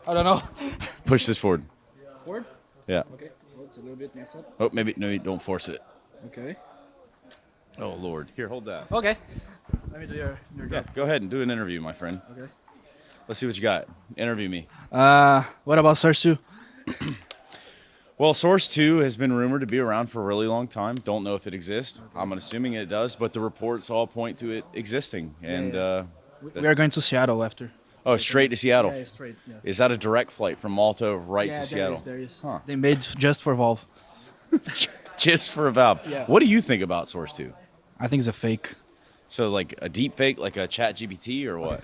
I don't know. Push this forward. Forward? Yeah. Okay. Oh, it's a little bit messed up. Oh, maybe no, don't force it. Okay. Oh Lord, here, hold that. Okay. Let me do your Yeah, go ahead and do an interview, my friend. Okay. Let's see what you got. Interview me. What about Source 2? Well, Source 2 has been rumored to be around for a really long time. Don't know if it exists. Okay. I'm assuming it does, but the reports all point to it existing. And we are going to Seattle after. Oh, straight to Seattle. Yeah, straight. Yeah. Is that a direct flight from Malta right to Seattle? There is. Huh. They made just for Valve. Just for a Valve. Yeah. What do you think about Source 2? I think it's a fake. So like a deep fake, like a ChatGPT or what?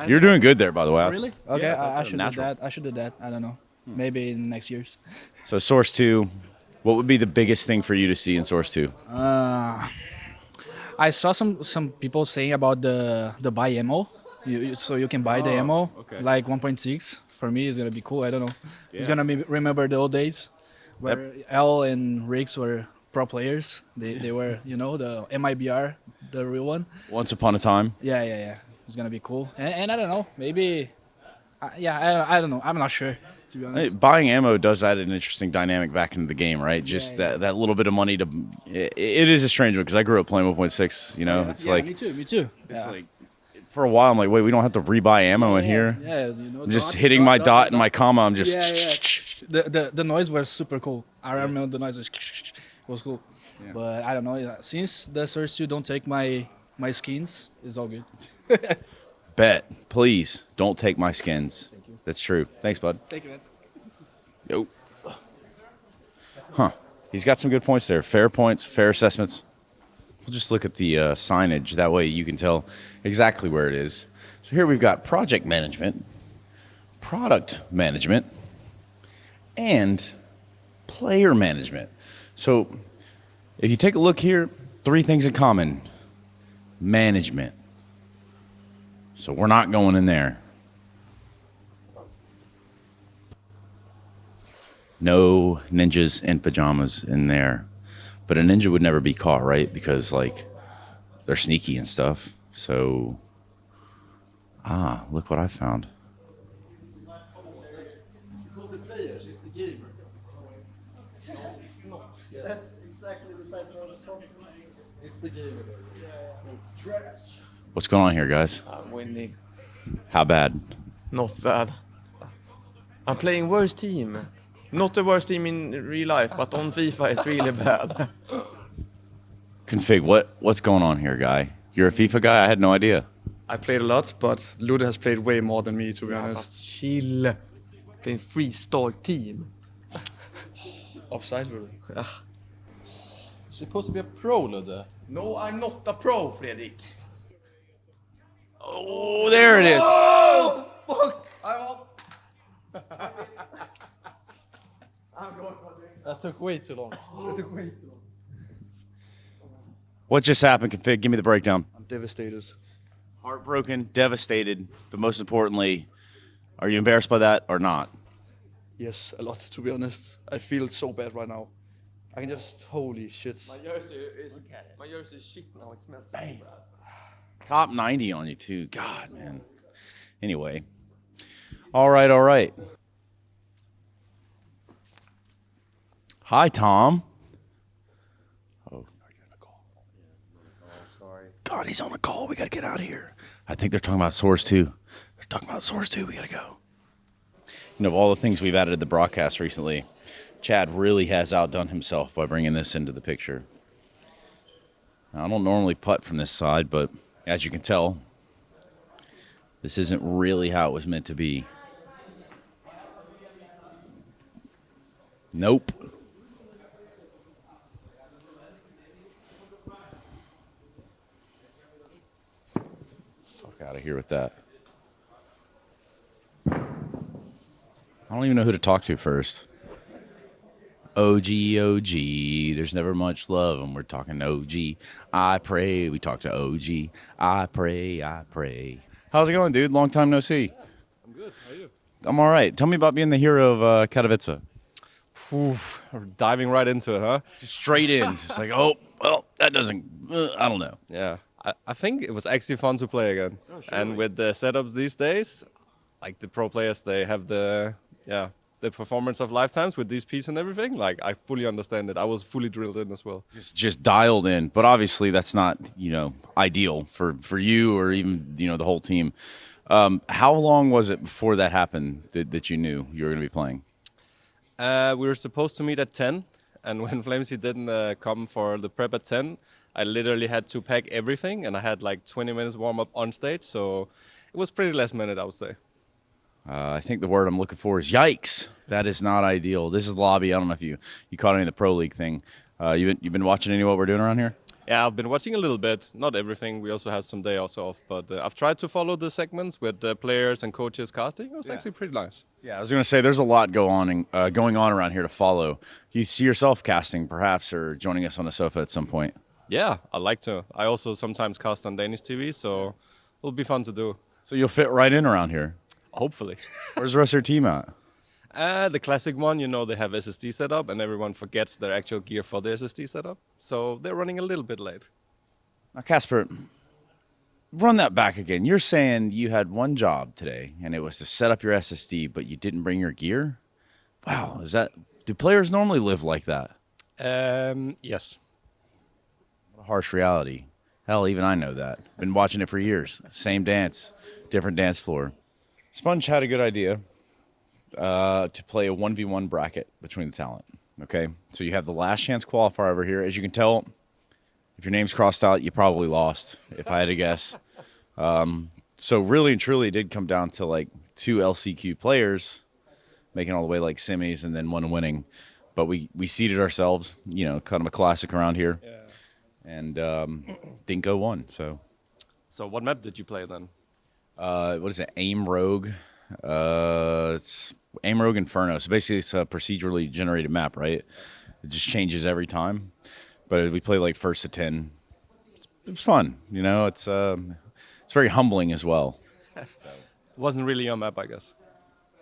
You're doing good there, by the way. Really? Okay, Yeah, I should natural. do that. I should do that. I don't know. Maybe in next years. So Source 2, what would be the biggest thing for you to see in Source 2? I saw some people saying about the buy ammo. So you can buy the ammo, okay. like 1.6. For me, it's gonna be cool. I don't know. Yeah. It's gonna remember the old days where L and Riggs were pro players. They were, you know, the MIBR, the real one. Once upon a time. Yeah. It's gonna be cool. And I don't know, maybe. I don't know. I'm not sure, to be honest. Hey, buying ammo does add an interesting dynamic back into the game, right? Just that little bit of money to. It is a strange one because I grew up playing 1.6. You know, it's like me too. It's like for a while I'm like, wait, we don't have to rebuy ammo in here. Yeah, you know, I'm just hitting my dot and my comma. I'm just. The noise was super cool. I remember the noise was cool. Yeah. But I don't know. Since the Source 2 don't take my skins, it's all good. Bet. Please don't take my skins. Thank you. That's true. Thanks, bud. Thank you, man. Yo. Huh. He's got some good points there. Fair points, fair assessments. We'll just look at the signage. That way you can tell exactly where it is. So here we've got project management, product management, and player management. So if you take a look here, 3 things in common. Management. So we're not going in there. No ninjas in pajamas in there. But a ninja would never be caught, right? Because, like, they're sneaky and stuff. So, look what I found. It's not the players, it's the gamer. That's exactly the type of something. It's the gamer. Trash. What's going on here, guys? I'm winning. How bad? Not bad. I'm playing worst team. Not the worst team in real life, but on FIFA it's really bad. Config, what's going on here, guy? You're a FIFA guy? I had no idea. I played a lot, but Lude has played way more than me, to be honest. Chill. Playing 3-star team. Offside, Lude. Supposed to be a pro, Ludde. No, I'm not a pro, Fredrik. Oh, there it is. Oh, fuck! I'm going for it. That took way too long. What just happened, Config? Give me the breakdown. I'm devastated. Heartbroken, devastated, but most importantly, are you embarrassed by that or not? Yes, a lot, to be honest. I feel so bad right now. I can just, holy shit. My jersey is shit now. It smells so bad. Top 90 on you, too. God, man. Anyway. All right. Hi, Tom. Oh, are you on a call? Oh, sorry. God, he's on a call. We got to get out of here. I think they're talking about Source 2. They're talking about Source 2. We got to go. You know, of all the things we've added to the broadcast recently, Chad really has outdone himself by bringing this into the picture. Now, I don't normally putt from this side, but as you can tell, this isn't really how it was meant to be. Nope. Fuck out of here with that. I don't even know who to talk to first. OG, there's never much love, and we're talking OG. I pray, we talk to OG. I pray. How's it going, dude? Long time no see. I'm good. How are you? I'm all right. Tell me about being the hero of Katowice. Oof, we're diving right into it, huh? Just straight in. Just like, oh, well, that doesn't, I don't know. Yeah. I think it was actually fun to play again. Oh, sure. And with the setups these days, like the pro players, they have the performance of lifetimes with these pieces and everything. Like I fully understand it. I was fully drilled in as well. Just dialed in, but obviously that's not ideal for you or even the whole team. How long was it before that happened that you knew you were going to be playing? We were supposed to meet at 10, and when Flamesy didn't come for the prep at 10, I literally had to pack everything, and I had like 20 minutes warm up on stage, so it was pretty last minute, I would say. I think the word I'm looking for is yikes. That is not ideal. This is lobby. I don't know if you caught any of the Pro League thing. You've been watching any of what we're doing around here? Yeah, I've been watching a little bit. Not everything. We also have some day off, but I've tried to follow the segments with the players and coaches casting. It was actually pretty nice. Yeah, I was going to say there's a lot going on around here to follow. Do you see yourself casting, perhaps, or joining us on the sofa at some point? Yeah, I like to. I also sometimes cast on Danish TV, so it'll be fun to do. So you'll fit right in around here. Hopefully. Where's the rest of your team at? The classic one, they have SSD setup, and everyone forgets their actual gear for the SSD setup. So they're running a little bit late. Now, Casper, run that back again. You're saying you had one job today, and it was to set up your SSD, but you didn't bring your gear? Wow, do players normally live like that? Yes. What a harsh reality. Hell, even I know that. Been watching it for years. Same dance, different dance floor. Sponge had a good idea to play a 1v1 bracket between the talent. Okay, so you have the last chance qualifier over here. As you can tell, if your name's crossed out, you probably lost, if I had to guess. So really and truly, it did come down to like 2 LCQ players making all the way like semis and then one winning. But we seeded ourselves, kind of a classic around here. Yeah. And Dinko won. So what map did you play then? What is it? Aim Rogue. It's Aim Rogue Inferno. So basically, it's a procedurally generated map, right? It just changes every time. But we play like first to 10. It was fun. It's very humbling as well. It wasn't really your map, I guess.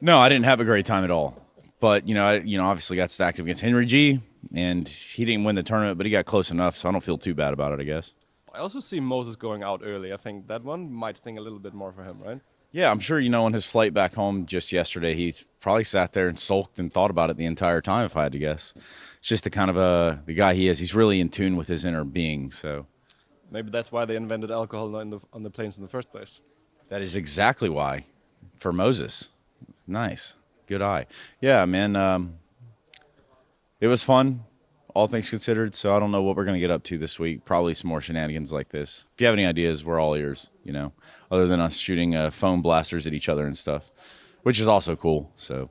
No, I didn't have a great time at all. But I obviously got stacked up against Henry G, and he didn't win the tournament, but he got close enough, so I don't feel too bad about it, I guess. I also see Moses going out early. I think that one might sting a little bit more for him, right? Yeah, I'm sure on his flight back home just yesterday, he's probably sat there and sulked and thought about it the entire time, if I had to guess. It's just the kind of the guy he is. He's really in tune with his inner being, so. Maybe that's why they invented alcohol on the planes in the first place. That is exactly why, for Moses. Nice. Good eye. Yeah, man, it was fun, all things considered, so I don't know what we're going to get up to this week. Probably some more shenanigans like this. If you have any ideas, we're all ears, other than us shooting foam blasters at each other and stuff, which is also cool, so.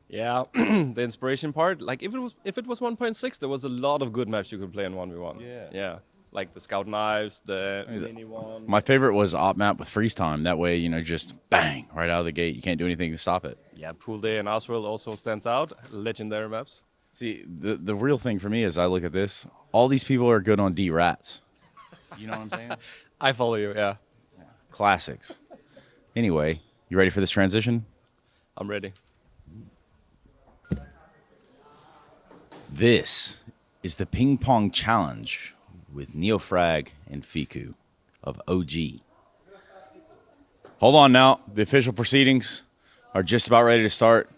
Yeah, the inspiration part, like if it was 1.6, there was a lot of good maps you could play in 1v1. Yeah. Like the Scout Knives, the mini one. My favorite was Op Map with freeze time. That way, just bang, right out of the gate. You can't do anything to stop it. Yeah, Pool Day and Oswald also stands out. Legendary maps. See, the real thing for me is I look at this. All these people are good on D-Rats. You know what I'm saying? I follow you, yeah. Classics. Anyway, you ready for this transition? I'm ready. This is the Ping Pong Challenge with Neofrag and Fiku of OG. Hold on now. The official proceedings are just about ready to start.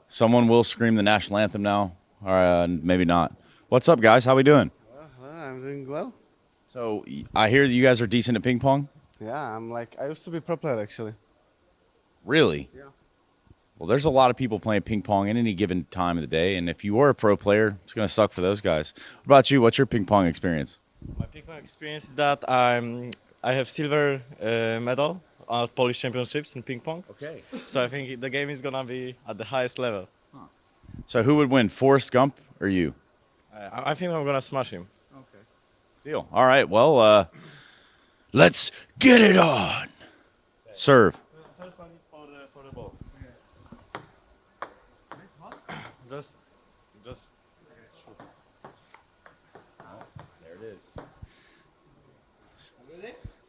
Someone will scream the national anthem now, or maybe not. What's up, guys? How we doing? I'm doing well. So I hear that you guys are decent at ping pong? Yeah, I used to be pro player actually. Really? Yeah. Well, there's a lot of people playing ping pong at any given time of the day, and if you were a pro player, it's going to suck for those guys. What about you? What's your ping pong experience? My ping pong experience is that I have silver medal at Polish Championships in ping pong. Okay. So I think the game is going to be at the highest level. So who would win, Forrest Gump or you? I think I'm going to smash him. Okay. Deal. All right, well, let's get it on. Serve. First one is for the ball. Just There it is.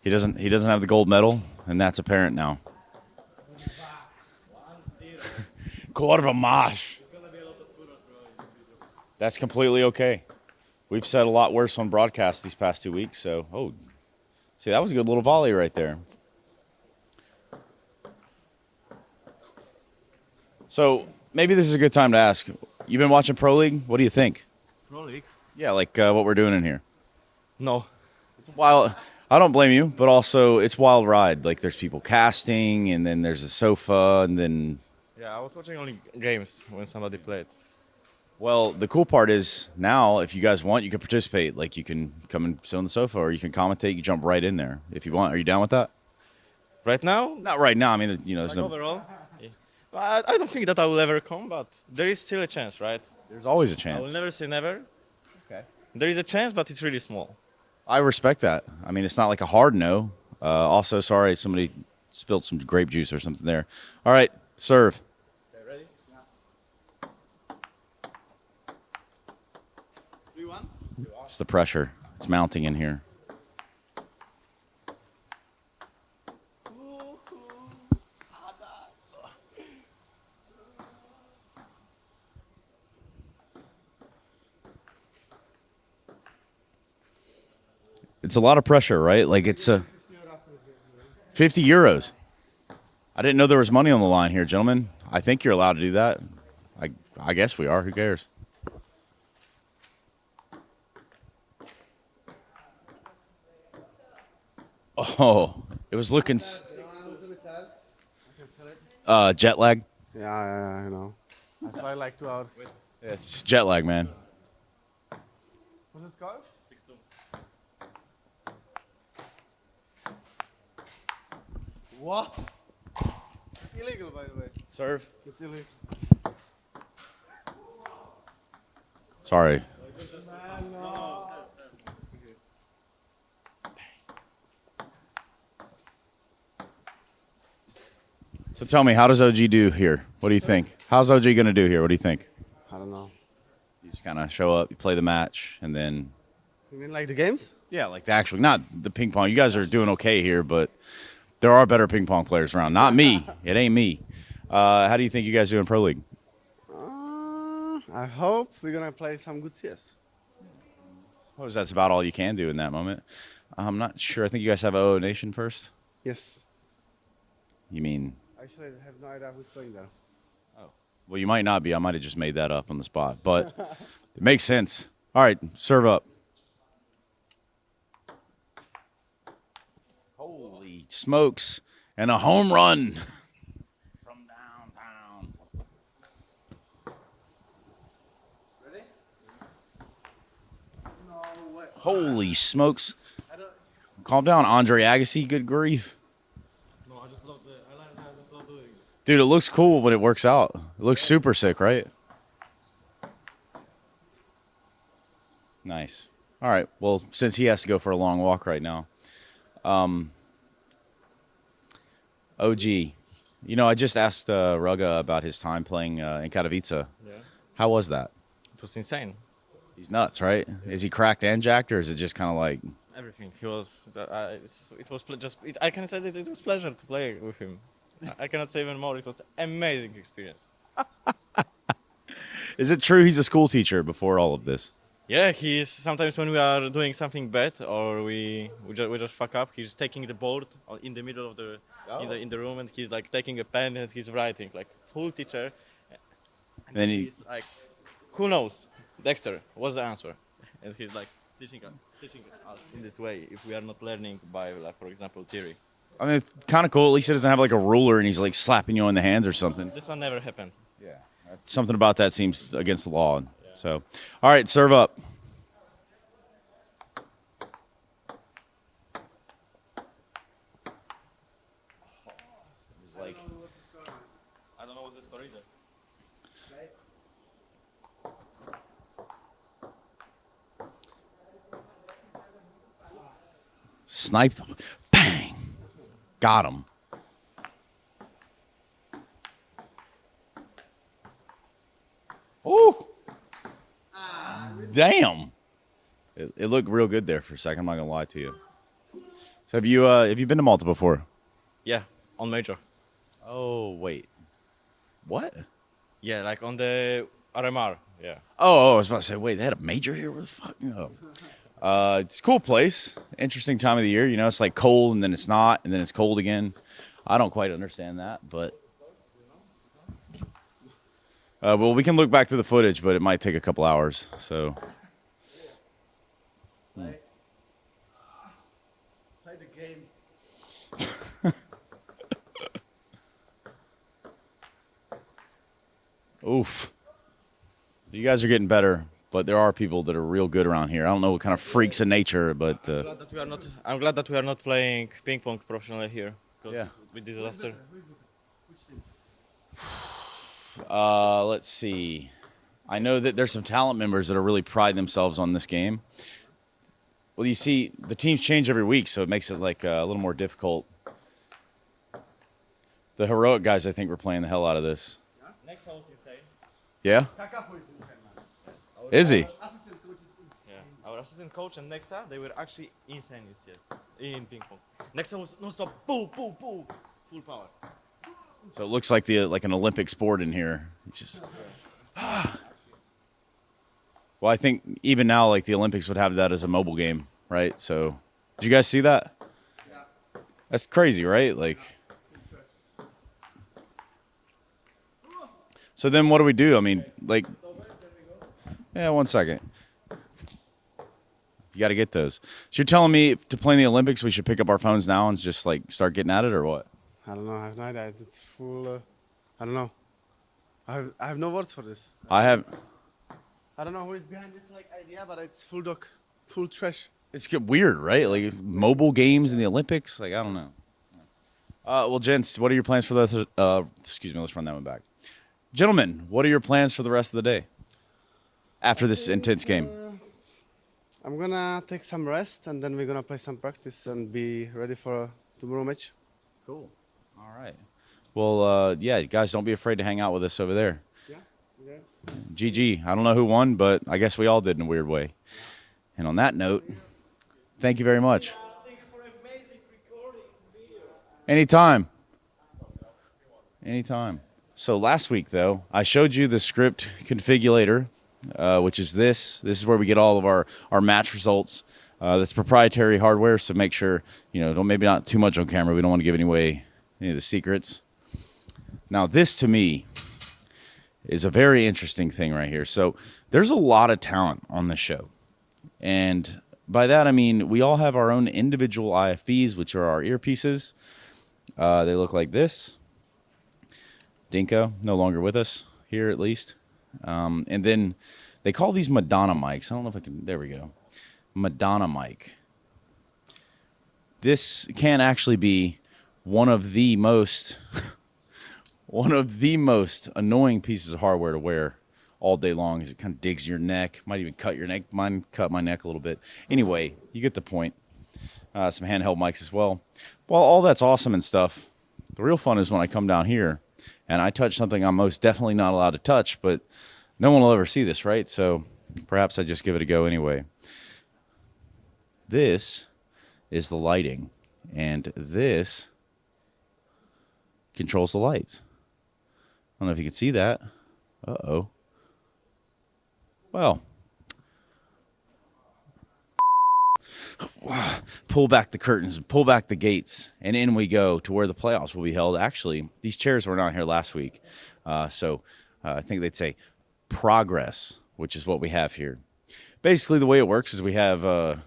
He doesn't have the gold medal, and that's apparent now. Quarter mash. That's completely okay. We've said a lot worse on broadcast these past 2 weeks, so see, that was a good little volley right there. So maybe this is a good time to ask. You've been watching Pro League. What do you think? Pro League? Yeah, like what we're doing in here. No. It's wild. I don't blame you, but also it's wild ride. Like there's people casting, and then there's a sofa, and then. Yeah, I was watching only games when somebody played. Well, the cool part is now, if you guys want, you can participate. Like you can come and sit on the sofa, or you can commentate. You jump right in there if you want. Are you down with that? Right now? Not right now. I mean, there's Like no. overall? Yeah. I don't think that I will ever come, but there is still a chance, right? There's always a I will chance. never say never. Okay. There is a chance, but it's really small. I respect that. I mean, it's not like a hard no. Also, sorry, somebody spilled some grape juice or something there. All right, serve. Okay, ready? It's the pressure. It's mounting in here. It's a lot of pressure, right? Like it's 50 euros. I didn't know there was money on the line here, gentlemen. I think you're allowed to do that. I guess we are. Who cares? Oh, it was looking jet lag. Yeah, I know. I fly like 2 hours. Yeah, it's jet lag, man. What's it called? What? It's illegal, by the way. Serve. It's illegal. Sorry. So tell me, how does OG do here? What do you think? How's OG going to do here? What do you think? I don't know. You just kind of show up, you play the match, and then... You mean like the games? Yeah, like the actual, not the ping pong. You guys are doing okay here, but there are better ping pong players around. Not me. It ain't me. How do you think you guys do in Pro League? I hope we're going to play some good CS. Suppose that's about all you can do in that moment. I'm not sure. I think you guys have OO Nation first. Yes. You mean... Actually, I have no idea who's playing there. Well, you might not be. I might have just made that up on the spot. But it makes sense. All right, serve up. Holy smokes. And a home run from downtown. Ready? No way. Holy smokes. Calm down, Andre Agassi. Good grief. No, I just love doing it. Dude, it looks cool when it works out. It looks super sick, right? Nice. All right. Well, since he has to go for a long walk right now, OG, you know, I just asked Ruga about his time playing in Katowice. Yeah. How was that? It was insane. He's nuts, right? Is he cracked and jacked, or is it just kind of like... Everything. He was. It was I can say that it was pleasure to play with him. I cannot say even more. It was amazing experience. Is it true he's a school teacher before all of this? Yeah, he is. Sometimes when we are doing something bad or we just fuck up, he's taking the board in the middle of the in the room and he's like taking a pen and he's writing like full teacher. And then he's like, who knows, Dexter? What's the answer? And he's like teaching us in this way if we are not learning by, like, for example, theory. I mean, it's kind of cool. At least he doesn't have like a ruler and he's like slapping you in the hands or something. This one never happened. Yeah. Something about that seems against the law. Yeah. So, all right, serve up. Like, I don't know what's the score either. sniped him. Bang! Got him. Ooh! Damn! It looked real good there for a second. I'm not gonna lie to you. So have you been to Malta before? Yeah, on major. Oh wait, what? Yeah, like on the RMR. Yeah. Oh, I was about to say, wait, they had a major here? Where the fuck? Oh. It's a cool place. Interesting time of the year. You know, it's like cold and then it's not, and then it's cold again. I don't quite understand that, but Well, we can look back to the footage, but it might take a couple hours. So. Play the game. Oof. You guys are getting better, but there are people that are real good around here. I don't know what kind of freaks of nature, but I'm glad that we are not playing ping pong professionally here. 'Cause Yeah. it would be disaster. Let's see. I know that there's some talent members that are really pride themselves on this game. Well, you see, the teams change every week, so it makes it like a little more difficult. The heroic guys, I think, were playing the hell out of this. Next house insane. Yeah? Is he? Assistant coach is Yeah, our assistant coach and Nexa, they were actually insane in ping pong. Nexa was non-stop, boo, boo, boo, full power. So it looks like an Olympic sport in here. It's just. Well, I think even now, like the Olympics would have that as a mobile game, right? So, did you guys see that? Yeah. That's crazy, right? Like. So then, what do we do? I mean, like. Yeah, 1 second. You got to get those. So you're telling me to play in the Olympics, we should pick up our phones now and just like start getting at it, or what? I don't know. I have no idea. It's full. I don't know. I have no words for this. I have. I don't know who is behind this like idea, but it's full dog, full trash. It's get weird, right? Like mobile games in the Olympics. Like I don't know. Well, gents, what are your plans for the? Excuse me. Let's run that one back. Gentlemen, what are your plans for the rest of the day? After this intense game. I'm gonna take some rest and then we're gonna play some practice and be ready for tomorrow match. Cool. All right. Well, yeah, guys, don't be afraid to hang out with us over there. Yeah. Yeah. GG. I don't know who won, but I guess we all did in a weird way. And on that note, thank you very much. Thank you for amazing recording video. Anytime. Anytime. So last week, though, I showed you the script configurator, which is this. This is where we get all of our match results. That's proprietary hardware, so make sure, don't maybe not too much on camera. We don't want to give any of the secrets. Now, this to me is a very interesting thing right here. So there's a lot of talent on this show. And by that, I mean we all have our own individual IFBs, which are our earpieces. They look like this. Dinko, no longer with us here at least. And then they call these Madonna mics. I don't know if I can, there we go. Madonna mic. This can actually be one of the most annoying pieces of hardware to wear all day long, as it kind of digs your neck, might even cut your neck. Mine cut my neck a little bit. Anyway, you get the point. Some handheld mics as well. Well, all that's awesome and stuff. The real fun is when I come down here and I touch something I'm most definitely not allowed to touch, but no one will ever see this, right? So perhaps I just give it a go anyway. This is the lighting, and this controls the lights. I don't know if you can see that. Uh-oh. Well, pull back the curtains and pull back the gates, and in we go to where the playoffs will be held. Actually, these chairs were not here last week, so I think they'd say progress, which is what we have here. Basically, the way it works is we have,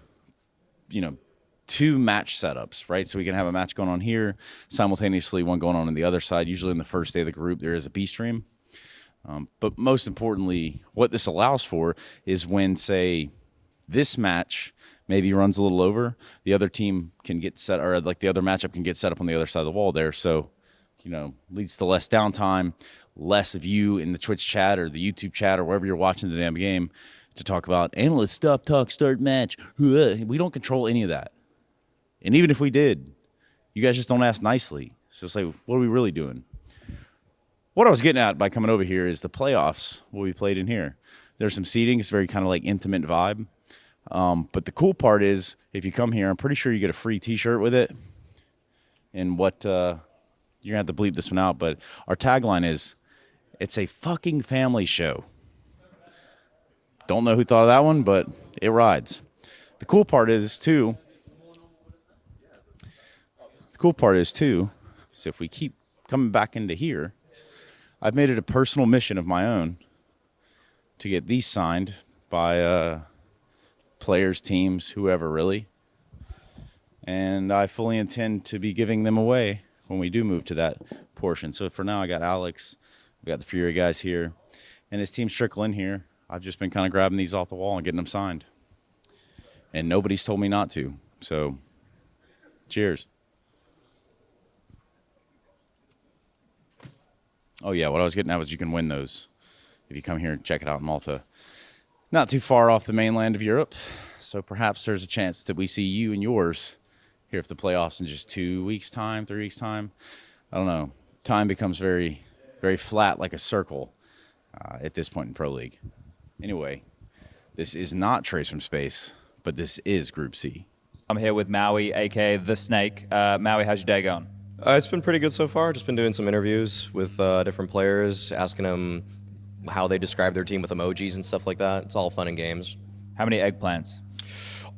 two match setups, right? So we can have a match going on here, simultaneously one going on the other side. Usually in the first day of the group, there is a B stream. But most importantly, what this allows for is when, say, this match maybe runs a little over, the other team can get set, or like the other matchup can get set up on the other side of the wall there. So, leads to less downtime, less of you in the Twitch chat or the YouTube chat or wherever you're watching the damn game to talk about analyst stuff, start match. We don't control any of that. And even if we did, you guys just don't ask nicely. So it's like, what are we really doing? What I was getting at by coming over here is the playoffs will be played in here. There's some seating. It's very kind of like intimate vibe. But the cool part is if you come here, I'm pretty sure you get a free T-shirt with it. And what you're going to have to bleep this one out, but our tagline is, it's a fucking family show. Don't know who thought of that one, but it rides. The cool part is, too, so if we keep coming back into here, I've made it a personal mission of my own to get these signed by players, teams, whoever really. And I fully intend to be giving them away when we do move to that portion. So for now, I got Alex, we got the Fury guys here, and his team's trickling here. I've just been kind of grabbing these off the wall and getting them signed. And nobody's told me not to. So, cheers. Oh, yeah, what I was getting at was you can win those if you come here and check it out in Malta. Not too far off the mainland of Europe, so perhaps there's a chance that we see you and yours here for the playoffs in just 2 weeks' time, 3 weeks' time. I don't know. Time becomes very, very flat like a circle at this point in Pro League. Anyway, this is not Trace from Space, but this is Group C. I'm here with Maui, aka The Snake. Maui, how's your day going? It's been pretty good so far. Just been doing some interviews with different players, asking them how they describe their team with emojis and stuff like that. It's all fun and games. How many eggplants?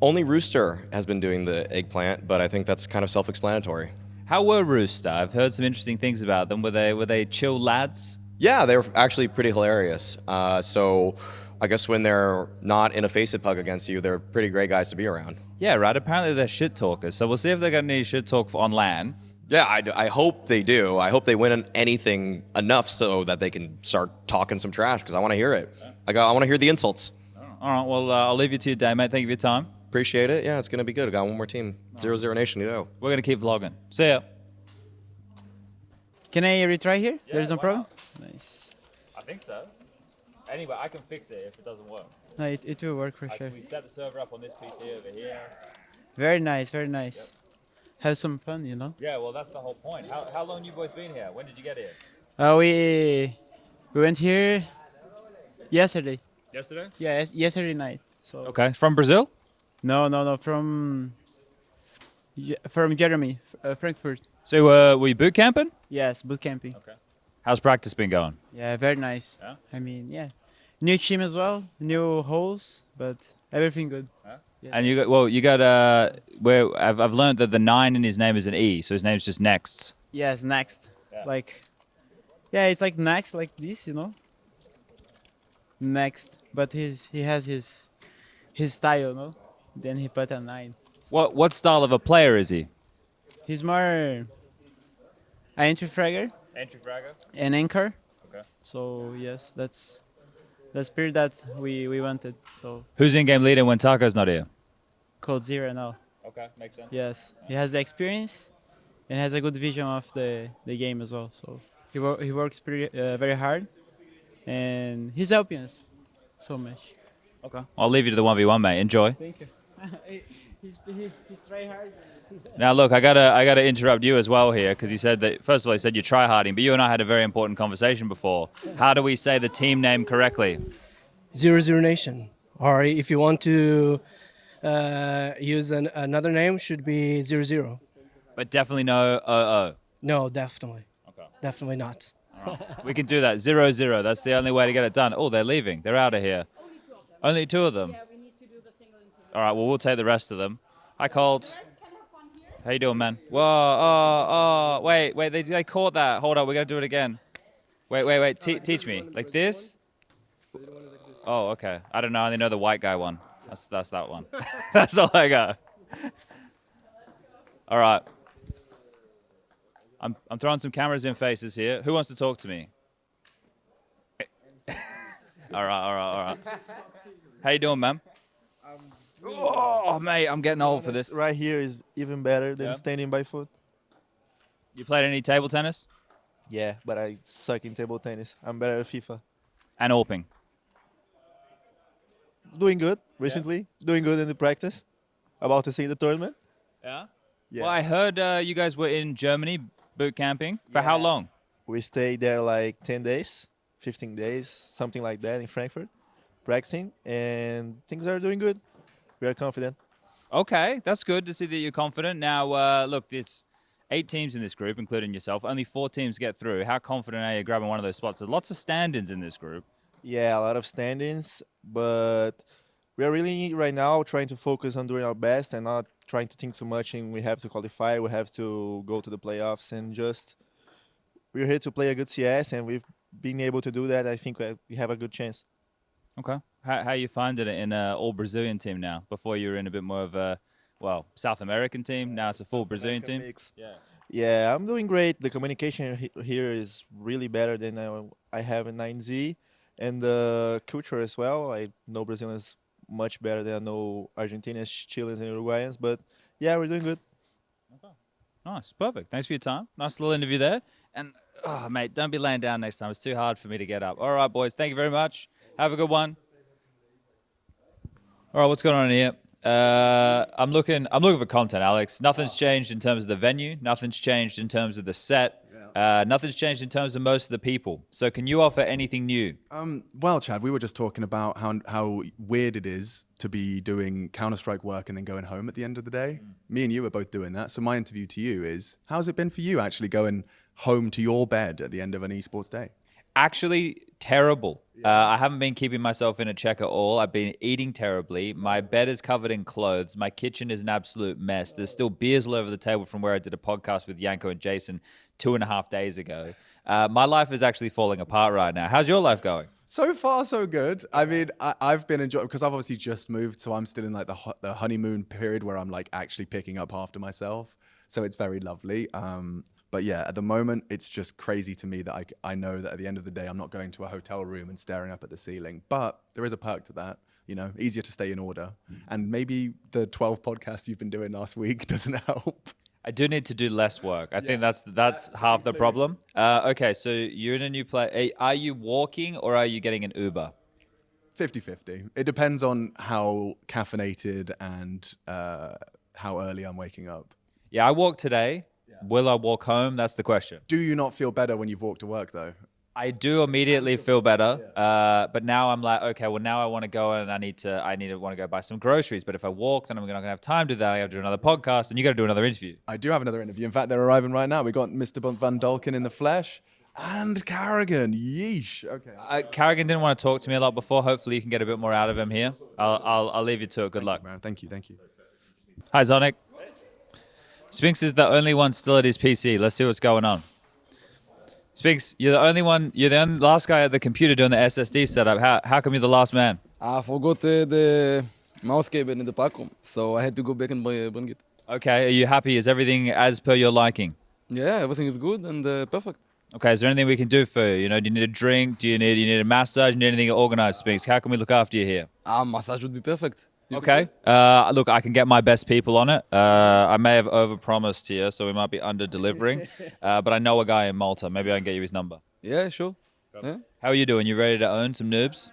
Only Rooster has been doing the eggplant, but I think that's kind of self-explanatory. How were Rooster? I've heard some interesting things about them. Were they chill lads? Yeah, they were actually pretty hilarious. So I guess when they're not in a face-it pug against you, they're pretty great guys to be around. Yeah, right. Apparently they're shit talkers. So we'll see if they got any shit talk on LAN. Yeah, I hope they do. I hope they win anything enough so that they can start talking some trash, because I want to hear it. I want to hear the insults. All right, well, I'll leave you to your day, mate. Thank you for your time. Appreciate it. Yeah, it's going to be good. I got one more team. 0-0 Nation to go. We're going to keep vlogging. See ya. Can I retry here? Yeah, There's no problem? Nice. I think so. Anyway, I can fix it if it doesn't work. No, it will work for sure. We set the server up on this PC over here. Very nice, very nice. Yep. Have some fun, you know? Yeah, well, that's the whole point. How long you boys been here? When did you get here? We went here yesterday. Yesterday? Yeah, yesterday night. So. Okay, from Brazil? No, from Germany, Frankfurt. So were you boot camping? Yes, boot camping. Okay. How's practice been going? Yeah, very nice. Yeah? I mean, yeah. New team as well, new holes, but everything good. Yeah? Yeah. And you got where I've learned that the 9 in his name is an E, so his name's just Next. Yes, next. Yeah. Like, yeah, it's like next, like this, you know. Next, but he has his style, no? Then he put a 9. What style of a player is he? He's more an entry fragger. Entry fragger. An anchor. Okay. So yes, that's the spirit that we wanted. So Who's in-game leader when Taco's not here? Code Zero now. Okay, makes sense. Yes, he has the experience and has a good vision of the game as well. So he works very hard, and he's helping us so much. Okay. I'll leave you to the 1v1, mate. Enjoy. Thank you. he's try hard. Now look, I gotta interrupt you as well here, because you said that, first of all, you said you're tryharding, but you and I had a very important conversation before. How do we say the team name correctly? 0-0 Nation. Or if you want to use another name, should be 0-0. But definitely no 0-0. No, definitely. Okay. Definitely not. All right. We can do that. 0-0. That's the only way to get it done. Oh, they're leaving. They're out of here. Only 2 of them. Yeah, we need to do the single interview. All right, well, we'll take the rest of them. Hi, Colt. How you doing, man? Whoa, wait, they caught that. Hold on, we gotta do it again. Wait, teach me. Like this? Oh, okay. I don't know, I only know the white guy one. That's that one. That's all I got. All right. I'm throwing some cameras in faces here. Who wants to talk to me? All right. How you doing, man? Oh, mate, I'm getting old for this. Right here is even better than standing by foot. You played any table tennis? Yeah, but I suck in table tennis. I'm better at FIFA. And Orping? Doing good recently. Doing good in the practice. About to see the tournament. Yeah? Yeah. Well, I heard you guys were in Germany boot camping. For how long? We stayed there like 10 days, 15 days, something like that in Frankfurt, practicing, and things are doing good. We are confident. Okay, that's good to see that you're confident. Now, look, it's 8 teams in this group, including yourself. Only 4 teams get through. How confident are you grabbing one of those spots? There's lots of stand-ins in this group. Yeah, a lot of stand-ins, but we are really right now trying to focus on doing our best and not trying to think too much. And we have to qualify, we have to go to the playoffs, and just we're here to play a good CS, and we've being able to do that, I think we have a good chance. Okay. How you finding it in an all Brazilian team now? Before you were in a bit more of a, well, South American team. Now it's a full Brazilian team. Mix. Yeah. Yeah, I'm doing great. The communication here is really better than I have in 9Z, and the culture as well. I know Brazilians much better than I know Argentinians, Chileans, and Uruguayans. But yeah, we're doing good. Okay. Nice, perfect. Thanks for your time. Nice little interview there. And oh, mate, don't be laying down next time. It's too hard for me to get up. All right, boys. Thank you very much. Have a good one. All right, what's going on here? I'm looking for content, Alex. Nothing's changed in terms of the venue. Nothing's changed in terms of the set. Nothing's changed in terms of most of the people. So can you offer anything new? Well, Chad, we were just talking about how weird it is to be doing Counter-Strike work and then going home at the end of the day. Me and you are both doing that. So my interview to you is, how's it been for you actually going home to your bed at the end of an esports day? Actually, terrible. I haven't been keeping myself in a check at all. I've been eating terribly. My bed is covered in clothes. My kitchen is an absolute mess. There's still beers all over the table from where I did a podcast with Yanko and Jason 2.5 days ago. My life is actually falling apart right now. How's your life going? So far, so good. I mean, I've been enjoying, because I've obviously just moved, so I'm still in like the honeymoon period where I'm like actually picking up after myself. So it's very lovely. But yeah, at the moment, it's just crazy to me that I know that at the end of the day, I'm not going to a hotel room and staring up at the ceiling. But there is a perk to that, you know, easier to stay in order. And maybe the 12 podcasts you've been doing last week doesn't help. I do need to do less work. I think that's half the problem. Okay, so you're in a new place. Are you walking or are you getting an Uber? 50-50. It depends on how caffeinated and how early I'm waking up. Yeah, I walked today. Will I walk home? That's the question. Do you not feel better when you've walked to work, though? I do immediately feel better, but now I'm like, okay, well now I want to go and I need to want to go buy some groceries. But if I walk, then I'm not going to have time to do that. I have to do another podcast, and you got to do another interview. I do have another interview. In fact, they're arriving right now. We got Mr. Van Dolken in the flesh and Carrigan. Yeesh. Okay. Carrigan didn't want to talk to me a lot before. Hopefully, you can get a bit more out of him here. I'll leave you to it. Good luck, man. Thank you. Hi, Zonic. Spinks is the only one still at his PC. Let's see what's going on. Spinks, you're the only last guy at the computer doing the SSD setup. How come you're the last man? I forgot the mouse cable in the backroom, so I had to go back and bring it. Okay, are you happy? Is everything as per your liking? Yeah, everything is good and perfect. Okay, is there anything we can do for you? You know, do you need a drink? Do you need a massage? Do you need anything organized, Spinks? How can we look after you here? Massage would be perfect. Okay. Look, I can get my best people on it. I may have overpromised here, so we might be under-delivering. But I know a guy in Malta. Maybe I can get you his number. Yeah, sure. Yeah. How are you doing? You ready to own some noobs?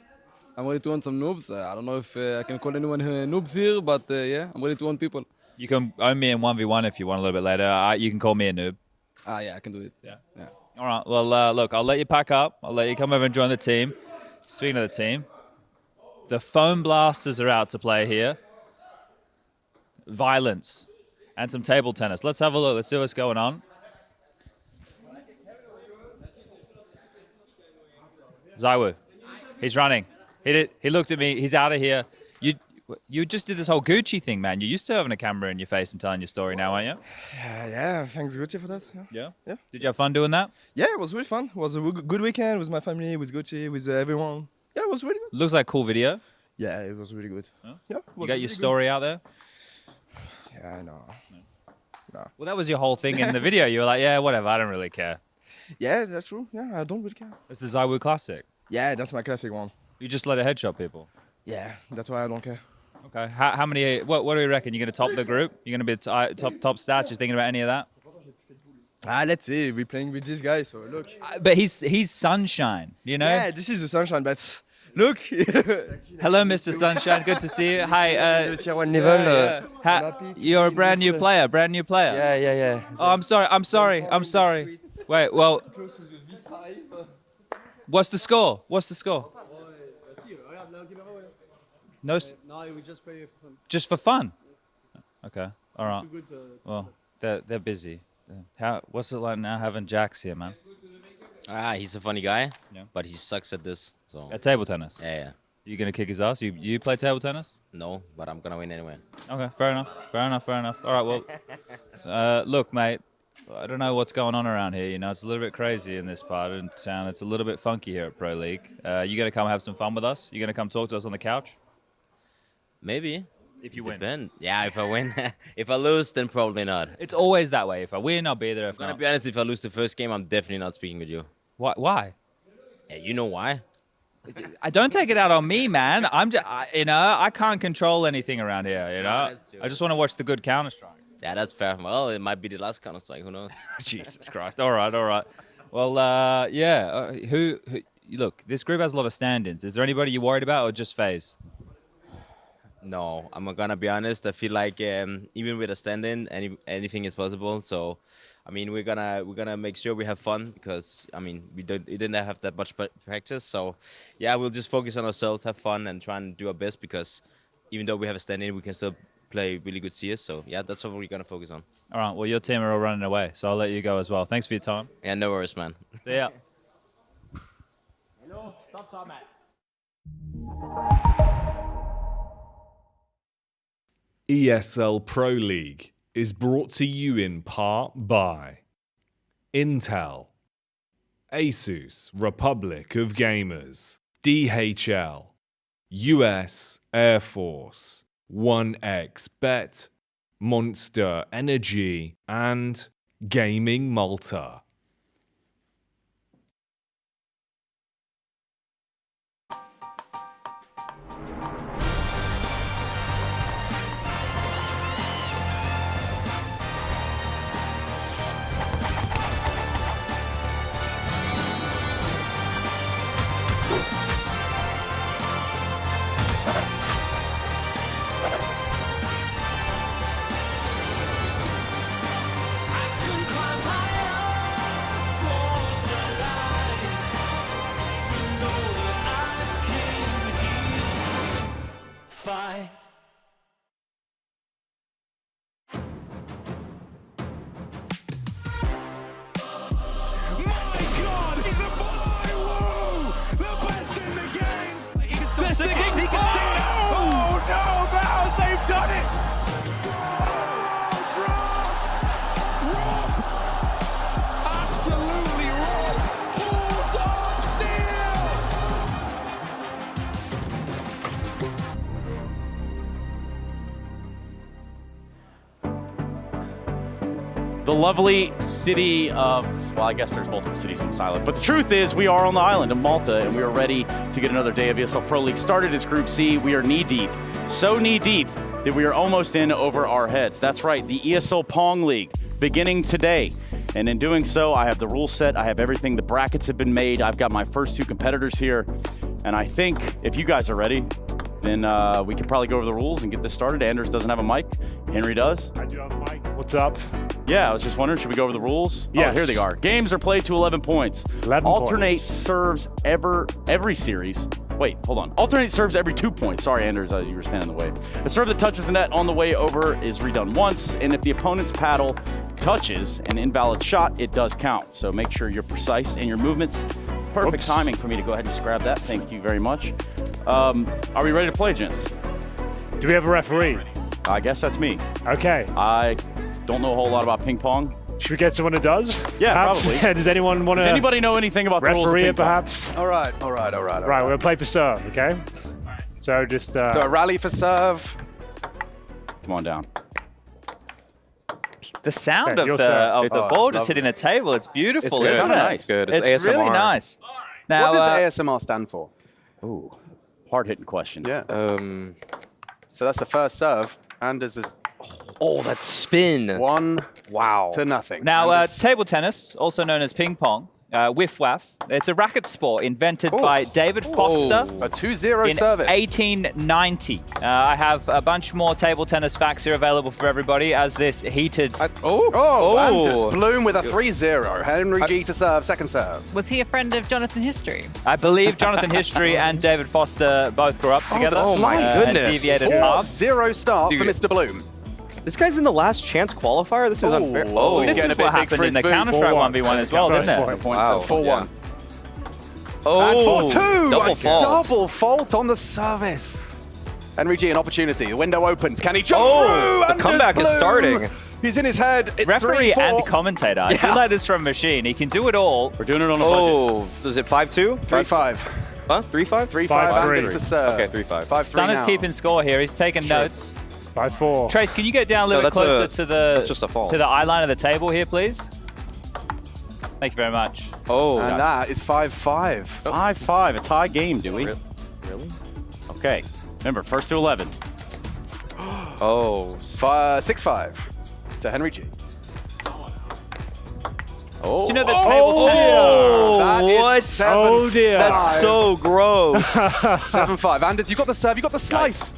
I'm ready to own some noobs. I don't know if I can call anyone noobs here, but yeah, I'm ready to own people. You can own me in 1v1 if you want a little bit later. You can call me a noob. Yeah, I can do it. Yeah. All right. Well, look, I'll let you pack up. I'll let you come over and join the team. Speaking of the team, the Foam Blasters are out to play here. Violence and some table tennis. Let's have a look. Let's see what's going on. Zaiwu, he's running. He looked at me. He's out of here. You just did this whole Gucci thing, man. You're used to having a camera in your face and telling your story now, aren't you? Yeah, thanks Gucci for that. Yeah? Did you have fun doing that? Yeah, it was really fun. It was a good weekend with my family, with Gucci, with everyone. Yeah, it was really good. Looks like a cool video. Yeah, it was really good. Huh? Yeah. You got your story out there? Yeah, I know. No. Well, that was your whole thing in the video. You were like, yeah, whatever, I don't really care. Yeah, that's true. Yeah, I don't really care. It's the Zaiwu Classic. Yeah, that's my classic one. You just let it headshot people. Yeah, that's why I don't care. Okay. How many? What do you reckon? You're gonna top the group? You're gonna be top stats? You thinking about any of that? Let's see. We're playing with this guy, so look. But he's sunshine. You know. Yeah, this is the sunshine. But look. Hello, Mr. Sunshine. Good to see you. Hi. Tier 1 level. You're a brand new player. Yeah. Oh, I'm sorry. Wait. Well. What's the score? No, we just play for fun. Just for fun? Okay, all right. Well, they're busy. What's it like now having Jax here, man? He's a funny guy, but he sucks at this. So at table tennis? Yeah. You gonna kick his ass? You play table tennis? No, but I'm gonna win anyway. Okay, fair enough. All right, well, look, mate. I don't know what's going on around here. You know, it's a little bit crazy in this part of town. It's a little bit funky here at Pro League. You gonna come have some fun with us? You gonna come talk to us on the couch? Maybe. If you win. Depend. Yeah, if I win. If I lose, then probably not. It's always that way. If I win, I'll be there. If I'm gonna not, be honest. If I lose the first game, I'm definitely not speaking with you. Why? Yeah, you know why? I don't take it out on me, man. I'm just, you know, I can't control anything around here. You know, I just want to watch the good Counter-Strike. Yeah, that's fair. Well, it might be the last Counter-Strike. Who knows? Jesus Christ. All right. Well, yeah. Who? Look, this group has a lot of stand-ins. Is there anybody you're worried about, or just FaZe? No, I'm gonna be honest. I feel like even with a stand-in, anything is possible. So, I mean, we're gonna make sure we have fun because I mean we didn't have that much practice. So, yeah, we'll just focus on ourselves, have fun, and try and do our best because even though we have a stand-in, we can still play really good CS. So, yeah, that's what we're gonna focus on. All right. Well, your team are all running away, so I'll let you go as well. Thanks for your time. Yeah, no worries, man. See ya. Hello, stop, Matt. ESL Pro League is brought to you in part by Intel, Asus Republic of Gamers, DHL, US Air Force, 1xBet, Monster Energy, and Gaming Malta. Fight. He's a boy! Whoa! The best in the game! He can still sing. He can still Oh no, Mouse! They've done it! Rocked! Absolutely rocked! Full-time steal! The lovely city of, well, I guess there's multiple cities in this island, but the truth is we are on the island of Malta and we are ready to get another day of ESL Pro League started as Group C. We are knee-deep, so knee-deep that we are almost in over our heads. That's right, the ESL Pong League beginning today. And in doing so, I have the rules set, I have everything, the brackets have been made, I've got my first two competitors here, and I think if you guys are ready, then we can probably go over the rules and get this started. Anders doesn't have a mic, Henry does. I do have a mic. What's up? Yeah, I was just wondering, should we go over the rules? Yes. Oh, here they are. Games are played to 11 points. 11 Alternate points. serves every series. Wait, hold on. Alternate serves every 2 points. Sorry, Anders, you were standing in the way. A serve that touches the net on the way over is redone once, and if the opponent's paddle touches an invalid shot, it does count. So make sure you're precise in your movements. Perfect timing for me to go ahead and just grab that. Thank you very much. Are we ready to play, gents? Do we have a referee? I guess that's me. Okay. I don't know a whole lot about ping pong. Should we get someone who does? Yeah, perhaps? probably. Does anyone want to? Does anybody know anything about the rules of referee ping it, pong? perhaps? All right. Right, we're gonna play for serve, okay? So just. So a rally for serve. Come on down. The sound Okay, of the ball just lovely. hitting the table, it's beautiful, It's isn't good. it? Nice. Good. It's It's really ASMR. nice. Now, What does ASMR stand for? Ooh, hard-hitting question. Yeah. So that's the first serve. Anders is Oh, that spin. 1 Wow. to nothing. Now, Anders- table tennis, also known as ping pong, whiff waff. It's a racket sport invented by David Foster. A 2-0 in service. 1890. I have a bunch more table tennis facts here available for everybody as this heated. Anders Bloom with a 3-0. Henry G to serve, second serve. Was he a friend of Jonathan History? I believe Jonathan History and David Foster both grew up together. Oh my and goodness. deviated paths. 4-0 start Dude. for Mr. Bloom. This guy's in the last chance qualifier? This is unfair. Oh, This is what happened in the Counter-Strike 1v1 as well, didn't it? Wow. 4-1. Oh, And 4-2. double A fault. Double fault on the service. Henry G, an opportunity. The window opens. Can he jump Oh, through? the Anders comeback is Bloom starting. He's in his head. It's Referee 3-4. and commentator. I feel like this from Machine. He can do it all. We're doing it on a budget. Is it 5-2? 3-5. Huh? 3-5? 3-5. Gets the serve. Okay, 3-5. 5-3 Stunner's now. keeping score here. He's taking notes. 5-4. Trace, can you get down a little bit closer to the that's just a fall. to the eye line of the table here, please? Thank you very much. Oh, And that is 5-5. 5-5, a tie game, Dewey. Really? Okay. Remember, first to 11. Oh. 6-5 to Henry G. Oh. Do you know that table That is what? 7-5. That's so gross. 7-5. Anders, you got the serve, you got the slice.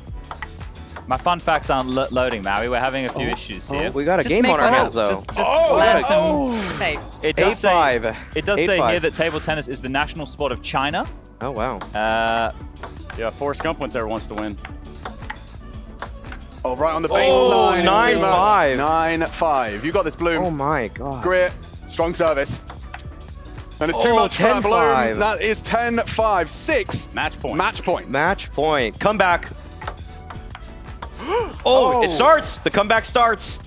My fun facts aren't loading, Maui. We're having a few issues here. We got a game on our hands, though. Just land some facts. It does say 8-5. it does say 8-5. here that table tennis is the national sport of China. Oh, wow. Yeah, Forrest Gump went there once to win. Oh, right on the baseline. 9-5. 9-5. You got this, Bloom. Oh, my God. Great. Strong service. And it's too much for 10-5. Bloom. That is 10-5. 6. Match point. Match point. Match point. Comeback. Oh, it starts. The comeback starts.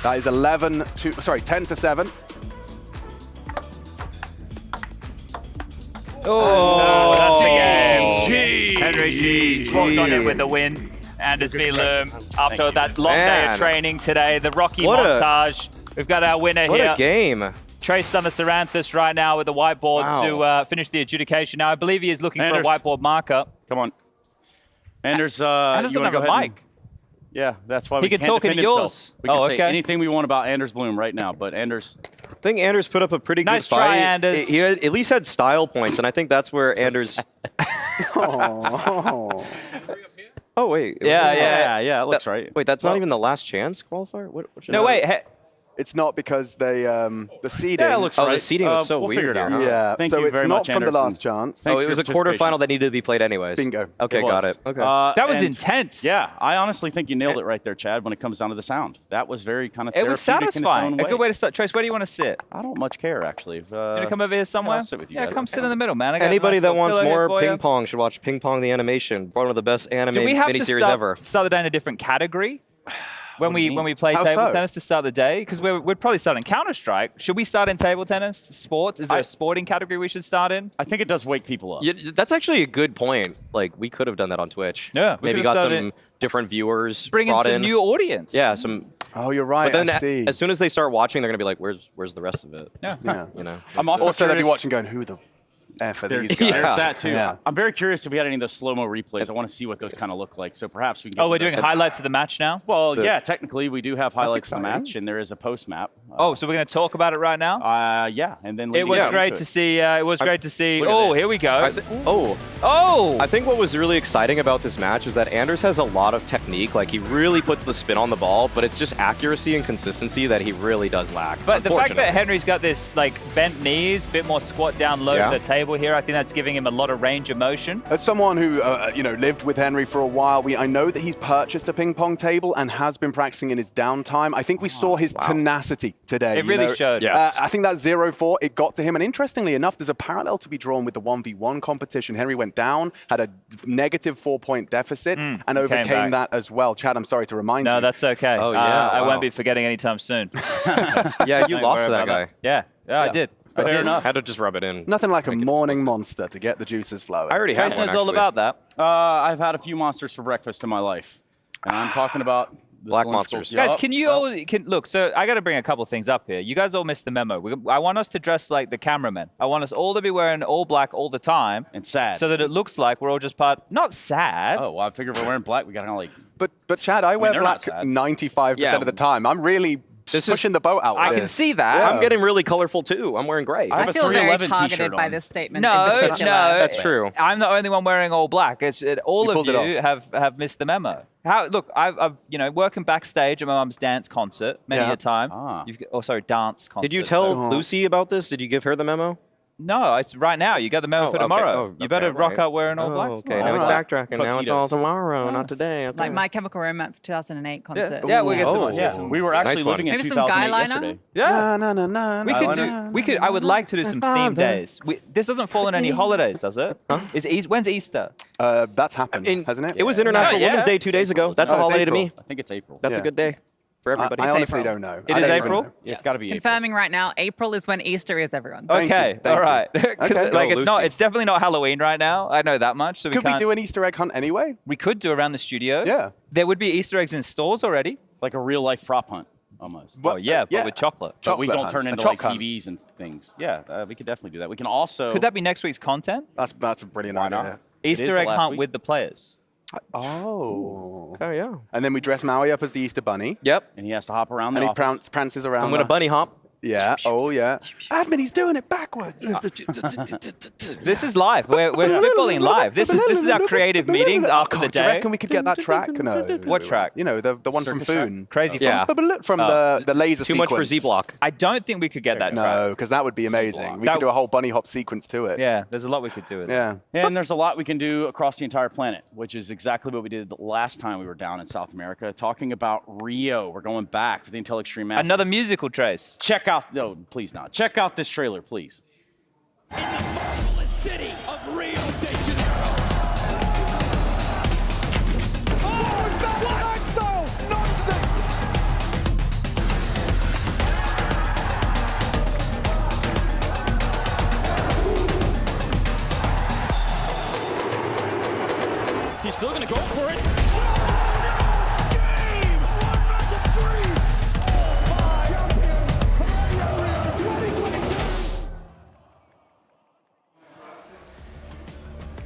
That is 10-7. Oh, that's the game. G. Henry G. walked on it with the win. Anders Billum, after that long day of training today, the Rocky montage. We've got our winner What here. a game. Trace on the Saranthus right now with the whiteboard to finish the adjudication. Now, I believe he is looking for a whiteboard marker. Come on. Anders, Anders you doesn't want to have go a ahead? mic. Yeah, that's why He we can can't talk defend into himself. yours. We can Oh, say okay. anything we want about Anders Bloom right now, but Anders... I think Anders put up a pretty Nice good try, fight. Anders. He at least had style points, and I think that's where Anders... Oh, wait. Yeah, it looks right. Wait, that's not even the last chance qualifier? What No, wait. It's not because they the seeding. Yeah, it looks Oh, right. the seeding was so we'll weird. figure it out. here, huh? Yeah, Thank so you it's very not much, from Anderson. the last chance. Oh, it was a quarterfinal that needed to be played anyways. Bingo. Okay, got it. Okay. That was and- intense. Yeah, I honestly think you nailed it right there, Chad, when it comes down to the sound. That was very kind of It was therapeutic in its satisfying. own A way. good way to start. Trace, where do you want to sit? I don't much care, actually. You want to come over here somewhere? I'll sit with you yeah, guys. come sit in the middle, man. I got a Anybody nice that little wants pillow here more for you. ping pong should watch Ping Pong the Animation, one of the best anime Do we have to miniseries ever. start the day in a different category? When we play How table so? tennis to start the day? Because we'd probably start in Counter-Strike. Should we start in table tennis? Sports? Is there a sporting category we should start in? I think it does wake people up. Yeah, that's actually a good point. Like, we could have done that on Twitch. Yeah, we Maybe could've got started some different viewers. Bring in brought some new audience. Yeah, some. Oh, you're right. But then I see. as soon as they start watching, they're going to be like, where's the rest of it? Yeah. Yeah. You know? I'm also they'll be curious- watching going, who the F are There's, these guys? there's that, too. Yeah. I'm very curious if we had any of those slow-mo replays. I want to see what those kind of look like. So perhaps we can get Oh, we're one doing of those. highlights of the match now? Well, yeah, technically we do have highlights of the exciting. match, and there is a post-map. Oh, so we're going to talk about it right now? Yeah, and then It was leading great into to it. see. It was great to see. Look at Oh, this. here we go. Oh, Oh! I think what was really exciting about this match is that Anders has a lot of technique. Like, he really puts the spin on the ball, but it's just accuracy and consistency that he really does lack. But the fact that unfortunately. Henry's got this like bent knees, bit more squat down low Yeah. to the table here, I think that's giving him a lot of range of motion. As someone who lived with Henry for a while, I know that he's purchased a ping pong table and has been practicing in his downtime. I think we saw his tenacity today. It really showed. Yes. I think that 0-4, it got to him. And interestingly enough, there's a parallel to be drawn with the 1v1 competition. Henry went down, had a negative 4-point deficit, and came overcame back. that as well. Chad, I'm sorry to remind you. No, that's okay. Oh, yeah, I wow. won't be forgetting anytime soon. Yeah, you Don't lost worry to that about guy. Yeah, I did. I Fair did. enough. Had to just rub it in. Nothing like a morning monster to get the juices flowing. I already Trace had one, knows all actually. about that. I've had a few monsters for breakfast in my life, and I'm talking about the Black cylindrical- monsters. Guys, Yup. can you all look? So I got to bring a couple things up here. You guys all missed the memo. I want us to dress like the cameramen. I want us all to be wearing all black all the time, And sad. so that it looks like we're all just not sad. Oh, well, I figure if we're wearing black, we got to like... But Chad, I wear they're not black sad. 95% of the time. I'm really pushing the boat out I there. can see that. Yeah. I'm getting really colorful too. I'm wearing gray. I have I a feel very 311 targeted t-shirt by on. this statement. No, in particular. no, That's true. I'm the only one wearing all black. All You of pulled it you off. have missed the memo. Look, I've working backstage at my mum's dance concert many Yeah. a time. Ah. Dance concert. Did you tell so- Lucy about this? Did you give her the memo? No, it's right now. You got the memo Oh, for okay. tomorrow. Oh, You okay, better rock right. out wearing all black. Okay, tomorrow. now he's Alright. backtracking. Now it's all tomorrow, not today. Okay. Like My Chemical Romance 2008 concert. Yeah, we'll get some. Oh, Yeah. We were actually Nice one. looking at Maybe some 2008 guy liner? yesterday. Yeah. Na, na, na, We na, could na, do. We could. I would like to do some theme days. This doesn't fall in any holidays, does it? Huh? When's Easter? That's happened, hasn't it? It was International Yeah. Women's Day 2 days ago. That's a No, it's holiday to April. me. I think it's April. That's Yeah. a good day. for everybody. I It's honestly April. don't know. It I is don't even April? know. It's got to be April. Confirming right now, April is when Easter is, everyone. Okay, Thank all right. you. 'Cause, Okay. like, Go, it's definitely not Halloween right now. I know that much. So Could we can't- do an Easter egg hunt anyway? We could do around the studio. Yeah. There would be Easter eggs in stores already. Like a real life prop hunt, almost. Well, yeah, but with chocolate. But we Chocolate don't hunt. turn A into like choc hunt. TVs and things. Yeah, we could definitely do that. We can also. Could that be next week's content? That's a brilliant Why idea. not? Easter is the egg last hunt week. with the players. Oh. Oh yeah. And then we dress Maui up as the Easter Bunny. Yep. And he has to hop around the And he office. prances around. I'm gonna bunny hop. Yeah. Oh, yeah. Admin, he's doing it backwards. This is live. We're spitballing live. This is our creative meetings after the Do you day. reckon we could get that track? No. What track? You know, the one Circus from track? Foon. Crazy Yeah. From the laser Too much for sequence. Z Block. I don't think we could get that track. No, because that would be amazing. We That- could do a whole bunny hop sequence to it. Yeah, there's a lot we could do with it. Yeah. And there's a lot we can do across the entire planet, which is exactly what we did the last time we were down in South America, talking about Rio. We're going back for the Intel Extreme Masters. Another musical, Trace. Check out, no, please not. Check out this trailer, please. City of Rio de Janeiro. Oh, is that what I saw? Nonsense! He's still gonna go for it.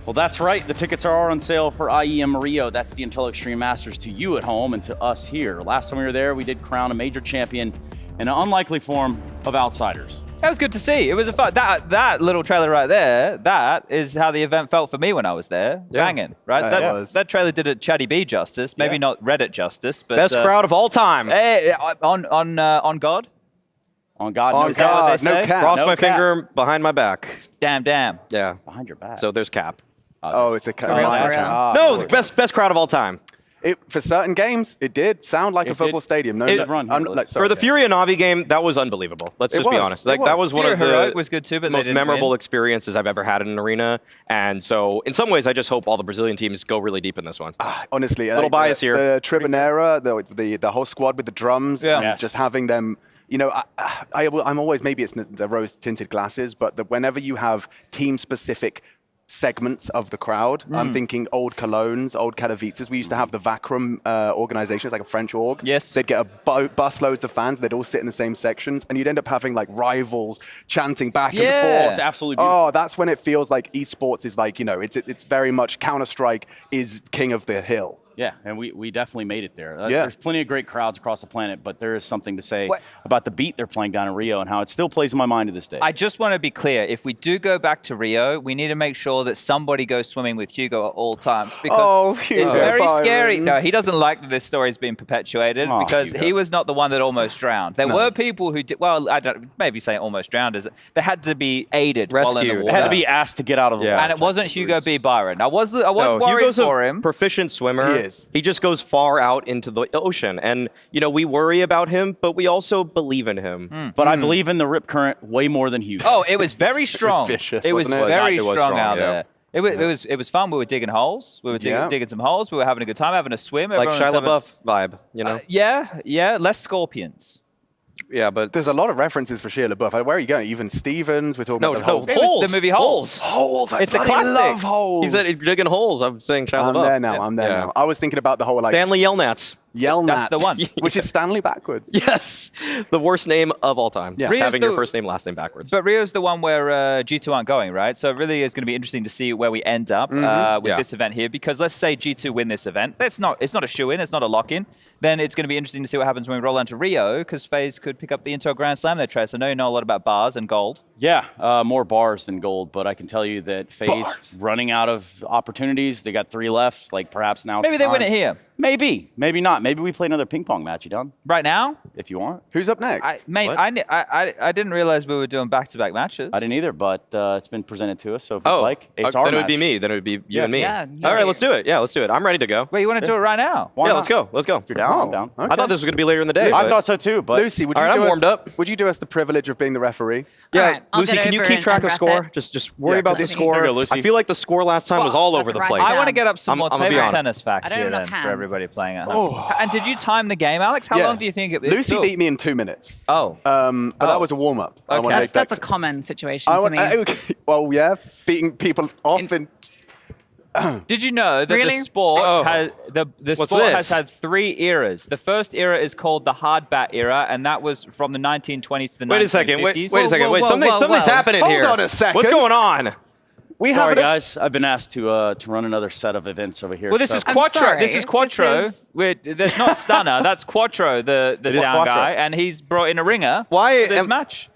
Well, that's right. The tickets are on sale for IEM Rio. That's the Intel Extreme Masters to you at home and to us here. Last time we were there, we did crown a major champion in an unlikely form of outsiders. That was good to see. It was a fun. That little trailer right there. That is how the event felt for me when I was there. Banging, right? So that trailer did it Chatty B justice. Maybe not Reddit justice, but Best crowd of all time. Hey, on God. On God, On no cap. God, no cap. Cross No my cap. finger behind my back. Damn. Yeah. Behind your back. So there's cap. Oh, it's a No, the best crowd of all time. For certain games, it did sound like a football stadium. No, For the Fury and Navi game, that was unbelievable. Let's It just be was. honest. It Like that was. was one of Fury the Heroic was good too, but they most didn't memorable win. experiences I've ever had in an arena. And so, in some ways, I just hope all the Brazilian teams go really deep in this one. Honestly, little bias the, here. The Tribunera, the whole squad with the drums, Yeah. and Yes. just having them. You know, I'm always, maybe it's the rose-tinted glasses, but whenever you have team-specific segments of the crowd, I'm thinking old Colognes, old Katowices. We used to have the Vacrum organization, it's like a French org. Yes. They'd get bus loads of fans, they'd all sit in the same sections, and you'd end up having like rivals chanting back and forth. It's absolutely beautiful. Oh, that's when it feels like esports is like, you know, it's very much Counter-Strike is king of the hill. Yeah, and we definitely made it there. Yeah. There's plenty of great crowds across the planet, but there is something to say about the beat they're playing down in Rio and how it still plays in my mind to this day. I just want to be clear. If we do go back to Rio, we need to make sure that somebody goes swimming with Hugo at all times because Hugo it's very Byron. scary. No, he doesn't like that this story is being perpetuated because Hugo. he was not the one that almost drowned. There were people who did, well, I don't maybe saying almost drowned is they had to be aided while in the Rescued. water. Had to be asked to get out of the water. And it wasn't Hugo B. Byron. I was No, worried Hugo's for a him. proficient swimmer. He is. He just goes far out into the ocean. And, you know, we worry about him, but we also believe in him. But I believe in the rip current way more than Hugo. Oh, it was very strong. vicious, it was wasn't it? very It was strong strong, out yeah. there. It was fun. We were digging holes. We were digging some holes. We were having a good time, having a swim. Like Everyone Shia was having- LaBeouf vibe, you know? Yeah. Less scorpions. Yeah, but There's a lot of references for Shia LaBeouf. Where are you going? Even Stevens, we're talking no, about the no, whole... It was holes. the movie Holes. Holes. I It's a bloody classic. love Holes. He said he's digging holes. I'm saying Shia I'm LaBeouf. there now. I'm there Yeah. now. I was thinking about the whole like Stanley Yelnats. Yelnat. That's the one. Which is Stanley backwards. Yes, the worst name of all time. Yeah. Having Rio's your the- first name, last name backwards. But Rio's the one where G2 aren't going, right? So it really is going to be interesting to see where we end up with Yeah. this event here. Because let's say G2 win this event. It's not a shoe-in. It's not a lock-in. Then it's going to be interesting to see what happens when we roll onto Rio, because FaZe could pick up the Intel Grand Slam there, Trace. I know you know a lot about bars and gold. Yeah, more bars than gold, but I can tell you that FaZe running out of opportunities. They got 3 left. Like perhaps now. Maybe they win it here. Maybe, maybe not. Maybe we play another ping pong match. You done? Right now? If you want. Who's up next? I didn't realize we were doing back-to-back matches. I didn't either, but it's been presented to us. So if you'd Oh, like, it's our then it would match. be me. Then it would be you and me. Yeah, All right, let's do it. Yeah, let's do it. I'm ready to go. Wait, you want to do it right now? Why yeah, not? let's go. Let's go. If you're down, I'm down. Okay. I thought this was going to be later in the day. I but- thought so too, but Lucy, would you All right, do I'm us- warmed up. Would you do us the privilege of being the referee? Yeah, All right, I'll Lucy, get can you over keep and track of ref score? it. Just worry Yeah, about the Lucy. score. There you go, Lucy. I feel like the score last time was all over the Right place. I want to get up some I'm more gonna be table honest. tennis facts I don't here have then enough for hands. everybody. everybody playing at home. And did you time the game, Alex? How Yeah. long do you think it Lucy took? beat me in 2 minutes. Oh. But that was a warm-up. I wanna make That's that a common situation I for want, me. okay, well, yeah, beating people off in. Did you know that Really? the sport has the What's sport this? has had 3 eras? The first era is called the hard bat era, and that was from the 1920s to the 1950s. Wait a second. Wait a second. Whoa, Wait. whoa, Something's whoa. happening Hold here. on a second. What's going on? We have Sorry, guys. I've been asked to run another set of events over here. Well, this so- is I'm Quattro. sorry. This is Quattro. This There's not Stunner. That's Quattro, the is sound Quattro. guy, and he's brought in a ringer Why for this am- match.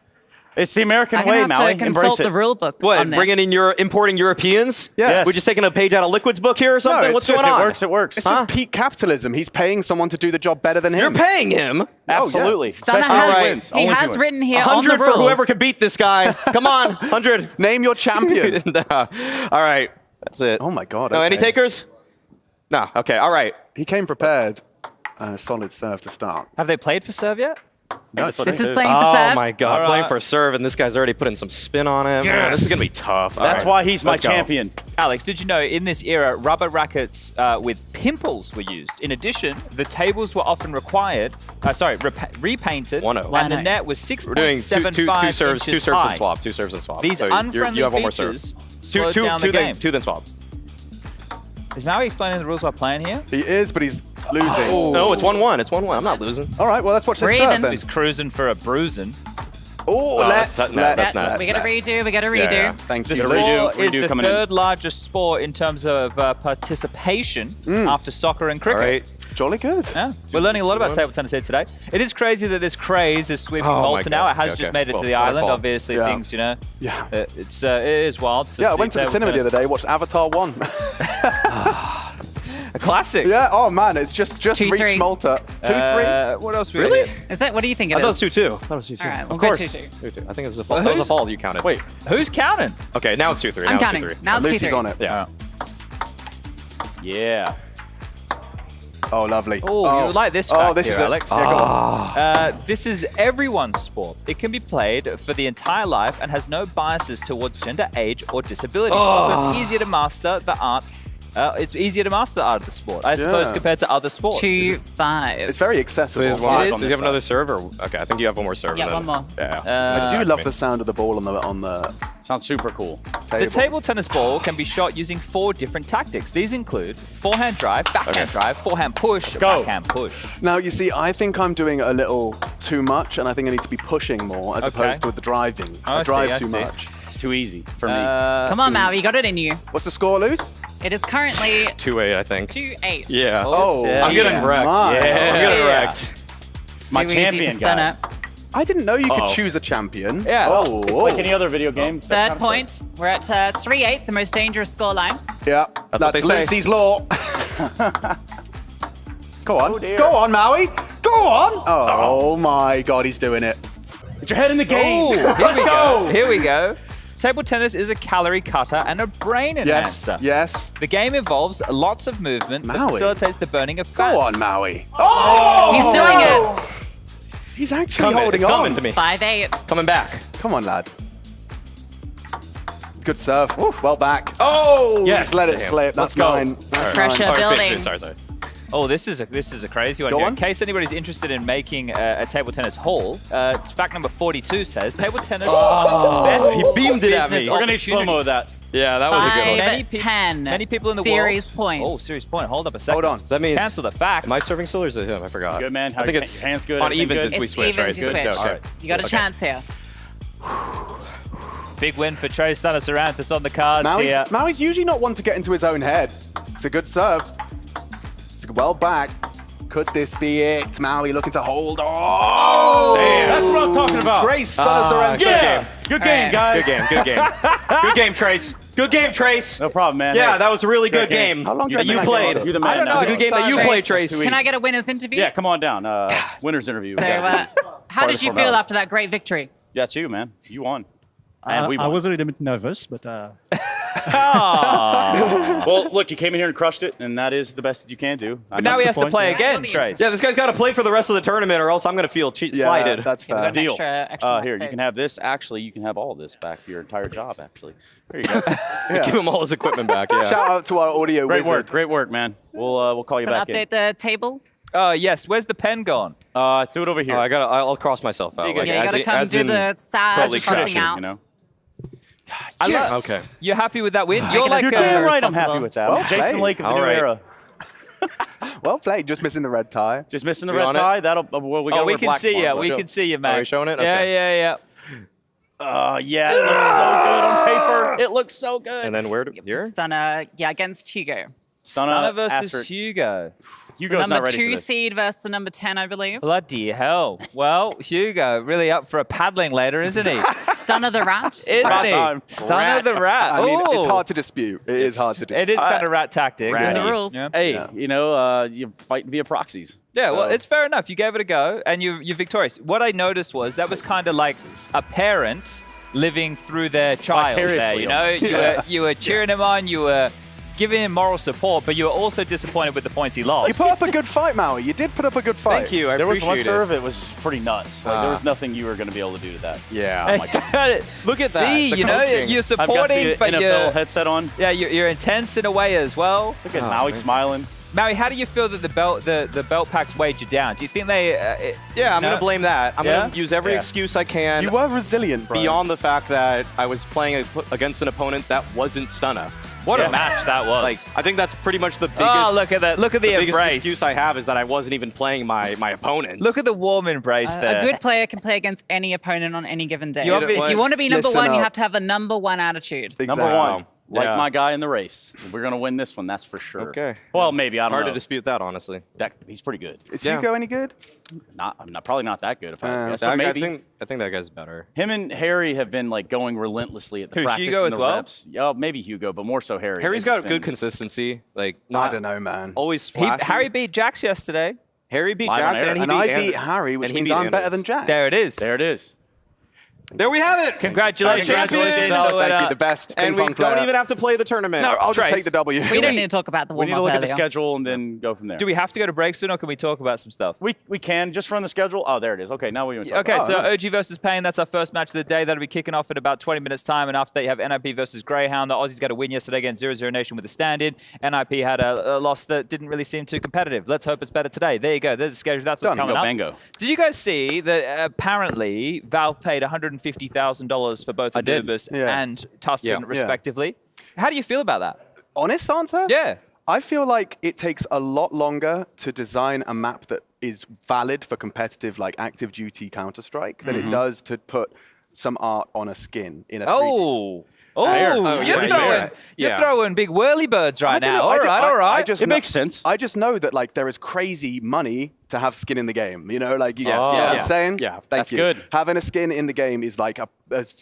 It's the American I'm way, gonna have Maui. to consult Embrace it. the rule book. What? on this. Bringing in importing Europeans? Yes. We're just taking a page out of Liquid's book here or something? it's What's just- going on? It works. It works. It's just peak capitalism. He's paying someone to do the job better than him. You're paying him. Absolutely. Stunner Especially has, if he wins. he Only if has wins. written here on the 100 rules. for whoever can beat this guy. Come on, 100. Name your champion. All right, that's it. Oh my God. No, any okay. takers? No. Okay. All right. He came prepared. And a solid serve to start. Have they played for serve yet? No, This is playing for Oh serve. my God, All playing right. for serve, and this guy's already putting some spin on him. Man, this is gonna be tough. All That's right, why he's my let's go. champion. Alex, did you know in this era, rubber rackets with pimples were used? In addition, the tables were often repainted, 1-0. and the net was We're doing 6.75 two serves inches and high. swap. Two serves and swap. These So unfriendly you have one more serve. features slowed down the Two game. then swap. Is Maui explaining the rules while playing here? He is, but he's losing. No, it's 1-1. It's 1-1. I'm not losing. All right, well, let's watch this Breathing. serve then. He's cruising for a bruising. Oh, that's not- that's not- We got to redo. We got to redo. Yeah. Thank The you. sport is redo the coming in. third largest sport in terms of participation after soccer and cricket. All right. Jolly good. Yeah, we're learning a lot about table tennis here today. It is crazy that this craze is sweeping Oh my Malta now. God. It has Okay, just made it well, to the island. waterfall. Obviously, Yeah. things, Yeah. it is wild. Yeah, I went to the cinema the other day, watched Avatar 1. A classic. Yeah, oh man, it's just 2-3. reached Malta. 2-3. What else? We Really? got? Is that? What do you think it I is? thought it was 2-2. I thought it was 2-2. All right, we'll Of go course. 2-2. 2-2. I think it was a fall. That was a fall you counted. Wait, Who's counting? Okay, now it's 2-3. I'm Now counting. it's 2-3. Now it's Lucy's 2-3. on it. Yeah. yeah. Oh, lovely. Oh, you like this Oh, fact this here, is it. Alex? Yeah, go on. This is everyone's sport. It can be played for the entire life and has no biases towards gender, age, or disability. So it's easier to master the art. It's easier to master the art of the sport, I suppose, Yeah. compared to other sports. 2-5. It's very accessible. So It does is. he have another serve? Or, okay, I think you have one more serve. Yeah, and then- one more. Yeah. I do love the sound of the ball on the Sounds super cool. table. The table tennis ball can be shot using 4 different tactics. These include forehand drive, backhand drive, forehand push, backhand push. Now, you see, I think I'm doing a little too much, and I think I need to be pushing more as Okay. opposed to the driving. Oh, I I drive see, I too see. much. It's too easy for me. Come on, Maui. You got it in you. What's the score, Luz? It is currently 2-8, I think. 2-8. Yeah. Oh, I'm getting wrecked. my. Yeah, I'm getting wrecked. My Too easy champion, for Stunner. guys. I didn't know you could Uh-oh. choose a champion. Yeah. Oh, It's like any other video game. Third point. We're at 3-8, the most dangerous scoreline. Yeah, That's what they say. Lucy's law. Go on. Go on, Maui. Go on. Oh, my God, he's doing it. Put your head in the game. Oh, here we Let's go. Here we go. Table tennis is a calorie cutter and a brain Yes, enhancer. yes. The game involves lots of movement that Maui. facilitates the burning of fats. Go on, Maui. Oh! He's doing it. He's actually holding it's on. coming to me. 5-8. Coming back. Come on, lad. Good serve. Well back. Oh, Yes. just let it Damn. slip. That's Let's go. mine. That's Pressure mine. building. Sorry. Oh, this is a crazy one. Go Here. on. In case anybody's interested in making a table tennis hall, fact number 42 says table tennis is the best he beamed it at me. business We're gonna need slow mo of opportunity. that. Yeah, that was a good one. 5-10. Many people in the Series world. point. Oh, series point. Hold up a second. Hold on. That means Cancel the facts. Am I serving still or is it him? I forgot. Good, man. I think Your it's hands good, on everything even good? since we It's switched, even right? to switch. Okay. You got a chance here. Big win for Trey Stannis on the cards here. Maui's usually not one to get into his own head. It's a good serve. It's well back. Could this be it? Maui looking to hold. Oh! That's what I'm talking about. Trace Stannis Yeah. Good game, guys. Good game. Good game, Trace. Good game, Trace. No problem, man. Yeah, Hey. that was a really good game. How long do that you you think played. I You're the man. I don't now. know. It was a good game that you Trace, played, Trace. Can I get a winner's interview? Yeah, come on down. Winner's interview. So, how did you feel after that great victory? That's you, man. You won. And we won. I was a little bit nervous, but Well, look, you came in here and crushed it, and that is the best that you can do. But now he has to play again, Trace. Yeah, this guy's got to play for the rest of the tournament, or else I'm going to feel slighted. That's fair. Deal. Extra Here, you can have this. Actually, you can have all this back for your entire job, actually. There you go. Give him all his equipment back, yeah. Shout out to our audio wizard. Great work, man. We'll call you Can I back in. update the table? Oh, yes. Where's the pen gone? I threw it over here. I'll cross myself out. Yeah, you got to come do the sad crossing out. You know? Yes. Okay. You're happy with that win? You're like You're damn right I'm happy with that. Well Jason played. Lake of the new era. Well played. Just missing the red tie. Just missing the red tie. That'll. Well, we got. we can see you. We can see you, mate. Are you showing it? Yeah, Okay. yeah. Yeah, it looks so good on paper. It looks so good. And then here? Stunner, against Hugo. Stunner versus Hugo. Hugo's number not ready 2 for this. seed versus the number 10, I believe. Bloody hell. Well, Hugo, really up for a paddling later, isn't he? Stunner the rat. Isn't he? Stunner the rat. I mean, it's Ooh. hard to dispute. It is hard to dispute. It is kind of rat tactics. It's in the rules. Yeah. Hey, you're fighting via proxies. Yeah, well, it's fair enough. You gave it a go, and you're victorious. What I noticed was that was kind of like a parent living through their child there, you know? You were cheering him on, you were giving him moral support, but you were also disappointed with the points he lost. You put up a good fight, Maui. You did put up a good fight. Thank you. I There was one appreciate serve, it was pretty nuts. Like, there was nothing you were going to be able to do to that. Yeah. Oh my God. Look at that. See, The you know, coaching. you're I've got supporting, the but NFL you're, headset on. yeah, you're intense in a way as well. Look at Maui smiling. Maui, how do you feel that the belt packs weighed you down? Do you think they? Yeah, I'm going to blame that. I'm Yeah? going to use every excuse I can. You were resilient, bro. Beyond the fact that I was playing against an opponent that wasn't Stunner. What a match that was! Like, I think that's pretty much the biggest. Oh, look at that! Look at the biggest embrace. excuse I have is that I wasn't even playing my opponent. Look at the warm embrace there. A good player can play against any opponent on any given day. You If you want to be number Listen one, you up. have to have a number one attitude. Exactly. Number one. Like Yeah. my guy in the race. We're going to win this one, that's for sure. Okay. Well, maybe. I don't Hard know. to dispute that, honestly. He's pretty good. Is Yeah. Hugo any good? I'm probably not that good if I guess, I but maybe. think that guy's better. Him and Harry have been like going relentlessly at the Who, practice Hugo and as the well? reps. Yeah, maybe Hugo, but more so Harry. Harry's They've got just good been consistency. Like, I not don't know, man. always flashy. Harry beat Jax yesterday. Harry beat Live on Jackson, air. and he And I beat beat Harry, which and he means beat I'm better Anders. than Jack. There it is. There it is. There we have it. Congratulations. Champions. Oh, thank you, the best And ping we pong player. don't even have to play the tournament. No, I'll just Trace. take the W. We don't need to talk about the We need to warm-up look at the earlier. schedule and then go from there. Do we have to go to break soon, or can we talk about some stuff? We can just run the schedule. Oh, there it is. Okay, now we can talk Okay, about so it. OG versus Payne, that's our first match of the day. That'll be kicking off in about 20 minutes' time. And after that, you have NIP versus Greyhound. The Aussies got a win yesterday against 0-0 Nation with a stand-in. NIP had a loss that didn't really seem too competitive. Let's hope it's better today. There you go. There's the schedule. That's what's Done. coming Go up. Bango. Did you guys see that apparently Valve paid $150,000 for both Anubis and Tuscan, respectively? How do you feel about that? Honest answer? Yeah. I feel like it takes a lot longer to design a map that is valid for competitive, like active duty Counter-Strike than it does to put some art on a skin in a 3D. You're throwing big whirly birds right now. All right. It makes sense. I just know that like there is crazy money to have skin in the game. You know, like you know what I'm saying? Yeah, Thank that's you. good. Having a skin in the game is like a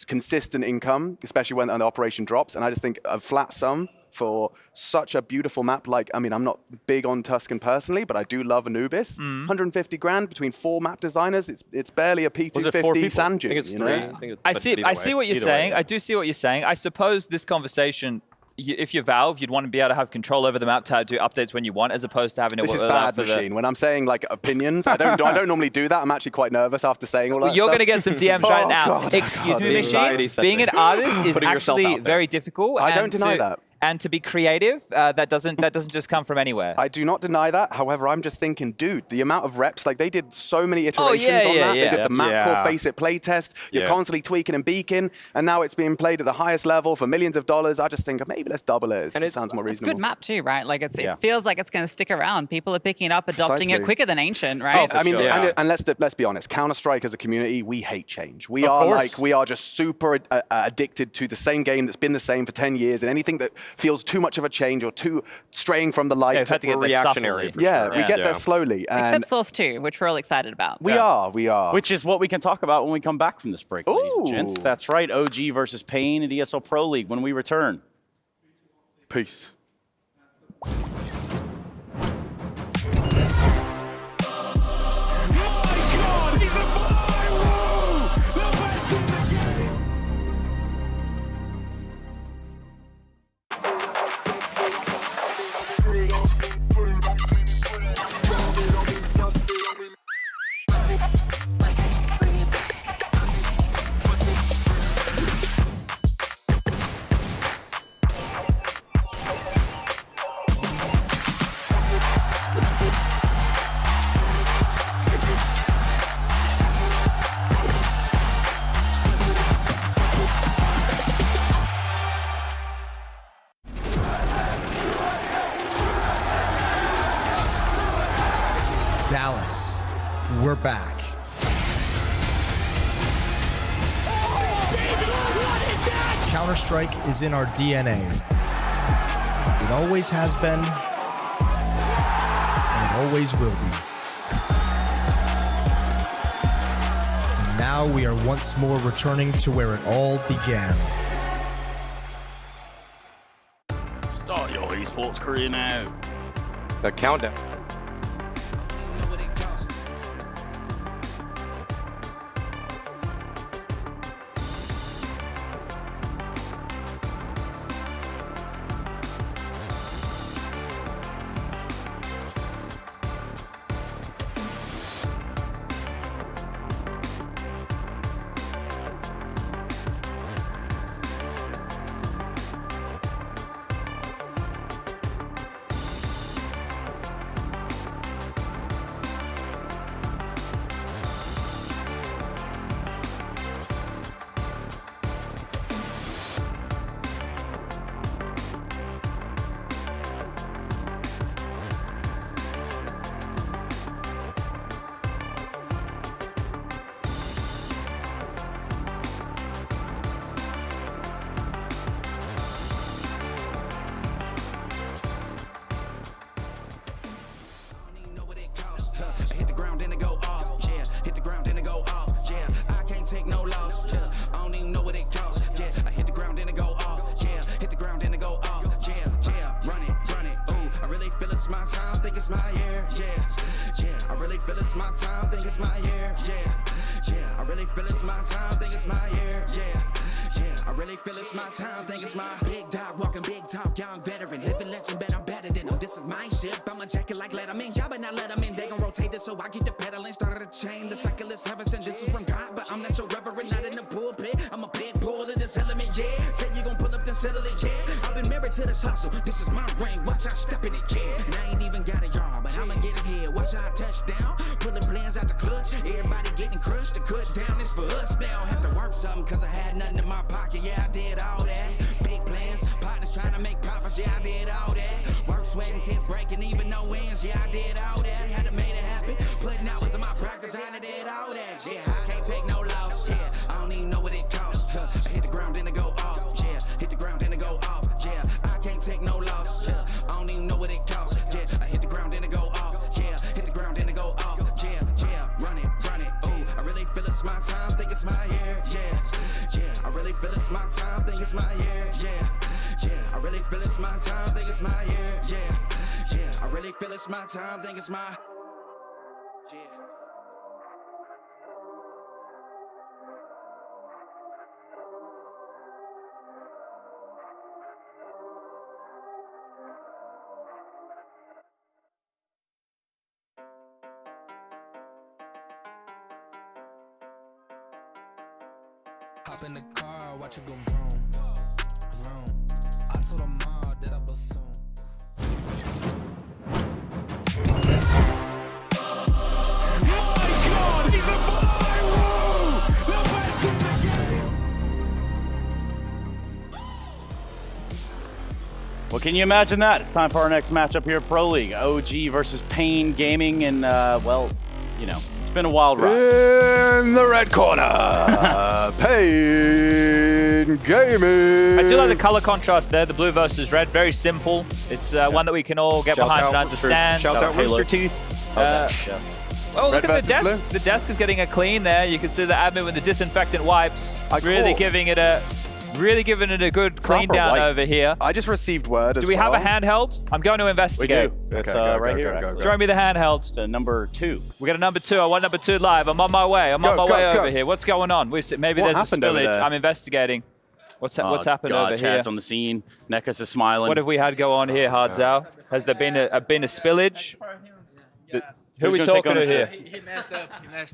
consistent income, especially when the operation drops. And I just think a flat sum for such a beautiful map, like, I mean, I'm not big on Tuscan personally, but I do love Anubis. 150 grand between 4 map designers, it's barely a P250 Sanju. I think it's you 3. know? I see what you're saying. I do see what you're saying. I suppose this conversation, if you're Valve, you'd want to be able to have control over the map to do updates when you want, as opposed to having to This is allow bad for machine. When I'm saying like opinions, I don't normally do that. I'm actually quite nervous after saying all that. You're stuff. going to get some DMs right Oh, now. God. Excuse me, The machine. anxiety sets Being in. an artist is Putting yourself actually out there. very difficult. I don't and deny to- that. And to be creative, that doesn't just come from anywhere. I do not deny that. However, I'm just thinking, dude, the amount of reps, like they did so many iterations on that. They did the map core face it play test. You're constantly tweaking and beaking, and now it's being played at the highest level for millions of dollars. I just think maybe let's double it. It sounds more It's a reasonable. good map too, right? Like it feels like it's going to stick around. People are picking it up, adopting it Precisely. quicker than Ancient, right? I mean, and let's be honest. Counter-Strike as a community, we hate change. We are just super addicted to the same game that's been the same for 10 years, and anything that feels too much of a change or too straying from the light, we've had to get we're there reactionary. subtly. Yeah, we get there slowly. And Except Source 2, which we're all excited about. we are. Which is what we can talk about when we come back from this break, ladies and gents. That's right, OG versus Payne in ESL Pro League when we return. Peace. we're back. Counter-Strike is in our DNA. It always has been, and it always will be. And now we are once more returning to where it all began. Start your esports career now. The countdown. Hop in the car, watch it go vroom, vroom. I told them all that I will soon. My God, he's a viral! The best in the game! Well, can you imagine that? It's time for our next matchup here at Pro League. OG versus Pain Gaming, and, well, you know, it's been a wild ride. In the red corner, Pain Gaming. I do like the color contrast there, the blue versus red. Very simple. It's one that we can all get behind and understand. Shout out Rooster Teeth. Well, look at the desk. Blue. The desk is getting a clean there. You can see the admin with the disinfectant wipes, really giving it a good clean down over here. I just received word as well. Do we have a handheld? I'm going to investigate. We do. It's right here. Throw me the handheld. It's a number 2. We got a number 2. I want number 2 live. I'm on my way. I'm on my way over here. What's going on? Maybe there's a spillage. I'm investigating. What's happened over here? Chad's on the scene. Nekas is smiling. What have we had go on here, Hardzao? Has there been a spillage? Who are we talking to here? He messed up.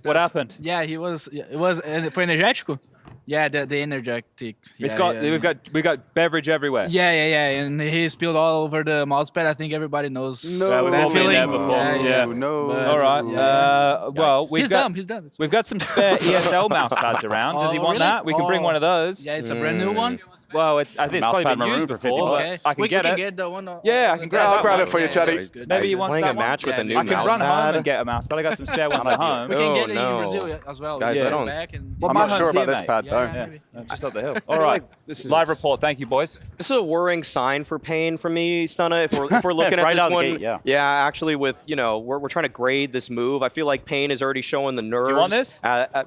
What happened? Yeah, it was foi energético? Yeah, the energetic. We've Yeah, got beverage everywhere. yeah, and he spilled all over the mouse pad. I think everybody knows Yeah, we've that all been feeling. there before. Yeah. No. But, All right. Well, he's dumb. He's dumb. We've got some spare ESL mouse pads around. Does he want really? that? We can bring one of those. Yeah, it's a brand new one. Well, I think it's Mouse probably pad been maroon used for before. 50 but bucks. I can we get can it. get the one. Yeah, I can grab I'll that grab one. it for you, Chatty. Maybe you want Playing that a match one? with a new I can mouse run pad. home and get a mouse pad. I got some spare ones at home. We can get it no. in Brazil as well. Guys, We I can don't- go back and Well, I'm my not sure home's about here, this mate. pad, though. Yeah, just up the hill. All right. Live report. Thank you, boys. This is a worrying sign for Payne for me, Stunna. If we're looking Right at out this the one, gate, yeah. Actually, with we're trying to grade this move. I feel like Payne is already showing the nerves. want this?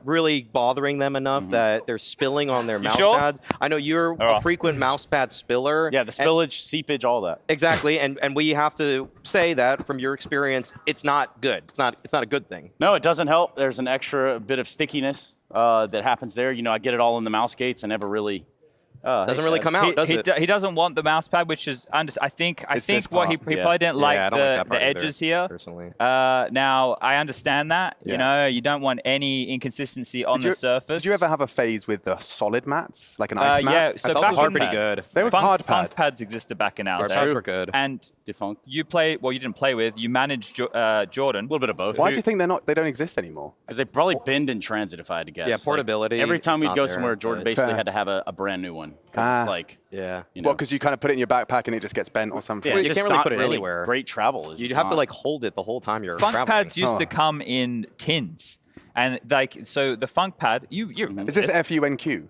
Really bothering them enough that they're spilling on their mouse sure? pads. I know you're All right. a frequent mouse pad spiller. Yeah, the spillage, seepage, all that. Exactly, and we have to say that from your experience, it's not good. It's not a good thing. No, it doesn't help. There's an extra bit of stickiness that happens there. I get it all in the mouse gates and never really Doesn't really come out, does it? He doesn't want the mouse pad, which is I think this what he part, yeah. probably didn't Yeah, I like don't like that the part either, edges here. personally. Now I understand that. Yeah. You don't want any inconsistency on Did the surface. Did you ever have a phase with the solid mats, like an ice mat? Yeah, so I thought back those were in pretty good. They were funk, hard funk pad. pads existed back in our Hard day. pads were good. And defunct. you didn't play with. You managed Jordan. A little bit of both. Why do you think they don't exist anymore? Because they probably binned in transit, if I had to guess. Yeah, Like, portability every time is we'd not go there, somewhere, Jordan but- basically Fair. had to have a brand new one. 'Cause it's like, Yeah. Well, because you kind of put it in your backpack and it just gets bent or something. yeah, you it's can't just really not put it really anywhere. Great travel. Is You'd just have to not- like hold it the whole time you're Funk traveling. pads used to come in tins, and so the funk pad you remember Is this FUNQ?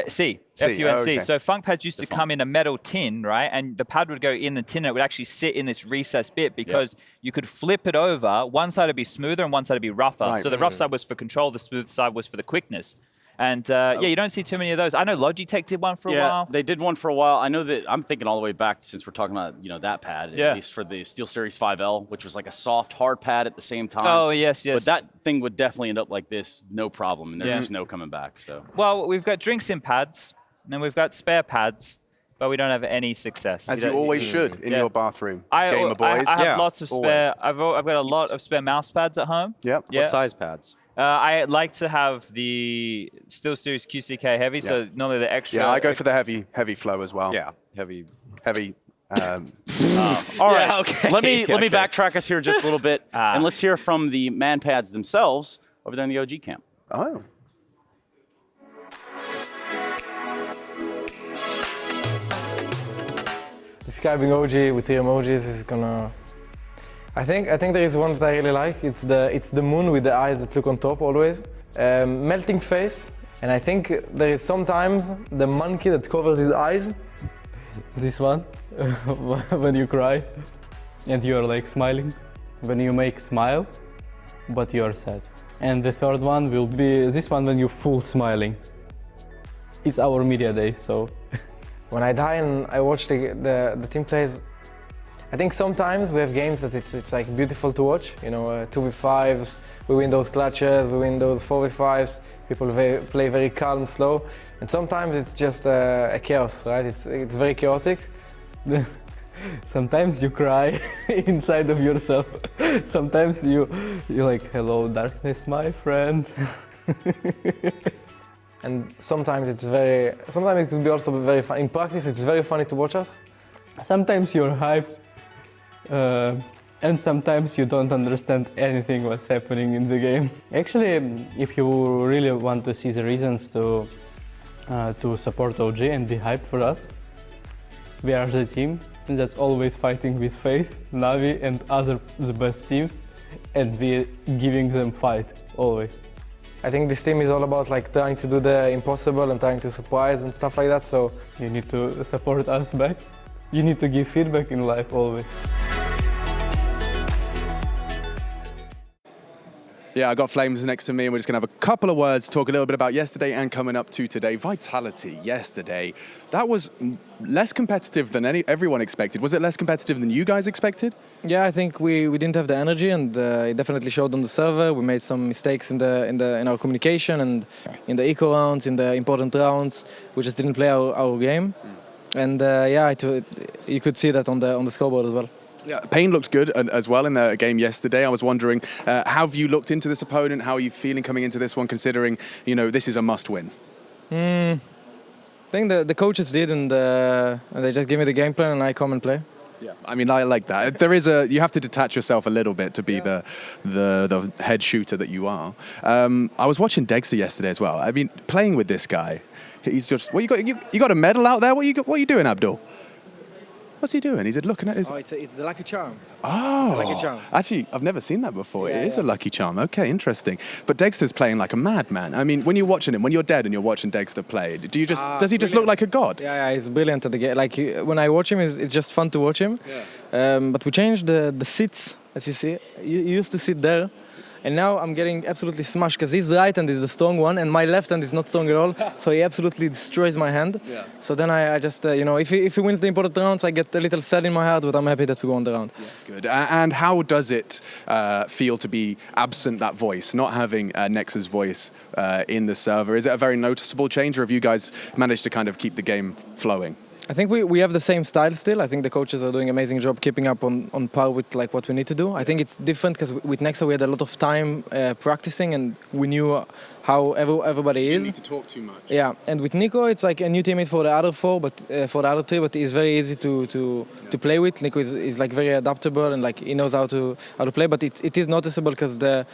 C, C, FUNC. okay. So funk pads used to come in a metal tin, right? And the pad would go in the tin and it would actually sit in this recessed bit because you could flip it over. One side would be smoother and one side would be rougher. Right. So the rough side was for control, the smooth side was for the quickness. And you don't see too many of those. I know Logitech did one for a while. They did one for a while. I know that I'm thinking all the way back since we're talking about that pad, Yeah. at least for the SteelSeries 5L, which was like a soft hard pad at the same time. Oh, yes. But that thing would definitely end up like this, no problem, and there's Yeah. just no coming back. So Well, we've got drinks in pads, and we've got spare pads, but we don't have any success. As We you don't- always should in Yeah. your bathroom. I Gamer boys. I have lots of Always. spare. I've got a lot of spare mouse pads at home. Yep. Yeah. What size pads? I like to have the SteelSeries QCK heavy, so normally the extra. Yeah, I go for the heavy flow as well. Yeah, heavy. all right. Yeah, okay. Let me Okay. backtrack us here just a little bit, and let's hear from the man pads themselves over there in the OG camp. Oh. Describing OG with three emojis is gonna. I think there is one that I really like. It's the moon with the eyes that look on top always. Melting face, and I think there is sometimes the monkey that covers his eyes. This one, when you cry, and you're like smiling. When you make smile, but you're sad. And the third one will be this one when you're full smiling. It's our media day, so. When I die and I watch the team plays, I think sometimes we have games that it's like beautiful to watch. 2v5s, we win those clutches, we win those 4v5s. People play very calm, slow, and sometimes it's just a chaos, right? It's very chaotic. Sometimes you cry inside of yourself. Sometimes you're like, hello darkness, my friend. And sometimes it could be also very fun. In practice, it's very funny to watch us. Sometimes you're hyped, and sometimes you don't understand anything what's happening in the game. Actually, if you really want to see the reasons to support OG and be hyped for us, we are the team that's always fighting with FaZe, Navi, and the best teams, and we giving them fight always. I think this team is all about like trying to do the impossible and trying to surprise and stuff like that. So you need to support us back. You need to give feedback in life always. Yeah, I got Flames next to me, and we're just going to have a couple of words, talk a little bit about yesterday and coming up to today. Vitality yesterday, that was less competitive than everyone expected. Was it less competitive than you guys expected? Yeah, I think we didn't have the energy, and it definitely showed on the server. We made some mistakes in our communication and in the eco rounds, in the important rounds. We just didn't play our game, and you could see that on the scoreboard as well. Yeah, Payne looked good as well in the game yesterday. I was wondering, how have you looked into this opponent? How are you feeling coming into this one, considering this is a must-win? I think the coaches did, and they just give me the game plan, and I come and play. Yeah, I mean, I like that. You have to detach yourself a little bit to be the head shooter that you are. I was watching Dexter yesterday as well. I mean, playing with this guy, he's just. What you got a medal out there? What are you doing, Abdul? What's he doing? He's looking at his. Oh, it's the lucky charm. Oh, it's a lucky charm. Actually, I've never seen that before. Yeah, it is a lucky charm. Okay, interesting. But Dexter's playing like a madman. I mean, when you're watching him, when you're dead and you're watching Dexter play, does he just look like a god? Yeah, he's brilliant at the game. Like when I watch him, it's just fun to watch him. Yeah. But we changed the seats, as you see. You used to sit there. And now I'm getting absolutely smashed because his right hand is the strong one and my left hand is not strong at all. So he absolutely destroys my hand. Yeah. So then I just, if he wins the important rounds, I get a little sad in my heart, but I'm happy that we won the round. Yeah. Good. And how does it feel to be absent that voice, not having Nexa's voice in the server? Is it a very noticeable change, or have you guys managed to kind of keep the game flowing? I think we have the same style still. I think the coaches are doing an amazing job keeping up on par with like what we need to do. I think it's different because with Nexa we had a lot of time practicing and we knew how everybody is. You need to talk too much. Yeah, and with Nico it's like a new teammate for the other four, but for the other three, but he's very easy to play with. Nico is like very adaptable and like he knows how to play, but it is noticeable because the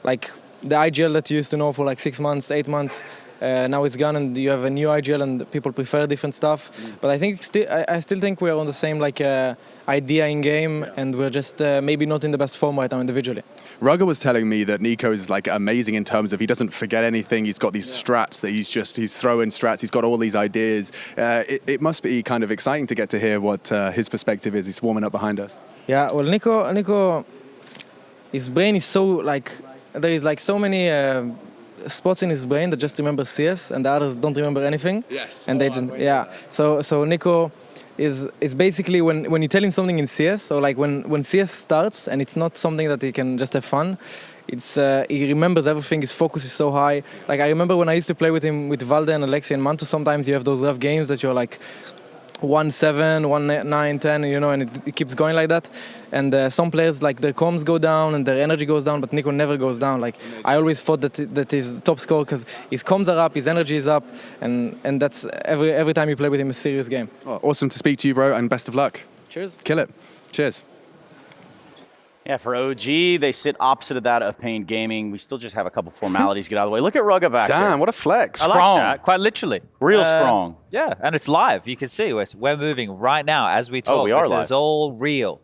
IGL that you used to know for like 6 months, 8 months. Now it's gone and you have a new IGL and people prefer different stuff. But I think I still think we're on the same idea in game and we're just maybe not in the best form right now individually. Rugger was telling me that Nico is like amazing in terms of he doesn't forget anything. He's got these strats that he's throwing strats. He's got all these ideas. It must be kind of exciting to get to hear what his perspective is. He's warming up behind us. Yeah, well, Nico, his brain is so there is like so many spots in his brain that just remember CS and the others don't remember anything. Yes. And so Nico is basically when you tell him something in CS, or like when CS starts and it's not something that he can just have fun, it's he remembers everything. His focus is so high. Like I remember when I used to play with him with Valde and Alexi and Manto, sometimes you have those rough games that you're like 1-7, 1-9, 10, and it keeps going like that. And some players, like their comms go down and their energy goes down, but Nico never goes down. Like I always thought that he's top scorer because his comms are up, his energy is up, and that's every time you play with him a serious game. Oh, awesome to speak to you, bro, and best of luck. Cheers. Kill it. Cheers. Yeah, for OG, they sit opposite of that of Pain Gaming. We still just have a couple formalities to get out of the way. Look at Rugga back there. Damn, what a flex. I like that, quite literally. Real strong. Yeah, and it's live. You can see we're moving right now as we talk. Oh, we are this live. is all real.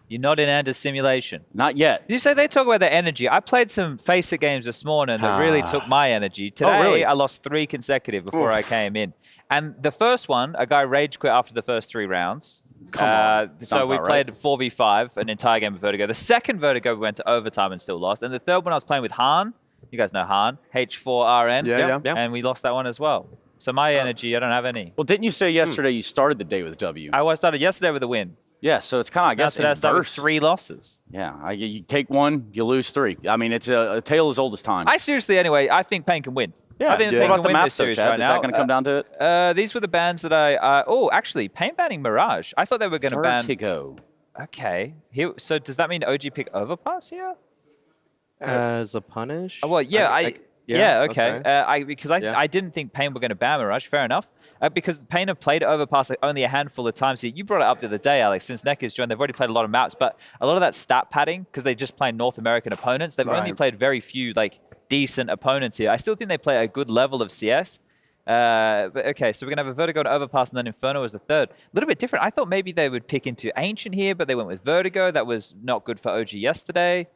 You're not in Anders simulation. Not yet. Did you say they talk about their energy? I played some Face It games this morning that really took my energy. Today, really? I lost 3 consecutive before I came in. And the first one, a guy rage quit after the first 3 rounds. So we played 4v5, an entire game of Vertigo. The second Vertigo, we went to overtime and still lost. And the third one, I was playing with Han. You guys know Han, H4RN. Yeah. And we lost that one as well. So my energy, I don't have any. Well, didn't you say yesterday you started the day with a W? I started yesterday with a win. Yeah, so it's kind of, I guess, Today I started with inverse. 3 losses. Yeah, you take 1, you lose 3. I mean, it's a tale as old as time. I seriously, anyway, I think Pain can win. Yeah. I think What Pain about can the win maps, this though, series Chad? right Is now. that going to come down to it? These were the bands that actually, Pain banning Mirage. I thought they were going to ban... Vertigo. Okay. So does that mean OG pick Overpass here? As a punish? Oh, well, yeah, yeah, okay. Because I didn't think Pain were going to ban Mirage. Fair enough. Because Pain have played Overpass only a handful of times. You brought it up the other day, Alex. Since Neck has joined, they've already played a lot of maps, but a lot of that stat padding, because they just play North American opponents, they've only played very few decent opponents here. I still think they play a good level of CS. But okay, so we're going to have a Vertigo and Overpass and then Inferno as the third. A little bit different. I thought maybe they would pick into Ancient here, but they went with Vertigo. That was not good for OG yesterday.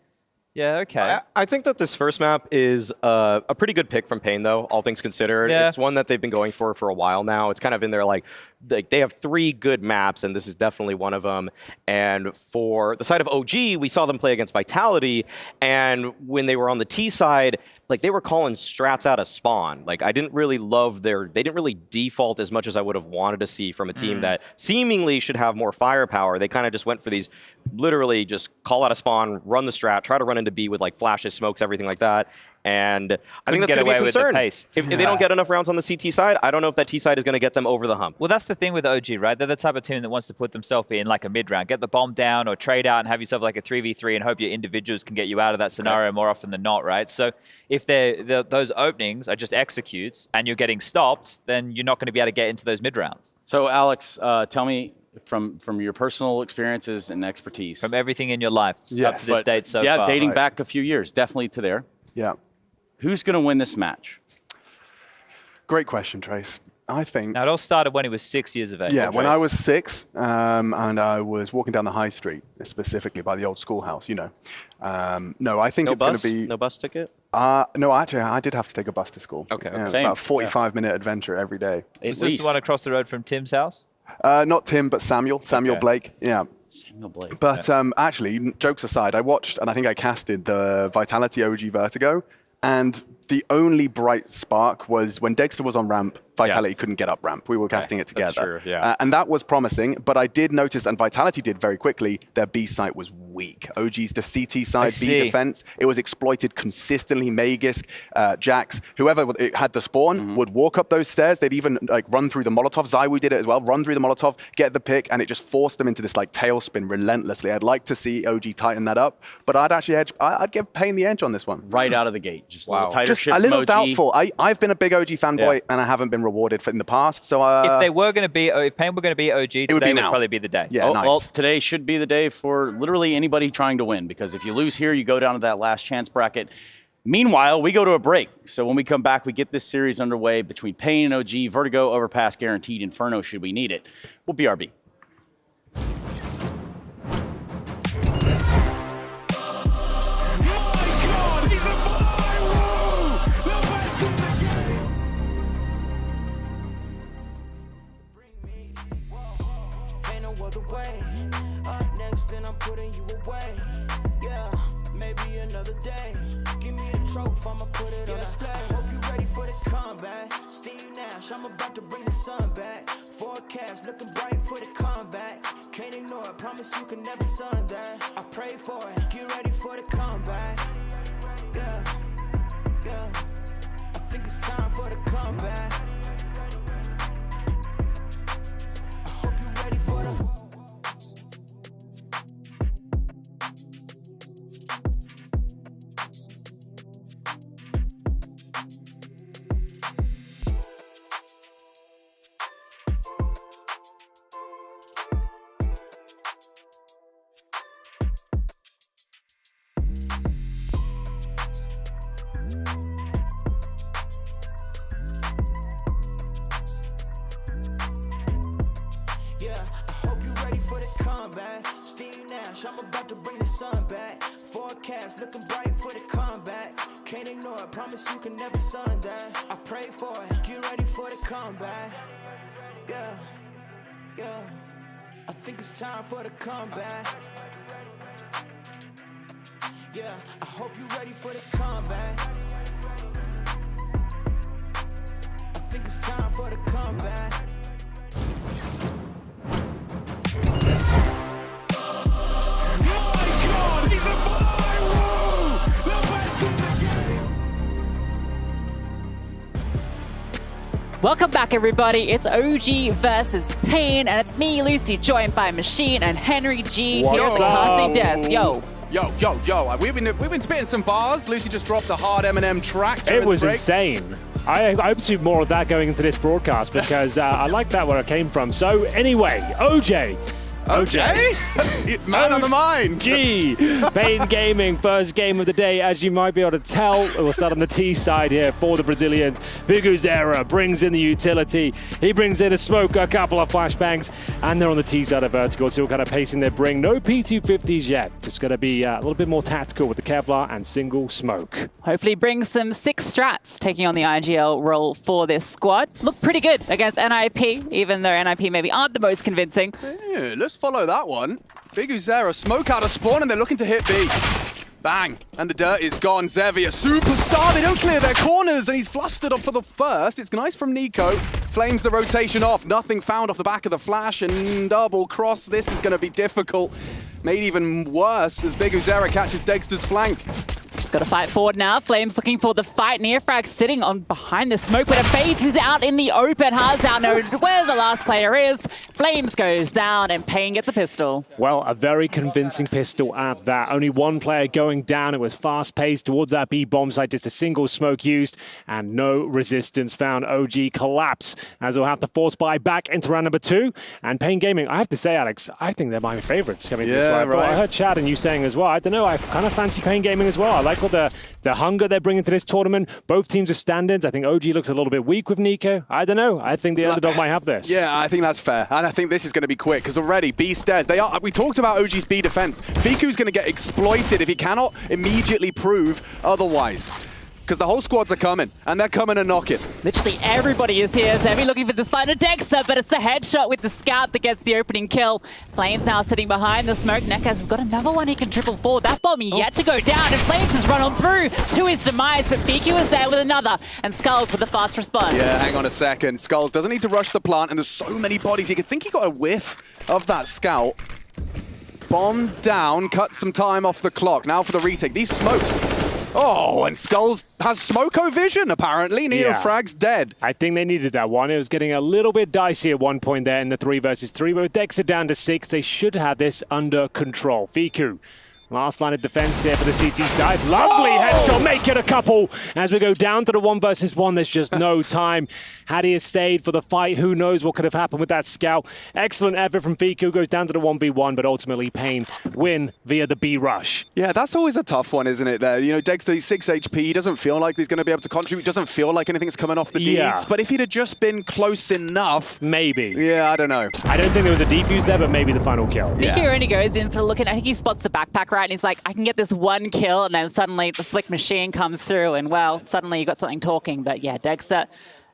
Yeah, okay. I think that this first map is a pretty good pick from Pain, though, all things considered. Yeah. It's one that they've been going for a while now. It's kind of in their, they have 3 good maps, and this is definitely one of them. And for the side of OG, we saw them play against Vitality, and when they were on the T side, they were calling strats out of spawn. I didn't really love they didn't really default as much as I would have wanted to see from a team that seemingly should have more firepower. They kind of just went for these, literally just call out of spawn, run the strat, try to run into B with flashes, smokes, everything like that. And I Couldn't think that's get going to be away a with the concern. pace. If they don't get enough rounds on the CT side, I don't know if that T side is going to get them over the hump. Well, that's the thing with OG, right? They're the type of team that wants to put themselves in like a mid-round, get the bomb down or trade out and have yourself like a 3v3 and hope your individuals can get you out of that scenario more often than not, right? So if those openings are just executes and you're getting stopped, then you're not going to be able to get into those mid-rounds. So, Alex, tell me from your personal experiences and expertise. From everything in your life up to this date so far. Yeah, dating back a few years, definitely to there. Yeah. Who's going to win this match? Great question, Trace. I think. Now, it all started when he was 6 years of age. Yeah, when I was 6, and I was walking down the high street, specifically by the old schoolhouse, you know. No, I think No it's going bus? to be. No bus ticket? No, actually, I did have to take a bus to school. Okay. Yeah, it's Same. about a 45-minute adventure every day. Is this the one across the road from Tim's house? Not Tim, but Samuel Okay. Blake. Yeah. Samuel Blake. But actually, jokes aside, I watched and I think I casted the Vitality OG Vertigo, and the only bright spark was when Dexter was on ramp, Vitality couldn't get up ramp. We were casting it together. That's true, yeah. And that was promising, but I did notice, and Vitality did very quickly, their B site was weak. OG's the CT side, B defense, it was exploited consistently. Magisk, Jax, whoever had the spawn would walk up those stairs. They'd even like run through the Molotov. Zywoo did it as well, run through the Molotov, get the pick, and it just forced them into this like tailspin relentlessly. I'd like to see OG tighten that up, but I'd give Pain the edge on this one. Right out of the gate. Just a little tighter Just ship a little from OG. doubtful. I've been a big OG fanboy, and I haven't been rewarded for in the past. So if they were going to be, if Pain were going to be OG, today would be would now. probably be the day. Yeah, nice. Well, today should be the day for literally anybody trying to win, because if you lose here, you go down to that last chance bracket. Meanwhile, we go to a break. So when we come back, we get this series underway between Pain and OG, Vertigo, Overpass, Guaranteed, Inferno, should we need it. We'll BRB. Up next, and I'm putting you away. Yeah, maybe another day. Give me the trophy, I'ma put it on display. Hope you ready for the comeback. Steve Nash, I'm about to bring the sun back. Forecast looking bright for the comeback. Can't ignore it, promise you can never sun that. I pray for it, get ready for the comeback. Yeah, yeah. I think it's time for the comeback. I hope you ready for the. I'm about to bring the sun back. Forecast looking bright for the comeback. Can't ignore it, promise you can never sun that. I pray for it, get ready for the comeback. Yeah, yeah. I think it's time for the comeback. Yeah, I hope you ready for the comeback. I think it's time for the comeback. Welcome back, everybody. It's OG versus Pain, and it's me, Lucy, joined by Machine and Henry G here at the casting desk. Yo. Yo. We've been spitting some bars. Lucy just dropped a hard Eminem track. It was insane. I hope to see more of that going into this broadcast because I like that where it came from. So anyway, OJ. Man on the mind. G. Pain Gaming, first game of the day, as you might be able to tell. We'll start on the T side here for the Brazilians. Biguzera brings in the utility. He brings in a smoke, a couple of flashbangs, and they're on the T side of Vertical, still kind of pacing their bring. No P250s yet. Just going to be a little bit more tactical with the Kevlar and single smoke. Hopefully bring some 6 strats taking on the IGL role for this squad. Look pretty good against NIP, even though NIP maybe aren't the most convincing. Yeah, let's follow that one. Biguzera, smoke out of spawn, and they're looking to hit B. Bang, and the dirt is gone. Xavier, superstar, they don't clear their corners, and he's flustered up for the first. It's nice from Nico. Flames the rotation off. Nothing found off the back of the flash, and double cross. This is going to be difficult. Made even worse as Biguzera catches Dexter's flank. Got to fight forward now. Flames looking for the fight. Nearfrag sitting on behind the smoke, but a Faith is out in the open. Hard's out know where the last player is. Flames goes down and Payne gets the pistol. Well, a very convincing pistol at that. Only one player going down. It was fast-paced towards that B bomb site. Just a single smoke used and no resistance found. OG collapse as they'll have to force buy back into round number 2. And Payne Gaming, I have to say, Alex, I think they're my favorites coming this way. Right. I heard Chad and you saying as well. I don't know. I kind of fancy Payne Gaming as well. I like all the hunger they're bringing to this tournament. Both teams are stand-ins. I think OG looks a little bit weak with Nico. I don't know. I think the underdog might have this. Yeah, I think that's fair. And I think this is going to be quick because already B stairs, we talked about OG's B defense. Fiku's going to get exploited if he cannot immediately prove otherwise. Because the whole squads are coming, and they're coming and knocking. Literally everybody is here. Zemi looking for the spider Dexter, but it's the headshot with the scout that gets the opening kill. Flames now sitting behind the smoke. Nekas has got another one he can triple forward. That bomb yet to go down, and Flames has run on through to his demise, but Fiku is there with another, and Skulls with a fast response. Yeah, hang on a second. Skulls doesn't need to rush the plant, and there's so many bodies. You could think he got a whiff of that scout. Bomb down, cut some time off the clock. Now for the retake. These smokes. Oh, and Skulls has Smoko vision, apparently. Neofrag's dead. I think they needed that one. It was getting a little bit dicey at one point there in the 3 versus 3, but with Dexter down to 6, they should have this under control. Fiku, last line of defense here for the CT side. Lovely headshot, make it a couple. As we go down to the 1 versus 1, there's just no time. Had he stayed for the fight, who knows what could have happened with that scout. Excellent effort from Fiku, goes down to the 1v1, but ultimately Payne win via the B rush. Yeah, that's always a tough one, isn't it, there? You know, Dexter, he's 6 HP, he doesn't feel like he's going to be able to contribute, doesn't feel like anything's coming off the Deeks, but if he'd have just been close enough... Maybe. Yeah, I don't know. I don't think there was a defuse there, but maybe the final kill. Fiku only goes in for the look, and I think he spots the backpack right, and he's like, I can get this one kill, and then suddenly the flick machine comes through, and well, suddenly you got something talking. But yeah, Dexter,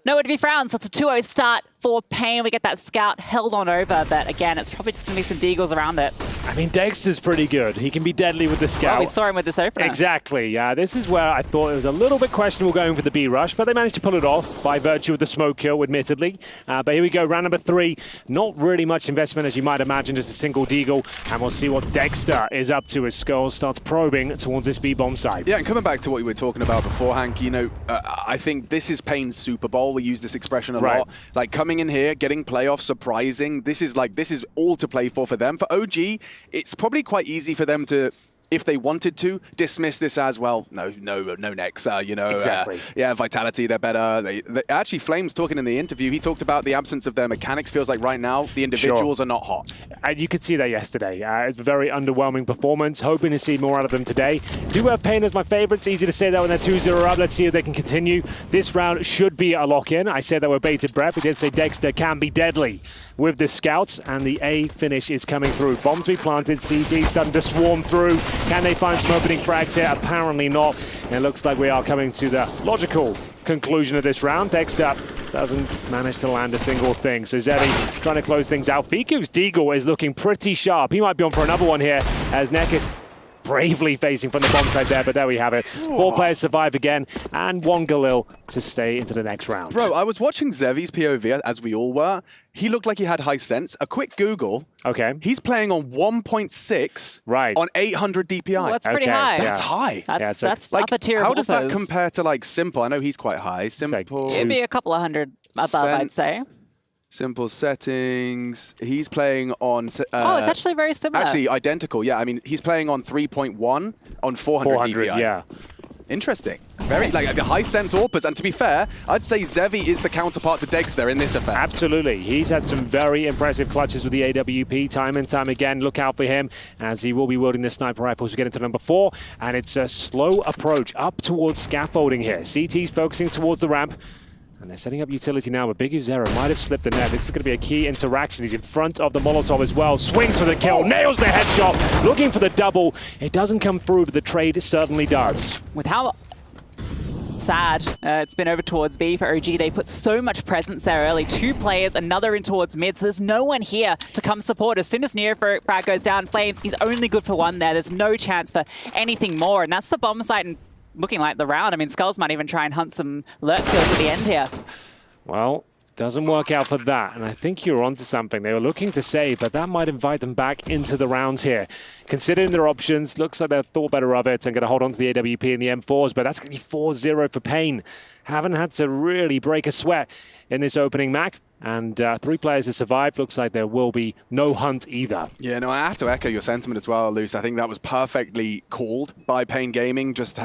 nowhere to be found, so it's a 2-0 start for Payne. We get that scout held on over, but again, it's probably just going to be some deagles around it. I mean, Dexter's pretty good. He can be deadly with the scout. Well, we saw him with this opener. Exactly. This is where I thought it was a little bit questionable going for the B rush, but they managed to pull it off by virtue of the smoke kill, admittedly. But here we go, round number 3. Not really much investment, as you might imagine, just a single deagle. And we'll see what Dexter is up to as Skulls starts probing towards this B-bomb side. Yeah, and coming back to what you were talking about before, Hank, you know, I think this is Payne's Super Bowl. We use this expression a lot. Like, coming in here, getting playoffs, surprising. This is all to play for them. For OG, it's probably quite easy for them to, if they wanted to, dismiss this as, well, no Nex, you know. Exactly. Yeah, Vitality, they're better. They actually, Flames talking in the interview, he talked about the absence of their mechanics. Feels like right now, the individuals are not hot. And you could see that yesterday. It's a very underwhelming performance. Hoping to see more out of them today. Do have Payne as my favorites. Easy to say that when they're 2-0 up. Let's see if they can continue. This round should be a lock-in. I said that with bated breath. We did say Dexter can be deadly with the scouts, and the A finish is coming through. Bombs be planted. CT starting to swarm through. Can they find some opening frags here? Apparently not. And it looks like we are coming to the logical conclusion of this round. Dexter doesn't manage to land a single thing. So Zevi trying to close things out. Fiku's deagle is looking pretty sharp. He might be on for another one here as Neck is bravely facing from the bomb side there, but there we have it. 4 players survive again, and 1 Galil to stay into the next round. Bro, I was watching Zevi's POV, as we all were. He looked like he had high sense. A quick Google. Okay. He's playing on 1.6 on 800 DPI. Well, that's pretty high. That's high. That's like, upper tier. How does that compare to like Simple? I know he's quite high. Simple. It'd be a couple of hundred above, I'd say. Simple settings. He's playing on... it's actually very similar. Actually, identical. Yeah, I mean, he's playing on 3.1 on 400 DPI. Yeah. Interesting. Very, like, the high sense AWPers. And to be fair, I'd say Zevi is the counterpart to Dexter in this affair. Absolutely. He's had some very impressive clutches with the AWP time and time again. Look out for him as he will be wielding the sniper rifle as we get into number 4. And it's a slow approach up towards scaffolding here. CT's focusing towards the ramp. And they're setting up utility now, but Big Uzera might have slipped the net. This is going to be a key interaction. He's in front of the Molotov as well. Swings for the kill, nails the headshot, looking for the double. It doesn't come through, but the trade certainly does. With how sad it's been over towards B for OG, they put so much presence there early. 2 players, another in towards mid, so there's no one here to come support. As soon as Neofrag goes down, Flames, he's only good for 1 there. There's no chance for anything more, and that's the bomb site and looking like the round. I mean, Skulls might even try and hunt some lurk kills at the end here. Well, Doesn't work out for that, and I think you're onto something. They were looking to save, but that might invite them back into the rounds here. Considering their options, looks like they've thought better of it and going to hold on to the AWP and the M4s, but that's going to be 4-0 for Pain. Haven't had to really break a sweat in this opening map. And 3 players have survived. Looks like there will be no hunt either. Yeah, no, I have to echo your sentiment as well, Luce. I think that was perfectly called by Pain Gaming, just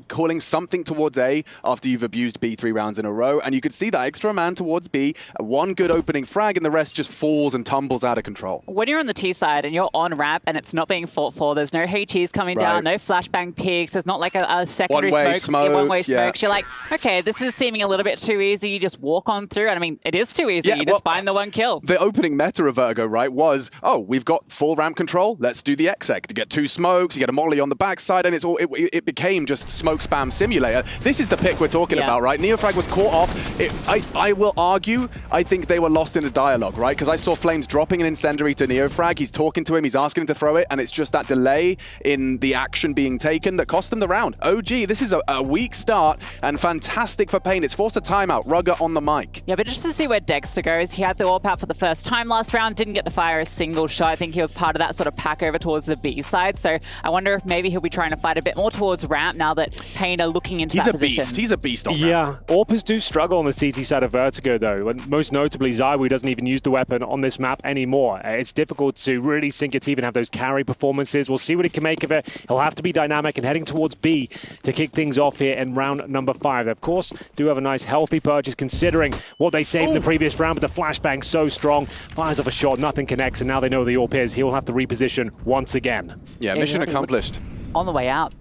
calling something towards A after you've abused B 3 rounds in a row. And you could see that extra man towards B, one good opening frag, and the rest just falls and tumbles out of control. When you're on the T side and you're on ramp and it's not being fought for, there's no HEs coming down, no flashbang peaks, there's not like a secondary smoke. One-way smokes. You're like, okay, this is seeming a little bit too easy. You just walk on through. And I mean, it is too easy. You just find the one kill. The opening meta of Vertigo, right, was, oh, we've got full ramp control, let's do the exec. To get 2 smokes, you get a molly on the backside, and it became just smoke spam simulator. This is the pick we're talking about, right? Neofrag was caught off. I will argue, I think they were lost in a dialogue, right? Because I saw Flames dropping an incendiary to Neofrag, he's talking to him, he's asking him to throw it, and it's just that delay in the action being taken that cost them the round. OG, this is a weak start, and fantastic for Pain. It's forced a timeout. Rugger on the mic. Yeah, but just to see where Dexter goes, he had the AWP out for the first time last round, didn't get to fire a single shot. I think he was part of that sort of pack over towards the B side, so I wonder if maybe he'll be trying to fight a bit more towards ramp now that Pain are looking into that position. He's a beast on ramp. Yeah, AWPers do struggle on the CT side of Vertigo though, and most notably Zywoo doesn't even use the weapon on this map anymore. It's difficult to really sink it, even have those carry performances. We'll see what he can make of it. He'll have to be dynamic and heading towards B to kick things off here in round number 5. They, of course, do have a nice healthy purchase considering what they saved in the previous round, but the flashbang so strong. Fires off a shot, nothing connects, and now they know the AWP is. He will have to reposition once again. Yeah, mission accomplished. On the way out.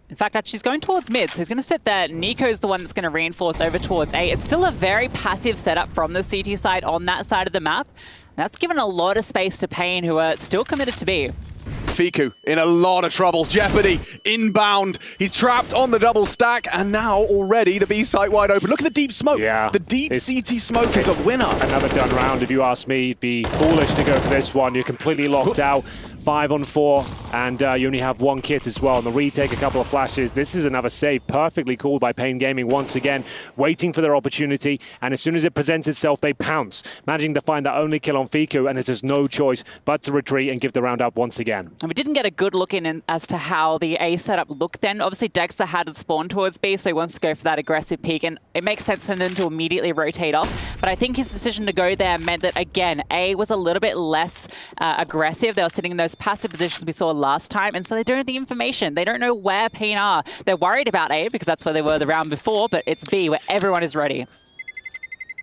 In fact, actually, he's going towards mid, so he's going to sit there. Nico's the one that's going to reinforce over towards A. It's still a very passive setup from the CT side on that side of the map. That's given a lot of space to Pain, who are still committed to B. Fiku in a lot of trouble. Jeopardy inbound. He's trapped on the double stack, and now already the B site wide open. Look at the deep smoke. Yeah, the deep CT smoke is a winner. Another done round, if you ask me. It'd be foolish to go for this one. You're completely locked out. 5 on 4, and you only have 1 kit as well. And the retake, a couple of flashes. This is another save, perfectly called by Pain Gaming once again, waiting for their opportunity. And as soon as it presents itself, they pounce, managing to find that only kill on Fiku, and there's just no choice but to retreat and give the round up once again. And we didn't get a good look in as to how the A setup looked then. Obviously, Dexter had it spawn towards B, so he wants to go for that aggressive peek, and it makes sense for them to immediately rotate off. But I think his decision to go there meant that, again, A was a little bit less aggressive. They were sitting in those passive positions we saw last time, and so they don't have the information. They don't know where Pain are. They're worried about A because that's where they were the round before, but it's B where everyone is ready.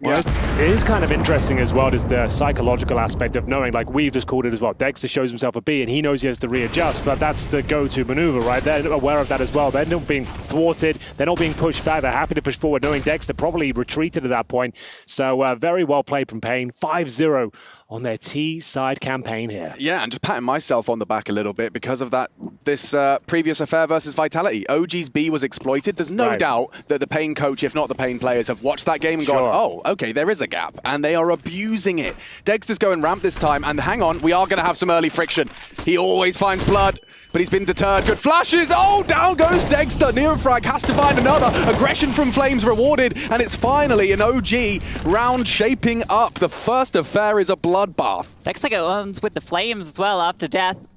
Yeah. It is kind of interesting as well, just the psychological aspect of knowing, like we've just called it as well, Dexter shows himself a B and he knows he has to readjust, but that's the go-to maneuver, right? They're aware of that as well. They're not being thwarted, they're not being pushed back, they're happy to push forward, knowing Dexter probably retreated at that point. So very well played from Pain. 5-0 on their T-side campaign here. Yeah, and just patting myself on the back a little bit because of that, this previous affair versus Vitality. OG's B was exploited. There's no doubt that the Pain coach, if not the Pain players, have watched that game and gone, oh, okay, there is a gap, and they are abusing it. Dexter's going ramp this time, and hang on, we are going to have some early friction. He always finds blood, but he's been deterred. Good flashes. Oh, down goes Dexter. Neofrag has to find another. Aggression from Flames rewarded, and it's finally an OG round shaping up. The first affair is a bloodbath. Dexter goes with the Flames as well after death.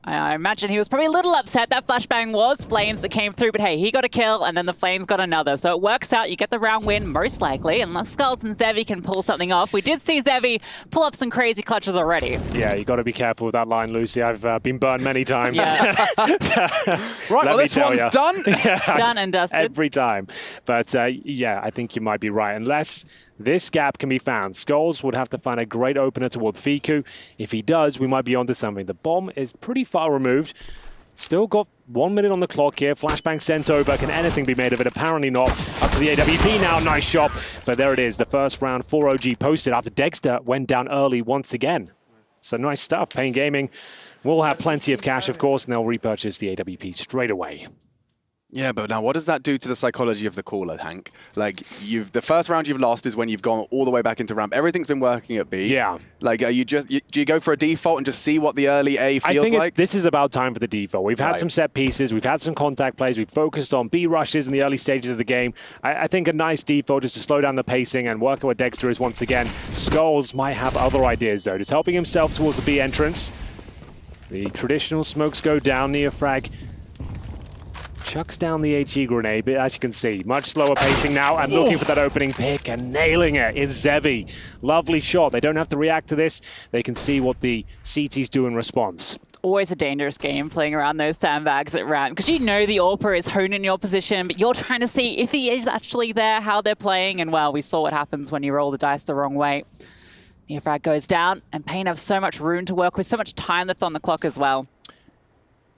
I imagine he was probably a little upset. That flashbang was Flames that came through, but hey, he got a kill, and then the Flames got another. So it works out. You get the round win, most likely, unless Skulls and Zevi can pull something off. We did see Zevi pull off some crazy clutches already. Yeah, you got to be careful with that line, Lucy. I've been burned many times. Right, well, this one's done. Yeah, done and dusted. Every time. But yeah, I think you might be right. Unless this gap can be found, Skulls would have to find a great opener towards Fiku. If he does, we might be onto something. The bomb is pretty far removed. Still got 1 minute on the clock here. Flashbang sent over. Can anything be made of it? Apparently not. Up to the AWP now. Nice shot. But there it is. The first round for OG posted after Dexter went down early once again. So nice stuff. Pain Gaming will have plenty of cash, of course, and they'll repurchase the AWP straight away. Yeah, but now what does that do to the psychology of the caller, Hank? Like, the first round you've lost is when you've gone all the way back into ramp. Everything's been working at B. Yeah. Like, are do you go for a default and just see what the early A feels I think like? this is about time for the default. We've had some set pieces, we've had some contact plays, we've focused on B rushes in the early stages of the game. I think a nice default just to slow down the pacing and work out what Dexter is once again. Skulls might have other ideas though, just helping himself towards the B entrance. The traditional smokes go down, Neofrag chucks down the HE grenade, but as you can see, much slower pacing now and looking for that opening pick and nailing it is Zevi. Lovely shot. They don't have to react to this. They can see what the CTs do in response. Always a dangerous game playing around those sandbags at ramp because you know the AWPer is honed in your position, but you're trying to see if he is actually there, how they're playing, and well, we saw what happens when you roll the dice the wrong way. Neofrag goes down, and Pain have so much room to work with, so much time left on the clock as well.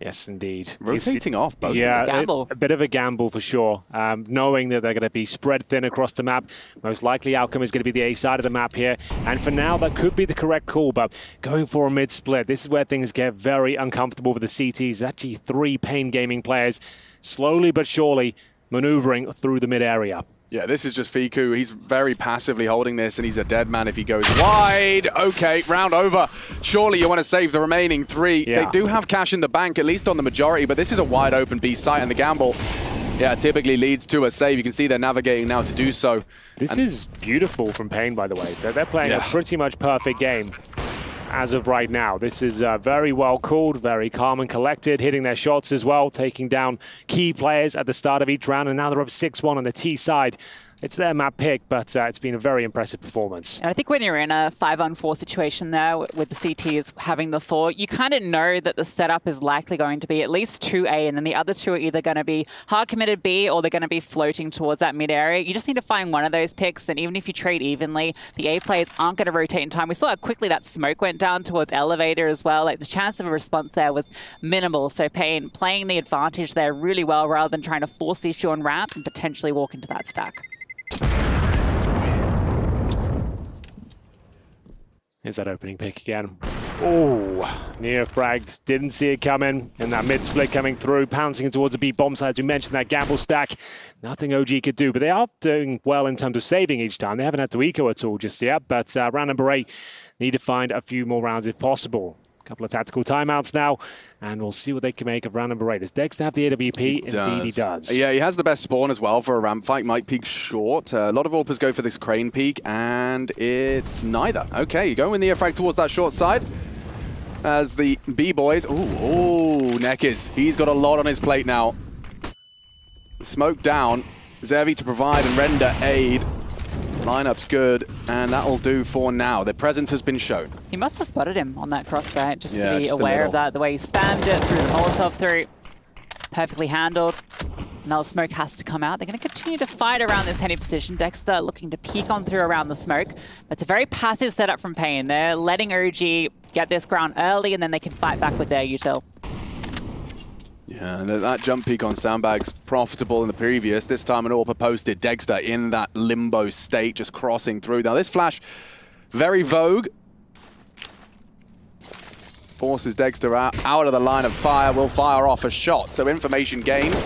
Yes, indeed. Rotating off both. Yeah, a bit of a gamble for sure. Knowing that they're going to be spread thin across the map. Most likely outcome is going to be the A side of the map here. And for now, that could be the correct call. But going for a mid-split, this is where things get very uncomfortable for the CTs. Actually, 3 Pain Gaming players slowly but surely maneuvering through the mid-area. Yeah, this is just Fiku. He's very passively holding this, and he's a dead man if he goes wide. Okay, round over. Surely you want to save the remaining 3. Yeah. They do have cash in the bank, at least on the majority, but this is a wide open B site, and the gamble, yeah, typically leads to a save. You can see they're navigating now to do so. This is beautiful from Pain, by the way. They're playing a pretty much perfect game as of right now. This is very well called, very calm and collected, hitting their shots as well, taking down key players at the start of each round, and now they're up 6-1 on the T side. It's their map pick, but it's been a very impressive performance. And I think when you're in a 5-on-4 situation there with the CTs having the 4, you kind of know that the setup is likely going to be at least 2A, and then the other 2 are either going to be hard committed B or they're going to be floating towards that mid area. You just need to find one of those picks, and even if you trade evenly, the A players aren't going to rotate in time. We saw how quickly that smoke went down towards elevator as well. Like, the chance of a response there was minimal. So Pain playing the advantage there really well rather than trying to force the issue on ramp and potentially walk into that stack. Here's that opening pick again. Oh, Neofragged didn't see it coming, and that mid-split coming through, pouncing towards the B bomb side. As we mentioned, that gamble stack, nothing OG could do, but they are doing well in terms of saving each time. They haven't had to eco at all just yet, but round number 8, need to find a few more rounds if possible. A couple of tactical timeouts now, and we'll see what they can make of round number 8. Does Dexter have the AWP? Indeed he does. Yeah, he has the best spawn as well for a ramp fight. Might peek short. A lot of AWPers go for this crane peek, and it's neither. Okay, you go in the Neofrag towards that short side. As the B-boys, ooh, Neckers. He's got a lot on his plate now. Smoke down. Zevi to provide and render aid. Lineup's good, and that'll do for now. The presence has been shown. He must have spotted him on that crossfire, just to be aware of that. The way he spammed it through the Molotov through. Perfectly handled. Now the smoke has to come out. They're going to continue to fight around this Henny position. Dexter looking to peek on through around the smoke. But it's a very passive setup from Pain. They're letting OG get this ground early, and then they can fight back with their util. Yeah, and that jump peek on Sandbags profitable in the previous. This time an AWPer posted Dexter in that limbo state, just crossing through. Now this flash, very vogue. Forces Dexter out of the line of fire, will fire off a shot. So information gained,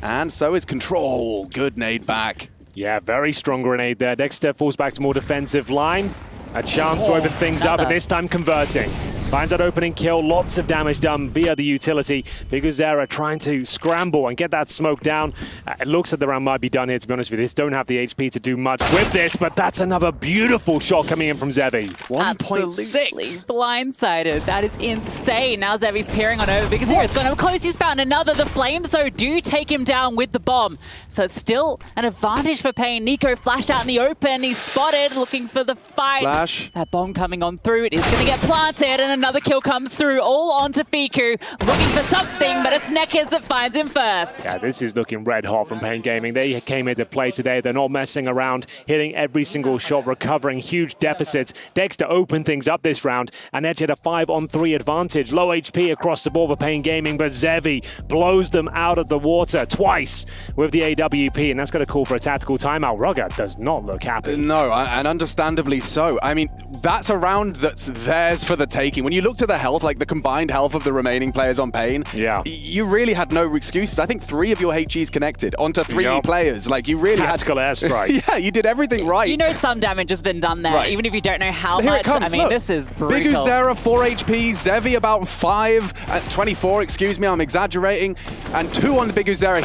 and so is control. Good nade back. Yeah, very strong grenade there. Dexter falls back to more defensive line. A chance to open things up, and this time converting. Finds that opening kill, lots of damage done via the utility. Biguzera trying to scramble and get that smoke down. It looks like the round might be done here, to be honest with you. They don't have the HP to do much with this, but that's another beautiful shot coming in from Zevi. 1.6. Blindsided. That is insane. Now Zevi's peering on over. Biguzera's gone up close. He's found another. The flames, though, do take him down with the bomb. So it's still an advantage for Pain. Nico flashed out in the open. He's spotted, looking for the fight. Flash. That bomb coming on through. It is going to get planted, and another kill comes through, all onto Fiku, looking for something, but it's Neckers that finds him first. Yeah, this is looking red hot from Pain Gaming. They came here to play today. They're not messing around, hitting every single shot, recovering huge deficits. Dexter opened things up this round, and Edge had a 5-on-3 advantage. Low HP across the board for Pain Gaming, but Zevi blows them out of the water twice with the AWP, and that's going to call for a tactical timeout. Rugger does not look happy. No, and understandably so. I mean, that's a round that's theirs for the taking. When you looked at the health, like the combined health of the remaining players on Pain, you really had no excuses. I think 3 of your HEs connected onto 3 players. Like you really Tactical had airstrike. Yeah, you did everything right. You know some damage has been done there, even if you don't know how Here much. it comes. I mean, Look. this is brutal. Big Uzera, 4 HP, Zevi about 5, 24, excuse me, I'm exaggerating, and 2 on the Big Uzera.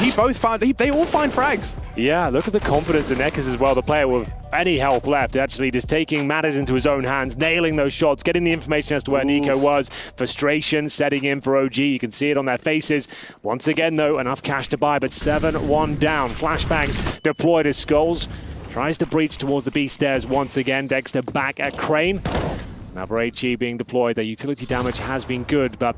They all find frags. Yeah, look at the confidence in Nekkers as well. The player with any health left, actually just taking matters into his own hands, nailing those shots, getting the information as to where Nico was. Frustration setting in for OG. You can see it on their faces. Once again, though, enough cash to buy, but 7-1 down. Flashbangs deployed as Skulls. Tries to breach towards the B stairs once again. Dexter back at Crane. Another HE being deployed. Their utility damage has been good, but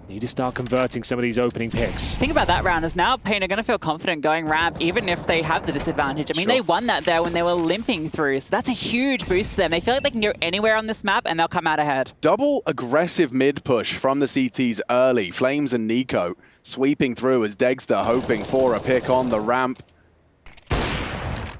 need to start converting some of these opening picks. Think about that round, as now Pain are going to feel confident going ramp, even if they have the disadvantage. I mean, they won that there when they were limping through, so that's a huge boost to them. They feel like they can go anywhere on this map and they'll come out ahead. Double aggressive mid push from the CTs early. Flames and Nico sweeping through as Dexter hoping for a pick on the ramp.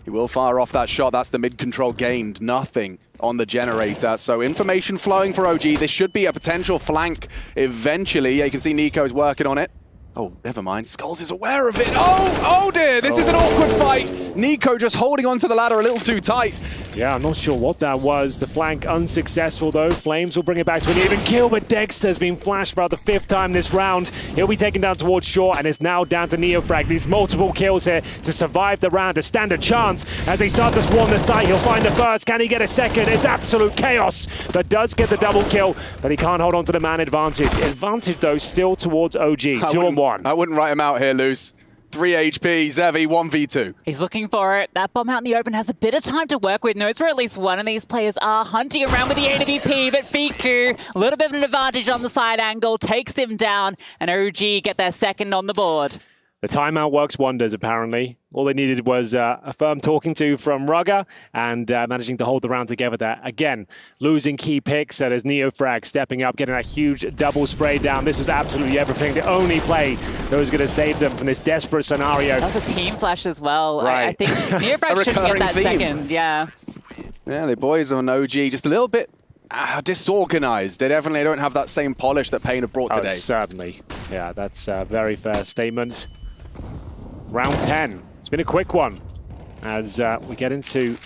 He will fire off that shot. That's the mid control gained. Nothing on the generator. So information flowing for OG. This should be a potential flank eventually. Yeah, you can see Nico's working on it. Oh, never mind. Skulls is aware of it. Oh dear. This is an awkward fight. Nico just holding onto the ladder a little too tight. Yeah, I'm not sure what that was. The flank unsuccessful, though. Flames will bring it back to an even kill, but Dexter's been flashed for about the 5th time this round. He'll be taken down towards shore, and it's now down to Neofrag. These multiple kills here to survive the round, to stand a chance. As they start to swarm the site, he'll find the first. Can he get a second? It's absolute chaos, but does get the double kill, but he can't hold on to the man advantage. Advantage, though, still towards OG. 2-on-1. I wouldn't write him out here, Luce. 3 HP, Zevi, 1v2. He's looking for it. That bomb out in the open has a bit of time to work with. Knows where at least one of these players are. Hunting around with the AWP, but Fiku, a little bit of an advantage on the side angle, takes him down, and OG get their second on the board. The timeout works wonders, apparently. All they needed was a firm talking to from Rugger and managing to hold the round together there. Again, losing key picks. There's Neofrag stepping up, getting that huge double spray down. This was absolutely everything. The only play that was going to save them from this desperate scenario. That's a team flash as well. Right. I think Neofrag should get that second. Yeah, the boys on OG just a little bit disorganized. They definitely don't have that same polish that Pain have brought today. Certainly. Yeah, that's a very fair statement. Round 10. It's been a quick one as we get into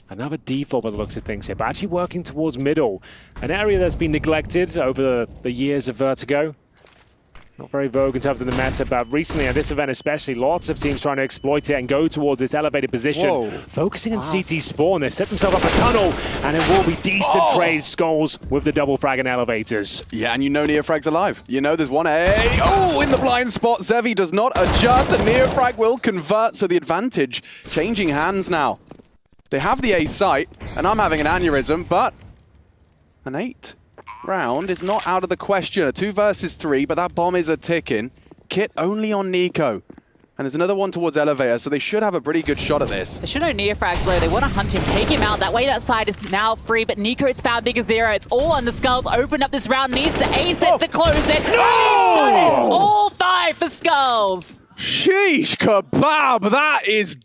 another default by the looks of things here, but actually working towards middle, an area that's been neglected over the years of Vertigo. Not very vogue in terms of the meta, but recently at this event especially, lots of teams trying to exploit it and go towards this elevated position. Focusing on CT spawn, they've set themselves up a tunnel, and it will be decent trade Skulls with the double frag and elevators. Yeah, and you know Neofrag's alive. You know there's one A. Oh, in the blind spot, Zevi does not adjust, and Neofrag will convert, so the advantage changing hands now. They have the A site, and I'm having an aneurysm, but an 8 round is not out of the question. A 2 versus 3, but that bomb is a ticking. Kit only on Nico. And there's another one towards elevator, so they should have a pretty good shot at this. They should know Neofrag's low. They want to hunt him, take him out. That way that side is now free, but Nico's found Big Zero. It's all on the Skulls. Open up this round, needs the A set to close it. No! All 5 for Skulls. Sheesh kebab, that is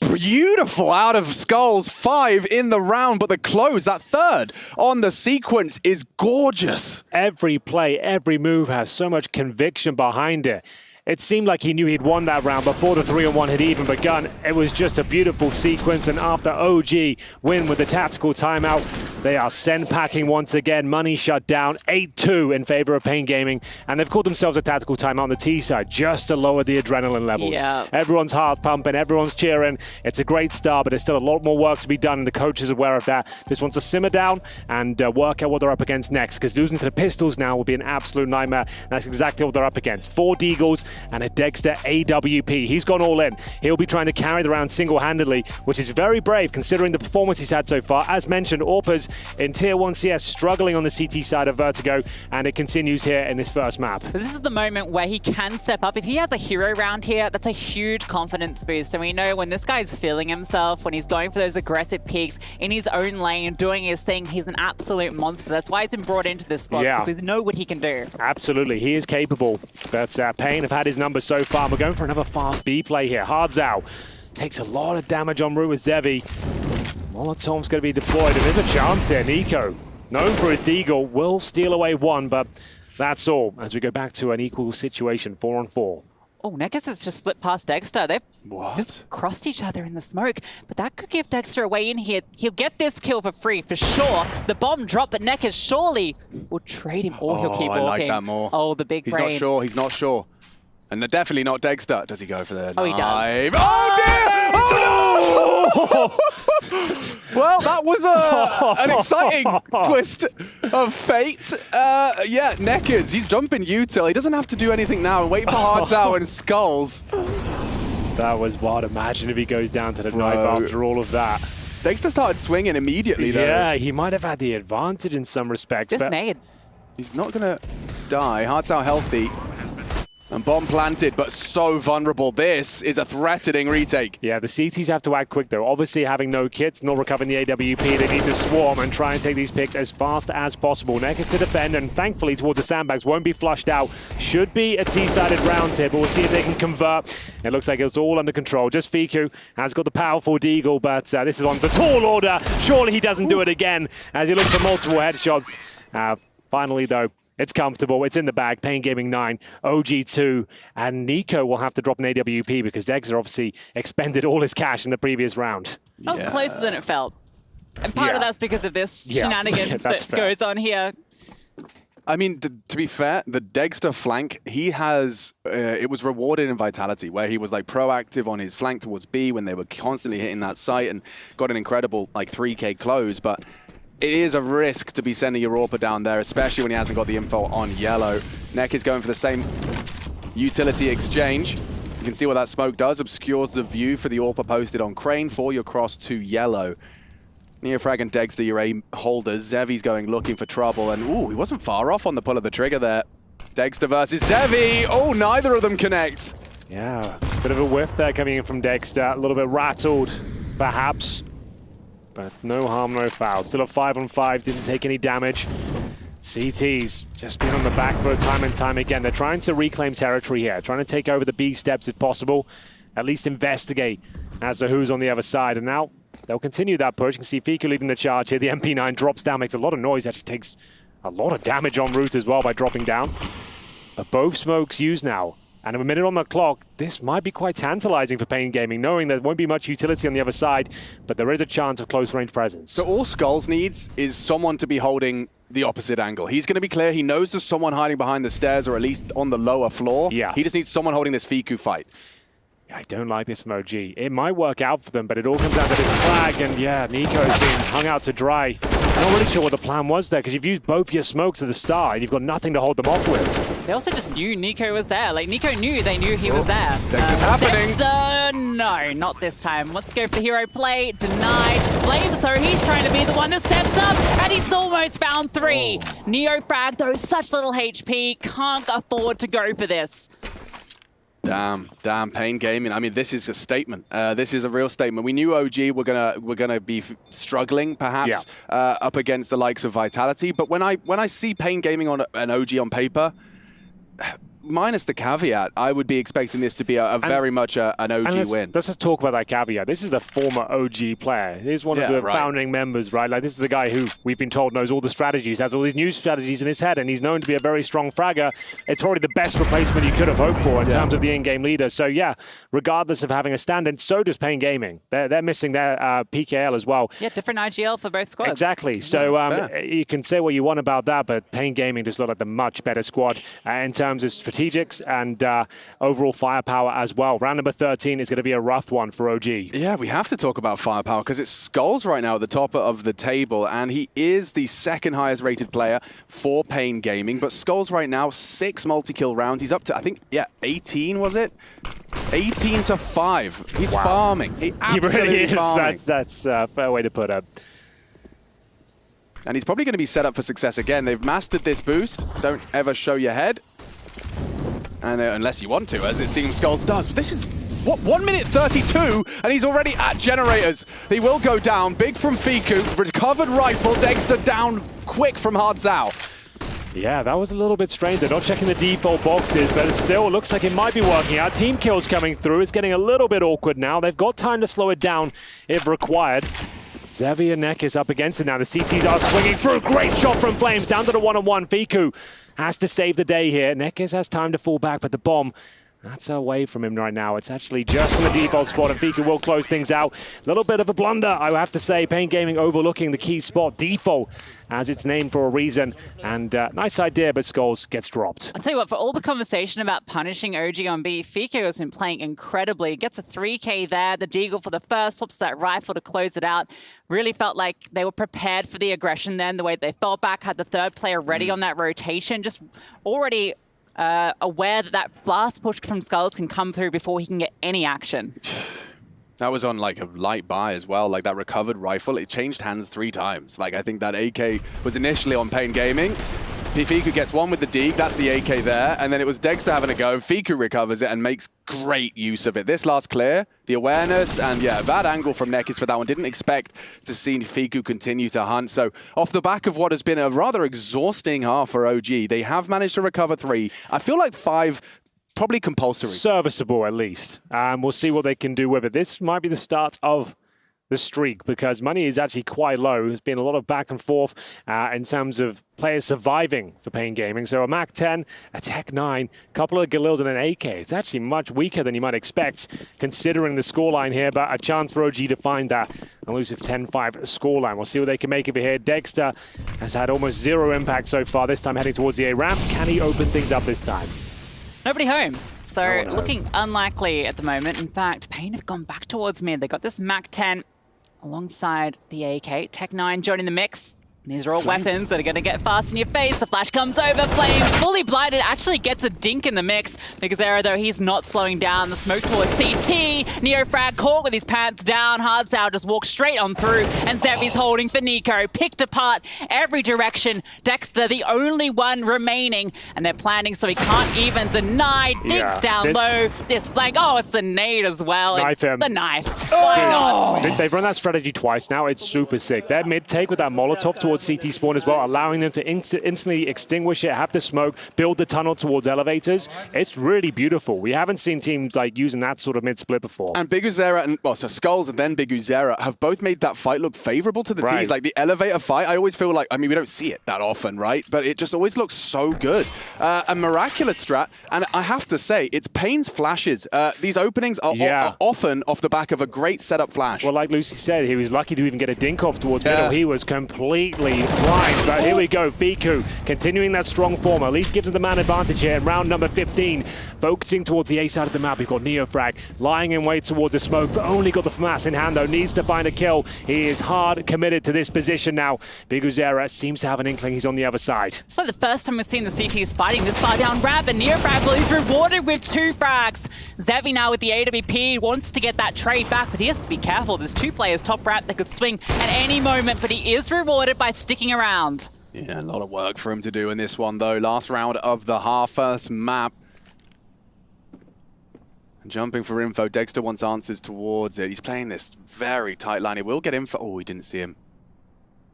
beautiful out of Skulls. 5 in the round, but the close, that 3rd on the sequence is gorgeous. Every play, every move has so much conviction behind it. It seemed like he knew he'd won that round before the 3-on-1 had even begun. It was just a beautiful sequence, and after OG win with the tactical timeout, they are send packing once again. Money shut down, 8-2 in favor of Pain Gaming, and they've called themselves a tactical timeout on the T side just to lower the adrenaline levels. Yeah. Everyone's heart pumping, everyone's cheering. It's a great start, but there's still a lot more work to be done, and the coach is aware of that. Just wants to simmer down and work out what they're up against next, because losing to the Pistols now will be an absolute nightmare, and that's exactly what they're up against. 4 Deagles and a Dexter AWP. He's gone all in. He'll be trying to carry the round single-handedly, which is very brave considering the performance he's had so far. As mentioned, Orpa's in Tier 1 CS struggling on the CT side of Vertigo, and it continues here in this first map. But this is the moment where he can step up. If he has a hero round here, that's a huge confidence boost. And we know when this guy's feeling himself, when he's going for those aggressive peaks in his own lane, doing his thing, he's an absolute monster. That's why he's been brought into this squad, because we know what he can do. Absolutely, he is capable. But Pain have had his numbers so far. We're going for another fast B play here. Hardzao takes a lot of damage on route with Zevi. Molotov's going to be deployed, and there's a chance here. known for his deagle, will steal away one, but that's all as we go back to an equal situation, 4-on-4. Oh, Nekas has just slipped past Dexter. They've just crossed each other in the smoke, but that could give Dexter a way in here. He'll get this kill for free, for sure. The bomb dropped, but Nekas surely will trade him, or he'll keep walking. I like that more. Oh, the big brain. He's not sure, he's not sure. And they're definitely not Dexter. Does he go for the Oh, he does. Oh, dear! Oh, no! Well, that was an exciting twist of fate. Yeah, Neckers, he's jumping util. He doesn't have to do anything now and wait for Hearts Out and Skulls. That was wild. Imagine if he goes down to the knife after all of that. Dexter started swinging immediately, though. Yeah, he might have had the advantage in some respects. Just nade. He's not going to die. Hearts Out healthy. And bomb planted, but so vulnerable. This is a threatening retake. Yeah, the CTs have to act quick, though. Obviously, having no kits, not recovering the AWP, they need to swarm and try and take these picks as fast as possible. Neckers to defend, and thankfully, towards the sandbags, won't be flushed out. Should be a T-sided round tip, but we'll see if they can convert. It looks like it's all under control. Just Fiku has got the powerful deagle, but this is on a tall order. Surely he doesn't do it again as he looks for multiple headshots. Finally, though, it's comfortable. It's in the bag. Pain Gaming 9, OG 2, and Nico will have to drop an AWP because Dexter obviously expended all his cash in the previous round. That was closer than it felt. And part of that's because of this shenanigans that goes on here. I mean, to be fair, the Dexter flank, he has, it was rewarded in Vitality, where he was like proactive on his flank towards B when they were constantly hitting that site and got an incredible like 3K close, but it is a risk to be sending your AWPer down there, especially when he hasn't got the info on yellow. Neck is going for the same utility exchange. You can see what that smoke does, obscures the view for the AWPer posted on Crane for your cross to yellow. Neofrag and Dexter, your aim holders. Zevi's going looking for trouble, and ooh, he wasn't far off on the pull of the trigger there. Dexter versus Zevi. Oh, neither of them connect. Yeah, bit of a whiff there coming in from Dexter. A little bit rattled, perhaps. But no harm, no foul. Still a 5-on-5, didn't take any damage. CT's just been on the back for time and time again. They're trying to reclaim territory here, trying to take over the B steps if possible, at least investigate as to who's on the other side. And now they'll continue that push. You can see Fiku leading the charge here. The MP9 drops down, makes a lot of noise, actually takes a lot of damage en route as well by dropping down. But both smokes used now. And a minute on the clock, this might be quite tantalizing for Pain Gaming, knowing there won't be much utility on the other side, but there is a chance of close-range presence. So all Skulls needs is someone to be holding the opposite angle. He's going to be clear. He knows there's someone hiding behind the stairs, or at least on the lower floor. Yeah. He just needs someone holding this Fiku fight. I don't like this from OG. It might work out for them, but it all comes down to this flag, and yeah, Nico's being hung out to dry. I'm not really sure what the plan was there, because you've used both your smokes at the start, and you've got nothing to hold them off with. They also just knew Nico was there. Like, Nico knew they knew he was there. Dexter's happening. Dexter, no, not this time. Let's go for the hero play. Denied. Flames, though, he's trying to be the one that steps up, and he's almost found 3. Neofrag, though, such little HP, can't afford to go for this. Damn, Pain Gaming. I mean, this is a statement. This is a real statement. We knew OG were gonna be struggling, perhaps, up against the likes of Vitality. But when I see Pain Gaming on an OG on paper, minus the caveat, I would be expecting this to be very much an OG win. Let's just talk about that caveat. This is the former OG player. He's one of the founding members, right? Like, this is the guy who we've been told knows all the strategies, has all these new strategies in his head, and he's known to be a very strong fragger. It's probably the best replacement you could have hoped for in terms of the in-game leader. So yeah, regardless of having a stand-in, so does Pain Gaming. They're missing their PKL as well. Yeah, different IGL for both squads. Exactly. So you can say what you want about that, but Pain Gaming just looked like the much better squad in terms of strategics and overall firepower as well. Round number 13 is going to be a rough one for OG. Yeah, we have to talk about firepower because it's Skulls right now at the top of the table, and he is the second highest rated player for Pain Gaming. But Skulls right now, 6 multi-kill rounds. He's up to, I think, 18 was it? 18 to 5. He's farming. He really is farming. That's a fair way to put it. And he's probably going to be set up for success again. They've mastered this boost. Don't ever show your head. And unless you want to, as it seems Skulls does. But this is, what, 1 minute 32, and he's already at generators. He will go down. Big from Fiku. Recovered rifle. Dexter down quick from Hardzao. Yeah, that was a little bit strange. They're not checking the default boxes, but it still looks like it might be working out. Team kills coming through. It's getting a little bit awkward now. They've got time to slow it down if required. Zevi and Nekis up against it now. The CTs are swinging through. Great shot from Flames down to the one-on-one. Fiku has to save the day here. Nekis has time to fall back, but the bomb, that's away from him right now. It's actually just from the default spot, and Fiku will close things out. A little bit of a blunder, I have to say. Pain Gaming overlooking the key spot, default, as it's named for a reason. And nice idea, but Skulls gets dropped. I'll tell you what, for all the conversation about punishing OG on B, Fiku has been playing incredibly. Gets a 3K there, the deagle for the first, swaps that rifle to close it out. Really felt like they were prepared for the aggression then, the way they fell back, had the third player ready on that rotation, just already aware that that fast push from Skulls can come through before he can get any action. That was on like a light buy as well, like that recovered rifle, it changed hands 3 times. Like I think that AK was initially on Pain Gaming. Fiku gets one with the Deke, that's the AK there, and then it was Dexter having a go. Fiku recovers it and makes great use of it. This last clear, the awareness, and yeah, bad angle from Nekis for that one. Didn't expect to see Fiku continue to hunt. So off the back of what has been a rather exhausting half for OG, they have managed to recover 3. I feel like 5 probably compulsory. Serviceable, at least. We'll see what they can do with it. This might be the start of the streak, because money is actually quite low. There's been a lot of back and forth in terms of players surviving for Pain Gaming. So a Mac 10, a Tech 9, a couple of Galils and an AK. It's actually much weaker than you might expect, considering the scoreline here, but a chance for OG to find that elusive 10-5 scoreline. We'll see what they can make of it here. Dexter has had almost 0 impact so far, this time heading towards the A ramp. Can he open things up this time? Nobody home. So looking unlikely at the moment. In fact, Pain have gone back towards mid. They got this Mac 10 alongside the AK. Tech 9 joining the mix. These are all weapons that are going to get fast in your face. The flash comes over. Flames fully blinded. Actually gets a dink in the mix. Because Zera, though, he's not slowing down. The smoke towards CT. Neofrag caught with his pants down. Hardsow just walks straight on through. And Zevi's holding for Nico. Picked apart every direction. Dexter, the only one remaining. And they're planning so he can't even deny. Dink down low. This flank. Oh, it's the nade as well. Knife him. The knife. Oh! They've run that strategy twice now. It's super sick. Their mid take with that Molotov towards CT spawn as well, allowing them to instantly extinguish it, have the smoke, build the tunnel towards elevators. It's really beautiful. We haven't seen teams like using that sort of mid-split before. And Big Uzera, and well, so Skulls and then Big Uzera have both made that fight look favorable to the teams. Like the elevator fight, I always feel like, I mean, we don't see it that often, right? But it just always looks so good. A miraculous strat, and I have to say, it's Pain's flashes. These openings are often off the back of a great setup flash. Well, like Lucy said, he was lucky to even get a dink off towards middle. He was completely blind. But here we go, Fiku continuing that strong form, at least gives us the man advantage here in round number 15. Focusing towards the A side of the map, we've got Neofrag lying in wait towards the smoke, but only got the FAMAS in hand though, needs to find a kill. He is hard committed to this position now. Big Uzera seems to have an inkling he's on the other side. It's like the first time we've seen the CTs fighting this far down ramp, and Neofrag, well, he's rewarded with 2 frags. Zevi now with the AWP wants to get that trade back, but he has to be careful. There's 2 players top ramp that could swing at any moment, but he is rewarded by sticking around. Yeah, a lot of work for him to do in this one, though. Last round of the half, first map. Jumping for info, Dexter wants answers towards it. He's playing this very tight line. He will get info. Oh, he didn't see him.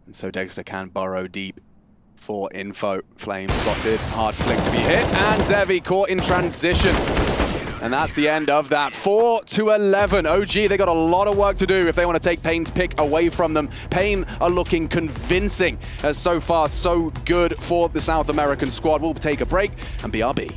And so Dexter can burrow deep for info. Flame spotted, hard flick to be hit, and Zevi caught in transition. And that's the end of that. 4-11. OG, they got a lot of work to do if they want to take Pain's pick away from them. Pain are looking convincing, as so far so good for the South American squad. We'll take a break and BRB.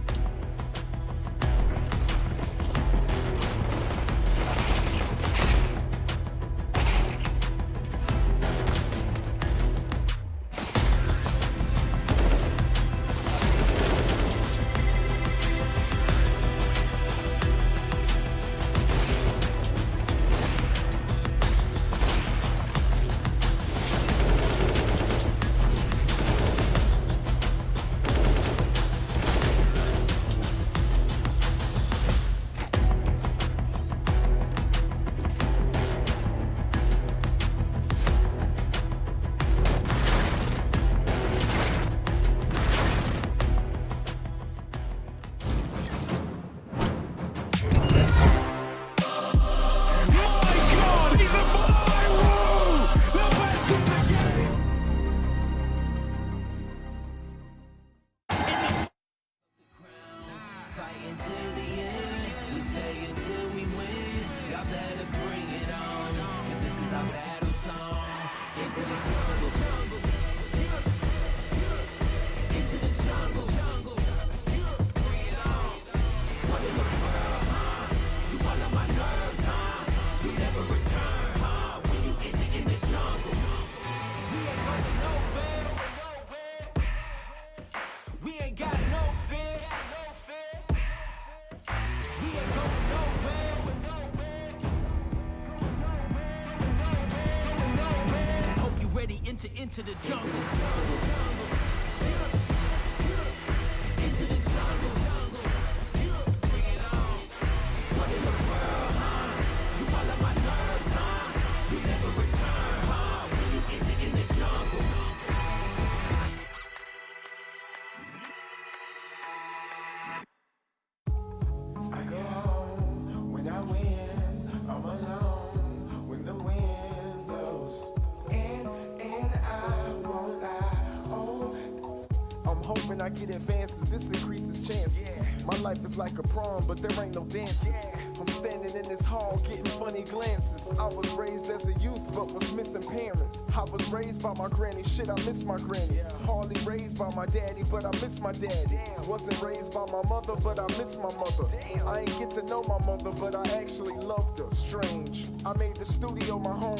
Into the jungle. Into the jungle. Bring it on. What in the world, huh? You all of my nerves, huh? You never return, huh? When you enter in the jungle. I go home when I win. I'm alone when the wind blows. And I won't lie. Oh, I'm hoping I get advances. This increases chances. My life is like a prom, but there ain't no dances. I'm standing in this hall getting funny glances. I was raised as a youth, but was missing parents. I was raised by my granny. Shit, I miss my granny. Hardly raised by my daddy, but I miss my daddy. Wasn't raised by my mother, but I miss my mother. I ain't get to know my mother, but I actually loved her. Strange. I made the studio my home.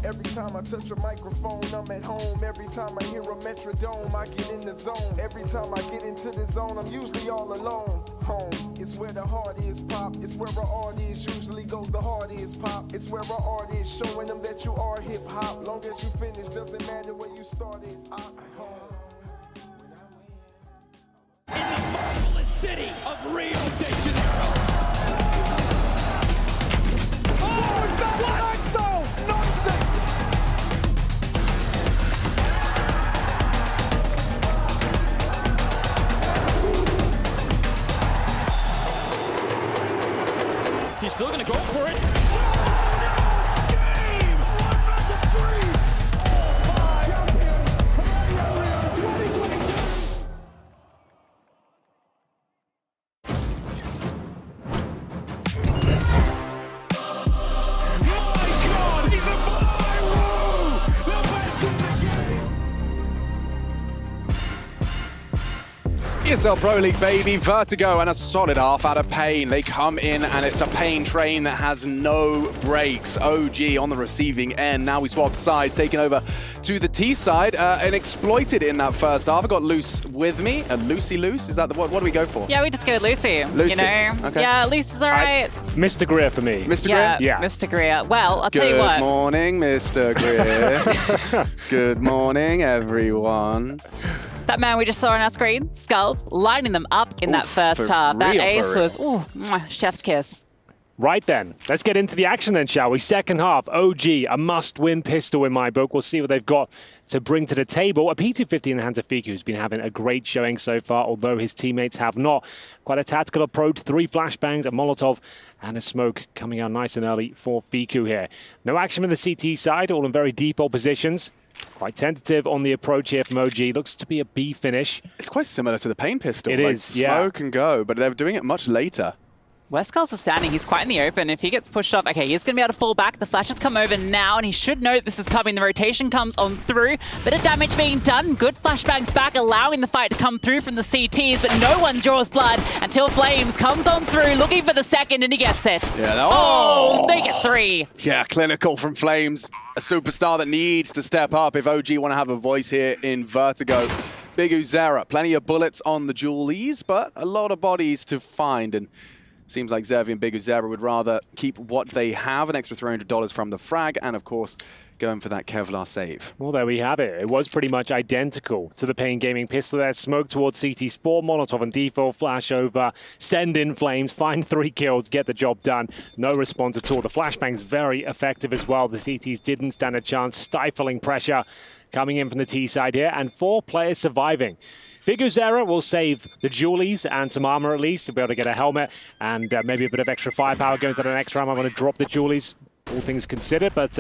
Every time I touch a microphone, I'm at home. Every time I hear a metrodome, I get in the zone. Every time I get into the zone, I'm usually all alone. Home is where the heart is, pop. It's where our art is. Usually goes the heart is, pop. It's where our art is, showing them that you are hip hop. Long as you finish, doesn't matter where you started. Marvelous city of Rio de Janeiro. Oh, is that what I saw? Nonsense! He's still going to go for it. ESL Pro League, baby. Vertigo and a solid half out of Pain. They come in and it's a Pain train that has no brakes. OG on the receiving end. Now we swap sides, taking over to the T side and exploited in that first half. I got Loose with me. Lucy Loose? Is that the what do we go for? Yeah, we just go Lucy. Lucy. You know? Okay. Yeah, Luce is all right. Mr. Greer for me. Mr. Yeah, Greer? Mr. Greer. Well, I'll tell you what. Good morning, Mr. Greer. Good morning, everyone. That man we just saw on our screen, Skulls, lining them up in that first half. That ace was, ooh, chef's kiss. Right then, let's get into the action then, shall we? Second half, OG, a must-win pistol in my book. We'll see what they've got to bring to the table. A P250 in the hands of Fiku, who's been having a great showing so far, although his teammates have not. Quite a tactical approach, 3 flashbangs, a Molotov, and a smoke coming out nice and early for Fiku here. No action on the CT side, all in very default positions. Quite tentative on the approach here from OG. Looks to be a B finish. It's quite similar to the Pain pistol. It is, yeah. Smoke and go, but they're doing it much later. Where Skulls is standing, he's quite in the open. If he gets pushed off, okay, he's going to be able to fall back. The flashes come over now, and he should know this is coming. The rotation comes on through. Bit of damage being done. Good flashbangs back, allowing the fight to come through from the CTs, but no one draws blood until Flames comes on through, looking for the second, and he gets it. Yeah, They get 3. Yeah, clinical from Flames. A superstar that needs to step up if OG want to have a voice here in Vertigo. Big Uzera, plenty of bullets on the Julies, but a lot of bodies to find. And seems like Xervi and Big Uzera would rather keep what they have, an extra $300 from the frag, and of course, going for that Kevlar save. Well, there we have it. It was pretty much identical to the Pain Gaming pistol there. Smoke towards CT Sport, Molotov and default, flash over, send in Flames, find 3 kills, get the job done. No response at all. The flashbang's very effective as well. The CTs didn't stand a chance. Stifling pressure coming in from the T side here, and 4 players surviving. Big Uzera will save the Julies and some armor at least to be able to get a helmet and maybe a bit of extra firepower going to the next round. I'm going to drop the Julies, all things considered, but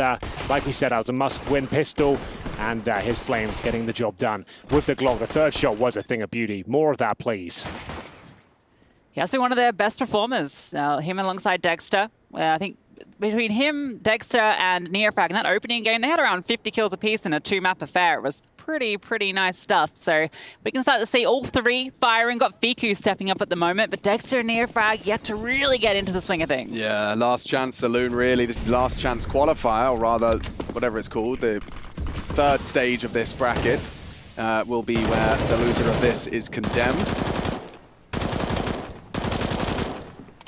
like we said, that was a must-win pistol, and his Flames getting the job done with the Glock. The third shot was a thing of beauty. More of that, please. He has been one of their best performers. Him alongside Dexter. I think between him, Dexter, and Neofrag in that opening game, they had around 50 kills apiece in a 2-map affair. It was pretty nice stuff. So we can start to see all 3 firing. Got Fiku stepping up at the moment, but Dexter and Neofrag yet to really get into the swing of things. Yeah, last chance saloon really. This last chance qualifier, or rather, whatever it's called, the 3rd stage of this bracket will be where the loser of this is condemned.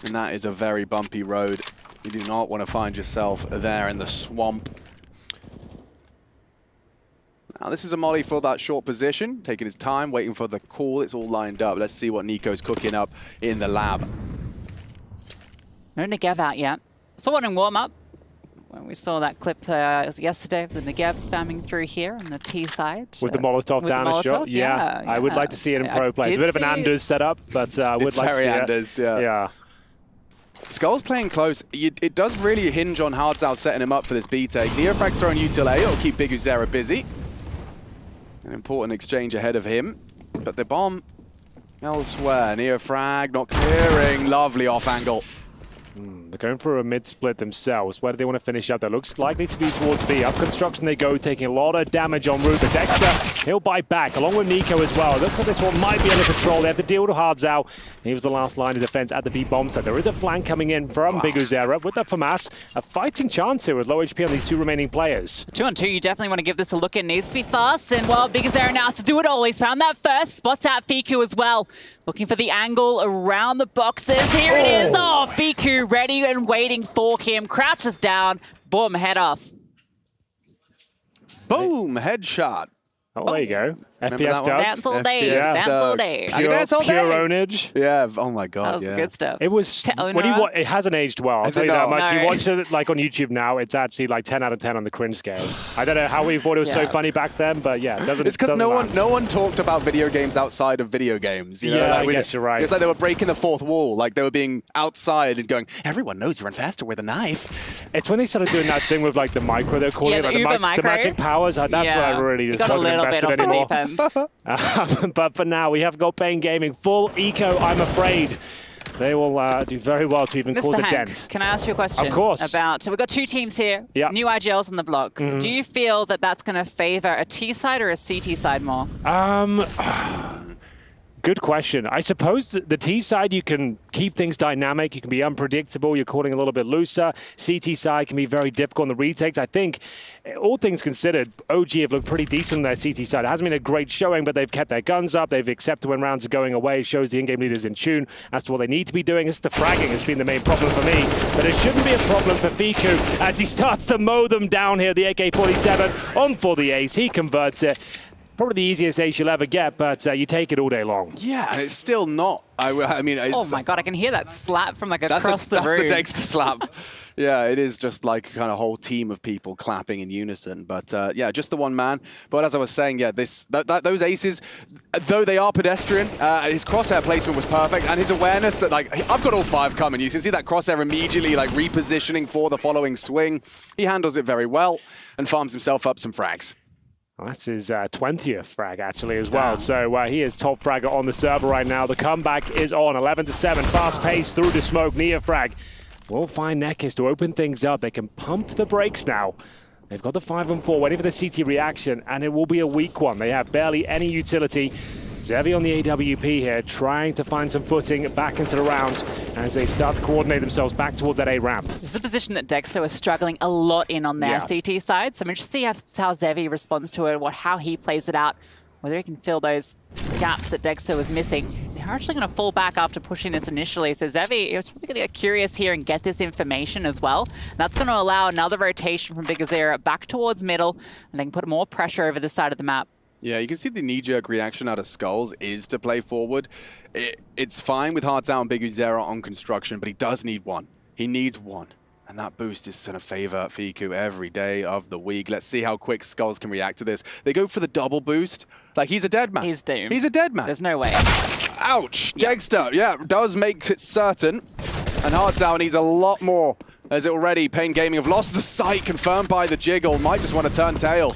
And that is a very bumpy road. You do not want to find yourself there in the swamp. Now this is a molly for that short position, taking his time, waiting for the call. It's all lined up. Let's see what Nico's cooking up in the lab. No Negev out yet. Saw one in warm-up when we saw that clip yesterday of the Negev spamming through here on the T side. With the Molotov down a shot? Yeah, I would like to see it in pro play. It's a bit of an Anders setup, but I would like to see Anders, it. Yeah. Skull's playing close. It does really hinge on Hardzao setting him up for this B-take. Neofrag's throwing util A. It'll keep Big Uzera busy. An important exchange ahead of him. But the bomb elsewhere. Neofrag not clearing. Lovely off angle. They're going for a mid-split themselves. Where do they want to finish up? That looks likely to be towards B. Up construction they go, taking a lot of damage en route. But Dexter, he'll bite back, along with Nico as well. It looks like this one might be under control. They have to deal with Hardzao. He was the last line of defense at the B bomb site. There is a flank coming in from Big Uzera with the FAMAS. A fighting chance here with low HP on these two remaining players. 2-on-2, you definitely want to give this a look. It needs to be fast. And well, Big Uzera now has to do it all. He's found that first. Spots out Fiku as well. Looking for the angle around the boxes. Here it is. Oh, Fiku ready and waiting for him. Crouches down. Boom, head off. Boom, headshot. Oh, there you go. Remember FPS that one? Doug. Dance all day. FPS Dance all day. I can dance all day. Pure ownage. Yeah, oh my God, That was yeah. good stuff. It was, it hasn't aged well, I'll Has tell it you that not? much. No. You watch it like on YouTube now, it's actually like 10 out of 10 on the cringe scale. I don't know how we thought it was so funny back then, but yeah, it doesn't. It's because doesn't no one talked about video games outside of video games. You know? Yeah, like I guess you're right. It's like they were breaking the fourth wall. Like they were being outside and going, everyone knows you run faster with a knife. It's when they started doing that thing with like the micro, they're calling it, Yeah, like the Uber the micro. magic powers. That's where I really It just got a wasn't little bit invested off the anymore. deep end. But for now, we have got Pain Gaming full eco. I'm afraid they will do very well to even cause Mr. a Hank, dent. can I ask you a question? Of course. About, so we've got two teams here, Yeah. new IGLs on the block. Do you feel that that's going to favor a T side or a CT side more? Good question. I suppose the T side, you can keep things dynamic. You can be unpredictable. You're calling a little bit looser. CT side can be very difficult on the retakes. I think, all things considered, OG have looked pretty decent on their CT side. It hasn't been a great showing, but they've kept their guns up. They've accepted when rounds are going away. It shows the in-game leaders in tune as to what they need to be doing. It's the fragging has been the main problem for me. But it shouldn't be a problem for Fiku as he starts to mow them down here. The AK-47 on for the ace. He converts it. Probably the easiest ace you'll ever get, but you take it all day long. Yeah, and it's still not. I mean, it's, Oh my God, I can hear that slap from like across the room. That's the Dexter slap. Yeah, it is just like kind of whole team of people clapping in unison. But yeah, just the one man. But as I was saying, yeah, those aces, though they are pedestrian, his crosshair placement was perfect, and his awareness that like I've got all five coming. You can see that crosshair immediately like repositioning for the following swing. He handles it very well and farms himself up some frags. That's his 20th frag, actually, as well. So he is top fragger on the server right now. The comeback is on. 11-7, fast pace through the smoke. Neofrag will find Nekis to open things up. They can pump the brakes now. They've got the 5-4, waiting for the CT reaction, and it will be a weak one. They have barely any utility. Zevi on the AWP here, trying to find some footing back into the round as they start to coordinate themselves back towards that A ramp. This is a position that Dexter was struggling a lot in on their CT side, so I'm interested to see how Zevi responds to it, how he plays it out, whether he can fill those gaps that Dexter was missing. They're actually going to fall back after pushing this initially, so Zevi is probably going to get curious here and get this information as well. That's going to allow another rotation from Big Uzera back towards middle, and they can put more pressure over this side of the map. Yeah, you can see the knee-jerk reaction out of Skulls is to play forward. It's fine with Hardzao and Big Uzera on construction, but he does need one. He needs one. And that boost is going to favor Fiku every day of the week. Let's see how quick Skulls can react to this. They go for the double boost. Like, he's a dead man. He's doomed. He's a dead man. There's no way. Ouch. Dexter, yeah, does make it certain. And Hardzao needs a lot more, as already Pain Gaming have lost the sight, confirmed by the jiggle. Might just want to turn tail.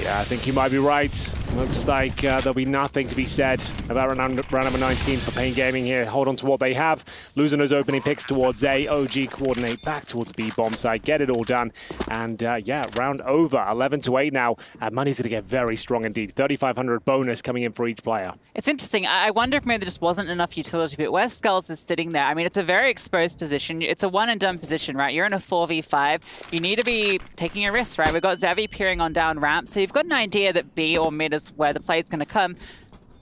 Yeah, I think you might be right. Looks like there'll be nothing to be said about round number 19 for Pain Gaming here. Hold on to what they have. Losing those opening picks towards A. OG coordinate back towards B bomb side. Get it all done. And yeah, round over. 11-8 now. Money's going to get very strong indeed. 3,500 bonus coming in for each player. It's interesting. I wonder if maybe there just wasn't enough utility, but where Skulls is sitting there, I mean, it's a very exposed position. It's a one-and-done position, right? You're in a 4v5. You need to be taking a risk, right? We've got Zevi peering on down ramp, so you've got an idea that B or mid is where the play's going to come.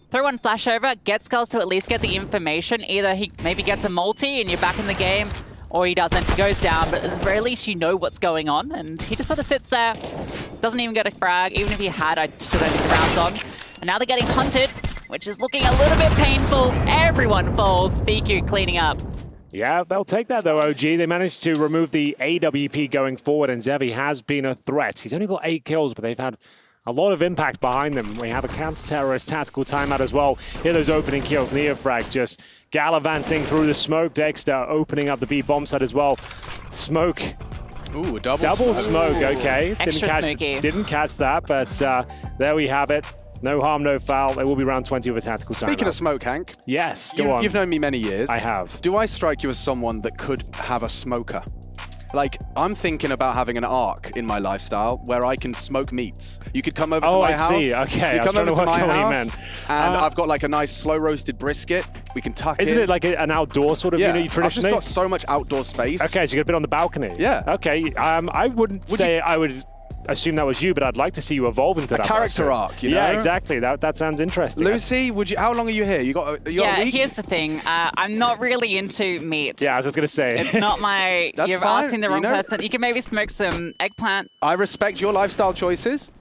Throw one flash over, get Skulls to at least get the information. Either he maybe gets a multi and you're back in the game, or he doesn't. He goes down, but at the very least you know what's going on, and he just sort of sits there, doesn't even get a frag. Even if he had, I still don't think the round's on. And now they're getting hunted, which is looking a little bit painful. Everyone falls. Fiku cleaning up. Yeah, they'll take that though, OG. They managed to remove the AWP going forward, and Zevi has been a threat. He's only got 8 kills, but they've had a lot of impact behind them. We have a counter-terrorist tactical timeout as well. Here those opening kills. Neofrag just gallivanting through the smoke. Dexter opening up the B bomb site as well. Smoke. Ooh, a double smoke. Ooh. Okay. Extra smoky. Didn't catch that, but there we have it. No harm, no foul. It will be round 20 of a tactical timeout. Speaking of smoke, Hank. Yes, go on. You've known me many years. I have. Do I strike you as someone that could have a smoker? Like, I'm thinking about having an arc in my lifestyle where I can smoke meats. You could come over to my house. Oh, I see. Okay, you come over to my house, and and I've got like a nice slow-roasted brisket. We can tuck Isn't in. it like an outdoor sort of, yeah, you traditionally? I've just got so much outdoor space. Okay, so you got a bit on the balcony. Yeah. Okay, I wouldn't say I would assume that was you, but I'd like to see you evolve into that character person. arc, you know? Yeah, exactly. That sounds interesting. Lucy, would you? How long are you here? You got a week? Here's the thing. I'm not really into meat. Yeah, I was just going to say. It's not my... That's You're fine, asking the you wrong know. person. You can maybe smoke some eggplant. I respect your lifestyle choices,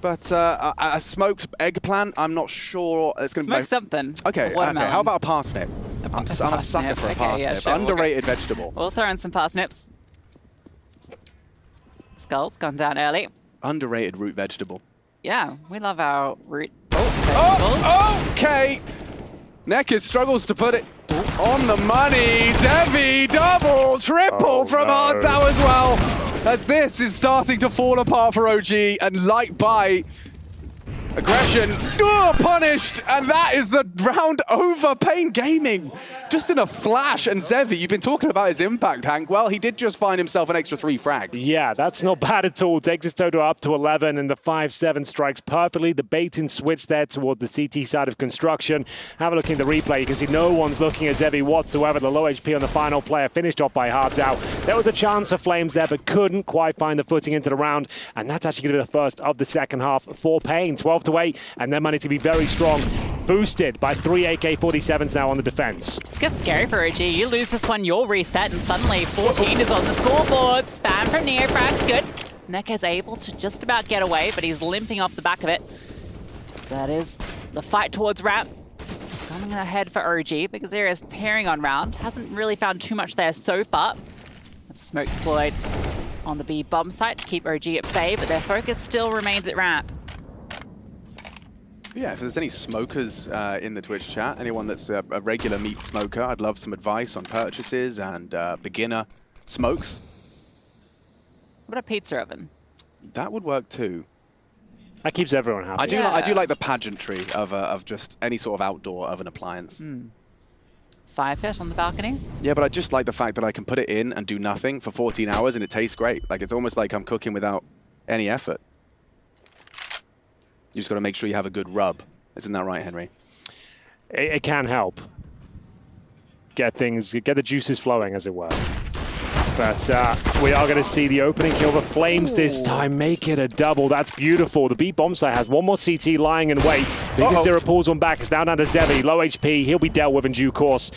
but a smoked eggplant, I'm not sure it's going to be... Smoke something. Okay, Watermelon. how about a parsnip? I'm a sucker for a Okay, yeah, parsnip. sure, Underrated vegetable. We'll throw in some parsnips. Skull's gone down early. Underrated root vegetable. Yeah, we love our root Oh, okay. Neckers struggles to put it on the money. Zevi, double, triple from Hardtow as well. As this is starting to fall apart for OG, and light by aggression, punished, and that is the round over. Pain Gaming, just in a flash. And Zevi, you've been talking about his impact, Hank. Well, he did just find himself an extra 3 frags. Yeah, that's not bad at all. Takes his total up to 11, and the 5-7 strikes perfectly. The bait-in switch there towards the CT side of construction. Have a look in the replay. You can see no one's looking at Zevi whatsoever. The low HP on the final player finished off by Hardtow. There was a chance for Flames there, but couldn't quite find the footing into the round, and that's actually going to be the first of the second half for Pain. 12-8, and they're managed to be very strong. Boosted by 3 AK-47s now on the defense. It's gets scary for OG. You lose this one, you'll reset, and suddenly 14 is on the scoreboard. Spam from Neofrag's good. Nekka's able to just about get away, but he's limping off the back of it. So that is the fight towards ramp. Coming ahead for OG, because there is pairing on round. Hasn't really found too much there so far. That's smoke deployed on the B bomb site to keep OG at bay, but their focus still remains at ramp. Yeah, if there's any smokers in the Twitch chat, anyone that's a regular meat smoker, I'd love some advice on purchases and beginner smokes. What a pizza oven. That would work too. That keeps everyone happy. I do like the pageantry of just any sort of outdoor oven appliance. Fire pit on the balcony. Yeah, but I just like the fact that I can put it in and do nothing for 14 hours and it tastes great. Like, it's almost like I'm cooking without any effort. You just got to make sure you have a good rub. Isn't that right, Henry? It can help. Get the juices flowing, as it were. But we are going to see the opening kill. The Flames this time make it a double. That's beautiful. The B bomb site has one more CT lying in wait. Zero pulls one back. It's now down to Zevi. Low HP. He'll be dealt with in due course.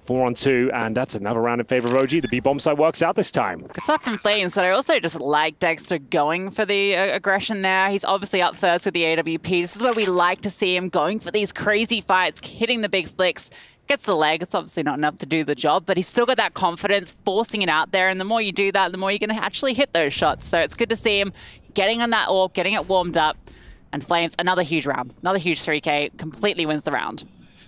4-on-2, and that's another round in favor of OG. The B bomb site works out this time. Good stuff from Flames, but I also just like Dexter going for the aggression there. He's obviously up first with the AWP. This is where we like to see him going for these crazy fights, hitting the big flicks. Gets the leg. It's obviously not enough to do the job, but he's still got that confidence, forcing it out there, and the more you do that, the more you're going to actually hit those shots. So it's good to see him getting on that orb, getting it warmed up, and Flames, another huge round. Another huge 3K, completely wins the round.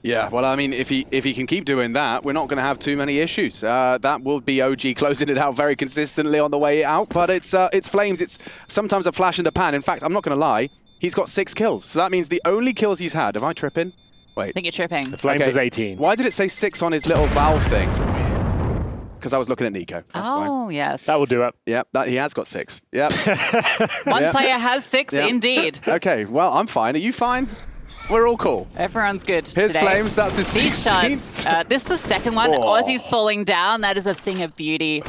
Yeah, well, I mean, if he can keep doing that, we're not going to have too many issues. That will be OG closing it out very consistently on the way out, but it's Flames. It's sometimes a flash in the pan. In fact, I'm not going to lie, he's got 6 kills. So that means the only kills he's had, am I tripping? Wait. I think you're tripping. The Flames is 18. Why did it say 6 on his little valve thing? Because I was looking at Nico. That's why. Yes. That will do it. Yep, he has got 6. Yep. One player has 6, indeed. Okay, well, I'm fine. Are you fine? We're all cool. Everyone's good Here's today. Flames, that's his 16th. These shots. This is the second one. Oh. Aussie's falling down. That is a thing of beauty.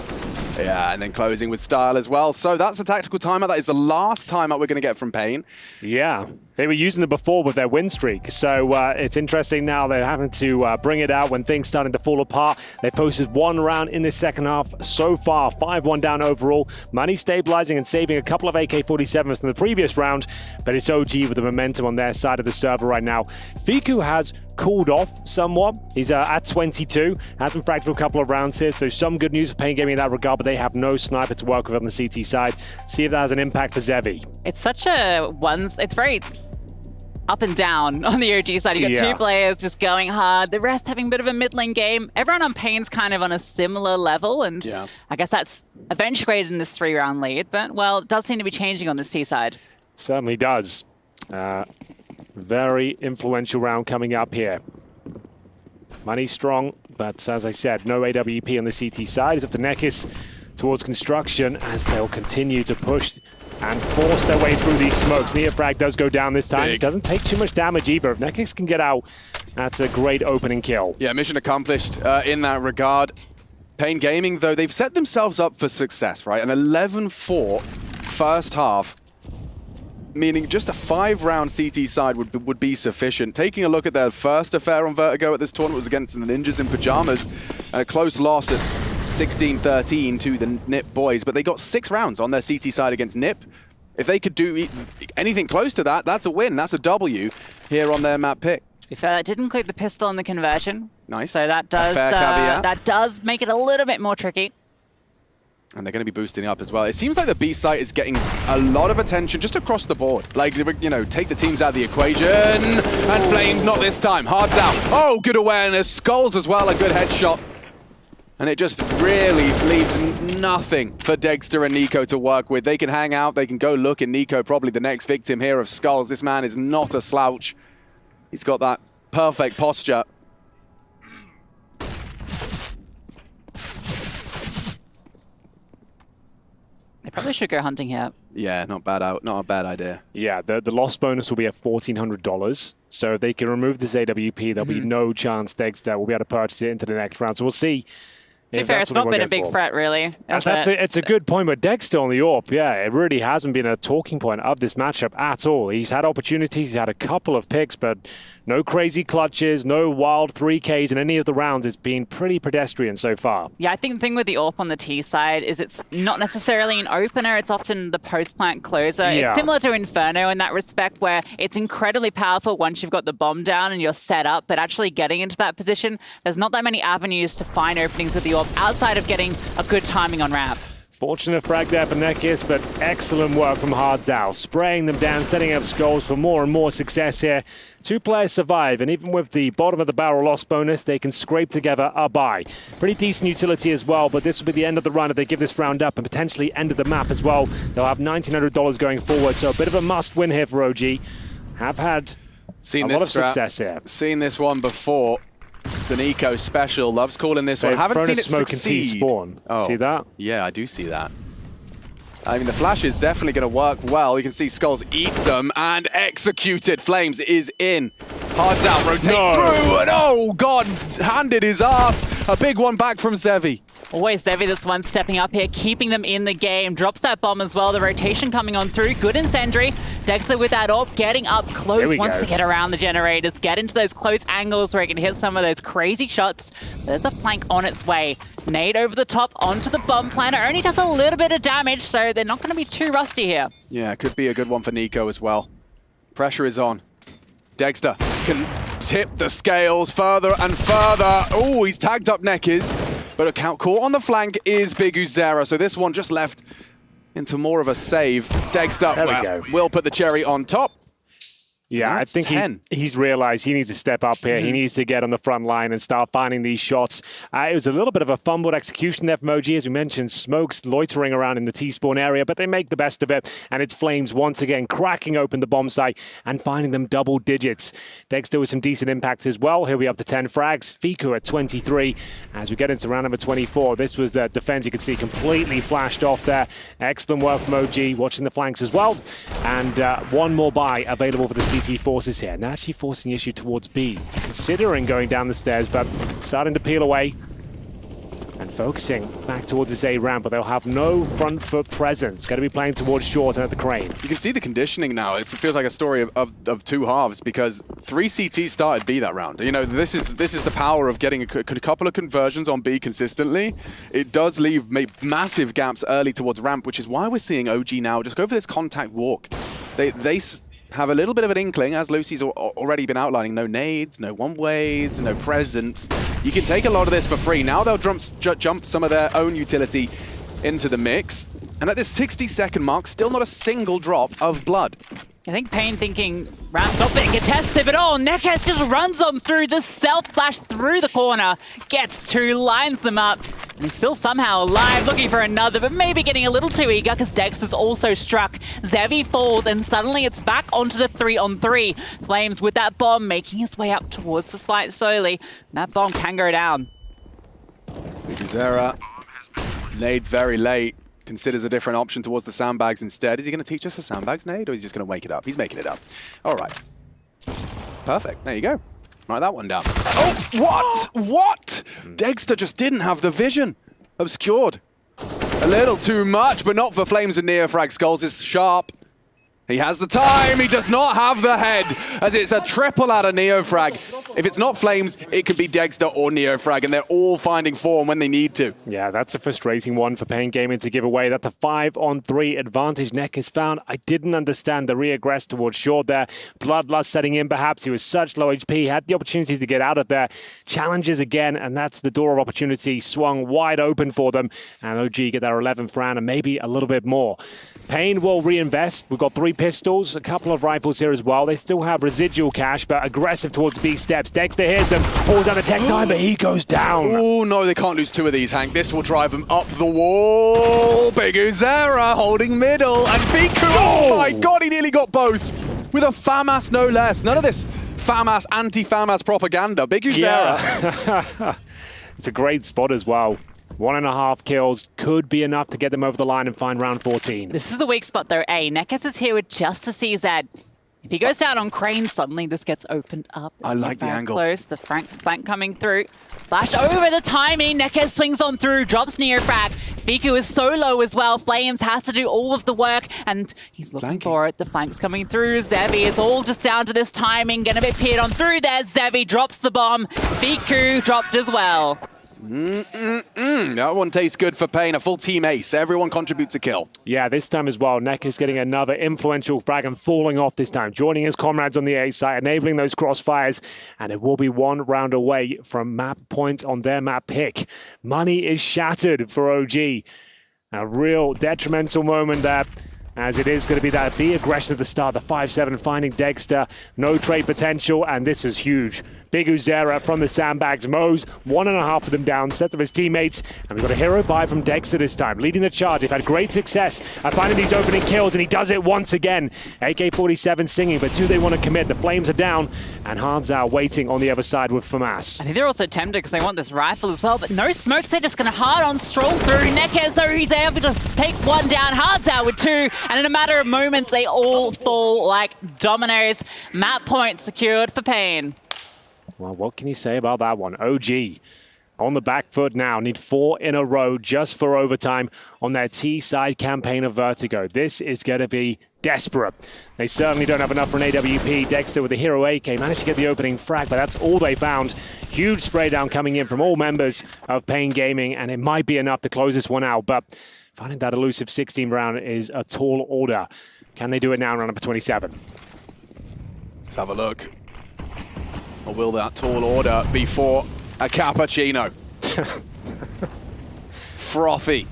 Yeah, and then closing with style as well. So that's a tactical timeout. That is the last timeout we're going to get from Pain. Yeah, they were using it before with their win streak. So it's interesting now they're having to bring it out when things starting to fall apart. They posted 1 round in this second half so far, 5-1 down overall. Money stabilizing and saving a couple of AK-47s from the previous round, but it's OG with the momentum on their side of the server right now. Fiku has cooled off somewhat. He's at 22, hasn't fragged for a couple of rounds here, so some good news for Pain Gaming in that regard, but they have no sniper to work with on the CT side. See if that has an impact for Zevi. It's such a it's very up and down on the OG side. You got two players just going hard, the rest having a bit of a mid-lane game. Everyone on Pain's kind of on a similar level, and I guess that's eventuated in this 3-round lead, but well, it does seem to be changing on this T side. Certainly does. Very influential round coming up here. Money strong, but as I said, no AWP on the CT side. It's up to Nekis towards construction as they'll continue to push and force their way through these smokes. Neofrag does go down this time. It doesn't take too much damage either. If Nekis can get out, that's a great opening kill. Yeah, mission accomplished in that regard. Pain Gaming, though, they've set themselves up for success, right? An 11-4 first half, meaning just a 5-round CT side would be sufficient. Taking a look at their first affair on Vertigo at this tournament was against the Ninjas in Pyjamas, and a close loss at 16-13 to the NIP boys, but they got 6 rounds on their CT side against NIP. If they could do anything close to that, that's a win. That's a W here on their map pick. To be fair, that did include the pistol and the conversion. Nice. So that does make it a little bit more tricky. And they're going to be boosting up as well. It seems like the B site is getting a lot of attention just across the board. Like, you know, take the teams out of the equation. And Flames, not this time. Hard's out. Oh, good awareness. Skulls as well, a good headshot. And it just really leaves nothing for Dexter and Nico to work with. They can hang out. They can go look at Nico, probably the next victim here of Skulls. This man is not a slouch. He's got that perfect posture. They probably should go hunting here. Yeah, not a bad idea. Yeah, the loss bonus will be at $1,400. So if they can remove this AWP, there'll be no chance Dexter will be able to purchase it into the next round. So we'll see. To be fair, it's not been a big threat, really. It's a good point, but Dexter on the AWP, yeah, it really hasn't been a talking point of this matchup at all. He's had opportunities, he's had a couple of picks, but no crazy clutches, no wild 3Ks in any of the rounds. It's been pretty pedestrian so far. Yeah, I think the thing with the AWP on the T side is it's not necessarily an opener, it's often the post-plant closer. Yeah. It's similar to Inferno in that respect, where it's incredibly powerful once you've got the bomb down and you're set up, but actually getting into that position, there's not that many avenues to find openings with the AWP outside of getting a good timing on ramp. Fortunate frag there for Nekis, but excellent work from Hardzao. Spraying them down, setting up Skulls for more and more success here. 2 players survive, and even with the bottom of the barrel loss bonus, they can scrape together a buy. Pretty decent utility as well, but this will be the end of the run if they give this round up and potentially end of the map as well. They'll have $1,900 going forward, so a bit of a must-win here for OG. Have had a lot of success here. Seen this one before. It's the Nico special. Loves calling this one. Haven't seen it succeed. T-spawn. See that? Yeah, I do see that. I mean, the flash is definitely going to work well. You can see Skulls eats them and executed. Flames is in. Hards out, rotates through, and oh God, handed his ass. A big one back from Zevi. Always Zevi, this one stepping up here, keeping them in the game. Drops that bomb as well. The rotation coming on through. Good incendiary. Dexter with that AWP, getting up close. Wants to get around the generators, get into those close angles where he can hit some of those crazy shots. There's a flank on its way. Nade over the top onto the bomb planter. Only does a little bit of damage, so they're not going to be too rusty here. Yeah, could be a good one for Nico as well. Pressure is on. Dexter can tip the scales further and further. Oh, he's tagged up Nekis, but a count caught on the flank is Big Uzera. So this one just left into more of a save. Dexter will put the cherry on top. Yeah, I think he's realized he needs to step up here. He needs to get on the front line and start finding these shots. It was a little bit of a fumbled execution there from OG. As we mentioned, Smokes loitering around in the T-spawn area, but they make the best of it. And it's Flames once again cracking open the bomb site and finding them double digits. Dexter with some decent impact as well. He'll be up to 10 frags. Fiku at 23. As we get into round number 24, this was the defense you could see completely flashed off there. Excellent work from OG, watching the flanks as well. And one more buy available for the CT forces here. Now actually forcing the issue towards B. Considering going down the stairs, but starting to peel away. And focusing back towards this A ramp, but they'll have no front foot presence. Going to be playing towards short and at the crane. You can see the conditioning now. It feels like a story of two halves because 3 CT started B that round. You know, this is the power of getting a couple of conversions on B consistently. It does leave massive gaps early towards ramp, which is why we're seeing OG now just go for this contact walk. They have a little bit of an inkling, as Lucy's already been outlining. No nades, no one-ways, no presence. You can take a lot of this for free. Now they'll jump some of their own utility into the mix. And at this 60-second mark, still not a single drop of blood. I think Pain thinking ramp's not being contested at all. Nekes just runs on through the self-flash through the corner, gets 2, lines them up, and he's still somehow alive, looking for another, but maybe getting a little too eager because Dexter's also struck. Zevi falls, and suddenly it's back onto the 3-on-3. Flames with that bomb making his way up towards the slide slowly. And that bomb can go down. Zera nades very late. Considers a different option towards the sandbags instead. Is he going to teach us a sandbags nade, or is he just going to wake it up? He's making it up. All right. Perfect. There you go. Write that one down. Oh, what? What? Dexter just didn't have the vision. Obscured. A little too much, but not for Flames and Neofrag. Skulls is sharp. He has the time. He does not have the head, as it's a triple out of Neofrag. If it's not Flames, it could be Dexter or Neofrag, and they're all finding form when they need to. Yeah, that's a frustrating one for Pain Gaming to give away. That's a 5-on-3 advantage Neck has found. I didn't understand the re-aggress towards short there. Bloodlust setting in, perhaps. He was such low HP, had the opportunity to get out of there. Challenges again, and that's the door of opportunity swung wide open for them. And OG get their 11th round and maybe a little bit more. Pain will reinvest. We've got 3 pistols, a couple of rifles here as well. They still have residual cash, but aggressive towards B steps. Dexter hits him, pulls down the Tech 9, but he goes down. Oh, no, they can't lose 2 of these, Hank. This will drive them up the wall. Big Uzera holding middle, and Fiku, oh my God, he nearly got both. With a FAMAS, no less. None of this FAMAS, anti-FAMAS propaganda. Big Uzera. Yeah. It's a great spot as well. 1.5 kills could be enough to get them over the line and find round 14. This is the weak spot though, A. Nekes is here with just the CZ. If he goes down on Crane, suddenly this gets opened up. I like the angle. Close, the flank coming through. Flash over the timing, Nekes swings on through, drops Neofrag. Fiku is so low as well. Flames has to do all of the work, and he's looking for it. The flank's coming through. Zevi is all just down to this timing. Gonna be peered on through there. Zevi drops the bomb. Fiku dropped as well. That one tastes good for Pain. A full team ace. Everyone contributes a kill. Yeah, this time as well. Neck is getting another influential frag and falling off this time. Joining his comrades on the A side, enabling those crossfires. And it will be 1 round away from map points on their map pick. Money is shattered for OG. A real detrimental moment there, as it is going to be that B aggression at the start. The 5-7 finding Dexter. No trade potential, and this is huge. Big Uzera from the sandbags. Mows 1.5 of them down, sets of his teammates, and we've got a hero buy from Dexter this time, leading the charge. They've had great success at finding these opening kills, and he does it once again. AK-47 singing, but do they want to commit? The flames are down, and Hardzau waiting on the other side with FAMAS. I think they're also tempted because they want this rifle as well, but no smokes. They're just going to hard-on stroll through. Nekes, though, he's able to take 1 down. Hardzau with 2, and in a matter of moments, they all fall like dominoes. Map point secured for Pain. Well, what can you say about that one? OG on the back foot now. Need 4 in a row just for overtime on their T-side campaign of Vertigo. This is going to be desperate. They certainly don't have enough for an AWP. Dexter with the Hero AK managed to get the opening frag, but that's all they found. Huge spray down coming in from all members of Pain Gaming, and it might be enough to close this one out, but finding that elusive 16 round is a tall order. Can they do it now in round number 27? Let's have a look. Or will that tall order be for a cappuccino? Frothy.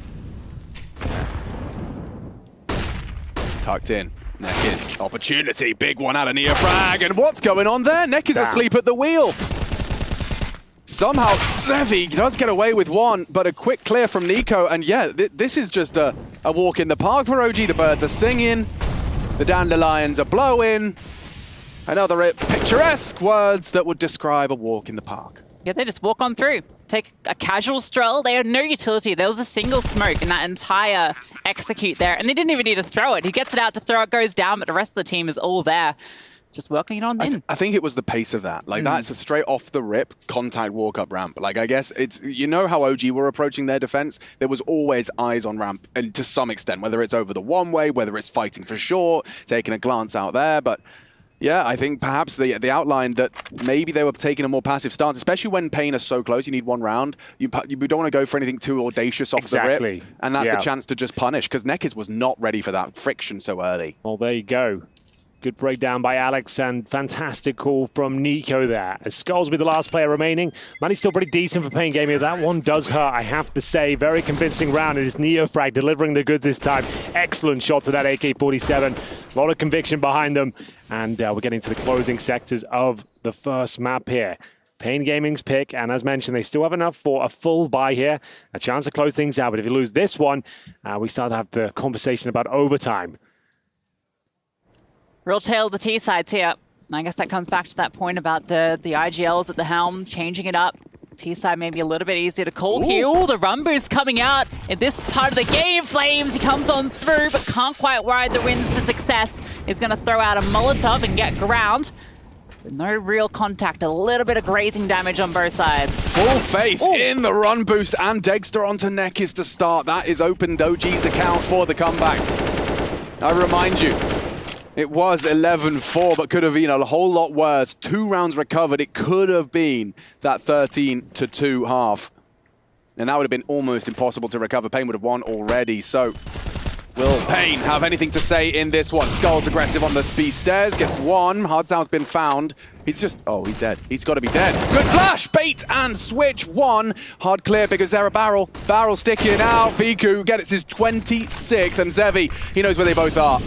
Tucked in. Neck is opportunity. Big one out of Neofrag. And what's going on there? Neck is asleep at the wheel. Somehow, Zevi does get away with 1, but a quick clear from Nico. And yeah, this is just a walk in the park for OG. The birds are singing. The dandelions are blowing. Another picturesque words that would describe a walk in the park. Yeah, they just walk on through. Take a casual stroll. They had no utility. There was a single smoke in that entire execute there, and they didn't even need to throw it. He gets it out to throw it, goes down, but the rest of the team is all there. just working it on in. I think it was the pace of that. Like, that's a straight off the rip contact walk-up ramp. Like, I guess it's, you know how OG were approaching their defense? There was always eyes on ramp, and to some extent, whether it's over the one-way, whether it's fighting for short, taking a glance out there. But yeah, I think perhaps the outline that maybe they were taking a more passive stance, especially when Pain are so close, you need one round. You don't want to go for anything too audacious off the rip. And that's a chance to just punish, because Nekiz was not ready for that friction so early. Well, there you go. Good breakdown by Alex, and fantastic call from Nico there. As Skulls will be the last player remaining. Money's still pretty decent for Pain Gaming. That one does hurt, I have to say. Very convincing round. It is Neofrag delivering the goods this time. Excellent shot to that AK-47. A lot of conviction behind them. And we're getting to the closing sectors of the first map here. Pain Gaming's pick, and as mentioned, they still have enough for a full buy here. A chance to close things out, but if you lose this one, we start to have the conversation about overtime. Real tale of the T-sides here. I guess that comes back to that point about the IGLs at the helm, changing it up. T-side maybe a little bit easier to call here. Ooh, the run boost coming out in this part of the game. Flames, he comes on through, but can't quite ride the winds to success. He's going to throw out a Molotov and get ground. No real contact, a little bit of grazing damage on both sides. Full faith in the run boost, and Dexter onto Nekiz to start. That is opened OG's account for the comeback. I remind you, it was 11-4, but could have been a whole lot worse. 2 rounds recovered. It could have been that 13-2 half. And that would have been almost impossible to recover. Pain would have won already. So will Pain have anything to say in this one? Skulls aggressive on the B stairs. Gets one. Hard Sound's been found. He's just, oh, he's dead. He's got to be dead. Good flash, bait and switch. One. Hard clear because there a barrel. Barrel sticking out. Viku gets his 26th. And Zevi, he knows where they both are.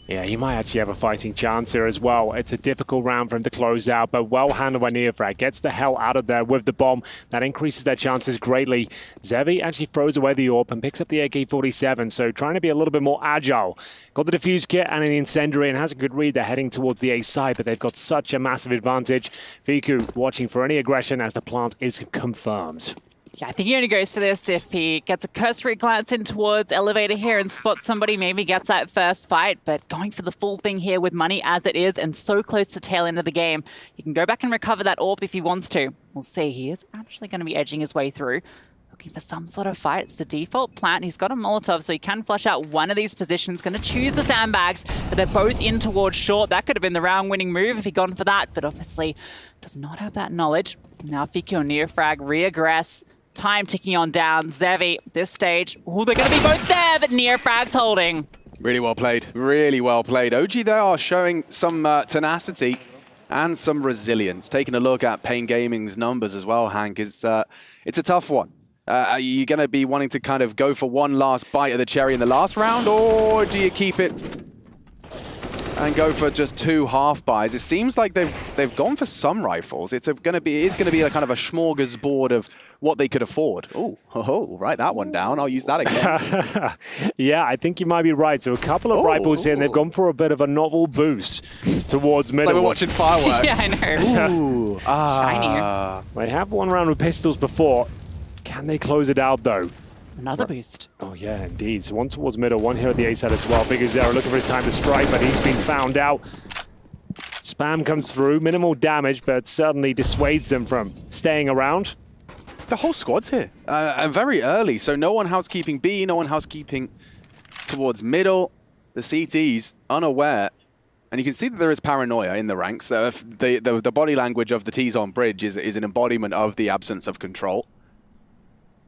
Yeah, he might actually have a fighting chance here as well. It's a difficult round for him to close out, but well handled by Neofrag. Gets the hell out of there with the bomb. That increases their chances greatly. Zevi actually throws away the AWP and picks up the AK-47, so trying to be a little bit more agile. Got the defuse kit and an incendiary and has a good read. They're heading towards the A side, but they've got such a massive advantage. Fiku watching for any aggression as the plant is confirmed. Yeah, I think he only goes for this if he gets a cursory glance in towards elevator here and spots somebody, maybe gets that first fight, but going for the full thing here with money as it is and so close to tail end of the game. He can go back and recover that AWP if he wants to. We'll see, he is actually going to be edging his way through. Looking for some sort of fight. It's the default plant. He's got a Molotov, so he can flush out one of these positions. Going to choose the sandbags, but they're both in towards short. That could have been the round-winning move if he'd gone for that, but obviously does not have that knowledge. Now Fiku and Neofrag re-aggress. Time ticking on down. Zevi, this stage, oh, they're going to be both there, but Neofrag's holding. Really well played. Really well played. OG, they are showing some tenacity and some resilience. Taking a look at Pain Gaming's numbers as well, Hank, it's a tough one. Are you going to be wanting to kind of go for one last bite of the cherry in the last round, or do you keep it and go for just 2 half buys? It seems like they've gone for some rifles. It's going to be a kind of a smorgasbord of what they could afford. Oh, write that one down. I'll use that again. Yeah, I think you might be right. So a couple of rifles here, and they've gone for a bit of a novel boost towards middle. Like we're watching fireworks. Yeah, I know. Ooh, shinier. They have one round with pistols before. Can they close it out though? Another boost. Oh yeah, indeed. So one towards middle, one here at the A side as well. Big Azera looking for his time to strike, but he's been found out. Spam comes through, minimal damage, but certainly dissuades them from staying around. The whole squad's here, and very early, so no one housekeeping B, no one housekeeping towards middle. The CT's unaware, and you can see that there is paranoia in the ranks. The body language of the T's on bridge is an embodiment of the absence of control.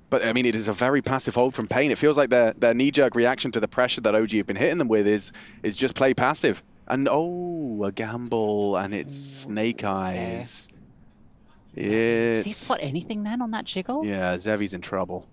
But, I mean, it is a very passive hold from Pain. It feels like their knee-jerk reaction to the pressure that OG have been hitting them with is just play passive. And, oh, a gamble, and it's Snake Eyes. Did he spot anything then on that jiggle? Yeah, Zevi's in trouble.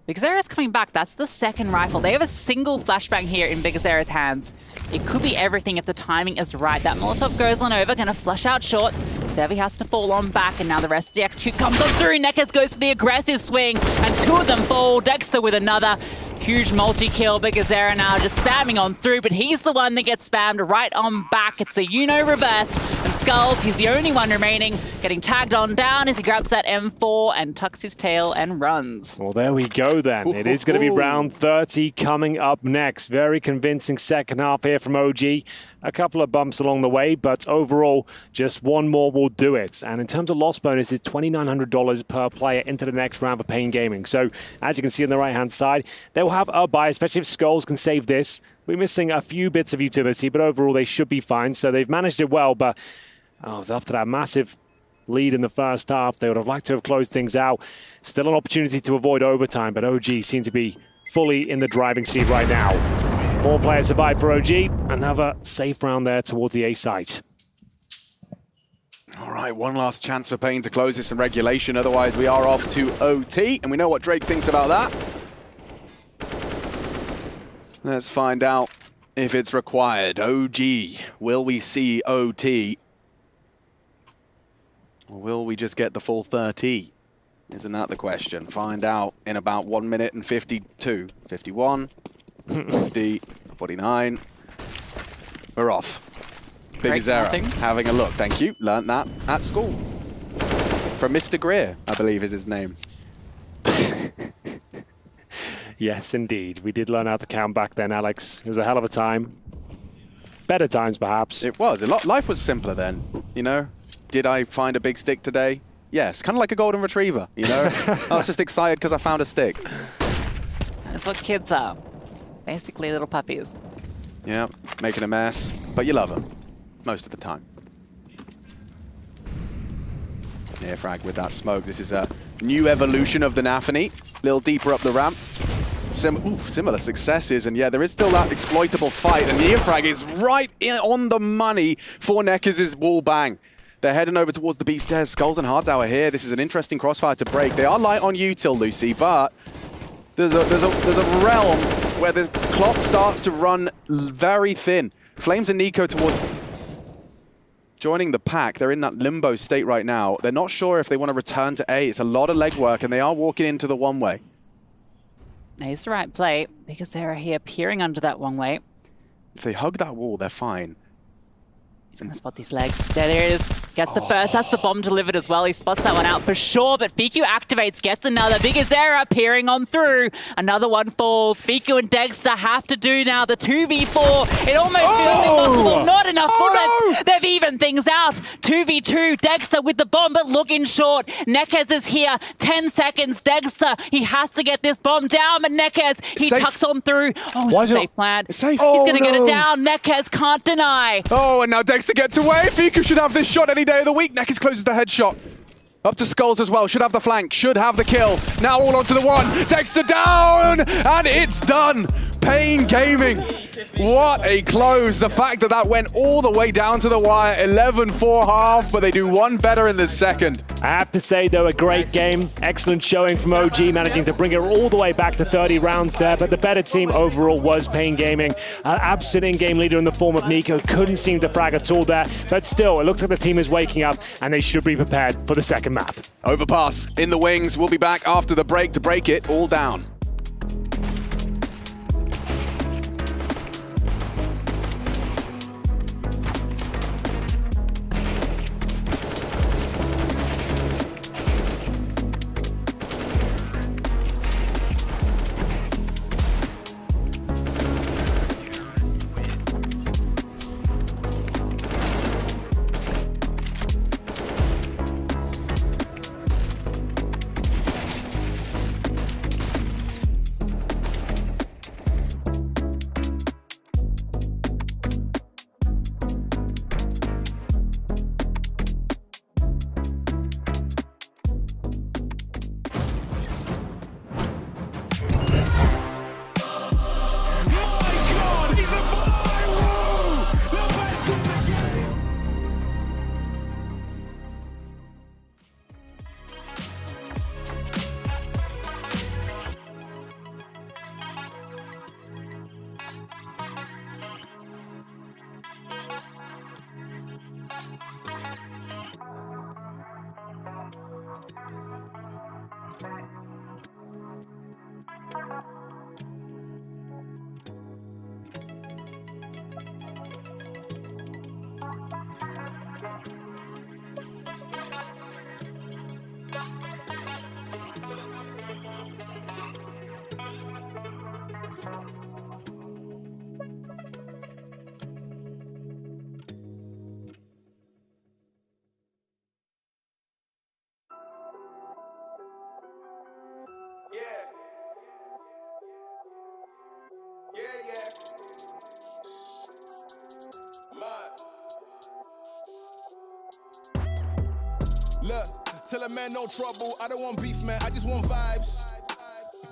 Big Azera's coming back. That's the second rifle. They have a single flashbang here in Big Azera's hands. It could be everything if the timing is right. That Molotov goes on over, going to flush out short. Zevi has to fall on back, and now the rest of the execute comes on through. Nekiz goes for the aggressive swing, and 2 of them fall. Dexter with another. Huge multi-kill. Big Azera now just spamming on through, but he's the one that gets spammed right on back. It's a Uno reverse, and Skulls. He's the only one remaining, getting tagged on down as he grabs that M4 and tucks his tail and runs. Well, there we go then. It is going to be round 30 coming up next. Very convincing second half here from OG. A couple of bumps along the way, but overall, just one more will do it. And in terms of loss bonus, it's $2,900 per player into the next round for Pain Gaming. So, as you can see on the right-hand side, they will have a buy, especially if Skulls can save this. We're missing a few bits of utility, but overall, they should be fine. So they've managed it well, but after that massive lead in the first half, they would have liked to have closed things out. Still an opportunity to avoid overtime, but OG seem to be fully in the driving seat right now. 4 players survived for OG. Another safe round there towards the A site. All right, one last chance for Pain to close this in regulation. Otherwise, we are off to OT, and we know what Drake thinks about that. Let's find out if it's required. OG, will we see OT? Or will we just get the full 30? Isn't that the question? Find out in about 1 minute and 52, 51, 50, 49. We're off. Big Zera having a look. Thank you. Learned that at school. From Mr. Greer, I believe is his name. Yes, indeed. We did learn how to count back then, Alex. It was a hell of a time. Better times, perhaps. It was. Life was simpler then, you know? Did I find a big stick today? Yes, kind of like a golden retriever, you know? I was just excited because I found a stick. That's what kids are. Basically little puppies. Yeah, making a mess, but you love them most of the time. Near frag with that smoke. This is a new evolution of the Nafany. A little deeper up the ramp. Similar successes, and yeah, there is still that exploitable fight, and the frag is right on the money for Nekkers' wall bang. They're heading over towards the B stairs. Skulls and Hard Tower here. This is an interesting crossfire to break. They are light on util, Lucy, but there's a realm where the clock starts to run very thin. Flames and Nico towards joining the pack. They're in that limbo state right now. They're not sure if they want to return to A. It's a lot of legwork, and they are walking into the one-way. It's the right play because they're here peering under that one way. If they hug that wall, they're fine. He's going to spot these legs. There it is. Gets the first. That's the bomb delivered as well. He spots that one out for sure, but Fiku activates, gets another. Big Azera peering on through. Another one falls. Fiku and Dexter have to do now the 2v4. It almost feels impossible. Not enough bullets. No. They've evened things out. 2v2. Dexter with the bomb, but looking short. Nekkers is here. 10 seconds. Dexter, he has to get this bomb down, but Nekkers, he tucks on through. Oh, it's a safe plan. It's safe. He's going to get it down. Nekkers can't deny. Oh, and now Dexter gets away. Fiku should have this shot any day of the week. Nekkers closes the headshot. Up to Skulls as well. Should have the flank. Should have the kill. Now all onto the one. Dexter down! And it's done. Pain Gaming. What a close. The fact that that went all the way down to the wire. 11-4 half, but they do one better in the second. I have to say, though, a great game. Excellent showing from OG, managing to bring it all the way back to 30 rounds there. But the better team overall was Pain Gaming. Absent in-game leader in the form of Nico. Couldn't seem to frag at all there. But still, it looks like the team is waking up, and they should be prepared for the second map. Overpass in the wings. We'll be back after the break to break it all down. Look, tell a man no trouble. I don't want beef, man. I just want vibes.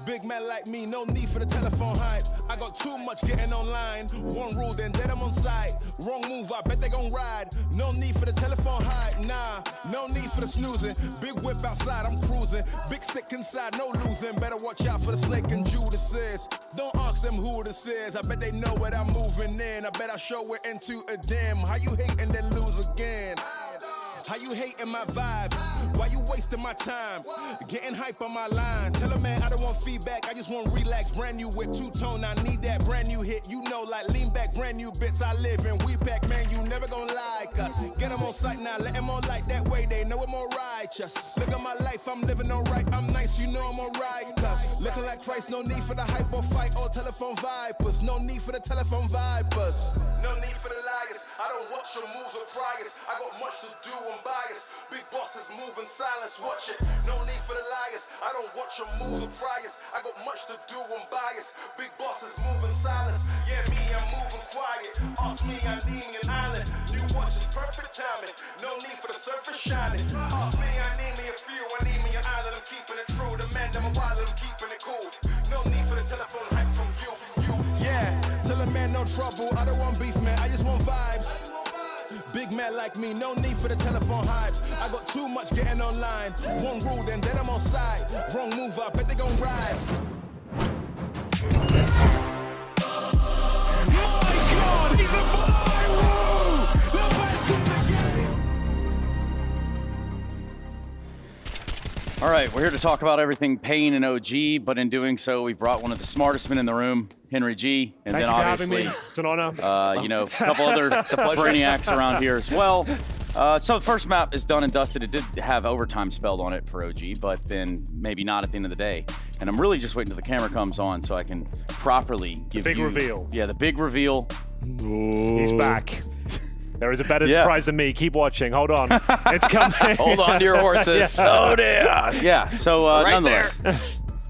Big man like me, no need for the telephone hype. I got too much getting online. One rule, then I'm on site. Wrong move, I bet they gon' ride. No need for the telephone hype, nah. No need for the snoozing. Big whip outside, I'm cruising. Big stick inside, no losing. Better watch out for the snake and Judas. Don't ask them who this is. I bet they know what I'm moving in. I bet I show it into a dim. How you hate and then lose again? How you hating my vibes? Why you wasting my time? Getting hype on my line. Tell a man I don't want feedback, I just want relax. Brand new whip, two-tone, I need that brand new hit. You know, like lean back, brand new bits I live in. We pack, man, you never gon' like us. Get them on sight now, let them on light. That way they know I'm all righteous. Look at my life, I'm living alright. I'm nice, you know I'm alright. Cause looking like Christ, no need for the hype or fight or telephone vipers. No need for the telephone vipers. No need for the liars. I don't watch your moves or priors. I got much to do, I'm biased. Big bosses move in silence, watch it. No need for the liars. I don't watch your moves or priors. I got much to do, I'm biased. Big bosses move in silence. Yeah, me, I'm moving quiet. Ask me, I need an island. New watch is perfect timing. No need for the surface shining. Ask me, I need me a few. I need me an island. I'm keeping it true. The man, I'm a wild, I'm keeping it cool. No need for the telephone hype from you. Yeah, tell a man no trouble. I don't want beef, man. I just want vibes. Big man like me, no need for the telephone hype. I got too much getting online. One rule, then I'm on side. Wrong move, I bet they gon' ride. My God, he's a viral! The best of the game! All right, we're here to talk about everything Payne and OG, but in doing so, we brought one of the smartest men in the room, Henry G, and Thank then you for having obviously, me. It's an honor. A couple other brainiacs around here as well. So the first map is done and dusted. It did have overtime spelled on it for OG, but then maybe not at the end of the day. And I'm really just waiting until the camera comes on so I can properly give big you... reveal. Yeah, the big reveal. Ooh. He's back. There is a better surprise than me. Keep watching. Hold on. It's coming. Hold on to your horses. Yeah. Oh, dear. Yeah, so Right nonetheless.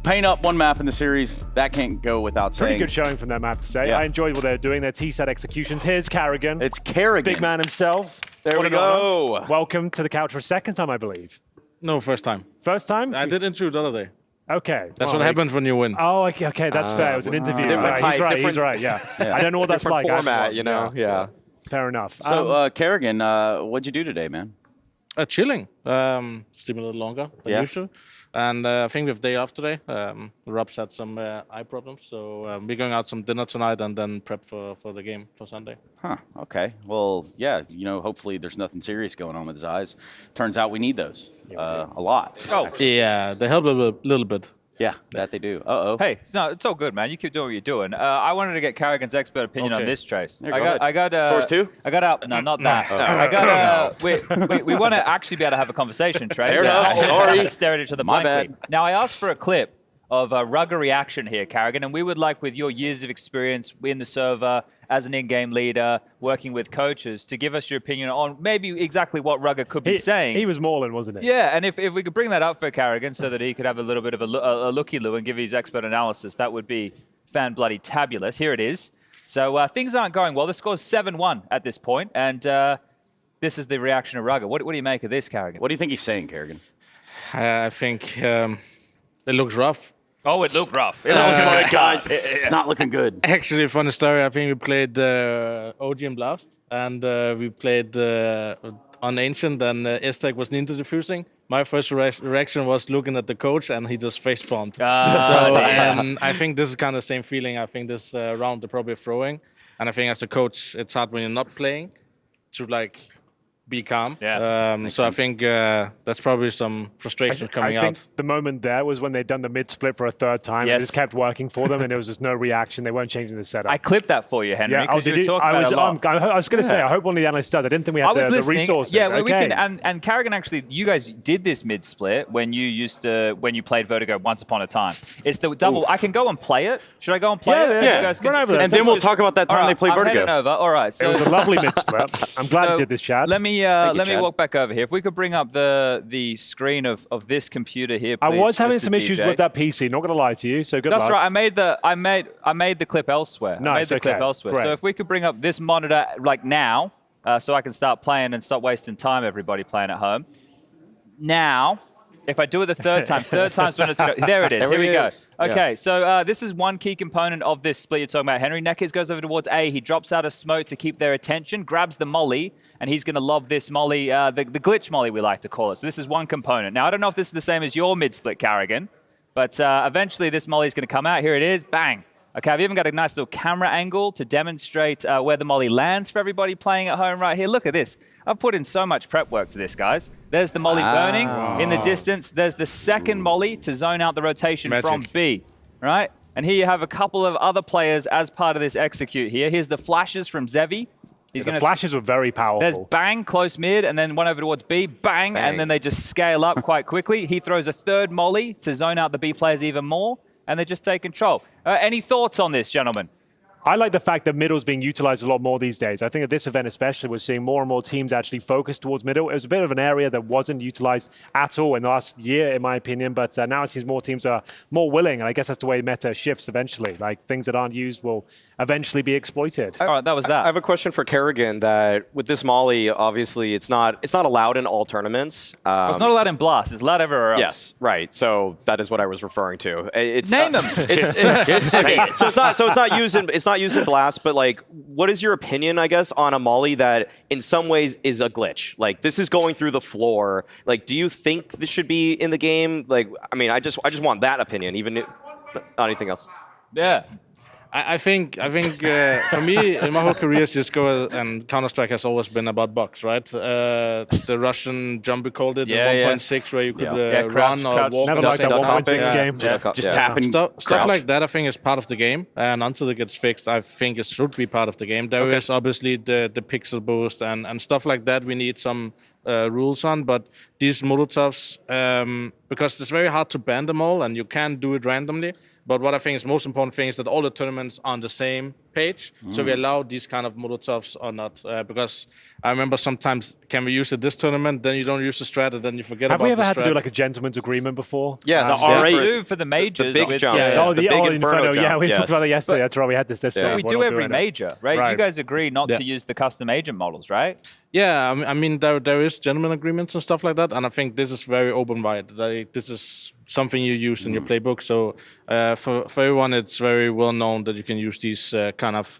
Payne up one map in the series. That can't go without saying. Pretty good showing from them, I have to say. Yeah. I enjoyed what they're doing. Their T-set executions. Here's Carrigan. It's Carrigan. Big man himself. There What we an honor. go. Welcome to the couch for a second time, I believe. No, first time. First time? I did interview the other day. Okay. That's well, what happens when you win. Oh, okay, that's fair. It was an interview. Different Right, type, he's right, yeah. Yeah. I don't know what that's Different like. format, you know? Yeah. Fair enough. So, Carrigan, what'd you do today, man? Chilling. Sleeping a little longer than usual. And I think we have day off today. Rob's had some eye problems, so we're going out some dinner tonight and then prep for the game for Sunday. Huh, okay. Well, yeah, hopefully there's nothing serious going on with his eyes. Turns out we need those a lot. Oh, yeah, they help a little bit. Yeah, that they do. Uh-oh. Hey, it's all good, man. You keep doing what you're doing. I wanted to get Carrigan's expert opinion on this, Trace. Yeah, go I got Source 2? I got out. No, not that. I got we want to actually be able to have a conversation, Trace. Fair enough. Sorry. Stare at each other My blankly. bad. Now, I asked for a clip of a Rugger reaction here, Carrigan, and we would like, with your years of experience in the server, as an in-game leader, working with coaches, to give us your opinion on maybe exactly what Rugger could be saying. He was mauling, wasn't he? Yeah, and if we could bring that up for Carrigan so that he could have a little bit of a looky-loo and give his expert analysis, that would be fan-bloody-tabulous. Here it is. So things aren't going well. The score's 7-1 at this point, and this is the reaction of Rugger. What do you make of this, Carrigan? What do you think he's saying, Carrigan? I think it looks rough. Oh, it looked rough. Guys, it's not looking good. Actually, funny story. I think we played OG and Blast, and we played on Ancient, and Estek was Ninja defusing. My first reaction was looking at the coach, and he just face bombed. And I think this is kind of the same feeling. I think this round they're probably throwing, and I think as a coach, it's hard when you're not playing to be calm. Yeah. So I think that's probably some frustration coming I think out. the moment there was when they'd done the mid-split for a third time. Yes. It just kept working for them, and there was just no reaction. They weren't changing the setup. I clipped that for you, Henry, because you were talking about it a lot. I was going to say, I hope one of the analysts does. I didn't think we had the resources. Yeah, well, we Okay. can. And Carrigan, actually, you guys did this mid-split when you played Vertigo once upon a time. It's the double. I can go and play it. Should I go and play it? Yeah. You guys can, Run over there. And then we'll talk about that time they played I'm Vertigo. heading over. All right. So It was a lovely mid-split. I'm glad you did this, Chad. Let me me walk back over here. If we could bring up the screen of this computer here, I please, was having Mr. some issues DJ. with that PC. Not gonna lie to you. So good That's luck. right. I made the clip elsewhere. I made Nice, the clip okay, elsewhere. great. So if we could bring up this monitor like now, so I can start playing and stop wasting time. Everybody playing at home. Now, if I do it the third time's when it's gonna, there it is. Here we go. Okay, so this is one key component of this split you're talking about. Henry Neckers goes over towards A. He drops out a smoke to keep their attention, grabs the molly, and he's going to lob this molly, the glitch molly we like to call it. So this is one component. Now, I don't know if this is the same as your mid-split, Carrigan, but eventually this molly is going to come out. Here it is. Bang. Okay, I've even got a nice little camera angle to demonstrate where the molly lands for everybody playing at home right here. Look at this. I've put in so much prep work to this, guys. There's the molly burning in the distance. There's the second molly to zone out the rotation from B, right? And here you have a couple of other players as part of this execute here. Here's the flashes from Zevi. The flashes were very powerful. There's bang, close mid, and then one over towards B, bang, and then they just scale up quite quickly. He throws a third molly to zone out the B players even more, and they just take control. Any thoughts on this, gentlemen? I like the fact that middle's being utilized a lot more these days. I think at this event especially, we're seeing more and more teams actually focus towards middle. It was a bit of an area that wasn't utilized at all in the last year, in my opinion, but now it seems more teams are more willing, and I guess that's the way meta shifts eventually. Like, things that aren't used will eventually be exploited. All right, that was that. I have a question for Kerrigan that with this molly, obviously it's not allowed in all tournaments. Well, it's not allowed in Blast. It's allowed everywhere else. Yes, right. So that is what I was referring to. It's Name them. Just say it. So it's not used in Blast, but like, what is your opinion, I guess, on a molly that in some ways is a glitch? Like, this is going through the floor. Like, do you think this should be in the game? Like, I mean, I just want that opinion, not anything else. Yeah. I think for me, in my whole career, CSGO and Counter-Strike has always been about bugs, right? The Russian jump called it, the 1.6, where you could run or walk. Never liked that 1.6 game. Just tapping. Stuff like that, I think, is part of the game. And until it gets fixed, I think it should be part of the game. There is obviously the pixel boost and stuff like that. We need some rules on, but these Molotovs, because it's very hard to ban them all, and you can't do it randomly. But what I think is most important thing is that all the tournaments are on the same page, so we allow these kind of Molotovs or not. Because I remember sometimes, can we use it this tournament? Then you don't use the strat, and then you forget about the strat. Have we ever had to do like a gentleman's agreement before? Yes. The R8 for the majors. The big jump. Oh, the Inferno jump. Yeah, we talked about that yesterday. That's right. We had this. But we do every major, right? You guys agree not to use the custom agent models, right? Yeah, I mean there is gentleman agreements and stuff like that, and I think this is very open-wide. Like, this is something you use in your playbook. So for everyone, it's very well known that you can use these kind of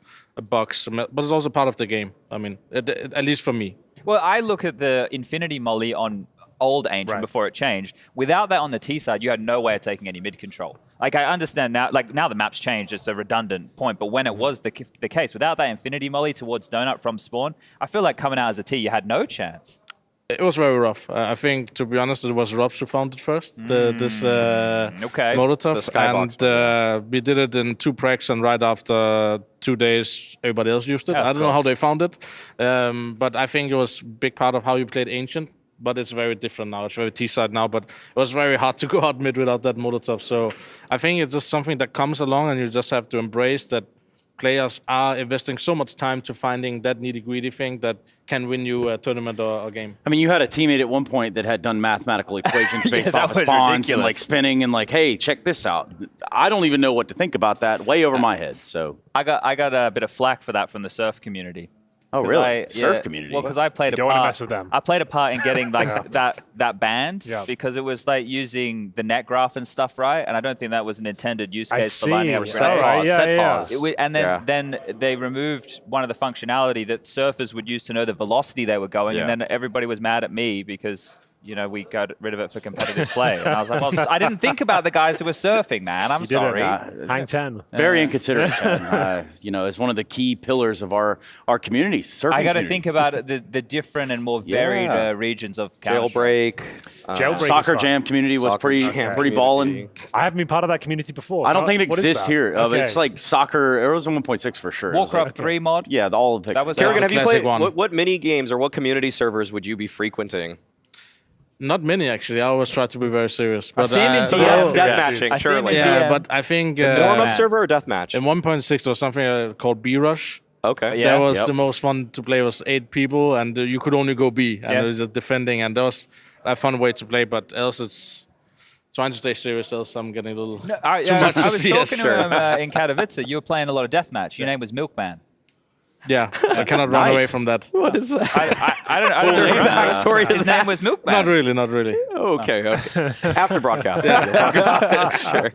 bugs, but it's also part of the game. I mean, at least for me. Well, I look at the Infinity Molly on old Ancient before it changed. Without that on the T side, you had no way of taking any mid control. Like, I understand now, like, now the map's changed, it's a redundant point, but when it was the case, without that Infinity Molly towards Donut from spawn, I feel like coming out as a T, you had no chance. It was very rough. I think, to be honest, it was Robs who found it first, this Molotov. The skybox. And we did it in 2 pregs, and right after 2 days, everybody else used it. I don't know how they found it, but I think it was a big part of how you played Ancient. But it's very different now. It's very T-side now, but it was very hard to go out mid without that Molotov. So I think it's just something that comes along, and you just have to embrace that players are investing so much time to finding that nitty-gritty thing that can win you a tournament or a game. I mean, you had a teammate at one point that had done mathematical equations based off of spawns and like spinning and like, hey, check this out. I don't even know what to think about that. Way over my head. So I got a bit of flack for that from the surf community. Oh, really? Surf community? Well, because I played Don't want to mess with them. I played a part in getting like that banned because it was like using the net graph and stuff, right? And I don't think that was an intended use case for lining up set pause. And then they removed one of the functionality that surfers would use to know the velocity they were going, and then everybody was mad at me because, you know, we got rid of it for competitive play. And I was like, well, I didn't think about the guys who were surfing, man. I'm sorry. Hang 10. Very inconsiderate. You know, it's one of the key pillars of our community. Surfing I got to community. think about the different and more varied regions of Jailbreak. Soccer Jam community was pretty ballin'. I haven't been part of that community before. I don't think it What is exists that? here. Okay. It's like soccer. It was 1.6 for sure. Warcraft 3 mod. Yeah, all of the. That was Kerrigan, have you played? one. What mini games or what community servers would you be frequenting? Not many, actually. I always try to be very serious. But, see him in deathmatching, I see him surely. in yeah, DM. but I think... Warm-up server or deathmatch? In 1.6 there was something called B-Rush, Okay. That was the most fun to play. Was 8 people, and you could only go B, and it was just defending, and that was a fun way to play. But else, it's trying to stay serious. Else, I'm getting a little too much I to was see. talking to him in Katowice. You were playing a lot of deathmatch. Your name was Milkman. Yeah, I cannot run away from that. What is that? I don't know. Is there a backstory? His name was Milkman. Not really, not really. Okay. After broadcast, we'll talk about it. Sure.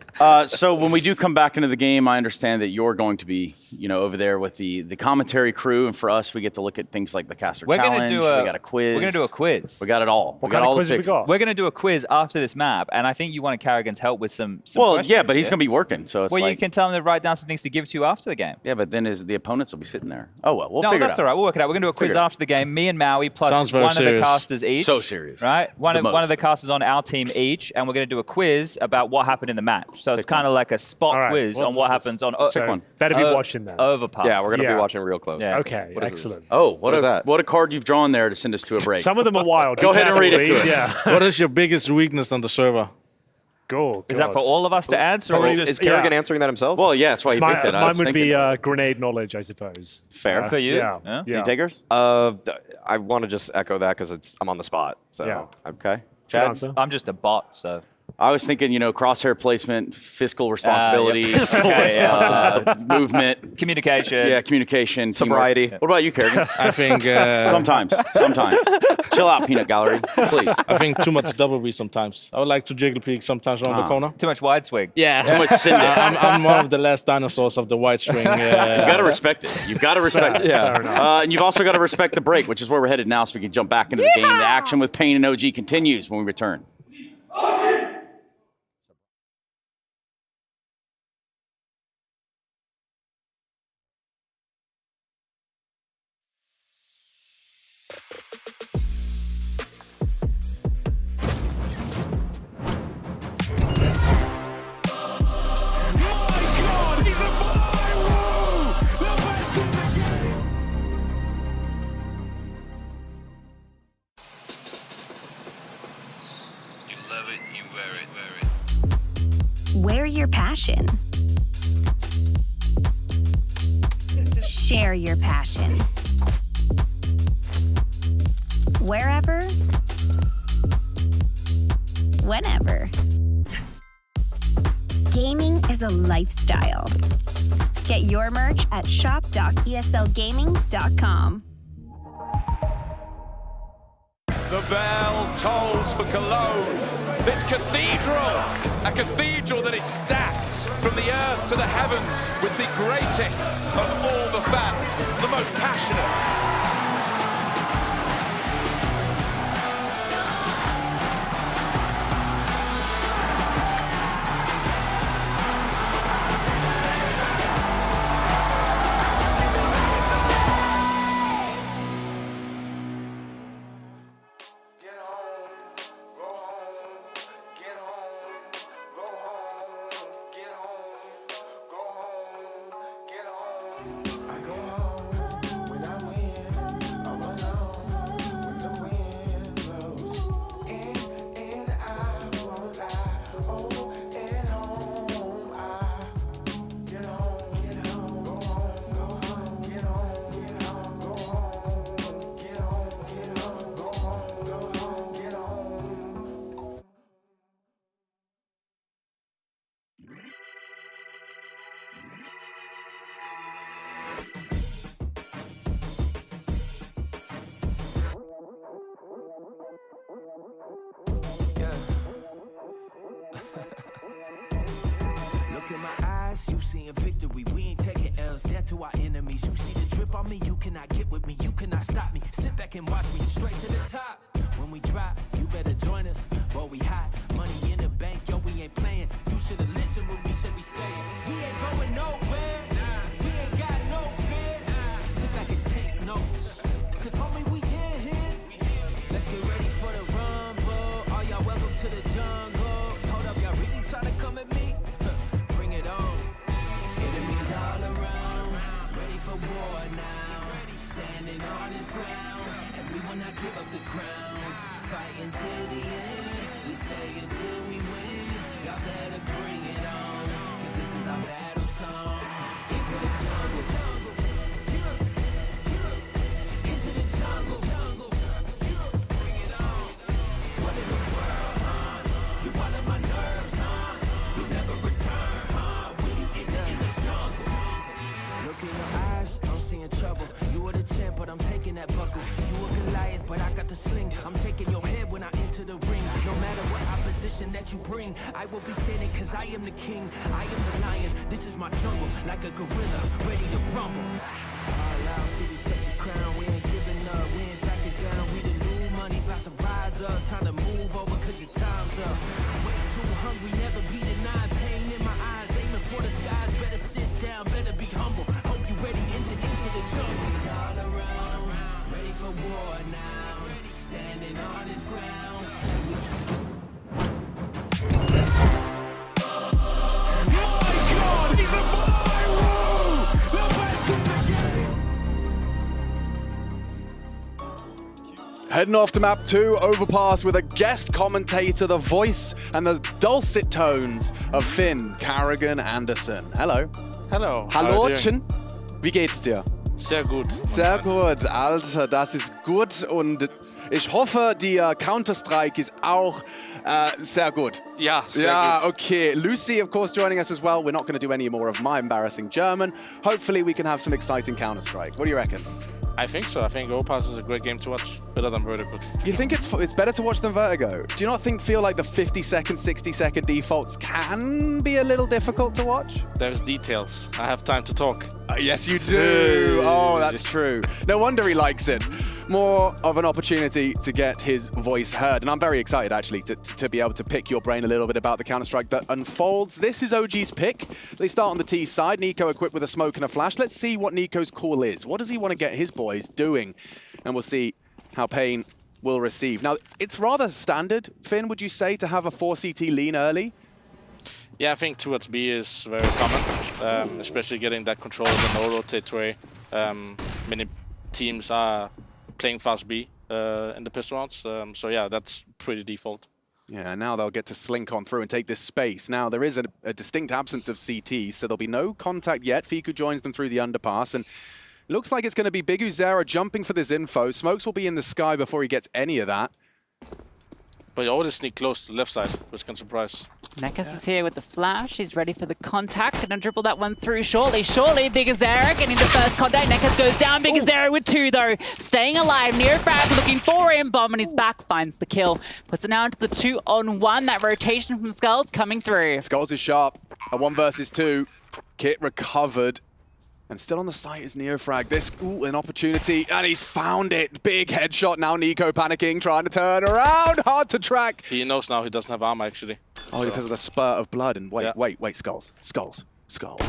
So when we do come back into the game, I understand that you're going to be, over there with the commentary crew, and for us, we get to look at things like the caster We're challenge. going to do we got a quiz. We're going to do a quiz. We got it all. What we got all the fixes. We're going to do a quiz after this map, and I think you wanted Carrigan's help with some Well, questions, yeah, but he's going to be working, so it's well, like. you can tell him to write down some things to give to you after the game. Yeah, but then the opponents will be sitting there. Oh well, we'll no, figure it out. that's all right. We'll work it out. We're going to do a quiz Figure it out. after the game. Me and Maui plus Sounds very one of the serious. casters each. So serious. Right? One The of the most. casters on our team each, and we're going to do a quiz about what happened in the match. So it's kind of like a spot quiz on what happens on. Pick one. Better be watching then. Overpass. Yeah, we're going to be watching real close. Yeah. Okay, What is excellent. this? Oh, What is that? What a card you've drawn there to send us to a break. Some of them are wild. Go Be ahead and read it careful, to us. Yeah. What is your biggest weakness on the server? Go. Is that for all of us to answer? Or Is Kerrigan answering that himself? Well, yeah, that's why you picked that. I Mine was would be thinking. grenade knowledge, I suppose. Fair. For you? Yeah. Yeah. Yeah. Any takers? I want to just echo that because I'm on the spot. So Yeah. Okay. Good Chad? answer. I'm just a bot, so. I was thinking, crosshair placement, fiscal responsibility, Fiscal movement, communication. Yeah, communication, Sobriety. teamwork. What about you, Kerrigan? I think Sometimes. Chill out, peanut gallery, please. I think too much double B sometimes. I would like to jiggle peek sometimes around the corner. Too much wide swing. Yeah, Too much cinder. I'm one of the last dinosaurs of the white string. You got to respect it. You've got to respect it. Yeah. And you've also got to respect the break, which is where we're headed now, so we can jump back into the game. The action with Payne and OG continues when we return. Wear your passion. Share your passion. Wherever, whenever. Gaming is a lifestyle. Get your merch at shop.eslgaming.com. The bell tolls for Cologne. This cathedral, a cathedral that is stacked from the earth to the heavens with the greatest of all the fans, the most passionate. Look in my eyes, you seeing victory. We ain't taking L's, death to our enemies. You see the drip on me, you cannot get with me, you cannot stop me. Sit back and watch me straight to the top. When we drop, you better join us. Boy, we hot, money in the bank, yo, we ain't playing. You should've listened when we said we staying. We ain't going nowhere, we ain't got no fear. Sit back and take notes, cause homie, we get hit. Let's get ready for the rumble. All y'all welcome to the jungle. Hold up, y'all really trying to come at me? Bring it on. Enemies all around, ready for war now. Standing on this ground, and we will not give up the crown. Fight until the end, we stay until we win. Y'all better bring it on, cause this is our battle song. Into the jungle. I'm taking your head when I enter the ring. No matter what opposition that you bring, I will be standing cause I am the king. I am the lion, this is my jungle. Like a gorilla, ready to rumble. All out till we take the crown. We ain't giving up, we ain't backing down. We the new money, about to rise up. Time to move over cause your time's up. Way too hungry, never be denied. Pain in my eyes, aiming for the skies. Better sit down, better be humble. Hope you ready into the jungle. It's all around, ready for war now. Standing on this ground. Heading off to map 2, overpass with a guest commentator, the voice and the dulcet tones of Finn Carrigan Anderson. Hello. Hello. Hallöchen. Wie geht es dir? Sehr gut. Sehr gut, Alter, das ist gut und ich hoffe, die Counter-Strike ist auch sehr gut. Yeah, yeah, okay. Lucy, of course, joining us as well. We're not going to do any more of my embarrassing German. Hopefully, we can have some exciting Counter-Strike. What do you reckon? I think so. I think Overpass is a great game to watch. Better than Vertigo. You think it's better to watch than Vertigo? Do you not feel like the 50-second, 60-second defaults can be a little difficult to watch? There's details. I have time to talk. Yes, you do. Oh, that's true. No wonder he likes it. More of an opportunity to get his voice heard. And I'm very excited, actually, to be able to pick your brain a little bit about the Counter-Strike that unfolds. This is OG's pick. They start on the T side. Nico equipped with a smoke and a flash. Let's see what Nico's call is. What does he want to get his boys doing? And we'll see how Pain will receive. Now, it's rather standard, Finn, would you say, to have a 4CT lean early? Yeah, I think towards B is very common, especially getting that control of the no-rotate way. Many teams are playing fast B in the pistol rounds, so yeah, that's pretty default. Yeah, now they'll get to slink on through and take this space. Now, there is a distinct absence of CT, so there'll be no contact yet. Fiku joins them through the underpass, and looks like it's going to be Big Uzera jumping for this info. Smokes will be in the sky before he gets any of that. But you always sneak close to the left side, which can surprise. Nekas is here with the flash. He's ready for the contact. Gonna dribble that one through shortly. Big Azera getting the first contact. Nekas goes down. Big Azera with two, though. Staying alive. Neofrag looking for him. Bomb on his back. Finds the kill. Puts it now into the 2-on-1. That rotation from Skulls coming through. Skulls is sharp. A 1 versus 2. Kit recovered. And still on the site is Neofrag. This, an opportunity, and he's found it. Big headshot. Now Nico panicking, trying to turn around. Hard to track. He knows now he doesn't have armor, actually. Oh, because of the spurt of blood. And wait, Skulls. Oh, smart.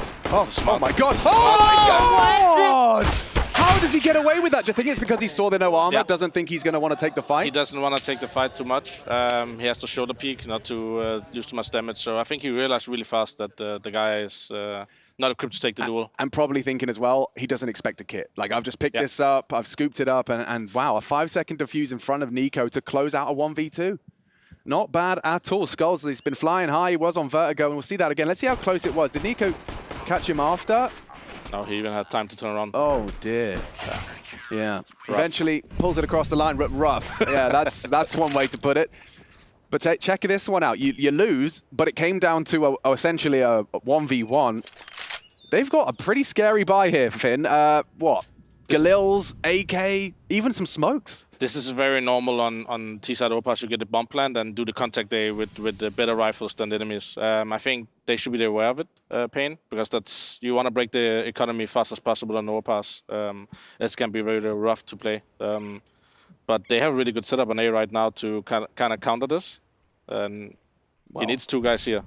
Oh my God. Oh my God! How does he get away with that? Do you think it's because he saw the no armor, doesn't think he's going to want to take the fight? He doesn't want to take the fight too much. He has to shoulder peek, not to lose too much damage. So I think he realized really fast that the guy is not equipped to take the duel. And probably thinking as well, he doesn't expect a kit. Like, I've just picked this up, I've scooped it up, and wow, a 5-second defuse in front of Nico to close out a 1v2. Not bad at all. Skulls, he's been flying high. He was on Vertigo, and we'll see that again. Let's see how close it was. Did Nico catch him after? No, he even had time to turn around. Oh, dear. Yeah. Eventually pulls it across the line, rough. Yeah, that's one way to put it. But check this one out. You lose, but it came down to essentially a 1v1. They've got a pretty scary buy here, Finn. What? Galils, AK, even some smokes. This is very normal on T-side overpass. You get the bomb plant and do the contact day with the better rifles than the enemies. I think they should be aware of it, Pain, because you want to break the economy fast as possible on overpass. It can be very rough to play. But they have a really good setup on A right now to kind of counter this. And he needs 2 guys here.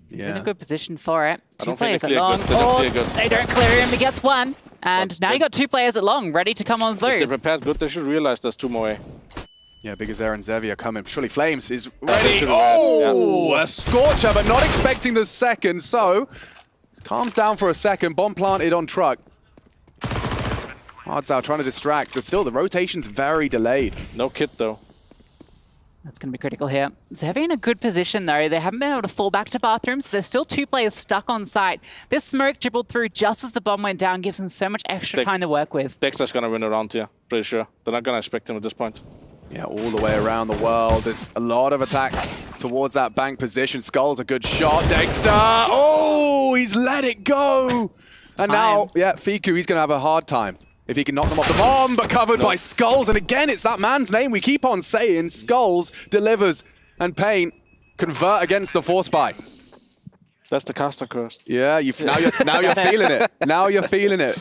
He's in a good position for it. I 2 don't players think at long. they They don't clear him. He gets 1. And now you got 2 players at long, ready to come on through. If they prepared good, they should realize there's 2 more A. Yeah, Big Azera and Xavier coming. Surely Flames is ready. Oh, a Scorcher, but not expecting the second. So, it calms down for a second. Bomb planted on truck. Hard's out trying to distract, but still the rotation's very delayed. No kit, though. That's going to be critical here. Xavier in a good position, though. They haven't been able to fall back to bathrooms. There's still 2 players stuck on site. This smoke dribbled through just as the bomb went down, gives them so much extra time to work with. Dexter's going to win around here, pretty sure. They're not going to expect him at this point. Yeah, all the way around the world. There's a lot of attack towards that bank position. Skull's a good shot. Dexter! Oh, he's let it go! And now, Fiku, he's going to have a hard time. if he can knock them off the bomb, but covered by Skulls. And again, it's that man's name we keep on saying. Skulls delivers, and Pain convert against the Force Buy. That's the caster curse. Yeah, now you're feeling it. Now you're feeling it.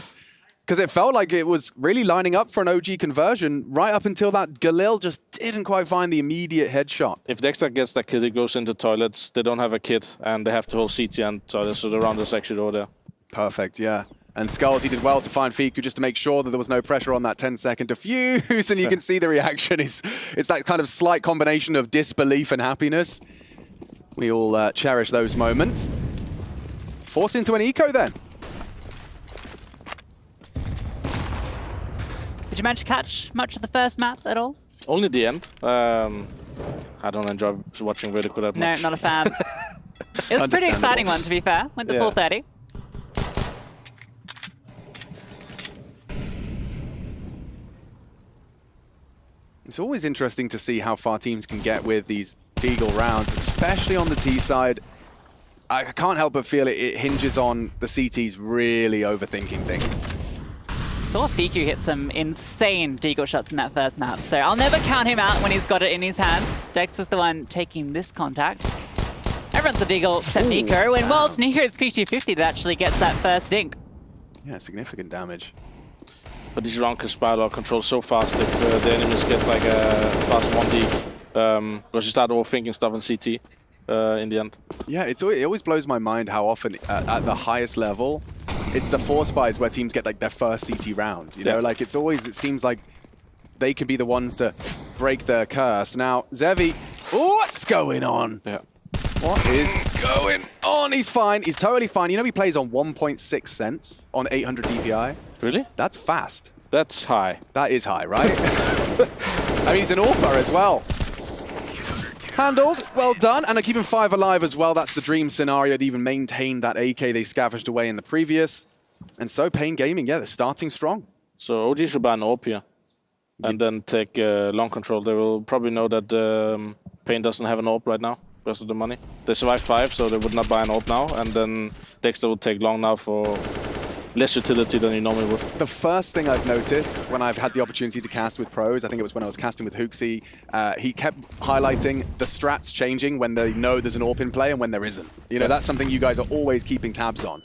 Because it felt like it was really lining up for an OG conversion right up until that Galil just didn't quite find the immediate headshot. If Dexter gets that kit, he goes into toilets. They don't have a kit, and they have to hold CT and toilets, so the round is actually over there. Perfect, yeah. And Skulls, he did well to find Fiku just to make sure that there was no pressure on that 10-second defuse, and you can see the reaction. It's that kind of slight combination of disbelief and happiness. We all cherish those moments. Forced into an eco then. Did you manage to catch much of the first map at all? Only the end. I don't enjoy watching Vertical that much. No, not a fan. It was a pretty exciting one, to be fair. Went to full 30. It's always interesting to see how far teams can get with these Deagle rounds, especially on the T side. I can't help but feel it hinges on the CTs really overthinking things. Saw Fiku hit some insane Deagle shots in that first map, so I'll never count him out when he's got it in his hands. Dex is the one taking this contact. Everyone's a Deagle except Nico, and well, it's Nico's P250 that actually gets that first dink. Yeah, significant damage. But these rounds can spiral out control so fast if the enemies get like a fast 1D. Because you start overthinking stuff in CT in the end. Yeah, it always blows my mind how often at the highest level, it's the Force Buys where teams get like their first CT round. You know, like it seems like they can be the ones to break their curse. Now, Zevi, what's going on? Yeah. What is going on? He's fine. He's totally fine. You know he plays on 1.6 cents on 800 DPI. Really? That's fast. That's high. That is high, right? I mean, he's an AWPer as well. Handled, well done, and keeping 5 alive as well. That's the dream scenario. They even maintained that AK they scavenged away in the previous. And so Pain Gaming, yeah, they're starting strong. So OG should buy an AWP here and then take long control. They will probably know that Pain doesn't have an AWP right now because of the money. They survived 5, so they would not buy an AWP now, and then Dexter will take long now for less utility than you normally would. The first thing I've noticed when I've had the opportunity to cast with pros, I think it was when I was casting with Hooksy, he kept highlighting the strats changing when they know there's an AWP in play and when there isn't. You know, that's something you guys are always keeping tabs on.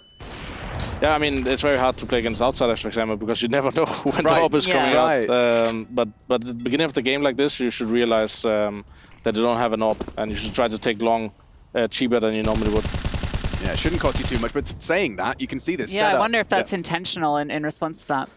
Yeah, I mean, it's very hard to play against outsiders, for example, because you never know when the AWP is coming out. But at the beginning of the game like this, you should realize that you don't have an AWP, and you should try to take long cheaper than you normally would. Yeah, it shouldn't cost you too much, but saying that, you can see this Yeah, setup. I wonder if that's intentional in response to that.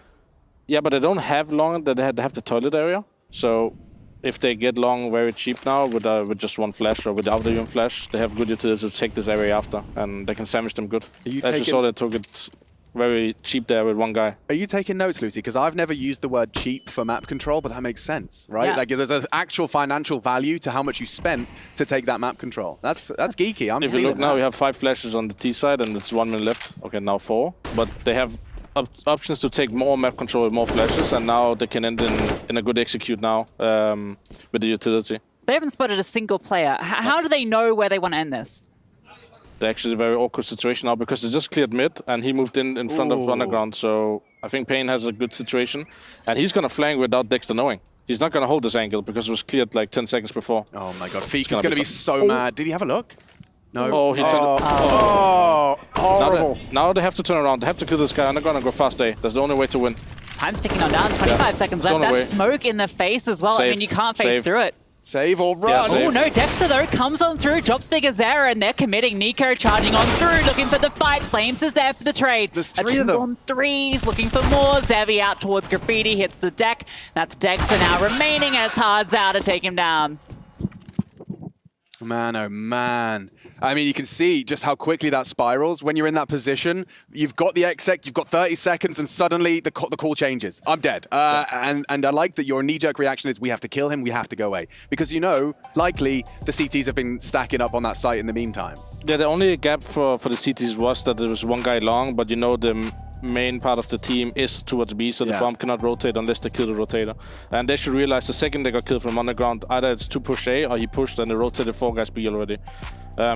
Yeah, but they don't have long, they have the toilet area. So if they get long very cheap now with just one flash or without even flash, they have good utility to take this area after, and they can sandwich them good. As you saw, they took it very cheap there with one guy. Are you taking notes, Lucy? Because I've never used the word cheap for map control, but that makes sense, right? Yeah. Like there's an actual financial value to how much you spent to take that map control. That's geeky. I'm If you feeling look now, that. we have 5 flashes on the T side, and it's 1 minute left. Okay, now 4. But they have options to take more map control with more flashes, and now they can end in a good execute now with the utility. So they haven't spotted a single player. How do they know where they want to end this? They're actually a very awkward situation now because they just cleared mid and he moved in front of Underground. So I think Pain has a good situation, and he's going to flank without Dexter knowing. He's not going to hold this angle because it was cleared like 10 seconds before. Oh my god, Feek is going to be so mad. Did he have a look? No. Oh, he turned. Horrible. Now they have to turn around. They have to kill this guy. Underground and go fast A. That's the only way to win. Time's ticking on down. 25 seconds left. That smoke in the face as well. I mean, you can't face through it. Save or run. Oh no, Dexter though comes on through, drops Big Azera, and they're committing. Nico charging on through, looking for the fight. Flames is there for the trade. There's 3 of them. On 3s, looking for more. Zevi out towards Graffiti, hits the deck. That's Dexter now remaining, and it's Hard's out to take him down. Man, oh man. I mean, you can see just how quickly that spirals. When you're in that position, you've got the exec, you've got 30 seconds, and suddenly the call changes. I'm dead. And I like that your knee-jerk reaction is, we have to kill him, we have to go away. Because you know, likely, the CTs have been stacking up on that site in the meantime. Yeah, the only gap for the CTs was that there was one guy long, but you know main part of the team is towards B, so the bomb cannot rotate unless they kill the rotator. And they should realize the second they got killed from underground, either it's to push A or he pushed and they rotated 4 guys B already.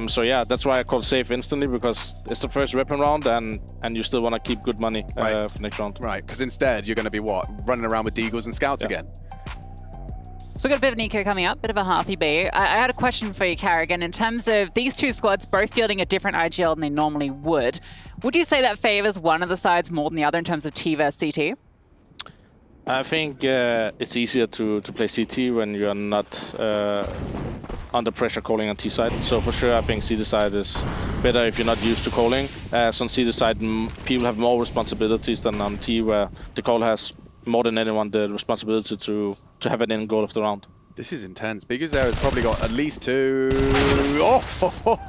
So yeah, that's why I call safe instantly, because it's the first weapon round and you still want to keep good money for next round. Right, because instead you're going to be what? Running around with Deagles and Scouts again. So we've got a bit of Nico coming up, bit of a halfy B. I had a question for you, Carrigan. In terms of these two squads both fielding a different IGL than they normally would you say that favors one of the sides more than the other in terms of T versus CT? I think it's easier to play CT when you're not under pressure calling on T side. So for sure, I think CT side is better if you're not used to calling. As on CT side, people have more responsibilities than on T, where the caller has more than anyone the responsibility to have an end goal of the round. This is intense. Biggest there has probably got at least 2.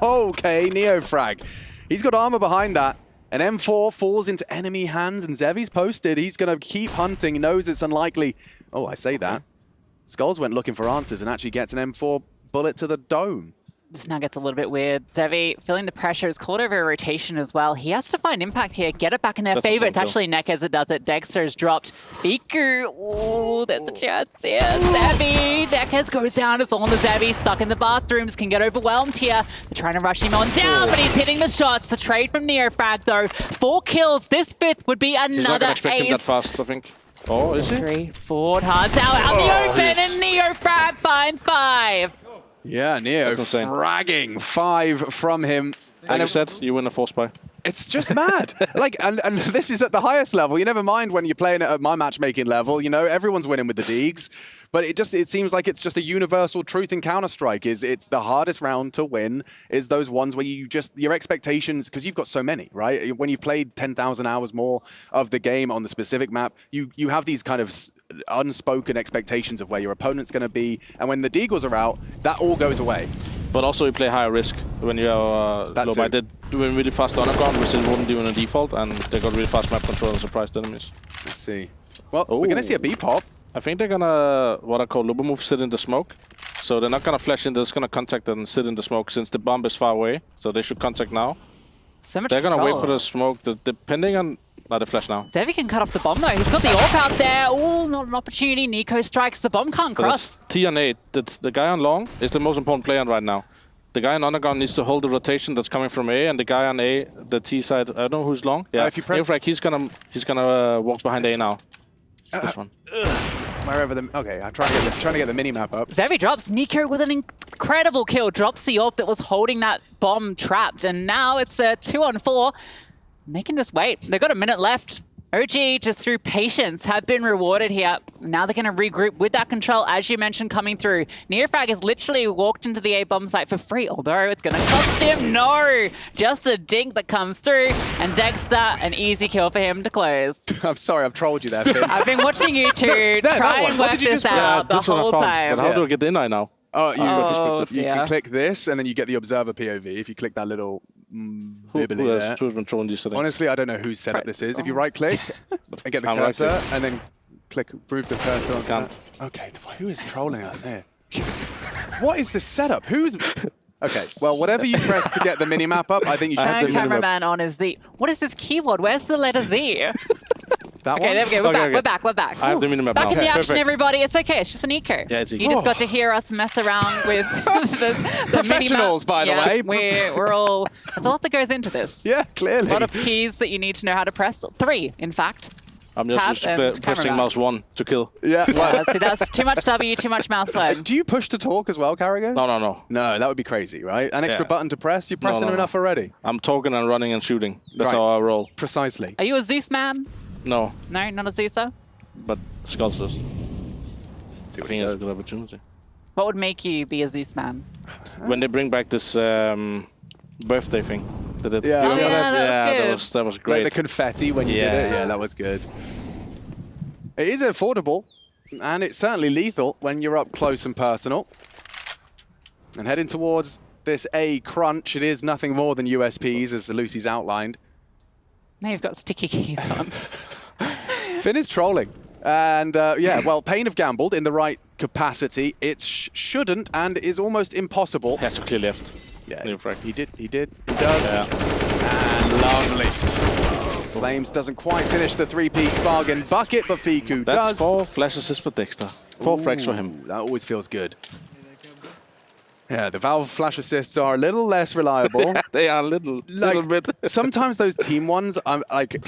Okay, Neo frag. He's got armor behind that. An M4 falls into enemy hands, and Zevi's posted. He's going to keep hunting. He knows it's unlikely. Oh, I say that. Skulls went looking for answers and actually gets an M4 bullet to the dome. This now gets a little bit weird. Zevi feeling the pressure, is called over a rotation as well. He has to find impact here, get it back in their favor. It's actually Nekez that does it. Dexter's dropped. Biku, ooh, there's a chance here. Zevi, Nekez goes down. It's all on the Zevi, stuck in the bathrooms, can get overwhelmed here. They're trying to rush him on down, but he's hitting the shots. The trade from Neofrag though. 4 kills. This 5th would be another He's not going to expect him ace. that fast, I think. Oh, is he? 3, 4, hearts out in the open, and Neofrag finds 5. Yeah, Neo fragging 5 from him. Like you said, you win a force buy. It's just mad. Like, and this is at the highest level. You never mind when you're playing at my matchmaking level. You know, everyone's winning with the Deegs. But it seems like it's just a universal truth in Counter-Strike. It's the hardest round to win is those ones where your expectations, because you've got so many, right? When you've played 10,000 hours more of the game on the specific map, you have these kind of unspoken expectations of where your opponent's going to be. And when the Deagles are out, that all goes away. But also you play higher risk when you're low buy. They doing really fast underground, which is wouldn't do in a default, and they got really fast map control and surprised enemies. Let's see. Well, we're going to see a B pop. I think they're gonna, what I call Lobo move, sit in the smoke. So they're not gonna flash in, they're just gonna contact and sit in the smoke since the bomb is far away. So they should contact now. So much they're gonna control. wait for the smoke, depending on the flash now. Zevi can cut off the bomb though. He's got the AWP out there. Oh, not an opportunity. Nico strikes. The bomb can't cross. T on A, the guy on long is the most important player right now. The guy on underground needs to hold the rotation that's coming from A, and the guy on A, the T side, I don't know who's long. Yeah, if you press, he's gonna walk behind A now. This one. Wherever the I'm trying to get the mini map up. Zevi drops. Nico with an incredible kill drops the AWP that was holding that bomb trapped, and now it's a 2-on-4. And they can just wait. They've got a minute left. OG, just through patience, have been rewarded here. Now they're going to regroup with that control, as you mentioned, coming through. Neofrag has literally walked into the A bomb site for free, although it's going to cost him. No! Just a dink that comes through, and Dexter, an easy kill for him to close. I'm sorry, I've trolled you there, Finn. I've been watching you two try and work this out the whole time. But how do I get the inline now? You can click this, and then you get the observer POV. If you click that little bibbly there. Honestly, I don't know whose setup this is. If you right-click and get the cursor, and then click move the cursor on that. Okay, who is trolling us here? What is this setup? Who's... Okay, well, whatever you press to get the mini-map up, I think you should have the cameraman on is Z. What is this keyboard? Where's the letter Z? That okay, one? there we go. We're back. We're back. I have the minimap back now. in the action, Perfect. everybody. It's okay. It's just an eco. Yeah, it's You just got to hear us mess around with the professionals, by the way. We're all. There's a lot that goes into this. Yeah, clearly. A lot of keys that you need to know how to press. 3, in fact. I'm just pressing mouse 1 to kill. Yeah. See, that's too much W, too much mouse left. Do you push to talk as well, Carrigan? No. No, that would be crazy, right? An extra button to press? You're pressing enough already? I'm talking and running and shooting. That's how I roll. Precisely. Are you a Zeus man? No. No, not a Zeuser? But Skulls does. I think it's a good opportunity. What would make you be a Zeus man? When they bring back this birthday thing. Yeah, that was great. Like the confetti when you did it. Yeah, that was good. It is affordable, and it's certainly lethal when you're up close and personal. And heading towards this A crunch, it is nothing more than USPs, as Lucy's outlined. Now you've got sticky keys on. Finn is trolling. And well, Pain have gambled in the right capacity. It shouldn't and is almost impossible. He has to clear left. Yeah, he does. Yeah. And lovely. Flames doesn't quite finish the three-piece bargain bucket, but Fiku That's does. 4 flash assists for Dexter. 4 frags for him. That always feels good. Yeah, the Valve flash assists are a little less reliable. They are a little bit. Sometimes those team ones, I'm like,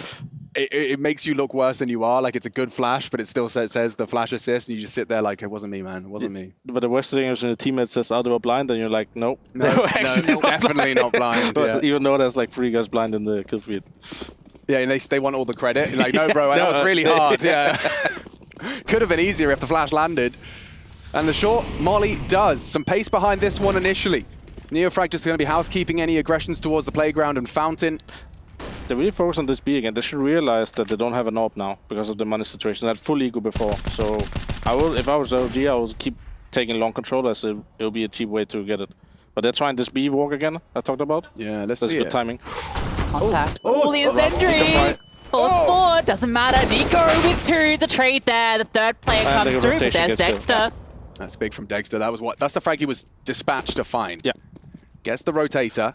it makes you look worse than you are. Like it's a good flash, but it still says the flash assist, and you just sit there like, it wasn't me, man. It wasn't me. But the worst thing is when the teammate says, "Oh, they were blind," and you're like, "Nope, No, definitely not blind. Yeah. Even though there's like 3 guys blind in the kill feed. Yeah, and they want all the credit. You're like, no, bro, that was really hard. Yeah, could have been easier if the flash landed. And the short molly does. Some pace behind this one initially. Neofrag just going to be housekeeping any aggressions towards the playground and fountain. They really focus on this B again. They should realize that they don't have an AWP now because of the money situation. They had full eco before. So if I was OG, I would keep taking long control as it will be a cheap way to get it. But they're trying this B walk again I talked about. Yeah, let's That's see good it. timing. Contact. Oh, the incendiary! Falls forward, doesn't matter. Nico with 2, the trade there. The third player And comes the through, but rotation there's gets Dexter. That's big from Dexter. That's the frag he was dispatched to find. Yeah. Gets the rotator.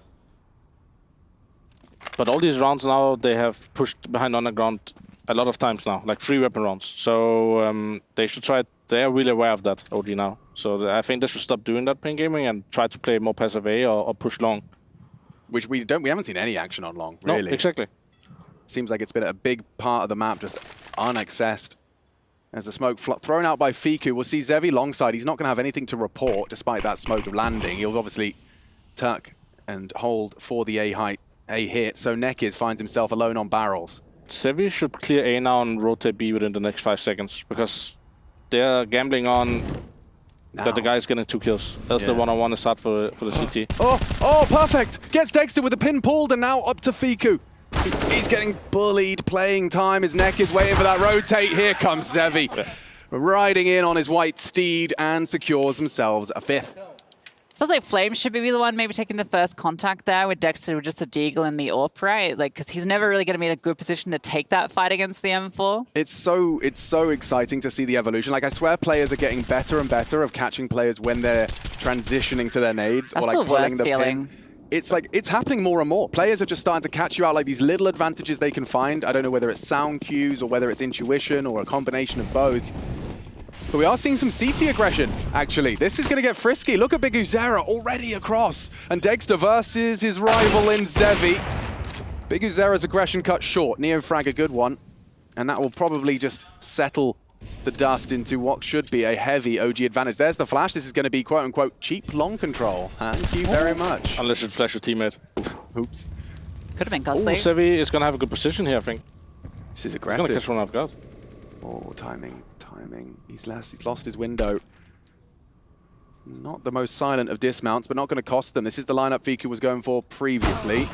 But all these rounds now, they have pushed behind underground a lot of times now, like 3 weapon rounds. So they should try. They are really aware of that, OG now. So I think they should stop doing that pin gaming and try to play more passive A or push long. Which we haven't seen any action on long, really. No, exactly. Seems like it's been a big part of the map just unaccessed. As the smoke thrown out by Fiku, we'll see Zevi longside. He's not going to have anything to report despite that smoke landing. He'll obviously tuck and hold for the A hit. So Nekiz finds himself alone on barrels. Zevi should clear A now and rotate B within the next 5 seconds because they're gambling on that the guy's getting 2 kills. Else the one-on-one is start for the CT. Oh, perfect! Gets Dexter with the pin pulled and now up to Fiku. He's getting bullied. Playing time. His neck is waiting for that rotate. Here comes Zevi, riding in on his white steed and secures themselves a 5th. Sounds like Flames should be the one maybe taking the first contact there with Dexter with just a deagle in the AWP, right? Like, because he's never really going to be in a good position to take that fight against the M4. It's so exciting to see the evolution. Like, I swear players are getting better and better of catching players when they're transitioning to their nades That's or like the pulling worst the feeling. pin. It's like, it's happening more and more. Players are just starting to catch you out, like these little advantages they can find. I don't know whether it's sound cues or whether it's intuition or a combination of both. But we are seeing some CT aggression, actually. This is going to get frisky. Look at Big Uzera already across. And Dexter versus his rival in Zevi. Big Uzera's aggression cut short. Neofrag a good one. And that will probably just settle the dust into what should be a heavy OG advantage. There's the flash. This is going to be quote-unquote cheap long control. Thank you very much. Unless it flash your teammate. Oops. Could have been Oh, costly. Zevi is going to have a good position here, I think. This is He's going to aggressive. catch one off guard. Oh, timing. He's lost his window. Not the most silent of dismounts, but not going to cost them. This is the lineup Fiku was going for previously.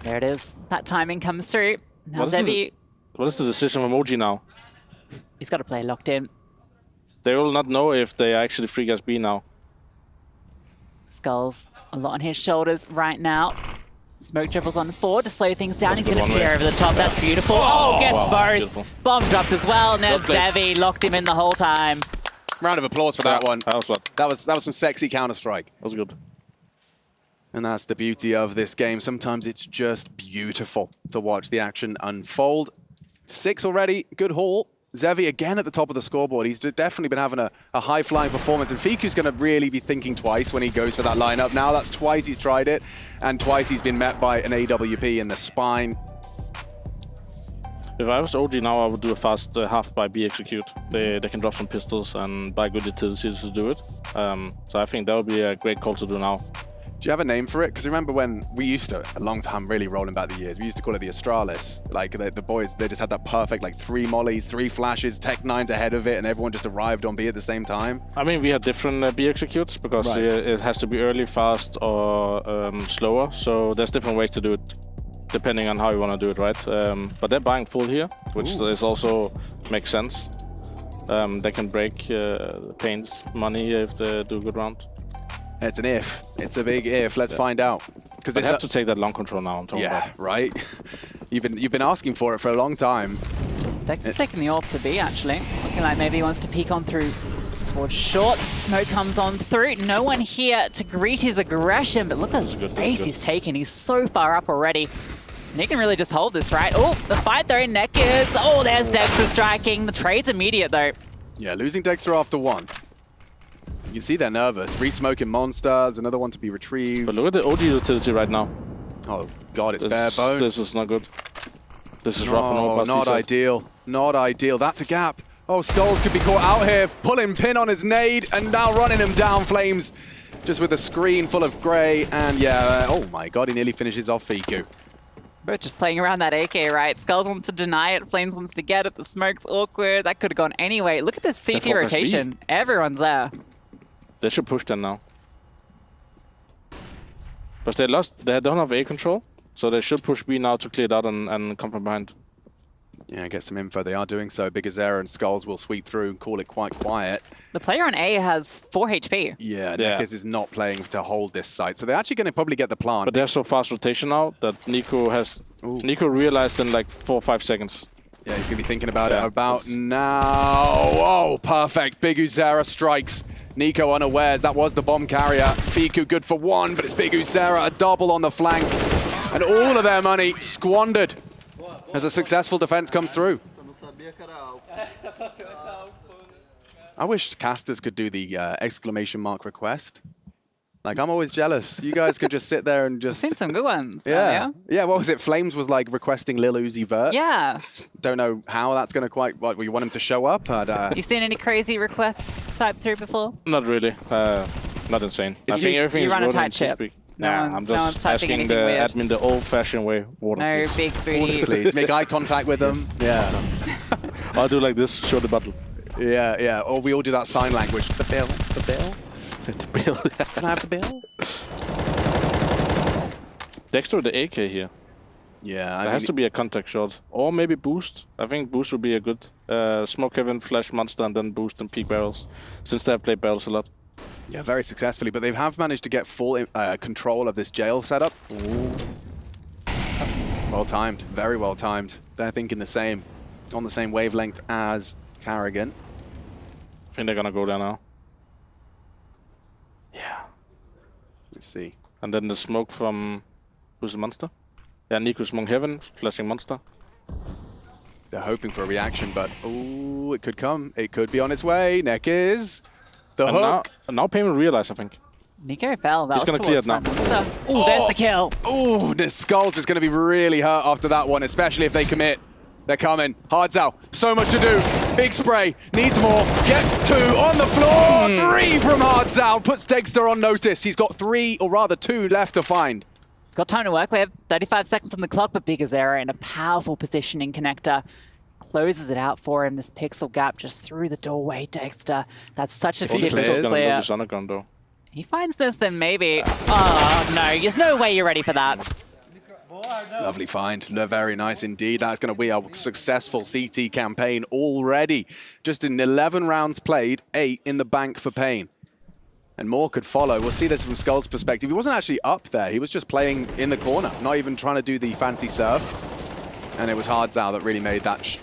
There it is. That timing comes through. Now What is Zevi, What is the decision from OG now? he's got to play locked in. They will not know if they are actually 3 guys B now. Skulls a lot on his shoulders right now. Smoke dribbles on 4 to slow things down. That's He's a going good to one, peer Ray. over the top. That's beautiful. Oh, gets wow, both. beautiful. Bomb dropped as well. And there's Good play. Zevi locked him in the whole time. Round of applause for that one. That was what? That was some sexy counter-strike. That was good. And that's the beauty of this game. Sometimes it's just beautiful to watch the action unfold. 6 already, good haul. Zevi again at the top of the scoreboard. He's definitely been having a high-flying performance, and Fiku's going to really be thinking twice when he goes for that lineup. Now that's twice he's tried it, and twice he's been met by an AWP in the spine. If I was OG now, I would do a fast half by B execute. They can drop some pistols and buy good utilities to do it. So I think that would be a great call to do now. Do you have a name for it? Because remember when we used to, a long time, really rolling back the years, we used to call it the Astralis. Like the boys, they just had that perfect, like 3 mollies, 3 flashes, Tech 9s ahead of it, and everyone just arrived on B at the same time. I mean, we had different B executes because Right. it has to be early, fast, or slower. So there's different ways to do it, depending on how you want to do it, right? But they're buying full here, which is also makes sense. They can break Pain's money if they do a good round. It's an if. It's a big if. Let's find out. Because they have to take that long control now. I'm talking about. Right. You've been asking for it for a long time. Dexter's taking the AWP to B, actually. Looking like maybe he wants to peek on through towards short. Smoke comes on through. No one here to greet his aggression, but look at the space he's taking. He's so far up already. And he can really just hold this, right? Oh, the fight though, Neckers. Oh, there's Dexter striking. The trade's immediate though. Yeah, losing Dexter after one. You can see they're nervous. Re-smoking monsters, another one to be retrieved. But look at the OG utility right now. Oh god, it's bare bones. This is not good. This is rough and all. Not ideal. Not ideal. That's a gap. Oh, Skulls could be caught out here. Pulling pin on his nade and now running him down. Flames just with a screen full of Gray. And yeah, oh my god, he nearly finishes off Fiku. Both just playing around that AK, right? Skulls wants to deny it, Flames wants to get it, the smoke's awkward. That could have gone anyway. Look at this CT rotation. Everyone's there. They should push them now. But they don't have A control, so they should push B now to clear it out and come from behind. Yeah, get some info. They are doing so. Big Azera and Skulls will sweep through and call it quite quiet. The player on A has 4 HP. Yeah, Neckers is not playing to hold this site, so they're actually going to probably get the plant. But they have so fast rotation now that Nico realized in like 4 or 5 seconds. Yeah, he's going to be thinking about it about now. Oh, perfect. Big Uzera strikes. Nico unawares. That was the bomb carrier. Fiku good for one, but it's Big Uzera, a double on the flank. And all of their money squandered as a successful defense comes through. I wish casters could do the exclamation mark request. Like, I'm always jealous. You guys could just sit there and just... I've seen some good ones. Yeah. Yeah, what was it? Flames was like requesting Lil Uzi Vert. Yeah. Don't know how that's going to quite... What, you want him to show up? You seen any crazy requests typed through before? Not really. Not insane. I think everything is run a rolling tight ship. I'm just asking the admin the old-fashioned way. Water, no please. big booty. Water, please. Make eye contact with them. Yeah. I'll do like this, show the bottle. Yeah, yeah. Or we all do that sign language. The bill, the bill. The bill. Can I have the bill? Dexter with the AK here. Yeah. There has to be a contact shot. Or maybe boost. I think boost would be a good smoke heaven, flash monster, and then boost and peek barrels. Since they have played barrels a lot. Yeah, very successfully. But they have managed to get full control of this jail setup. Ooh. Well timed. Very well timed. They're thinking the same. On the same wavelength as Carrigan. I think they're going to go there now. Yeah. Let's see. And then the smoke from... Who's the monster? Yeah, Nico smoke heaven, flashing monster. They're hoping for a reaction, but ooh, it could come. It could be on its way. Neck is the hook. Now Payman realized, I think. Nico fell. He's going to clear it now. Oh, there's the kill. Oh, the Skulls is going to be really hurt after that one, especially if they commit. They're coming. Hards out. So much to do. Big spray. Needs more. Gets 2 on the floor. 3 from Hards out. Puts Dexter on notice. He's got 3, or rather 2 left to find. He's got time to work with. 35 seconds on the clock, but Big Azera in a powerful positioning connector. Closes it out for him. This pixel gap just through the doorway, Dexter. That's such a difficult clear. He finds this, then maybe. Oh, no. There's no way you're ready for that. Lovely find. Very nice indeed. That's going to be a successful CT campaign already. Just in 11 rounds played, 8 in the bank for Pain. And more could follow. We'll see this from Skull's perspective. He wasn't actually up there. He was just playing in the corner, not even trying to do the fancy surf. And it was Hards out that really made that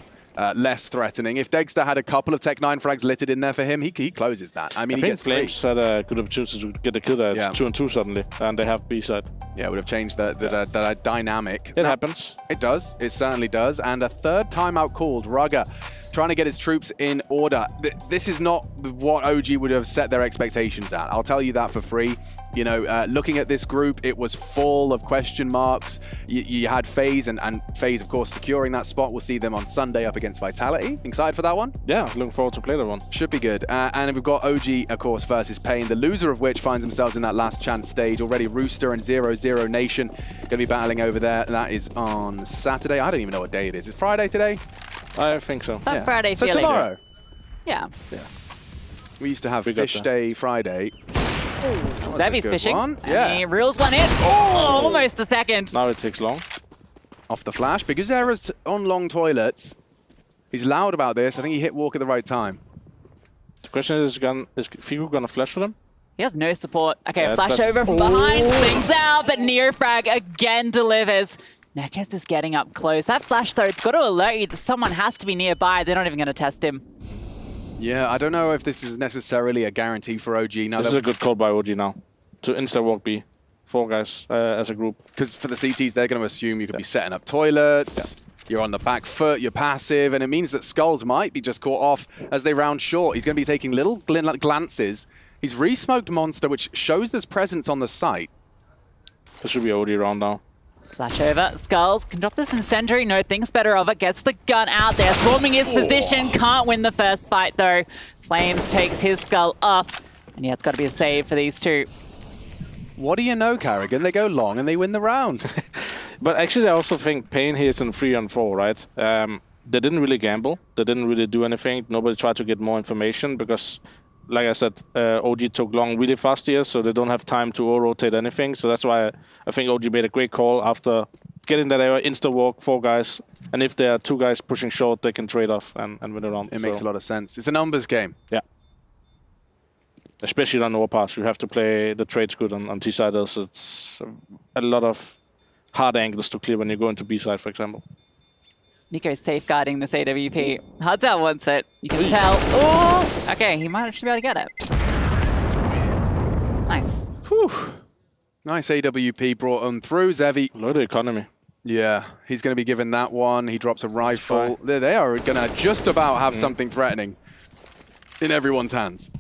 less threatening. If Dexter had a couple of Tech 9 frags littered in there for him, he closes that. I mean, he gets 3. Flames had a good opportunity to get the kill there. It's 2 and 2 suddenly, and they have B side. Yeah, it would have changed the dynamic. It happens. It does. It certainly does. And a third timeout called. Rugger trying to get his troops in order. This is not what OG would have set their expectations at. I'll tell you that for free. You know, looking at this group, it was full of question marks. You had FaZe and FaZe, of course, securing that spot. We'll see them on Sunday up against Vitality. Excited for that one? Yeah, looking forward to play that one. Should be good. And we've got OG, of course, versus Pain, the loser of which finds themselves in that last chance stage. Already Rooster and 0-0 Nation going to be battling over there. That is on Saturday. I don't even know what day it is. Is it Friday today? I think so. That Friday so feeling. Tomorrow? Yeah. We used to have Fish Day Friday. Zevy's fishing. Yeah. And he reels one in. Oh, almost the second. Now it takes long. Off the flash. Because Zera's on long toilets. He's loud about this. I think he hit walk at the right time. The question is Figu going to flash for them? He has no support. Okay, flash over from behind. Swings out, but Neofrag again delivers. Neckers is getting up close. That flash, though, it's got to alert you that someone has to be nearby. They're not even going to test him. Yeah, I don't know if this is necessarily a guarantee for OG. Now this is a good call by OG now to insta-walk B. Four Guys as a group. Because for the CTs, they're going to assume you could be setting up toilets, you're on the back foot, you're passive, and it means that Skulls might be just caught off as they round short. He's going to be taking little glances. He's re-smoked Monster, which shows this presence on the site. This should be OD round now. Flash over. Skulls can drop this incendiary. No, thinks better of it. Gets the gun out there. Swarming his position. Can't win the first fight, though. Flames takes his skull off. And yeah, it's got to be a save for these two. What do you know, Carrigan? They go long and they win the round. But actually, I also think Pain here is in 3-on-4, right? They didn't really gamble. They didn't really do anything. Nobody tried to get more information because, like I said, OG took long really fast here, so they don't have time to rotate anything. So that's why I think OG made a great call after getting that area, insta-walk, 4 guys. And if there are 2 guys pushing short, they can trade off and win the round. It makes a lot of sense. It's a numbers game. Yeah. Especially on overpass, you have to play the trades good on T-side, else it's a lot of hard angles to clear when you go into B-side, for example. Nico's safeguarding this AWP. Hardzout wants it. You can tell. Oh, okay, he might actually be able to get it. Nice. Whew. Nice AWP brought him through. Zevi. Look at the economy. Yeah, he's going to be given that one. He drops a rifle. They are going to just about have something threatening in everyone's hands.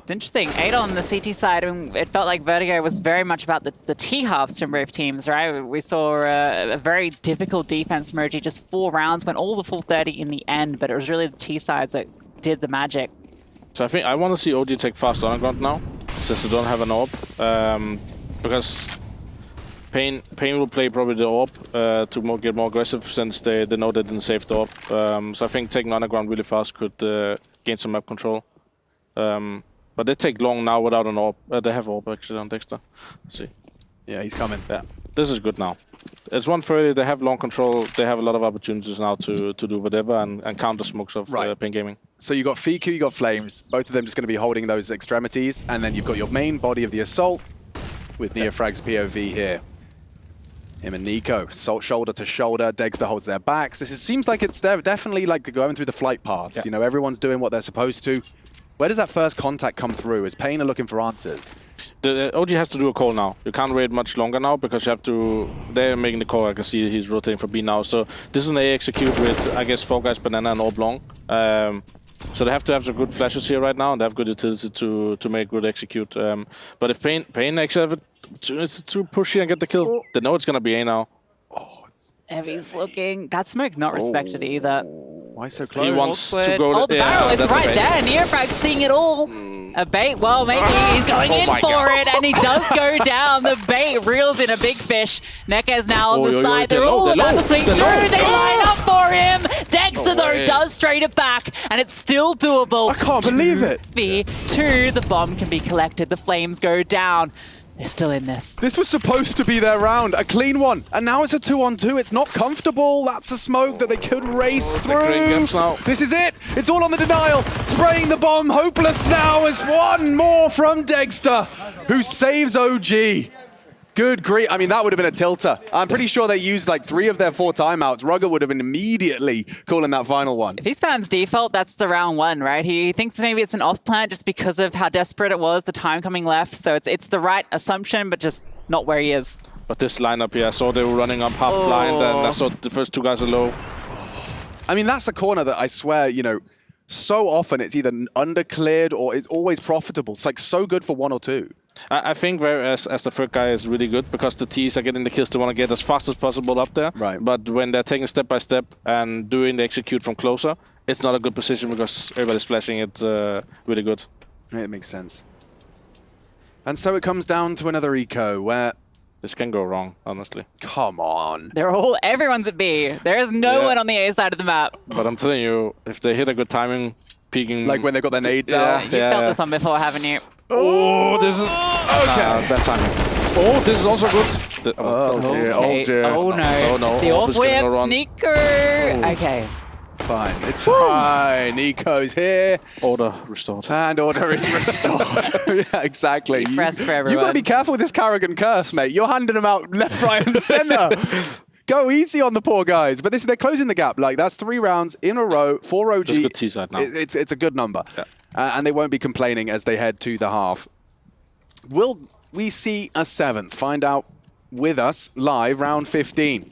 It's interesting. 8 on the CT side, and it felt like Vertigo was very much about the T-halves from both teams, right? We saw a very difficult defense from OG, just 4 rounds, went all the full 30 in the end, but it was really the T-sides that did the magic. So I think I want to see OG take fast underground now, since they don't have an AWP, because Pain will play probably the AWP to get more aggressive, since they know they didn't save the AWP. So I think taking underground really fast could gain some map control. But they take long now without an AWP. They have AWP actually on Dexter. Let's see. Yeah, he's coming. Yeah, this is good now. It's 130. They have long control. They have a lot of opportunities now to do whatever and counter smokes of Pain Gaming. So you got Fiku, you got Flames. Both of them just going to be holding those extremities, and then you've got your main body of the assault with Neofrag's POV here. Him and Nico, shoulder to shoulder. Dexter holds their backs. Seems like it's definitely like going through the flight paths. Yeah. You know, everyone's doing what they're supposed to. Where does that first contact come through? Is Pain are looking for answers? The OG has to do a call now. You can't wait much longer now because you have to... They're making the call. I can see he's rotating for B now. So this is an A execute with, I guess, 4 guys, Banana and Oblong. So they have to have some good flashes here right now, and they have good utility to make good execute. But if Pain actually have it to push here and get the kill, they know it's going to be A now. Evie's looking. That smoke's not respected either. Why so close? He wants to go... Oh, the barrel is right there. Neofrag's seeing it all. A bait, well, maybe he's going in for it, and he does go down. The bait reels in a big fish. Nekez now on the side. They're all about to swing through. They line up for him. Dexter, though, does straight it back, and it's still doable. I can't believe it. 2v2. The bomb can be collected. The flames go down. They're still in this. This was supposed to be their round, a clean one, and now it's a 2-on-2. It's not comfortable. That's a smoke that they could race through. This is it. It's all on the denial. Spraying the bomb. Hopeless now as one more from Dexter, who saves OG. Good grief. I mean, that would have been a tilter. I'm pretty sure they used like 3 of their 4 timeouts. Rugger would have been immediately calling that final one. If he spams default, that's the round 1, right? He thinks maybe it's an off plant just because of how desperate it was, the time coming left. So it's the right assumption, but just not where he is. But this lineup here, I saw they were running up half blind, and I saw the first 2 guys are low. I mean, that's a corner that I swear, you know, so often it's either undercleared or it's always profitable. It's like so good for 1 or 2. I think as the third guy is really good because the T's are getting the kills they want to get as fast as possible up there. Right. But when they're taking step by step and doing the execute from closer, it's not a good position because everybody's flashing it really good. It makes sense. And so it comes down to another eco where... This can go wrong, honestly. Come on. Everyone's at B. There is no one on the A side of the map. But I'm telling you, if they hit a good timing, peeking... Like when they've got their nades out? You've felt this one before, haven't you? Oh, this is... Okay. Bad timing. Oh, this is also good. Oh, dear. Okay. Oh, dear. Oh, no. Oh, no. The Off off is gonna whip, run. sneaker. Okay. Fine. It's fine. Nico's here. Order restored. And order is restored. Yeah, exactly. Press for everyone. You've got to be careful with this Carrigan curse, mate. You're handing them out left, right, and center. Go easy on the poor guys. But they're closing the gap. Like, that's 3 rounds in a row, 4 OG. That's a good T-side now. It's a good number. Yeah. And they won't be complaining as they head to the half. Will we see a 7th? Find out with us live, round 15.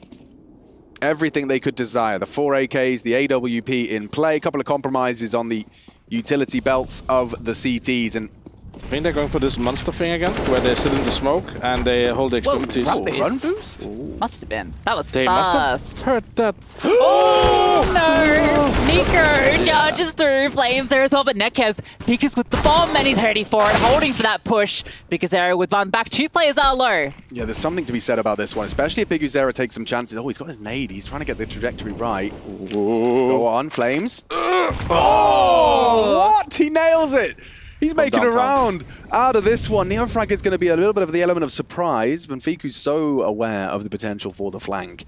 Everything they could desire. The 4 AKs, the AWP in play, a couple of compromises on the utility belts of the CTs. And I think they're going for this monster thing again, where they sit in the smoke and they hold the extremities. Run boost. Run boost? Must have been. That was They fast. must have heard that. Oh no! Nico charges through, Flames there as well, but Nekez Vickers with the bomb and he's ready for it, holding for that push. Biguzera with one back, 2 players are low. yeah, there's something to be said about this one, especially if Biguzera takes some chances. Oh, he's got his nade. He's trying to get the trajectory right. Go on, Flames. Oh, what? He nails it. He's making a round out of this one. Neofrag is going to be a little bit of the element of surprise. Benfiku's so aware of the potential for the flank.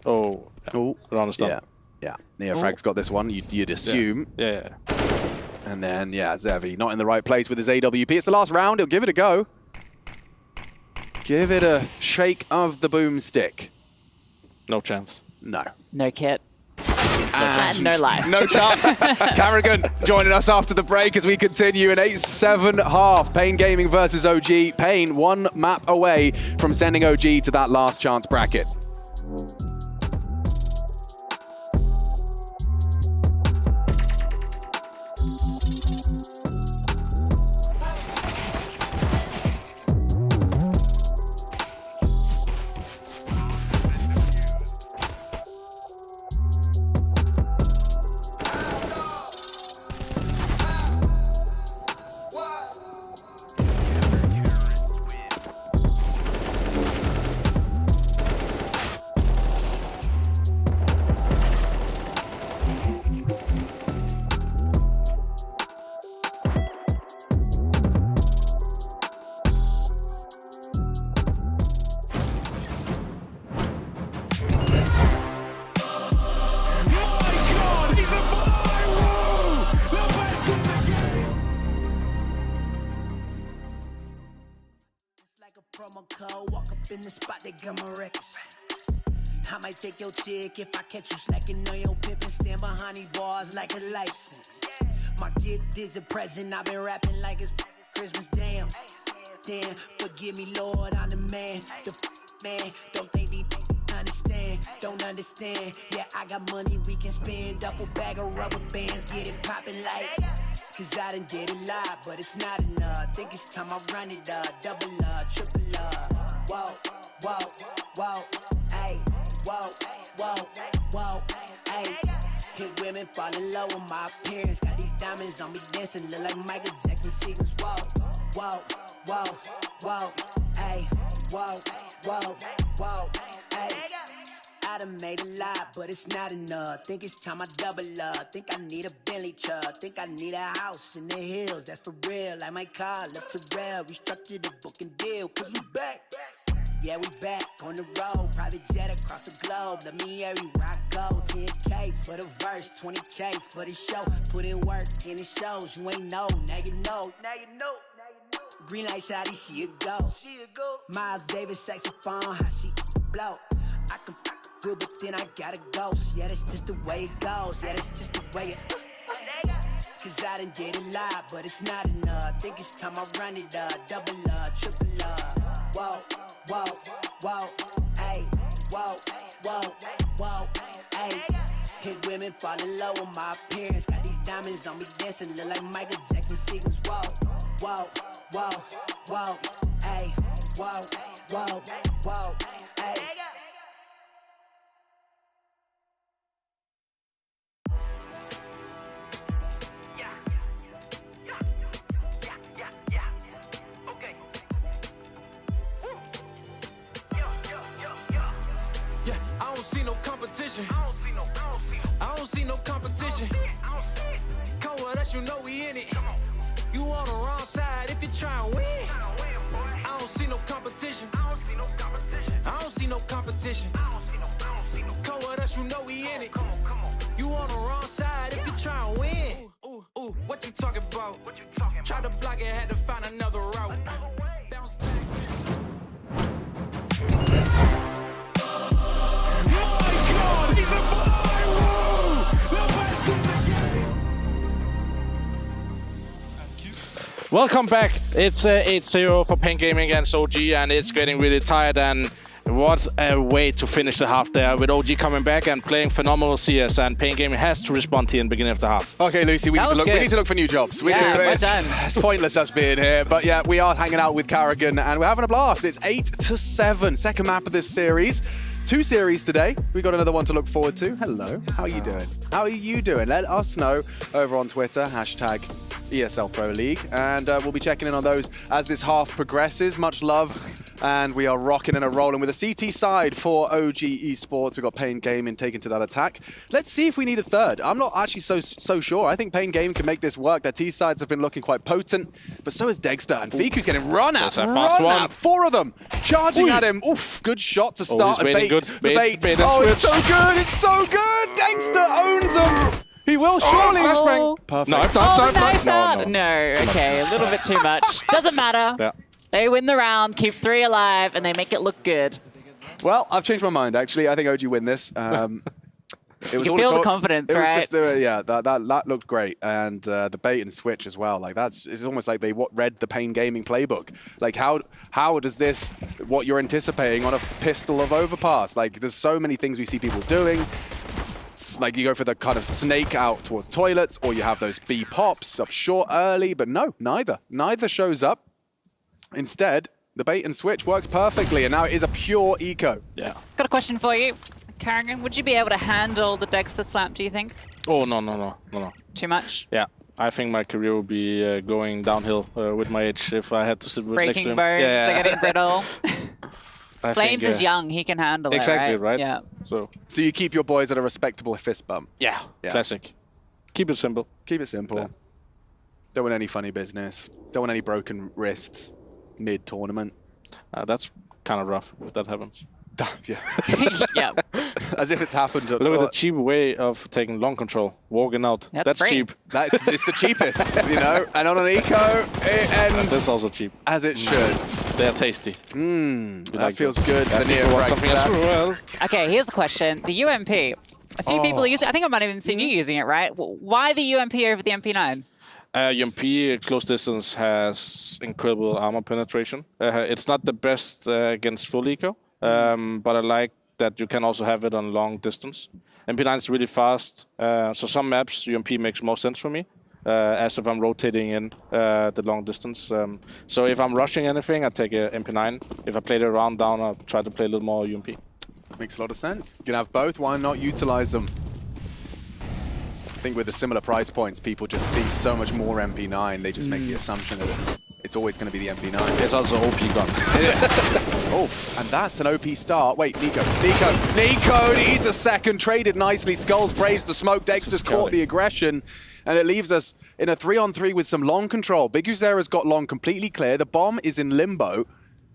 Oh, yeah. Yeah, Neofrag's got this one, you'd assume. Yeah. And then, yeah, Zevi not in the right place with his AWP. It's the last round. He'll give it a go. Give it a shake of the boomstick. No chance. No. No kit. And no life. No chance. Carrigan joining us after the break as we continue in 8-7 Pain Gaming versus OG. Pain 1 map away from sending OG to that last chance bracket. I might take your chick if I catch you slacking on your pimp and stand behind these bars like a life sentence. My gift is a present, I've been rapping like it's Christmas, damn. Forgive me, Lord, I'm the man. The man, don't think these understand, don't understand. Yeah, I got money we can spend, duffel bag of rubber bands, get it poppin' like. Cause I done did a lot, but it's not enough. Think it's time I run it up, double up, triple up. Whoa, whoa, whoa, ayy. Whoa, whoa, whoa, ayy. Hit women fall in love with my appearance. Got these diamonds on me dancing, look like Michael Jackson sequence. Whoa, whoa, whoa, whoa, ayy. Whoa, whoa, whoa, ayy. I done made a lot, but it's not enough. Think it's time I double up. Think I need a Bentley truck. Think I need a house in the hills. That's for real. Like my car left to rail. Restructured the booking deal, cause we back. Yeah, we back on the road. Private jet across the globe. Let me hear you rock go. 10K for the verse, 20K for the show. Put in work and it shows. You ain't know, now you know. Now you know. Green light shawty, she a go. Miles Davis saxophone, how she blow. I can good, but then I gotta go. Yeah, that's just the way it goes. Yeah, that's just the way it. Cause I done did a lot, but it's not enough. Think it's time I run it up, double up, triple up. Whoa, whoa, whoa, ayy. Whoa, whoa, whoa, ayy. Hit women fall in love with my appearance. Got these diamonds on me dancing, look like Michael Jackson sequence. Whoa, whoa, whoa, whoa, ayy. Whoa, whoa, whoa, ayy. I don't see no competition. I don't see no competition. Come with us, you know we in it. You on the wrong side if you try and win. I don't see no competition. I don't see no competition. Come with us, you know we in it. You on the wrong side if you try and win. Ooh, what you talking about? Try to block it, had to find another route. Bounce back. He's a viral! The best of the game. Welcome back. It's 8-0 for Pain Gaming against OG, and it's getting really tired. And what a way to finish the half there, with OG coming back and playing phenomenal CS, and Pain Gaming has to respond here in the beginning of the half. Okay, Lucy, we need to look for new jobs. We do. It's pointless us being here, but yeah, we are hanging out with Carrigan, and we're having a blast. It's 8-7, second map of this series. 2 series today. We've got another one to look forward to. Hello, how are you doing? How are you doing? Let us know over on Twitter, hashtag ESL Pro League, and we'll be checking in on those as this half progresses. Much love, and we are rocking and rolling with a CT side for OG Esports. We've got Pain Gaming taking to that attack. Let's see if we need a third. I'm not actually so sure. I think Pain Gaming can make this work. Their T sides have been looking quite potent, but so is Dexter, and Fiku's getting run at. 4 of them charging at him. Oof, good shot to start. Bait. Bait. Oh, it's so good. It's so good. Dexter owns them. He will surely. Perfect. No, okay, a little bit too much. Doesn't matter. Yeah. They win the round, keep 3 alive, and they make it look good. Well, I've changed my mind, actually. I think OG win this. It was you all feel the talk. confidence, it was right? Just yeah, that looked great, and the bait and switch as well. Like it's almost like they read the Pain Gaming playbook. Like how does this what you're anticipating on a pistol of overpass? Like there's so many things we see people doing. Like you go for the kind of snake out towards toilets, or you have those B pops up short early, but no, neither shows up. Instead, the bait and switch works perfectly, and now it is a pure eco. Yeah. Got a question for you. Carrigan, would you be able to handle the Dexter slap, do you think? Oh, no. Too much? Yeah. I think my career would be going downhill with my age if I had to sit with next to him. Breaking bones, they're getting brittle. Flames is yeah. young, he can handle exactly, it, right? Yeah. So you keep your boys at a respectable fist bump. Yeah, classic. Keep it simple. Keep it simple. Yeah. Don't want any funny business. Don't want any broken wrists mid-tournament. That's kind of rough if that happens. Yeah. As if it's happened. Look at the cheap way of taking long control, walking out. That's cheap. It's the cheapest, you know. And on an eco, it ends. That's also cheap. As it should. They're tasty. That feels good. The near something as well. Okay, here's a question. The UMP. A few people use it. I think I might have even seen you using it, right? Why the UMP over the MP9? UMP close distance has incredible armor penetration. It's not the best against full eco, but I like that you can also have it on long distance. MP9 is really fast, so some maps UMP makes more sense for me, as if I'm rotating in the long distance. So if I'm rushing anything, I take a MP9. If I play the round down, I'll try to play a little more UMP. Makes a lot of sense. You can have both. Why not utilize them? I think with the similar price points, people just see so much more MP9. They just make the assumption that it's always going to be the MP9. It's also OP gun. Oh, and that's an OP start. Wait, Nico needs a second. Traded nicely. Skulls braves the smoke. Dexter's caught the aggression. And it leaves us in a 3-on-3 with some long control. Big Uzera's got long completely clear. The bomb is in limbo.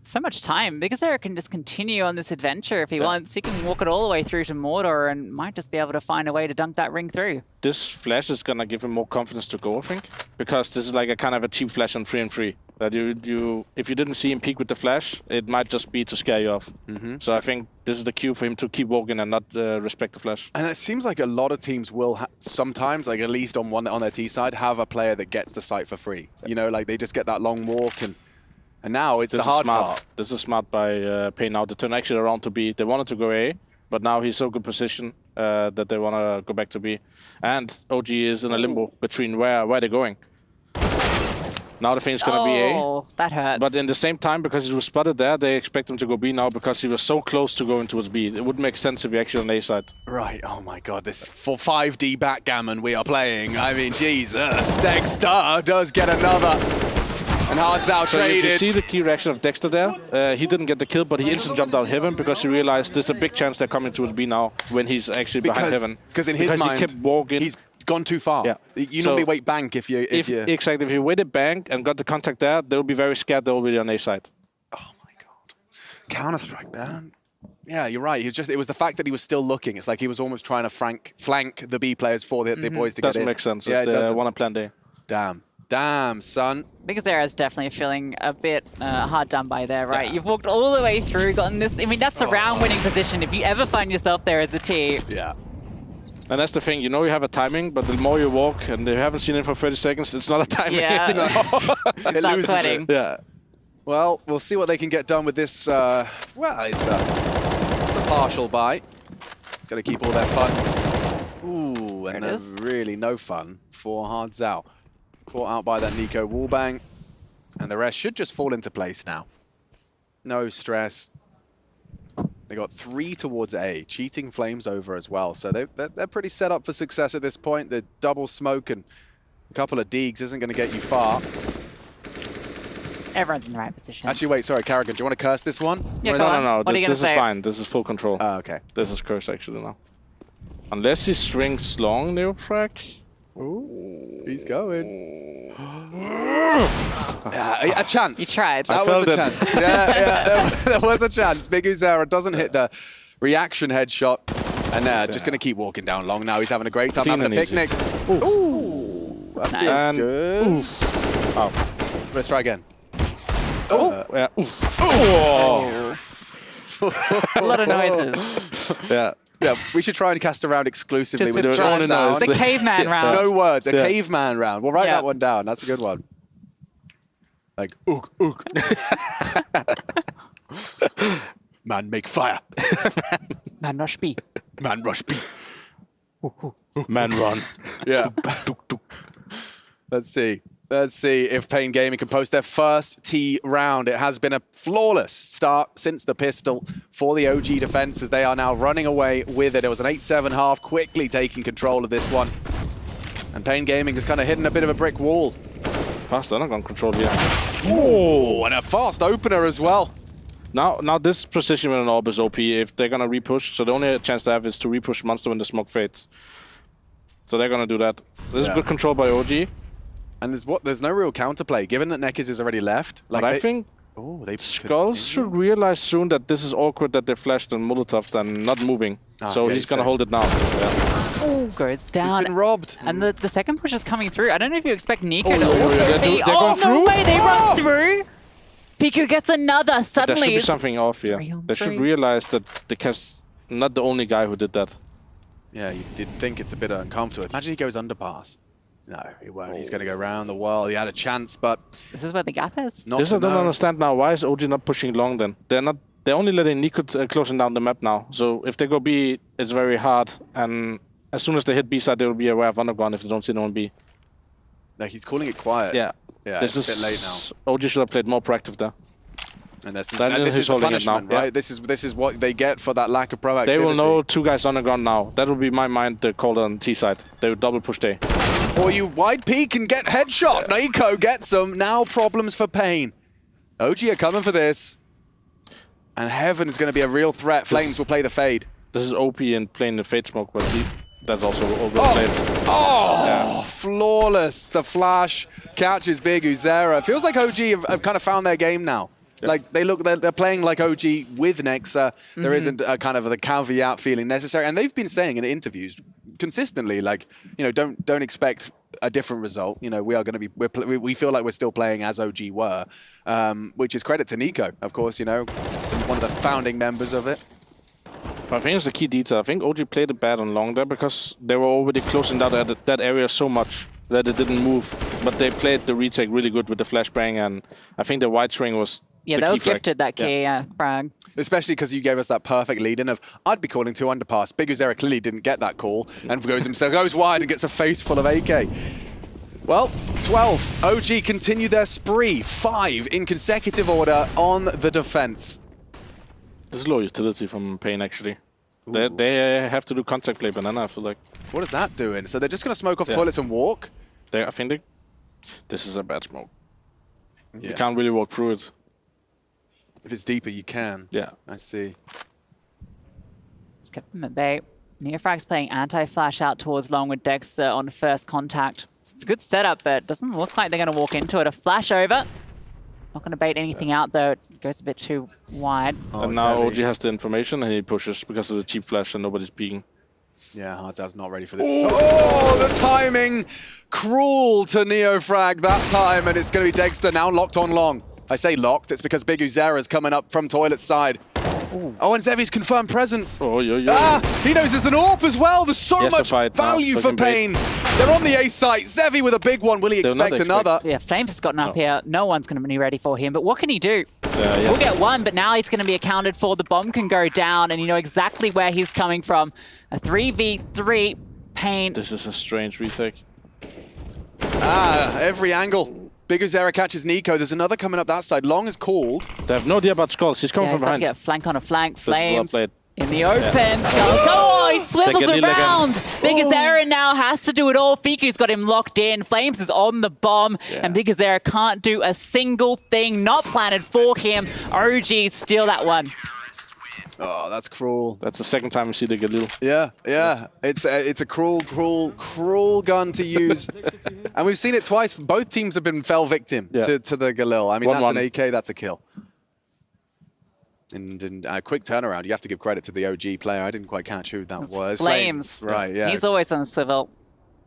So much time. Big Uzera can just continue on this adventure if he wants. He can walk it all the way through to Mordor and might just be able to find a way to dunk that ring through. This flash is going to give him more confidence to go, I think, because this is like a kind of a cheap flash on 3-on-3. That if you didn't see him peek with the flash, it might just be to scare you off. So I think this is the cue for him to keep walking and not respect the flash. And it seems like a lot of teams will sometimes, like at least on their T side, have a player that gets the site for free. You know, like they just get that long walk and now it's the hard part. This is smart by Pain now to turn actually around to B. They wanted to go A, but now he's so good position that they want to go back to B. And OG is in a limbo between where they're going. Now the thing's going to be A. Oh, that hurts. But in the same time, because he was spotted there, they expect him to go B now because he was so close to going towards B. It would make sense if he actually on A side. Right. Oh my God. This for 5D backgammon we are playing. I mean, Jesus. Dexter does get another. And Hard's now traded. If you see the key reaction of Dexter there, he didn't get the kill, but he instantly jumped out heaven because he realized there's a big chance they're coming towards B now when he's actually behind heaven. Because in his mind, he kept walking. He's gone too far. Yeah. You normally wait bank if you... Exactly. If you waited bank and got the contact there, they'll be very scared they're already on A side. Oh my God. Counter-strike, man. Yeah, you're right. It was the fact that he was still looking. It's like he was almost trying to flank the B players for the boys to get in. Doesn't make sense. Yeah, it doesn't. Want to plan A. Damn, son. Big Uzera is definitely feeling a bit hard done by there, right? Yeah. You've walked all the way through, gotten this. I mean, that's a round-winning position if you ever find yourself there as a team. Yeah. And that's the thing, you know you have a timing, but the more you walk and you haven't seen it for 30 seconds, it's not a timing. Yeah. It loses sweating. it. Yeah. Well, we'll see what they can get done with this. Well, it's a partial buy. Got to keep all their funds. Ooh, and then really no fun for Hard Zao. Caught out by that Nico wallbang. And the rest should just fall into place now. No stress. They got 3 towards A. Cheating Flames over as well. So they're pretty set up for success at this point. The double smoke and a couple of deegs isn't going to get you far. Everyone's in the right position. Actually, wait, sorry, Carrigan, do you want to curse this one? Yeah, No. What are you This is gonna say? fine. This is full control. Oh, okay. This is curse actually now. Unless he swings long, Neotrack. Ooh, he's going. A chance. You tried. That was a chance. Yeah, there was a chance. Big Uzera doesn't hit the reaction headshot. And just going to keep walking down long now. He's having a great time, having a picnic. Ooh. That feels good. Oh. Let's try again. Yeah. A lot of noises. Yeah. Yeah, we should try and cast a round exclusively Just with with just sound. the caveman round. No words, a caveman round. We'll write that one down. That's a good one. Like, ook, ook. Man, make fire. Man, rush B. Man, rush B. Man, run. Yeah. Let's see. Let's see if Pain Gaming can post their first T round. It has been a flawless start since the pistol for the OG defense as they are now running away with it. It was an 8-7 half, quickly taking control of this one. And Pain Gaming just kind of hitting a bit of a brick wall. Fast underground control, yeah. Oh, and a fast opener as well. Now this position with an orb is OP if they're gonna repush. So the only chance they have is to repush monster when the smoke fades. So they're gonna do that. This is good control by OG. And there's no real counterplay, given that Nekiz is already left. Like I think Skulls should realize soon that this is awkward that they flashed and Molotov and not moving. So he's gonna hold it now. Yeah. Oh, goes down. He's been robbed. And the second push is coming through. I don't know if you expect Nico to they're going no through? way, they run through. Piku gets another There suddenly. should be something off here. They should realize that the Kev's not the only guy who did that. Yeah, you did think it's a bit uncomfortable. Imagine he goes underpass. No, he won't. He's going to go around the wall. He had a chance, but This is where the gap is. This I don't understand now. Why is OG not pushing long then? They're only letting Nico closing down the map now. So if they go B, it's very hard. And as soon as they hit B side, they will be aware of underground if they don't see no one B. Like he's calling it quiet. Yeah. Yeah, This it's a is bit late now. OG should have played more proactive there. And this is He's the holding it now. punishment, right? This is what they get for that lack of proactivity. They will know 2 guys underground now. That would be my mind the call on T side. They would double push A. Or you wide peek and get headshot. Yeah. Nico gets them. Now problems for Pain. OG are coming for this. And Heaven is going to be a real threat. Flames will play the fade. This is OP and playing the fade smoke, but that's also overplayed. Flawless. The flash catches Big Uzera. It feels like OG have kind of found their game now. Like they're playing like OG with Nexa. There isn't a kind of the caveat feeling necessary, and they've been saying in interviews consistently, like, you know, don't expect a different result. You know, we are going to be we feel like we're still playing as OG were, which is credit to Nico, of course. You know, one of the founding members of it. I think it's the key detail. I think OG played it bad on long there because they were already closing that area so much that it didn't move. But they played the retake really good with the flashbang, and I think the wide string was. Yeah, they were gifted that key frag. Especially because you gave us that perfect lead-in of, I'd be calling 2 underpass. Big Uzera clearly didn't get that call and goes wide and gets a face full of AK. Well, 12. OG continue their spree. 5 in consecutive order on the defense. This is low utility from Pain, actually. They have to do contact play banana, I feel like. What is that doing? So they're just going to smoke off toilets and walk? I think this is a bad smoke. Yeah. You can't really walk through it. If it's deeper, you can. Yeah. I see. Let's keep them at bay. Neofrag's playing anti-flash out towards long with Dexter on first contact. It's a good setup, but it doesn't look like they're going to walk into it. A flash over. Not going to bait anything out, though. It goes a bit too wide. And now OG has the information, and he pushes because of the cheap flash and nobody's peeking. Yeah, Hardzao's not ready for this. Oh, the timing! Cruel to Neofrag that time, and it's going to be Dexter now locked on long. I say locked, it's because Big Uzera's coming up from toilet side. Oh, and Zevi's confirmed presence. Oh, yo. He knows there's an AWP as well. There's so much value for Pain. They're on the A site. Zevi with a big one. Will he expect another? Yeah, Flames has gotten up here. No one's going to be ready for him. But what can he do? We'll get one, but now he's going to be accounted for. The bomb can go down, and you know exactly where he's coming from. A 3v3. Pain. This is a strange retake. Every angle. Biguzera catches Nico. There's another coming up that side. Long is called. They have no idea about Skulls. He's coming from behind. Get a flank on a flank. Well Flames in the open. He swivels around. Biguzera now has to do it all. Fiku's got him locked in. Flames is on the bomb. And Biguzera can't do a single thing. Not planted for him. OG steal that one. Oh, that's cruel. That's the second time we see the Galil. Yeah. It's a cruel gun to use. And we've seen it twice. Both teams have fell victim to the Galil. I mean, that's an AK, that's a kill. And a quick turnaround. You have to give credit to the OG player. I didn't quite catch who that was. Flames. Right, yeah. He's always on the swivel.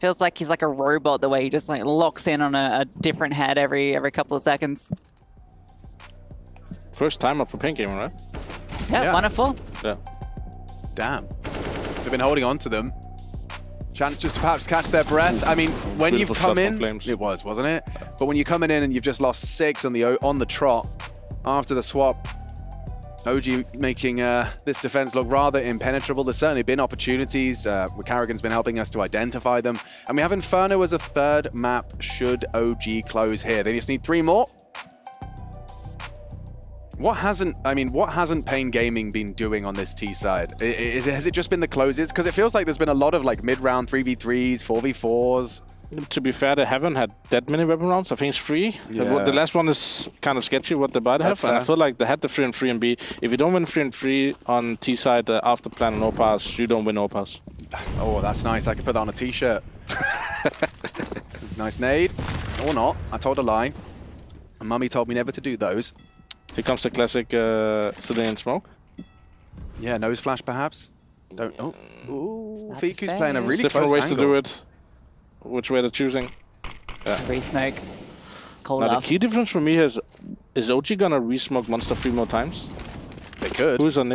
Feels like he's like a robot the way he just like locks in on a different head every couple of seconds. First time up for Pain Gaming, right? Yeah, 1 of 4. Yeah. Damn. They've been holding on to them. Chance just to perhaps catch their breath. I mean, when you've come in, it was, wasn't it? But when you're coming in and you've just lost 6 on the trot after the swap, OG making this defense look rather impenetrable. There's certainly been opportunities. Carrigan's been helping us to identify them. And we have Inferno as a third map should OG close here. They just need 3 more. What hasn't Pain Gaming been doing on this T side? Has it just been the closes? Because it feels like there's been a lot of like mid-round 3v3s, 4v4s. To be fair, they haven't had that many weapon rounds. I think it's 3. Yeah. The last one is kind of sketchy what they might have. And I feel like they had the 3 and 3 and B. If you don't win 3 and 3 on T side after plan and O-Pass, you don't win O-Pass. Oh, that's nice. I could put that on a t-shirt. Nice nade. Or not. I told a lie. And Mummy told me never to do those. Here comes the classic Sicilian smoke. Yeah, nose flash perhaps. Don't. Oh, ooh, Fiku's playing a really different close ways angle. to do it. Which way they're choosing. Yeah. Re-smoke. Now the key difference for me is OG gonna re-smoke Monster 3 more times? They could. Who's on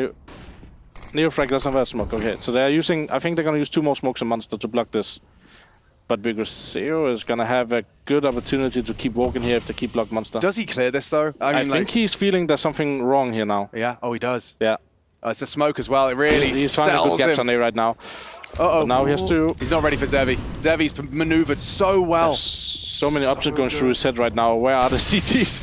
Neofrag doesn't have a smoke. Okay, so they're using. I think they're gonna use 2 more smokes on Monster to block this. But Biguzera is going to have a good opportunity to keep walking here if they keep block Monster. Does he clear this though? I think he's feeling there's something wrong here now. Yeah. Oh, he does. Yeah. It's the smoke as well. It really he's finding good gaps on A right now. Uh-oh. But now he has to. He's not ready for Zevi. Zevi's maneuvered so well. There's so many options going through his head right now. Where are the CTs?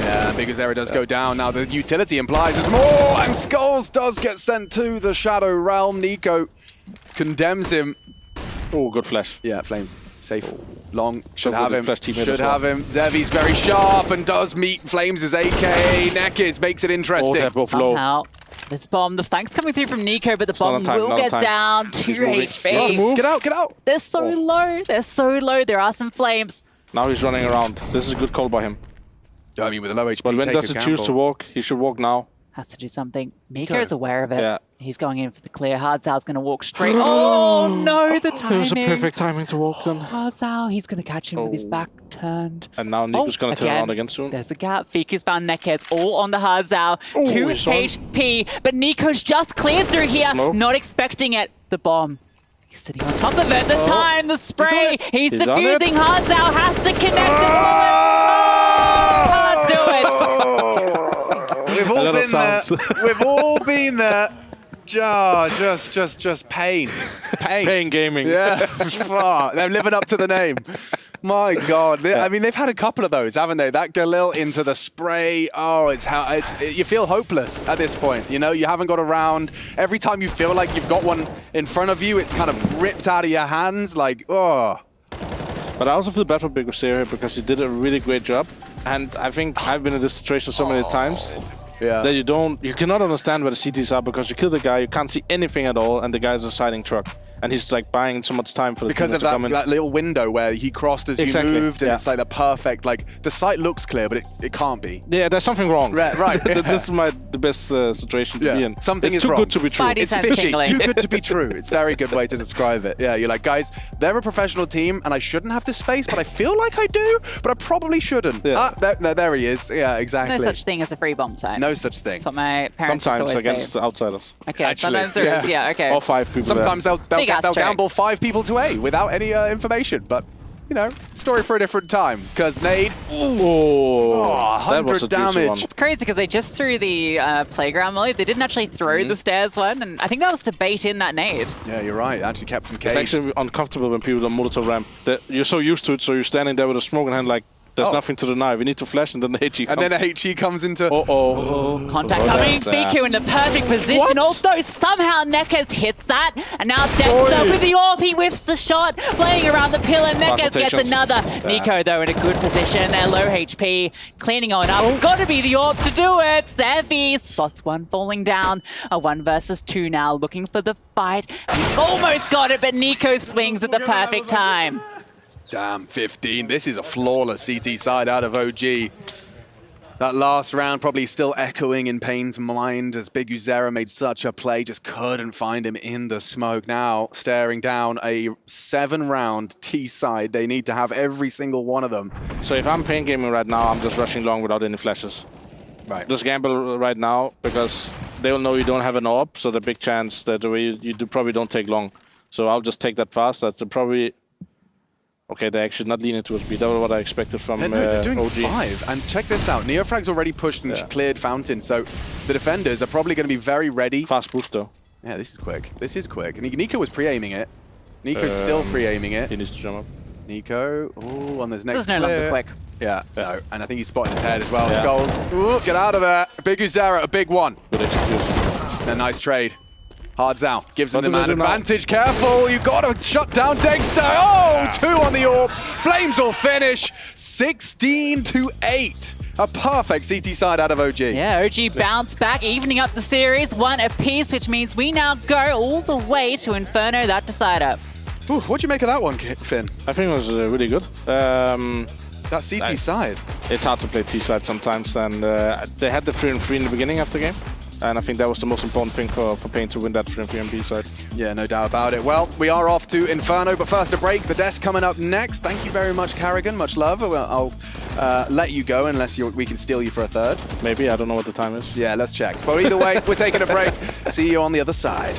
Yeah, Biguzera does go down. Now the utility implies there's more, and Skulls does get sent to the Shadow Realm. Nico condemns him. Oh, good flash. Yeah, Flames. Safe. Long. Should So have good him. flash teammate Should as well. have him. Zevi's very sharp and does meet Flames' AK. Nekiz makes it interesting. Somehow, this bomb, the flank's coming through from Nico, but the bomb will get down. 2 HP. Get out, get out. They're so low. They're so low. There are some Flames. Now he's running around. This is a good call by him. I mean, with a low HP, but when take does a he choose gamble. to walk? He should walk now. Has to do something. Nico's aware of it. Yeah. He's going in for the clear. Hardsal's going to walk straight. Oh, no, the timing. It was a perfect timing to walk then. Hardzel, he's going to catch him with his back turned. And now Nico's going to turn around again soon. There's a gap. Fiku's found Nekiz all on the Hardzel. 2 he's on. HP. But Nico's just cleared through here. Smoke. Not expecting it. The bomb. He's sitting on top of it. The time, the spray. He's He's on it. defusing. Hardzel has to connect it. Can't do it. We've all been there. We've all been there. Just pain. Pain Gaming. Yeah, they're living up to the name. My God, I mean, they've had a couple of those, haven't they? That Galil into the spray. Oh, you feel hopeless at this point. You know, you haven't got a round. Every time you feel like you've got one in front of you, it's kind of ripped out of your hands. Like, oh. But I also feel bad for Biguzera because he did a really great job. And I think I've been in this situation so many times. Yeah. That you cannot understand where the CTs are because you kill the guy, you can't see anything at all, and the guy's a siding truck. and he's like buying so much time for the because team of to come in. that little window where he crossed as Exactly, you moved, and yeah. it's like the perfect, like the site looks clear, but it can't be. Yeah, there's something wrong. Right. This is the best situation to be in. Something it's is too wrong. good to be true. It's fishy. Too good to be true. It's a very good way to describe it. Yeah, you're like, guys, they're a professional team, and I shouldn't have this space, but I feel like I do, but I probably shouldn't. Yeah. There he is. Yeah, exactly. No such thing as a free bomb site. No such thing. That's what my parents used to Sometimes always against say. outsiders. Okay, sometimes there is. Yeah, okay. Or 5 people. Sometimes there. they'll gamble 5 people to A without any information, but you know, story for a different time. Because Nade, that 100 was a juicy one. damage. It's crazy because they just threw the playground molly. They didn't actually throw the stairs one, and I think that was to bait in that nade. Yeah, you're right. It actually kept him It's caged. actually uncomfortable when people don't Molotov ramp. You're so used to it, so you're standing there with a smoke in hand like, there's nothing to deny. We need to flash, and then the HE comes. And then the HE comes into... Contact coming. Fiku in the perfect position. What? Although somehow Nekkers hits that. And now Dexter with the AWP. He whiffs the shot. Playing around the pillar. Nekkers gets another. Nico, though, in a good position. They're low HP. Cleaning on up. It's got to be the AWP to do it. Zephie spots one falling down. A 1 versus 2 now. Looking for the fight. He's almost got it, but Nico swings at the perfect time. Damn, 15. This is a flawless CT side out of OG. That last round probably still echoing in Payne's mind as Big Uzera made such a play, just couldn't find him in the smoke. Now staring down a 7-round T side. They need to have every single one of them. So if I'm Payne Gaming right now, I'm just rushing long without any flashes. Right. Just gamble right now because they'll know you don't have an AWP, so the big chance that you probably don't take long. So I'll just take that fast. That's probably... Okay, they actually not leaning towards B. That was what I expected from They're doing OG. 5. And check this out. Neofrag's already pushed and cleared Fountain, so the defenders are probably going to be very ready. Fast boost, though. Yeah, this is quick. This is quick. Nico was pre-aiming it. Nico's still pre-aiming it. He needs to jump up. Nico. Oh, on this next This is no longer quick. Yeah, no. And I think he's spotting his head as well. Yeah. Skulls. Ooh, get out of there. Big Uzera, a big one. Good execution. A nice trade. Hards out. Gives him What the do they man do now? advantage. Careful. You got to shut down Dexter. Oh, 2 on the AWP. Flames will finish. 16-8. A perfect CT side out of OG. Yeah, OG bounce back, evening up the series, 1 apiece, which means we now go all the way to Inferno, that decider. Ooh, what'd you make of that one, Finn? I think it was really good. That CT side. It's hard to play T side sometimes, and they had the 3-3 in the beginning of the game. And I think that was the most important thing for Payne to win that 3-3 on B side. Yeah, no doubt about it. Well, we are off to Inferno, but first a break. The desk coming up next. Thank you very much, Carrigan. Much love. I'll let you go unless we can steal you for a third. Maybe. I don't know what the time is. Yeah, let's check. But either way, we're taking a break. See you on the other side.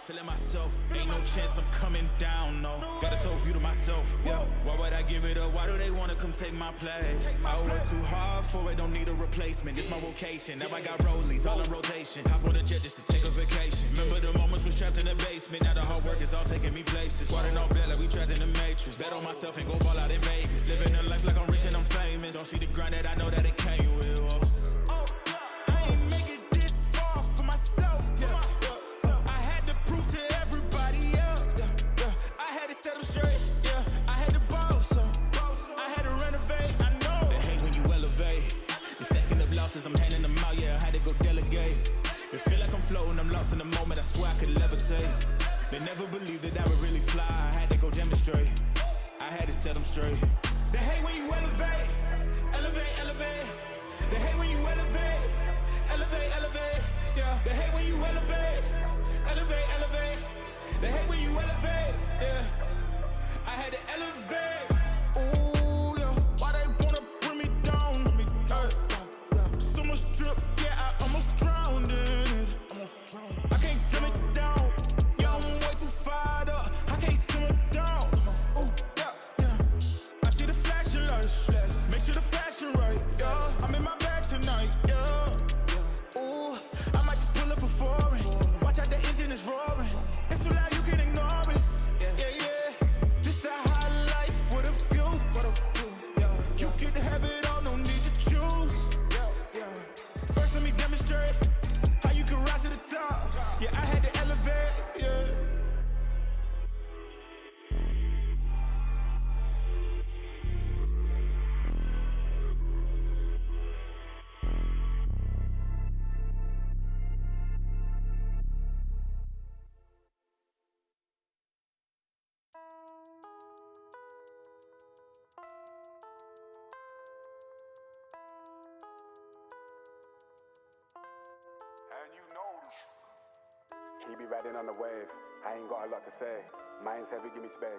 Feeling myself, ain't no chance I'm coming down, no. Got this whole view to myself, yeah. Why would I give it up? Why do they wanna come take my place? I work too hard for it, don't need a replacement. This my vocation, now I got rollies all in rotation. Hop on a jet just to take a vacation. Remember the moments was trapped in the basement. Now the hard work is all taking me places. Water on bed like we trapped in the matrix. Bet on myself and go ball out in Vegas. Living a life like I'm rich and I'm famous. Don't see the grind that I know that it came with. Oh, I ain't make it this far for myself, yeah. I had to prove to everybody else, I had to set them straight, yeah. I had to boss up, I had to renovate, I know. They hate when you elevate. The second of losses, I'm handing them out, yeah. I had to go delegate. It feel like I'm floating, I'm lost in the moment. I swear I could levitate. They never believed that I would really fly. I had to go demonstrate. I had to set them straight. They hate when you elevate, elevate, elevate. They hate when you elevate, elevate, elevate. Yeah. They hate when you elevate, elevate, elevate. They hate when you elevate. Yeah. I had to elevate. Ooh, yeah. Why they wanna bring me down? So much drip, yeah. I almost drowned in it. I can't dim it down. Yeah, I'm way too fired up. I can't simmer down. Ooh, yeah, yeah. I see the flashing lights. Make sure the flashing right. Yeah, I'm in my bag tonight. Yeah, yeah. Ooh, I might just pull up a foreign. Watch out, the engine is roaring. He be riding on the wave. I ain't got a lot to say. Mine's heavy, give me space.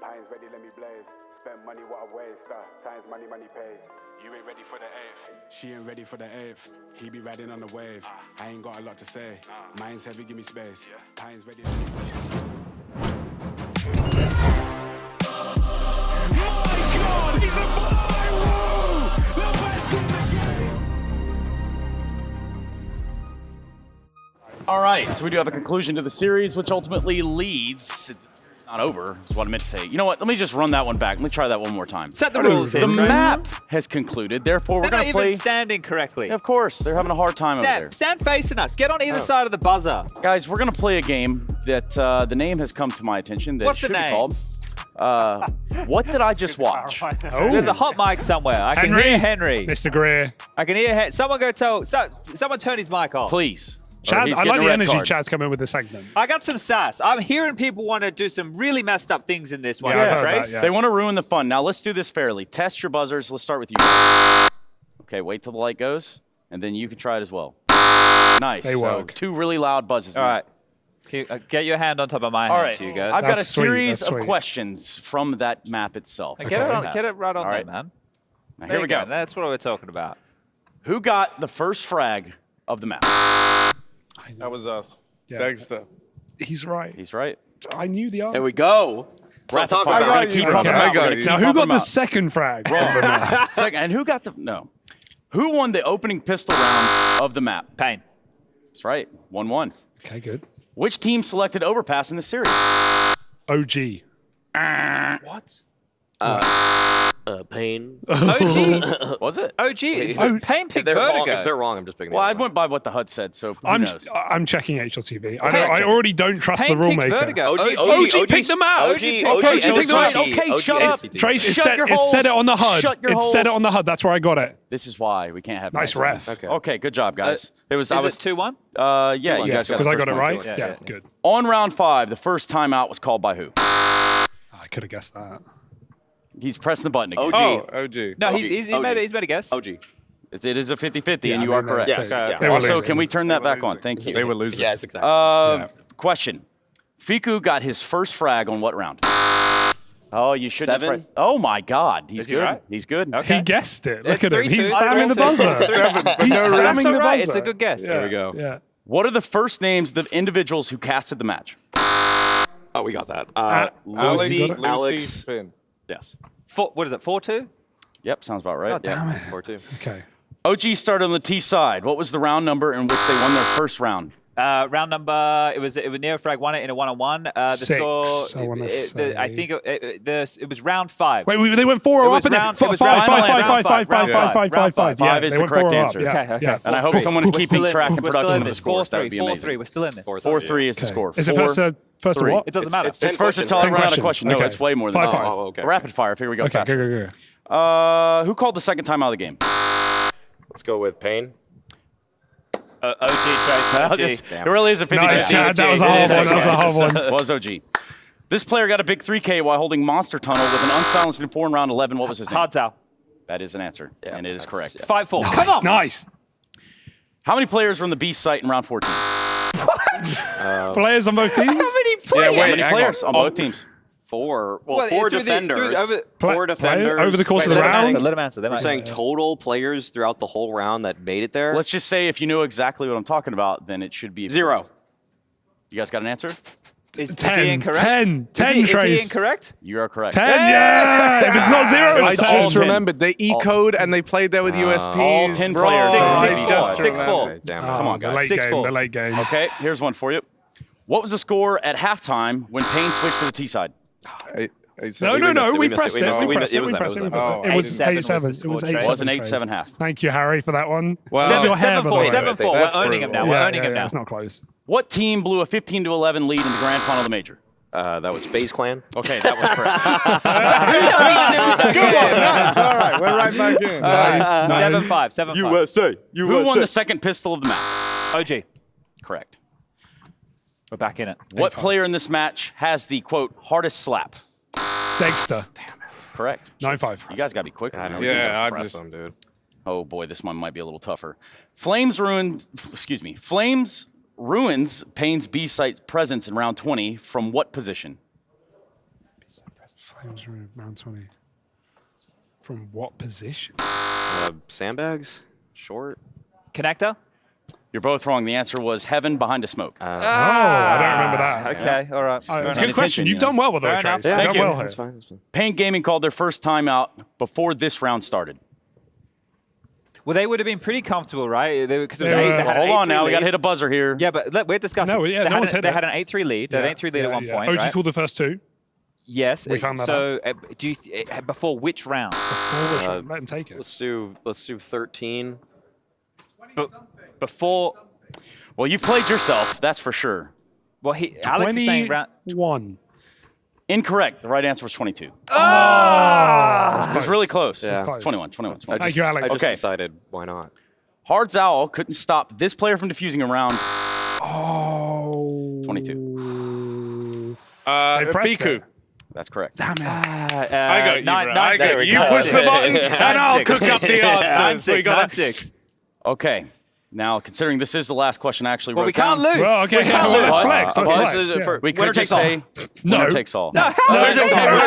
Pine's ready, let me blaze. Spend money, what a waste. Time's money, money pays. You ain't ready for the 8th. She ain't ready for the 8th. He be riding on the wave. I ain't got a lot to say. Mine's heavy, give me space. Pine's ready, let me blaze. He's a viral! The best in the game! All right, so we do have a conclusion to the series, which ultimately leads. It's not over, is what I meant to say. You know what? Let me just run that one back. Let me try that one more time. Set the rules The here, right? map has concluded, therefore we're They're going not to play. even standing correctly. Yeah, of course, they're having a hard time over there. Stand facing us. Get on either side of the buzzer. Guys, we're going to play a game that the name has come to my attention. That What's the should be name? called. What did I just watch? There's a hot mic somewhere. I can hear Henry. Mr. Gray. I can hear someone go tell. Someone turn his mic off. Please. Chad, I like the energy Chad's coming with the segment. I got some sass. I'm hearing people want to do some really messed up things in this one. Yeah, Trace. They want to ruin the fun. Now let's do this fairly. Test your buzzers. Let's start with you. Okay, wait till the light goes, and then you can try it as well. Nice. They so work. 2 really loud buzzes. All right. Get your hand on top of my hand, All right. you guys. I've got a series of questions from that map itself. Get it right on there, man. Now, There here we you go. That's what we're talking about. Who got the first frag of the map? That was us. Yeah. Dexter. He's right. He's right. I knew the answer. Here we go. Rapid talking fire. about. We're gonna keep pumping them out. We're gonna keep Now, who pumping got them the out. second frag? Wrong. Second, and who got the no? Who won the opening pistol round of the map? Payne. That's right. 1-1. Okay, good. Which team selected Overpass in the series? OG. What? Payne. OG. Was it? OG. Payne picked If they're wrong, Vertigo. if they're wrong, I'm just picking. Well, I went by what the HUD said, so who knows? I'm checking HLTV. I already don't trust the rule maker. OG picked them out. OG picked them out. Okay, shut up. Trace, it Shut your said it holes. on the HUD. Shut your It said it holes. on the HUD. That's where I got it. This is why we can't have Nice ref. things. Okay, good job, guys. It was. I was 2-1. Yeah, you Yeah, guys got because the I first got it one. right. Good. Yeah, good. On round 5, the first timeout was called by who? I could have guessed that. He's pressing the button again. OG. No, he's made a guess. OG. It is a 50-50, Yeah, and you I are mean, correct. Yes. Okay. Yeah. Also, can we turn that back on? Thank you. They were losing. Yes, exactly. Question. Fiku got his first frag on what round? Oh, you shouldn't. 7? Oh my God, he's Is he good. right? He's good. He guessed it. Look It's at him. 3-2. He's spamming the buzzer. 7, but He's no spamming reason. That's the all right. buzzer. It's a good guess. Yeah, There we go. Yeah. What are the first names of the individuals who casted the match? Oh, we got that. Lucy, Alex. Finn. Yes. What is it? 4-2. Yep, sounds about right. God damn Yeah. 4-2. Okay. OG started on the T side. What was the round number in which they won their first round? Round number. It was Neo Frag won it in a 1-on-1. The 6, score. I wanna I say. think it was round 5. Wait, they went 4 It up was and then round- five. it was round five. Five Yeah, is they the went correct 4 up. answer. Yeah, Okay, okay. yeah. And I hope someone is keeping track and We're still production in of the this. scores. That 4-3. would be amazing. 4-3. We're still in this. 4-3 is the score. Is it first to 4-3. what? It doesn't matter. It's 10 It's first to questions. tell 10 everyone a questions. question. No, Okay. it's way more than 5-5. that. Oh, okay. Rapid fire. Here we go. Okay, faster. go. Who called the second time out of the game? Let's go with Payne. OG Trace. It really is a 50-50. Nice, Chad. That was a hard one. That was a hard one. It was OG. This player got a big 3K while holding Monster Tunnel with an unsilenced and 4 in round 11. What was his name? Hardzao. That is an answer, and it is correct. 5-4. Nice, Come on. nice. How many players were on the B site in round 14? Players on both teams? How many players? How many players on both teams? 4. Well, Well, 4 through the- defenders. through the- over- 4 defenders. Over the course of the Let him round? answer. Let him answer. We're saying total players throughout the whole round that made it there. Let's just say if you know exactly what I'm talking about, then it should be 0. You guys got an answer? Is 10. he incorrect? 10. Is he Trace. incorrect? You are correct. 10, yeah! If it's not 0, I it's just 10. remembered they E-code and they played there with USPs. all 10 Bro, players. I 6-4. just 6-4. remembered. Damn. Come on, The guys. late 6-4. game. The late game. Okay, here's one for you. What was the score at halftime when Payne switched to the T side? No. We missed it. pressed We it. missed it. We It pressed was it. We them. pressed it. It was them. It was 8-7 was the 8-7. It score, was Trace. 8-7. It was an 8-7 half. Thank you, Harry, for that one. Wow. Send your hair, by the 7-4. way. 7-4. That's We're owning him now. brutal. We're owning him now. It's not close. What team blew a 15-11 lead in the grand final of the major? That was Space Clan. Okay, that was correct. Good one. Nice. All right. We're right back in. Nice. 7-5. 7-5. USA. Who won the second pistol of the match? OG. Correct. We're back in it. What player in this match has the, quote, hardest slap? Dexter. Correct. 9-5. You guys got to be quicker. I know. Yeah, I press just. them, dude. Oh boy, this one might be a little tougher. Flames ruins Payne's B-site presence in round 20 from what position? Flames room, round 20. From what position? Sandbags? Short? Connector? You're both wrong. The answer was heaven behind a smoke. Oh, I don't remember that. Okay, all right. It's a good question. You've done well with those, Trace. Thank You've you. done well here. That's fine. That's fine. Payne Gaming called their first timeout before this round started. Well, they would have been pretty comfortable, right? Because it was 8. They had Hold an on 8-3 now. We got to lead. hit a buzzer here. Yeah, but we're discussing. No, yeah, no one's hit they it. had an 8-3 lead. They had an 8-3 lead at one point, OG right? called the first 2. Yes. We found that so, do you before which round? Let him take it. Let's do 13. Before. Well, you've played yourself, that's for sure. Well, Alex is saying round 1. Incorrect. The right answer was 22. It was really close. Yeah. 21. Thank you, Alex. I just Okay. decided why not. Hard's Owl couldn't stop this player from defusing a round. Oh. 22. Fiku. That's correct. Damn it. I got you, bro. I got 9-6. you. You push the button, and I'll cook up the answers. 9-6. 9-6. Okay. Now, considering this is the last question I actually Well, wrote we can't down. lose. Well, okay, We can't let's lose. flex. Let's Well, flex. this is Yeah. we Winner could just takes all. say No. winner takes all. No, We're not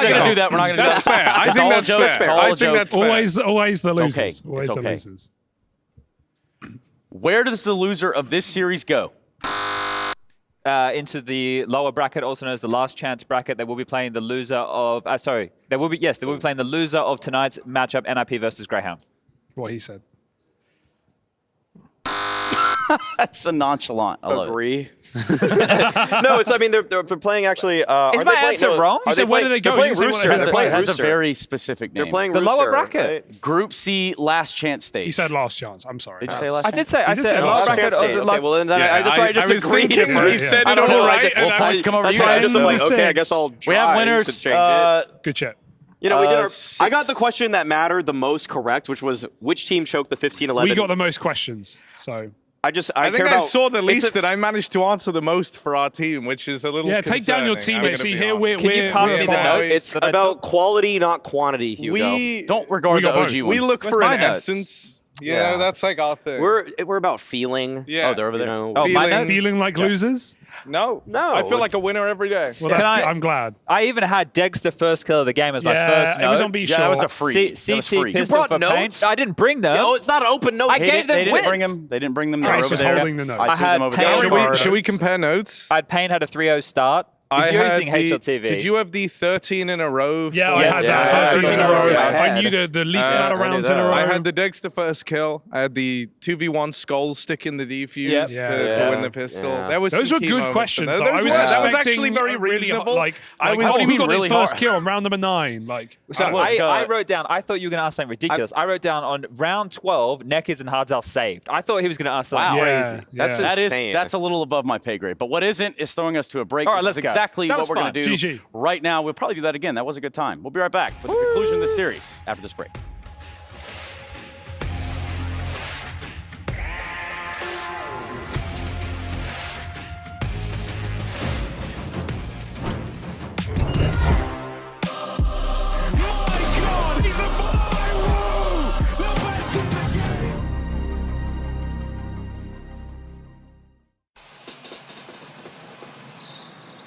going to do that. We're not going to do That's that. fair. I It's think all a that's joke. fair. It's all a I think joke. that's fair. Always the losers. okay. Always It's the okay. losers. Where does the loser of this series go? Into the lower bracket, also known as the last chance bracket. They will be playing the loser of. They will be playing the loser of tonight's matchup, NIP versus Greyhound. What he said. That's a nonchalant. I love it. Agree. No, it's. I mean, they're playing actually. Is are my they playing, answer no, wrong? Are He said, they where playing, do they go? They're playing You said, Rooster. where do They're they playing It has a Rooster. very specific name. They're playing The Rooster. lower bracket. Right? Group C last chance stage. He said last chance. I'm sorry. Did you say last I chance? did say. I did said say lower last bracket. chance Of stage. the Okay, last. well then Yeah, that's why I just was agreed thinking at first. he said I it don't all know. right, Well, and Pies come over that's to you why I guys. just am like, Number okay, I guess I'll six. try We have to winners. change it. Good chat. You know, we did. I got six. the question that mattered the most correct, which was which team choked the 15-11. We got the most questions, so. I I think care I about, saw the it's least a- that I managed to answer the most for our team, which is a little Yeah, take down your concerning, I'm teammates. gonna See, be here honest. Can you pass me the notes? It's that I about took? quality, not quantity, Hugo. We Don't regard the got OG both. one. we look Where's for my an notes? essence. You Yeah. know, that's like our thing. We're about feeling. Yeah. Oh, they're over there. You know, Oh, my notes? Feeling like losers? no. No. I feel like a winner every day. Well, that's Can I- good. I'm glad. I even had Degster first kill of the game as my first note. it was on B Yeah, that was Shore. a free. That was CT free. pistol brought for notes? Pain. I didn't bring them. Oh, it's not an open note. I gave them They didn't wins. bring them. They didn't bring them. They were Trace over was there. holding the notes. I I see them had over Payne there. Should Barnes. we compare notes? I had Payne had a 3-0 start. If you're using HLTV. Did you have the 13 in a row? Yeah, I Yes. had Yeah, that. 13 in a row, yeah, I I had. knew the least amount of I knew rounds in a that. row. I had the Dexter first kill. I had the 2v1 skull stick in the defuse Yep. to win the pistol. Yeah. There was Those some were key good moments, questions. but though. those I was were- that was expecting actually very a really reasonable. Like, I was oh, who aiming got really the first hard. kill on round number 9? Like, So Look, I wrote down, I thought you were going to ask something ridiculous. I wrote down on round 12, Neckers and Hardzal saved. I thought he was going to ask something crazy. That's That is insane. that's a little above my pay grade. But what isn't is throwing us to a break. All right, which is let's go. exactly That what was we're going fun. to do GG. right now. We'll probably do that again. That was a good time. We'll be right back with the conclusion of this series after this break.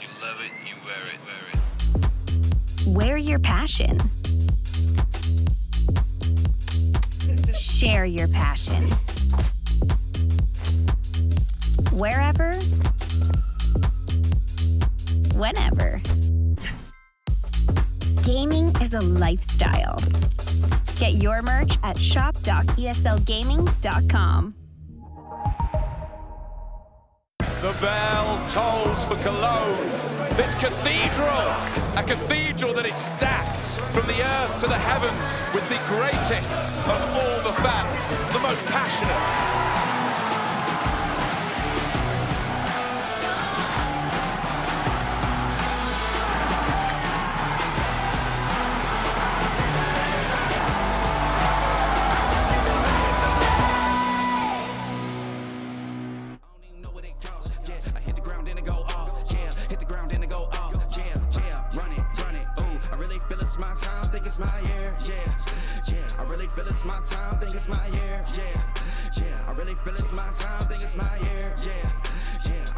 You love it, you wear it. Wear your passion. Share your passion. Wherever, whenever. Gaming is a lifestyle. Get your merch at shop.eslgaming.com. The bell tolls for Cologne. This cathedral, a cathedral that is stacked from the earth to the heavens with the greatest of all the fans, the most passionate.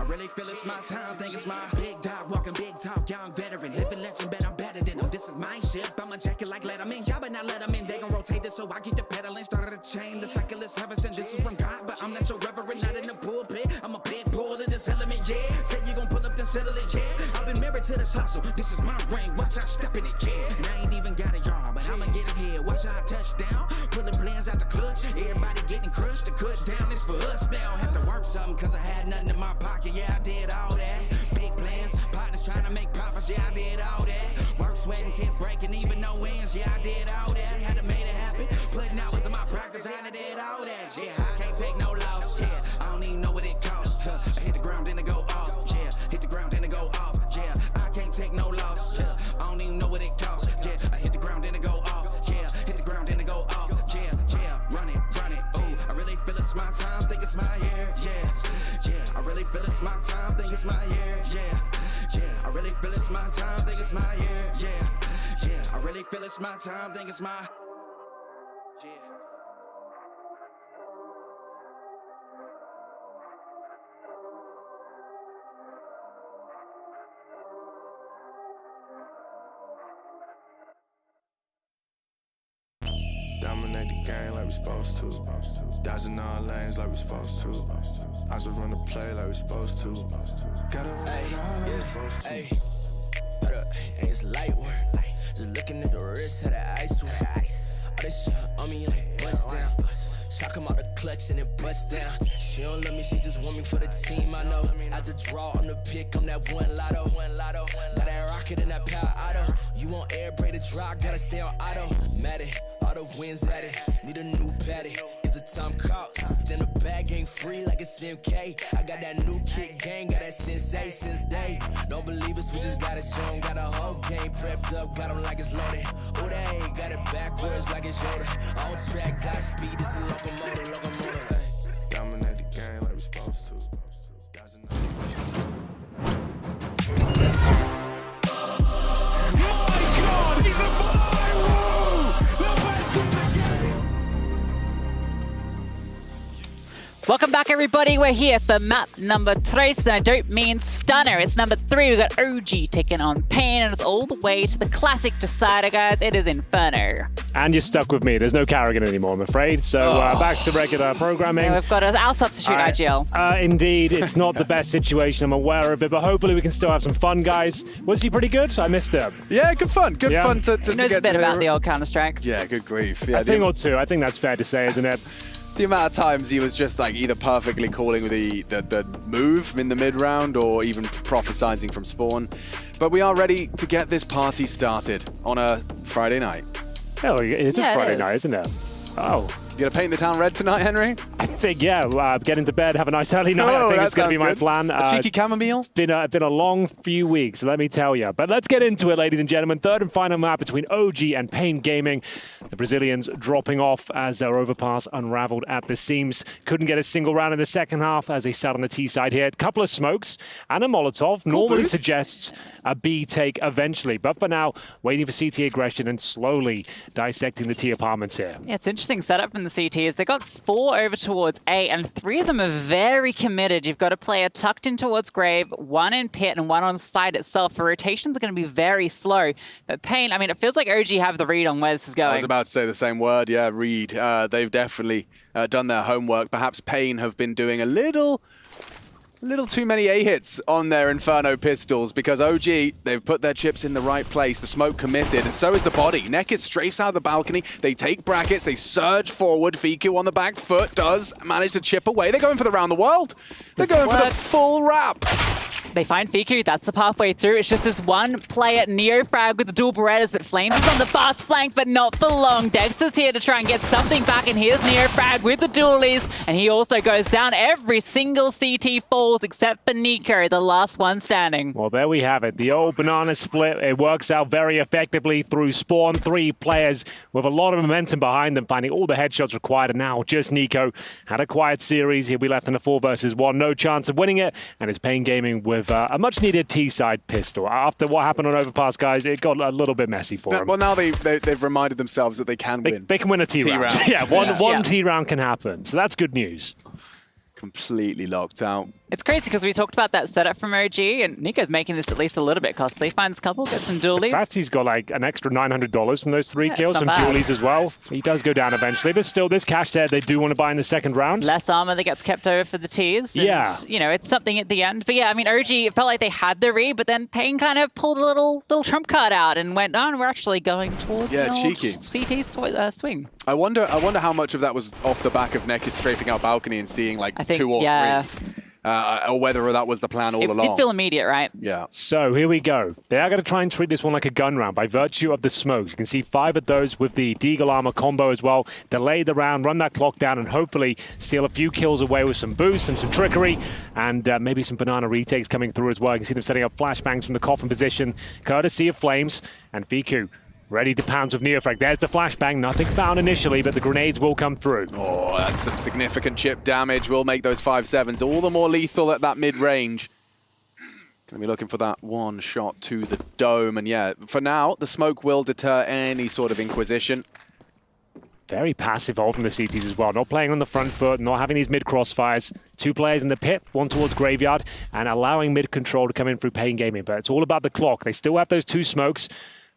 really feel it's my time, think it's my big dog, walking big talk, young veteran, living legend, bet I'm better than them. This is my shit, I'm a jacket like Letterman, y'all but not let them in. They gon' rotate this, so I keep the pedaling, started a chain. The cycle is heaven sent, this is from God, but I'm not your reverend, not in the pulpit. I'm a pit bull in this element, yeah. Said you gon' pull up, then settle it, yeah. I've been married to this hustle, this is my ring, watch out, step in it, yeah. And I ain't even got a yard, but I'ma get it here. Watch out, touchdown, pulling plans out the clutch. Everybody getting crushed, the cut down is for us now. Have to work something, cause I had nothing in my pocket, yeah, I did all that. Big plans, partners trying to make profits, yeah, I did all that. Work, sweat, and tears breaking, even no ends, yeah, I did all that. Had to make it happen, putting hours in my practice, I did all that, yeah. I can't take no loss, yeah, I don't even know what it costs. I hit the ground, then it go off, yeah, hit the ground, then it go off, yeah. I can't take no loss, yeah, I don't even know what it costs, yeah. I hit the ground, then it go off, yeah, hit the ground, then it go off, yeah, yeah. Run it, ooh, I really feel it's my time, think it's my year, yeah, yeah. I really feel it's my time, think it's my year, yeah, yeah. I really feel it's my time, think it's my year, yeah, yeah. I really feel it's my time, think it's my, yeah. Dominate the game like we supposed to. Dodging all lanes like we supposed to. I just run the play like we supposed to. Gotta run it all like we supposed to. Hey, it's light work. Just looking at the wrist of the ice work. All this shit on me, I bust down. Shock him out the clutch and then bust down. She don't love me, she just want me for the team, I know. At the draw, on the pick, I'm that one lotto. Got that rocket and that power auto. You want air, break the draw, gotta stay on auto. Mad it, all the wins at it. Need a new patty, it's a time cost. Then the bag ain't free like it's MK. I got that new kick gang, got that sensei since day. Don't believe us, we just gotta show 'em. Got a whole game prepped up, got 'em like it's loaded. Oh, they got it backwards like it's Yoda. On track, got speed, it's a locomotive, hey. Dominate the game like we supposed to. Welcome back, everybody. We're here for map number 3, and I don't mean stunner. It's number 3. We've got OG taking on Pain, and it's all the way to the classic decider, guys. It is Inferno. And you're stuck with me. There's no Carrigan anymore, I'm afraid. So back to regular programming. Yeah, we've got our substitute, IGL. Indeed, it's not the best situation, I'm aware of it, but hopefully we can still have some fun, guys. Was he pretty good? I missed him. Yeah, good fun. Good fun to he knows get a bit to about hear. the old Counter-Strike. Yeah, good grief. Yeah, A thing or two. I think that's fair to say, isn't it? The amount of times he was just like either perfectly calling the move in the mid-round or even prophesizing from spawn. But we are ready to get this party started on a Friday night. Oh, it's a Friday night, isn't it? Oh. You gonna paint the town red tonight, Henry? I think, yeah. Get into bed, have a nice early night. Oh, I think that it's going to be my sounds good. plan. A cheeky chamomile? It's been a long few weeks, let me tell you. But let's get into it, ladies and gentlemen. Third and final map between OG and Pain Gaming. The Brazilians dropping off as their overpass unraveled at the seams. Couldn't get a single round in the second half as they sat on the T side here. A couple of smokes and a Molotov. Normally suggests a B take eventually. But for now, waiting for CT aggression and slowly dissecting the T apartments here. Yeah, it's interesting setup from the CTs. They got 4 over towards A, and 3 of them are very committed. You've got a player tucked in towards Grave, 1 in pit, and 1 on site itself. The rotations are going to be very slow. But Pain, I mean, it feels like OG have the read on where this is going. I was about to say the same word. Yeah, read. They've definitely done their homework. Perhaps Pain have been doing a little too many A-hits on their Inferno pistols because OG, they've put their chips in the right place. The smoke committed, and so is the body. Nekis strafes out of the balcony. They take brackets. They surge forward. Fiku on the back foot does manage to chip away. They're going for the round the world. They're going for the full wrap. They find Fiku, that's the pathway through. It's just this one player, Neofrag with the dual Berettas, but Flames is on the fast flank, but not for long. Dexter's here to try and get something back, and here's Neofrag with the dualies, and he also goes down. Every single CT falls except for Nico, the last one standing. Well, there we have it. The old banana split. It works out very effectively through spawn. 3 players with a lot of momentum behind them, finding all the headshots required, and now just Nico. Had a quiet series. He'll be left in a 4 versus 1. No chance of winning it, and it's Pain Gaming with a much-needed T-side pistol. After what happened on Overpass, guys, it got a little bit messy for them. Well, now they've reminded themselves that they can win. They can win a T-round. Yeah, one T-round can happen. So that's good news. Completely locked out. It's crazy because we talked about that setup from OG, and Nico's making this at least a little bit costly. Finds a couple, gets some dualies. Fatty's got like an extra $900 from those 3 Yeah, kills, it's some not bad. dualies as well. He does go down eventually, but still, this cash there they do want to buy in the second round. Less armor that gets kept over for the tears. And, Yeah. you know, it's something at the end. But yeah, I mean, OG, it felt like they had the read, but then Payne kind of pulled a little trump card out and went, oh, we're actually going towards the old cheeky. CT swing. I wonder how much of that was off the back of Nekis strafing out balcony and seeing like I think, 2 or 3. Or whether that was the plan all It along. did feel immediate, right? Yeah. So here we go. They are going to try and treat this one like a gun round by virtue of the smokes. You can see 5 of those with the Deagle armor combo as well. Delay the round, run that clock down, and hopefully steal a few kills away with some boosts and some trickery, and maybe some banana retakes coming through as well. You can see them setting up flashbangs from the coffin position, courtesy of Flames, and Fiku ready to pounce with Neofrag. There's the flashbang. Nothing found initially, but the grenades will come through. Oh, that's some significant chip damage. Will make those 5.7s all the more lethal at that mid-range. Gonna be looking for that one shot to the dome. And yeah, for now, the smoke will deter any sort of inquisition. Very passive ult from the CTs as well. Not playing on the front foot, not having these mid crossfires. 2 players in the pit, 1 towards Graveyard, and allowing mid control to come in through Payne Gaming. But it's all about the clock. They still have those 2 smokes.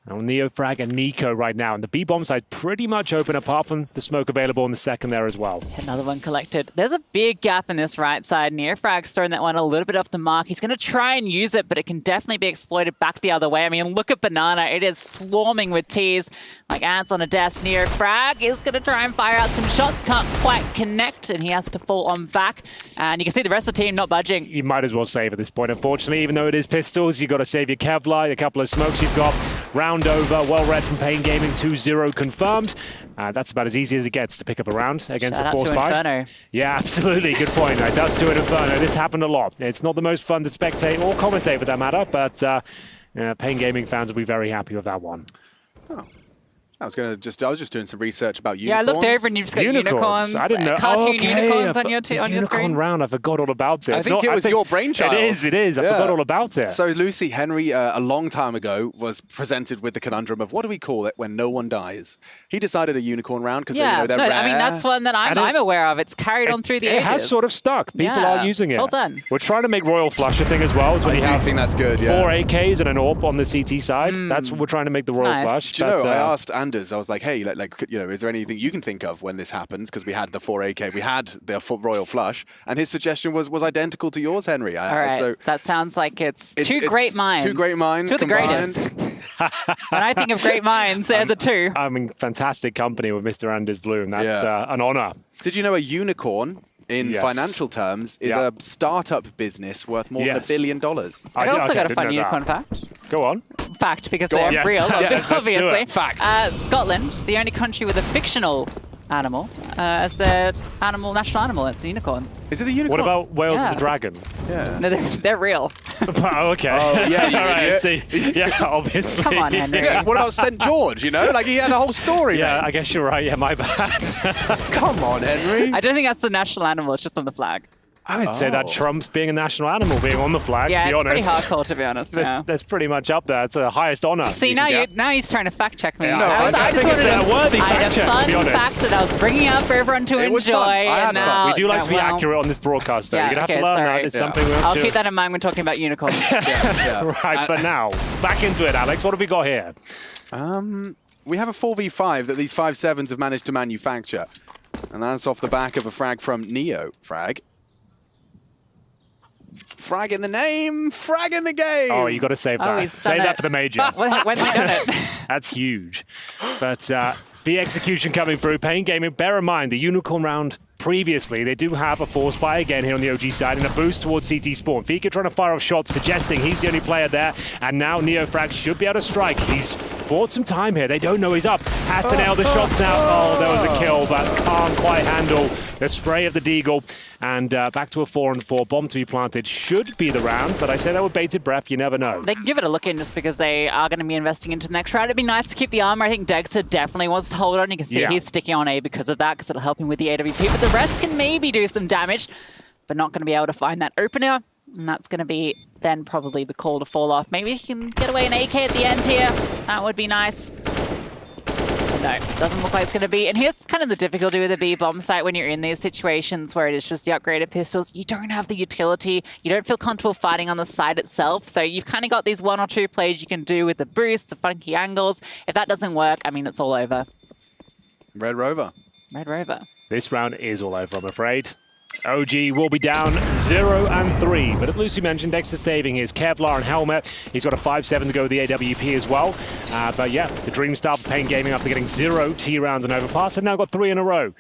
On Neofrag and Nico right now. And the B-bomb side pretty much open apart from the smoke available in the second there as well. Another one collected. There's a big gap in this right side. Neofrag's throwing that one a little bit off the mark. He's going to try and use it, but it can definitely be exploited back the other way. I mean, look at Banana. It is swarming with T's like ants on a desk. Neofrag is going to try and fire out some shots. Can't quite connect, and he has to fall on back. And you can see the rest of the team not budging. You might as well save at this point, unfortunately. Even though it is pistols, you've got to save your Kevlar, a couple of smokes you've got. Round over, well read from Payne Gaming, 2-0 confirmed. That's about as easy as it gets to pick up a round against Shout a force out to buy. Inferno. Yeah, absolutely. Good point. It does to an Inferno. This happened a lot. It's not the most fun to spectate or commentate for that matter, but Payne Gaming fans will be very happy with that one. Oh. I was just doing some research about unicorns. Yeah, I looked over and you've just got unicorns. I didn't know. Cartoon Okay, unicorns on your unicorn screen. round. I forgot all about it. I think it was your brainchild. It is. I forgot all about it. So Lucy Henry, a long time ago, was presented with the conundrum of what do we call it when no one dies? He decided a unicorn round because they're rare. I mean, that's one that I'm aware of. It's carried on through the ages. It has sort of stuck. People are using it. Well done. We're trying to make Royal Flush a thing as well. I do think that's good, yeah. 4 AKs and an AWP on the CT side. That's what we're trying to make the Royal Flush. Do you know, I asked Anders, I was like, hey, is there anything you can think of when this happens? Because we had the 4 AK, we had the Royal Flush, and his suggestion was identical to yours, Henry. All right, so that sounds like it's two great minds. 2 great minds Two of the combined. greatest. When I think of great minds, they're the 2. I'm in fantastic company with Mr. Anders Bloom. That's an honor. Did you know a unicorn, in financial terms, is a startup business worth more than $1 billion? I also got a fun unicorn fact. Go on. Fact, because they're real, obviously. Fact. Scotland, the only country with a fictional animal as their national animal. It's a unicorn. Is it a unicorn? What about Wales as a dragon? Yeah. No, they're real. Oh, okay. Oh, yeah, you all right. idiot. See, yeah, obviously. Come on, Henry. Yeah, what about St. George, you know? Like, he had a whole story, Yeah, mate. I guess you're right. Yeah, my bad. Come on, Henry. I don't think that's the national animal. It's just on the flag. I would say that trumps being a national animal, being on the flag, Yeah, to be it's honest. pretty hardcore, to be honest. Yeah. That's pretty much up there. It's the highest honor. See, you now can get. he's trying to fact check me. Yeah, No, I think it's a worthy I had fact check, a fun to be honest. fact that I was bringing out for everyone to It was enjoy. fun. I had and fun. now, We do like to be well, accurate on this broadcast, though. Yeah, You're going to okay, have to learn sorry. that. It's something we have I'll to keep that in mind when talking about unicorns. Right, but now, back into it, Alex. What have we got here? We have a 4v5 that these 5.7s have managed to manufacture. And that's off the back of a frag from Neofrag. Frag in the name, frag in the game. Oh, you got to save that. he's done Save that it. for the major. When's he done it? That's huge. But the execution coming through. Payne Gaming, bear in mind, the unicorn round previously, they do have a force buy again here on the OG side and a boost towards CT Spawn. Fika trying to fire off shots, suggesting he's the only player there. And now Neofrag should be able to strike. He's bought some time here. They don't know he's up. Has to nail the shots now. Oh, there was a kill, but can't quite handle the spray of the Deagle. And back to a 4-on-4. Bomb to be planted. Should be the round, but I say that with bated breath. You never know. They can give it a look in just because they are going to be investing into the next round. It'd be nice to keep the armor. I think Dexter definitely wants to hold on. You can see he's sticking on A because of that, because it'll help him with the AWP. But the rest can maybe do some damage, but not going to be able to find that opener. And that's going to be then probably the call to fall off. Maybe he can get away an AK at the end here. That would be nice. No, doesn't look like it's going to be. And here's kind of the difficulty with the B-bomb site when you're in these situations where it is just the upgraded pistols. You don't have the utility. You don't feel comfortable fighting on the site itself. So you've kind of got these 1 or 2 plays you can do with the boost, the funky angles. If that doesn't work, I mean, it's all over. Red Rover. Red Rover. This round is all over, I'm afraid. OG will be down 0-3, but as Lucy mentioned, Dexter saving his Kevlar and helmet. He's got a 5-7 to go with the AWP as well. But yeah, the dream start for Pain Gaming after getting 0 T rounds and overpass, and now got 3 in a row.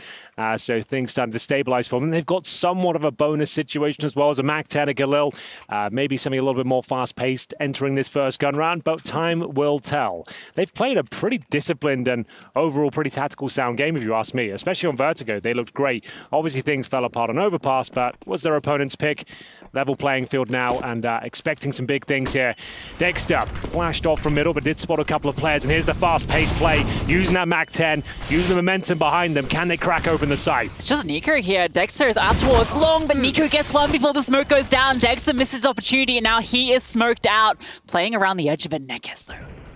So things starting to stabilize for them. They've got somewhat of a bonus situation as well as a Mac-10, a Galil. Maybe something a little bit more fast-paced entering this first gun round, but time will tell. They've played a pretty disciplined and overall pretty tactical sound game, if you ask me, especially on Vertigo. They looked great. Obviously, things fell apart on overpass, but was their opponent's pick. Level playing field now and expecting some big things here. Dexter flashed off from middle, but did spot a couple of players, and here's the fast-paced play, using that Mac-10, using the momentum behind them. Can they crack open the site? It's just Nico here. Dexter is up towards long, but Nico gets one before the smoke goes down. Dexter misses opportunity, and now he is smoked out. Playing around the edge of it, Nekes, though.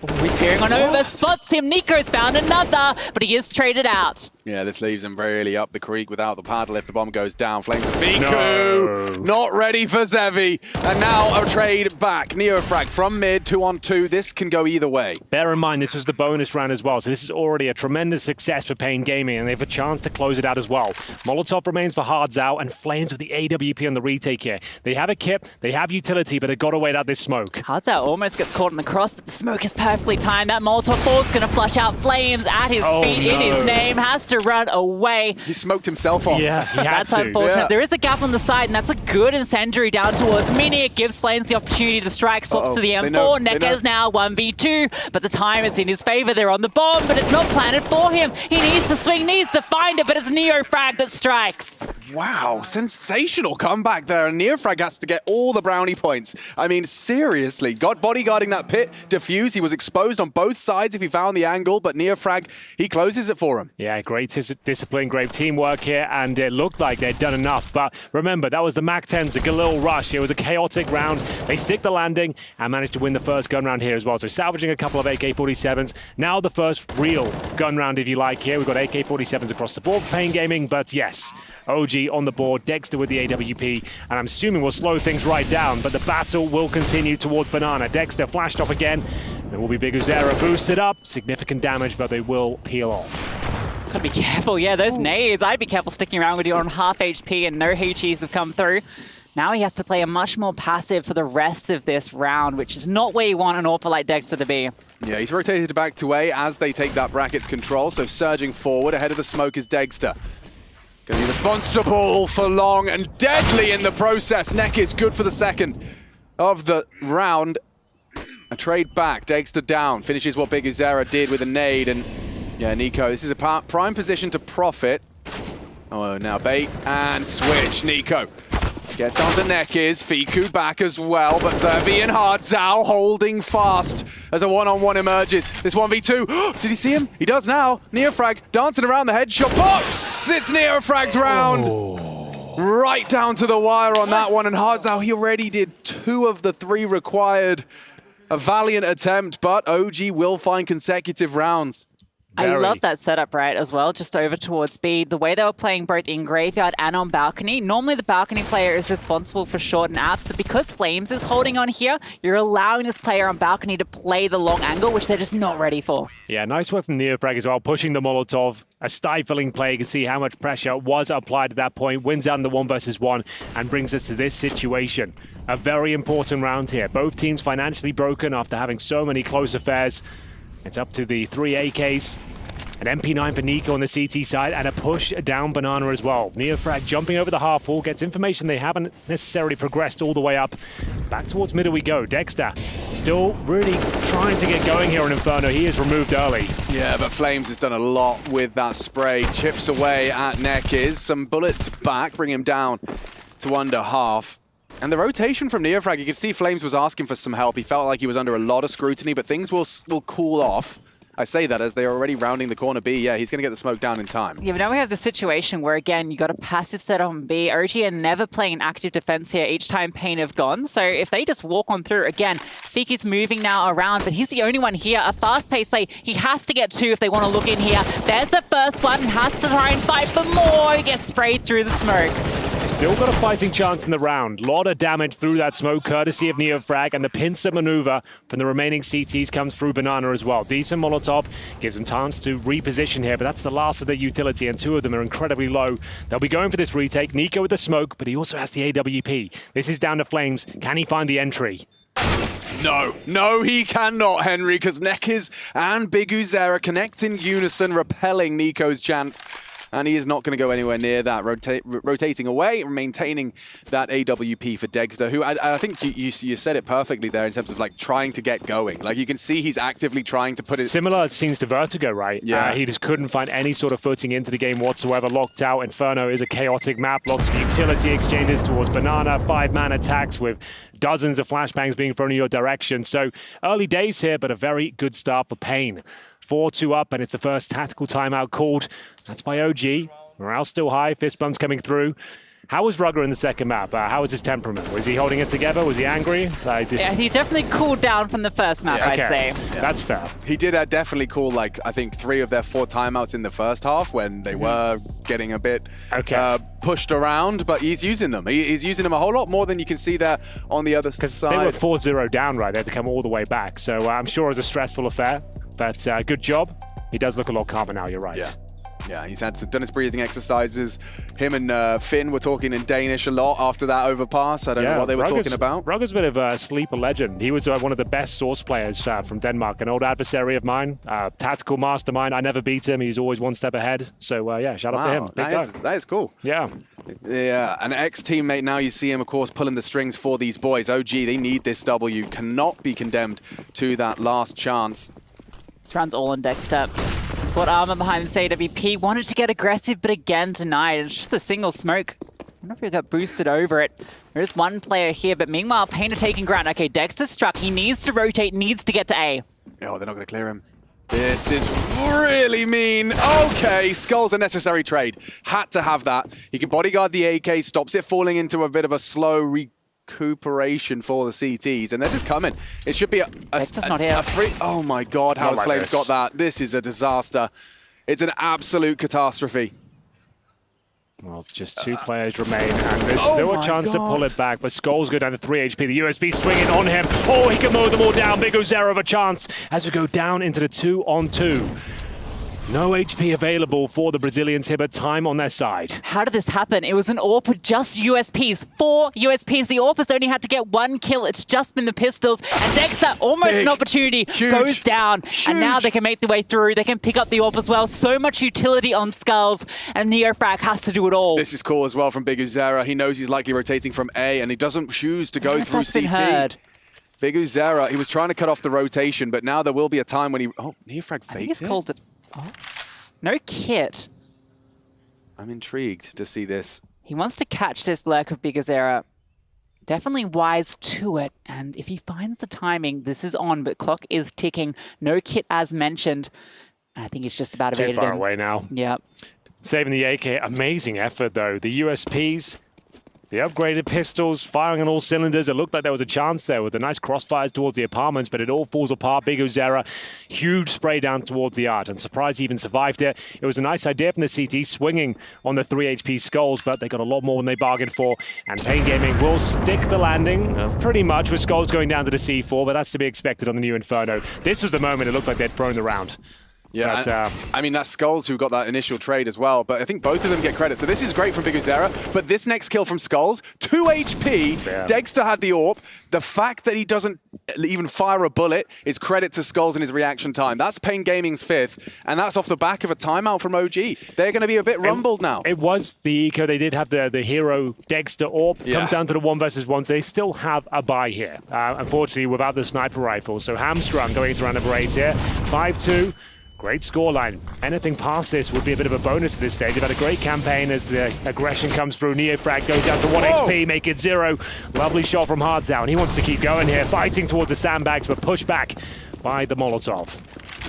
Oh, he's peering on over, spots him. Nico's found another, but he is traded out. Yeah, this leaves him really up the creek without the paddle if the bomb goes down. Flames of Fiku, not ready for Zevi. And now a trade back. Neofrag from mid, 2-on-2. This can go either way. Bear in mind, this was the bonus round as well, so this is already a tremendous success for Pain Gaming, and they have a chance to close it out as well. Molotov remains for Hards out, and Flames with the AWP on the retake here. They have a kit, they have utility, but they've got to wait out this smoke. Hards out almost gets caught in the cross, but the smoke is perfectly timed. That Molotov forward's going to flush out. Flames at his feet, in his name, has to run away. He smoked himself off. Yeah, he had That's unfortunate. Yeah. There is a gap on the side, and that's a good incendiary down towards Mini. It gives Flames the opportunity to strike, swaps to the M4. Nekes now 1v2, but the time is in his favor. They're on the bomb, but it's not planted for him. He needs to swing, needs to find it, but it's Neofrag that strikes. Wow, sensational comeback there, and Neofrag has to get all the brownie points. I mean, seriously, got bodyguarding that pit, defuse. He was exposed on both sides if he found the angle, but Neofrag, he closes it for him. Yeah, great discipline, great teamwork here, and it looked like they'd done enough. But remember, that was the Mac-10s, the Galil rush. It was a chaotic round. They stick the landing and managed to win the first gun round here as well. So salvaging a couple of AK-47s. Now the first real gun round, if you like, here. We've got AK-47s across the board for Pain Gaming, but yes, OG on the board, Dexter with the AWP, and I'm assuming we'll slow things right down, but the battle will continue towards Banana. Dexter flashed off again. It will be Big Uzera boosted up. Significant damage, but they will peel off. Gotta be careful, yeah, those nades. I'd be careful sticking around when you're on half HP and no HEs have come through. Now he has to play a much more passive for the rest of this round, which is not where you want an AWPer like Dexter to be. Yeah, he's rotated back to A as they take that bracket's control, so surging forward. Ahead of the smoke is Dexter. Going to be responsible for long and deadly in the process. Neck is good for the second of the round. A trade back, Dexter down, finishes what Big Uzera did with a nade, and yeah, Nico, this is a prime position to profit. Oh, now bait and switch. Nico gets onto Nekes, Fiku back as well, but Zevi and Hardzao holding fast as a one-on-one emerges. This 1v2, did he see him? He does now. Neofrag dancing around the headshot box. It's Neofrag's round. Right down to the wire on that one, and Hardzao, he already did 2 of the 3 required. A valiant attempt, but OG will find consecutive rounds. I love that setup, right, as well, just over towards speed. The way they were playing both in Graveyard and on Balcony. Normally the Balcony player is responsible for short and out, so because Flames is holding on here, you're allowing this player on Balcony to play the long angle, which they're just not ready for. Yeah, nice work from Neofrag as well, pushing the Molotov. A stifling play, you can see how much pressure was applied at that point, wins out in the 1v1, and brings us to this situation. A very important round here. Both teams financially broken after having so many close affairs. It's up to the 3 AKs, an MP9 for Nico on the CT side, and a push down Banana as well. Neofrag jumping over the half wall, gets information they haven't necessarily progressed all the way up. Back towards middle we go. Dexter still really trying to get going here on Inferno. He is removed early. Yeah, but Flames has done a lot with that spray. Chips away at Nekes. Some bullets back, bring him down to under half. And the rotation from Neofrag, you can see Flames was asking for some help. He felt like he was under a lot of scrutiny, but things will cool off I say that as they're already rounding the corner B. Yeah, he's going to get the smoke down in time. Yeah, but now we have the situation where, again, you got a passive set on B. OG are never playing an active defense here each time Pain have gone. So if they just walk on through, again, Fiki's moving now around, but he's the only one here. A fast-paced play. He has to get 2 if they want to look in here. There's the first one. Has to try and fight for more. He gets sprayed through the smoke. Still got a fighting chance in the round. Lot of damage through that smoke, courtesy of Neofrag, and the pincer maneuver from the remaining CTs comes through Banana as well. Decent Molotov gives them chance to reposition here, but that's the last of the utility, and 2 of them are incredibly low. They'll be going for this retake. Nico with the smoke, but he also has the AWP. This is down to Flames. Can he find the entry? No, he cannot, Henry, because Nekiz and Big Uzera connect in unison, repelling Nico's chance. And he is not going to go anywhere near that, rotating away, maintaining that AWP for Dexter, who I think you said it perfectly there in terms of like trying to get going. Like you can see he's actively trying to put it... Similar, it seems to Vertigo, right? Yeah. He just couldn't find any sort of footing into the game whatsoever, locked out. Inferno is a chaotic map, lots of utility exchanges towards Banana, 5-man attacks with dozens of flashbangs being thrown in your direction. So early days here, but a very good start for Pain. 4-2 up, and it's the first tactical timeout called. That's by OG. Morale still high, fist bumps coming through. How was Rugger in the second map? How was his temperament? Was he holding it together? Was he angry? Yeah, he definitely cooled down from the first map, I'd say. Yeah. That's fair. He did definitely call, like, I think 3 of their 4 timeouts in the first half when they were getting a bit pushed around, but he's using them. He's using them a whole lot more than you can see there on the other side. They were 4-0 down, right? They had to come all the way back. So I'm sure it was a stressful affair, but good job. He does look a lot calmer now, you're right. Yeah, he's done his breathing exercises. Him and Finn were talking in Danish a lot after that overpass. I don't know what they were talking about. Rugger's a bit of a sleeper legend. He was one of the best Source players from Denmark, an old adversary of mine, tactical mastermind. I never beat him. He's always one step ahead. So, yeah, shout out to him. That is cool. Yeah. Yeah, an ex-teammate now. You see him, of course, pulling the strings for these boys. OG, they need this W. Cannot be condemned to that last chance. This round's all on Dexter. Spot armor behind the AWP. Wanted to get aggressive, but again denied. It's just a single smoke. I wonder if he got boosted over it. There is one player here, but meanwhile, Pain are taking ground. Okay, Dexter struck. He needs to rotate, needs to get to A. Oh, they're not going to clear him. This is really mean. Okay, Skull's a necessary trade. Had to have that. He can bodyguard the AK, stops it falling into a bit of a slow recuperation for the CTs, and they're just coming. It should be a free... Oh my God, how has Flames got that? This is a disaster. It's an absolute catastrophe. Well, just 2 players remain, and there's still a chance to pull it back, but Skulls go down to 3 HP. The USB swinging on him. Oh, he can mow them all down. Big Ozera of a chance as we go down into the 2-on-2. No HP available for the Brazilians here, but time on their side. How did this happen? It was an AWP with just USPs. 4 USPs. The AWPers only had to get 1 kill. It's just been the pistols. And Dexter, almost an opportunity, goes down. And now they can make their way through. They can pick up the AWP as well. So much utility on Skulls. And Neofrag has to do it all. This is cool as well from Big Uzera. He knows he's likely rotating from A, and he doesn't choose to go through CT. Big Uzera, he was trying to cut off the rotation, but now there will be a time when he... Oh, Neofrag faked it. I think he's called it... Oh. No kit. I'm intrigued to see this. He wants to catch this lurk of Big Uzera. Definitely wise to it. And if he finds the timing, this is on, but clock is ticking. No kit as mentioned. I think it's just about evaded him. Too far away now. Yep. Saving the AK. Amazing effort, though. The USPs, the upgraded pistols, firing on all cylinders. It looked like there was a chance there with the nice crossfires towards the apartments, but it all falls apart. Big Uzera, huge spray down towards the arch. I'm surprised he even survived it. It was a nice idea from the CT, swinging on the 3 HP Skulls, but they got a lot more than they bargained for. And Pain Gaming will stick the landing pretty much with Skulls going down to the C4, but that's to be expected on the new Inferno. This was the moment it looked like they'd thrown the round. Yeah, but, I mean, that's Skulls who got that initial trade as well, but I think both of them get credit. So this is great from Big Uzera, but this next kill from Skulls, 2 HP, Dexter had the AWP. The fact that he doesn't even fire a bullet is credit to Skulls in his reaction time. That's Pain Gaming's 5th, and that's off the back of a timeout from OG. They're going to be a bit rumbled now. It was the eco. They did have the hero Dexter AWP. Comes down to the 1 versus 1, so they still have a buy here. Unfortunately, without the sniper rifle. So hamstrung going into round number 8 here. 5-2. Great scoreline. Anything past this would be a bit of a bonus at this stage. They've had a great campaign as the aggression comes through. Neofrag goes down to 1 HP, make it 0. Lovely shot from Harddown. He wants to keep going here, fighting towards the sandbags, but pushed back by the Molotov.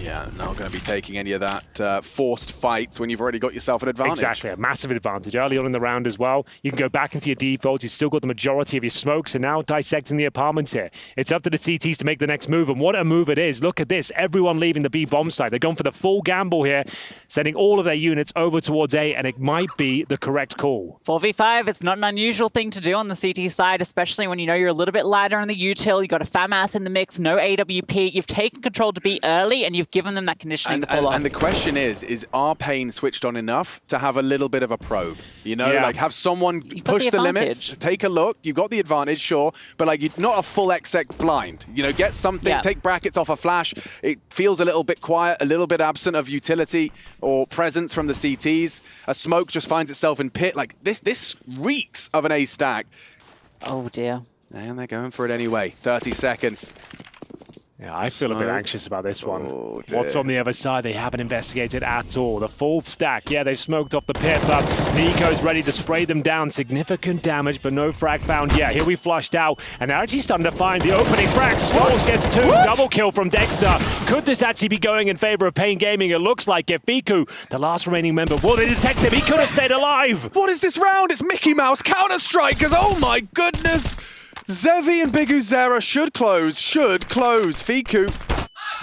Yeah, not going to be taking any of that forced fights when you've already got yourself an advantage. Exactly, a massive advantage early on in the round as well. You can go back into your defaults. You've still got the majority of your smokes, and now dissecting the apartments here. It's up to the CTs to make the next move, and what a move it is. Look at this. Everyone leaving the B bomb site. They're going for the full gamble here, sending all of their units over towards A, and it might be the correct call. 4v5, it's not an unusual thing to do on the CT side, especially when you know you're a little bit lighter on the util. You've got a FAMAS in the mix, no AWP. You've taken control to be early, and you've given them that conditioning to pull off. And the question is our Pain switched on enough to have a little bit of a probe? You know, like have someone push the limits, take a look. You've got the advantage, sure, but like you're not a full exec blind. You know, get something, take brackets off a flash. It feels a little bit quiet, a little bit absent of utility or presence from the CTs. A smoke just finds itself in pit. Like this reeks of an A stack. Oh dear. And they're going for it anyway. 30 seconds. Yeah, I feel a bit anxious about this one. What's on the other side? They haven't investigated at all. The full stack. Yeah, they've smoked off the pit, but Nico's ready to spray them down. Significant damage, but no frag found yet. Here we flushed out, and they're actually starting to find the opening frag. Smalls gets 2. Double kill from Dexter. Could this actually be going in favor of Pain Gaming? It looks like it. Fiku, the last remaining member. Will they detect him? He could have stayed alive. What is this round? It's Mickey Mouse Counter-Strikers. Oh my goodness. Zevi and Big Uzera should close. Fiku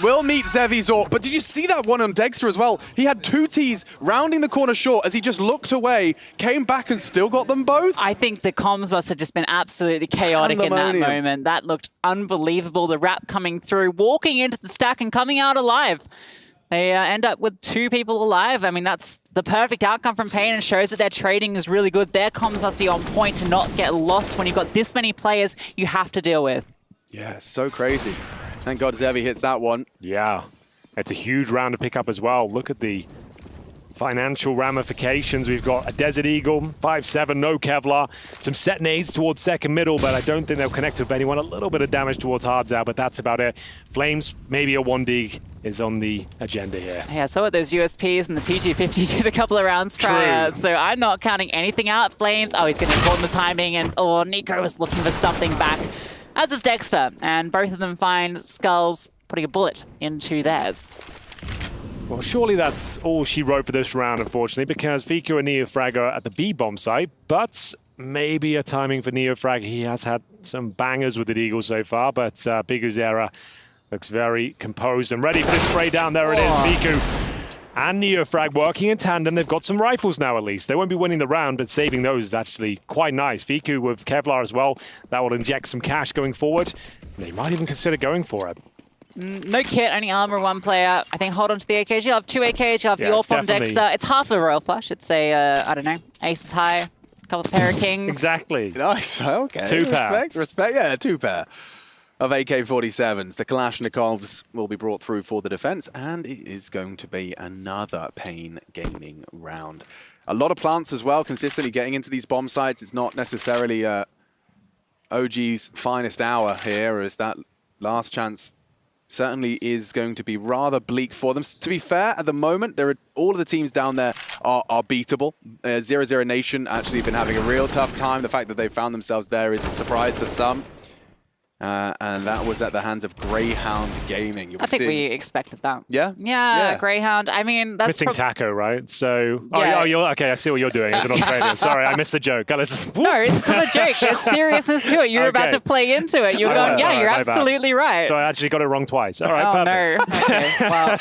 will meet Zevi's AWP. But did you see that one on Dexter as well? He had 2 Ts rounding the corner short as he just looked away, came back and still got them both. I think the comms must have just been absolutely chaotic in that moment. That looked unbelievable. The wrap coming through, walking into the stack and coming out alive. They end up with 2 people alive. I mean, that's the perfect outcome from Pain and shows that their trading is really good. Their comms must be on point to not get lost when you've got this many players you have to deal with. Yeah, so crazy. Thank God Zevi hits that one. Yeah, it's a huge round to pick up as well. Look at the financial ramifications. We've got a Desert Eagle, 5-7, no Kevlar, some set nades towards second middle, but I don't think they'll connect with anyone. A little bit of damage towards Hards out, but that's about it. Flames, maybe a 1D is on the agenda here. Yeah, so what those USPs and the P250 did a couple of rounds prior, so I'm not counting anything out. Flames, oh, he's going to call the timing, and Nico was looking for something back, as is Dexter, and both of them find Skulls putting a bullet into theirs. Well, surely that's all she wrote for this round, unfortunately, because Fiku and Neofrag are at the B bomb site, but maybe a timing for Neofrag. He has had some bangers with the Eagle so far, but Big Uzera looks very composed and ready for the spray down. There it is, Fiku and Neofrag working in tandem. They've got some rifles now, at least. They won't be winning the round, but saving those is actually quite nice. Fiku with Kevlar as well. That will inject some cash going forward. They might even consider going for it. No kit, only armor, 1 player. I think hold on to the AKs. You'll have 2 AKs, you'll have the AWP on Dexter. It's half a Royal Flush. It's a, I don't know, Aces High, a couple of pair of Kings. Exactly. Nice, okay. 2 pair. Respect, yeah, 2 pair of AK-47s. The Kalashnikovs will be brought through for the defense, and it is going to be another Pain Gaming round. A lot of plants as well, consistently getting into these bomb sites. It's not necessarily OG's finest hour here, as that last chance certainly is going to be rather bleak for them. To be fair, at the moment, all of the teams down there are beatable. 0-0 Nation actually been having a real tough time. The fact that they found themselves there is a surprise to some. And that was at the hands of Grayhound Gaming. I think we expected that. Yeah? Yeah, Grayhound. I mean, that's missing Taco, right? So, you're okay. I see what you're doing as an Australian. Sorry, I missed the joke. No, it's not a joke. There's seriousness to it. You're about to play into it. You're going, yeah, you're absolutely right. So I actually got it wrong twice. All right, perfect. No. Okay, wow.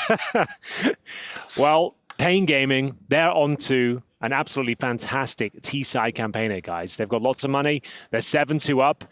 Well, Pain Gaming, they're on to an absolutely fantastic T-side campaign here, guys. They've got lots of money. They're 7-2 up.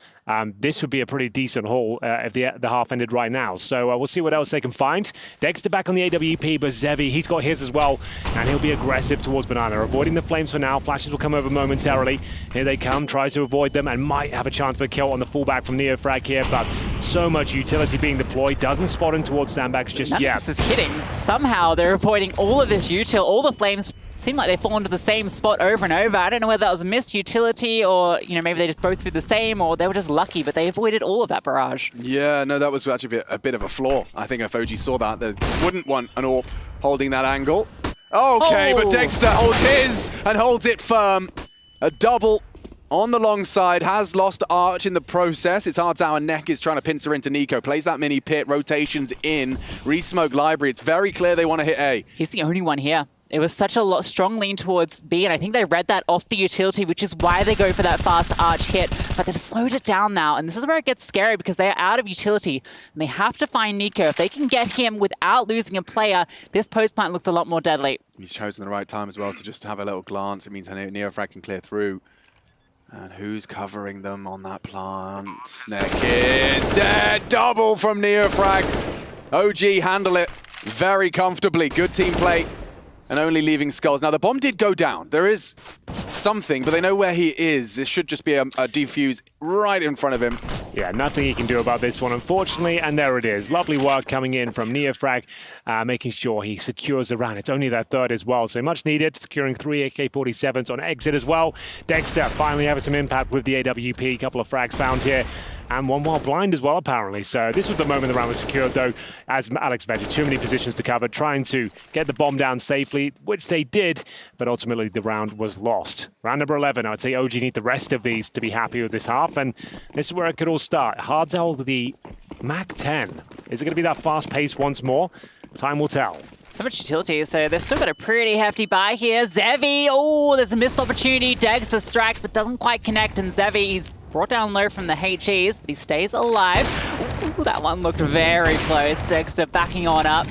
This would be a pretty decent haul if the half ended right now. So we'll see what else they can find. Dexter back on the AWP, but Zevi, he's got his as well, and he'll be aggressive towards Banana, avoiding the flames for now. Flashes will come over momentarily. Here they come, tries to avoid them, and might have a chance for a kill on the fullback from Neofrag here, but so much utility being deployed. Doesn't spot in towards sandbags just yet. This is hitting. Somehow they're avoiding all of this util. All the flames seem like they fall into the same spot over and over. I don't know whether that was a missed utility or, maybe they just both did the same, or they were just lucky, but they avoided all of that barrage. Yeah, no, that was actually a bit of a flaw. I think if OG saw that, they wouldn't want an AWP holding that angle. Okay, but Dexter holds his and holds it firm. A double on the long side, has lost Arch in the process. It's Hardzao and Neck is trying to pincer into Nico. Plays that mini pit, rotations in, re-smoke library. It's very clear they want to hit A. He's the only one here. It was such a strong lean towards B, and I think they read that off the utility, which is why they go for that fast Arch hit. But they've slowed it down now, and this is where it gets scary because they are out of utility, and they have to find Nico. If they can get him without losing a player, this post plant looks a lot more deadly. He's chosen the right time as well to just have a little glance. It means Neofrag can clear through. And who's covering them on that plant? Neck is dead. Double from Neofrag. OG handle it very comfortably. Good team play. And only leaving Skulls. Now, the bomb did go down. There is something, but they know where he is. It should just be a defuse right in front of him. Yeah, nothing he can do about this one, unfortunately, and there it is. Lovely work coming in from Neofrag, making sure he secures the round. It's only their third as well, so much needed, securing 3 AK-47s on exit as well. Dexter finally having some impact with the AWP, couple of frags found here, and one while blind as well, apparently. So this was the moment the round was secured, though, as Alex mentioned, too many positions to cover, trying to get the bomb down safely, which they did, but ultimately the round was lost. Round number 11, I would say OG need the rest of these to be happy with this half, and this is where it could all start. Hardzao, the MAC-10. Is it going to be that fast pace once more? Time will tell. So much utility, so they've still got a pretty hefty buy here. Zevi, oh, there's a missed opportunity. Dexter strikes, but doesn't quite connect, and Zevi, he's brought down low from the HEs, but he stays alive. Ooh, that one looked very close. Dexter backing on up.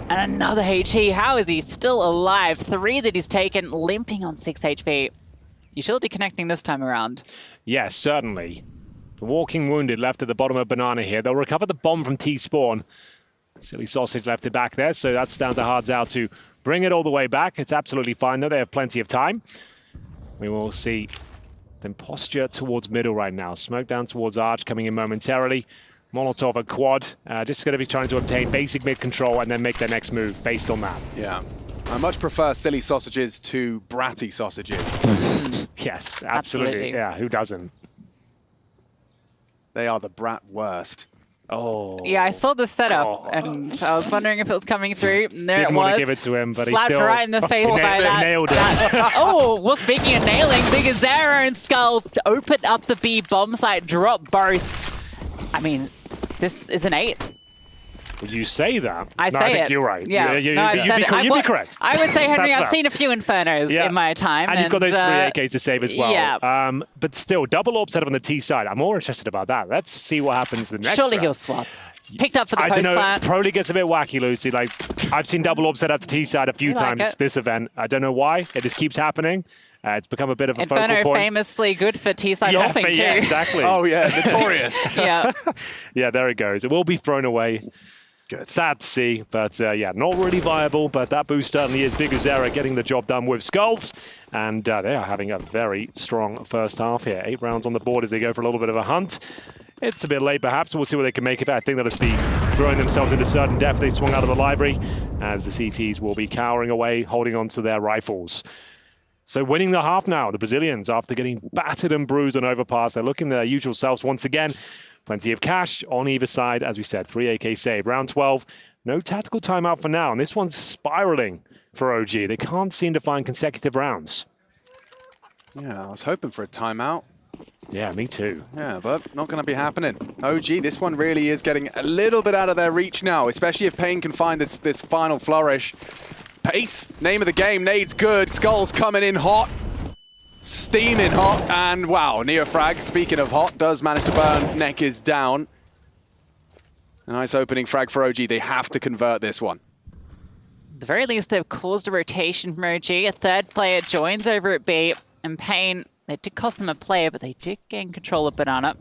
And another HE, how is he still alive? 3 that he's taken, limping on 6 HP. Utility connecting this time around. Yes, certainly. The walking wounded left at the bottom of Banana here. They'll recover the bomb from T-Spawn. Silly Sausage left it back there, so that's down to Hardzao to bring it all the way back. It's absolutely fine, though. They have plenty of time. We will see them posture towards middle right now. Smoke down towards Arch coming in momentarily. Molotov at quad. Just going to be trying to obtain basic mid control and then make their next move based on that. Yeah. I much prefer Silly Sausages to Bratty Sausages. Yes, absolutely. Yeah, who doesn't? They are the brat worst. Oh. Yeah, I saw the setup, and I was wondering if it was coming through. And there Didn't it was. want to give it to him, but slapped he still right in the face by that. Nailed it. Oh, well, speaking of nailing, Bigazero and Skulls open up the B bomb site, drop both. I mean, this is an 8th. Well, you say that. I no, say I think it. you're right. Yeah, You'd no, be correct. I would say, Henry, That's I've fair. seen a few Infernos in my time. And you've got those 3 AKs to save as well. Yeah. But still, double AWP setup on the T side. I'm more interested about that. Let's see what happens the next Surely round. he'll swap. Picked up for the I post don't know. plant. Probably gets a bit wacky, Lucy. Like, I've seen double AWP set up to T side a few I like times it. this event. I don't know why. It just keeps happening. It's become a bit of a focal Inferno point. famously good for T-side Yeah, AWPing too. yeah, exactly. Oh, yeah, notorious. Yeah. Yeah, there it goes. It will be thrown away. Good. Sad to see, but yeah, not really viable, but that boost certainly is. Bigazero getting the job done with Skulls, and they are having a very strong first half here. 8 rounds on the board as they go for a little bit of a hunt. It's a bit late, perhaps. We'll see what they can make of it. I think they'll just be throwing themselves into certain death. They swung out of the library, as the CTs will be cowering away, holding on to their rifles. So winning the half now, the Brazilians, after getting battered and bruised on overpass, they're looking their usual selves once again. Plenty of cash on either side. As we said, 3 AK save. Round 12, no tactical timeout for now. And this one's spiraling for OG. They can't seem to find consecutive rounds. Yeah, I was hoping for a timeout. Yeah, me too. Yeah, but not going to be happening. OG, this one really is getting a little bit out of their reach now, especially if Payne can find this final flourish. Pace, name of the game, nades good. Skulls coming in hot. Steaming hot, and wow, Neofrag, speaking of hot, does manage to burn. Neck is down. A nice opening frag for OG. They have to convert this one. At the very least, they've caused a rotation from OG. A third player joins over at B, and Payne, they did cost them a player, but they did gain control of Banana.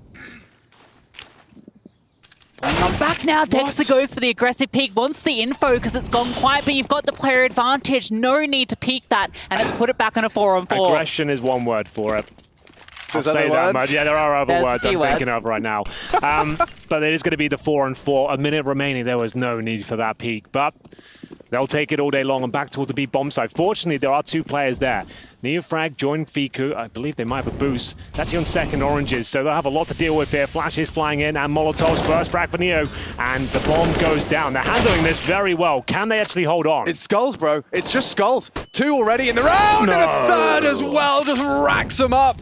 I'm back now. Dexter goes for the aggressive peek, wants the info because it's gone quiet, but you've got the player advantage. No need to peek that, and it's put it back on a 4-on-4. Aggression is one word for it. I'll There's say other that words? much. Yeah, there are other There's words a I'm few thinking words. of right now. But it is going to be the 4-on-4. A minute remaining. There was no need for that peek, but they'll take it all day long and back towards the B bomb site. Fortunately, there are 2 players there. Neofrag joined Fiku. I believe they might have a boost. It's actually on second oranges, so they'll have a lot to deal with here. Flashes flying in, and Molotov's first frag for Neo, and the bomb goes down. They're handling this very well. Can they actually hold on? It's Skulls, bro. It's just Skulls. 2 already in the round, and a third as well. Just racks them up.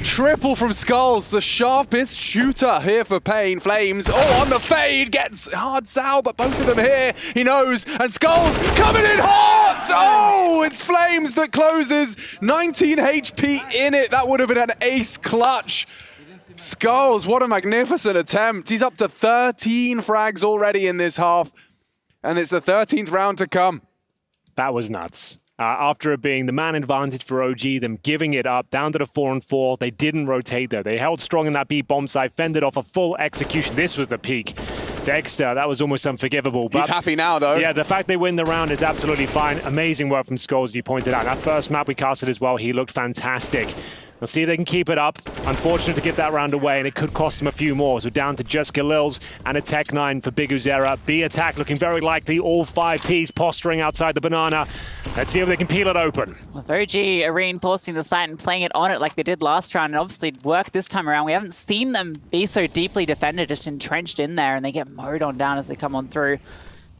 Triple from Skulls, the sharpest shooter here for Pain. Flames, on the fade, gets hard Sal, but both of them here, he knows, and Skulls coming in hot! Oh, it's Flames that closes, 19 HP in it. That would have been an ace clutch. Skulls, what a magnificent attempt. He's up to 13 frags already in this half, and it's the 13th round to come. That was nuts. After it being the man advantage for OG, them giving it up down to the 4-4. They didn't rotate though. They held strong in that B bomb site, fended off a full execution. This was the peak. Dexter, that was almost unforgivable. But he's happy now though. Yeah, the fact they win the round is absolutely fine. Amazing work from Skulls, you pointed out. That first map we casted as well, he looked fantastic. Let's see if they can keep it up. Unfortunate to give that round away, and it could cost them a few more. So down to just Galil's and a Tech 9 for Big Uzera. B attack looking very likely. All 5 Ts posturing outside the banana. Let's see if they can peel it open. With OG reinforcing the site and playing it on it like they did last round, and obviously it worked this time around. We haven't seen them be so deeply defended, just entrenched in there, and they get mowed on down as they come on through.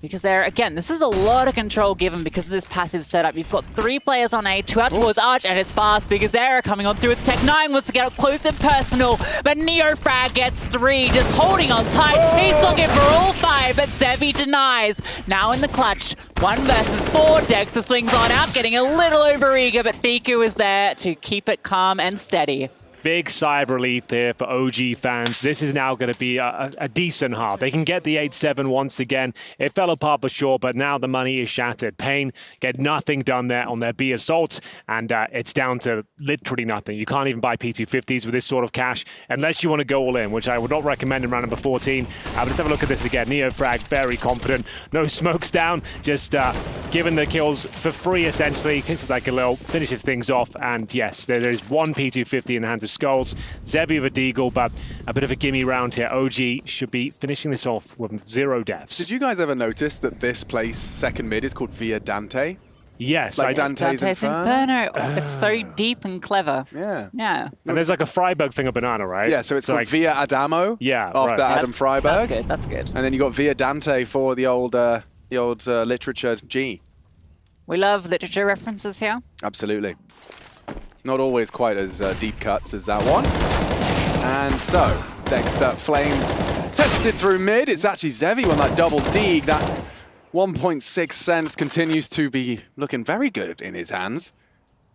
Because there, again, this is a lot of control given because of this passive setup. You've got 3 players on A, 2 out towards Arch, and it's fast. Big Azera coming on through with Tech 9, wants to get up close and personal, but Neofrag gets 3, just holding on tight. He's looking for all 5, but Zevi denies. Now in the clutch, 1 versus 4. Dexter swings on out, getting a little overeager, but Fiku is there to keep it calm and steady. Big sigh of relief there for OG fans. This is now going to be a decent half. They can get the 8-7 once again. It fell apart for sure, but now the money is shattered. Pain get nothing done there on their B assault, and it's down to literally nothing. You can't even buy P250s with this sort of cash unless you want to go all in, which I would not recommend in round number 14. But let's have a look at this again. Neofrag, very confident. No smokes down, just giving the kills for free, essentially. Hits it like a little, finishes things off, and yes, there's 1 P250 in the hands of Skulls. Zevi with a Deagle, but a bit of a gimme round here. OG should be finishing this off with 0 deaths. Did you guys ever notice that this place, second mid, is called Via Dante? Yes. Like Dante's Inferno. It's so deep and clever. Yeah. Yeah. And there's like a Freiburg thing of banana, right? Yeah, so it's called like, Via Adamo. Yeah, after right. Adam Freiburg. That's good, that's good. And then you got Via Dante for the old literature G. We love literature references here. Absolutely. Not always quite as deep cuts as that one. And so, Dexter Flames tested through mid. It's actually Zevi on that double dig. That 1.6 cents continues to be looking very good in his hands.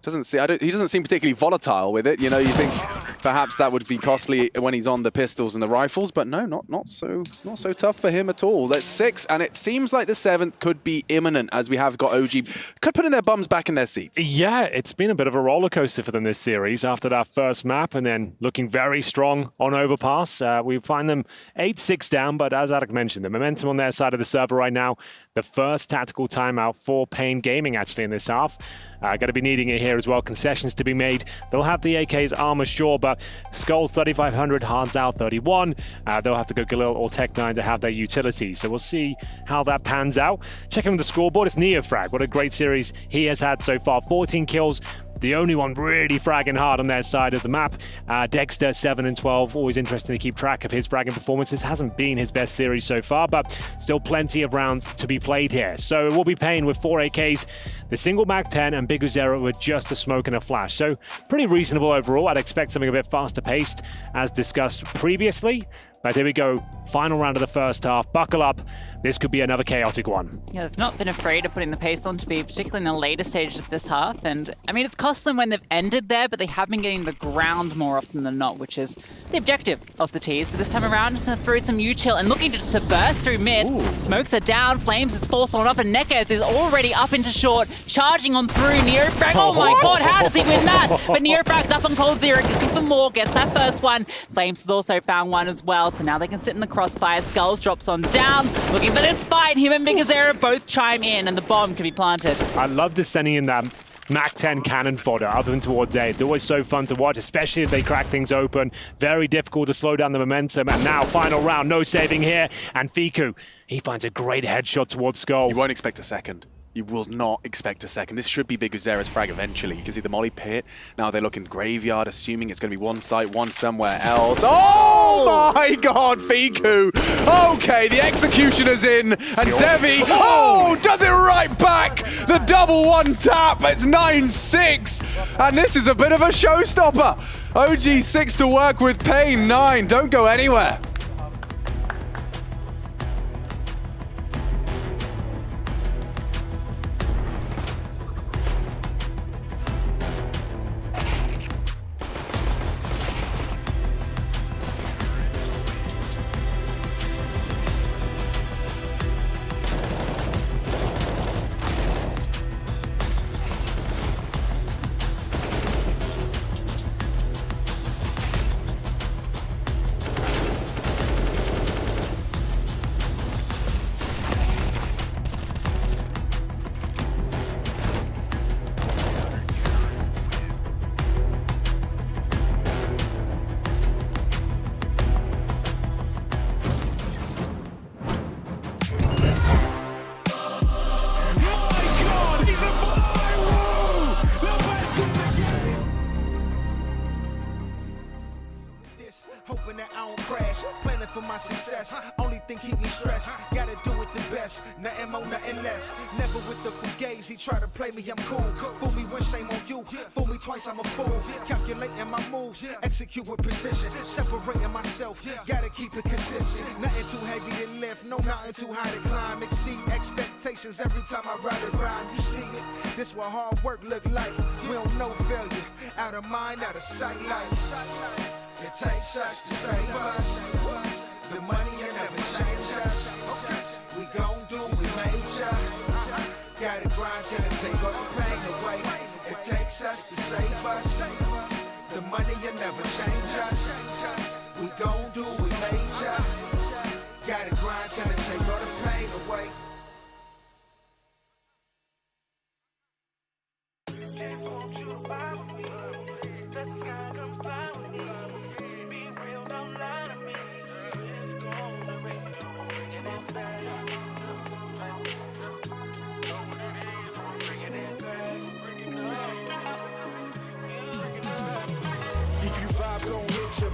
He doesn't seem particularly volatile with it. You know, you think perhaps that would be costly when he's on the pistols and the rifles, but no, not so tough for him at all. That's 6, and it seems like the 7th could be imminent as we have got OG putting their bums back in their seats. Yeah, it's been a bit of a roller coaster for them this series after that first map, and then looking very strong on Overpass. We find them 8-6 down, but as Alec mentioned, the momentum on their side of the server right now. The first tactical timeout for Pain Gaming actually in this half. Going to be needing it here as well. Concessions to be made. They'll have the AK's armor, sure, but Skulls 3,500, Hands out 31. They'll have to go Galil or Tech 9 to have their utility. So we'll see how that pans out. Checking on the scoreboard, it's Neofrag. What a great series he has had so far. 14 kills. The only one really fragging hard on their side of the map. Dexter 7 and 12. Always interesting to keep track of his fragging performances. Hasn't been his best series so far, but still plenty of rounds to be played here. So we'll be paying with 4 AKs, the single Mac 10, and Big Uzera with just a smoke and a flash. So pretty reasonable overall. I'd expect something a bit faster paced, as discussed previously. But here we go. Final round of the first half. Buckle up. This could be another chaotic one. Yeah, they've not been afraid of putting the pace on to be, particularly in the later stages of this half. And I mean, it's cost them when they've ended there, but they have been getting the ground more often than not, which is the objective of the Ts. But this time around, just going to throw some U-chill and looking just to burst through mid. Ooh. Smokes are down. Flames is forced on off, and Nekez is already up into short, charging on through. Neofrag, oh my god, how does he win that? But Neofrag's up on cold 0, looking for more, gets that first one. Flames has also found one as well, so now they can sit in the crossfire. Skulls drops on down, looking for this fight. Him and Big Azera both chime in, and the bomb can be planted. I love this sending in that Mac 10 cannon fodder up and towards A. It's always so fun to watch, especially if they crack things open. Very difficult to slow down the momentum. And now, final round, no saving here. And Fiku, he finds a great headshot towards Skull. You won't expect a second. You will not expect a second. This should be Big Uzera's frag eventually. You can see the molly pit. Now they look in graveyard, assuming it's going to be one site, one somewhere else. Oh my god, Fiku! Okay, the executioner's in, and Zevi, does it right back! The double one tap, it's 9-6! And this is a bit of a showstopper. OG 6 to work with Pain 9. Don't go anywhere. Hoping that I don't crash, planning for my success. Only thing keep me stressed, gotta do it the best. Nothing more, nothing less. Never with the fugazi, try to play me, I'm cool. Fool me once, shame on you. Fool me twice, I'm a fool. Calculating my moves, execute with precision. Separating myself, gotta keep it consistent. Nothing too heavy to lift, no mountain too high to climb. Exceed expectations every time I write a rhyme. You see it, this what hard work look like. We don't know failure, out of mind, out of sight. It takes us to save us. The money will never change us. We gon' do what we major. Gotta grind till it take all the pain away. It takes us to save us. The money will never change us. We gon' do what we major. Gotta grind till it take all the pain away.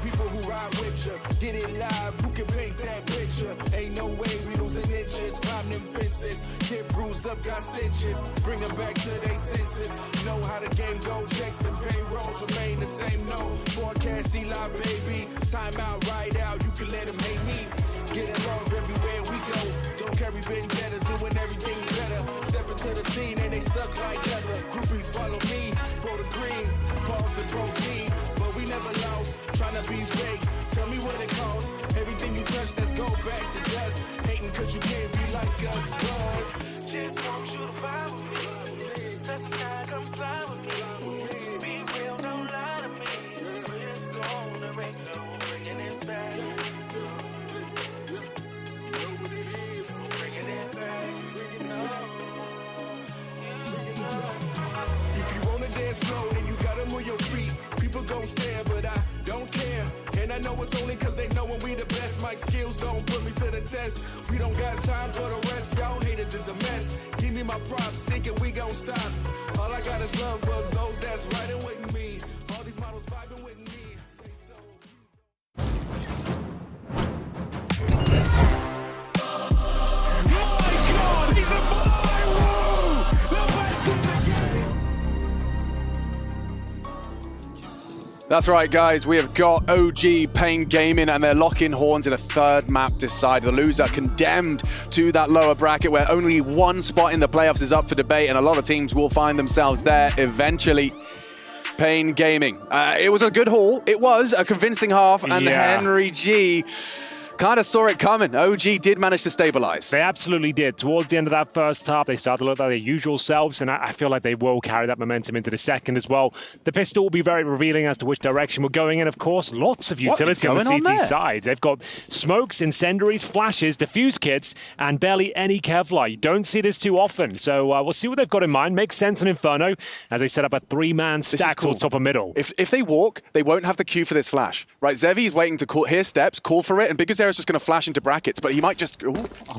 People who ride with you, get it live, who can paint that picture? Ain't no way we losing inches, climb them fences, get bruised up, got stitches, bring them back to their senses. Know how the game go, checks and payrolls remain the same, no. Forecast Eli, baby, time out, ride out, you can let them hate me. Getting love everywhere we go, don't carry vendettas, doing everything better. Step into the scene and they stuck like leather. Groupies follow me for the green, pause to proceed. We never lost, tryna be fake. Tell me what it costs. Everything you touch, let's go back to dust. Hating cause you can't be like us, Lord. Just want you to vibe with me. Touch the sky, come fly with me. Be real, don't lie to me. We just gonna break no, bringing it back. You know what it is. Bringing it back, bringing it up. If you wanna dance slow, then you gotta move your feet. People gon' stare, but I don't care. And I know it's only cause they know when we the best. Mike skills don't put me to the test. We don't got time for the rest. Y'all haters is a mess. Give me my props, thinking we gon' stop. All I got is love for those that's riding with me. All these models vibing with me. Say so. My God, he's a viral! The best in the That's right, guys. We have got OG Pain Gaming, and they're locking horns in a third map decided. The loser condemned to that lower bracket where only one spot in the playoffs is up for debate, and a lot of teams will find themselves there eventually. Pain Gaming. It was a good haul. It was a convincing half, and Henry G kind of saw it coming. OG did manage to stabilize. They absolutely did. Towards the end of that first half, they started to look like their usual selves, and I feel like they will carry that momentum into the second as well. The pistol will be very revealing as to which direction we're going in, of course. Lots of utility on the CT side. They've got smokes, incendiaries, flashes, diffuse kits, and barely any Kevlar. You don't see this too often, so we'll see what they've got in mind. Makes sense on Inferno as they set up a three-man stack towards top and middle. If they walk, they won't have the cue for this flash. Right, Zevi is waiting to hear steps, call for it, and because is just going to flash into brackets, but he might just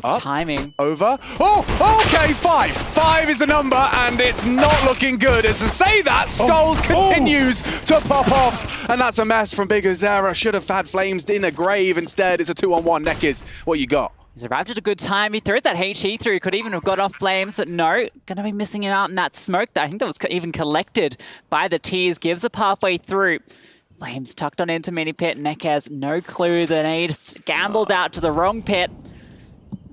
up, timing over. Oh, okay, 5. 5 is the number, and it's not looking good. As to say that, Skulls continues to pop off, and that's a mess from Big Azera. Should have had Flames in a grave. Instead, it's a 2-on-1. Neckers, what you got? He's arrived at a good time. He threw that HE through. Could even have got off Flames, but no. Going to be missing out in that smoke. I think that was even collected by the Tears. Gives a pathway through. Flames tucked on into mini pit. Neck has no clue. The nade gambles out to the wrong pit.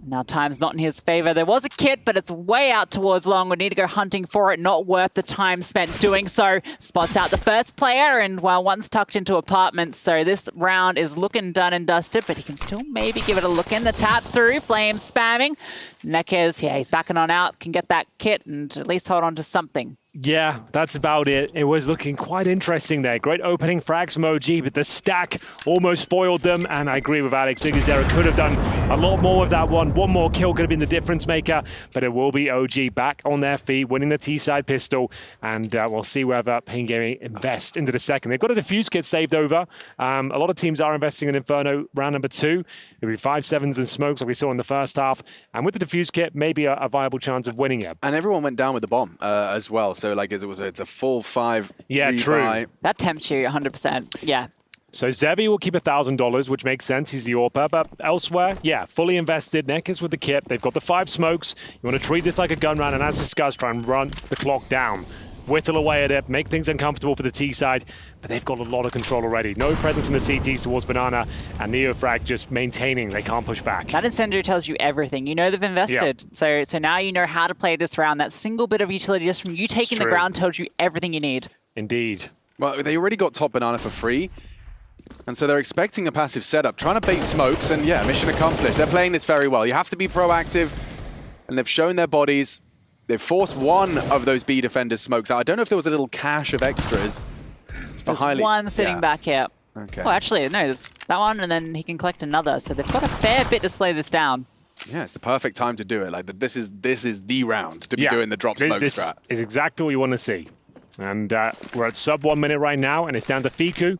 Now time's not in his favor. There was a kit, but it's way out towards long. We need to go hunting for it. Not worth the time spent doing so. Spots out the first player, and well, one's tucked into apartments. So this round is looking done and dusted, but he can still maybe give it a look in. The tap through, Flames spamming. Neckers, yeah, he's backing on out. Can get that kit and at least hold on to something. Yeah, that's about it. It was looking quite interesting there. Great opening frags from OG, but the stack almost foiled them. And I agree with Alex. Biguzera could have done a lot more with that one. One more kill could have been the difference maker, but it will be OG back on their feet, winning the T-side pistol. And we'll see whether Pain Gaming invest into the second. They've got a defuse kit saved over. A lot of teams are investing in Inferno round number 2. It'll be 5-7s and smokes like we saw in the first half. And with the defuse kit, maybe a viable chance of winning it. And everyone went down with the bomb as well. So like it's a full 5. Yeah, rebuy. true. That tempts you 100%. Yeah. So Zevi will keep $1,000, which makes sense. He's the AWPer, but elsewhere, yeah, fully invested. Neckers with the kit. They've got the 5 smokes. You want to treat this like a gun round, and as discussed, try and run the clock down. Whittle away at it, make things uncomfortable for the T side, but they've got a lot of control already. No presence from the CTs towards Banana, and Neofrag just maintaining. They can't push back. That incendiary tells you everything. You know they've invested. So now you know how to play this round. That single bit of utility just from you taking the ground tells you everything you need. Indeed. Well, they already got top Banana for free, and so they're expecting a passive setup, trying to bait smokes, and yeah, mission accomplished. They're playing this very well. You have to be proactive, and they've shown their bodies. They've forced one of those B defenders smokes out. I don't know if there was a little cache of extras. There's one sitting back here. Okay. Oh, actually, no, there's that one, and then he can collect another. So they've got a fair bit to slow this down. Yeah, it's the perfect time to do it. Like this is the round to be doing the drop smoke strat. This is exactly what you want to see. And we're at sub 1 minute right now, and it's down to Fiku.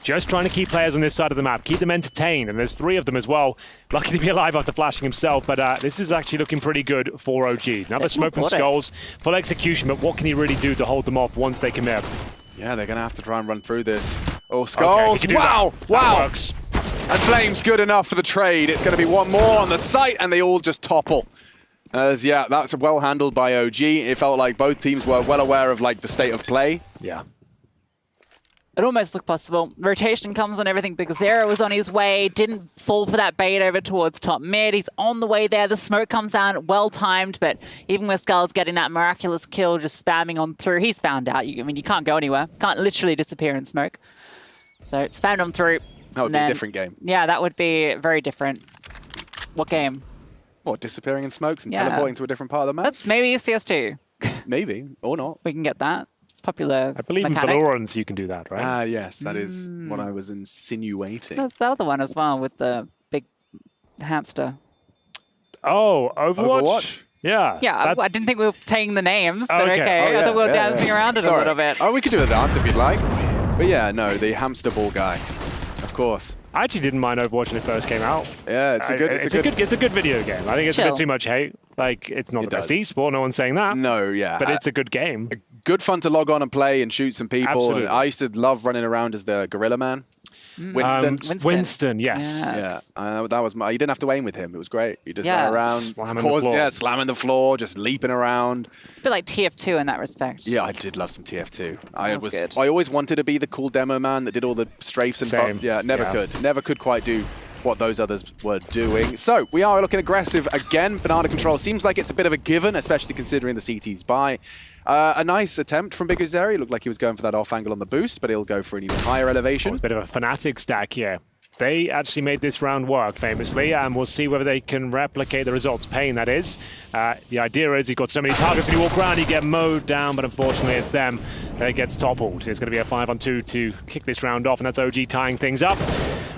Just trying to keep players on this side of the map, keep them entertained, and there's 3 of them as well. Lucky to be alive after flashing himself, but this is actually looking pretty good for OG. Another smoke from Skulls, full execution, but what can he really do to hold them off once they commit? Yeah, they're going to have to try and run through this. Oh, Skulls, Okay, wow, that wow. works. And Flame's good enough for the trade. It's going to be one more on the site, and they all just topple. Yeah, that's well handled by OG. It felt like both teams were well aware of like the state of play. Yeah. It almost looked possible. Rotation comes on everything because Zero was on his way, didn't fall for that bait over towards top mid. He's on the way there. The smoke comes down, well timed, but even with Skulls getting that miraculous kill, just spamming on through, he's found out. I mean, you can't go anywhere. Can't literally disappear in smoke. So it spammed on through. That would be a different game. Yeah, that would be very different. What game? What, disappearing in smokes and teleporting to a different part of the map? That's maybe CS2. Maybe, or not. We can get that. It's popular. I believe mechanic. in Valorant you can do that, right? Ah, yes, that is what I was insinuating. There's the other one as well with the big hamster. Oh, Overwatch? Yeah. Yeah, I didn't think we were saying the names, but okay. I thought we were dancing around it a little bit. Oh, we could do a dance if you'd like. But yeah, no, the hamster ball guy, of course. I actually didn't mind Overwatch when it first came out. Yeah, it's a good video game. I think it's a bit too much hate. Like, it's not the best esport, no one's saying that. No, yeah. But it's a good game. Good fun to log on and play and shoot some people. Absolutely. I used to love running around as the Gorilla Man. Winston, yes. Yeah, that was you didn't have to aim with him. It was great. You just Yeah. ran around, Slamming the floor. yeah, slamming the floor, just leaping around. A bit like TF2 in that respect. Yeah, I did love some TF2. That was good. I always wanted to be the cool demo man that did all the strafes and Same. never could quite do what those others were doing. So we are looking aggressive again. Banana control seems like it's a bit of a given, especially considering the CT's buy. A nice attempt from Biguzera. He looked like he was going for that off angle on the boost, but he'll go for an even higher elevation. A bit of a Fnatic stack here. They actually made this round work, famously, and we'll see whether they can replicate the results. Pain, that is. The idea is you've got so many targets when you walk around, you get mowed down, but unfortunately it's them that gets toppled. It's going to be a 5-on-2 to kick this round off, and that's OG tying things up.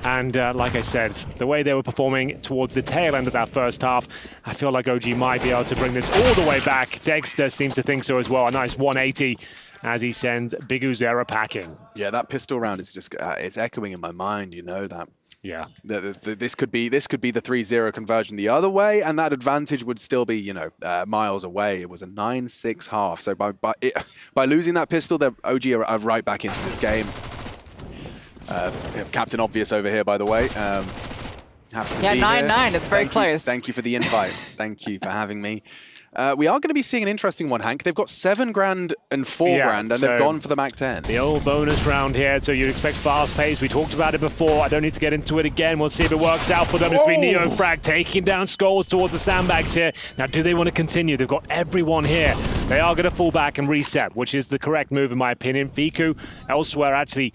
And like I said, the way they were performing towards the tail end of that first half, I feel like OG might be able to bring this all the way back. Dexter seems to think so as well. A nice 180 as he sends Biguzera packing. Yeah, that pistol round is just it's echoing in my mind, you know, that yeah, this could be the 3-0 conversion the other way, and that advantage would still be, you know, miles away. It was a 9-6 half. So by losing that pistol, the OG are right back into this game. Captain Obvious over here, by the way. Yeah, 9-9. It's very close. Thank you for the invite. Thank you for having me. We are going to be seeing an interesting one, Hank. They've got 7 grand and 4 grand, and they've gone for the Mac 10. The old bonus round here, so you'd expect fast pace. We talked about it before. I don't need to get into it again. We'll see if it works out for them. It's been Neofrag taking down Skulls towards the sandbags here. Now, do they want to continue? They've got everyone here. They are going to fall back and reset, which is the correct move, in my opinion. Fiku elsewhere actually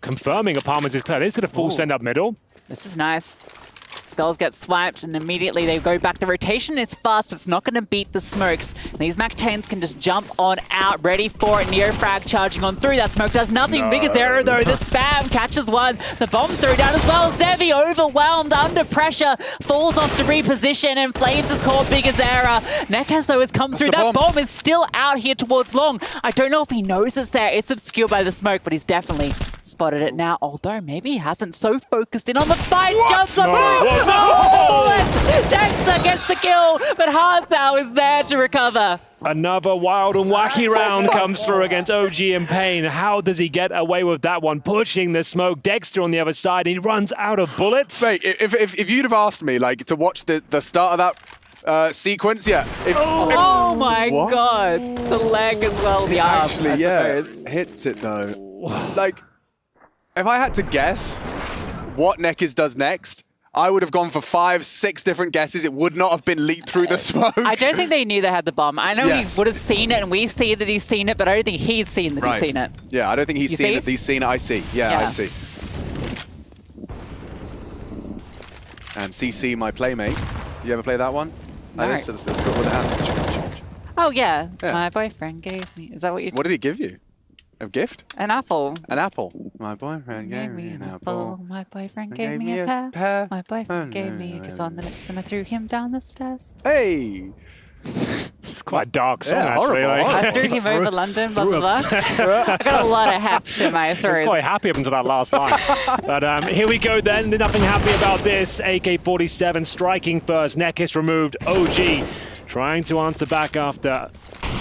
confirming Apartments is clear. They're just going to full send up middle. This is nice. Skulls get swiped, and immediately they go back. The rotation is fast, but it's not going to beat the smokes. And these Mac 10s can just jump on out, ready for it. Neofrag charging on through. That smoke does nothing. Big as arrow, though. The spam catches one. The bomb threw down as well. Zevi overwhelmed, under pressure, falls off to reposition, and Flames is caught Big as error. Nekas, though, has come through. That bomb is still out here towards long. I don't know if he knows it's there. It's obscured by the smoke, but he's definitely spotted it now, although maybe he hasn't so focused in on the fight. Jumps up. Dexter gets the kill, but Hardzao is there to recover. Another wild and wacky round comes through against OG and Pain. How does he get away with that one? Pushing the smoke. Dexter on the other side. He runs out of bullets. Mate, if you'd have asked me to watch the start of that sequence, Oh my god. The leg as well, the arm. Actually, hits it though. If I had to guess what Nekiz does next, I would have gone for 5, 6 different guesses. It would not have been leaped through the smoke. I don't think they knew they had the bomb. I know he would have seen it, and we see that he's seen it, but I don't think he's seen that he's seen it. Yeah, I don't think he's seen it. He's seen it. I see. Yeah, I see. And CC, my playmate. You ever play that one? No. Let's go with the hand. Oh, yeah. My boyfriend gave me. Is that what you... What did he give you? A gift? An apple. An apple. My boyfriend gave me an apple. My boyfriend gave me a pear. My boyfriend gave me a kiss on the lips, and I threw him down the stairs. Hey! It's quite a dark song, actually. I threw him over London, blah, blah, blah. I got a lot of heft in my throat. I was quite happy up until that last line. But here we go then. Nothing happy about this. AK-47 striking first. Nekiz removed. OG trying to answer back after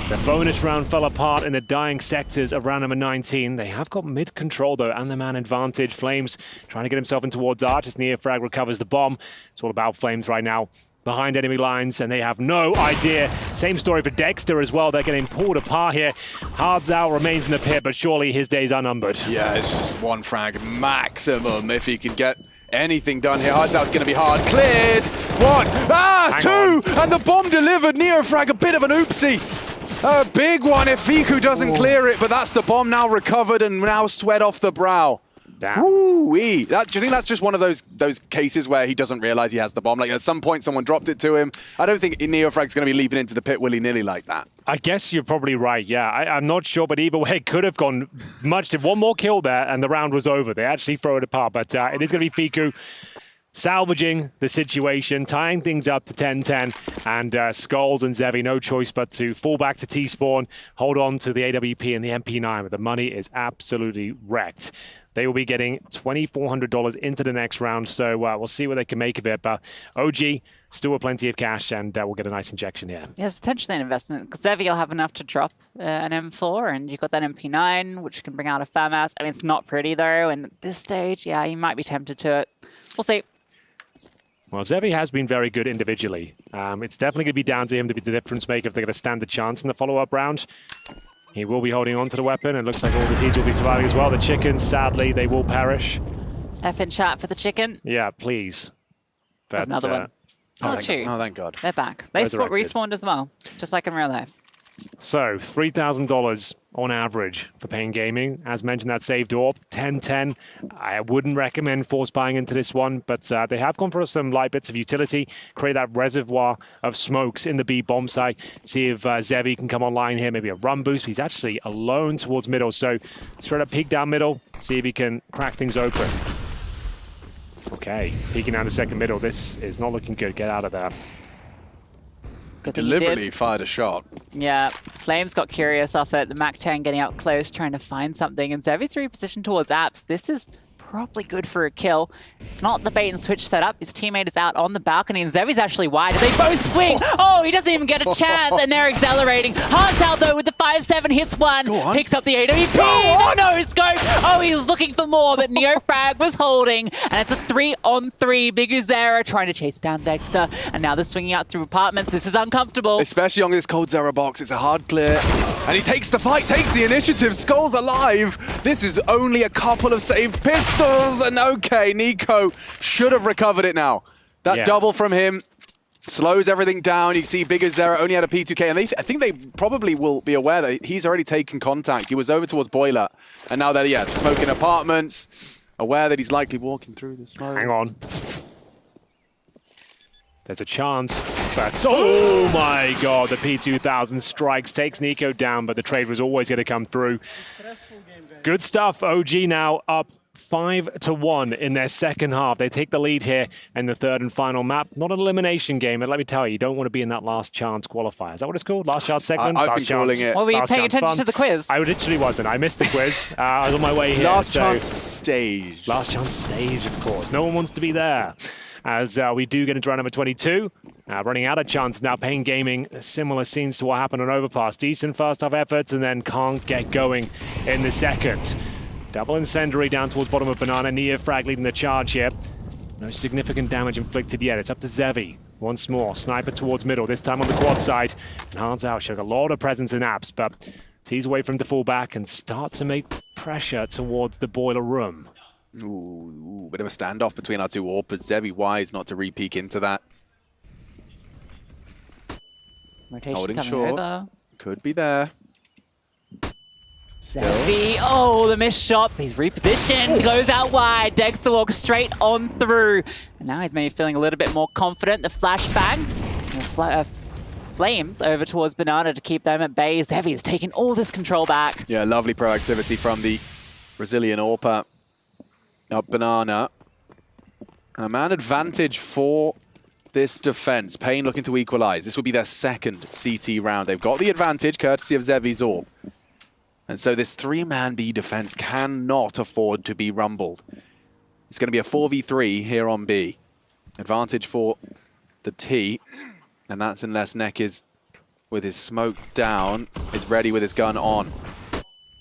the bonus round fell apart in the dying sectors of round number 19. They have got mid control, though, and the man advantage. Flames trying to get himself in towards Arch as Neofrag recovers the bomb. It's all about Flames right now. Behind enemy lines, and they have no idea. Same story for Dexter as well. They're getting pulled apart here. Hardzao remains in the pit, but surely his days are numbered. Yeah, it's just 1 frag maximum if he can get anything done here. Hardzao's going to be hard. Cleared. 1. 2. And the bomb delivered. Neofrag, a bit of an oopsie. A big one if Fiku doesn't clear it, but that's the bomb now recovered and now sweat off the brow. Woo-wee. Do you think that's just one of those cases where he doesn't realize he has the bomb? Like at some point someone dropped it to him. I don't think Neofrag's going to be leaping into the pit willy-nilly like that. I guess you're probably right, yeah. I'm not sure, but either way, it could have gone much. One more kill there and the round was over. They actually throw it apart, but it is going to be Fiku salvaging the situation, tying things up to 10-10, and Skulls and Zevi, no choice but to fall back to T-Spawn, hold on to the AWP and the MP9, but the money is absolutely wrecked. They will be getting $2,400 into the next round, so we'll see what they can make of it, but OG still with plenty of cash, and we'll get a nice injection here. Yeah, it's potentially an investment, because Zevi will have enough to drop an M4, and you've got that MP9, which can bring out a FAMAS. I mean, it's not pretty, though, and at this stage, yeah, you might be tempted to it. We'll see. Well, Zevi has been very good individually. It's definitely going to be down to him to be the difference maker if they're going to stand a chance in the follow-up round. He will be holding on to the weapon, and looks like all the teams will be surviving as well. The chickens, sadly, they will perish. F in chat for the chicken. Yeah, please. There's another one. Oh, thank God. They're back. They respawned as well, just like in real life. So, $3,000 on average for Pain Gaming. As mentioned, that saved AWP, 10-10. I wouldn't recommend force buying into this one, but they have gone for some light bits of utility, create that reservoir of smokes in the B bomb site. See if Zevi can come online here, maybe a run boost. He's actually alone towards middle, so straight up peek down middle, see if he can crack things open. Okay, peeking down the second middle. This is not looking good. Get out of there. Deliberately fired a shot. Yeah, Flames got curious off it. The Mac 10 getting out close, trying to find something. And Zevi's repositioned towards apps. This is probably good for a kill. It's not the bait and switch setup. His teammate is out on the balcony, and Zevi's actually wide. They both swing. Oh, he doesn't even get a chance, and they're accelerating. Hearts out though with the 5-7, hits one, picks up the AWP. The no-scope. Oh, he was looking for more, but Neofrag was holding, and it's a 3-on-3. Big Uzera trying to chase down Dexter, and now they're swinging out through apartments. This is uncomfortable. Especially on this cold Zera box, it's a hard clear. And he takes the fight, takes the initiative. Skull's alive. This is only a couple of saved pistols. And okay, Nico should have recovered it now. That double from him slows everything down. You see Big Zera only had a P2K. And I think they probably will be aware that he's already taken contact. He was over towards Boiler. And now they're, smoking apartments. Aware that he's likely walking through the smoke. Hang on. There's a chance, but oh my god, the P2000 strikes, takes Nico down, but the trade was always going to come through. Good stuff. OG now up 5-1 in their second half. They take the lead here in the third and final map. Not an elimination game, but let me tell you, you don't want to be in that last chance qualifier. Is that what it's called? Last chance segment? I've been calling it. Well, were you paying attention fun. to the quiz? I literally wasn't. I missed the quiz. I was on my way here. Last chance stage. Last chance stage, of course. No one wants to be there. As we do get into round number 22. Running out of chance now. Pain Gaming, similar scenes to what happened on Overpass. Decent first half efforts and then can't get going in the second. Double incendiary down towards bottom of Banana. Neofrag leading the charge here. No significant damage inflicted yet. It's up to Zevi. Once more, sniper towards middle, this time on the quad side. And Hearts out, showing a lot of presence in apps, but tease away from to fall back and start to make pressure towards the boiler room. Ooh, bit of a standoff between our two AWPers. Zevi wise not to re-peek into that. Rotation Holding coming short. over. Could be there. Zevi, oh, the missed shot. He's repositioned, goes out wide. Dexter walks straight on through. And now he's maybe feeling a little bit more confident. The flashbang. The flames over towards Banana to keep them at bay. Zevi is taking all this control back. Yeah, lovely proactivity from the Brazilian AWPer. Up Banana. A man advantage for this defense. Pain looking to equalize. This will be their second CT round. They've got the advantage courtesy of Zevi's AWP. And so this three-man B defense cannot afford to be rumbled. It's going to be a 4v3 here on B. Advantage for the T. And that's unless Neck is, with his smoke down, is ready with his gun on.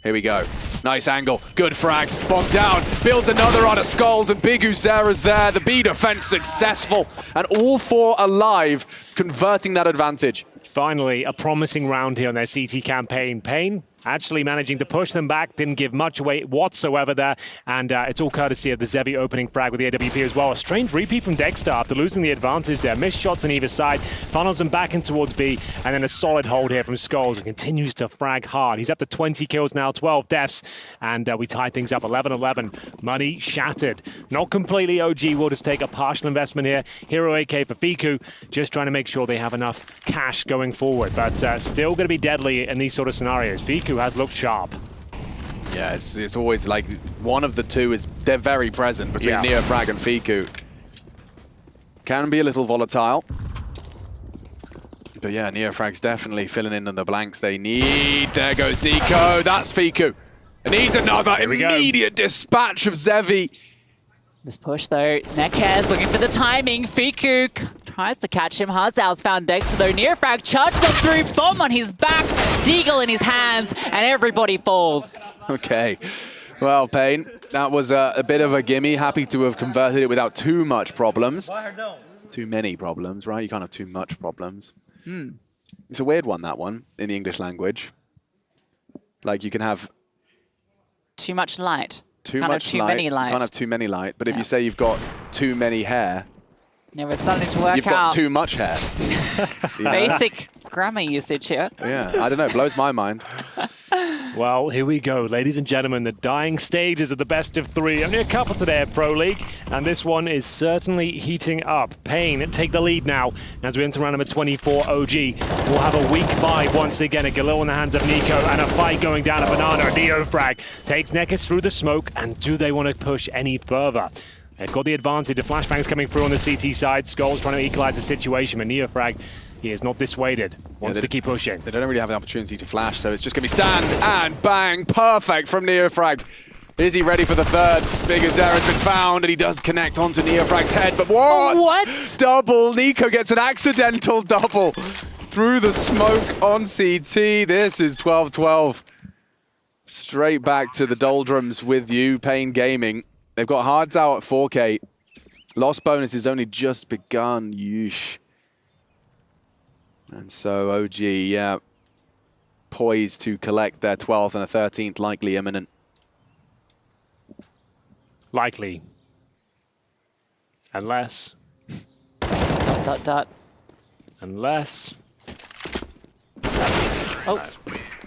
Here we go. Nice angle. Good frag. Bomb down. Builds another on a Skulls, and Big Uzera's there. The B defense successful. And all four alive, converting that advantage. Finally, a promising round here on their CT campaign. Pain actually managing to push them back, didn't give much away whatsoever there, and it's all courtesy of the Zevi opening frag with the AWP as well. A strange repeat from Dexter after losing the advantage there. Missed shots on either side, funnels them back in towards B, and then a solid hold here from Skulls, who continues to frag hard. He's up to 20 kills now, 12 deaths, and we tie things up 11-11. Money shattered. Not completely. OG will just take a partial investment here. Hero AK for Fiku, just trying to make sure they have enough cash going forward, but still going to be deadly in these sort of scenarios. Fiku has looked sharp. Yeah, it's always like one of the two is, they're very present between Neofrag and Fiku. Can be a little volatile. But yeah, Neofrag's definitely filling in on the blanks they need. There goes Nico. That's Fiku. It needs another immediate dispatch of Zevi. This push though, Nekaz looking for the timing. Fiku tries to catch him. Hardzout's found Dexter though. Neofrag charges on through, bomb on his back, Deagle in his hands, and everybody falls. Okay. Well, Pain, that was a bit of a gimme. Happy to have converted it without too much problems. Too many problems, right? You can't have too much problems. It's a weird one, that one, in the English language. Like you can have... Too much light. Too Can't much have too light. many light. You can't have too many light. But if you say you've got too many hair... Yeah, we're starting to work You've out. got too much hair. You know? Basic grammar usage here. Yeah, I don't know. It blows my mind. Well, here we go, ladies and gentlemen. The dying stages of the best of three. Only a couple today at Pro League, and this one is certainly heating up. Pain take the lead now as we enter round number 24. OG will have a weak bye once again. A Galil in the hands of Nico, and a fight going down at Banana. Neofrag takes Nekaz through the smoke, and do they want to push any further? They've got the advantage. The flashbangs coming through on the CT side. Skulls trying to equalize the situation, but Neofrag, he is not dissuaded. Wants to keep pushing. They don't really have the opportunity to flash, so it's just going to be stand and bang. Perfect from Neofrag. Is he ready for the third? Big Azera's been found, and he does connect onto Neofrag's head, but what? What? Double. Nico gets an accidental double through the smoke on CT. This is 12-12. Straight back to the doldrums with you, Pain Gaming. They've got Hards out at 4K. Lost bonus has only just begun. Yeesh. And so OG, yeah, poised to collect their 12th and a 13th, likely imminent. Likely. Unless. ... Unless. Oh.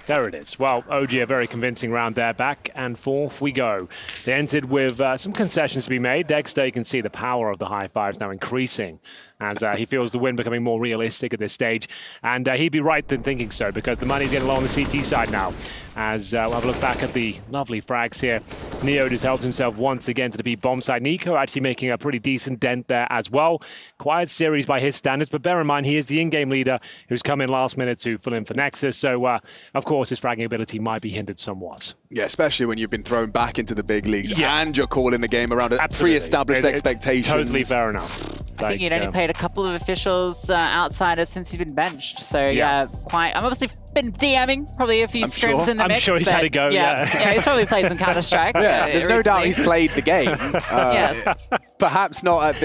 There it is. Well, OG a very convincing round there. Back and forth we go. They entered with some concessions to be made. Dexter, you can see the power of the high fives now increasing as he feels the win becoming more realistic at this stage. And he'd be right in thinking so, because the money's getting low on the CT side now. As we'll have a look back at the lovely frags here. Neo just helped himself once again to the B bomb side. Nico actually making a pretty decent dent there as well. Quiet series by his standards, but bear in mind he is the in-game leader who's come in last minute to fill in for Nexus. So, of course, his fragging ability might be hindered somewhat. Yeah, especially when you've been thrown back into the big leagues and you're calling the game around pre-established expectations. Totally fair enough. I think he'd only played a couple of officials outside of since he's been benched. So yeah, quite. I'm obviously been DMing probably a few scrims in the mix. I'm sure he's had a go. Yeah, he's probably played some Counter-Strike. Yeah, there's no doubt he's played the game. Yes. Perhaps not at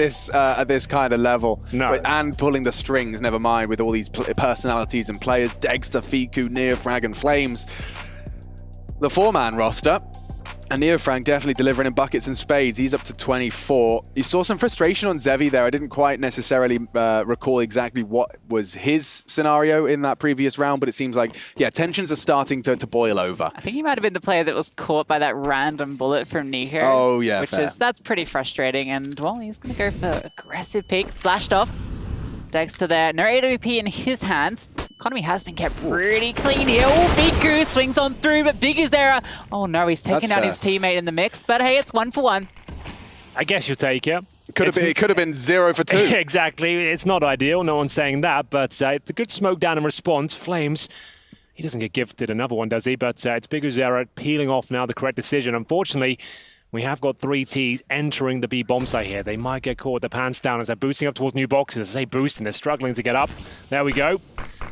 this kind of level. No. And pulling the strings, never mind, with all these personalities and players, Dexter, Fiku, Neofrag, and Flames. The four-man roster. And Neofrag definitely delivering in buckets and spades. He's up to 24. You saw some frustration on Zevi there. I didn't quite necessarily recall exactly what was his scenario in that previous round, but it seems like, yeah, tensions are starting to boil over. I think he might have been the player that was caught by that random bullet from Nico. Oh, yeah, which fair. that's pretty frustrating. And, well, he's going to go for aggressive peek. Flashed off. Dexter there. No AWP in his hands. Economy has been kept pretty clean here. Oh, Biku swings on through, but Big Azera. Oh no, he's taking down his teammate in the mix. But hey, it's 1 for 1. I guess you'll take it. It could have been 0 for 2. Exactly. It's not ideal. No one's saying that, but it's a good smoke down in response. Flames. He doesn't get gifted another one, does he? But it's Big Azera peeling off now the correct decision. Unfortunately, we have got 3 Ts entering the B bomb site here. They might get caught with their pants down as they're boosting up towards new boxes. As they boost and they're struggling to get up. There we go.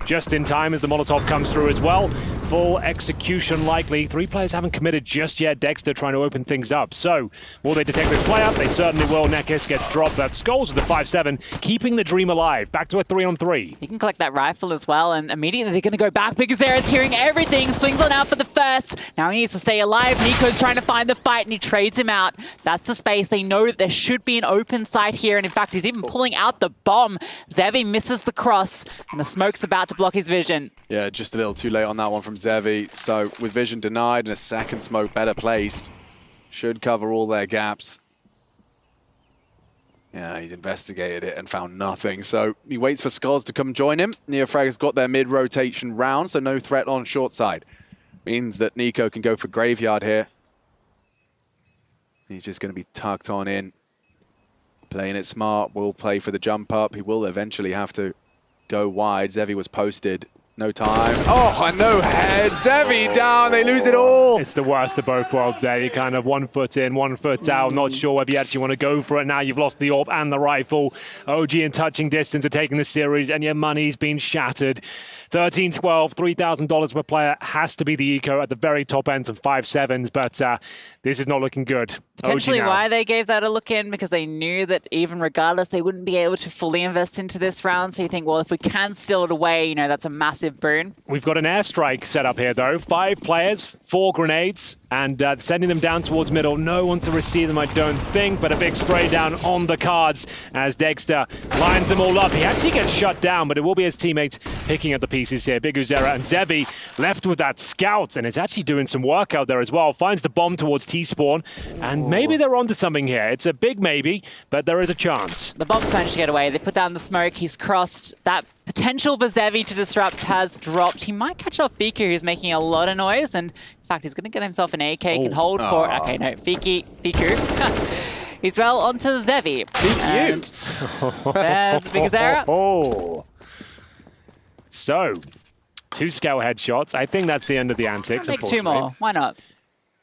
Just in time as the Molotov comes through as well. Full execution likely. 3 players haven't committed just yet. Dexter trying to open things up. So, will they detect this player? They certainly will. Nekis gets dropped. But Skulls with the 5-7, keeping the dream alive. Back to a 3-on-3. He can collect that rifle as well, and immediately they're going to go back because Azera's hearing everything. Swings on out for the first. Now he needs to stay alive. Nico's trying to find the fight, and he trades him out. That's the space. They know that there should be an open site here, and in fact, he's even pulling out the bomb. Zevi misses the cross, and the smoke's about to block his vision. Yeah, just a little too late on that one from Zevi. So with vision denied and a second smoke better placed, should cover all their gaps. Yeah, he's investigated it and found nothing. So he waits for Skulls to come join him. Neofrag has got their mid-rotation round, so no threat on short side. Means that Nico can go for Graveyard here. He's just going to be tucked on in. Playing it smart, will play for the jump up. He will eventually have to go wide. Zevi was posted. No time. Oh, and no head. Zevi down. They lose it all. It's the worst of both worlds there. You kind of 1 foot in, 1 foot out. Not sure whether you actually want to go for it. Now you've lost the AWP and the rifle. OG in touching distance are taking the series, and your money's been shattered. 13-12, $3,000 per player has to be the eco at the very top ends of 5-7s, but this is not looking good. Potentially why they gave that a look in, because they knew that even regardless, they wouldn't be able to fully invest into this round. So you think, well, if we can steal it away, you know, that's a massive boon. We've got an airstrike set up here, though. 5 players, 4 grenades, and sending them down towards middle. No one to receive them, I don't think, but a big spray down on the cards as Dexter lines them all up. He actually gets shut down, but it will be his teammates picking up the pieces here. Big Azera and Zevi left with that scout, and it's actually doing some work out there as well. Finds the bomb towards T-spawn, and maybe they're onto something here. It's a big maybe, but there is a chance. The bomb's managed to get away. They put down the smoke. He's crossed. That potential for Zevi to disrupt has dropped. He might catch off Fiku, who's making a lot of noise, and in fact, he's going to get himself an AK. Can hold for it. Okay, no, Fiku. He's well onto Zevi. Fiku. There's Big Azera. So, 2 scout headshots. I think that's the end of the antics, Make 2 unfortunately. more. Why not?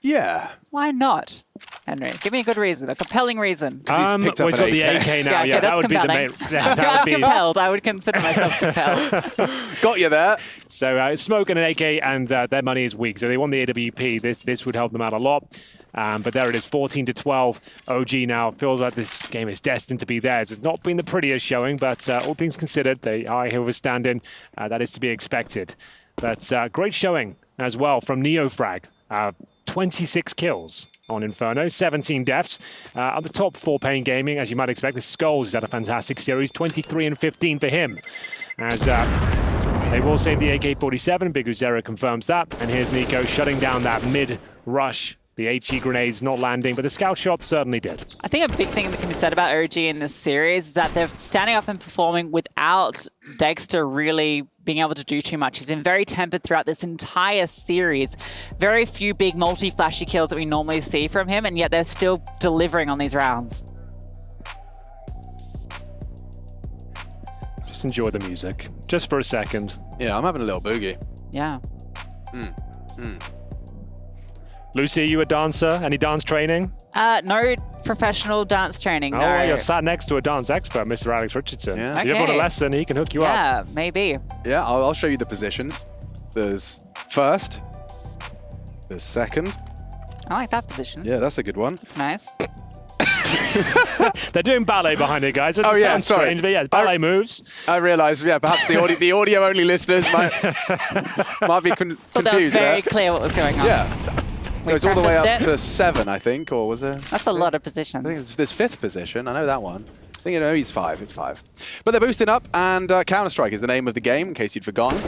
Yeah. Why not, Henry? Give me a good reason, a compelling reason. Well, he's got the AK now. Yeah, that would be the main. I'm compelled. I would consider myself compelled. Got you there. So Smoke and an AK, and their money is weak. So they won the AWP. This would help them out a lot. But there it is, 14-12. OG now feels like this game is destined to be theirs. It's not been the prettiest showing, but all things considered, they are here withstanding. That is to be expected. But great showing as well from Neofrag. 26 kills on Inferno, 17 deaths. At the top for Pain Gaming, as you might expect, the Skulls has had a fantastic series, 23-15 for him. As they will save the AK-47, Big Uzera confirms that. And here's Nico shutting down that mid-rush. The HE grenades not landing, but the scout shot certainly did. I think a big thing that can be said about OG in this series is that they're standing up and performing without Dexter really being able to do too much. He's been very tempered throughout this entire series. Very few big multi-flashy kills that we normally see from him, and yet they're still delivering on these rounds. Just enjoy the music, just for a second. Yeah, I'm having a little boogie. Yeah. Lucy, are you a dancer? Any dance training? No professional dance training, Oh, no. well, you're sat next to a dance expert, Mr. Alex Richardson. Yeah. If you ever want a Okay. lesson, he can hook you up. Yeah, maybe. Yeah, I'll show you the positions. There's first. There's second. I like that position. Yeah, that's a good one. It's nice. They're doing ballet behind it, guys. It Oh, yeah, sounds sorry. strange, but yeah, ballet moves. I realise, yeah, perhaps the audio-only listeners might be But that was confused very there. clear what was going on. Yeah. It goes all the way up practiced it. to 7, I think, or was there? That's a lot of positions. I think it's this 5th position. I know that one. I think he's 5. It's 5. But they're boosting up, and Counter-Strike is the name of the game, in case you'd forgotten.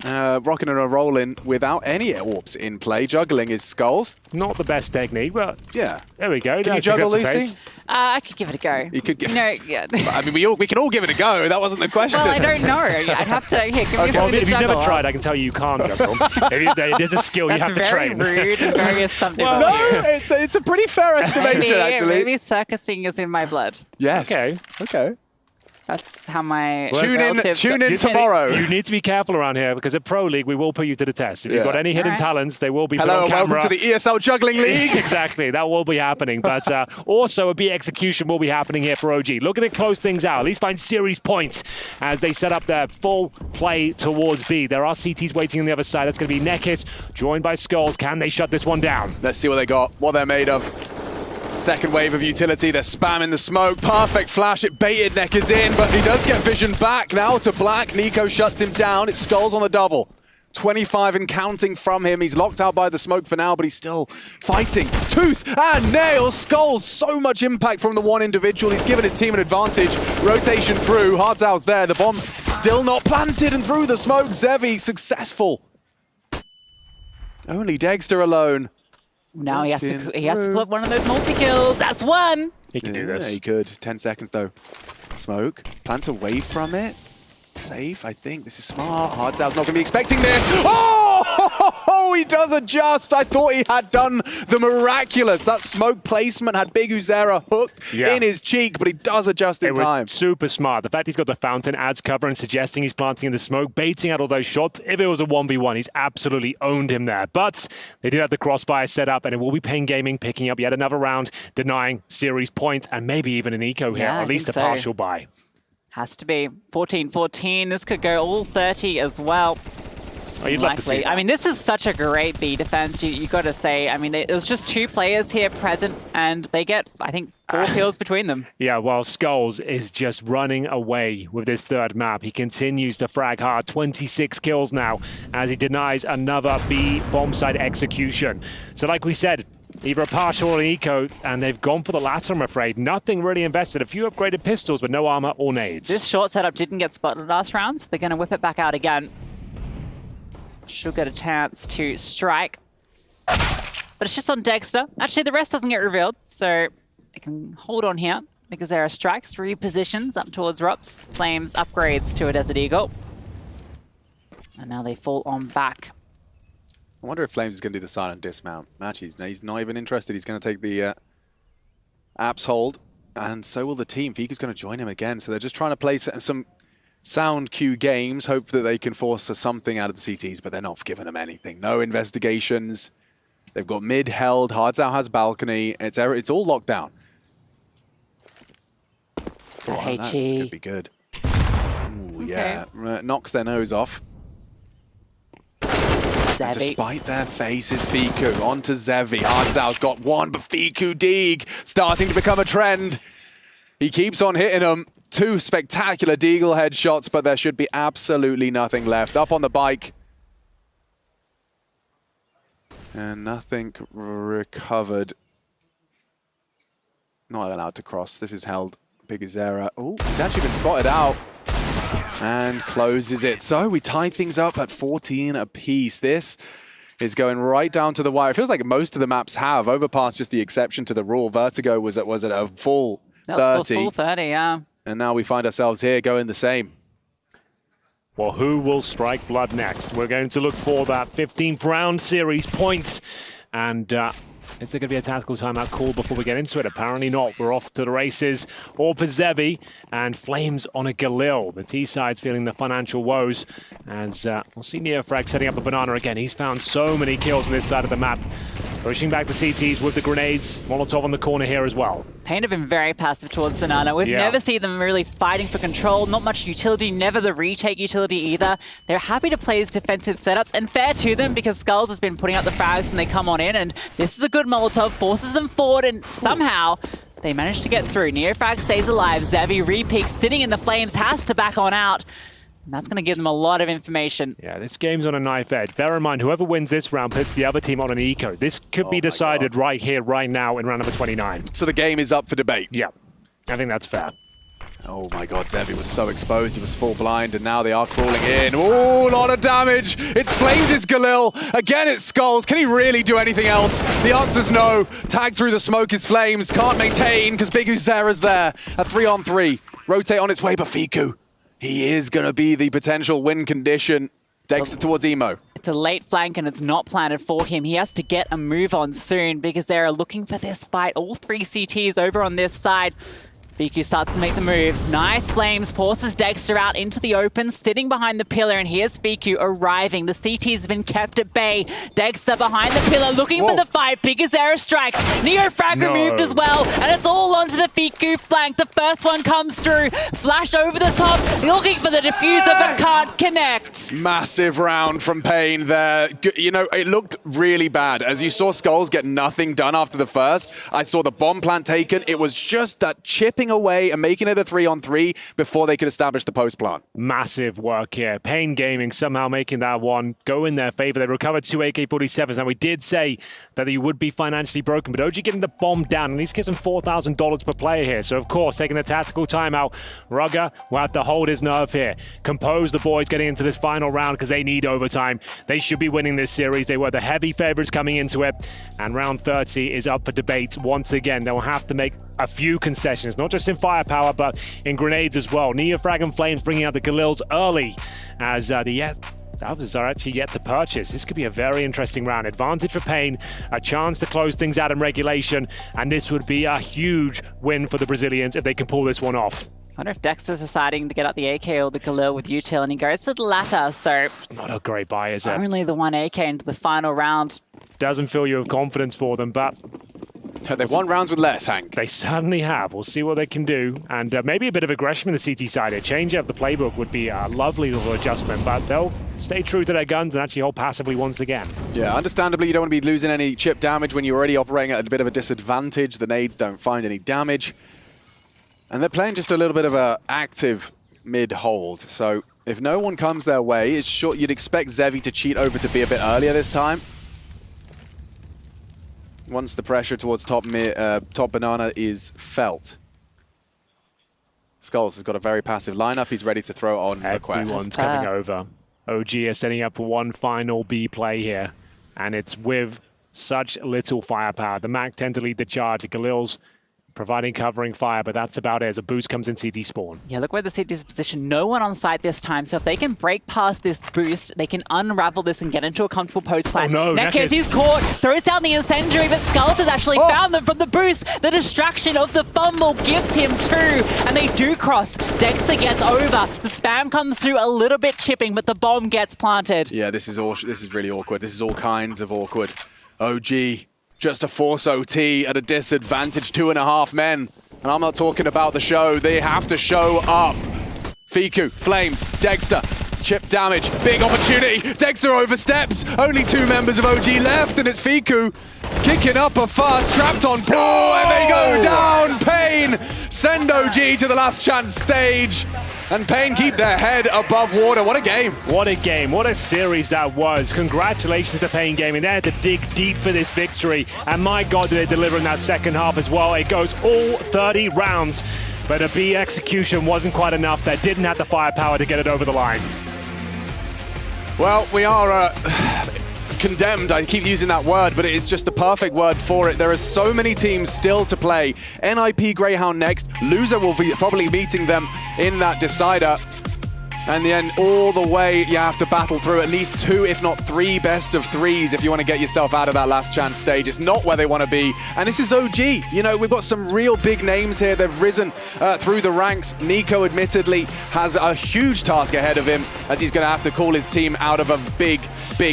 Rocking and rolling without any orbs in play. Juggling his Skulls. Not the best technique, but yeah. There we go. Can you That's juggle, the Lucy? pace. I could give it a go. You could give. No, yeah. I mean, we can all give it a go. That wasn't the question. Well, I don't know. I'd have to. Here, give me Well, something if to you've never juggle. tried, I can tell you can't juggle. There's a skill you have to That's train. very rude and very assumptive. Well, of no, you. it's a pretty fair estimation, maybe, actually. Maybe circusing is in my blood. Yes. Okay. That's how my Tune in You- tomorrow. You need to be careful around here because at Pro League we will put you to the test. If you've Yeah. got any hidden Alright. talents, they will be put Hello on and welcome camera. to the ESL Juggling League. Exactly, that will be happening. But also a B execution will be happening here for OG. Looking to close things out, at least find series points as they set up their full play towards B. There are CTs waiting on the other side. That's going to be Nekit, joined by Skulls. Can they shut this one down? Let's see what they got, what they're made of. Second wave of utility, they're spamming the smoke. Perfect flash, it baited Neckers in, but he does get vision back now to Black. Nico shuts him down, it's Skulls on the double. 25 and counting from him. He's locked out by the smoke for now, but he's still fighting. Tooth and nail. Skulls, so much impact from the one individual. He's given his team an advantage. Rotation through, Hardzout's there. The bomb still not planted and through the smoke. Zevi successful. Only Dexter alone. Now he has to put one of those multi-kills. That's one. He can do this. Yeah, he could. 10 seconds though. Smoke. Plants away from it. Safe, I think. This is smart. Hardzout's not going to be expecting this. Oh, he does adjust. I thought he had done the miraculous. That smoke placement had Big Uzera hook in his cheek, but he does adjust in time. Super smart. The fact he's got the fountain adds cover and suggesting he's planting in the smoke, baiting out all those shots. If it was a 1v1, he's absolutely owned him there. But they did have the crossfire set up, and it will be Pain Gaming picking up yet another round, denying series points, and maybe even an eco here, Yeah, or I at least a think so. partial buy. Has to be 14-14. This could go all 30 as well. Oh, you'd love to see Likely. that. I mean, this is such a great B defense. You got to say. I mean, it was just 2 players here present, and they get, I think, 4 kills between them. Yeah, while Skulls is just running away with this third map. He continues to frag hard. 26 kills now as he denies another B bomb site execution. So like we said, either a partial or an eco, and they've gone for the latter, I'm afraid. Nothing really invested. A few upgraded pistols, but no armor or nades. This short setup didn't get spotted last round, so they're going to whip it back out again. Should get a chance to strike. But it's just on Dexter. Actually, the rest doesn't get revealed, so they can hold on here because there are strikes, repositions up towards Rops. Flames upgrades to a Desert Eagle. And now they fall on back. I wonder if Flames is going to do the silent dismount. Matches. He's not even interested. He's going to take the apps hold, and so will the team. Fiku's going to join him again, so they're just trying to play some sound cue games, hope that they can force something out of the CTs, but they're not giving them anything. No investigations. They've got mid held. Hardzao has balcony. It's all locked down. Hey, That's Chi. gonna be good. Ooh, yeah, knocks their nose off. And despite their faces, Fiku onto Zevi. Hardzao's got one, but Fiku Deeg starting to become a trend. He keeps on hitting them. 2 spectacular Deagle headshots, but there should be absolutely nothing left. Up on the bike. And nothing recovered. Not allowed to cross. This is held. Bigazera. Oh, he's actually been spotted out. And closes it. So we tied things up at 14 apiece. This is going right down to the wire. It feels like most of the maps have. Overpass just the exception to the rule. Vertigo was at a full 30. That was full 30, yeah. And now we find ourselves here going the same. Well, who will strike blood next? We're going to look for that 15th round series point. And is there going to be a tactical timeout call before we get into it? Apparently not. We're off to the races. All for Zevi and Flames on a Galil. The T-side's feeling the financial woes. As we'll see Neofrag setting up the banana again. He's found so many kills on this side of the map. Pushing back the CTs with the grenades. Molotov on the corner here as well. Pain have been very passive towards Banana. We've never seen them really fighting for control. Not much utility, never the retake utility either. They're happy to play his defensive setups, and fair to them because Skulls has been putting out the frags and they come on in, and this is a good Molotov, forces them forward, and somehow they manage to get through. Neofrag stays alive. Zevi re-peaks, sitting in the flames, has to back on out. And that's going to give them a lot of information. Yeah, this game's on a knife edge. Bear in mind, whoever wins this round puts the other team on an eco. This could be decided right here, right now in round number 29. So the game is up for debate. Yeah, I think that's fair. Oh my god, Zevi was so exposed. He was full blind, and now they are crawling in. Oh, a lot of damage. It's Flames, it's Galil. Again, it's Skulls. Can he really do anything else? The answer's no. Tag through the smoke is Flames. Can't maintain because Big Uzera's there. A 3-on-3. Rotate on its way, but Fiku. He is going to be the potential win condition. Dexter towards Emo. It's a late flank and it's not planted for him. He has to get a move on soon because they're looking for this fight. All 3 CTs over on this side. Fiku starts to make the moves. Nice Flames forces Dexter out into the open, sitting behind the pillar, and here's Fiku arriving. The CTs have been kept at bay. Dexter behind the pillar, looking for the fight. Bigazera strikes. Neofrag removed as well, and it's all onto the Fiku flank. The first one comes through. Flash over the top, looking for the diffuser, but can't connect. Massive round from Pain there. You know, it looked really bad. As you saw Skulls get nothing done after the first, I saw the bomb plant taken. It was just that chipping away and making it a 3-on-3 before they could establish the post plant. Massive work here. Pain Gaming somehow making that one go in their favor. They recovered 2 AK-47s. Now, we did say that he would be financially broken, but OG getting the bomb down, and he's getting $4,000 per player here. So, of course, taking the tactical timeout, Rugger will have to hold his nerve here. Compose the boys getting into this final round because they need overtime. They should be winning this series. They were the heavy favorites coming into it, and round 30 is up for debate once again. They'll have to make a few concessions, not just in firepower, but in grenades as well. Neofrag and Flames bringing out the Galils early as the others are actually yet to purchase. This could be a very interesting round. Advantage for Pain, a chance to close things out in regulation, and this would be a huge win for the Brazilians if they can pull this one off. I wonder if Dexter's deciding to get out the AK or the Galil with util, and he goes for the latter, so... Not a great buy, is it? Only the 1 AK into the final round. Doesn't fill you with confidence for them, but... They've won rounds with less, Hank. They certainly have. We'll see what they can do. And maybe a bit of aggression from the CT side. A change of the playbook would be a lovely little adjustment, but they'll stay true to their guns and actually hold passively once again. Yeah, understandably, you don't want to be losing any chip damage when you're already operating at a bit of a disadvantage. The nades don't find any damage. And they're playing just a little bit of a active mid-hold. So if no one comes their way, it's sure you'd expect Zevi to cheat over to be a bit earlier this time. Once the pressure towards top banana is felt. Skulls has got a very passive lineup. He's ready to throw on request. Everyone's coming over. OG is setting up for one final B play here, and it's with such little firepower. The Mac tend to lead the charge. Galil's providing covering fire, but that's about it as a boost comes in CT spawn. Yeah, look where the CT's position. No one on site this time, so if they can break past this boost, they can unravel this and get into a comfortable post plan. Oh no, Nekes caught, throws down the incendiary, but Skulls has actually found them from the boost. The distraction of the fumble gives him 2, and they do cross. Dexter gets over. The spam comes through a little bit chipping, but the bomb gets planted. Yeah, this is really awkward. This is all kinds of awkward. OG just to force OT at a disadvantage, 2.5 men. And I'm not talking about the show, they have to show up. Fiku, Flames, Dexter, chip damage, big opportunity. Dexter oversteps, only 2 members of OG left, and it's Fiku kicking up a fuss, trapped on Paul, and they go down. Pain send OG to the last chance stage. And Pain keep their head above water. What a game. What a game. What a series that was. Congratulations to Pain Gaming. They had to dig deep for this victory. And my God, did they deliver in that second half as well. It goes all 30 rounds. But a B execution wasn't quite enough. They didn't have the firepower to get it over the line. Well, we are condemned. I keep using that word, but it's just the perfect word for it. There are so many teams still to play. NIP Greyhound next. Loser will be probably meeting them in that decider. And then all the way you have to battle through at least 2, if not 3 best of 3s if you want to get yourself out of that last chance stage. It's not where they want to be. And this is OG. You know, we've got some real big names here. They've risen through the ranks. Nico admittedly has a huge task ahead of him as he's going to have to call his team out of a big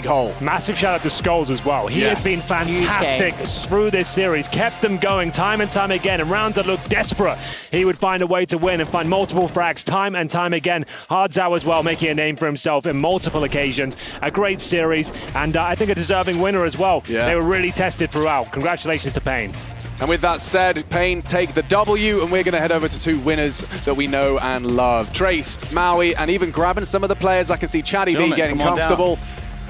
hole. Massive shout out to Skulls as well. He has been fantastic through this series, kept them going time and time again. In rounds that looked desperate, he would find a way to win and find multiple frags time and time again. Hardzow as well, making a name for himself in multiple occasions. A great series, and I think a deserving winner as well. Yeah. They were really tested throughout. Congratulations to Pain. And with that said, Pain take the W, and we're going to head over to 2 winners that we know and love. Trace, Maui, and even grabbing some of the players. I can see Chatty B getting comfortable.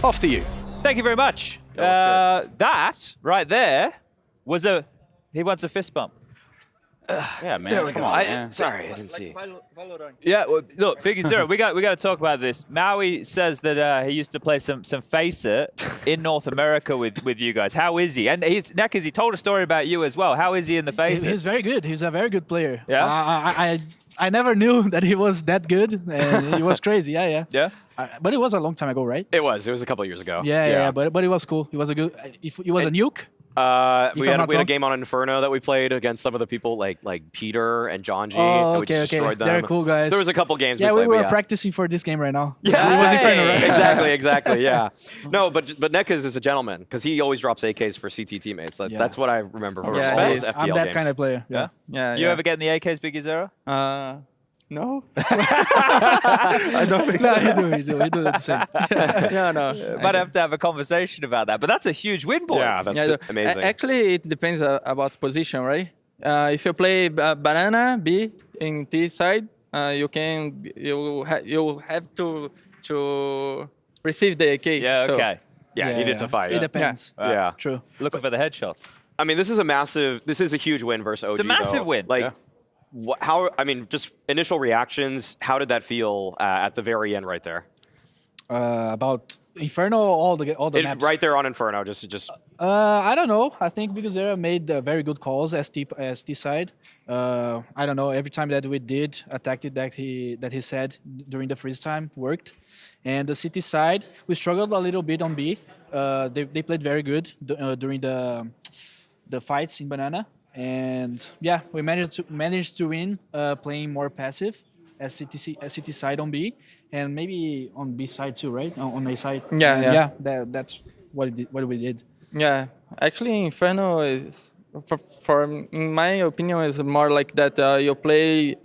Off to you. Thank you very much. That right there was he wants a fist bump. Yeah, man. Come on, man. Sorry, I didn't see. Yeah, well, look, Biggie Zero, we got to talk about this. Maui says that he used to play some Face It in North America with you guys. How is he? And Nekas, he told a story about you as well. How is he in the Face It? He's very good. He's a very good player. Yeah. I never knew that he was that good, and he was crazy. Yeah. But it was a long time ago, right? It was a couple years ago. Yeah. But it was cool. He was a good. He was a nuke. We had a game on Inferno that we played against some of the people like Peter and John G. Oh, and we just destroyed them. They're cool guys. There was a couple games we played. were practicing for this game right now. Yeah, it was Inferno, right? exactly. Yeah. No, but Nekas is a gentleman because he always drops AKs for CT teammates. That's what I remember from all those FPL I'm that games. kind of player. Yeah. You ever get in the AKs, Biggie Zero? No. I don't think so. You do the same. No. Might have to have a conversation about that. But that's a huge win, boys. Yeah, that's amazing. Actually, it depends about position, right? If you play banana B in T side, you have to receive the AK. Yeah, so. okay. Yeah, needed to fight. It depends. Yeah. True. Looking for the headshots. I mean, this is a huge win versus OG. It's a massive win. Like, just initial reactions. How did that feel at the very end, right there? About Inferno, all the maps. Right there on Inferno, just. I don't know. I think because Zera made very good calls ST side. I don't know. Every time that we did a tactic that he said during the freeze time worked, and the CT side we struggled a little bit on B. They played very good during the fights in Banana, and yeah, we managed to win playing more passive as CT side on B, and maybe on B side too, right? On A side. Yeah. That's what we did. Yeah, actually, Inferno is, in my opinion, is more like that. You play,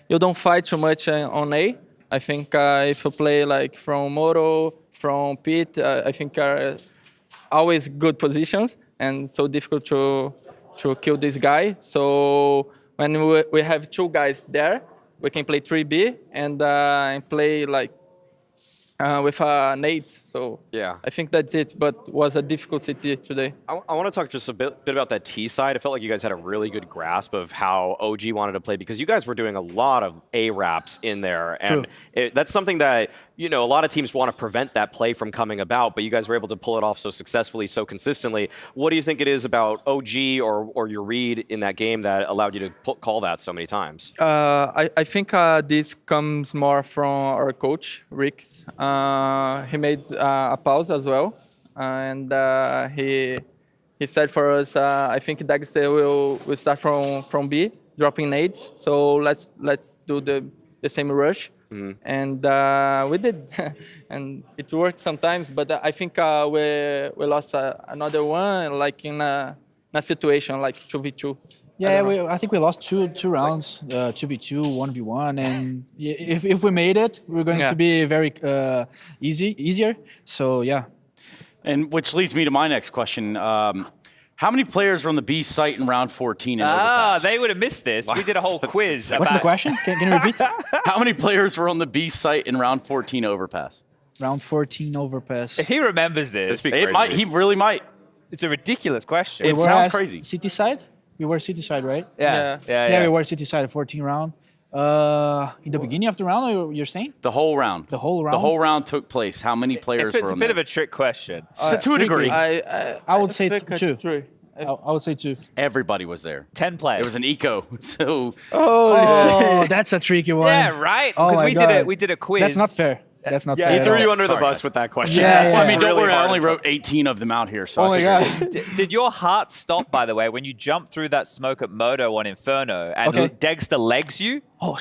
you don't fight too much on A. I think if you play like from Moro, from Pit, I think are always good positions and so difficult to kill this guy. So when we have 2 guys there, we can play 3B and play like with nades. So yeah, I think that's it. But was a difficult city today. I want to talk just a bit about that T side. I felt like you guys had a really good grasp of how OG wanted to play because you guys were doing a lot of A raps in there, and that's something that a lot of teams want to prevent that play from coming about. But you guys were able to pull it off so successfully, so consistently. What do you think it is about OG or your read in that game that allowed you to call that so many times? I think this comes more from our coach, Rix. He made a pause as well, and he said for us, I think Dagster will start from B, dropping nades. So let's do the same rush and we did, and it worked sometimes. But I think we lost another one, like in a situation like 2v2. Yeah, I think we lost two rounds, 2v2, 1v1, and if we made it, we're going to be very easier. So yeah. And which leads me to my next question. How many players were on the B site in round 14 in Overpass? They would have missed this. We did a whole quiz. What's the question? Can you repeat? How many players were on the B site in round 14 Overpass? Round 14 Overpass. If he remembers this, he really might. It's a ridiculous question. It sounds crazy. City side? We were City side, right? Yeah. We were City side, 14 round. In the beginning of the round, or you're saying? The whole round. The whole round? The whole round took place. How many players It's were a on bit there? of a trick question. To a degree. I would say think two. 3. I would say 2. Everybody was there. 10 players. It was an eco. So. Oh, that's a tricky one. Yeah, right. Oh Because my God. we did a quiz. That's not fair. That's not fair. He at threw all. you under the Sorry, bus guys. with that question. Yeah, I mean, don't really worry. I hard only to wrote 18 of them out here. So Oh my God. Did your heart stop, by the way, when you jumped through that smoke at Moto on Inferno and Dexter legs you? Oh,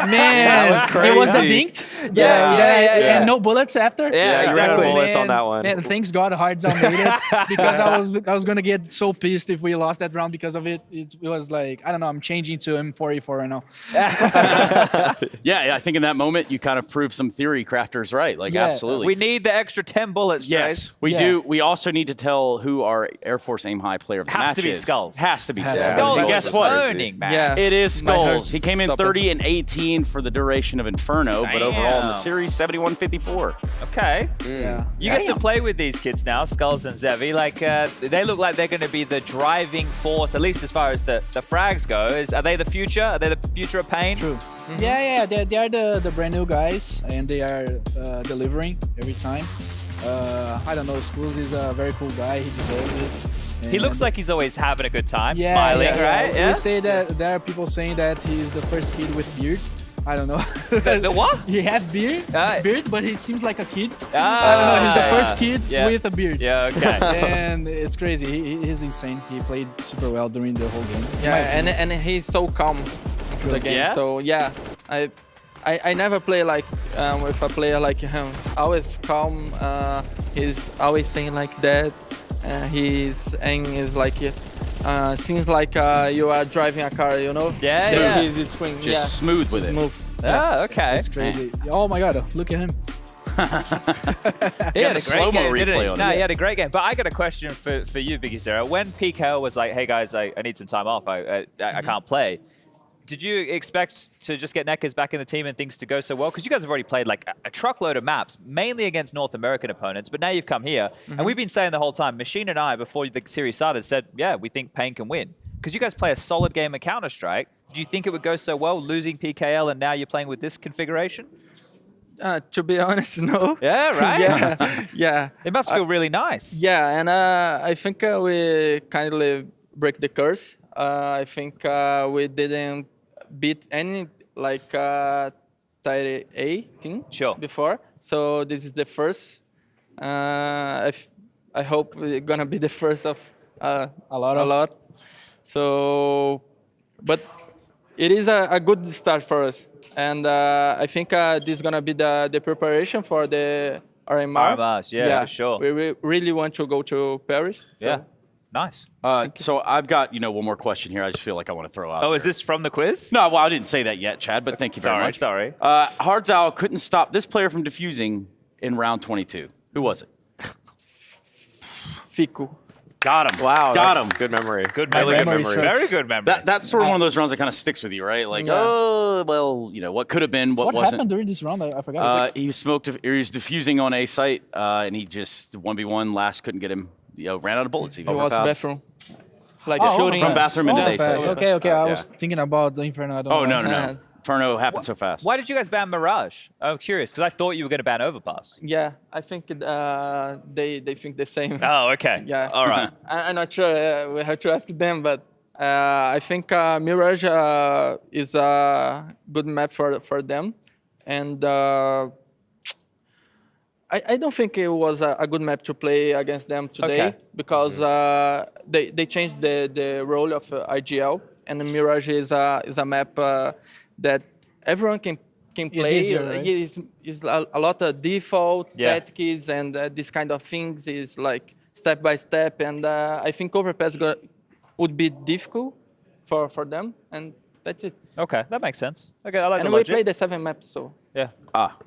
man. It was the dinked? Yeah. And no bullets after? Yeah, you ran exactly. bullets on that one. Man, thanks God Hardzal made it because I was gonna get so pissed if we lost that round because of it. It was like, I don't know, I'm changing to M4A4 right now. Yeah, I think in that moment you kind of proved some theory crafters right. Like, absolutely. We need the extra 10 bullets, Yes, Trace. we do. We also need to tell who our Air Force Aim High player of the Has match to be is. Skulls. Has to be Skulls. Skulls And was guess what? owning, man. Yeah. It is My heart Skulls. He came in stopped 30 and 18 for the duration of Inferno, but overall in the series, 71-54. Okay. Yeah. You get to play with these kids now, Skulls and Zevi. Like, they look like they're going to be the driving force, at least as far as the frags go. Are they the future? Are they the future of Pain? True. Yeah. They are the brand new guys, and they are delivering every time. I don't know, Schools is a very cool guy. He deserves it. He looks like he's always having a good time, Yeah, smiling, yeah. right? Yeah. We say that there are people saying that he's the first kid with beard. I don't know. The what? He has beard, but he seems like a kid. Ah, I don't know. He's the first kid with a beard. Yeah, okay. And it's crazy. He's insane. He played super well during the whole game. Yeah, and he's so calm in the game. Yeah? So yeah, I never play like with a player like him. Always calm. He's always saying like that. His aim is like seems like you are driving a car, you know? Yeah, so yeah. He's swing, Just smooth with it. Smooth. Ah, okay. It's crazy. Oh my God! Look at him. He had a great slow-mo game, didn't he? replay on No, it. he had a great game. But I got a question for you, Biggie Zero. When PKL was like, "Hey guys, I need some time off. I can't play." Did you expect to just get Neckers back in the team and things to go so well? Because you guys have already played like a truckload of maps, mainly against North American opponents. But now you've come here, and we've been saying the whole time, Machine and I, before the series started, said, yeah, we think Pain can win. Because you guys play a solid game of Counter-Strike. Do you think it would go so well, losing PKL, and now you're playing with this configuration? To be honest, no. Yeah, right? yeah. It must feel really nice. Yeah, and I think we kindly break the curse. I think we didn't beat any like Tier A team before, so this is the first. I hope we're gonna be the first of a lot. So, but it is a good start for us, and I think this is gonna be the preparation for the RMR. RMRs, yeah, for sure. We really want to go to Paris. So. Yeah. Nice. So I've got, one more question here. I just feel like I want to throw out. Oh, is this from the quiz? No, well, I didn't say that yet, Chad, but thank you very much. Sorry. Hardzal couldn't stop this player from defusing in round 22. Who was it? Fiku. Got him. Wow. Got him. Good memory. Good Really memory. good memory. Very good memory. That's sort of one of those rounds that kind of sticks with you, right? Like, oh, well, what could have been, what wasn't. happened during this round? I forgot. He was defusing on A site, and he just 1v1 last couldn't get him. Ran out of bullets. Even. It was bathroom. Like shooting from bathroom into A site. Okay. I was thinking about the Inferno. I don't know. No. Inferno happened so fast. Why did you guys ban Mirage? I'm curious, because I thought you were going to ban Overpass. Yeah, I think they think the same. Oh, okay. Yeah. All right. I'm not sure. We have to ask them, but I think Mirage is a good map for them, and I don't think it was a good map to play against them today because they changed the role of IGL, and Mirage is a map that everyone can can play. easier, right? Is a lot of default tactics and this kind of things is like step by step. And I think overpass would be difficult for them. And that's it. Okay, that makes sense. Okay, I like and the we logic. play the 7 maps, so. Yeah.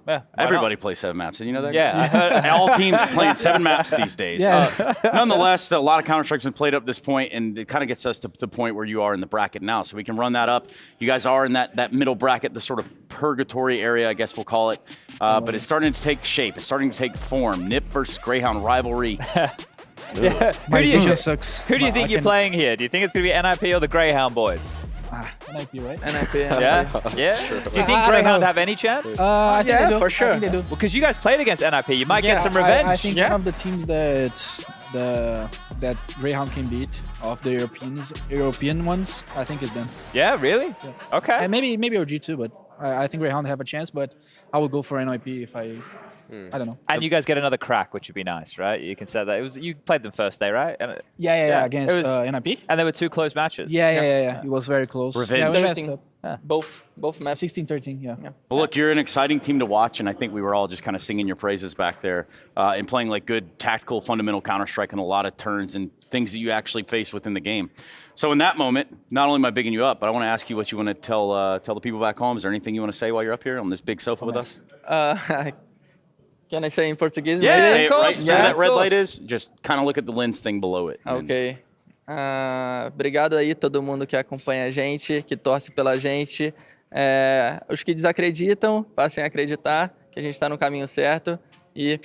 Yeah. Everybody plays 7 maps. Did you know that? Yeah. And all teams playing 7 maps these days. Yeah. Nonetheless, a lot of Counter-Strike's been played up at this point, and it kind of gets us to the point where you are in the bracket now. So we can run that up. You guys are in that middle bracket, the sort of purgatory area, I guess we'll call it. But it's starting to take shape. It's starting to take form. NIP versus Greyhound rivalry. Yeah. My Who vision sucks. do you think you're playing here? Do you think it's going to be NIP or the Greyhound boys? NIP, right? NIP. Yeah? Yeah? Do you think Greyhound have any chance? I think they do. for sure. I think they do. Well, because you guys played against NIP. You might get some revenge. I think one of the teams that Greyhound can beat of the European ones, I think is them. Yeah, really? Yeah. Okay. And maybe OG too, but I think Greyhound have a chance, but I would go for NIP if I don't know. And you guys get another crack, which would be nice, right? You can say that. You played them first day, right? Yeah, against NIP. And there were 2 close matches. Yeah. It was very close. Revenge. Yeah, we messed up. Both maps. 16-13, yeah. Well, look, you're an exciting team to watch, and I think we were all just kind of singing your praises back there and playing like good tactical, fundamental Counter-Strike and a lot of turns and things that you actually face within the game. So in that moment, not only am I bigging you up, but I want to ask you what you want to tell the people back home. Is there anything you want to say while you're up here on this big sofa with us? Can I say in Portuguese? Yeah, maybe? Say it right. See where that red course. light is? Just kind of look at the lens thing below it. Ok. Obrigado aí todo mundo que acompanha a gente, que torce pela gente. Os que desacreditam, passem a acreditar que a gente está no caminho certo. E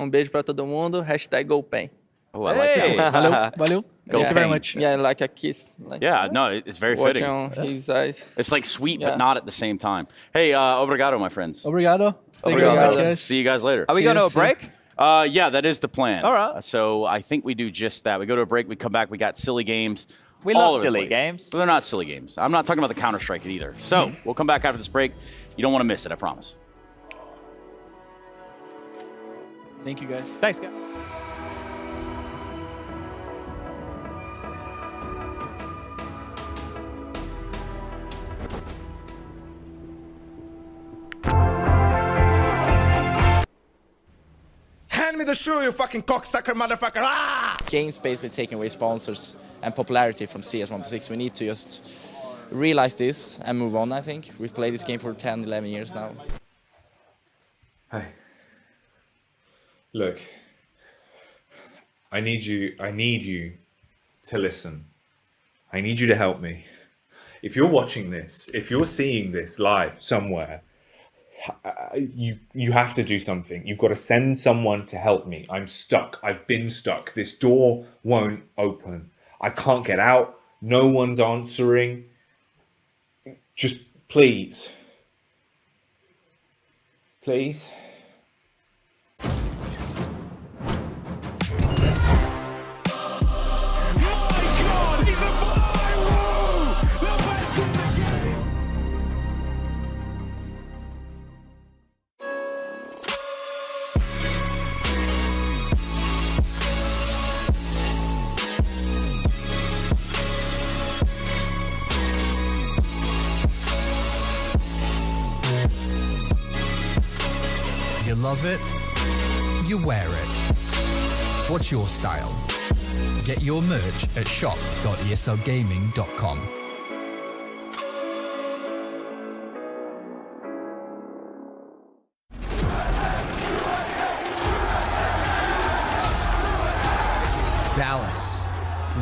beijo para todo mundo. #GoPen. Oh, I like that. Valeu. Go Thank you very Pain. much. Yeah, like a kiss. Like Yeah, no, it's very watching fitting. on his eyes. It's like sweet, Yeah. but not at the same time. Hey, obrigado, my friends. Obrigado. Thank you very much, guys. See you guys later. Are we going to a break? Yeah, that is the plan. All right. So I think we do just that. We go to a break, we come back, we got silly games. We all love over the silly place. games. But they're not silly games. I'm not talking about the Counter-Strike either. So we'll come back after this break. You don't want to miss it, I promise. Thank you, guys. Thanks, guys. Hand me the shoe, you fucking cocksucker motherfucker! Ah! Games basically taking away sponsors and popularity from CS 1.6. We need to just realize this and move on, I think. We've played this game for 10, 11 years now. Hey. Look. I need you to listen. I need you to help me. If you're watching this, if you're seeing this live somewhere, you have to do something. You've got to send someone to help me. I'm stuck. I've been stuck. This door won't open. I can't get out. No one's answering. Just please. Please. You love it, you wear it. What's your style? Get your merch at shop.eslgaming.com. Dallas,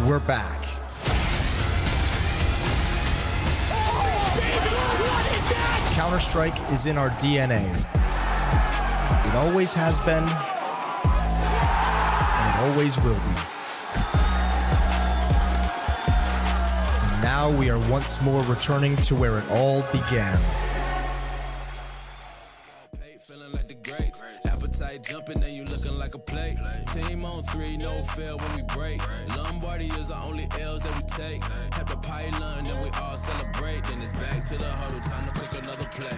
we're back. Counter-Strike is in our DNA. It always has been, and it always will be. And now we are once more returning to where it all began. Appetite jumping and you looking like a plate. Team on 3, no fail when we break. Lombardi is the only L's that we take. Tap the pylon, then we all celebrate. Then it's back to the huddle, time to cook another play.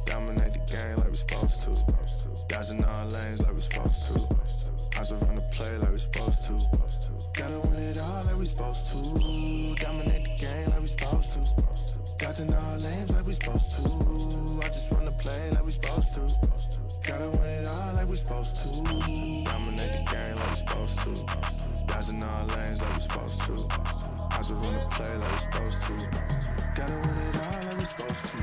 Dominate the game like we supposed to. Dodging all lanes like we supposed to. I Eyes are run the play like we supposed to. Gotta win it all like we supposed to. Dominate the game like we supposed to. Dodging all lanes like we supposed to. I just run the play like we supposed to. Gotta win it all like we supposed to. Dominate the game like we supposed to. Dodging all lanes like we supposed to. I just run the play like we supposed to. Gotta win it all like we supposed to.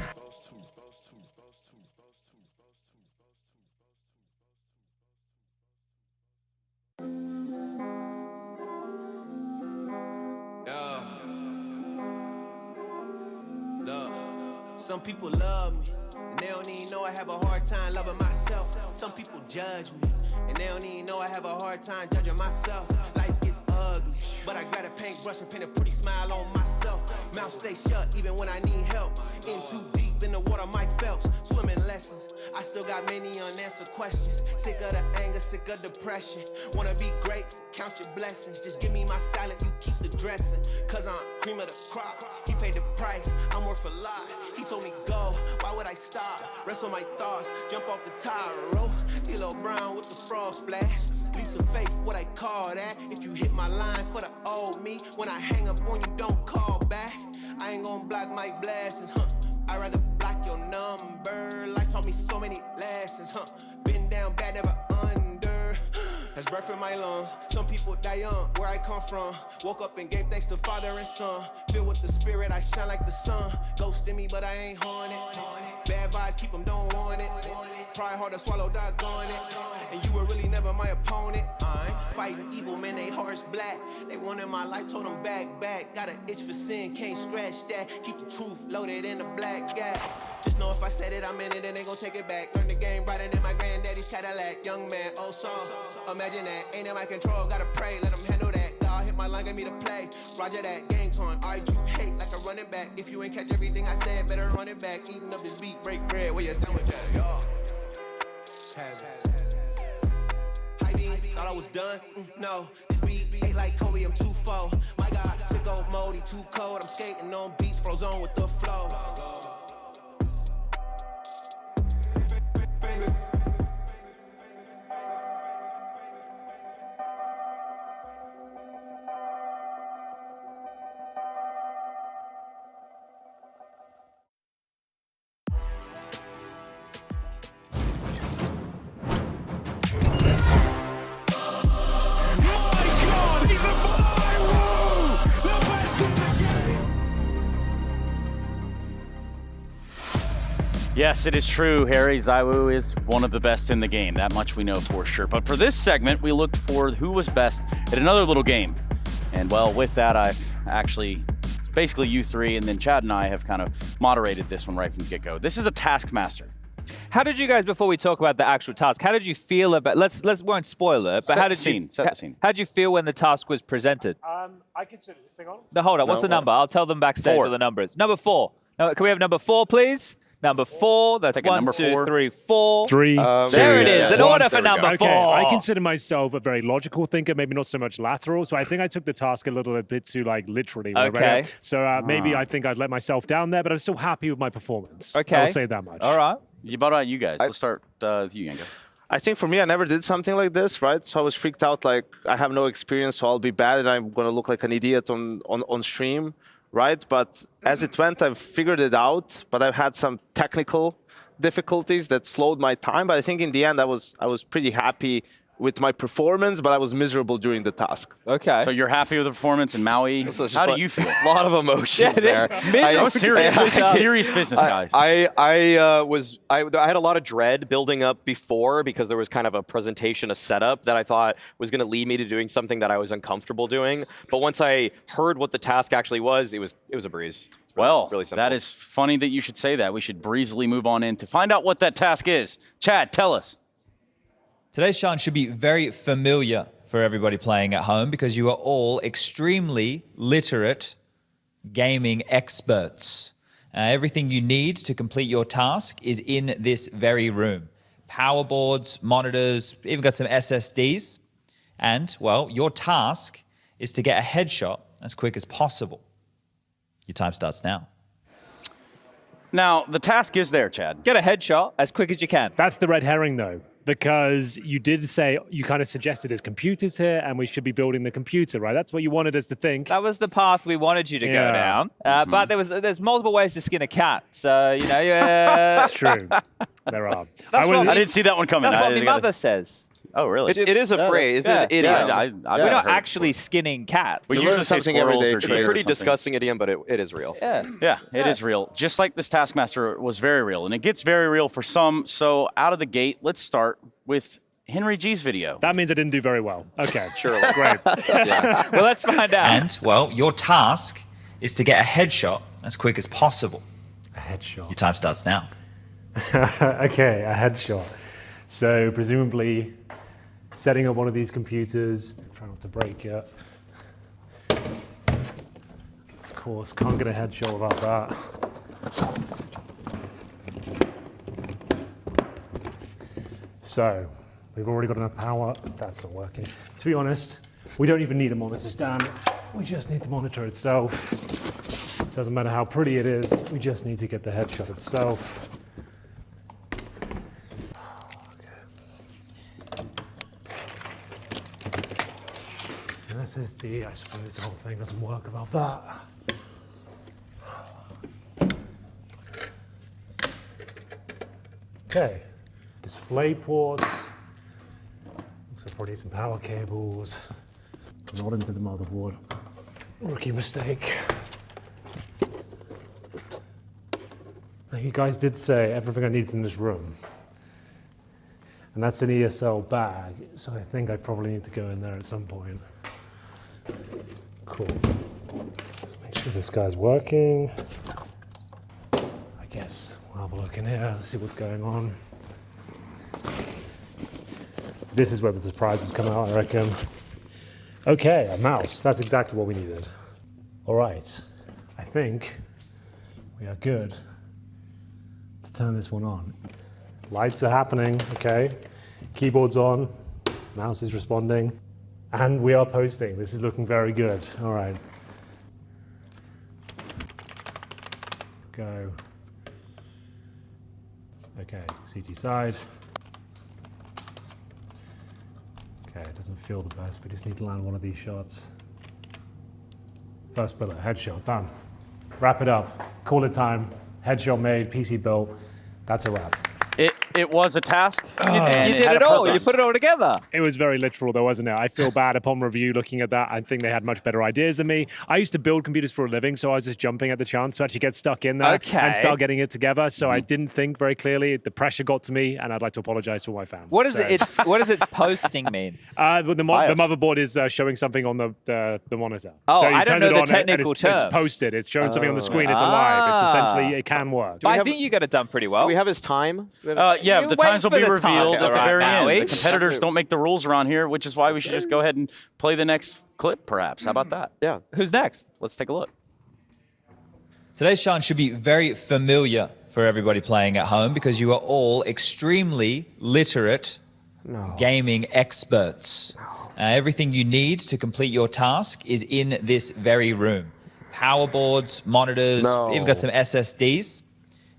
Some people love me, and they don't even know I have a hard time loving myself. Some people judge me, and they don't even know I have a hard time judging myself. Life gets ugly, but I got a paintbrush and paint a pretty smile on myself. Mouth stay shut even when I need help. In too deep in the water, Mike Phelps. Swimming lessons, I still got many unanswered questions. Sick of the anger, sick of depression. Wanna be grateful, count your blessings. Just give me my salad, you keep the dressing. Cause I'm cream of the crop, he paid the price, I'm worth a lot. He told me go, why would I stop? Rest on my thoughts, jump off the tire. Elo Brown with the frog splash. Leaps of faith, what I call that. If you hit my line for the old me, when I hang up on you, don't call back. I ain't gonna block my blessings, I'd rather block your number. Life taught me so many lessons, Been down bad, never under. That's breath in my lungs. Some people die young, where I come from. Woke up and gave thanks to Father and Son. Filled with the Spirit, I shine like the sun. Ghost in me, but I ain't haunted. Bad vibes, keep them, don't want it. Pride hard to swallow, doggone it. And you were really never my opponent. I'm fighting evil, man, they hearts black. They wanted my life, told them back. Got an itch for sin, can't scratch that. Keep the truth loaded in the black gap. Just know if I said it, I meant it, and they gon' take it back. Learn the game brighter than my granddaddy's Cadillac. Young man, old song, imagine that. Ain't in my control, gotta pray, let them handle that. God hit my line, get me to play. Roger that, game time. Alright, you hate like a running back. If you ain't catch everything I said, better run it back. Eating up this beat, break bread, where your sandwich at, y'all. Thought I was done? No. This beat ain't like Kobe, I'm too full. My God, sick old mode, he too cold. I'm skating on beats, froze on with the flow. Yes, it is true. Harry Zaiwu is one of the best in the game. That much we know for sure. But for this segment, we looked for who was best at another little game. And well, with that, I've actually, it's basically you three, and then Chad and I have kind of moderated this one right from the get-go. This is a Taskmaster. How did you guys, before we talk about the actual task, how did you feel about, let's won't spoil it, but Set the scene. How did you feel when the task was presented? I consider this thing on. No, hold on, what's the number? I'll tell them backstage what the number is. Number 4. No, can we have number 4, please? Number 4, that's 1, 2, 3, 4. 3. There it is, an order for number 4. Okay, I consider myself a very logical thinker, maybe not so much lateral. So I think I took the task a little bit too literally. Okay. So maybe I think I'd let myself down there, but I'm still happy with my performance. Okay. I'll say that much. All right. What about you guys? Let's start with you, Yango. I think for me, I never did something like this, right? So I was freaked out, like I have no experience, so I'll be bad and I'm gonna look like an idiot on stream, right? But as it went, I've figured it out, but I've had some technical difficulties that slowed my time. But I think in the end, I was pretty happy with my performance, but I was miserable during the task. Okay. So you're happy with the performance in Maui. How do you feel? A lot of emotions there. I was serious. Serious business, guys. I had a lot of dread building up before because there was kind of a presentation, a setup that I thought was going to lead me to doing something that I was uncomfortable doing. But once I heard what the task actually was, it was a breeze. Well, really simple. That is funny that you should say that. We should breezily move on in to find out what that task is. Chad, tell us. Today's challenge should be very familiar for everybody playing at home because you are all extremely literate gaming experts. Everything you need to complete your task is in this very room. Power boards, monitors, even got some SSDs. And, well, your task is to get a headshot as quick as possible. Your time starts now. Now, the task is there, Chad. Get a headshot as quick as you can. That's the red herring, though. because you did say, you kind of suggested there's computers here and we should be building the computer, right? That's what you wanted us to think. That was the path we wanted you to go down. But there's multiple ways to skin a cat. So, you know, That's true. There are. I didn't see that one coming. That's what my mother says. Oh, really? It is a phrase, isn't it? Idiom. We're not actually skinning cats. We usually say something every day. squirrels It's or a pretty something. disgusting idiom, but it is real. Yeah, it is real. Just like this Taskmaster was very real, and it gets very real for some. So out of the gate, let's start with Henry G's video. That means I didn't do very well. Okay. Sure. Great. Well, let's find out. And, well, your task is to get a headshot as quick as possible. A headshot. Your time starts now. Okay, a headshot. So presumably setting up one of these computers, try not to break it. Of course, can't get a headshot without that. So, we've already got enough power. That's not working. To be honest, we don't even need a monitor stand. We just need the monitor itself. Doesn't matter how pretty it is, we just need to get the headshot itself. And SSD, I suppose the whole thing doesn't work without that. Okay, display ports. Looks like probably need some power cables. Not into the motherboard. Rookie mistake. Now, you guys did say everything I need's in this room. And that's an ESL bag, so I think I probably need to go in there at some point. Cool. Make sure this guy's working. I guess we'll have a look in here, see what's going on. This is where the surprises come out, I reckon. Okay, a mouse. That's exactly what we needed. All right. I think we are good to turn this one on. Lights are happening, okay. Keyboard's on, mouse is responding, and we are posting. This is looking very good. All right. Go. Okay, CT side. Okay, it doesn't feel the best, but just need to land one of these shots. First bullet, headshot, done. Wrap it up, call it time. Headshot made, PC built. That's a wrap. It was a task. You did it all. You put it all together. It was very literal, though, wasn't it? I feel bad upon review looking at that. I think they had much better ideas than me. I used to build computers for a living, so I was just jumping at the chance to actually get stuck in there and start getting it together. So I didn't think very clearly. The pressure got to me, and I'd like to apologize to my fans. What does its posting mean? The motherboard is showing something on the monitor. Oh, so you I don't turn know it the on technical and terms. it's posted. It's showing something on the screen. It's alive. It's essentially, it can work. But I think you got it done pretty well. Do we have his time? Yeah, the times will be revealed at the very end. Maui. The competitors don't make the rules around here, which is why we should just go ahead and play the next clip, perhaps. How about that? Yeah. Who's next? Let's take a look. Today's challenge should be very familiar for everybody playing at home because you are all extremely literate gaming experts. Everything you need to complete your task is in this very room. Power boards, monitors, even got some SSDs.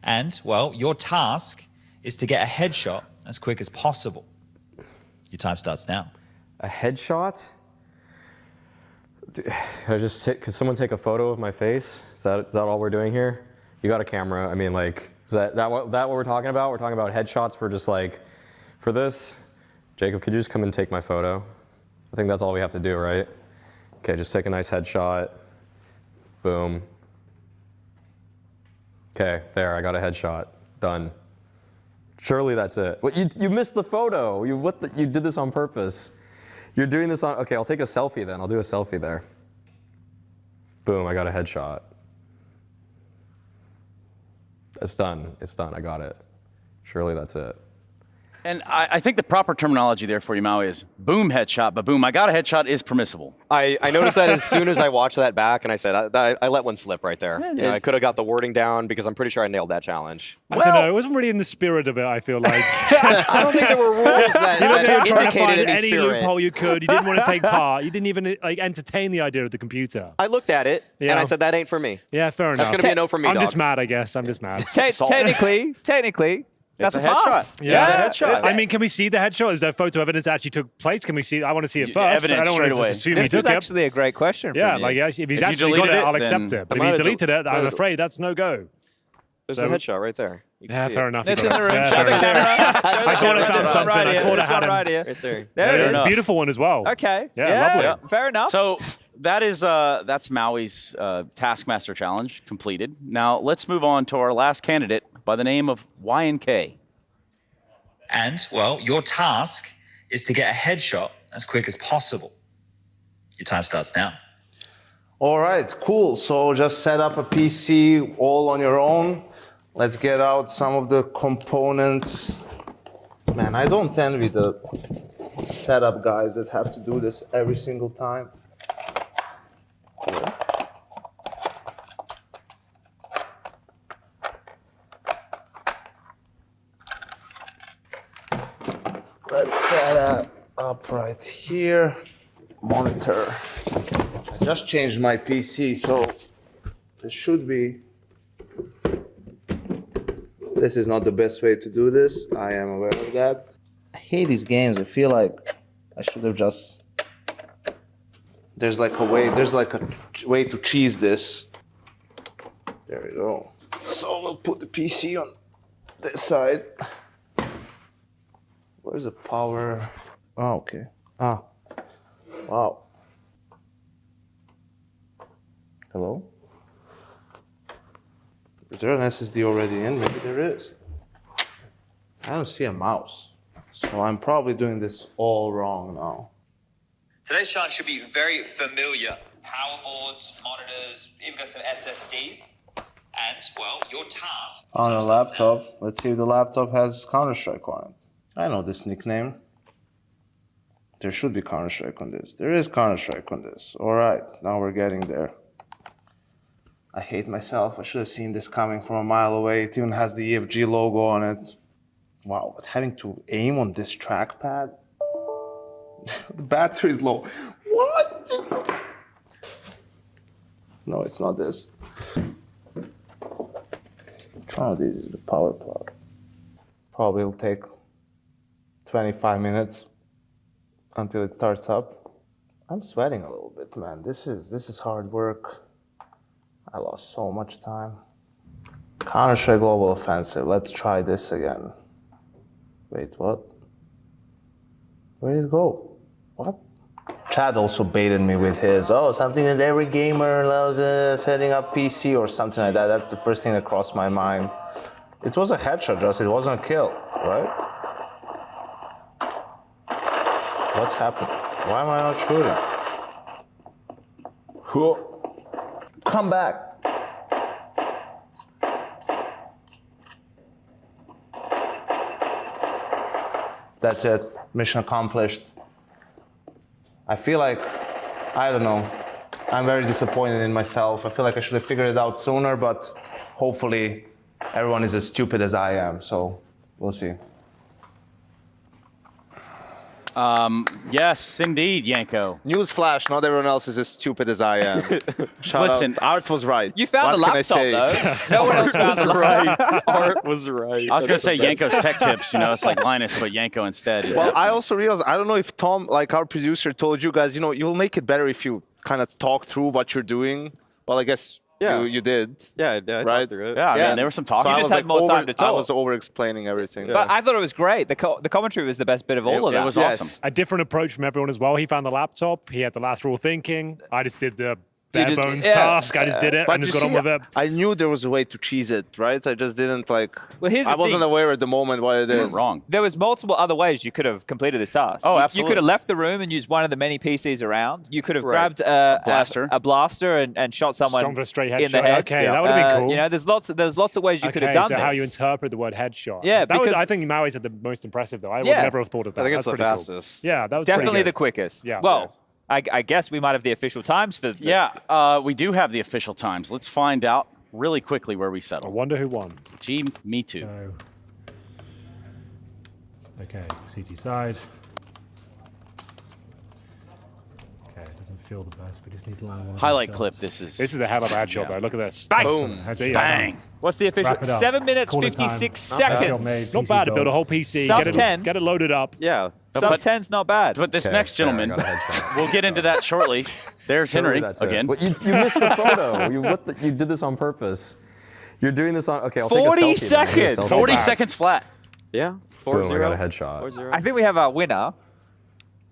And, well, your task is to get a headshot as quick as possible. Your time starts now. A headshot? Could someone take a photo of my face? Is that all we're doing here? You got a camera. I mean, like, is that what we're talking about? We're talking about headshots for just like, for this? Jacob, could you just come and take my photo? I think that's all we have to do, right? Okay, just take a nice headshot. Boom. Okay, there, I got a headshot. Done. Surely that's it. What, you missed the photo. You did this on purpose. You're doing this on, okay, I'll take a selfie then. I'll do a selfie there. Boom, I got a headshot. It's done. It's done. I got it. Surely that's it. And I think the proper terminology there for you, Maui, is boom headshot, but boom, I got a headshot is permissible. I noticed that as soon as I watched that back, and I said, I let one slip right there. You know, I could have got the wording down because I'm pretty sure I nailed that challenge. I don't know. It wasn't really in the spirit of it, I feel like. I don't think there were rules that, you know, you were trying to find indicated any spirit. loophole you could. You didn't want to take part. You didn't even like entertain the idea of the computer. I looked at it, and I said, that ain't for me. Yeah, fair enough. That's going to be a no for me, I'm dog. just mad, I guess. I'm just mad. Technically, That's It's a pass. headshot. Yeah. It's a headshot. I mean, can we see the headshot? Is there photo evidence that actually took place? Can we see? I want to see it first. Evidence I don't want straight to away. just assume he This took is it. actually a great question. Yeah, from like you. if he's you actually got deleted it, it, I'll then- accept it. But if might he's have deleted it, I'm del- afraid that's no go. There's So- the headshot right there. You can Yeah, see fair it. enough. It's you in got the it. room. Yeah, Show the fair enough. camera. Show the I thought I camera. found This one something. right I here. thought I This had one him. right here. Right there. There it is. Beautiful one as well. Okay. Yeah, lovely. Fair enough. So that is that's Maui's Taskmaster challenge completed. Now let's move on to our last candidate by the name of YNK. And, well, your task is to get a headshot as quick as possible. Your time starts now. All right, cool. So just set up a PC all on your own. Let's get out some of the components. Man, I don't envy the setup guys that have to do this every single time. Here. Let's set that up right here. Monitor. I just changed my PC, so it should be. This is not the best way to do this. I am aware of that. I hate these games. I feel like I should have just. There's like a way to cheese this. There we go. So we'll put the PC on this side. Where's the power? Oh, okay. Ah. Wow. Hello? Is there an SSD already in? Maybe there is. I don't see a mouse. So I'm probably doing this all wrong now. Today's challenge should be very familiar. Power boards, monitors, even got some SSDs. And, well, your task... On a laptop. Let's see if the laptop has Counter-Strike on it. I know this nickname. There should be Counter-Strike on this. There is Counter-Strike on this. All right, now we're getting there. I hate myself. I should have seen this coming from a mile away. It even has the EFG logo on it. Wow, but having to aim on this trackpad? The battery is low. What? No, it's not this. Which one of these is the power plug? Probably will take 25 minutes until it starts up. I'm sweating a little bit, man. This is hard work. I lost so much time. Counter-Strike Global Offensive. Let's try this again. Wait, what? Where did it go? What? Chad also baited me with his, something that every gamer loves setting up PC or something like that. That's the first thing that crossed my mind. It was a headshot, just it wasn't a kill, right? What's happening? Why am I not shooting? Come back. That's it. Mission accomplished. I feel like, I don't know, I'm very disappointed in myself. I feel like I should have figured it out sooner, but hopefully everyone is as stupid as I am, so we'll see. Yes, indeed, Yanko. Newsflash, not everyone else is as stupid as I am. Listen, Art was right. You found the What can I laptop, say? though. No one else found the laptop. Art was right. I was going to say Yanko's tech tips, it's like Linus, but Yanko instead. Well, I also realized, I don't know if Tom, like our producer, told you guys, you'll make it better if you kind of talk through what you're doing. Well, I guess you did. Yeah, I right? talked through it. Yeah, I mean, there was some talking. So You I just was had more time to talk. I was over-explaining everything. But I thought it was great. The commentary was the best bit of all of that. It was awesome. A different approach from everyone as well. He found the laptop. He had the last rule thinking. I just did the bare bones task. I just did it and just got on with it. I knew there was a way to cheese it, right? I just didn't Well, here's I the wasn't thing. aware at the moment what it is. Wrong. There was multiple other ways you could have completed this task. Oh, You absolutely. could have left the room and used one of the many PCs around. You could have Right. grabbed blaster. a blaster and shot someone Stronger straight in the headshot. head. Okay, that would have been cool. There's lots of ways you could have done so this. how you interpret the word headshot. Yeah, that was, because- I think Maui's had the most impressive though. I would Yeah. never have thought of that. I think it's That's the pretty cool. fastest. Yeah, that was pretty Definitely good. the quickest. Yeah. Well, I guess we might have the official times for. We do have the official times. Let's find out really quickly where we I settle. wonder who won. Gee, me too. So, okay, CT side. Okay, it doesn't feel the best. We just need to land one. Highlight clip. This is a hell of a headshot, though. Look at this. Bang. Boom. Bang. What's the official? Wrap it up. 7 minutes, Corner 56 time. seconds. Not bad to build a whole PC. Sub Get 10. it loaded up. Yeah. Sub 10's not bad. But this Okay, next fair, I gentleman, got a headshot. we'll get into that shortly. There's Henry That's it. again. Well, you missed the photo. You did this on purpose. You're doing this on. Okay, I'll 40 take a selfie. then. seconds. I'll take a 40 selfie. seconds flat. Yeah. Boom, I 4-0. got a headshot. 4-0. I think we have our winner.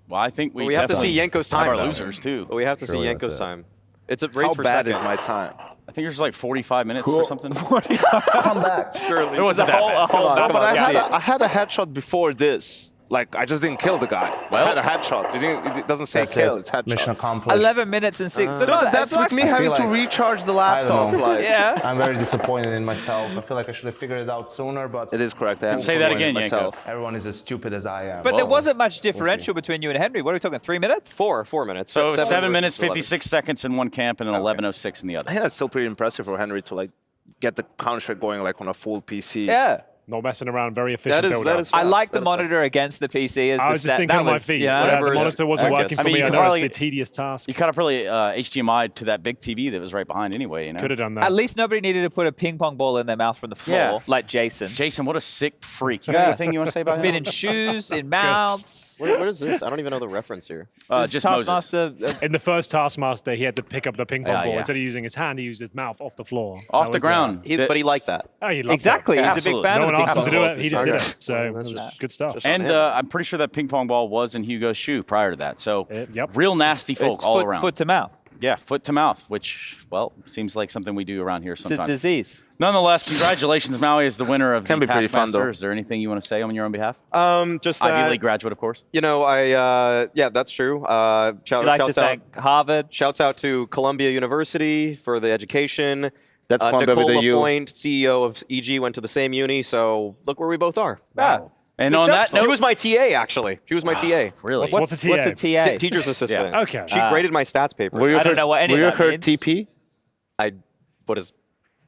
Well, I think we have to see definitely Yanko's time. have our though. losers too. But we have to see Surely that's Yanko's it. time. It's a race How for bad second. is my time? I think there's like 45 minutes or something. Come back. Surely. It wasn't that bad. No, but I had a headshot before this. Like, I just didn't kill the guy. Well, I had a headshot. It doesn't say That's kill, it. it's headshot. Mission accomplished. 11 minutes and 6. So Dude, that's with me having to recharge the laptop. Like, Yeah. I'm very disappointed in myself. I feel like I should have figured it out sooner, but it is correct. I am say that again, disappointed in Yanko. myself. everyone is as stupid as I am. But there Well, wasn't much differential between you and Henry. What are we talking, 3 minutes? 4 minutes. So 7 versus minutes, 11. 56 seconds in one camp and an 11:06 in the I other. think that's still pretty impressive for Henry to like get the Counter-Strike going like on a full PC. Yeah. Not messing around. Very efficient build that up. is I fast. like the That is monitor against the PC. As I the was just stat- thinking that on my was- feet. Yeah. The Whatever is- monitor wasn't I working guess. for I mean, me. you I could know probably- it's a tedious task. You could have probably HDMI to that big TV that was right behind anyway. You know. Could have done that. At least nobody needed to put a ping pong ball in their mouth from the floor, Yeah. like Jason. Jason, what a sick freak. You got anything you want to say about Been him? in shoes, in mouths. What is this? I don't even know the reference here. Just Moses. Taskmaster. In the first Taskmaster, he had to pick up the ping pong Yeah, ball. yeah. Instead of using his hand, he used his mouth off the floor. Off That the was, ground. But he liked that. Oh, he loved Exactly. it. He's a big Absolutely. fan No of one the asked ping him to pong do balls. it. He just did Okay. it. So Well, it was that's good stuff. And I'm pretty sure that ping pong ball was in Hugo's shoe prior to that. So Yep. real nasty folk It's all foot, around. foot to mouth. Yeah, foot to mouth, which, well, seems like something we do around here It's a sometimes. disease. Nonetheless, congratulations, Maui is the winner of Can the be pretty fun, Taskmaster. though. Is there anything you want to say on your own behalf? Just Ivy that, League graduate, of course. You know, yeah, that's true. I'd like to Shouts out. thank Harvard. Shouts out to Columbia University for the education. That's Columbia Nicole with a U. Lapointe, CEO of EG, went to the same uni, so look where we both are. Yeah. And on that She note, was my TA, actually. She was my TA. really? What's a TA? What's a TA? Teacher's assistant. Yeah. Okay. She graded my stats papers. Were you I don't her- know what any Were of you that her means. TP? What is?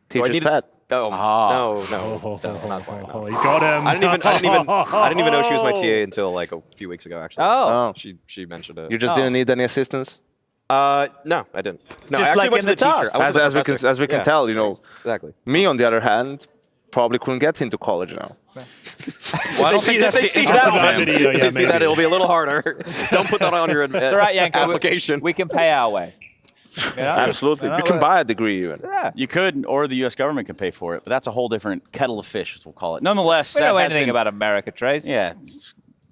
Teacher's need- pet. Oh, no, not quite. Oh, you got him. I didn't even know she was my TA until like a few weeks ago, actually. Oh. She mentioned it. You just didn't need any assistance? No, I didn't. No, Just I actually like went in to the the teacher. task. I went to the As we professor. can Yeah, tell, you know, Exactly. me on the other hand, probably couldn't get into college now. Well, I don't think that's They the see answer, that, Sam. video, yeah, they see that, maybe. it'll be a little harder. Don't put that on your It's all right, Yanko. application. We can pay our way. You know? Absolutely. You know, You can we're- buy a degree even. Yeah. You could, or the U.S. government could pay for it, but that's a whole different kettle of fish, as we'll call it. Nonetheless, We that know has anything been- about America, Trace. Yeah,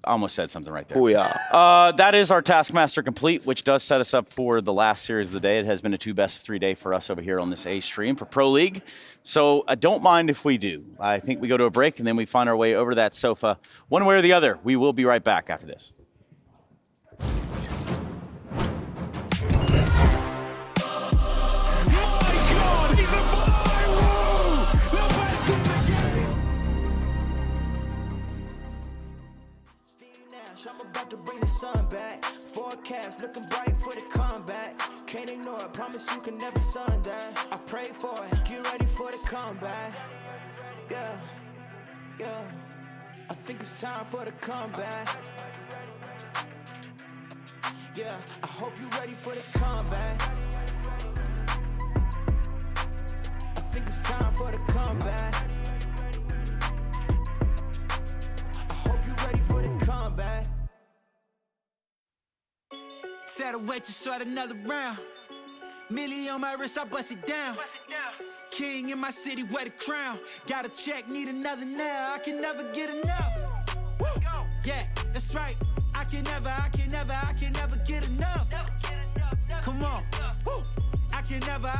I almost said something right there. Oh, yeah. That is our Taskmaster complete, which does set us up for the last series of the day. It has been a 2 best of 3 day for us over here on this A stream for Pro League. So I don't mind if we do. I think we go to a break and then we find our way over to that sofa. One way or the other, we will be right back after this. I'm about to bring the sun back. Forecast looking bright for the comeback. Can't ignore it, promise you can never sun that. I pray for it, get ready for the comeback. Yeah, yeah. I think it's time for the comeback. Yeah, I hope you're ready for the comeback. I think it's time for the comeback. I hope you're ready for the comeback. Tell the wait to start another round. Millie on my wrist, I bust it down. King in my city, wear the crown. Got a check, need another now. I can never get enough. Woo. Yeah, that's right. I can never get enough. Come on. Woo. I can never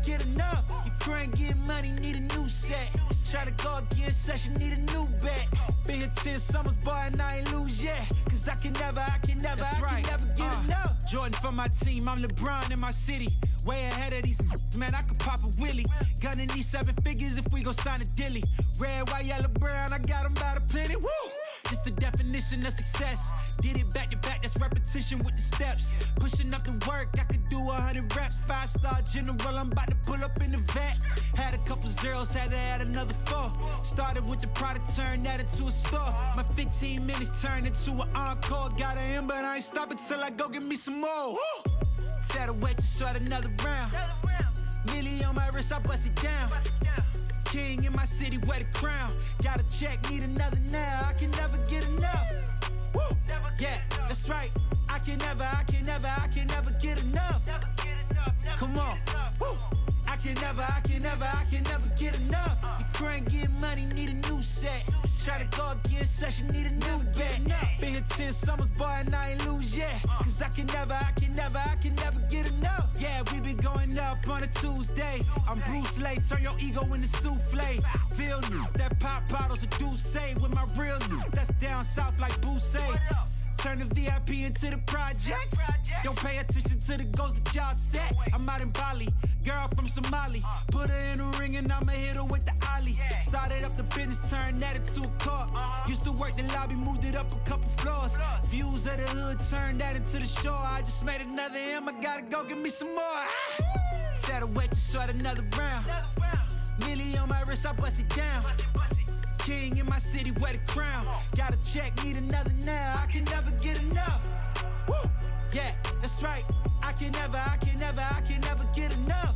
get enough. You couldn't get money, need a new set. Try to go again, session, need a new bet. Been here 10 summers, boy, and I ain't lose yet. Cause I can never get enough. Jordan for my team, I'm LeBron in my city. Way ahead of these man, I could pop a Willie. Gunning these 7 figures if we go sign a dilly. Red, white, yellow, brown, I got them by the plenty. Woo! This the definition of success. Did it back to back, that's repetition with the steps. Pushing up the work, I could do 100 reps. 5-star general, I'm about to pull up in the vet. Had a couple zeros, had to add another 4. Started with the product, turned that into a store. My 15 minutes turned into an encore. Got a in, but I ain't stopping till I go get me some more. Woo! Tell the waitress, short another round. Millie on my wrist, I bust it down. King in my city, wear the crown. Got a check, need another now. I can never get enough. Woo! Yeah, that's right. I can never get enough. Come on. Woo! I can never get enough. The current get money, need a new set. Try to go again, session, need a new bet. Been here 10 summers, boy, and I ain't lose yet. Cause I can never get enough. Yeah, we been going up on a Tuesday. I'm Bruce Lee, turn your ego into souffle. Feel new, that pop bottles of Douce with my real new. That's down south like Bousse. Turn the VIP into the projects. Don't pay attention to the goals that y'all set. I'm out in Bali, girl from Somali. Put her in a ring and I'ma hit her with the ollie. Started up the business, turned that into a car. Used to work the lobby, moved it up a couple floors. Views of the hood, turned that into the shore. I just made another M, I gotta go get me some more. Tell the waitress, short another round. Millie on my wrist, I bust it down. King in my city, wear the crown. Got a check, need another now. I can never get enough. Woo! Yeah, that's right. I can never get enough.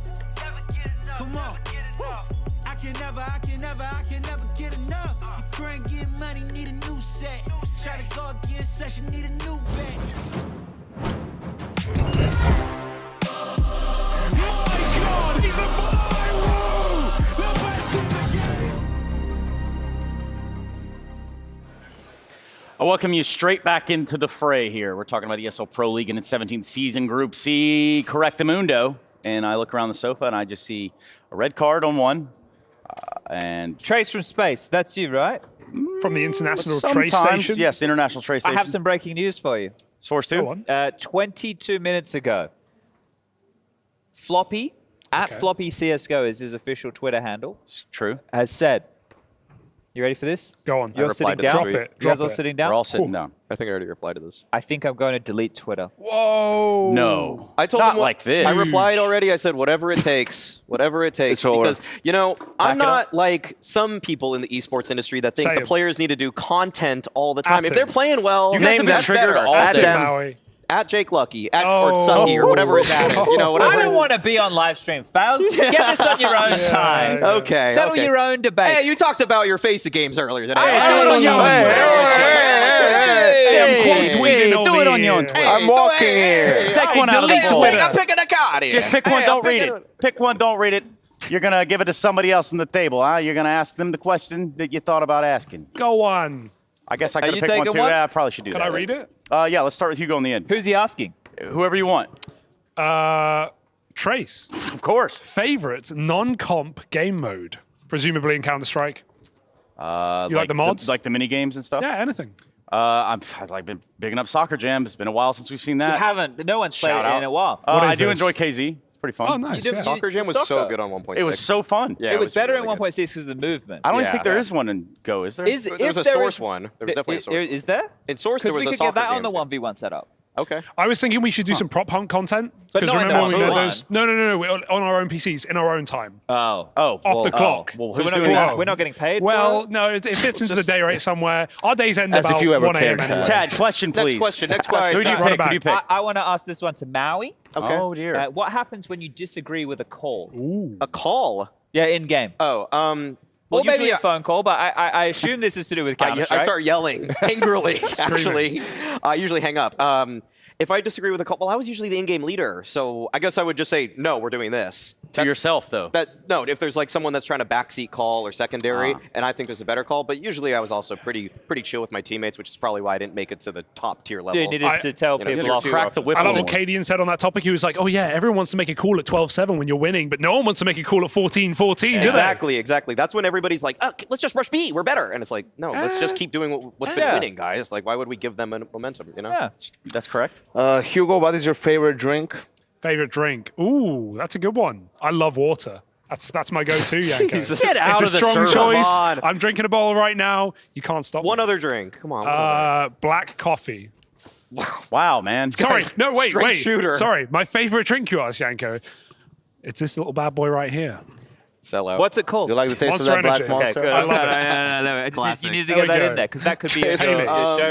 Come on. Woo! I can never get enough. The current get money, need a new set. Try to go again, session, need a new bet. My God, he's a viral! The best of the game. I welcome you straight back into the fray here. We're talking about ESL Pro League in its 17th season, Group C, Correctamundo. And I look around the sofa and I just see a red card on one. And Trace from space, that's you, right? From the International sometimes, Trace Station? Yes, International Trace Station. I have some breaking news for you. Source 2? 22 minutes ago, Floppy, at Floppy CSGO is his official Twitter handle. It's true. Has said, you ready for this? Go on. You're sitting down? Drop it. You guys all sitting down? We're all sitting down. I think I already replied to this. I think I'm going to delete Twitter. Whoa. No. I told Not him like this. I replied already. I said whatever it takes. Whatever it takes. Because, you know, I'm not like some people in the esports industry that think the players need to do content all the time. If they're playing well, You name that trigger all at day. them. At Jake Lucky, or Sucky, or whatever his ad is. You know, whatever. I don't want to be on live stream, Fouls. Get this on your own time. Okay. Settle your own debates. Hey, you talked about your face of games earlier today. Do it on your own Do it on your own Twitter. I'm walking here. Take one out of the poll. I'm picking a card here. Just pick one, don't read it. Pick one, don't read it. You're going to give it to somebody else on the table, huh? You're going to ask them the question that you thought about asking. Go on. I guess I Are could you have picked one taking too. one? Yeah, I probably should do Can that. I read it? Yeah, let's start with Hugo in the end. Who's he asking? Whoever you want. Trace. Of course. Favorite non-comp game mode? Presumably in Counter-Strike. You like the mods? Like the mini games and stuff? Yeah, anything. I've like been bigging up Soccer Jam. It's been a while since we've seen that. You haven't. No one's played Shout it out. in a while. I do enjoy KZ. It's pretty fun. Oh, nice. You do- yeah. Soccer Jam was so good on 1.6. It was so fun. Yeah, it was better really in good. 1.6 because of the movement. I don't even Yeah. think there is one in Go, is there? Is There was if a there Source is- one. There was definitely a Source. Is there? In Source, there Because was we a could get soccer that on the game. 1v1 setup. Okay. I was thinking we should do some prop hunt content. But Because not in remember the when we made one-to-one. those? No. We're on our own PCs, in our own time. Oh. Off the clock. Well, So who's we're, doing not, that? we're not getting paid Well, for it? no, it fits into the day rate somewhere. Our days end As about if you ever 1 a.m. cared. anyway. Chad, question, please. Next Sorry, question. Who do you sorry. pick? Who do you pick? I want to ask this one to Maui. Okay. Oh, dear. What happens when you disagree with a call? A call? Yeah, in-game. Oh, Or well, maybe usually a phone call, but I assume this is to do with I Counter-Strike. start yelling angrily, actually. I usually hang up. If I disagree with a call, well, I was usually the in-game leader, so I guess I would just say, no, we're doing this. To yourself, though. No, if there's like someone that's trying to backseat call or secondary, and I think there's a better call, but usually I was also pretty chill with my teammates, which is probably why I didn't make it to the top tier level. So you needed to tell people off. Crack the whip. I love what Cadian said on that topic. He was like, oh yeah, everyone wants to make a call at 12-7 when you're winning, but no one wants to make a call at 14-14, do they? Exactly. That's when everybody's like, oh, let's just rush B, we're better. And it's like, no, let's just keep doing what's been winning, guys. Like, why would we give them a momentum, you know? Yeah. That's correct. Hugo, what is your favorite drink? Favorite drink? Ooh, that's a good one. I love water. That's my go-to, Yanko. Get out it's of a the strong server. choice. Come on. I'm drinking a bottle right now. You can't stop One me. other drink. Come on. Black coffee. Wow, man. Sorry, no, wait. Shooter. Sorry, my favorite drink, you asked, Yanko. It's this little bad boy right here. Sell out. What's it called? You like the taste Monster of that Energy. black Okay, monster? good. I love No. You need to There get we that go. in there because that could be a show. Taste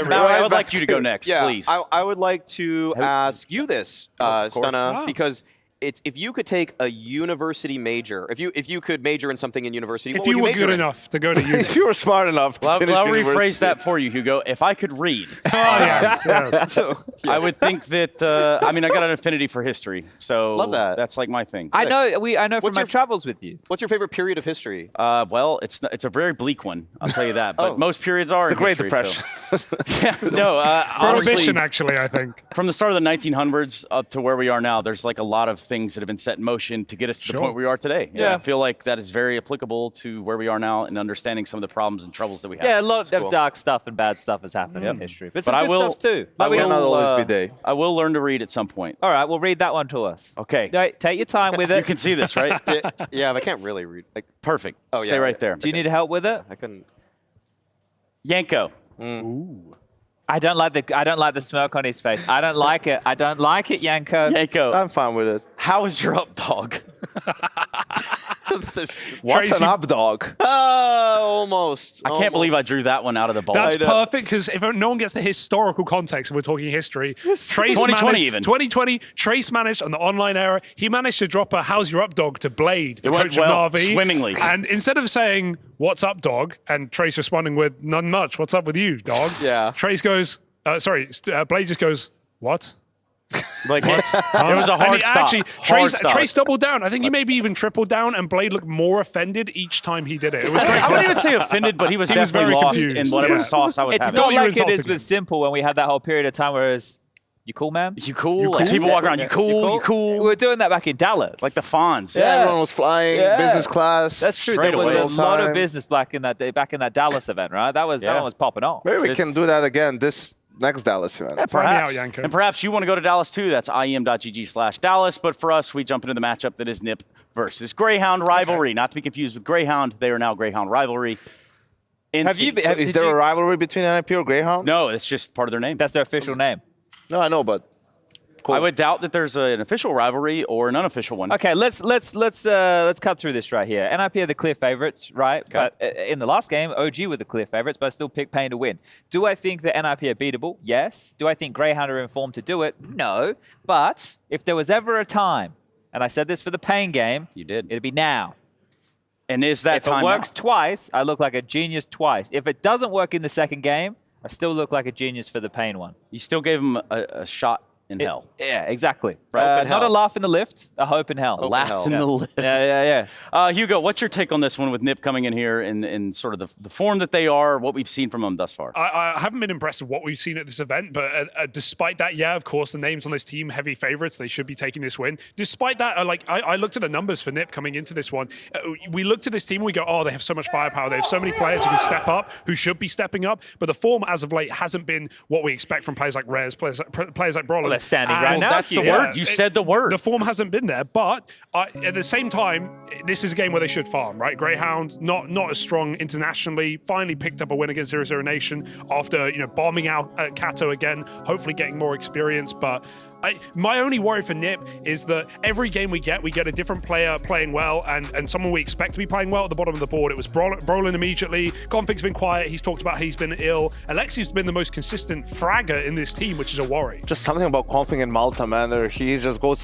it. Now I would like you to go next, Yeah, please. I would like to ask you this, Stunna, because it's if you could take a university major, if you could major in something in university, If what would you were major good in? enough to go to uni. If you were smart enough to Well, finish I'll rephrase university. that for you, Hugo. If I could read, Oh, yes. So, I would think that. I mean, I got an affinity for history, so Love that. That's like my thing. I know from What's my your- travels with you. What's your favorite period of history? Well, it's a very bleak one. I'll tell you that. But most periods are The in Great history, Depression. So. Yeah, no, honestly, Prohibition, actually, I think. from the start of the 1900s up to where we are now, there's like a lot of things that have been set in motion to get us to the point where we are today. Yeah. I feel like that is very applicable to where we are now and understanding some of the problems and troubles that we have. Yeah, a lot of cool. dark stuff and bad stuff has happened in history. But some I good will. stuff too. I will Cannot always be day. I will learn to read at some point. All right, well, read that one to us. Okay. Right, take your time with it. You can see this, right? Yeah, but I can't really read. Like, Perfect. Oh, yeah, Stay right there. Do you need help with it? I couldn't. Yanko. I don't like the smirk on his face. I don't like it. I don't like it, Yanko. Yanko. I'm fine with it. How is your up dog? What's an up dog? Almost. I can't believe I drew that one out of the ball. That's perfect because if no one gets the historical context, if we're talking history, Trace 2020 managed, even. 2020, Trace managed on the online era, he managed to drop a "How's your up dog" to Blade, the It went coach well, of Na'Vi. swimmingly. And instead of saying, "What's up, dog?" and Trace responding with, "None much. What's up with you, dog?" Yeah. Trace goes, Blade just goes, "What?" Like it was a And hard he stop. actually, Hard stop. Trace doubled down. I think he maybe even tripled down, and Blade looked more offended each time he did it. It was great. I wouldn't even say offended, but he was definitely very lost confused. in whatever Yeah. sauce I was It's having. not you were like it is insulting with Simple when we had that whole period of time where it's, you cool, man? You cool? Like people walking around, you cool? You cool? We were doing that back in Dallas. Like the Fonz. Yeah, everyone was flying, Yeah. business class. That's true. Straight There was away. a lot of Time. business back in that Dallas event, right? That one was popping off. Maybe we can do that again this next Dallas event. Yeah, Find me perhaps. out, Yanko. And perhaps you want to go to Dallas too. That's iem.gg/Dallas. But for us, we jump into the matchup that is Nip versus Greyhound Rivalry. Not to be confused with Greyhound. They are now Greyhound Rivalry. Have you been- So have- is did there you- a rivalry between NIP or Greyhound? No, it's just part of their name. That's their official name. No, I know, but cool. I would doubt that there's an official rivalry or an unofficial one. Okay, let's cut through this right here. NIP are the clear favorites, right? But in the last game, OG were the clear favorites, but I still picked Pain to win. Do I think that NIP are beatable? Yes. Do I think Greyhound are informed to do it? No. But if there was ever a time, and I said this for the Pain game, You did. it'd be now. And is that If time it works now? twice, I look like a genius twice. If it doesn't work in the second game, I still look like a genius for the Pain one. You still gave him a shot in hell. Yeah, exactly. Hope in Not a hell. laugh in the lift, a hope in hell. A laugh in Yeah. the lift. Yeah. Hugo, what's your take on this one with Nip coming in here in sort of the form that they are, what we've seen from them thus far? I haven't been impressed with what we've seen at this event, but despite that, yeah, of course, the names on this team, heavy favorites, they should be taking this win. Despite that, I looked at the numbers for Nip coming into this one. We looked at this team and we go, oh, they have so much firepower. They have so many players who can step up, who should be stepping up, but the form as of late hasn't been what we expect from players like Rez, players like Brawler. Well, they're standing right now. That's the word. You said the word. The form hasn't been there, but at the same time, this is a game where they should farm, right? Greyhound, not as strong internationally, finally picked up a win against 0-0 Nation after bombing out at Kato again, hopefully getting more experience. But my only worry for Nip is that every game we get a different player playing well and someone we expect to be playing well at the bottom of the board. It was Brolin immediately. Config's been quiet. He's talked about how he's been ill. Alexi's been the most consistent fragger in this team, which is a worry. Just something about Config and Malta, man.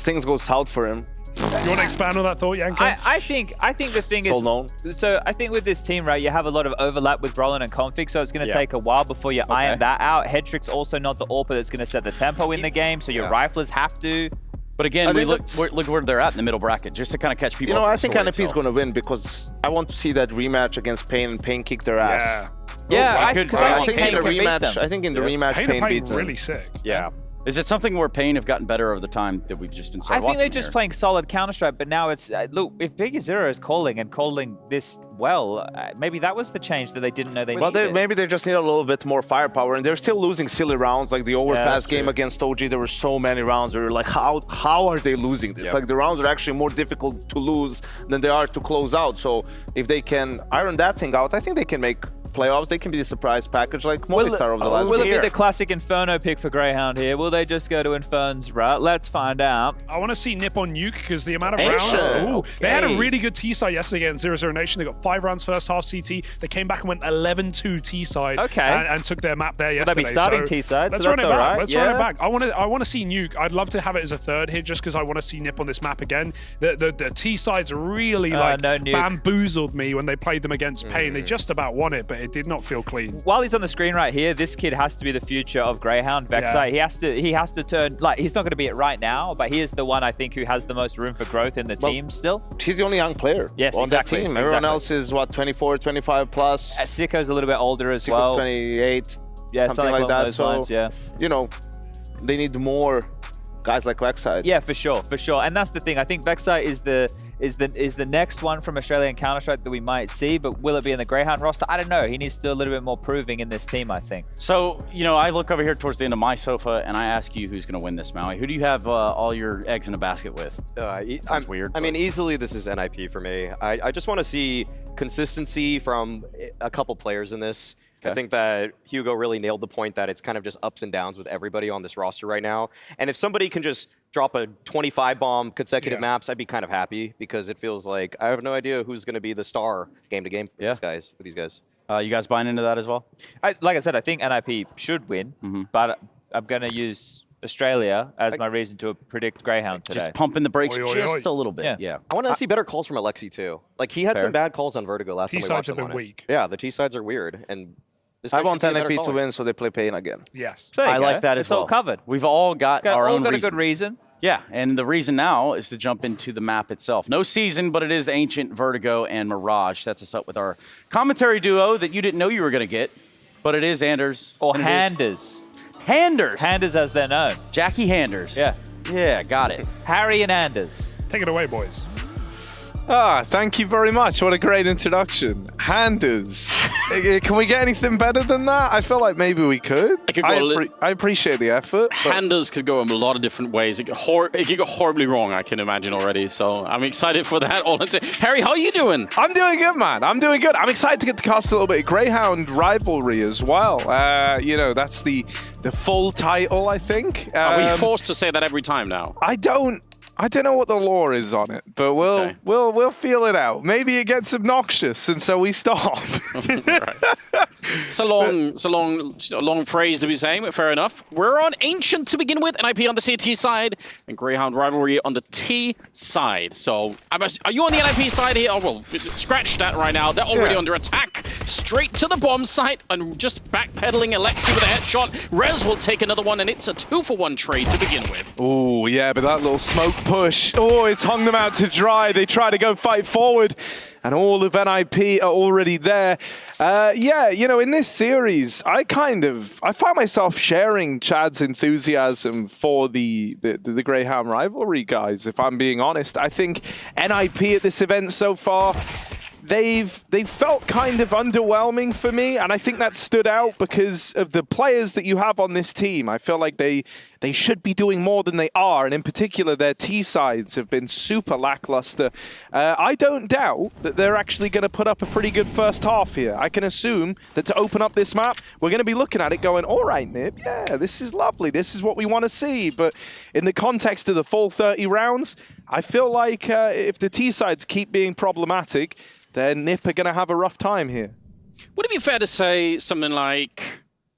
Things go south for him. You want to expand on that thought, Yanko? I think the thing is, Well known. so I think with this team, right, you have a lot of overlap with Brolin and Config, so it's going to take a while before you iron that out. Headtrick's also not the AWPer that's going to set the tempo in the game, so your riflers have to. But again, look where they're at in the middle bracket, just to kind of catch people. I think NIP is going to win because I want to see that rematch against Pain and Pain kick their ass. Yeah, I because think in the Pain can beat rematch, them. I think in the rematch, Pain Pain are beats playing them. really sick. Yeah. Is it something where Pain have gotten better over the time that we've just been I think they're just here? playing solid Counter-Strike, but now it's look, if Big Zero is calling this well, maybe that was the change that they didn't know they needed. Maybe they just need a little bit more firepower, and they're still losing silly rounds. Like the overpass game against OG, there were so many rounds where you're like, how are they losing this? Like the rounds are actually more difficult to lose than they are to close out. So if they can iron that thing out, I think they can make playoffs. They can be the surprise package like Movistar over the last Will it year. be the classic Inferno pick for Greyhound here? Will they just go to Infern's route? Let's find out. I want to see Nip on Nuke because the amount of Asia. rounds. They had a really good T-side yesterday against 0-0 Nation. They got 5 rounds first half CT. They came back and went 11-2 T-side and took their map there yesterday. They'll be starting T-side, Let's so run it that's all back. right. Let's run it back. I want to see Nuke. I'd love to have it as a third here just because I want to see Nip on this map again. The T-sides really bamboozled me when they played them against Pain. They just about won it, but it did not feel clean. While he's on the screen right here, this kid has to be the future of Greyhound. Vexite. He has to turn, like, he's not going to be it right now, but he is the one I think who has the most room for growth in the team still. He's the only young player on that team. Everyone else is what, 24, 25 plus. Sicko's a little bit older as Sicko's well. 28, yeah, something like that. Those So lines, yeah. You know, they need more guys like Vexite. Yeah, for sure. And that's the thing. I think Vexite is the next one from Australian Counter-Strike that we might see, but will it be in the Greyhound roster? I don't know. He needs to do a little bit more proving in this team, I think. So, you know, I look over here towards the end of my sofa and I ask you who's going to win this, Maui. Who do you have all your eggs in a basket with? Sounds weird. I mean, easily this is NIP for me. I just want to see consistency from a couple players in this. I think that Hugo really nailed the point that it's kind of just ups and downs with everybody on this roster right now. And if somebody can just drop a 25 bomb consecutive maps, I'd be kind of happy because it feels like I have no idea who's going to be the star game to game for these guys. You guys buying into that as well? Like I said, I think NIP should win, but I'm going to use Australia as my reason to predict Greyhound today. Just pumping the brakes just a little bit. Yeah. I want to see better calls from Alexi too. Like he had some bad calls on Vertigo last time we watched T-sides have him been on weak. Yeah, the T-sides are weird. And this I guy want should be a better NIP to caller. win, so they play Pain again. Yes. I like that as well. It's all covered. We've all got our own got reasons. a good reason. Yeah, and the reason now is to jump into the map itself. No season, but it is Ancient, Vertigo, and Mirage. Sets us up with our commentary duo that you didn't know you were going to get, but it is Anders. Or Handers. Handers. Handers as they're known. Jackie Handers. Yeah. Yeah, got it. Harry and Anders. Take it away, boys. Thank you very much. What a great introduction. Handers. Can we get anything better than that? I feel like maybe we could. I appreciate the effort. Handers could go a lot of different ways. It could go horribly wrong, I can imagine already. So I'm excited for that. Harry, how are you doing? I'm doing good, man. I'm doing good. I'm excited to get to cast a little bit of Greyhound.Rivalry as well. You know, that's the full title, I think. Are we forced to say that every time now? I don't know what the law is on it, but we'll feel it out. Maybe it gets obnoxious, and so we stop. It's a long phrase to be saying, but fair enough. We're on Ancient to begin with, NIP on the CT side, and Greyhound.Rivalry on the T side. So, are you on the NIP side here? Oh, well, scratch that right now. They're already under attack. Straight to the bomb site, and just backpedaling Alexi with a headshot. Rez will take another one, and it's a 2-for-1 trade to begin with. Oh, yeah, but that little smoke push, it's hung them out to dry. They try to go fight forward, and all of NIP are already there. Yeah, you know, in this series, I find myself sharing Chad's enthusiasm for the Greyhound.Rivalry guys, if I'm being honest. I think NIP at this event so far, they've felt kind of underwhelming for me, and I think that stood out because of the players that you have on this team. I feel like they should be doing more than they are, and in particular, their T-sides have been super lackluster. I don't doubt that they're actually going to put up a pretty good first half here. I can assume that to open up this map, we're going to be looking at it going, all right, Nip, yeah, this is lovely. This is what we want to see. But in the context of the full 30 rounds, I feel like if the T-sides keep being problematic, then Nip are going to have a rough time here. Would it be fair to say something like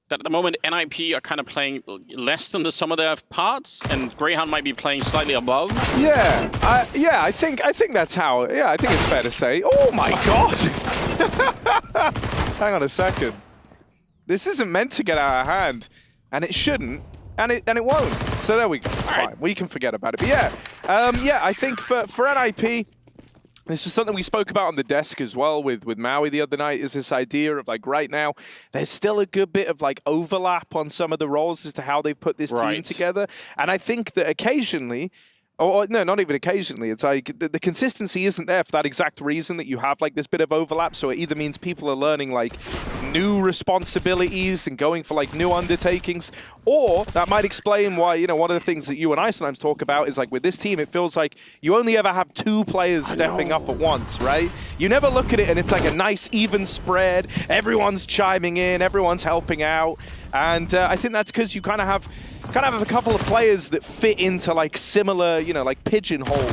that at the moment NIP are kind of playing less than the sum of their parts, and Greyhound might be playing slightly above? Yeah, I think that's how. Yeah, I think it's fair to say. Oh my God! Hang on a second. This isn't meant to get out of hand, and it shouldn't, and it won't. So there we go. It's fine. We can forget about it. But yeah, I think for NIP. This was something we spoke about on the desk as well with Maui the other night, is this idea of like right now, there's still a good bit of like overlap on some of the roles as to how they put this team together. And I think that occasionally, or no, not even occasionally, it's like the consistency isn't there for that exact reason that you have like this bit of overlap. So it either means people are learning like new responsibilities and going for like new undertakings, or that might explain why, you know, one of the things that you and I sometimes talk about is like with this team, it feels like you only ever have 2 players stepping up at once, right? You never look at it and it's like a nice even spread. Everyone's chiming in, everyone's helping out. And I think that's because you kind of have a couple of players that fit into like similar, you know, like pigeonholes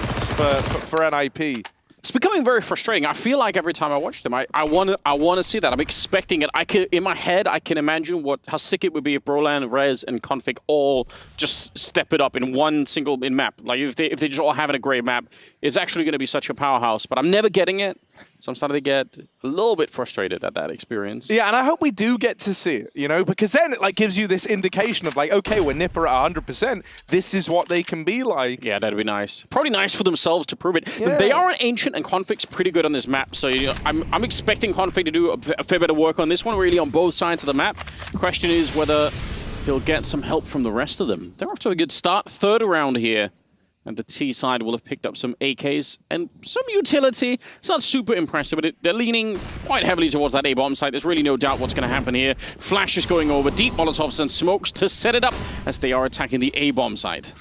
for NIP. It's becoming very frustrating. I feel like every time I watch them, I want to see that. I'm expecting it. In my head, I can imagine how sick it would be if Brolan, Rez, and Config all just step it up in one single map. Like if they just all having a great map, it's actually going to be such a powerhouse. But I'm never getting it. So I'm starting to get a little bit frustrated at that experience. Yeah, and I hope we do get to see it, you know, because then it like gives you this indication of like, okay, when Nipper at 100%, this is what they can be like. Yeah, that'd be nice. Probably nice for themselves to prove it. Yeah. They are an Ancient, and Config's pretty good on this map, so you know, I'm expecting Config to do a fair bit of work on this one, really on both sides of the map. Question is whether he'll get some help from the rest of them. They're off to a good start. 3rd round here. And the T side will have picked up some AKs and some utility. It's not super impressive, but they're leaning quite heavily towards that A-bomb site. There's really no doubt what's going to happen here. Flash is going over, deep Molotovs and smokes to set it up as they are attacking the A-bomb site.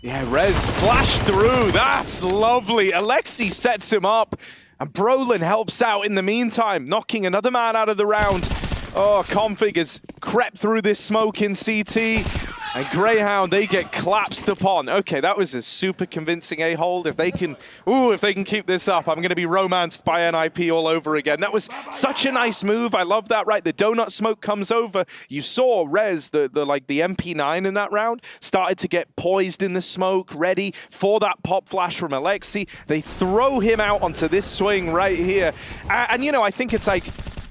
Yeah, Rez flashed through. That's lovely. Alexi sets him up, and Brolan helps out in the meantime, knocking another man out of the round. Oh, Config has crept through this smoke in CT. And Greyhound, they get collapsed upon. Okay, that was a super convincing A-hold. If they can keep this up, I'm going to be romanced by NIP all over again. That was such a nice move. I love that, right? The donut smoke comes over. You saw Rez, the MP9 in that round, started to get poised in the smoke, ready for that pop flash from Alexi. They throw him out onto this swing right here. And you know, I think it's like,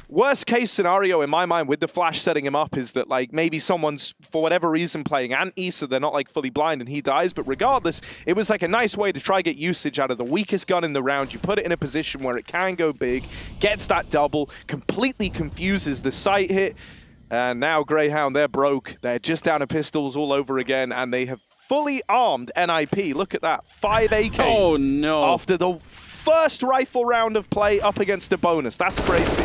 worst case scenario in my mind with the flash setting him up is that like maybe someone's for whatever reason playing anti, so they're not like fully blind and he dies. But regardless, it was like a nice way to try get usage out of the weakest gun in the round. You put it in a position where it can go big, gets that double, completely confuses the sight hit. And now Greyhound, they're broke. They're just down to pistols all over again, and they have fully armed NIP. Look at that, 5 AKs. Oh no. After the first rifle round of play up against a bonus. That's crazy.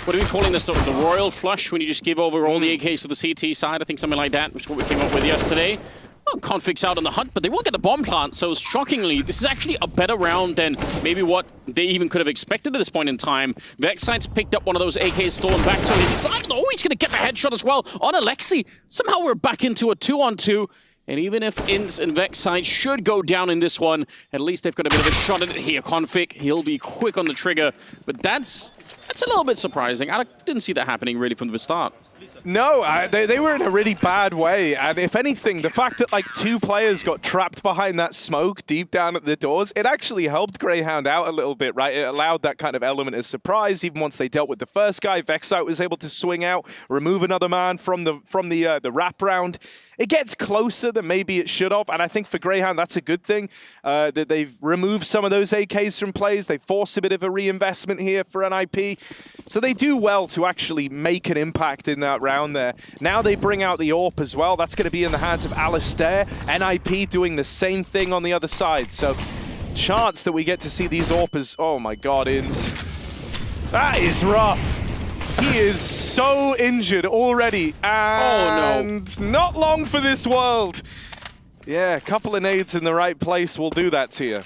What are we calling this? The royal flush, when you just give over all the AKs to the CT side? I think something like that, which is what we came up with yesterday. Well, Config's out on the hunt, but they won't get the bomb plant, so shockingly, this is actually a better round than maybe what they even could have expected at this point in time. Vexite's picked up one of those AKs stolen back to his side. Oh, he's going to get the headshot as well on Alexi. Somehow we're back into a 2-on-2. And even if Ints and Vexite should go down in this one, at least they've got a bit of a shot at it here. Config, he'll be quick on the trigger, but that's a little bit surprising. I didn't see that happening really from the start. No, they were in a really bad way, and if anything, the fact that like 2 players got trapped behind that smoke deep down at the doors, it actually helped Greyhound out a little bit, right? It allowed that kind of element of surprise. Even once they dealt with the first guy, Vexite was able to swing out, remove another man from the wrap round. It gets closer than maybe it should have, and I think for Greyhound that's a good thing, that they've removed some of those AKs from plays. They force a bit of a reinvestment here for NIP. So they do well to actually make an impact in that round there. Now they bring out the AWP as well. That's going to be in the hands of Alistair. NIP doing the same thing on the other side. So chance that we get to see these AWPers. Oh my god, Inns. That is rough. He is so injured already, and not long for this world. Yeah, a couple of nades in the right place will do that to you.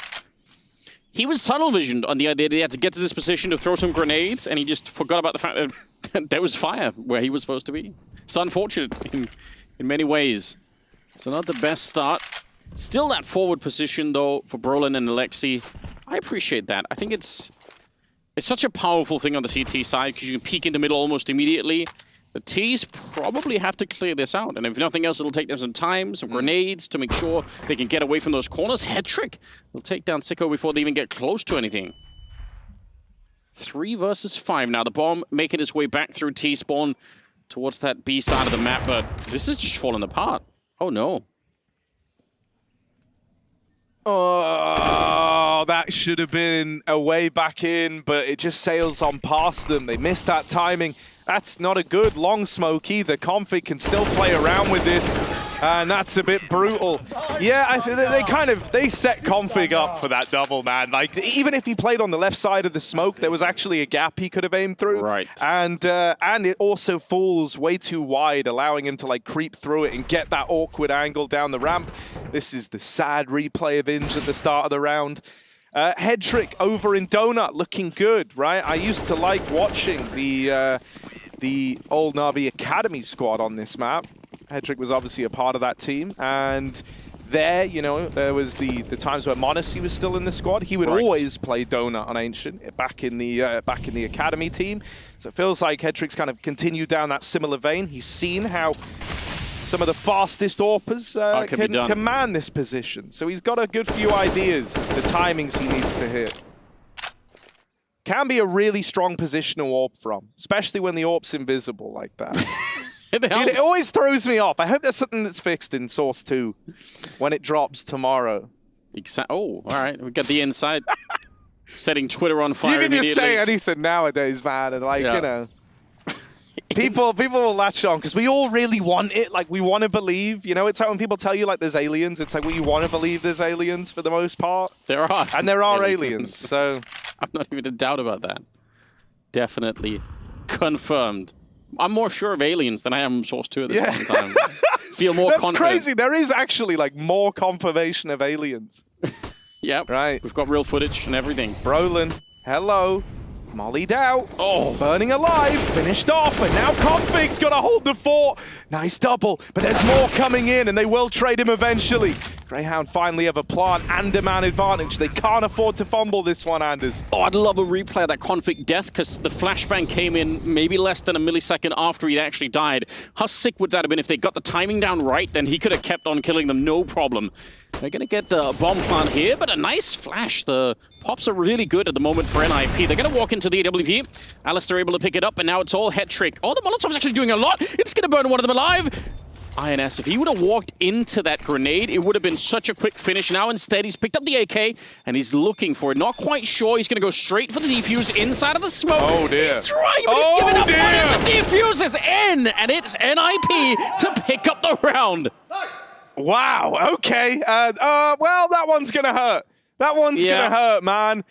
He was tunnel visioned on the idea that he had to get to this position to throw some grenades, and he just forgot about the fact that there was fire where he was supposed to be. It's unfortunate in many ways. So not the best start. Still that forward position, though, for Brolan and Alexi. I appreciate that. I think it's such a powerful thing on the CT side because you can peek in the middle almost immediately. The T's probably have to clear this out. And if nothing else, it'll take them some time, some grenades to make sure they can get away from those corners. Head trick. They'll take down Sicko before they even get close to anything. 3 versus 5 now. The bomb making its way back through T-spawn towards that B side of the map. But this is just falling apart. Oh, no. Oh, that should have been a way back in, but it just sails on past them. They missed that timing. That's not a good long smoke either. Config can still play around with this, and that's a bit brutal. Yeah, I think they set Config up for that double, man. Like, even if he played on the left side of the smoke, there was actually a gap he could have aimed through. Right. And it also falls way too wide, allowing him to like creep through it and get that awkward angle down the ramp. This is the sad replay of Ins at the start of the round. Head trick over in Donut, looking good, right? I used to like watching the old Na'Vi Academy squad on this map. Hedrick was obviously a part of that team, and there, you know, there was the times where Monacy was still in the squad. He would always play Donut on Ancient back in the Academy team. So it feels like Hedrick's kind of continued down that similar vein. He's seen how some of the fastest AWPers can command this position. So he's got a good few ideas, the timings he needs to hit. Can be a really strong position to AWP from, especially when the AWP's invisible like that. It always throws me off. I hope that's something that's fixed in Source 2 when it drops tomorrow. Oh, all right. We got the inside. Setting Twitter on fire immediately. You can just say anything nowadays, man, and like, you know. People will latch on because we all really want it. Like, we want to believe. You know, it's like when people tell you like there's aliens. It's like, well, you want to believe there's aliens for the most part. There are. And there are aliens. So I'm not even in doubt about that. Definitely confirmed. I'm more sure of aliens than I am Source 2 at this point in time. Feel more confident. That's crazy. There is actually like more confirmation of aliens. Yep. Right. We've got real footage and everything. Brolin, hello. Mollied out. Oh, burning alive. Finished off. And now Config's got to hold the fort. Nice double. But there's more coming in, and they will trade him eventually. Greyhound finally have a plant and a man advantage. They can't afford to fumble this one, Anders. Oh, I'd love a replay of that Config death, because the flashbang came in maybe less than a millisecond after he'd actually died. How sick would that have been if they got the timing down right? Then he could have kept on killing them, no problem. They're going to get the bomb plant here, but a nice flash. The pops are really good at the moment for NIP. They're going to walk into the AWP. Alistair able to pick it up, and now it's all head trick. Oh, the Molotov's actually doing a lot. It's going to burn one of them alive. INS, if he would have walked into that grenade, it would have been such a quick finish. Now instead, he's picked up the AK, and he's looking for it. Not quite sure. He's going to go straight for the defuse inside of the smoke. Oh, dear. He's trying, but he's giving up one, and the defuse is in, and it's NIP to pick up the round. Wow, okay. Well, that one's going to hurt. That one's going to hurt, man.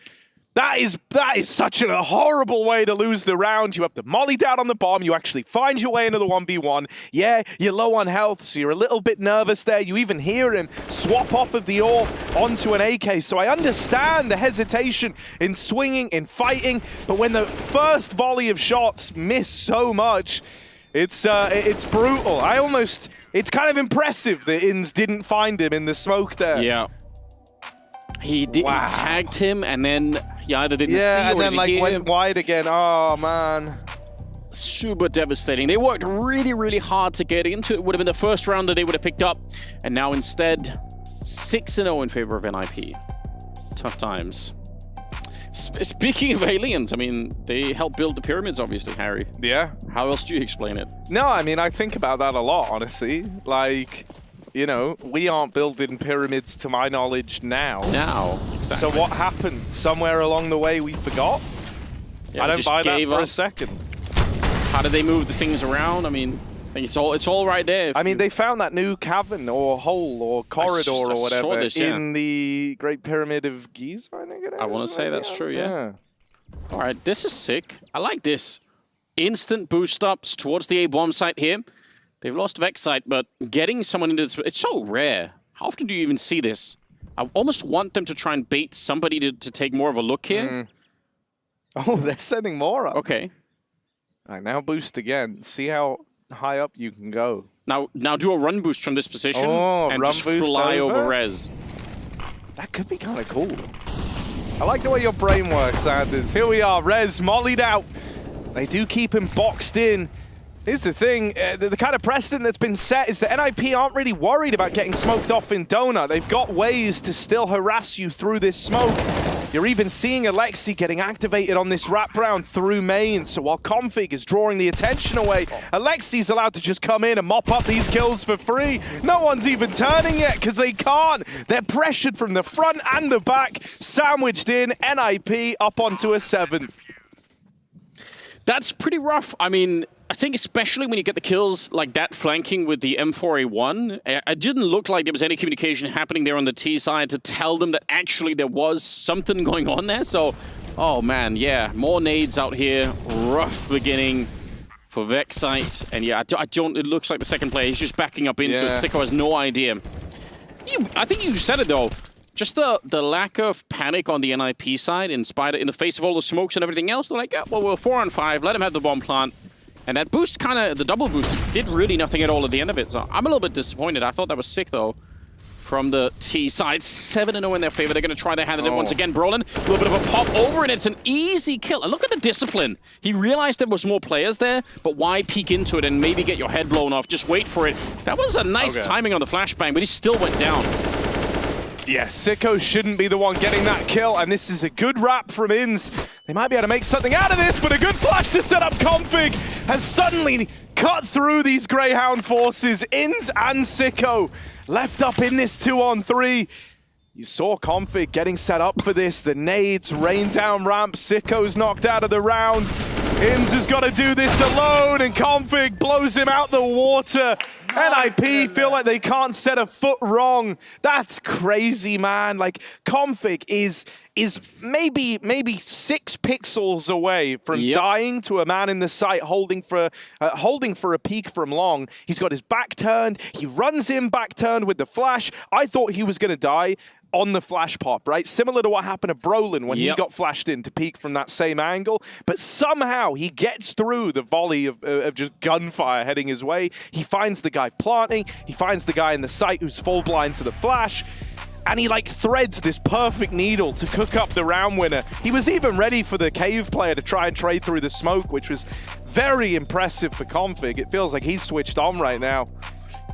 That is such a horrible way to lose the round. You have the molly down on the bomb. You actually find your way into the 1v1. Yeah, you're low on health, so you're a little bit nervous there. You even hear him swap off of the AWP onto an AK. So I understand the hesitation in swinging, in fighting. But when the first volley of shots miss so much, it's brutal. It's kind of impressive that Ins didn't find him in the smoke there. Yeah. He tagged him, and then he either didn't see or and then like went him. wide again. Oh, man. Super devastating. They worked really, really hard to get into. It would have been the first round that they would have picked up, and now instead, 6-0 in favor of NIP. Tough times. Speaking of aliens, I mean, they helped build the pyramids, obviously, Harry. Yeah. How else do you explain it? No, I mean, I think about that a lot, honestly. Like, you know, we aren't building pyramids to my knowledge now. Exactly. So what happened? Somewhere along the way we forgot? Yeah, I don't buy that for a second. How did they move the things around? I mean, I think it's all right there. I mean, they found that new cavern or hole or corridor or whatever in the Great Pyramid of Giza, I think it is. I want to say that's true, yeah. All right, this is sick. I like this. Instant boost ups towards the A-bomb site here. They've lost Vexite, but getting someone into this, it's so rare. How often do you even see this? I almost want them to try and bait somebody to take more of a look here. Oh, they're sending more up. Okay. All right, now boost again. See how high up you can go. Now do a run boost from this position and run just boost fly over res. That could be kind of cool. I like the way your brain works, Anders. Here we are, res mollied out. They do keep him boxed in. Here's the thing, the kind of precedent that's been set is that NIP aren't really worried about getting smoked off in Donut. They've got ways to still harass you through this smoke. You're even seeing Alexi getting activated on this wraparound through main. So while Config is drawing the attention away, Alexi's allowed to just come in and mop up these kills for free. No one's even turning yet because they can't. They're pressured from the front and the back, sandwiched in. NIP up onto a 7th. That's pretty rough. I mean, I think especially when you get the kills like that flanking with the M4A1, it didn't look like there was any communication happening there on the T side to tell them that actually there was something going on there. So, oh man, yeah, more nades out here. Rough beginning for Vexite. And yeah, I don't, it looks like the second player is just backing up into it. Sicko has no idea. I think you said it though. Just the lack of panic on the NIP side in the face of all the smokes and everything else. They're like, yeah, well, we're 4 on 5. Let him have the bomb plant. And that boost the double boost did really nothing at all at the end of it. So I'm a little bit disappointed. I thought that was sick though from the T side. 7-0 in their favor. They're going to try their hand at it once again. Brolin, a little bit of a pop over and it's an easy kill. And look at the discipline. He realized there was more players there, but why peek into it and maybe get your head blown off? Just wait for it. That was a nice timing on the flashbang, but he still went down. Yeah, Sicko shouldn't be the one getting that kill, and this is a good wrap from Inns. They might be able to make something out of this, but a good flash to set up Config has suddenly cut through these Greyhound forces. Inns and Sicko left up in this 2-on-3. You saw Config getting set up for this. The nades rain down ramp. Sicko's knocked out of the round. Inns has got to do this alone, and Config blows him out the water. NIP feel like they can't set a foot wrong. That's crazy, man. Like, Config is maybe 6 pixels away from dying to a man in the site holding for a peek from long. He's got his back turned. He runs in back turned with the flash. I thought he was going to die on the flash pop, right? Similar to what happened to Brolin when he got flashed in to peek from that same angle. But somehow he gets through the volley of just gunfire heading his way. He finds the guy planting. He finds the guy in the site who's full blind to the flash. And he like threads this perfect needle to cook up the round winner. He was even ready for the cave player to try and trade through the smoke, which was very impressive for Config. It feels like he's switched on right now.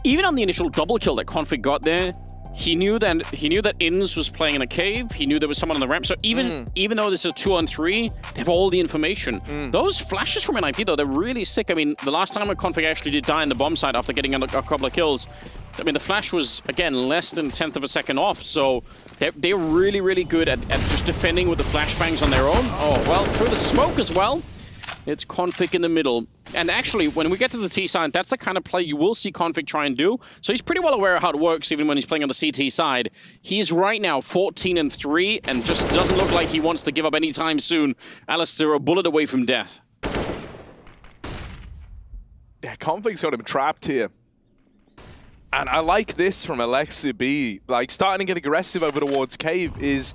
Even on the initial double kill that Config got there, he knew that Inns was playing in a cave. He knew there was someone on the ramp. So even though this is a 2-on-3, they have all the information. Those flashes from NIP though, they're really sick. I mean, the last time a Config actually did die in the bomb site after getting a couple of kills, I mean, the flash was again less than 1/10 of a second off. So they're really, really good at just defending with the flashbangs on their own. Oh well, through the smoke as well. It's Config in the middle. And actually, when we get to the T side, that's the kind of play you will see Config try and do. So he's pretty well aware of how it works, even when he's playing on the CT side. He's right now 14-3, and just doesn't look like he wants to give up anytime soon. Alistair, a bullet away from death. Yeah, Config's got him trapped here. And I like this from Alexi B. Like, starting to get aggressive over towards Cave is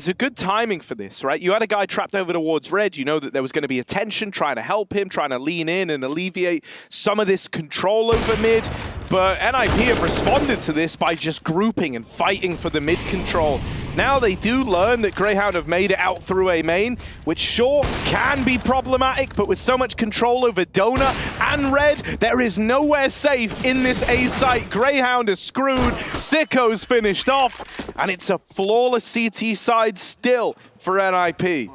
a good timing for this, right? You had a guy trapped over towards Red. You know that there was going to be attention, trying to help him, trying to lean in and alleviate some of this control over mid. But NIP have responded to this by just grouping and fighting for the mid control. Now they do learn that Greyhound have made it out through a main, which sure can be problematic, but with so much control over Donut and Red, there is nowhere safe in this A site. Greyhound is screwed, Sicko's finished off, and it's a flawless CT side still for NIP.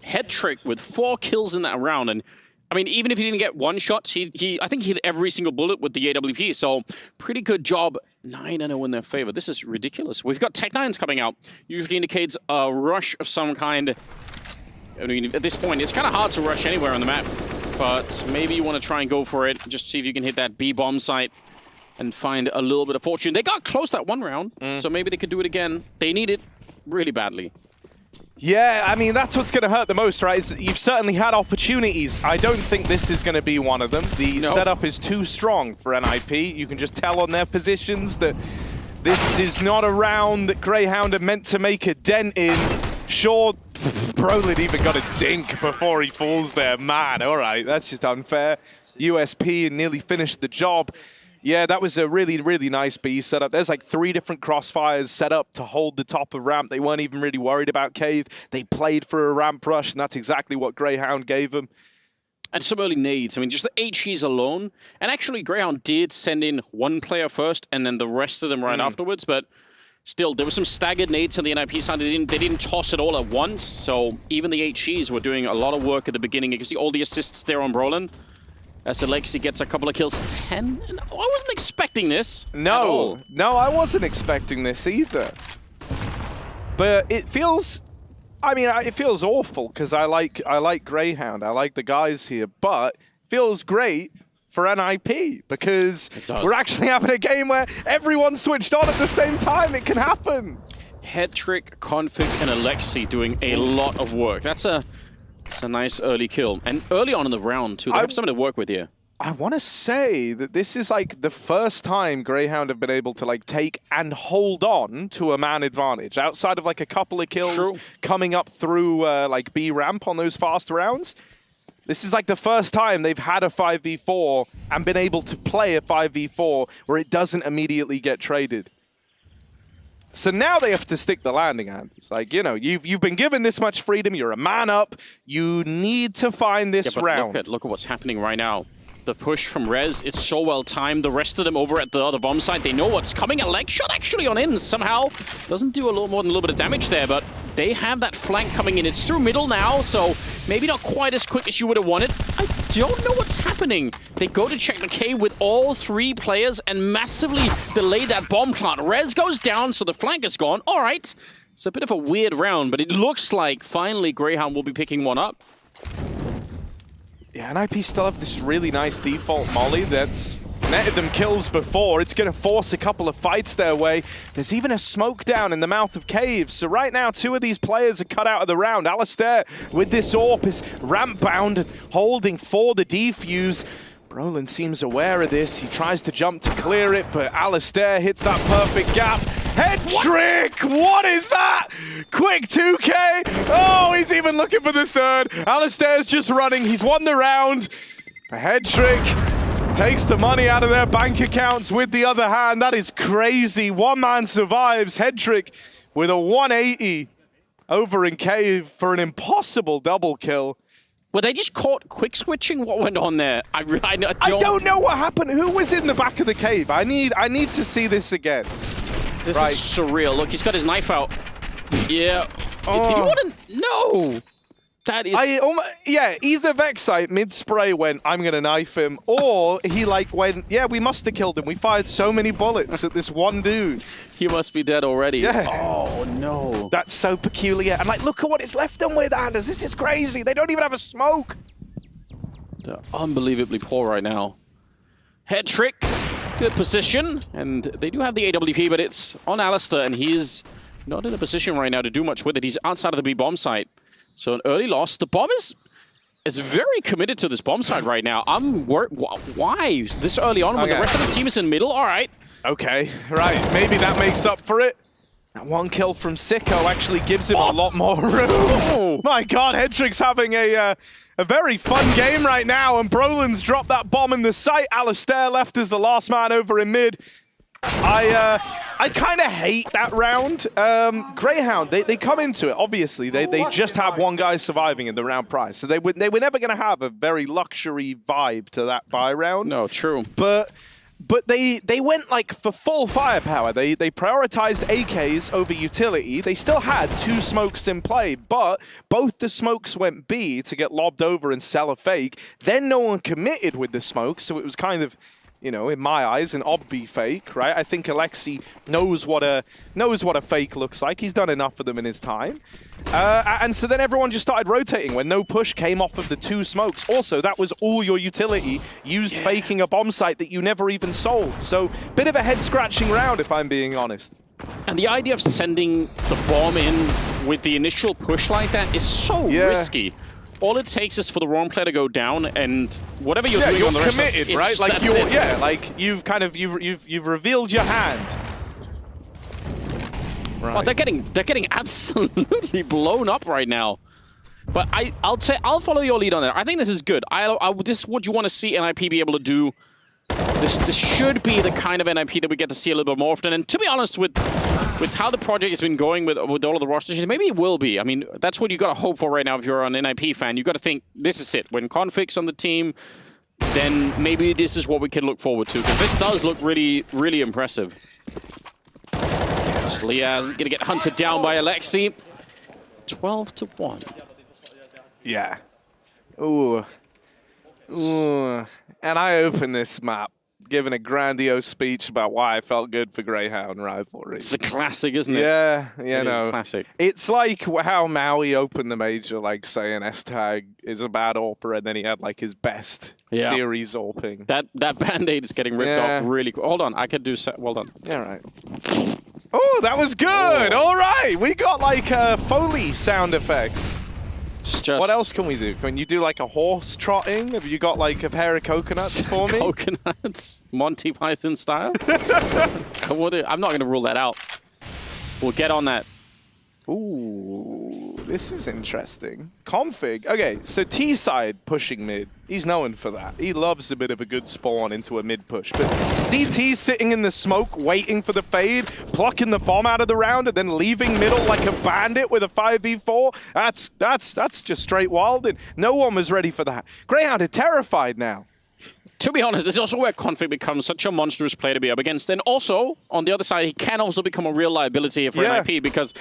Head trick with 4 kills in that round, and I mean, even if he didn't get one shot, I think he hit every single bullet with the AWP, so pretty good job. 9-0 in their favor. This is ridiculous. We've got Tech9s coming out. Usually indicates a rush of some kind. I mean, at this point, it's kind of hard to rush anywhere on the map, but maybe you want to try and go for it. Just see if you can hit that B bomb site and find a little bit of fortune. They got close that one round, so maybe they could do it again. They need it really badly. Yeah, I mean, that's what's going to hurt the most, right? You've certainly had opportunities. I don't think this is going to be one of them. The setup is too strong for NIP. You can just tell on their positions that this is not a round that Greyhound are meant to make a dent in. Sure, Brolin even got a dink before he falls there. Man, all right, that's just unfair. USP and nearly finished the job. Yeah, that was a really, really nice B setup. There's like 3 different crossfires set up to hold the top of ramp. They weren't even really worried about Cave. They played for a ramp rush, and that's exactly what Greyhound gave them. And some early nades. I mean, just the HEs alone. And actually, Greyhound did send in 1 player first, and then the rest of them right afterwards. But still, there were some staggered nades on the NIP side. They didn't toss it all at once, so even the HGs were doing a lot of work at the beginning. You can see all the assists there on Brolin. As Alexi gets a couple of kills. 10? I wasn't expecting this. No, I wasn't expecting this either. But it feels, I mean, it feels awful because I like Greyhound. I like the guys here, but it feels great for NIP because we're actually having a game where everyone switched on at the same time. It can happen. Headtrick, Config, and Alexi doing a lot of work. That's a nice early kill. And early on in the round, too. They have something to work with here. I want to say that this is like the first time Greyhound have been able to like take and hold on to a man advantage outside of like a couple of kills coming up through like B ramp on those fast rounds. This is like the first time they've had a 5v4 and been able to play a 5v4 where it doesn't immediately get traded. So now they have to stick the landing hand. It's like, you know, you've been given this much freedom. You're a man up. You need to find this round. Look at what's happening right now. The push from Rez, it's so well timed. The rest of them over at the other bomb site, they know what's coming. A leg shot actually on in somehow. Doesn't do a lot more than a little bit of damage there, but they have that flank coming in. It's through middle now, so maybe not quite as quick as you would have wanted. I don't know what's happening. They go to check the cave with all three players and massively delay that bomb plant. Rez goes down, so the flank is gone. All right. It's a bit of a weird round, but it looks like finally Greyhound will be picking one up. Yeah, NIP still have this really nice default molly that's netted them kills before. It's going to force a couple of fights their way. There's even a smoke down in the mouth of caves. So right now, two of these players are cut out of the round. Alistair with this AWP is ramp bound, holding for the defuse. Brolin seems aware of this. He tries to jump to clear it, but Alistair hits that perfect gap. Head trick! What is that? Quick 2K! Oh, he's even looking for the third. Alistair's just running. He's won the round. A head trick takes the money out of their bank accounts with the other hand. That is crazy. One man survives. Head trick with a 180 over in cave for an impossible double kill. Were they just caught quick switching? What went on there? I don't know what happened. Who was in the back of the cave? I need to see this again. This is surreal. Look, he's got his knife out. Yeah. Did you want to? No. That is. Yeah, either Vexite mid-spray went, I'm going to knife him, or he like went, yeah, we must have killed him. We fired so many bullets at this one dude. He must be dead already. Yeah. Oh, no. That's so peculiar. And like, look at what it's left them with, Anders. This is crazy. They don't even have a smoke. They're unbelievably poor right now. Head trick. Good position. And they do have the AWP, but it's on Alistair, and he's not in a position right now to do much with it. He's outside of the B bomb site. So an early loss. The bomb is very committed to this bomb site right now. I'm worried. Why this early on when the rest of the team is in middle? All right. Okay, right. Maybe that makes up for it. That one kill from Sicko actually gives him a lot more room. Oh. My God, Headtrick's having a very fun game right now, and Brolin's dropped that bomb in the site. Alistair left as the last man over in mid. I kind of hate that round. Greyhound, they come into it, obviously. They just have one guy surviving in the round prize. So they were never going to have a very luxury vibe to that buy round. No, true. But they went like for full firepower. They prioritized AKs over utility. They still had two smokes in play, but both the smokes went B to get lobbed over and sell a fake. Then no one committed with the smokes, so it was kind of, you know, in my eyes, an obvi fake, right? I think Alexi knows what a fake looks like. He's done enough of them in his time. And so then everyone just started rotating when no push came off of the two smokes. Also, that was all your utility used faking a bomb site that you never even sold. So, bit of a head-scratching round, if I'm being honest. And the idea of sending the bomb in with the initial push like that is so risky. All it takes is for the wrong player to go down, and whatever you're doing on the rest committed, of it, right? Like like you've revealed your hand. Right. Oh, they're getting absolutely blown up right now. But I'll follow your lead on that. I think this is good. This is what you want to see NIP be able to do. This should be the kind of NIP that we get to see a little bit more often. And to be honest, with how the project has been going with all of the roster changes, maybe it will be. I mean, that's what you got to hope for right now if you're an NIP fan. You got to think, this is it. When Config's on the team, then maybe this is what we can look forward to. Because this does look really, really impressive. Liaz gonna get hunted down by Alexi. 12-1. Yeah. Ooh. Ooh. And I open this map giving a grandiose speech about why I felt good for Greyhound Rivalry. It's a classic, isn't it? Yeah, It is know. classic. It's like how Maui opened the major, like saying S-Tag is a bad AWPer, and then he had like his best series AWPing. That Band-Aid is getting ripped off really quick. Hold on, I could do... Well done. Yeah, right. Oh, that was good. All right. We got like Foley sound effects. What else can we do? Can you do like a horse trotting? Have you got like a pair of coconuts for me? Coconuts? Monty Python style? I'm not going to rule that out. We'll get on that. Ooh, this is interesting. Config. Okay, so T-side pushing mid. He's known for that. He loves a bit of a good spawn into a mid push. But CT sitting in the smoke, waiting for the fade, plucking the bomb out of the round, and then leaving middle like a bandit with a 5v4. That's just straight wild, and no one was ready for that. Greyhound are terrified now. To be honest, this is also where Config becomes such a monstrous player to be up against. And also, on the other side, he can also become a real liability for NIP because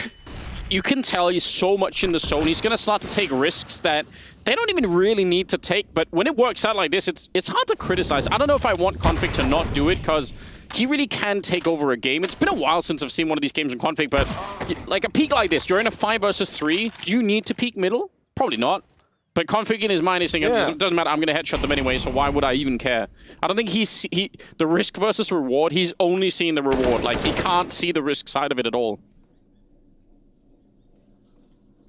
you can tell he's so much in the zone. He's going to start to take risks that they don't even really need to take. But when it works out like this, it's hard to criticize. I don't know if I want Config to not do it because he really can take over a game. It's been a while since I've seen one of these games in Config, but like a peak like this, you're in a 5 versus 3. Do you need to peek middle? Probably not. But Config in his mind is thinking, it doesn't matter, I'm going to headshot them anyway, so why would I even care? I don't think the risk versus reward, he's only seeing the reward. Like, he can't see the risk side of it at all.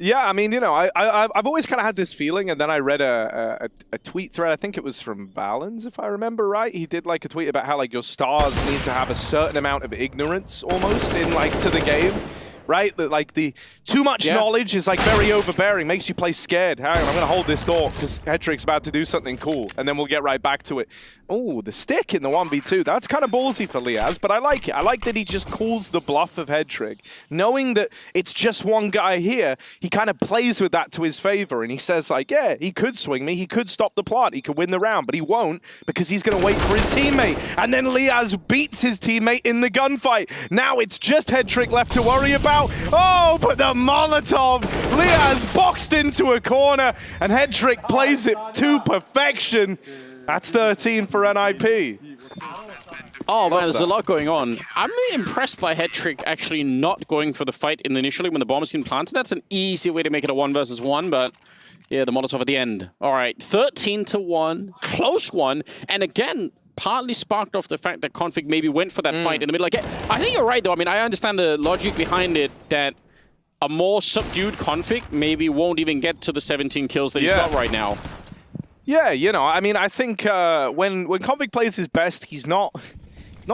Yeah, I mean, you know, I've always kind of had this feeling, and then I read a tweet thread. I think it was from Valens, if I remember right. He did like a tweet about how like your stars need to have a certain amount of ignorance almost in like to the game, right? That like the too much knowledge is like very overbearing, makes you play scared. Hang on, I'm gonna hold this door because Hedrick's about to do something cool, and then we'll get right back to it. Oh, the stick in the 1v2. That's kind of ballsy for Liaz, but I like it. I like that he just calls the bluff of Hedrick. Knowing that it's just one guy here, he kind of plays with that to his favor, and he says like, yeah, he could swing me, he could stop the plant, he could win the round, but he won't because he's gonna wait for his teammate. And then Liaz beats his teammate in the gunfight. Now it's just Hedrick left to worry about. Oh, but the Molotov! Liaz boxed into a corner, and Hedrick plays it to perfection. That's 13 for NIP. Oh man, there's a lot going on. I'm really impressed by Hedrick actually not going for the fight initially when the bomb has been planted. That's an easy way to make it a 1 versus 1, but yeah, the Molotov at the end. All right, 13-1, close one, and again, partly sparked off the fact that Config maybe went for that fight in the middle. Like, I think you're right, though. I mean, I understand the logic behind it that a more subdued Config maybe won't even get to the 17 kills that he's got right now. Yeah, you know, I mean, I think when Config plays his best, he's not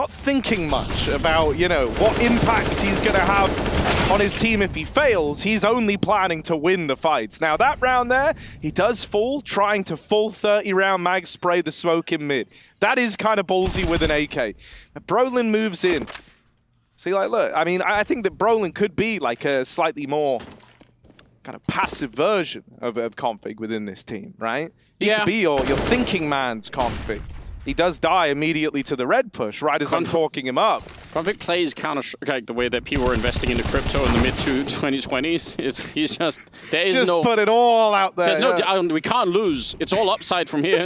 thinking much about, you know, what impact he's going to have on his team if he fails. He's only planning to win the fights. Now, that round there, he does fall, trying to full 30-round mag spray the smoke in mid. That is kind of ballsy with an AK. Brolin moves in. See, like, look, I mean, I think that Brolin could be like a slightly more kind of passive version of Config within this team, right? He could be your thinking man's Config. He does die immediately to the red push, right as I'm talking him up. Config plays Counter-Strike the way that people were investing into crypto in the mid-2020s. He's just, there is just no... put it all out there. There's no, we can't lose. It's all upside from here.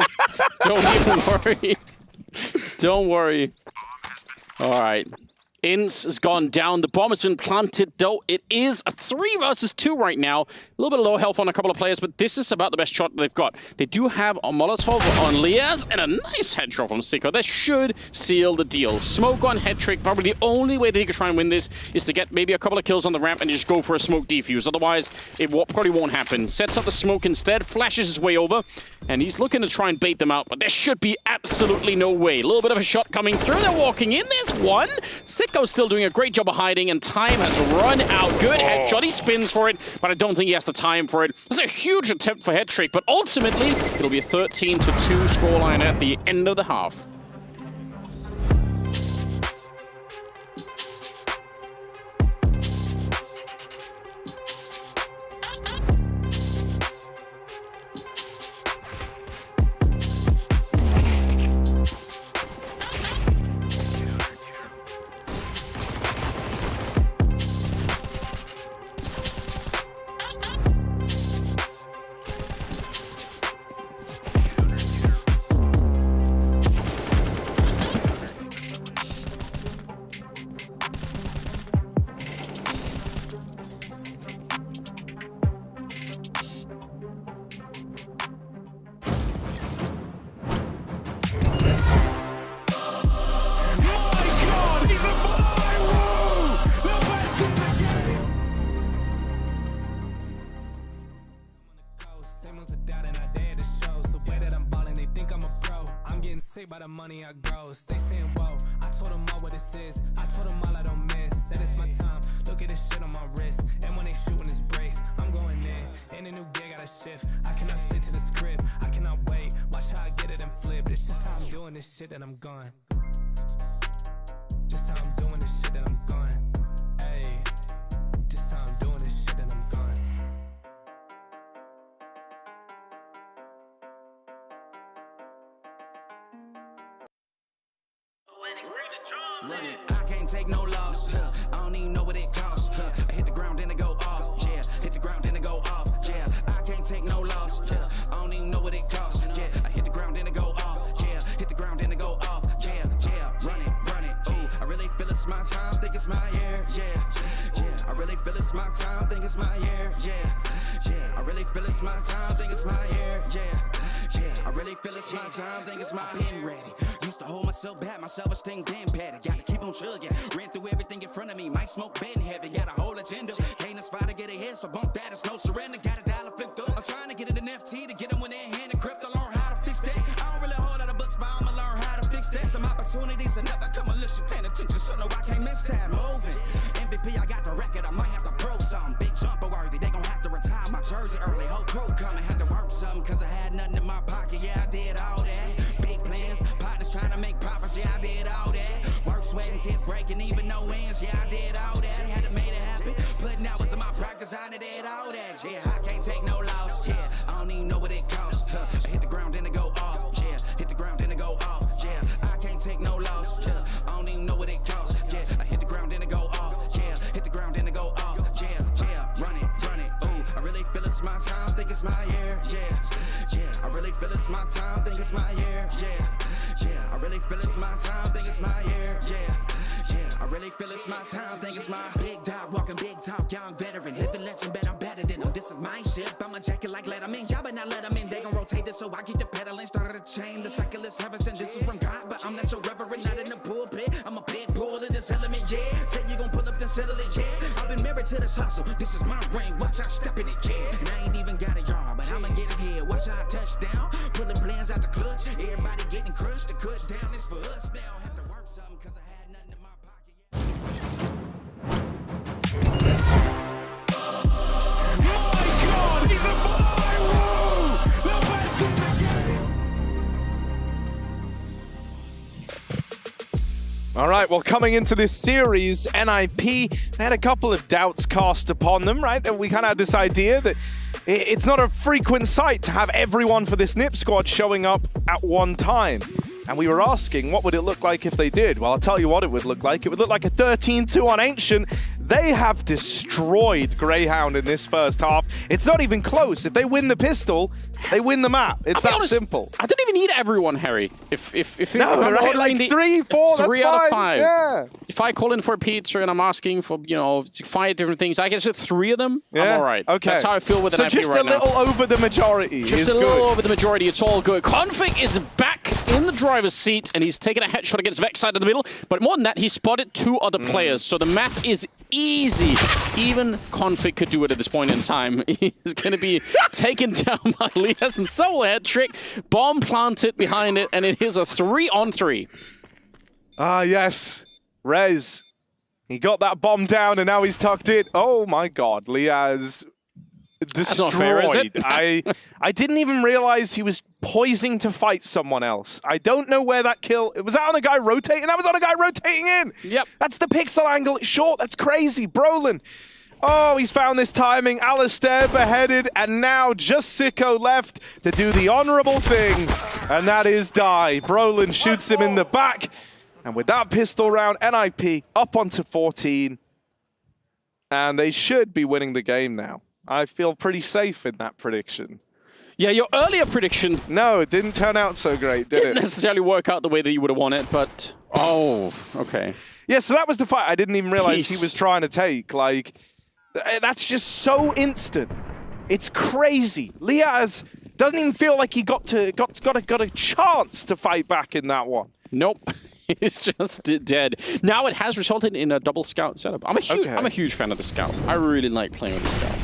Don't even worry. Don't worry. All right. Inns has gone down. The bomb has been planted, though. It is a 3 versus 2 right now. A little bit of low health on a couple of players, but this is about the best shot they've got. They do have a Molotov on Liaz and a nice headshot from Sicko. That should seal the deal. Smoke on Hedrick. Probably the only way that he could try and win this is to get maybe a couple of kills on the ramp and just go for a smoke defuse. Otherwise, it probably won't happen. Sets up the smoke instead, flashes his way over, and he's looking to try and bait them out, but there should be absolutely no way. A little bit of a shot coming through. They're walking in. There's one. Sicko's still doing a great job of hiding, and time has run out. Good headshot. He spins for it, but I don't think he has the time for it. That's a huge attempt for Hedrick, but ultimately, it'll be a 13-2 scoreline at the end of the half. money I gross. They saying, whoa, I told them all what this is. I told them all I don't miss. Said it's my time. Look at this shit on my wrist. And when they shooting this brace, I'm going in. In a new gear, gotta shift. I cannot stick to the script. I cannot wait. Watch how I get it and flip. It's just how I'm doing this shit that I'm gone. Just how I'm doing this shit that I'm gone. Hey, just how I'm doing this shit that I'm gone. Run it. I can't take no loss. I don't even know what it costs. I hit the ground then it go off. Yeah, hit the ground then it go off. Yeah, I can't take no loss. I don't even know what it costs. Yeah, I hit the ground then it go off. Yeah, hit the ground then it go off. Yeah, run it. Ooh, I really feel it's my time. Think it's my year. Yeah. I really feel it's my time. Think it's my year. Yeah. I really feel it's my time. Think it's my year. Yeah. I really feel it's my time. Think it's my pen ready. Used to hold myself back, my self-esteem been better. Gotta keep on chugging. Ran through everything in front of me. Might smoke bed heavy. Got a whole agenda. Can't aspire to get ahead, so bump that. It's no surrender. Got a dollar flipped up. I'm trying to get it in FT to get them when they're in hand and crypto. Learn how to fix that. I don't really hold out of books, but I'ma learn how to fix that. Some opportunities are never come unless you paying attention. So no, I can't miss that. Moving. MVP, I got the record. I might have to pro something. Big jumper worthy. They gon' have to retire my jersey early. Whole crew coming. Had to work something cause I had nothing in my pocket. Yeah, I did all that. Big plans. Partners trying to make profits. Yeah, I did all that. Work, sweat, and tears breaking even no ends. Yeah, I did all that. Had to make it happen. Putting hours in my practice. I did all that. Yeah, I can't take no loss. Yeah, I don't even know what it costs. I hit the ground then it go off. Yeah, hit the ground then it go off. Yeah, I can't take no loss. Yeah, I don't even know what it costs. Yeah, I hit the ground then it go off. Yeah, hit the ground then it go off. Yeah, run it. Ooh, I really feel it's my time. Think it's my year. Yeah. I really feel it's my time. Think it's my year. Yeah. I really feel it's my time. Think it's my year. Yeah. I really feel it's my time. Think it's my big dog walking big talk. Young veteran, living legend, bet I'm better than them. This is my shit. I'm a jacket like Letterman. Y'all better not let them in. They gon' rotate this, so I keep the pedaling. Started a chain. The cycle is heaven sent. This is from God, but I'm not your reverend. Not in the pulpit. I'm a pit bull in this element. Yeah. Said you gon' pull up then settle it. Yeah. I've been married to this hustle. This is my ring. Watch out, step in it. Yeah. And I ain't even got a yard, but I'ma get it here. Watch out, touchdown. Pulling plans out the clutch. Everybody getting crushed. The cut down is for us now. Have to work something cause I had nothing in my pocket. He's a viral! The best of the game! All right, well, coming into this series, NIP, they had a couple of doubts cast upon them, right? That we kind of had this idea that it's not a frequent sight to have everyone for this NIP squad showing up at one time. And we were asking, what would it look like if they did? Well, I'll tell you what it would look like. It would look like a 13-2 on Ancient. They have destroyed Greyhound in this first half. It's not even close. If they win the pistol, they win the map. It's that simple. I don't even need everyone, Harry. If no, right? Like 3, 4, that's 3 out of 5. Yeah. If I call in for a pizza and I'm asking for, 5 different things, I get 3 of them, yeah. I'm all right. Okay. That's how I feel with an IP right now. So just a little over the majority. Just a little over the majority. It's all good. Config is back in the driver's seat, and he's taking a headshot against Vexside in the middle. But more than that, he spotted 2 other players. So the map is easy. Even Config could do it at this point in time. He's going to be taken down by Lias and solo head trick. Bomb planted behind it, and it is a 3-on-3. Ah, yes. Rez. He got that bomb down, and now he's tucked in. Oh, my God. Lias destroyed. That's not fair, is it? I didn't even realize he was poising to fight someone else. I don't know where that kill... Was that on a guy rotating? That was on a guy rotating in! Yep. That's the pixel angle. It's short. That's crazy. Brolin. Oh, he's found this timing. Alistair beheaded, and now just Sicko left to do the honorable thing, and that is die. Brolin shoots him in the back, and with that pistol round, NIP up onto 14, and they should be winning the game now. I feel pretty safe in that prediction. Yeah, your earlier prediction... No, it didn't turn out so great, did it? Didn't necessarily work out the way that you would have wanted, but... Oh, okay. Yeah, so that was the fight I didn't even realize he was trying to take. Like, that's just so instant. It's crazy. Lias doesn't even feel like he got a chance to fight back in that one. Nope. He's just dead. Now it has resulted in a double scout setup. I'm a huge fan of the scout. I really like playing with the scout.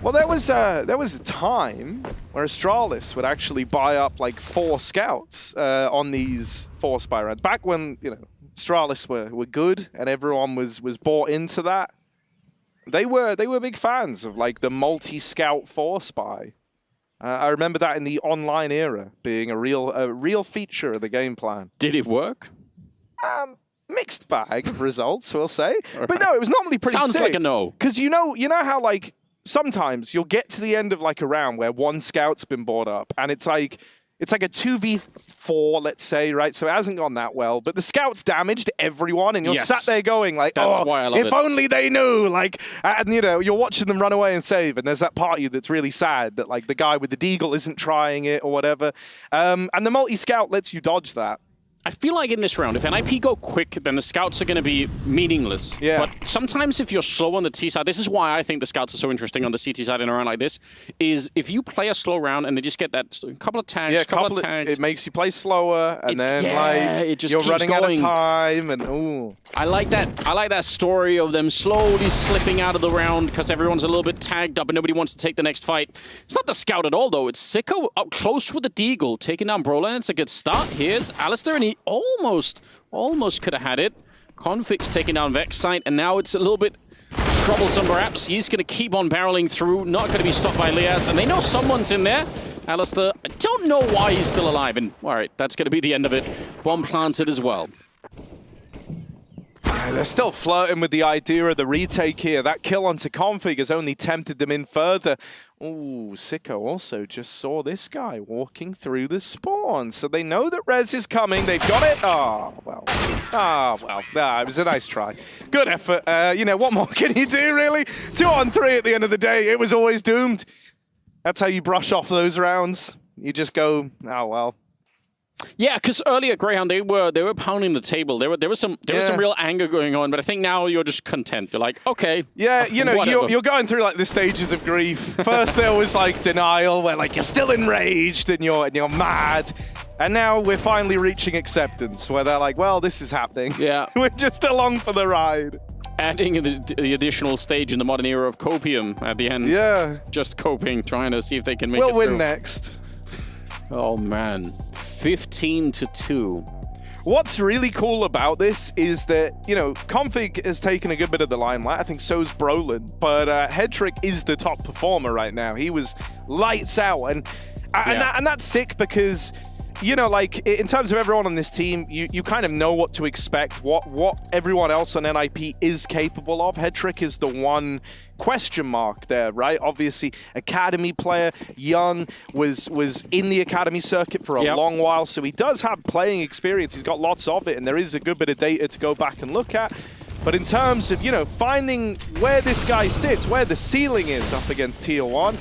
Well, there was a time where Astralis would actually buy up like 4 scouts on these 4 spy rounds. Back when, you know, Astralis were good and everyone was bought into that. They were big fans of like the multi-scout 4 spy. I remember that in the online era being a real feature of the game plan. Did it work? Mixed bag of results, we'll say. But no, it was normally pretty Sounds sick. like a no. Because you know how like sometimes you'll get to the end of like a round where 1 scout's been bought up and it's like a 2v4, let's say, right? So it hasn't gone that well, but the scout's damaged everyone and you're sat there going like, that's why I love if only they knew, like, and you know, you're watching them run away and save and there's that part of you that's really sad that like the guy with the deagle isn't trying it or whatever. And the multi-scout lets you dodge that. I feel like in this round, if NIP go quick, then the scouts are going to be meaningless. Yeah. But sometimes if you're slow on the T side, this is why I think the scouts are so interesting on the CT side in a round like this, is if you play a slow round and they just get that couple of tags, couple of tags. It makes you play slower and it just you're keeps running out of going. time and ooh. I like that story of them slowly slipping out of the round because everyone's a little bit tagged up and nobody wants to take the next fight. It's not the scout at all, though. It's Sicko up close with the deagle, taking down Brola, and it's a good start. Here's Alistair, and he almost could have had it. Config's taking down Vexite, and now it's a little bit troublesome perhaps. He's going to keep on barreling through, not going to be stopped by Liaz, and they know someone's in there. Alistair, I don't know why he's still alive, and all right, that's going to be the end of it. Bomb planted as well. They're still flirting with the idea of the retake here. That kill onto Config has only tempted them in further. Ooh, Sicko also just saw this guy walking through the spawn. So they know that Rez is coming. They've got it. Oh, well. It was a nice try. Good effort. You know, what more can you do, really? 2-on-3 at the end of the day. It was always doomed. That's how you brush off those rounds. You just go, oh, well. Yeah, because earlier Greyhound they were pounding the table. There was some real anger going on, but I think now you're just content. You're like, okay. Yeah, you know, you're going through like the stages of grief. First there was like denial, where like you're still enraged and you're mad, and now we're finally reaching acceptance, where they're like, well, this is happening. Yeah, we're just along for the ride. Adding the additional stage in the modern era of copium at the end. Yeah, just coping, trying to see if they can make it We'll win through. next. Oh man. 15-2. What's really cool about this is that, you know, Config has taken a good bit of the limelight. I think so's Brolin, but Headtrick is the top performer right now. He was lights out, and that's sick because, you know, like in terms of everyone on this team, you kind of know what to expect, what everyone else on NIP is capable of. Headtrick is the one question mark there, right? Obviously, academy player, young, was in the academy circuit for a long while, so he does have playing experience. He's got lots of it, and there is a good bit of data to go back and look at. But in terms of, you know, finding where this guy sits, where the ceiling is up against Tier 1,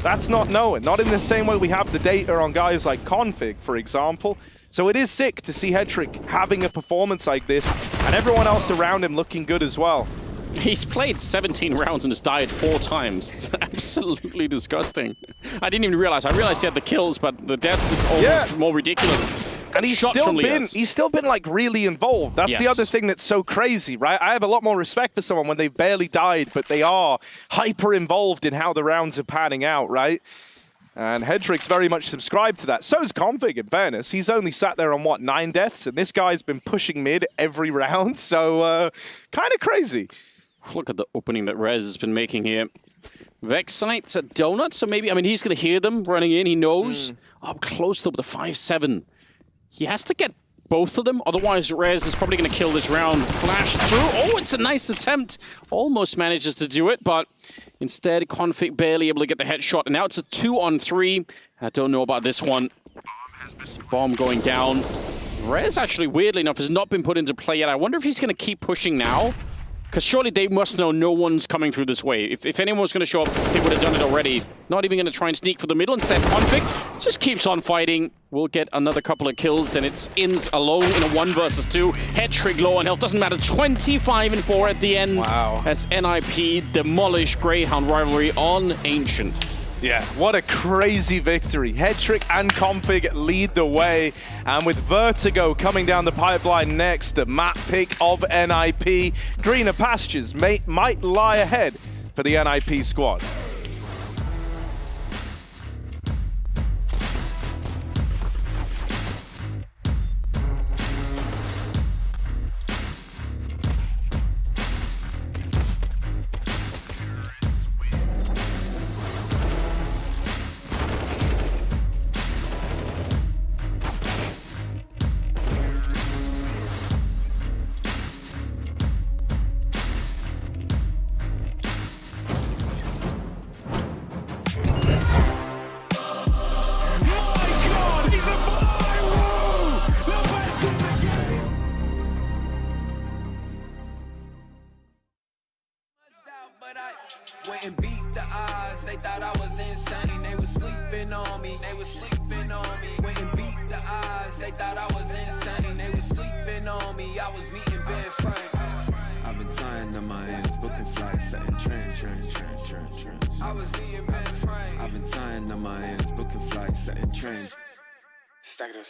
that's not known. Not in the same way we have the data on guys like Config, for example. So it is sick to see Headtrick having a performance like this, and everyone else around him looking good as well. He's played 17 rounds and has died 4 times. It's absolutely disgusting. I didn't even realize. I realized he had the kills, but the deaths is almost more ridiculous. And he's still been like really involved. That's the other thing that's so crazy, right? I have a lot more respect for someone when they've barely died, but they are hyper involved in how the rounds are panning out, right? And Headtrick's very much subscribed to that. So's Config, in fairness. He's only sat there on, what, 9 deaths? And this guy's been pushing mid every round, so kind of crazy. Look at the opening that Rez has been making here. Vexite's a donut, so maybe, I mean, he's going to hear them running in. He knows. Up close to the 5-7. He has to get both of them, otherwise Rez is probably going to kill this round. Flash through. Oh, it's a nice attempt. Almost manages to do it, but instead, Config barely able to get the headshot. And now it's a 2-on-3. I don't know about this one. Bomb going down. Rez, actually, weirdly enough, has not been put into play yet. I wonder if he's going to keep pushing now. Because surely they must know no one's coming through this way. If anyone was going to show up, they would have done it already. Not even going to try and sneak for the middle. Instead, Config just keeps on fighting. We'll get another couple of kills, and it's Inns alone in a 1 versus 2. Headtrick low on health. Doesn't matter. 25-4 at the end. Wow. As NIP demolish Greyhound Rivalry on Ancient. Yeah, what a crazy victory. Headtrick and Config lead the way. And with Vertigo coming down the pipeline next, the map pick of NIP, greener pastures might lie ahead for the NIP squad. Went and beat the odds, they thought I was insane. They was sleeping on me. Went and beat the odds, they thought I was insane. They was sleeping on me. I was meeting Ben Frank. I've been tying up my hands, booking flights, setting trends. I was meeting Ben Frank. I've been tying up my hands, booking flights, setting trends. Stack it up.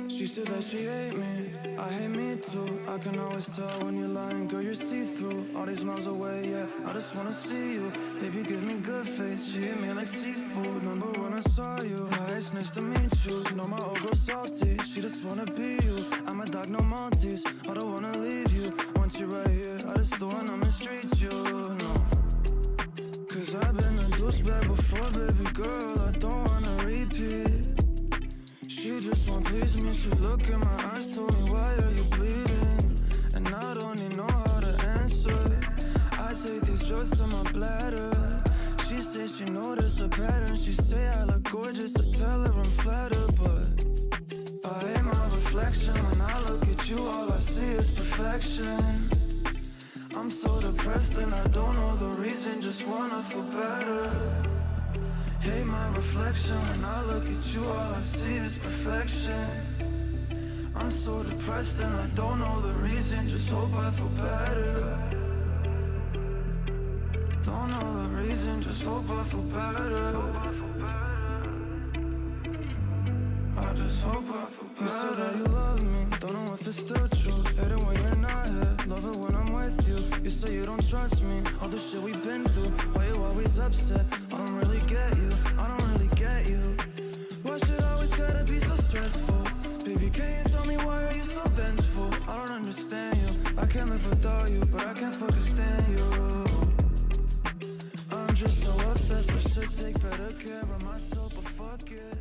She said that she hate me, I hate me too. I can always tell when you're lying, girl, you're see-through. All these miles away, yeah, I just wanna see you. Baby, give me good face, she hit me like seafood. Remember when I saw you, hi, it's nice to meet you. Know my old girl salty, she just wanna be you. I'm a dog, no Monties, I don't wanna leave you. Once you're right here, I just don't wanna mistreat you, no. Cause I've been a douchebag before, baby girl, I don't wanna repeat. She just won't please me, she look in my eyes, told me why are you bleeding? And I don't even know how to answer. I take these drugs to my bladder. She says she noticed a pattern, she say I look gorgeous, I tell her I'm flattered. But I hate my reflection, when I look at you all I see is perfection. I'm so depressed and I don't know the reason, just wanna feel better. Hate my reflection, when I look at you all I see is perfection. I'm so depressed and I don't know the reason, just hope I feel better. Don't know the reason, just hope I feel better. I just hope I feel better. You said that you love me, don't know if it's still true. Hate it when you're not here, love it when I'm with you. You say you don't trust me, all the shit we've been through. Why you always upset? I don't really get you, I don't really get you. Why should I always gotta be so stressful? Baby, can you tell me why are you so vengeful? I don't understand you, I can't live without you, but I can't fucking stand you. I'm just so obsessed, I should take better care of myself, but fuck it.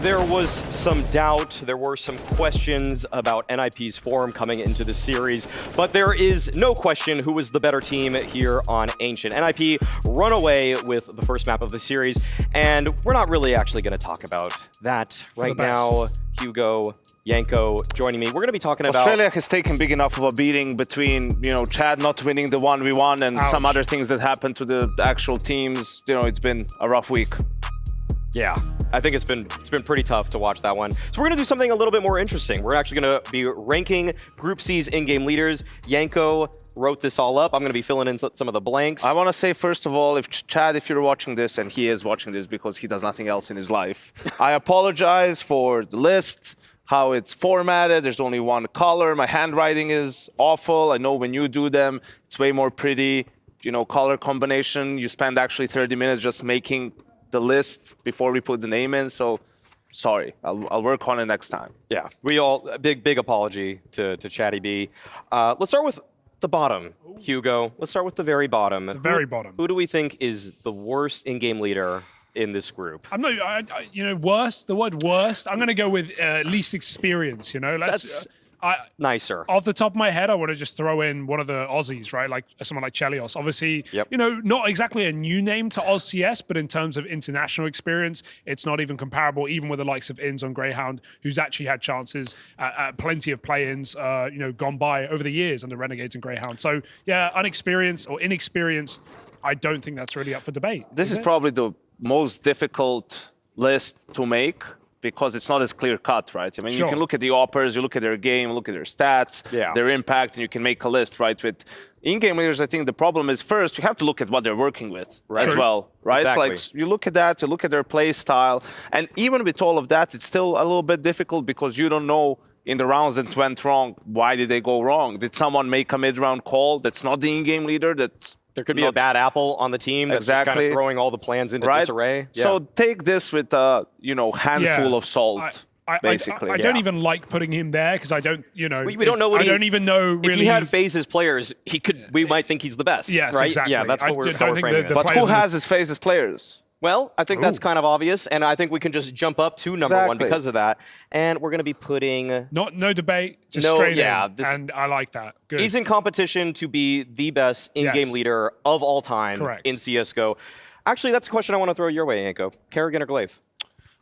There was some doubt, there were some questions about NIP's form coming into the series, but there is no question who was the better team here on Ancient. NIP run away with the first map of the series, and we're not really actually going to talk about that right now. Hugo, Yanko joining me. We're going to be talking about... Australia has taken big enough of a beating between, Chad not winning the 1v1 and some other things that happened to the actual teams. It's been a rough week. Yeah, I think it's been pretty tough to watch that one. So we're gonna do something a little bit more interesting. We're actually gonna be ranking Group C's in-game leaders. Yanko wrote this all up. I'm gonna be filling in some of the blanks. I wanna say, first of all, if Chad, if you're watching this, and he is watching this because he does nothing else in his life, I apologize for the list, how it's formatted. There's only one color. My handwriting is awful. I know when you do them, it's way more pretty. Color combination. You spend actually 30 minutes just making the list before we put the name in, so sorry. I'll work on it next time. Yeah, we all big apology to Chatty B. Let's start with the bottom, Hugo. Let's start with the very bottom. The very bottom. Who do we think is the worst in-game leader in this group? I'm not, worst. The word worst. I'm gonna go with least experience. That's nicer. Off the top of my head, I want to just throw in one of the Aussies, right? Like someone like Chelios. Obviously, not exactly a new name to Oz CS, but in terms of international experience, it's not even comparable, even with the likes of Ins on Greyhound, who's actually had chances at plenty of play-ins, gone by over the years on the Renegades and Greyhound. So yeah, unexperienced or inexperienced, I don't think that's really up for debate. This is probably the most difficult list to make, because it's not as clear-cut, right? I mean, you can look at the oppers, you look at their game, look at their stats, their impact, and you can make a list, right? With in-game leaders, I think the problem is, first, you have to look at what they're working with as well, right? Exactly. Like, you look at that, you look at their play style, and even with all of that, it's still a little bit difficult because you don't know in the rounds that went wrong, why did they go wrong? Did someone make a mid-round call that's not the in-game leader? There could be a bad apple on the team that's just kind of throwing all the plans into disarray. Yeah. So take this with a handful of salt. basically. I don't even like putting him there because I don't, we don't know what I don't even know really. If he had phases players, we might think he's the best. Yes, right? exactly. Yeah, that's what we're framing it. But who has his phases players? Well, I think that's kind of obvious, and I think we can just jump up to number one because of that. And we're going to be putting no debate, just straight in. And I like that. Good. He's in competition to be the best in-game leader of all time in CS:GO. Actually, that's a question I want to throw your way, Yanko. Kerrigan or Glaive?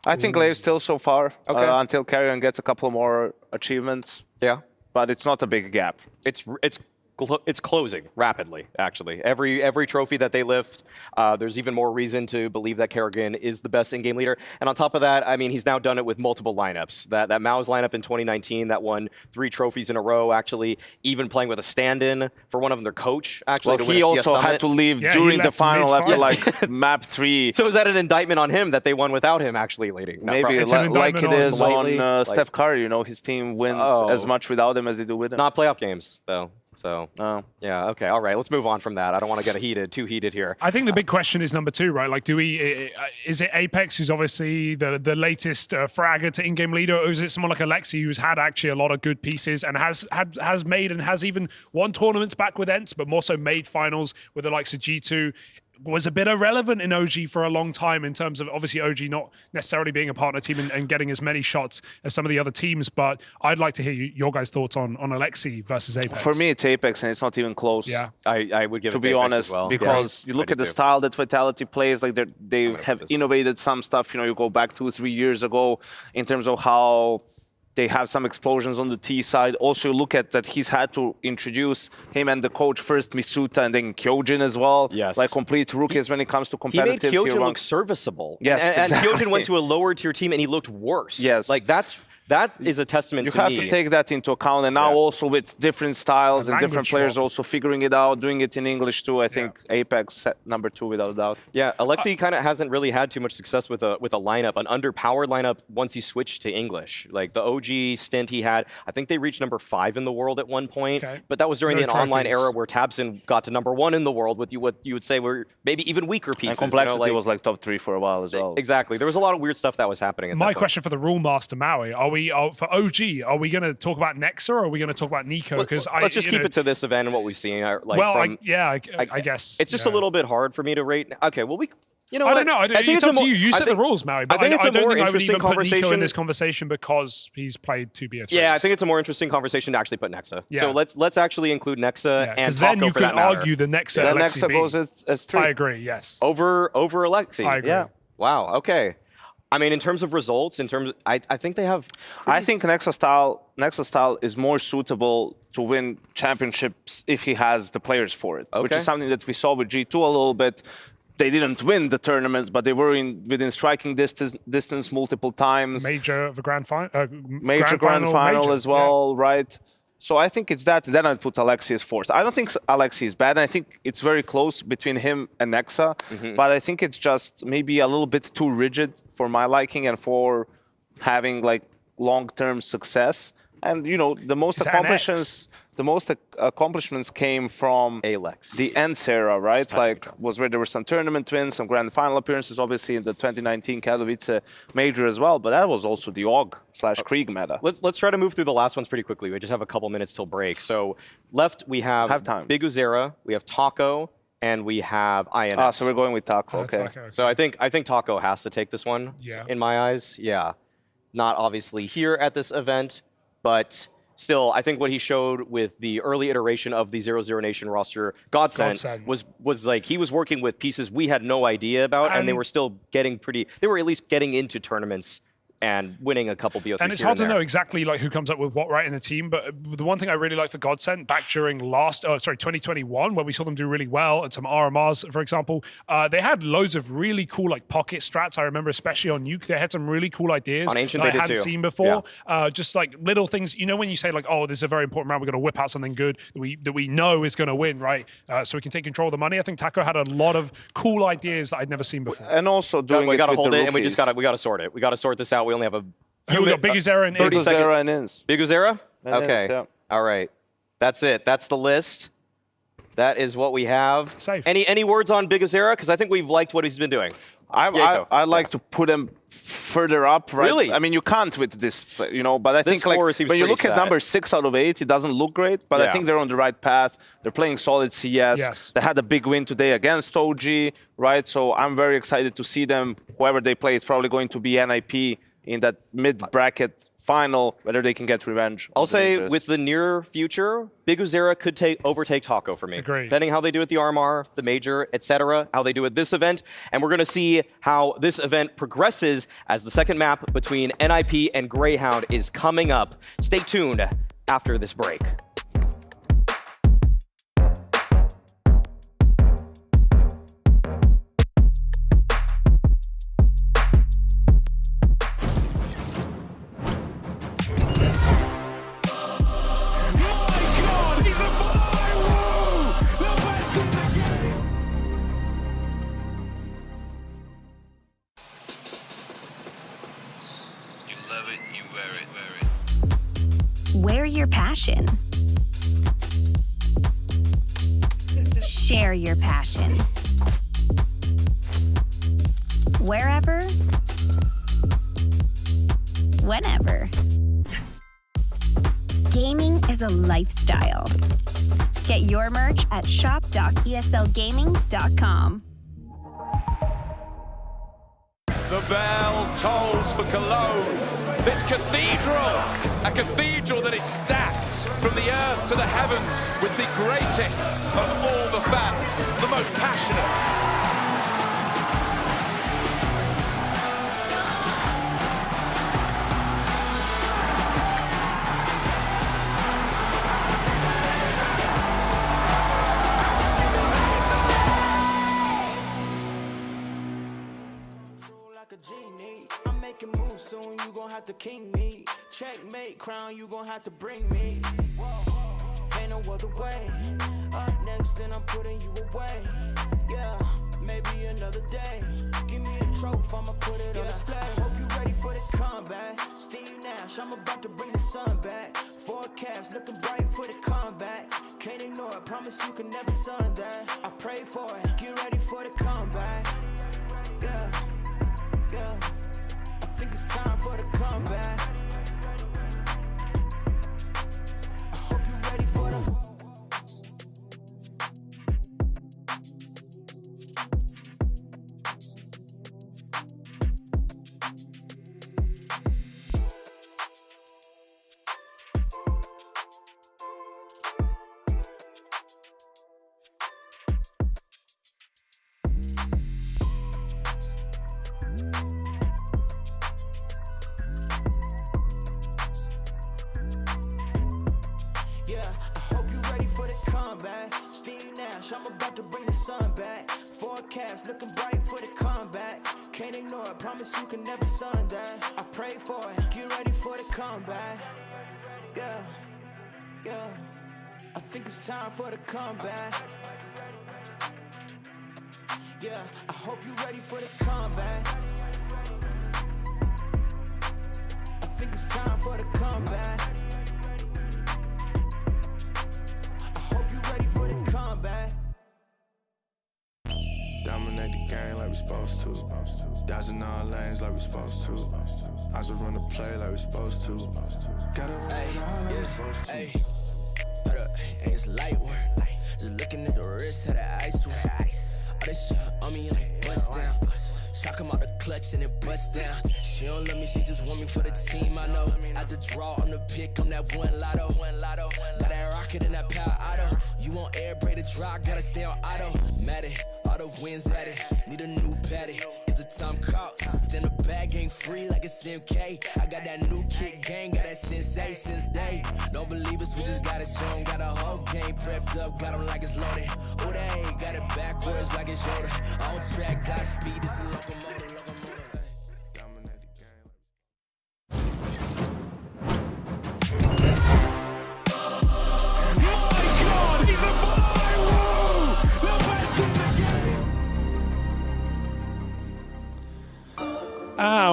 I think Glaive still so far, until Kerrigan gets a couple more achievements. Yeah. But it's not a big gap. It's closing rapidly, actually. Every trophy that they lift, there's even more reason to believe that Kerrigan is the best in-game leader. And on top of that, I mean, he's now done it with multiple lineups. That Mao's lineup in 2019 that won 3 trophies in a row, actually, even playing with a stand-in for one of them, their coach, actually. Well, he also had to leave during the final after like map 3. So is that an indictment on him that they won without him actually leading? Maybe like it is on Steph Curry. You know, his team wins as much without him as they do with him. Not playoff games, though. So, yeah, okay, all right, let's move on from that. I don't want to get too heated here. I think the big question is number 2, right? Like, is it Apex, who's obviously the latest fragger to in-game leader, or is it someone like Alexi, who's had actually a lot of good pieces and has made and has even won tournaments back with ENCE, but more so made finals with the likes of G2? Was a bit irrelevant in OG for a long time in terms of obviously OG not necessarily being a partner team and getting as many shots as some of the other teams, but I'd like to hear your guys' thoughts on Alexi versus Apex. For me, it's Apex, and it's not even close. Yeah, I would give it to be Apex honest, as well. because you look at the style that Vitality plays, like they have innovated some stuff. You know, you go back 2-3 years ago in terms of how they have some explosions on the T side. Also, you look at that he's had to introduce him and the coach first, Misuta, and then Kyojin as well. Yes. Like complete rookies when it comes to competitive He made tier Kyojin 1. look serviceable. Yes, and exactly. Kyojin went to a lower tier team and he looked worse. Yes. Like that is a testament to me. You have to take that into account. And now also with different styles and different players also figuring it out, doing it in English too, I think Apex set number 2 without a doubt. Yeah, Alexi kind of hasn't really had too much success with a lineup, an underpowered lineup once he switched to English. Like the OG stint he had, I think they reached number 5 in the world at one point, but that was during the online era where Tabson got to number 1 in the world with what you would say were maybe even weaker pieces. And Complexity was like top 3 for a while as well. Exactly. There was a lot of weird stuff that was happening at My question for the Rule Master Maui, for OG, are we going to talk about Nexa or are we going to talk about Nico? Because let's just keep it to this event and what we've seen. I guess it's just a little bit hard for me to rate. Okay, well I don't know. It's up to you. You set the rules, Maui. But I don't think I would even put Nico in this conversation because he's played 2BO3. Yeah, I think it's a more interesting conversation to actually put Nexa. Yeah. So let's actually include Nexa and Taco then you for can that matter. argue the Nexa. The Nexa goes as 3. I agree. Yes. Over Alexi. I agree. Yeah. Wow. Okay. I mean, in terms of results, I think they have. I think Nexa style is more suitable to win championships if he has the players for it, which is something that we saw with G2 a little bit. They didn't win the tournaments, but they were within striking distance multiple times. Major of a grand final. Major grand final as well, right? So I think it's that. Then I'd put Alexi as 4th. I don't think Alexi is bad. I think it's very close between him and Nexa. But I think it's just maybe a little bit too rigid for my liking and for having like long-term success. And you know, the most accomplishments came from the ENCE era, right? Like was where there were some tournament wins, some grand final appearances, obviously in the 2019 Katowice major as well. But that was also the AUG/Krieg meta. Let's try to move through the last ones pretty quickly. We just have a couple minutes till break. So left we have Big Uzera, we have Taco, and we have INS. So we're going with Taco. Okay. So I think Taco has to take this one. Yeah. In my eyes, yeah. Not obviously here at this event, but still, I think what he showed with the early iteration of the 0-0 Nation roster, Godsend, was like he was working with pieces we had no idea about, and they were still getting they were at least getting into tournaments and winning a couple BO3s. And it's hard to know exactly like who comes up with what right in the team. But the one thing I really like for Godsend back during 2021, where we saw them do really well at some RMRs, for example, they had loads of really cool like pocket strats. I remember especially on Nuke, they had some really cool ideas on Ancient that I hadn't seen before. Yeah. Just like little things, you know, when you say like, oh, this is a very important round, we're going to whip out something good that we know is going to win, right? So we can take control of the money. I think Taco had a lot of cool ideas that I'd never seen before. And also doing we it got to with hold the it, and we got to sort it. We got to sort this out. We only have a few we got Big Uzera and 30 seconds. and Inns. Big Uzera? Okay. Yeah. All right. That's it. That's the list. That is what we have. Safe. Any words on Big Uzera? Because I think we've liked what he's been doing. I like to put them further up, right? Really? I mean, you can't with this, you know, but I think like when you look at number 6 out of 8, it doesn't look great, but I think they're on the right path. They're playing solid CS. Yes. They had a big win today against OG, right? So I'm very excited to see them. Whoever they play, it's probably going to be NIP in that mid-bracket final, whether they can get revenge. I'll say with the near future, Big Uzera could overtake Taco for me. Agreed. Depending how they do at the RMR, the Major, etc., how they do at this event. And we're going to see how this event progresses as the second map between NIP and Greyhound is coming up. Stay tuned after this break. Wear your passion. Share your passion. Wherever, whenever. Gaming is a lifestyle. Get your merch at shop.eslgaming.com. The bell tolls for Cologne. This cathedral, a cathedral that is stacked from the earth to the heavens with the greatest of all the fans, the most passionate. I'm making moves soon, you gon' have to king me. Checkmate, crown, you gon' have to bring me. Ain't no other way. Up next, then I'm putting you away. Yeah, maybe another day. Give me a trophy, I'ma put it on display. Hope you ready for the comeback. Steve Nash, I'm about to bring the sun back. Forecast looking bright for the comeback. Can't ignore it, promise you can never sun that. I pray for it, get ready for the comeback. Yeah. Yeah, I think it's time for the comeback. I hope you're ready for the... I'm about to bring the sun back. Forecast looking bright for the comeback. Can't ignore it, promise you can never sun that. I pray for it, get ready for the comeback. Yeah, yeah, I think it's time for the comeback. Yeah, I hope you're ready for the comeback. I think it's time for the comeback. I hope you're ready for the comeback. Dominate the game like we supposed to. Dodging all lanes like we supposed to. I just run the play like we supposed to. Gotta run it all like we supposed to. Hey, it's light work. Just looking at the wrist of the ice work. All this shit on me and it bust down. Shock him out the clutch and it bust down. She don't love me, she just want me for the team, I know. At the draw, on the pick, I'm that one lotto. Got that rocket and that power auto. You want air, break the draw, gotta stay on auto. Mad it, all the wins at it. Need a new patty, it's a time cost. Then the bag ain't free like it's MK. I got that new kick gang, got that sensei since day. Don't believe us, we just gotta show 'em. Got a whole game prepped up, got 'em like it's loaded. Oh, they got it backwards like it's Yoda. On track, got speed, it's a locomotive.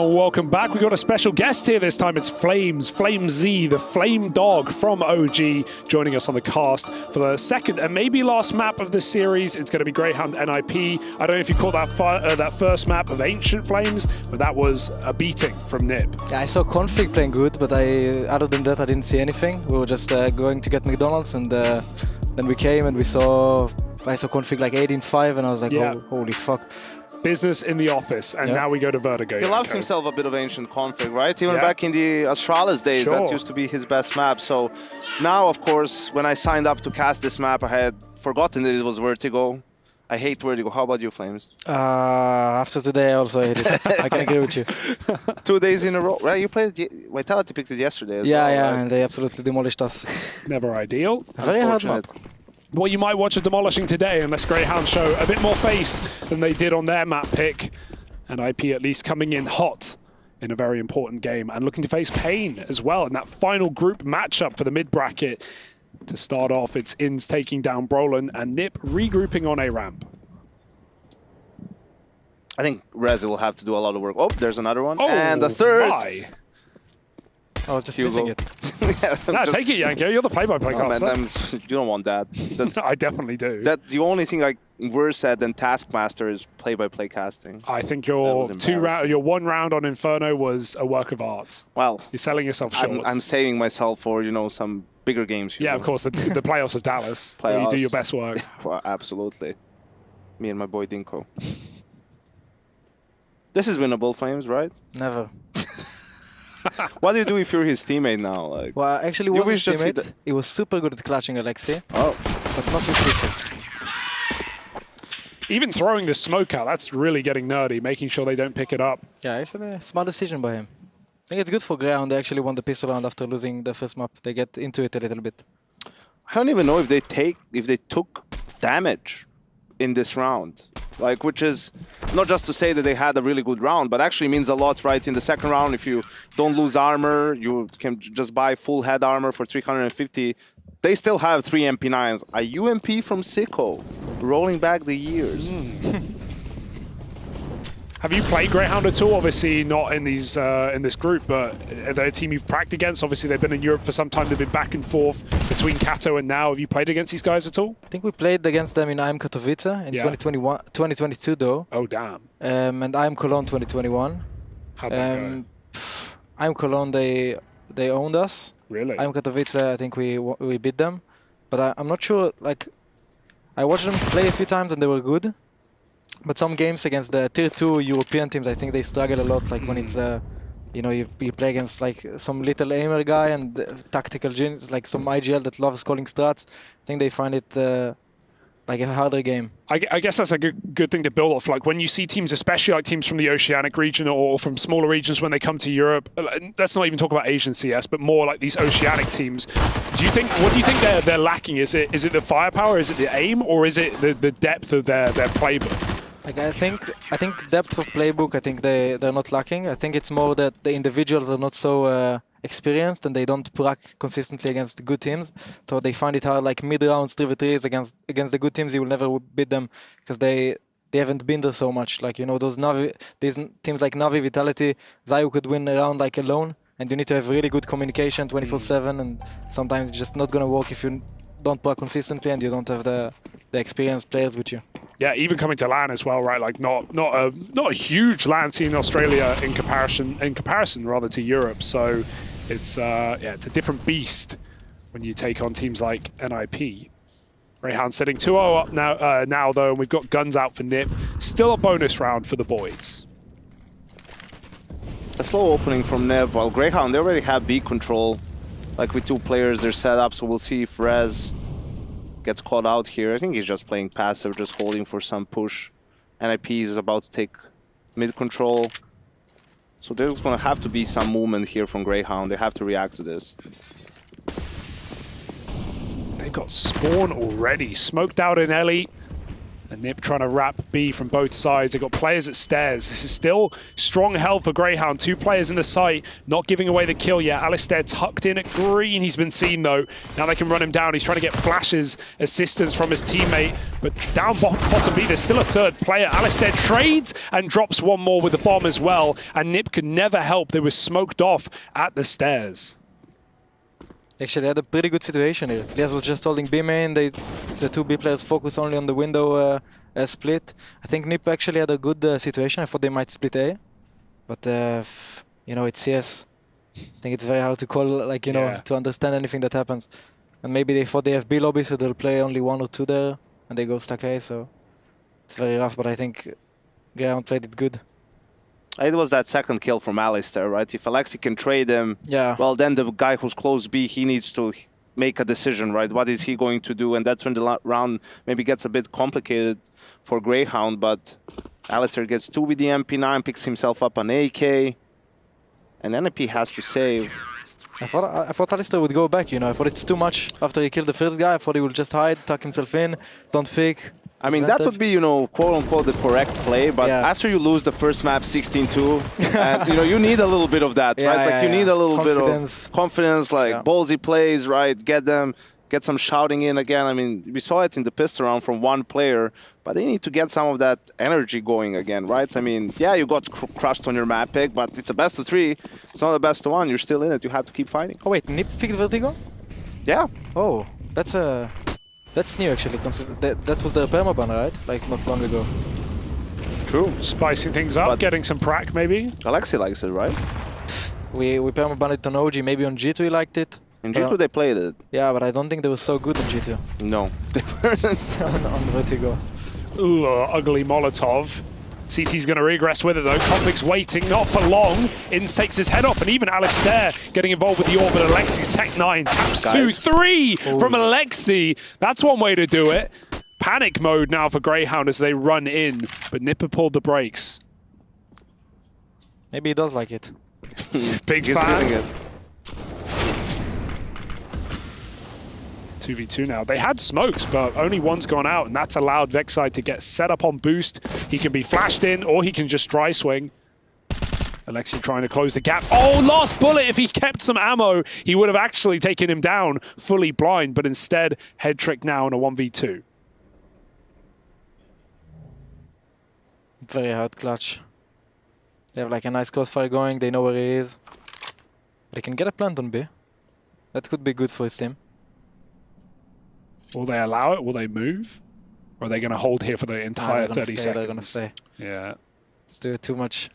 and welcome back. We've got a special guest here this time. It's Flames, Flame Z, the Flame Dog from OG, joining us on the cast for the second and maybe last map of the series. It's going to be Greyhound NIP. I don't know if you caught that first map of Ancient Flames, but that was a beating from Nip. Yeah, I saw Config playing good, but other than that, I didn't see anything. We were just going to get McDonald's, and then we came and I saw Config like 18-5, and I was like, oh, holy fuck. Business in the office, and now we go to Vertigo. He loves himself a bit of Ancient Config, right? Even back in the Astralis days, that used to be his best map. So now, of course, when I signed up to cast this map, I had forgotten that it was Vertigo. I hate Vertigo. How about you, Flames? After today, I also hate it. I can agree with you. 2 days in a row, right? You played Vitality picked it yesterday as well, right? And they absolutely demolished us. Never ideal. Very hard map. Well, you might watch a demolishing today unless Greyhound show a bit more face than they did on their map pick. And IP at least coming in hot in a very important game and looking to face Pain as well in that final group matchup for the mid-bracket. To start off, it's Ins taking down Brolin and Nip regrouping on A ramp. I think Rez will have to do a lot of work. Oh, there's another one. And the third. My. Oh, just missing it. Take it, Yanko. You're the play-by-play caster. Man, you don't want that. I definitely do. That's the only thing worse than Taskmaster is play-by-play casting. I think your one round on Inferno was a work of art. Well, you're selling yourself short. I'm saving myself for some bigger games. Yeah, of course, the playoffs of Dallas. Where you do your best work. Well, absolutely. Me and my boy Dinko. This is winnable, Flames, right? Never. What do you do if you're his teammate now? Well, actually, he was his teammate. He was super good at clutching Alexei. Oh. But not with Citrus. Even throwing the smoke out, that's really getting nerdy, making sure they don't pick it up. Yeah, actually, smart decision by him. I think it's good for Greyhound. They actually won the pistol round after losing the first map. They get into it a little bit. I don't even know if they took damage in this round. Which is not just to say that they had a really good round, but actually means a lot, right? In the second round, if you don't lose armor, you can just buy full head armor for 350. They still have 3 MP9s. A UMP from Sicko, rolling back the years. Have you played Greyhound at all? Obviously not in these in this group, but they're a team you've practiced against. Obviously they've been in Europe for some time. They've been back and forth between Kato and now. Have you played against these guys at all? I think we played against them in IM Katowice in 2022 though. Oh damn. And IM Cologne 2021. How'd that go? IM Cologne they owned us. Really? IM Katowice I think we beat them, but I'm not sure. I watched them play a few times and they were good. But some games against the tier 2 European teams, I think they struggle a lot. When it's, you play against some little aimer guy and tactical genius, some IGL that loves calling strats. I think they find it a harder game. I guess that's a good thing to build off. When you see teams, especially teams from the Oceanic region or from smaller regions when they come to Europe, let's not even talk about Asian CS, but more these Oceanic teams. What do you think they're lacking? Is it the firepower? Is it the aim? Or is it the depth of their playbook? I think depth of playbook, I think they're not lacking. I think it's more that the individuals are not so experienced and they don't prac consistently against good teams. So they find it hard, mid-rounds, 3v3s against the good teams, you will never beat them because they haven't been there so much. These teams like Navi, Vitality, Zayu could win a round alone, and you need to have really good communication 24/7, and sometimes it's just not gonna work if you don't prac consistently and you don't have the experienced players with you. Yeah, even coming to LAN as well, right? Not a huge LAN scene in Australia in comparison rather to Europe. So it's it's a different beast when you take on teams like NIP. Greyhound sitting 2-0 up now though, and we've got guns out for Nip. Still a bonus round for the boys. A slow opening from Nev, while Greyhound, they already have B control. With 2 players, they're set up, so we'll see if Rez gets caught out here. I think he's just playing passive, just holding for some push. NIP is about to take mid control. So there's going to have to be some movement here from Greyhound. They have to react to this. They've got Spawn already. Smoked out in Ellie. And Nip trying to wrap B from both sides. They've got players at stairs. This is still strong held for Greyhound. 2 players in the site, not giving away the kill yet. Alistair tucked in at green. He's been seen though. Now they can run him down. He's trying to get flashes, assistance from his teammate. But down bottom B, there's still a 3rd player. Alistair trades and drops one more with the bomb as well. And Nip could never help. They were smoked off at the stairs. Actually, had a pretty good situation here. Lias was just holding B main. The 2 B players focus only on the window split. I think Nip actually had a good situation. I thought they might split A. But, you know, it's CS. I think it's very hard to call, like, you know, to understand anything that happens. And maybe they thought they have B lobby, so they'll play only 1 or 2 there. And they go stack A, so it's very rough. But I think Greyhound played it good. It was that 2nd kill from Alistair, right? If Alexi can trade him, well, then the guy who's close B, he needs to make a decision, right? What is he going to do? And that's when the round maybe gets a bit complicated for Greyhound. But Alistair gets 2 with the MP9, picks himself up an AK, and NIP has to save. I thought Alistair would go back, you know. I thought it's too much after he killed the first guy. I thought he would just hide, tuck himself in, don't pick. I mean, that would be, you know, quote-unquote the correct play, but after you lose the first map 16-2, and, you know, you need a little bit of that, right? Like, you need a little bit of confidence, like ballsy plays, right? Get some shouting in again. I mean, we saw it in the pistol round from 1 player, but they need to get some of that energy going again, right? I mean, yeah, you got crushed on your map pick, but it's a best of 3. It's not a best of 1. You're still in it. You have to keep fighting. Oh, wait, Nip picked Vertigo? Yeah. Oh, that's new, actually. That was the permaban, right? Like, not long ago. True. Spicing things up, getting some prac, maybe. Alexi likes it, right? We permaban it on OG. Maybe on G2 he liked it. In G2 they played it. Yeah, but I don't think they were so good in G2. No. They weren't. on Vertigo. Ooh, ugly Molotov. CT's going to regress with it though. Conflict's waiting, not for long. Inns takes his head off, and even Alistair getting involved with the orbit. Alexi's Tech 9 taps 2-3 from Alexi. That's one way to do it. Panic mode now for Greyhound as they run in, but Nipper pulled the brakes. Maybe he does like it. Big fan. 2v2 now. They had smokes, but only one's gone out, and that's allowed Vexide to get set up on boost. He can be flashed in, or he can just dry swing. Alexi trying to close the gap. Oh, last bullet! If he kept some ammo, he would have actually taken him down fully blind, but instead, head trick now in a 1v2. Very hard clutch. They have like a nice crossfire going, they know where he is. They can get a plant on B. That could be good for his team. Will they allow it? Will they move? Or are they going to hold here for the entire 30 seconds? They're going to stay. Yeah. Let's do it too much.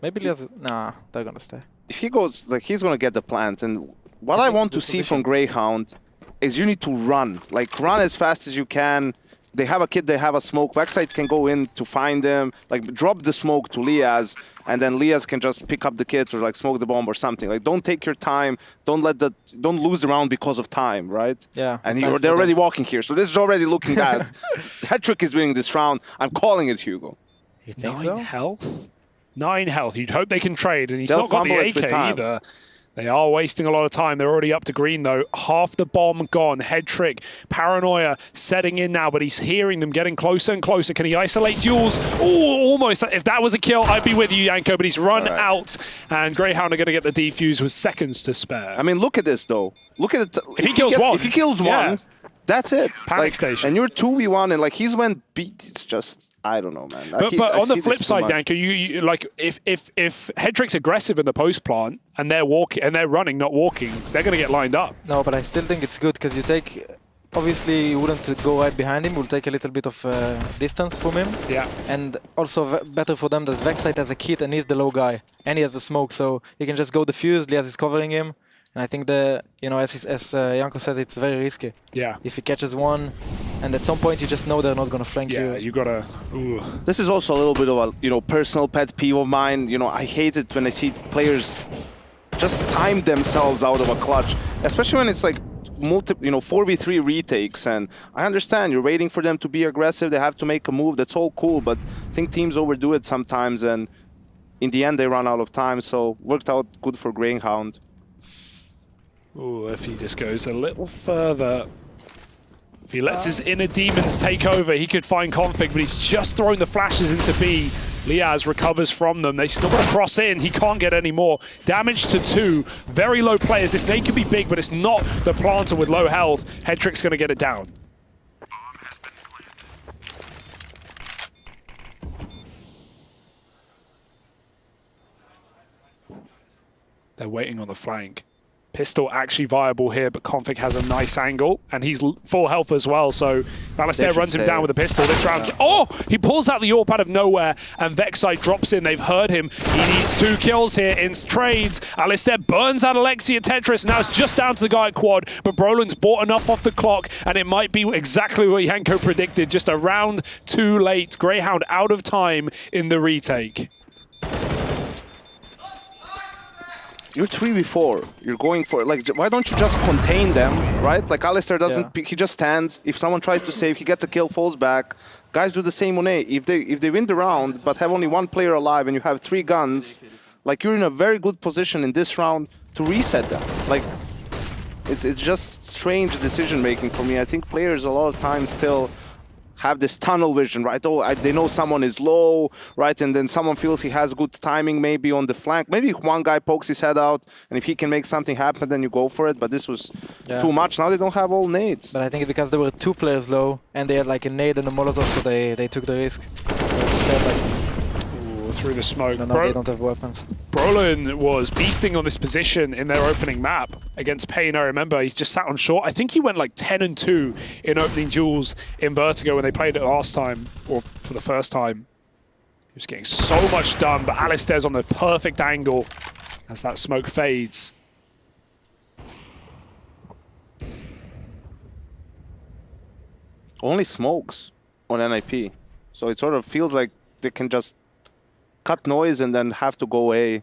Maybe Lias... Nah, they're going to stay. If he goes, like, he's going to get the plant. And what I want to see from Greyhound is you need to run. Like, run as fast as you can. They have a kid, they have a smoke. Vexite can go in to find them, like drop the smoke to Lias, and then Lias can just pick up the kit or like smoke the bomb or something. Like, don't take your time. Don't lose the round because of time, right? Yeah. And they're already walking here, so this is already looking bad. Hat-trick is winning this round. I'm calling it, Hugo. You think 9 so? health? 9 health. You'd hope they can trade, and he's They'll not got the fumble it with AK time. either. They are wasting a lot of time. They're already up to green, though. Half the bomb gone. Head trick. Paranoia setting in now, but he's hearing them getting closer and closer. Can he isolate Jules? Oh, almost. If that was a kill, I'd be with you, Yanko, but he's run out, and Greyhound are going to get the defuse with seconds to spare. I mean, look at this, though. Look at it. If he kills one. If he kills one, that's it. Panic station. And you're 2v1, and like he's went beat. It's just, I don't know, man. But on the flip side, Yanko, you like if Head Trick's aggressive in the post plant and they're walking and they're running, not walking, they're going to get lined up. No, but I still think it's good because you take. Obviously, you wouldn't go right behind him. We'll take a little bit of distance from him. Yeah. And also better for them that Vexite has a kit and he's the low guy and he has the smoke, so he can just go defuse. Lias is covering him. And I think as Yanko says, it's very risky. Yeah. If he catches one, and at some point you just know they're not going to flank you. Yeah, you gotta. Ooh. This is also a little bit of a personal pet peeve of mine. I hate it when I see players just time themselves out of a clutch, especially when it's like 4v3 retakes. And I understand you're waiting for them to be aggressive. They have to make a move. That's all cool, but I think teams overdo it sometimes, and in the end they run out of time. So worked out good for Greyhound. Ooh, if he just goes a little further If he lets his inner demons take over, he could find Config, but he's just thrown the flashes into B. Liaz recovers from them. They still got to cross in. He can't get any more. Damage to 2. Very low players. This nade could be big, but it's not the planter with low health. Hedrick's going to get it down. They're waiting on the flank. Pistol actually viable here, but Config has a nice angle, and he's full health as well, so Alistair runs him down with a pistol this round. Oh! He pulls out the AWP out of nowhere, and Vexite drops in. They've heard him. He needs 2 kills here in trades. Alistair burns out Alexi at Tetris. Now it's just down to the guy at quad, but Brolin's bought enough off the clock, and it might be exactly what Yanko predicted, just a round too late. Greyhound out of time in the retake. You're 3v4. You're going for, like, why don't you just contain them, right? Like, Alistair doesn't pick, he just stands. If someone tries to save, he gets a kill, falls back. Guys do the same on A. If they win the round, but have only 1 player alive and you have 3 guns, like, you're in a very good position in this round to reset them. Like, it's just strange decision-making for me. I think players a lot of times still have this tunnel vision, right? Oh, they know someone is low, right? And then someone feels he has good timing maybe on the flank. Maybe one guy pokes his head out, and if he can make something happen, then you go for it. But this was too much. Now they don't have all nades. But I think it's because there were 2 players low, and they had like a nade and a Molotov, so they took the risk. As I said, like, through the smoke. No, they don't have weapons. Brolin was beasting on this position in their opening map against Payne. I remember he's just sat on short. I think he went like 10-2 in opening duels in Vertigo when they played it last time, or for the first time. He was getting so much done, but Alistair's on the perfect angle as that smoke fades. Only smokes on NIP, so it sort of feels like they can just cut noise and then have to go A.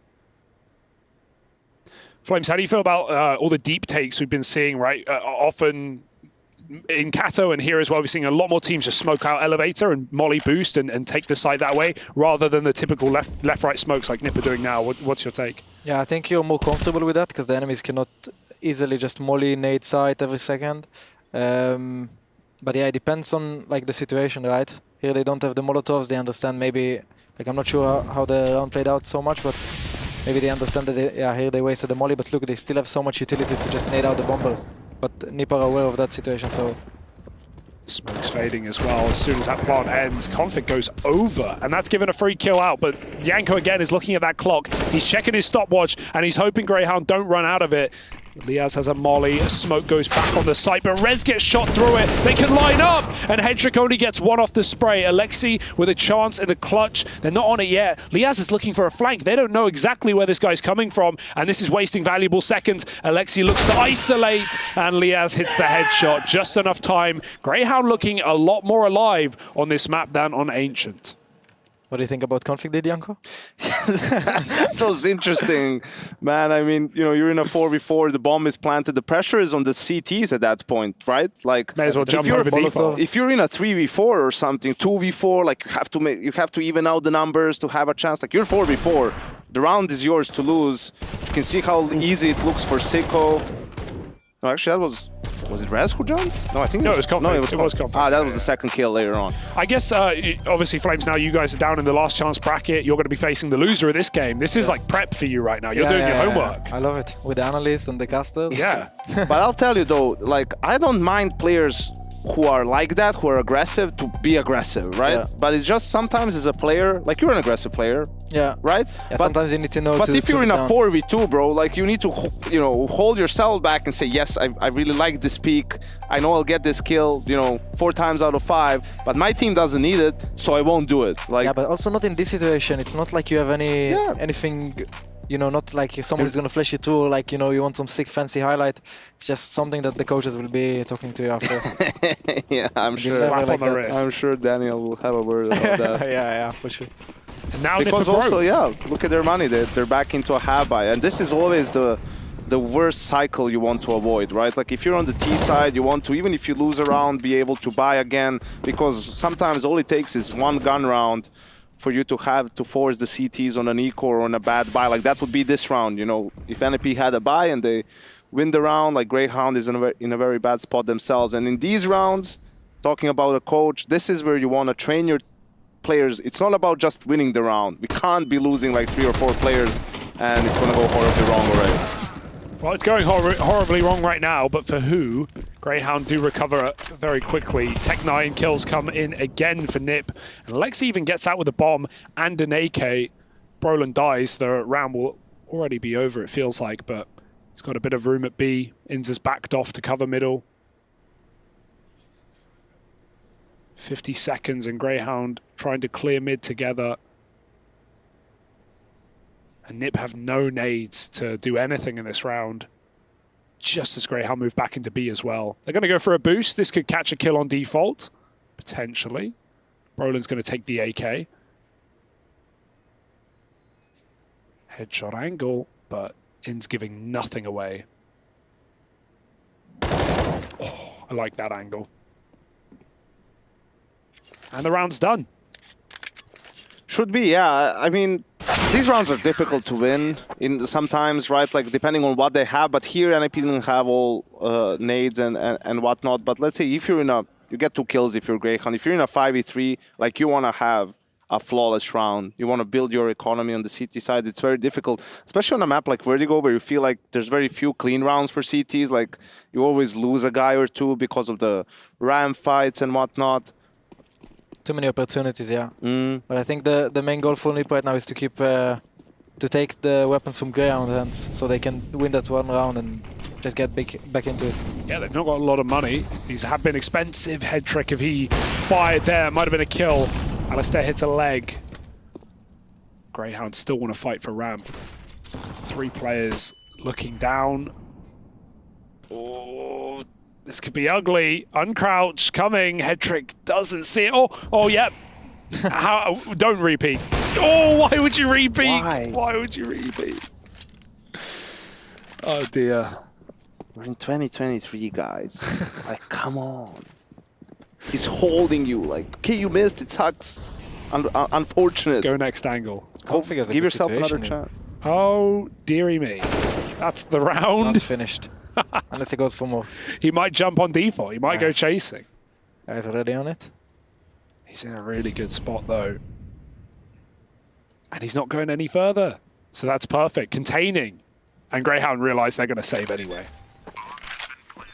Flames, how do you feel about all the deep takes we've been seeing, right? Often in Kato and here as well, we're seeing a lot more teams just smoke out elevator and molly boost and take the side that way, rather than the typical left-right smokes like Nip are doing now. What's your take? Yeah, I think you're more comfortable with that because the enemies cannot easily just molly nade side every second. But yeah, it depends on like the situation, right? Here they don't have the Molotovs, they understand maybe. Like, I'm not sure how the round played out so much, but maybe they understand that here they wasted the molly, but look, they still have so much utility to just nade out the bomber. But Nip are aware of that situation, so... Smoke's fading as well. As soon as that plant ends, Config goes over, and that's given a free kill out, but Yanko again is looking at that clock. He's checking his stopwatch, and he's hoping Greyhound don't run out of it. Liaz has a molly, smoke goes back on the site, but Rez gets shot through it. They can line up, and Hedrick only gets 1 off the spray. Alexi with a chance in the clutch. They're not on it yet. Liaz is looking for a flank. They don't know exactly where this guy's coming from, and this is wasting valuable seconds. Alexi looks to isolate, and Liaz hits the headshot. Just enough time. Greyhound looking a lot more alive on this map than on Ancient. What do you think about Config, did Yanko? That was interesting, man. I mean, you know, you're in a 4v4, the bomb is planted, the pressure is on the CTs at that point, right? Like, may as well jump over default. If you're in a 3v4 or something, 2v4, like you have to even out the numbers to have a chance. Like, you're 4v4, the round is yours to lose. You can see how easy it looks for Sicko. No, actually, that was it Rez who jumped? No, I think it was Config. No, it was Config. Ah, that was the second kill later on. I guess, obviously, Flames, now you guys are down in the last chance bracket. You're going to be facing the loser of this game. This is like prep for you right now. You're doing your homework. I love it. With the analysts and the casters. Yeah. But I'll tell you though, like, I don't mind players who are like that, who are aggressive, to be aggressive, right? Yeah. But it's just sometimes as a player, like, you're an aggressive player. Yeah. Right? Yeah, but sometimes you need to know. But if you're in a 4v2, bro, like, you need to, you know, hold yourself back and say, yes, I really like this peak. I know I'll get this kill, you know, 4 times out of 5, but my team doesn't need it, so I won't do it. Like, yeah, but also not in this situation. It's not like you have anything. You know, not like somebody's gonna flash you too, or like, you know, you want some sick fancy highlight. It's just something that the coaches will be talking to you after. Yeah, I'm sure. Like I'm sure Daniel will have a word about that. yeah, for sure. And now because also, yeah, look at their money. They're back into a half buy, and this is always the worst cycle you want to avoid, right? Like, if you're on the T side, you want to, even if you lose a round, be able to buy again, because sometimes all it takes is 1 gun round for you to have to force the CTs on an eco or on a bad buy. Like, that would be this round, you know. If NIP had a buy and they win the round. Like Greyhound is in a very bad spot themselves. And in these rounds, talking about a coach, this is where you want to train your players. It's not about just winning the round. We can't be losing like 3 or 4 players and it's going to go horribly wrong already. Well, it's going horribly wrong right now, but for who? Greyhound do recover very quickly. Tech9 kills come in again for Nip. And Lexi even gets out with a bomb and an AK. Brolin dies. The round will already be over, it feels like, but he's got a bit of room at B. Inz has backed off to cover middle. 50 seconds and Greyhound trying to clear mid together. And Nip have no nades to do anything in this round. Just as Greyhound move back into B as well. They're going to go for a boost. This could catch a kill on default, potentially. Brolin's going to take the AK. Headshot angle, but In's giving nothing away. Oh, I like that angle. And the round's done. Should be, yeah. I mean, these rounds are difficult to win in sometimes, right? Like depending on what they have. But here, NIP didn't have all nades and whatnot. But let's say if you're in you get 2 kills if you're Greyhound. If you're in a 5v3, like you want to have a flawless round. You want to build your economy on the CT side. It's very difficult, especially on a map like Vertigo, where you feel like there's very few clean rounds for CTs. Like you always lose a guy or 2 because of the RAM fights and whatnot. Too many opportunities, yeah. But I think the main goal for Nip right now is to keep to take the weapons from Greyhound hands, so they can win that one round and just get back into it. Yeah, they've not got a lot of money. These have been expensive. Head trick if he fired there, might have been a kill. Alistair hits a leg. Greyhound still want to fight for ramp. 3 players looking down. Oh, this could be ugly. Uncrouch coming. Head trick doesn't see it. Oh, yep. Don't repeat. Oh, why would you repeat? Why would you repeat? Oh dear. We're in 2023, guys. Like, come on. He's holding you. Like, okay, you missed. It sucks. Unfortunate. Go next angle. Give yourself another chance. Oh, dearie me. That's the round. Not finished. Unless he goes for more. He might jump on default. He might go chasing. He's already on it. He's in a really good spot, though. And he's not going any further. So that's perfect. Containing. And Greyhound realize they're going to save anyway.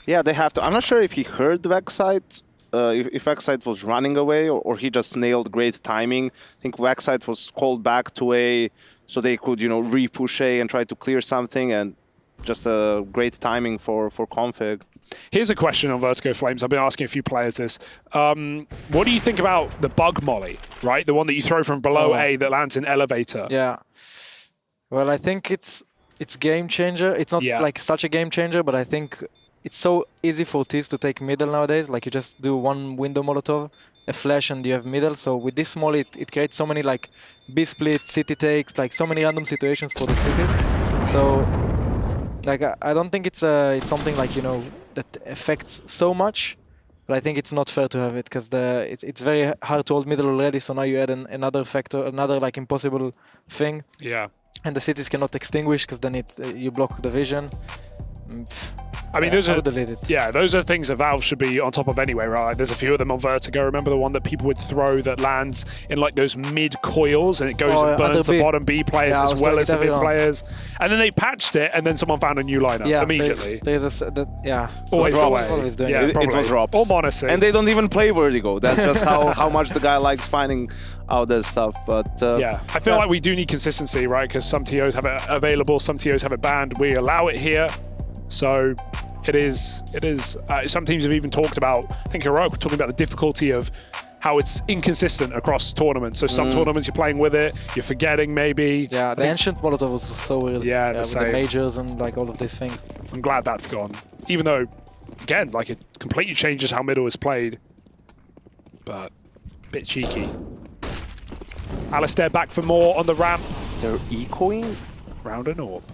Yeah, they have to. I'm not sure if he heard the Vexite, if Vexite was running away, or he just nailed great timing. I think Vexite was called back to A, so they could, re-push A and try to clear something, and just a great timing for Config. Here's a question on Vertigo Flames. I've been asking a few players this. What do you think about the bug molly, right? The one that you throw from below A that lands in elevator. Yeah. Well, I think it's game changer. It's not like such a game changer, but I think it's so easy for Ts to take middle nowadays. Like you just do one window Molotov, a flash, and you have middle. So with this molly, it creates so many like B split, city takes, like so many random situations for the cities. So like I don't think it's something like that affects so much. But I think it's not fair to have it because it's very hard to hold middle already. So now you add another factor, another like impossible thing. Yeah. And the cities cannot extinguish because then you block the vision. I mean, those are things that Valve should be on top of anyway, right? There's a few of them on Vertigo. Remember the one that people would throw that lands in like those mid coils and it goes and burns the bottom B players as well as the mid players. And then they patched it, and then someone found a new lineup immediately. Always doing it. It was Robs. Or Monacy. And they don't even play Vertigo. That's just how much the guy likes finding out that stuff. But yeah, I feel like we do need consistency, right? Because some TOs have it available, some TOs have it banned. We allow it here. So it is. Some teams have even talked about, I think Heroic talking about the difficulty of how it's inconsistent across tournaments. So some tournaments you're playing with it, you're forgetting maybe. Yeah, the ancient Molotov was so weird. Yeah, with the majors and like all of these things. I'm glad that's gone. Even though, again, like it completely changes how middle is played. But a bit cheeky. Alistair back for more on the ramp. They're ecoing? Round an orb.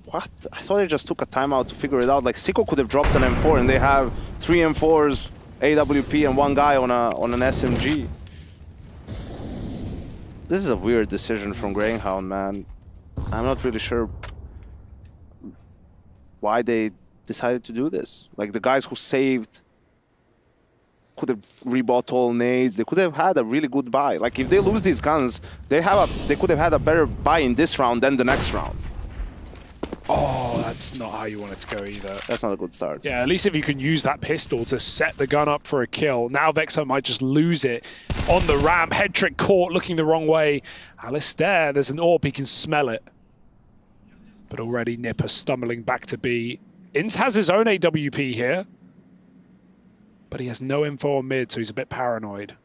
What? I thought they just took a timeout to figure it out. Like Sicko could have dropped an M4 and they have 3 M4s, AWP, and 1 guy on an SMG. This is a weird decision from Greyhound, man. I'm not really sure. why they decided to do this. Like the guys who saved could have rebought all nades. They could have had a really good buy. Like if they lose these guns, they could have had a better buy in this round than the next round. Oh, that's not how you want it to go either. That's not a good start. Yeah, at least if you can use that pistol to set the gun up for a kill. Now Vexo might just lose it on the ramp. Head trick caught, looking the wrong way. Alistair, there's an AWP, he can smell it. But already Nipper stumbling back to B. Inz has his own AWP here. But he has no info on mid, so he's a bit paranoid.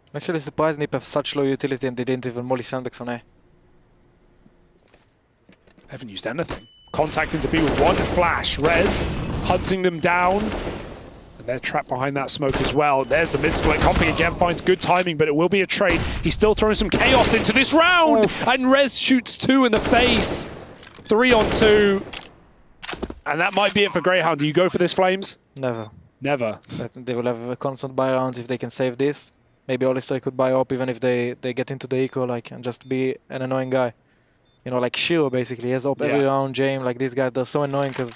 I'm actually surprised Nip have such low utility and they didn't even molly sandbags on A. They haven't used anything. Contact into B with one flash. Rez hunting them down. And they're trapped behind that smoke as well. There's the mid-split. Comping again finds good timing, but it will be a trade. He's still throwing some chaos into this round! Oh. And Rez shoots 2 in the face. 3 on 2. And that might be it for Greyhound. Do you go for this, Flames? Never. Never. I think they will have a constant buy rounds if they can save this. Maybe Alistair could buy up even if they get into the eco, like, and just be an annoying guy. You know, like Shiro basically. He has up every round, James, like these guys, they're so annoying because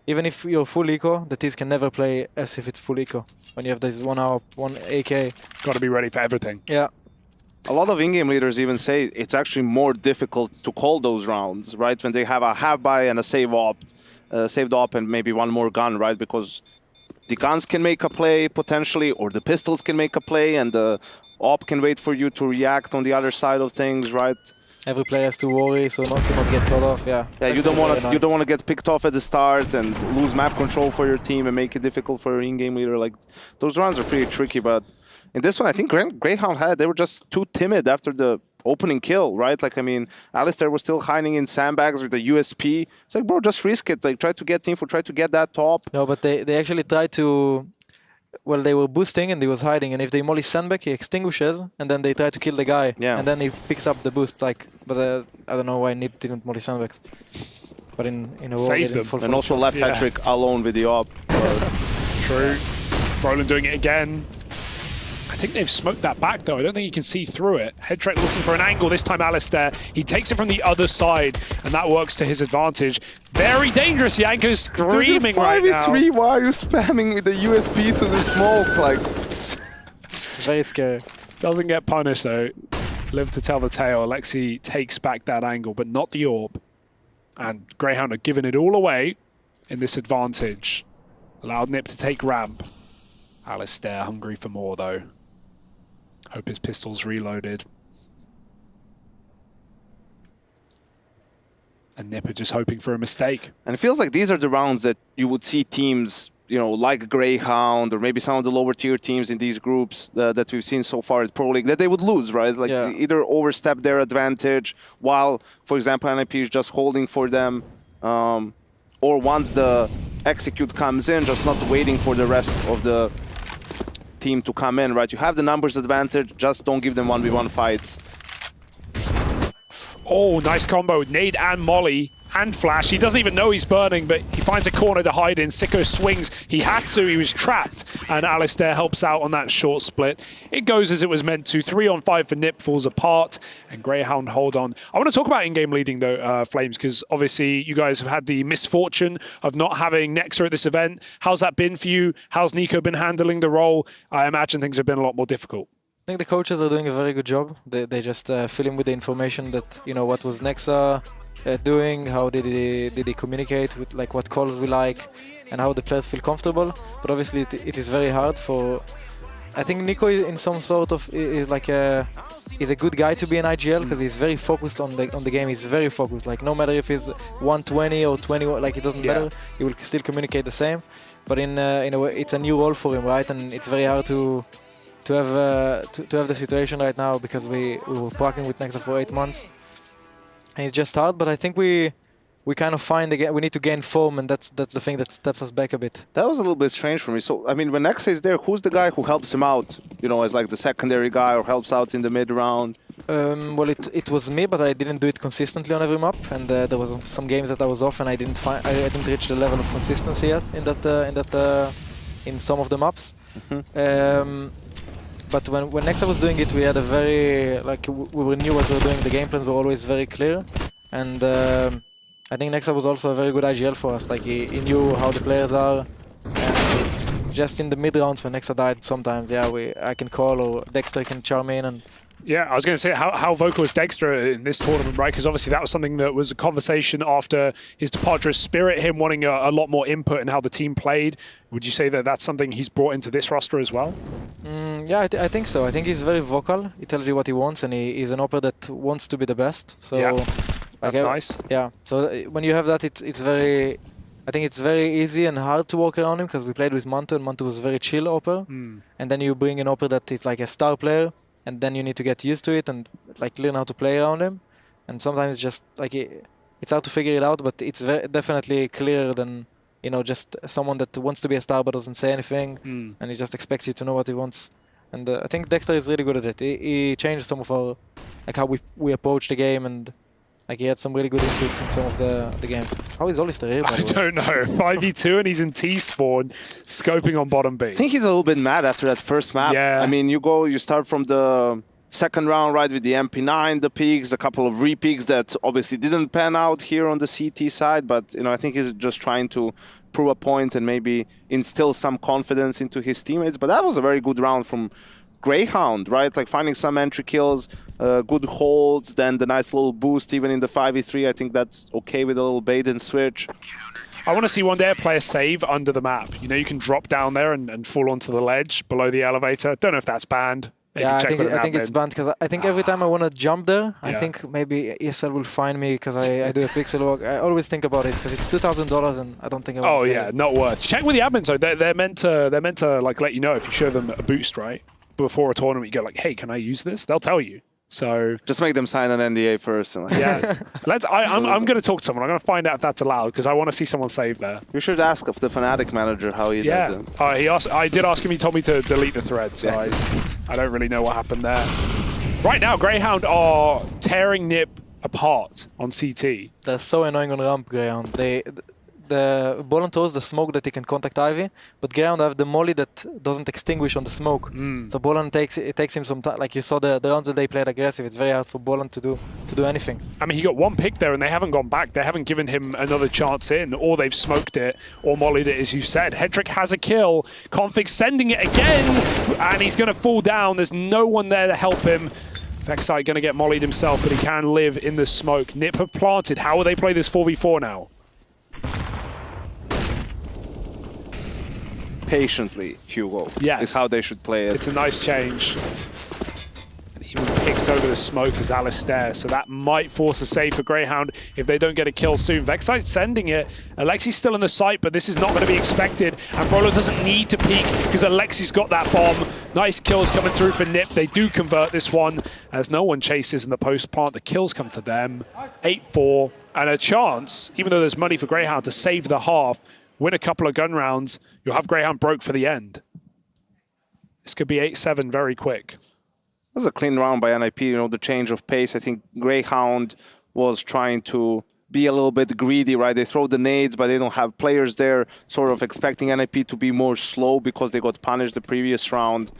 even if you're full eco, the teams can never play as if it's full eco. When you have this 1 hour, 1 AK. Got to be ready for everything. Yeah. A lot of in-game leaders even say it's actually more difficult to call those rounds, right? When they have a half buy and a saved op and maybe one more gun, right? Because the guns can make a play potentially, or the pistols can make a play, and the op can wait for you to react on the other side of things, right? Every player has to worry, so not to get cut off. Yeah. Yeah, you don't want to get picked off at the start and lose map control for your team and make it difficult for your in-game leader. Like those rounds are pretty tricky, but in this one, I think Greyhound they were just too timid after the opening kill, right? Like, I mean, Alistair was still hiding in sandbags with the USP. It's like, bro, just risk it. Like, try to get info, try to get that top. No, but they actually tried to... Well, they were boosting and he was hiding. And if they molly sandbag, he extinguishes. And then they try to kill the guy. Yeah. And then he picks up the boost. Like, but I don't know why Nip didn't molly sandbags. But in a war, saved them. And also left hat-trick alone with the op. True. Roland doing it again. I think they've smoked that back, though. I don't think you can see through it. Headtrek looking for an angle, this time Alistair. He takes it from the other side, and that works to his advantage. Very dangerous, Yanko's screaming right now. 5v3, why are you spamming with the USP to the smoke? Like, very scary. Doesn't get punished, though. Live to tell the tale. Alexi takes back that angle, but not the orb. And Greyhound are giving it all away in this advantage. Allowed Nip to take ramp. Alistair hungry for more, though. Hope his pistol's reloaded. And Nipper just hoping for a mistake. And it feels like these are the rounds that you would see teams, you know, like Greyhound or maybe some of the lower tier teams in these groups that we've seen so far at Pro League, that they would lose, right? Like either overstep their advantage while, for example, NIP is just holding for them, or once the execute comes in, just not waiting for the rest of the team to come in, right? You have the numbers advantage, just don't give them 1v1 fights. Oh, nice combo. Nade and Molly and Flash. He doesn't even know he's burning, but he finds a corner to hide in. Sicko swings. He had to. He was trapped. And Alistair helps out on that short split. It goes as it was meant to. 3 on 5 for Nip falls apart. And Greyhound hold on. I want to talk about in-game leading, though, Flames, because obviously you guys have had the misfortune of not having Nexa at this event. How's that been for you? How's Nico been handling the role? I imagine things have been a lot more difficult. I think the coaches are doing a very good job. They just fill in with the information that, you know, what was Nexa doing, how did he communicate with, like, what calls we like, and how the players feel comfortable. But obviously it is very hard for... I think Nico is in some sort of is like he's a good guy to be an IGL because he's very focused on the game. He's very focused. Like no matter if he's 120 or 20, like it doesn't matter. He will still communicate the same. But in a way, it's a new role for him, right? And it's very hard to have the situation right now because we were working with Nexa for 8 months. And it's just hard, but I think we kind of find again, we need to gain form, and that's the thing that steps us back a bit. That was a little bit strange for me. So, I mean, when Nexa is there, who's the guy who helps him out? You know, as like the secondary guy or helps out in the mid round? Well, it was me, but I didn't do it consistently on every map, and there was some games that I was off, and I didn't reach the level of consistency yet in some of the maps. Mm-hmm. But when Nexa was doing it, we had a very, like, we knew what we were doing. The game plans were always very clear. And I think Nexa was also a very good IGL for us. Like he knew how the players are. And just in the mid rounds when Nexa died, sometimes I can call or Dexter can charm in and. Yeah, I was going to say, how vocal is Dexter in this tournament, right? Because obviously that was something that was a conversation after his departure. Spirit, him wanting a lot more input in how the team played. Would you say that that's something he's brought into this roster as well? Yeah, I think so. I think he's very vocal. He tells you what he wants, and he's an opper that wants to be the best. So yeah, that's nice. Yeah, so when you have that, it's very... I think it's very easy and hard to walk around him because we played with Manto, and Manto was very chill opper. And then you bring an opper that is like a star player, and then you need to get used to it and like learn how to play around him. And sometimes just like it's hard to figure it out, but it's definitely clearer than, you know, just someone that wants to be a star but doesn't say anything, and he just expects you to know what he wants. And I think Dexter is really good at it. He changed some of our, like how we approach the game, and like he had some really good inputs in some of the games. How is Olister here, by the way? I don't know. 5v2 and he's in T-spawn, scoping on bottom B. I think he's a little bit mad after that first map. Yeah. I mean, you start from the second round, right, with the MP9, the peaks, a couple of re-peaks that obviously didn't pan out here on the CT side, but, you know, I think he's just trying to prove a point and maybe instill some confidence into his teammates. But that was a very good round from Greyhound, right? Like finding some entry kills, good holds, then the nice little boost even in the 5v3. I think that's okay with a little bait and switch. I want to see one day a player save under the map. You know, you can drop down there and fall onto the ledge below the elevator. Don't know if that's banned. Maybe yeah, check I think it's banned because I think every time I want to jump there, I think maybe ESL will find me because I do a pixel walk. I always think about it because it's $2,000 and I don't think I want Oh yeah, not worth. Check with the admins though. They're meant to like let you know if you show them a boost, right? Before a tournament, you go like, "Hey, can I use this?" They'll tell you. So just make them sign an NDA first. And yeah, I'm going to talk to someone. I'm going to find out if that's allowed because I want to see someone save there. You should ask of the Fnatic manager how he does it. I did ask him. He told me to delete the thread, so I don't really know what happened there. Right now, Greyhound are tearing Nip apart on CT. They're so annoying on ramp, Greyhound. The Bolan throws the smoke that he can contact Ivy, but Greyhound have the molly that doesn't extinguish on the smoke. So Bolan takes him some time. Like you saw the rounds that they played aggressive, it's very hard for Bolan to do anything. I mean, he got one pick there and they haven't gone back. They haven't given him another chance in, or they've smoked it or mollied it, as you said. Hedrick has a kill. Config sending it again, and he's going to fall down. There's no one there to help him. Vexite going to get mollied himself, but he can live in the smoke. Nip have planted. How will they play this 4v4 now? Patiently, Hugo. Yes. Is how they should play it. It's a nice change. And even picked over the smoke as Alistair, so that might force a save for Greyhound if they don't get a kill soon. Vexite's sending it. Alexi's still in the site, but this is not going to be expected. And Brolo doesn't need to peek because Alexi's got that bomb. Nice kills coming through for Nip. They do convert this one as no one chases in the post plant. The kills come to them. 8-4 and a chance, even though there's money for Greyhound to save the half, win a couple of gun rounds, you'll have Greyhound broke for the end. This could be 8-7 very quick. It was a clean round by NIP, you know, the change of pace. I think Greyhound was trying to be a little bit greedy, right? They throw the nades, but they don't have players there, sort of expecting NIP to be more slow because they got punished the previous round.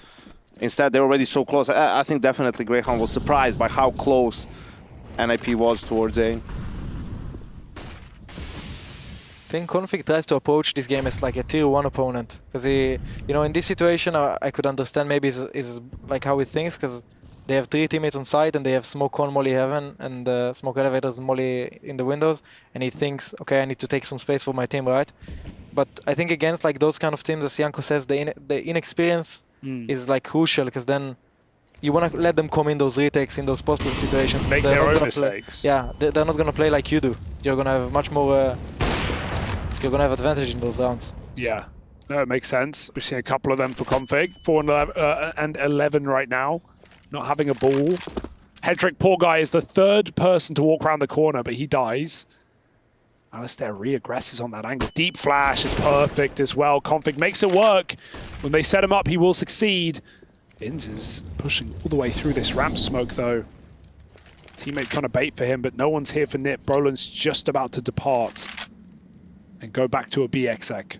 Instead, they're already so close. I think definitely Greyhound was surprised by how close NIP was towards A. I think Config tries to approach this game as like a tier 1 opponent because he, you know, in this situation I could understand maybe is like how he thinks because they have 3 teammates on site and they have smoke on molly heaven and smoke elevators molly in the windows, and he thinks, okay, I need to take some space for my team, right? But I think against like those kind of teams, as Janko says, the inexperience is like crucial because then you want to let them come in those retakes, in those post-play situations. Make their own mistakes. Yeah, they're not going to play like you do. You're going to have much more... You're going to have advantage in those rounds. Yeah, no, it makes sense. We've seen a couple of them for Config. 4 and 11 right now, not having a ball. Hedrick, poor guy, is the 3rd person to walk around the corner, but he dies. Alistair re-aggresses on that angle. Deep flash is perfect as well. Config makes it work. When they set him up, he will succeed. Inz is pushing all the way through this ramp smoke, though. Teammate trying to bait for him, but no one's here for Nip. Brolan's just about to depart and go back to a BXEC.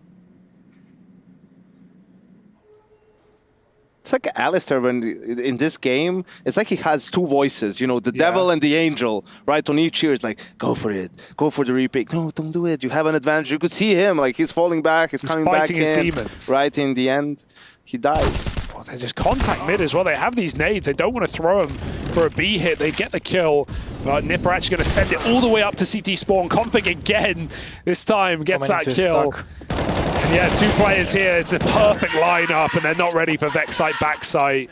it's like Alistair when in this game, it's like he has two voices, you know, the devil and the angel, right? On each ear, it's like, go for it, go for the repick. No, don't do it. You have an advantage. You could see him, like he's falling back, he's coming back in. He's fighting his demons. Right in the end, he dies. Oh, they just contact mid as well. They have these nades. They don't want to throw them for a B hit. They get the kill. Nip are actually going to send it all the way up to CT spawn. Config again, this time gets that kill. And yeah, 2 players here. It's a perfect lineup, and they're not ready for Vexite backside.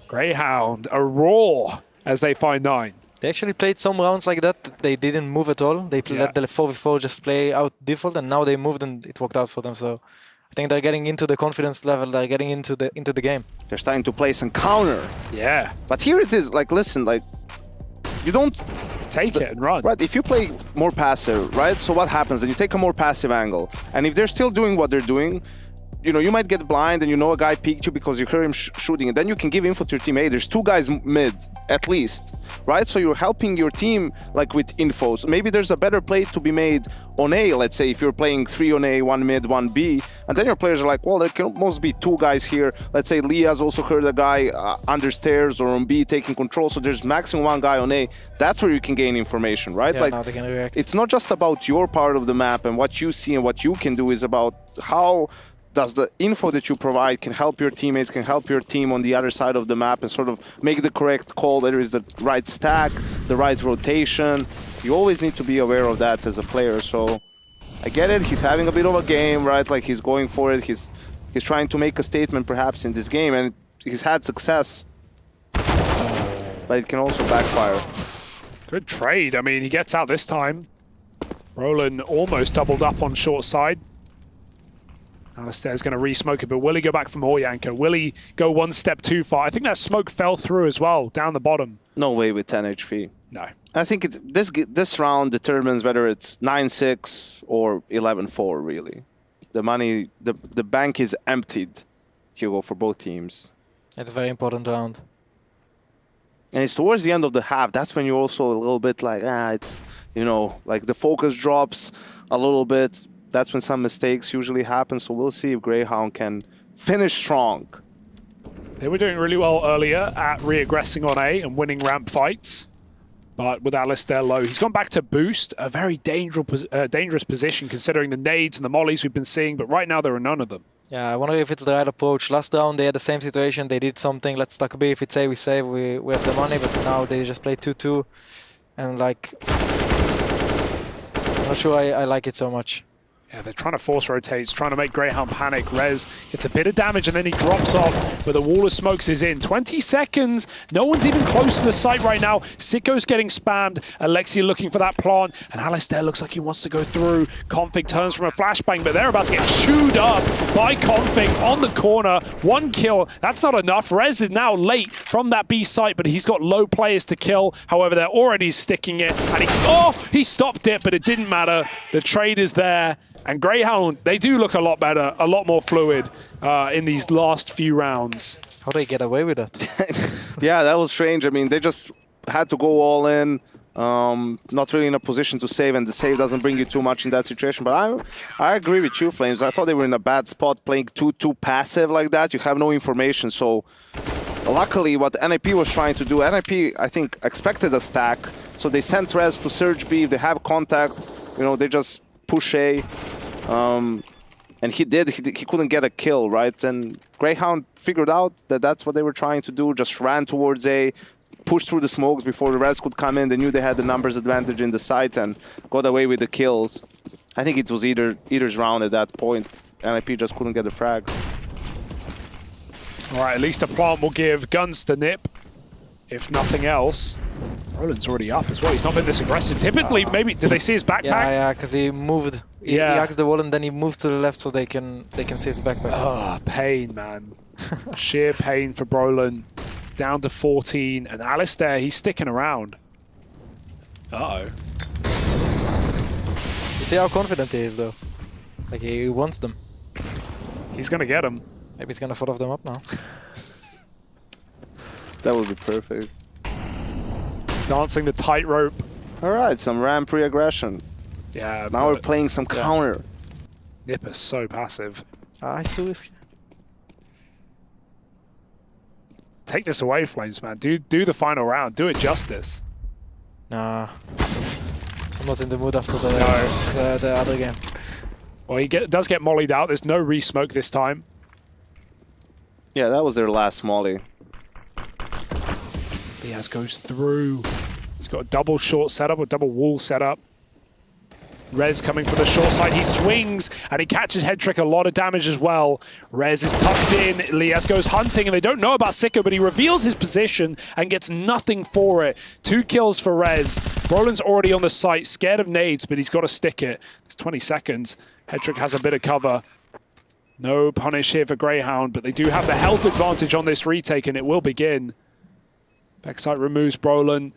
Greyhound, a roar as they find 9. They actually played some rounds like that. They didn't move at all. They let the 4v4 just play out default, and now they moved and it worked out for them. So I think they're getting into the confidence level. They're getting into the game. They're starting to play some counter. Yeah. But here it is. Like, listen, like you don't take it and run. Right. If you play more passive, right? So what happens? Then you take a more passive angle, and if they're still doing what they're doing, you know, you might get blind and you know a guy peeked you because you heard him shooting, and then you can give info to your team. Hey, there's 2 guys mid at least, right? So you're helping your team like with info. So maybe there's a better play to be made on A, let's say, if you're playing 3 on A, 1 mid, 1 B, and then your players are like, well, there can almost be 2 guys here. Let's say Leah's also heard a guy under stairs or on B taking control, so there's maximum 1 guy on A. That's where you can gain information, right? Yeah, like, now they can react. It's not just about your part of the map and what you see and what you can do, is about how does the info that you provide can help your teammates, can help your team on the other side of the map and sort of make the correct call. There is the right stack, the right rotation. You always need to be aware of that as a player. So I get it. He's having a bit of a game, right? Like he's going for it. He's trying to make a statement perhaps in this game, and he's had success. But it can also backfire. Good trade. I mean, he gets out this time. Roland almost doubled up on short side. Alistair's going to re-smoke it, but will he go back for more, Yanko? Will he go 1 step too far? I think that smoke fell through as well, down the bottom. No way with 10 HP. No. I think this round determines whether it's 9-6 or 11-4, really. The money, the bank is emptied, Hugo, for both teams. It's a very important round. And it's towards the end of the half. That's when you're also a little bit like, it's, you know, like the focus drops a little bit. That's when some mistakes usually happen, so we'll see if Greyhound can finish strong. They were doing really well earlier at re-aggressing on A and winning ramp fights, but with Alistair low, he's gone back to boost, a very dangerous position considering the nades and the mollies we've been seeing, but right now there are none of them. Yeah, I wonder if it's the right approach. Last round they had the same situation, they did something, let's stack B, if it's A we save, we have the money, but now they just play 2-2, and like, I'm not sure I like it so much. Yeah, they're trying to force rotates, trying to make Greyhound panic. Rez gets a bit of damage and then he drops off, but the wall of smokes is in. 20 seconds, no one's even close to the site right now. Sicko's getting spammed, Alexia looking for that plant, and Alistair looks like he wants to go through. Config turns from a flashbang, but they're about to get chewed up by Config on the corner. 1 kill, that's not enough. Rez is now late from that B site, but he's got low players to kill. However, they're already sticking it, and he stopped it, but it didn't matter. The trade is there. And Greyhound, they do look a lot better, a lot more fluid in these last few rounds. How do they get away with that? Yeah, that was strange. I mean, they just had to go all in. Not really in a position to save, and the save doesn't bring you too much in that situation. But I agree with you, Flames. I thought they were in a bad spot playing too passive like that. You have no information. So luckily, what NIP was trying to do, NIP, I think, expected a stack. So they sent Rez to Surge B. If they have contact, you know, they just push A, and he couldn't get a kill, right? And Greyhound figured out that that's what they were trying to do, just ran towards A, pushed through the smokes before the rest could come in. They knew they had the numbers advantage in the site and got away with the kills. I think it was either's round at that point. NIP just couldn't get the frag. All right, at least a plant will give guns to Nip, if nothing else. Roland's already up as well. He's not been this aggressive. Typically, maybe, did they see his backpack? Yeah, because he moved. He hacked the wall and then he moved to the left so they can see his backpack. Oh, pain, man. Sheer pain for Brolin. Down to 14. And Alistair, he's sticking around. Uh-oh. You see how confident he is, though? Like, he wants them. He's going to get them. Maybe he's going to follow them up now. That would be perfect. Dancing the tightrope. All right, some ramp re-aggression. Yeah. Now we're playing some counter. Nip is so passive. It's too risky. Take this away, Flames, man. Do the final round. Do it justice. Nah. I'm not in the mood after the other game. Well, he does get mollied out. There's no re-smoke this time. Yeah, that was their last molly. Diaz goes through. He's got a double short setup, or double wall setup. Rez coming from the short side, he swings, and he catches Head Trick a lot of damage as well. Rez is tucked in, Lias goes hunting, and they don't know about Sicko, but he reveals his position and gets nothing for it. 2 kills for Rez. Brolin's already on the site, scared of nades, but he's got to stick it. It's 20 seconds. Head Trick has a bit of cover. No punish here for Greyhound, but they do have the health advantage on this retake, and it will begin. Vexite removes Brolin.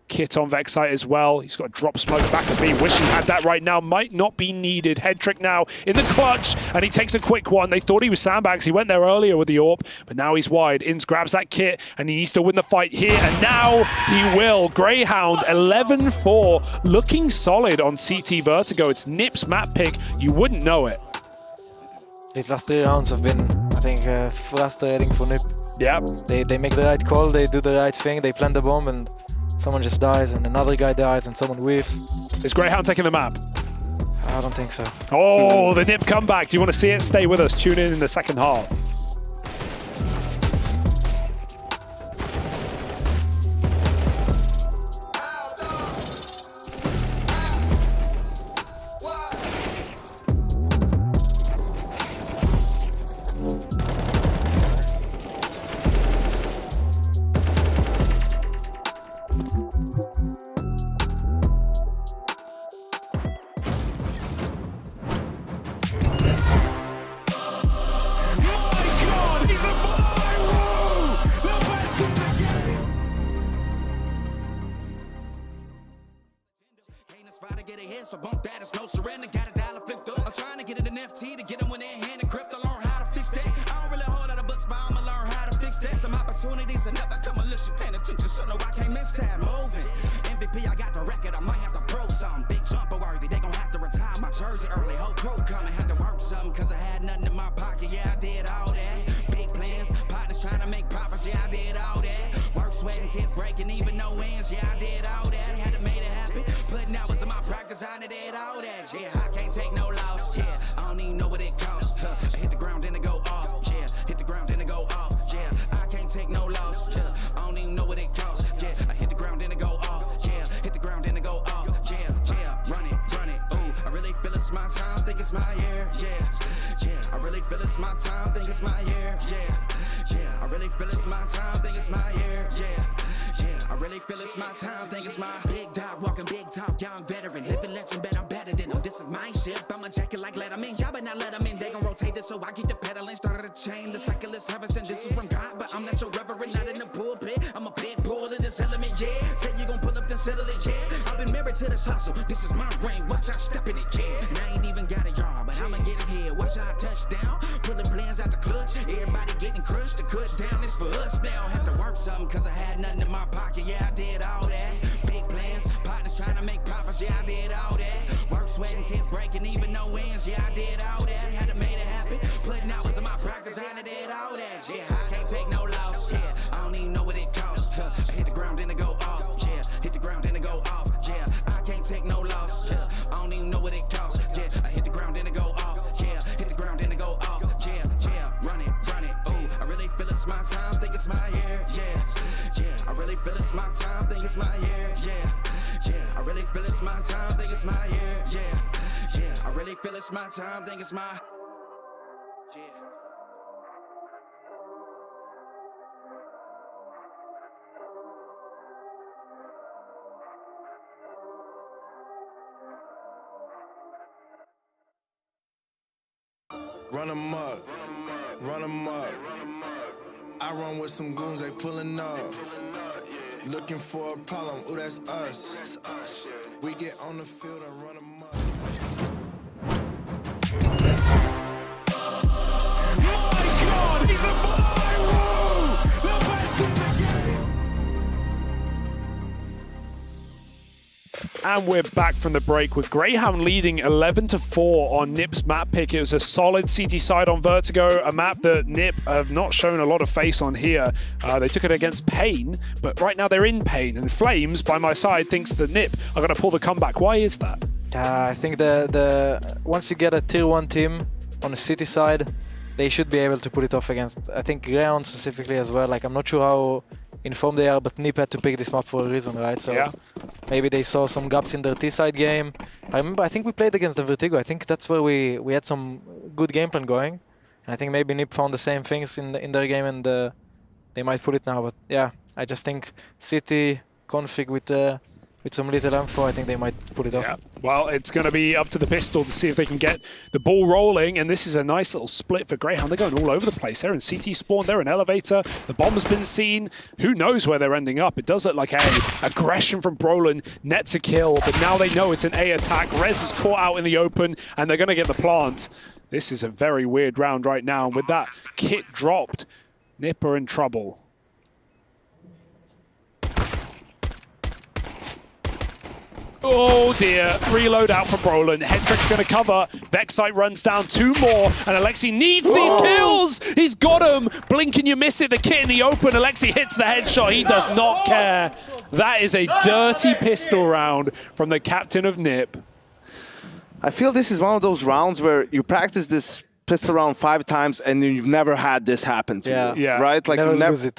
Kit on Vexite as well. He's got a drop smoke back at B. Wish he had that right now. Might not be needed. Head Trick now in the clutch, and he takes a quick one. They thought he was sandbags. He went there earlier with the AWP, but now he's wide. Inns grabs that Kit, and he needs to win the fight here, and now he will. Greyhound 11-4, looking solid on CT Vertigo. It's Nip's map pick. You wouldn't know it. These last 3 rounds have been, I think, frustrating for Nip. Yeah. They make the right call, they do the right thing, they plant the bomb, and someone just dies, and another guy dies, and someone whiffs. Is Greyhound taking the map? I don't think so. Oh, the Nip comeback. Do you want to see it? Stay with us. Tune in the second half. Run 'em up, run 'em up. I run with some goons, they pulling up. Looking for a problem, ooh, that's us. We get on the field and run 'em up. My God, he's a viral! The best in the game! And we're back from the break with Greyhound leading 11-4 on NiP's map pick. It was a solid CT side on Vertigo, a map that NiP have not shown a lot of face on here. They took it against Pain, but right now they're in Pain. And Flames, by my side, thinks that NiP are going to pull the comeback. Why is that? I think the once you get a tier 1 team on the city side, they should be able to put it off against, I think, Greyhound specifically as well. Like, I'm not sure how informed they are, but NiP had to pick this map for a reason, right? So yeah. Maybe they saw some gaps in their T-side game. I think we played against the Vertigo. I think that's where we had some good game plan going. And I think maybe NiP found the same things in their game, and they might pull it now. But yeah, I just think City config with some little info, I think they might pull it off. Yeah. Well, it's going to be up to the Pistol to see if they can get the ball rolling, and this is a nice little split for Greyhound. They're going all over the place. They're in CT spawn, they're in elevator, the bomb's been seen. Who knows where they're ending up? It does look like a aggression from Brolin, nets a kill, but now they know it's an A attack. Rez is caught out in the open, and they're going to get the plant. This is a very weird round right now, and with that kit dropped, NiP are in trouble. Oh dear, reload out from Brolin. Hendrick's going to cover. Vexite runs down 2 more, and Alexi needs these kills! He's got him! Blink and you miss it, the kit in the open. Alexi hits the headshot, he does not care. That is a dirty pistol round from the captain of NiP. I feel this is one of those rounds where you practice this pistol round 5 times and you've never had this happen to you. Yeah. Right? Like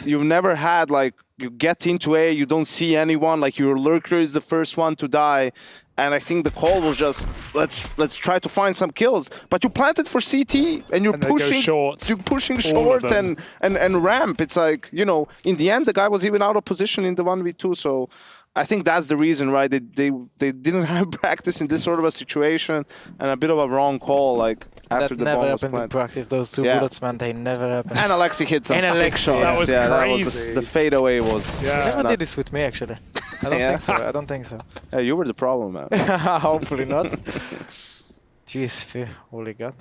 you've never had, like, you get into A, you don't see anyone, like your lurker is the first one to die. And I think the call was just, let's try to find some kills. But you planted for CT and you're pushing short. You're pushing short and ramp. It's like, you know, in the end the guy was even out of position in the 1v2, so I think that's the reason, right? They didn't have practice in this sort of a situation, and a bit of a wrong call, like after the bomb was planted. That never happened in practice. Those 2 bullets, man, they never happened. And Alexi hit some sick shots. That was crazy. That was the fadeaway was. Yeah. They never did this with me, actually. I don't think so. I don't think so. Yeah, you were the problem, man. Hopefully not. Jeez, holy God.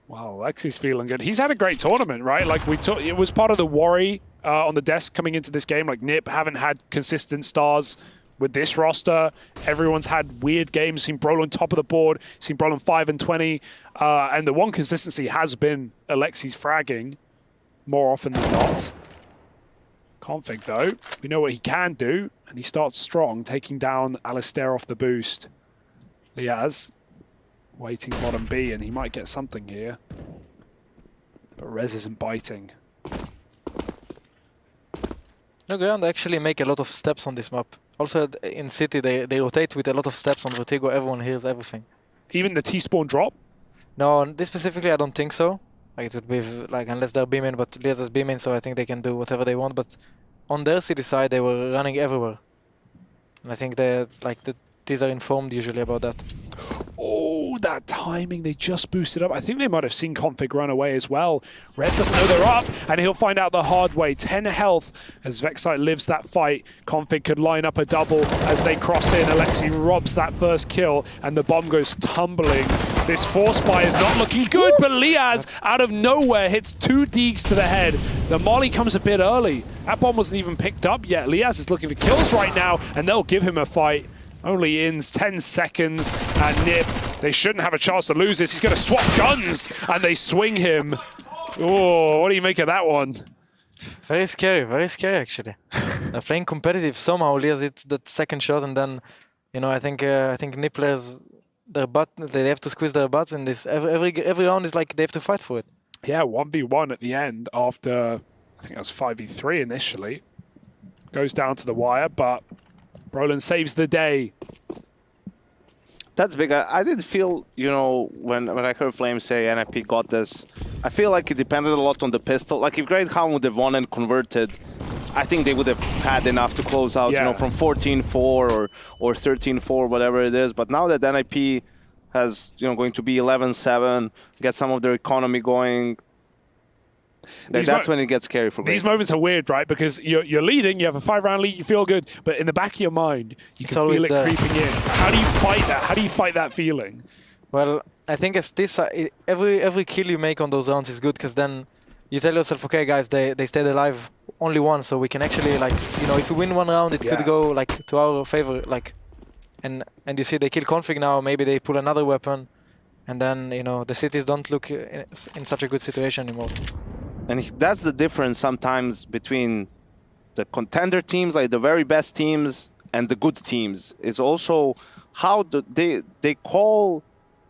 Wow, Alexi's feeling good. He's had a great tournament, right? Like it was part of the worry on the desk coming into this game. Like NiP haven't had consistent stars with this roster. Everyone's had weird games. Seen Brolin top of the board. Seen Brolin 5-20, and the one consistency has been Alexi's fragging more often than not. Config though, we know what he can do, and he starts strong, taking down Alistair off the boost. Liaz waiting bottom B, and he might get something here. But Rez isn't biting. No, Greyhound actually make a lot of steps on this map. Also in City, they rotate with a lot of steps on Vertigo. Everyone hears everything. Even the T-spawn drop? No, this specifically I don't think so. Like, it would be like, unless they're B-main, but Liaz is B-main, so I think they can do whatever they want. But on their City side, they were running everywhere. And I think that, like, the T's are informed usually about that. Oh, that timing, they just boosted up. I think they might have seen Config run away as well. Rez doesn't know they're up, and he'll find out the hard way. 10 health as Vexite lives that fight. Config could line up a double as they cross in. Alexi robs that first kill, and the bomb goes tumbling. This force buy is not looking good, but Liaz, out of nowhere, hits 2 deeks to the head. The molly comes a bit early. That bomb wasn't even picked up yet. Liaz is looking for kills right now, and they'll give him a fight. Only ins 10 seconds, and NiP, they shouldn't have a chance to lose this. He's going to swap guns, and they swing him. Oh, what do you make of that one? Very scary actually. They're playing competitive somehow. Liaz hits that second shot, and then, you know, I think NiP players, their butt, they have to squeeze their butts in this. Every round is like they have to fight for it. Yeah, 1v1 at the end after, I think that was 5v3 initially. Goes down to the wire, but Brolin saves the day. That's big. I did feel, you know, when I heard Flames say NIP got this, I feel like it depended a lot on the pistol. Like, if Greyhound would have won and converted, I think they would have had enough to close out, you know, from 14-4 or 13-4, whatever it is. But now that NIP has, you know, going to be 11-7, get some of their economy going, that's when it gets scary for me. These moments are weird, right? Because you're leading, you have a 5-round lead, you feel good, but in the back of your mind, you can feel it creeping in. How do you fight that? How do you fight that feeling? Well, I think as this, every kill you make on those rounds is good, because then you tell yourself, okay, guys, they stayed alive only once, so we can actually, like, you know, if we win one round, it could go like to our favor, like and you see they kill config now. Maybe they pull another weapon, and then the cities don't look in such a good situation anymore. And that's the difference sometimes between the contender teams, like the very best teams, and the good teams. Is also how they call,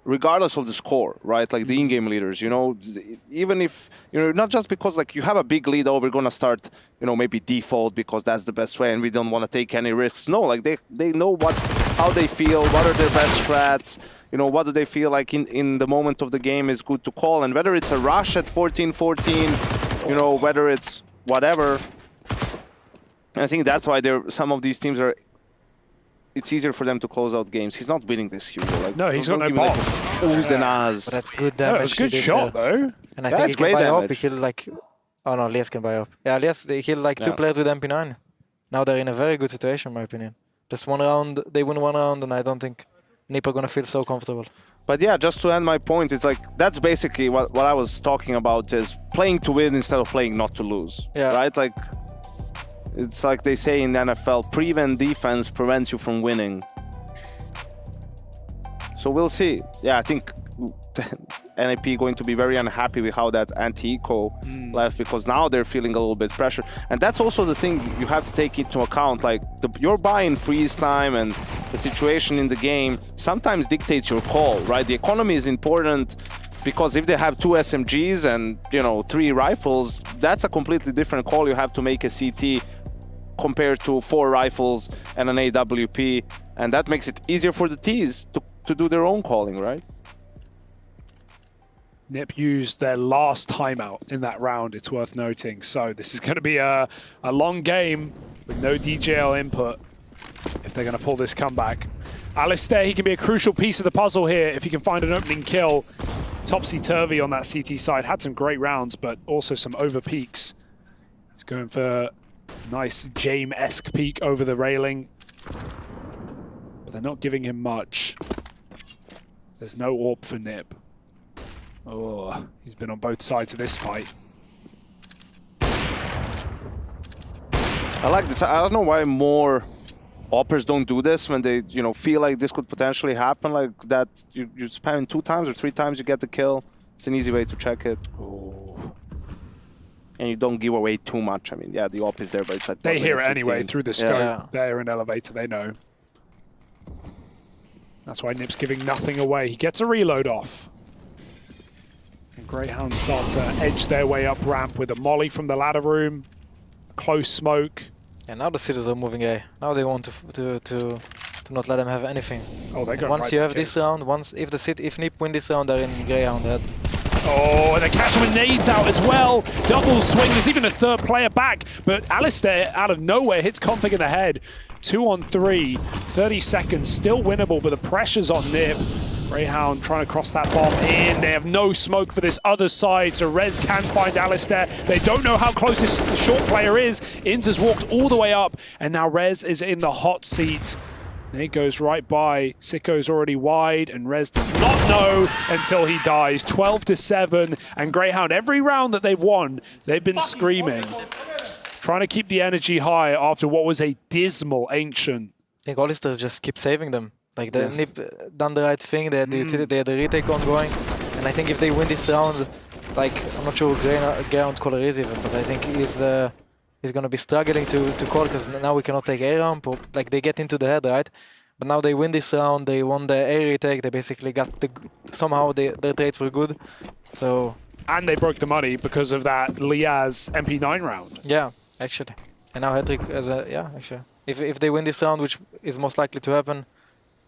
regardless of the score, right? Like the in-game leaders, even if, not just because like you have a big lead, we're going to start, maybe default because that's the best way and we don't want to take any risks. No, like they know how they feel, what are their best strats, what do they feel like in the moment of the game is good to call. And whether it's a rush at 14-14, whether it's whatever. And I think that's why some of these teams are, it's easier for them to close out games. He's not winning this, Hugo. Like, no, he's got no bomb. Oohs and ahs. But that's good damage. No, it's a good shot, though. And I think he can buy up. He killed like... Oh, no, Lias can buy up. Yeah, Lias, they killed like 2 players with MP9. Now they're in a very good situation, in my opinion. Just one round, they win one round, and I don't think NiP are going to feel so comfortable. But yeah, just to end my point, it's like, that's basically what I was talking about, is playing to win instead of playing not to lose. Yeah. Right? Like, it's like they say in the NFL, prevent defense prevents you from winning. So we'll see. Yeah, I think NIP going to be very unhappy with how that anti-eco left, because now they're feeling a little bit pressure. And that's also the thing you have to take into account. Like your buy-in freeze time and the situation in the game sometimes dictates your call, right? The economy is important because if they have 2 SMGs and 3 rifles, that's a completely different call you have to make a CT compared to 4 rifles and an AWP. And that makes it easier for the Ts to do their own calling, right? NiP used their last timeout in that round, it's worth noting. So this is going to be a long game with no DJL input if they're going to pull this comeback. Alistair, he can be a crucial piece of the puzzle here if he can find an opening kill. Topsy-turvy on that CT side. Had some great rounds, but also some over peaks. He's going for a nice James-esque peak over the railing. But they're not giving him much. There's no AWP for NiP. Oh, he's been on both sides of this fight. I like this. I don't know why more AWPers don't do this when they, feel like this could potentially happen. Like that, you spam 2 times or 3 times, you get the kill. It's an easy way to check it. Oh. And you don't give away too much. I mean, yeah, the AWP is there, but it's like... They hear it anyway through the scope. Yeah. They're in elevator, they know. That's why NiP's giving nothing away. He gets a reload off. And Greyhound start to edge their way up ramp with a molly from the ladder room. Close smoke. And now the cities are moving A. Now they want to not let them have anything. Oh, they're going once right you have this round, if NiP win this round, they're in Greyhound head. Oh, and they catch him with nades out as well. Double swing. There's even a 3rd player back, but Alistair out of nowhere hits Config in the head. 2 on 3, 30 seconds, still winnable, but the pressure's on NiP. Greyhound trying to cross that bomb in. They have no smoke for this other side, so Rez can find Alistair. They don't know how close this short player is. Inz has walked all the way up, and now Rez is in the hot seat. Nate goes right by. Sicko's already wide, and Rez does not know until he dies. 12-7, and Greyhound, every round that they've won, they've been screaming. Trying to keep the energy high after what was a dismal Ancient. I think Alistair just keep saving them. Like the NiP done the right thing, they had the utility, they had the retake ongoing, and I think if they win this round, like I'm not sure who Greyhound caller is even, but I think he's gonna be struggling to call because now we cannot take A ramp, or like they get into the head, right? But now they win this round, they won the A retake, they basically got somehow their trades were good, so. And they broke the money because of that Liaz MP9 round. Yeah, actually, and now Hedrick actually, if they win this round, which is most likely to happen.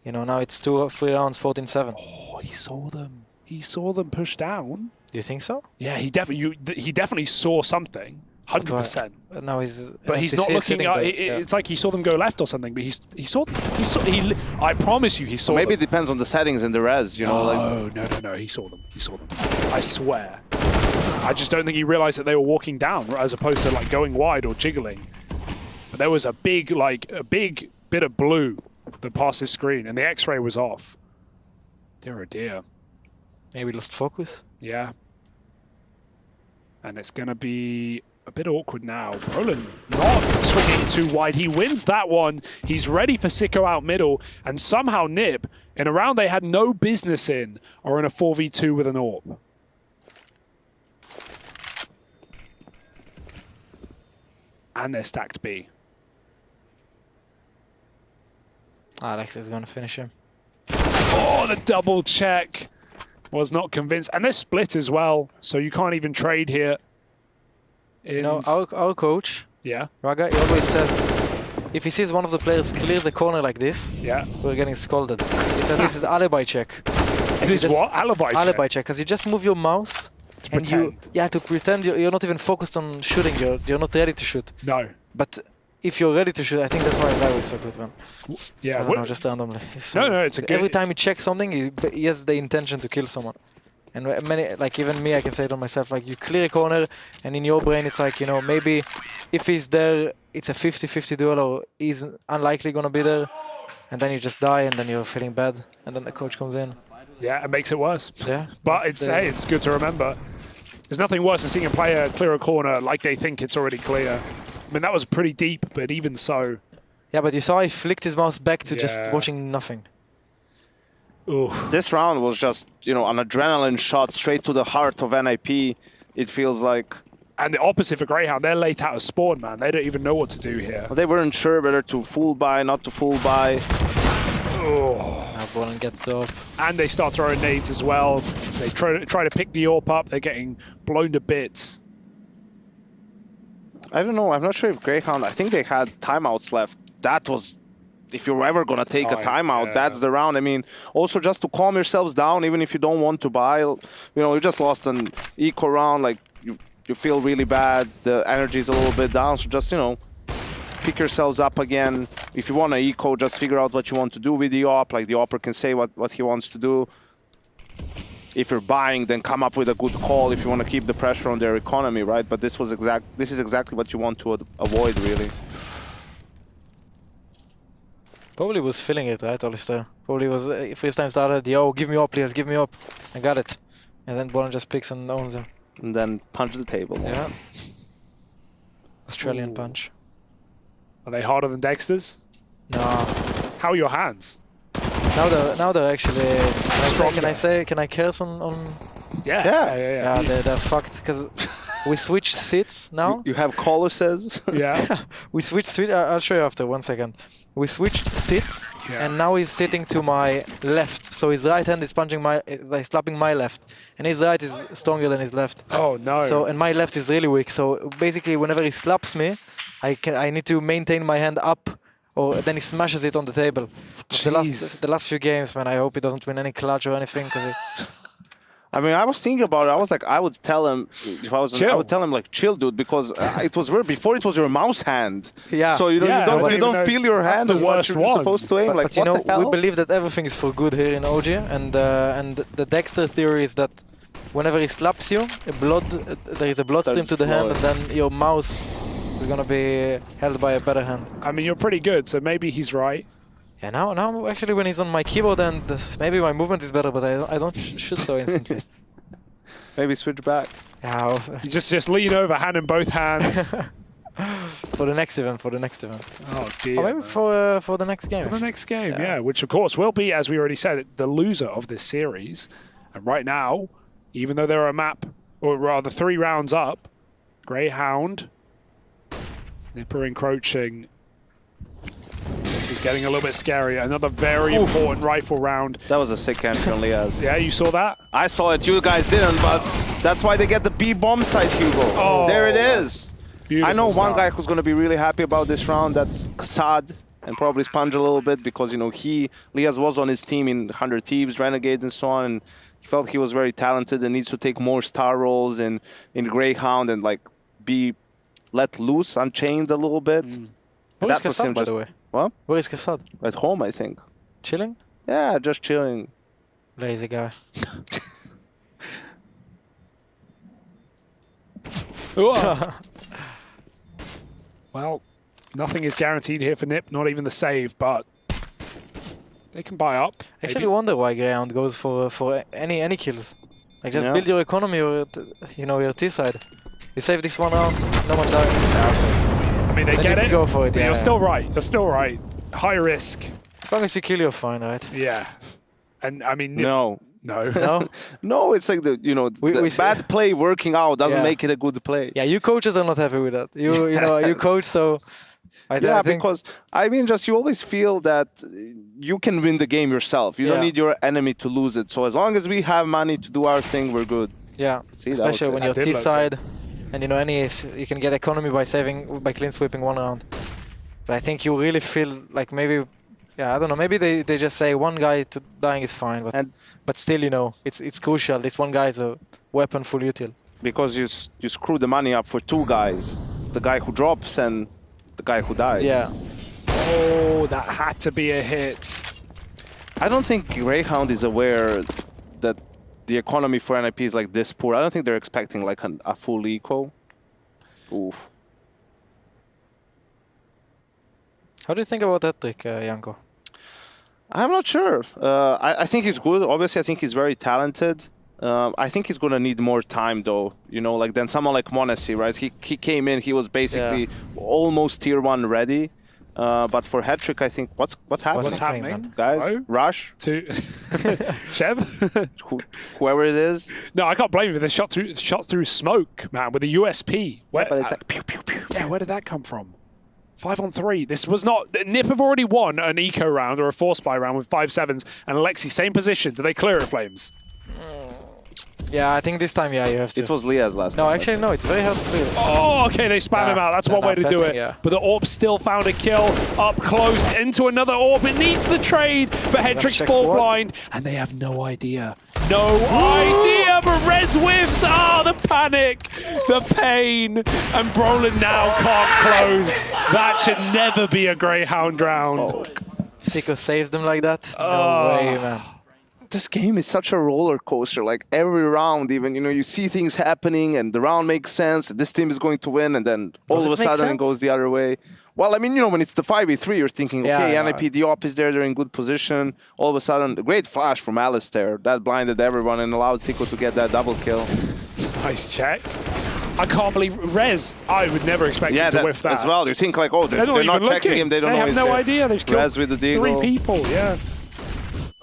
Now it's 2 or 3 rounds, 14-7. Oh, he saw them. He saw them push down. Do you think so? Yeah, he definitely saw something. 100%. No, but he's not looking. It's like he saw them go left or something. But he saw. I promise you, he saw. Maybe it depends on the settings and the res. No. He saw them. He saw them. I swear. I just don't think he realized that they were walking down as opposed to like going wide or jiggling. But there was a big bit of blue that passed his screen, and the X-ray was off. Dear oh dear. Maybe lost focus. Yeah. And it's gonna be a bit awkward now. Roland not swinging too wide. He wins that one. He's ready for Sicko out middle, and somehow Nip, in a round they had no business in, are in a 4v2 with an AWP. And they're stacked B. Alex is going to finish him. Oh, the double check. Was not convinced. And they're split as well, so you can't even trade here. You know, our coach, Raga, he always says, if he sees one of the players clear the corner like this, we're getting scolded. He says this is alibi check. It is what? Alibi check? Alibi check, because you just move your mouse and to pretend you're not even focused on shooting. You're not ready to shoot. No. But if you're ready to shoot, I think that's why Zyro is so good, man. Yeah. I don't know, just randomly. No, it's a good... Every time he checks something, he has the intention to kill someone. And many, like even me, I can say it on myself, like you clear a corner and in your brain it's like, you know, maybe if he's there, it's a 50-50 duel or he's unlikely gonna be there. And then you just die and then you're feeling bad. And then the coach comes in. Yeah, it makes it worse. Yeah. But it's good to remember. There's nothing worse than seeing a player clear a corner like they think it's already clear. I mean, that was pretty deep, but even so. Yeah, but you saw he flicked his mouse back to just watching nothing. Ooh. This round was just, you know, an adrenaline shot straight to the heart of NIP. It feels like. And the opposite for Greyhound, they're late out of spawn, man. They don't even know what to do here. They weren't sure whether to full buy, not to full buy. Oh. Now Bolin gets the AWP. And they start throwing nades as well. They try to pick the AWP up. They're getting blown to bits. I don't know. I'm not sure if Greyhound, I think they had timeouts left. That was, if you're ever going to take a timeout, that's the round. I mean, also just to calm yourselves down, even if you don't want to buy, you know, you just lost an eco round, like you feel really bad. The energy is a little bit down. So just, you know, pick yourselves up again. If you want to eco, just figure out what you want to do with the AWP. Like the AWPer can say what he wants to do. If you're buying, then come up with a good call if you want to keep the pressure on their economy, right? But this is exactly what you want to avoid, really. Probably was feeling it, right, Alistair? Probably was, first time started, yo, give me up, please, give me up. I got it. And then Bolin just picks and owns him. And then punch the table. Yeah. Australian punch. Are they harder than Dexter's? No. How are your hands? Now they're actually. Can I curse on? Yeah. They're fucked because we switch seats now. You have colosses. Yeah. We switch seats. I'll show you after 1 second. We switched seats, and now he's sitting to my left. So his right hand is punching like slapping my left, and his right is stronger than his left. Oh no! So and my left is really weak. So basically, whenever he slaps me, I need to maintain my hand up. Or then he smashes it on the table. The last few games, man, I hope he doesn't win any clutch or anything. I mean, I was thinking about it. I was like, I would tell him, if I was, I would tell him like, chill, dude, because it was weird. Before it was your mouse hand. Yeah. So you don't feel your hand as what you're supposed to aim. But you know, we believe that everything is for good here in OG, and the Dexter theory is that whenever he slaps you, there is a blood stream to the hand, and then your mouse is gonna be held by a better hand. I mean, you're pretty good, so maybe he's right. Yeah, now actually when he's on my keyboard, and maybe my movement is better, but I don't shoot so instantly. Maybe switch back. Yeah. You just lean over, hand in both hands. For the next event. Oh dear. Or maybe for the next game. For the next game, yeah. Which of course will be, as we already said, the loser of this series. And right now, even though they're a map, or rather 3 rounds up, Greyhound, Nipper encroaching. This is getting a little bit scary. Another very important rifle round. That was a sick entry on Liaz. Yeah, you saw that? I saw it. You guys didn't, but that's why they get the B bomb site, Hugo. Oh, there it is. Beautiful I know stuff. one guy who's going to be really happy about this round. That's Kassad, and probably Sponge a little bit because, you know, Liaz was on his team in 100 Thieves, Renegades, and so on. And he felt he was very talented and needs to take more star roles in Greyhound and like be let loose, unchained a little bit. Where is Kassad, by the way? What? Where is Kassad? At home, I think. Chilling? Yeah, just chilling. Lazy guy. Well, nothing is guaranteed here for Nip, not even the save, but they can buy up. I actually wonder why Greyhound goes for any kills. Like just build your economy or your T side. You save this 1 round, no one dies. I mean, they then get you can it. go for it. But Yeah. you're still right. You're still right. High risk. As long as you kill, you're fine, right? Yeah. And I mean, No. No. No, it's like the bad play working out doesn't make it a good play. Yeah, you coaches are not happy with that. You coach, so I think because I mean, just you always feel that you can win the game yourself. You don't need your enemy to lose it. So as long as we have money to do our thing, we're good. Yeah, See, especially when you're T side, and you can get economy by clean sweeping one round. But I think you really feel like maybe. Yeah, I don't know. Maybe they just say one guy to dying is fine, but still, it's crucial. This one guy is a weapon full util. Because you screw the money up for two guys, the guy who drops and the guy who dies. Yeah. Oh, that had to be a hit. I don't think Greyhound is aware that the economy for NIP is like this poor. I don't think they're expecting like a full eco. Oof. How do you think about that trick, Janko? I'm not sure. I think he's good. Obviously, I think he's very talented. I think he's gonna need more time, though. Than someone like Monesi, right? He came in. He was basically almost tier 1 ready. But for hat trick, I think what's happening? What's happening, guys? Hello? Rush to Sheb, whoever it is. No, I can't blame you. They shot through smoke, man, with a USP. But it's like pew pew pew. Yeah, where did that come from? 5-on-3. This was not... Nip have already won an eco round or a force buy round with 5-7s, and Alexi, same position. Do they clear it, Flames? Yeah, I think this time, you have to. It was Lia's last time. No, actually, no. It's very hard to clear. Oh, okay, they spam him out. That's one way to do it. Yeah. But the AWP still found a kill up close into another AWP. It needs the trade, but Headtrick's fall blind, and they have no idea. No idea, but Rez whiffs. The panic, the pain, and Brolin now can't close. That should never be a Greyhound round. Siko saves them like that? No way, man. This game is such a roller coaster. Like every round, even you see things happening, and the round makes sense. This team is going to win, and then all of a sudden it goes the other way. Well, I mean, when it's the 5v3, you're thinking, okay, NIP, the op is there, they're in good position. All of a sudden, a great flash from Alistair. That blinded everyone and allowed Siko to get that double kill. Nice check. I can't believe Rez. I would never expect him to whiff that. As well. You think like, oh, they're not checking him. They don't know. They have no idea. They've killed Rez with the deagle. 3 people. Yeah.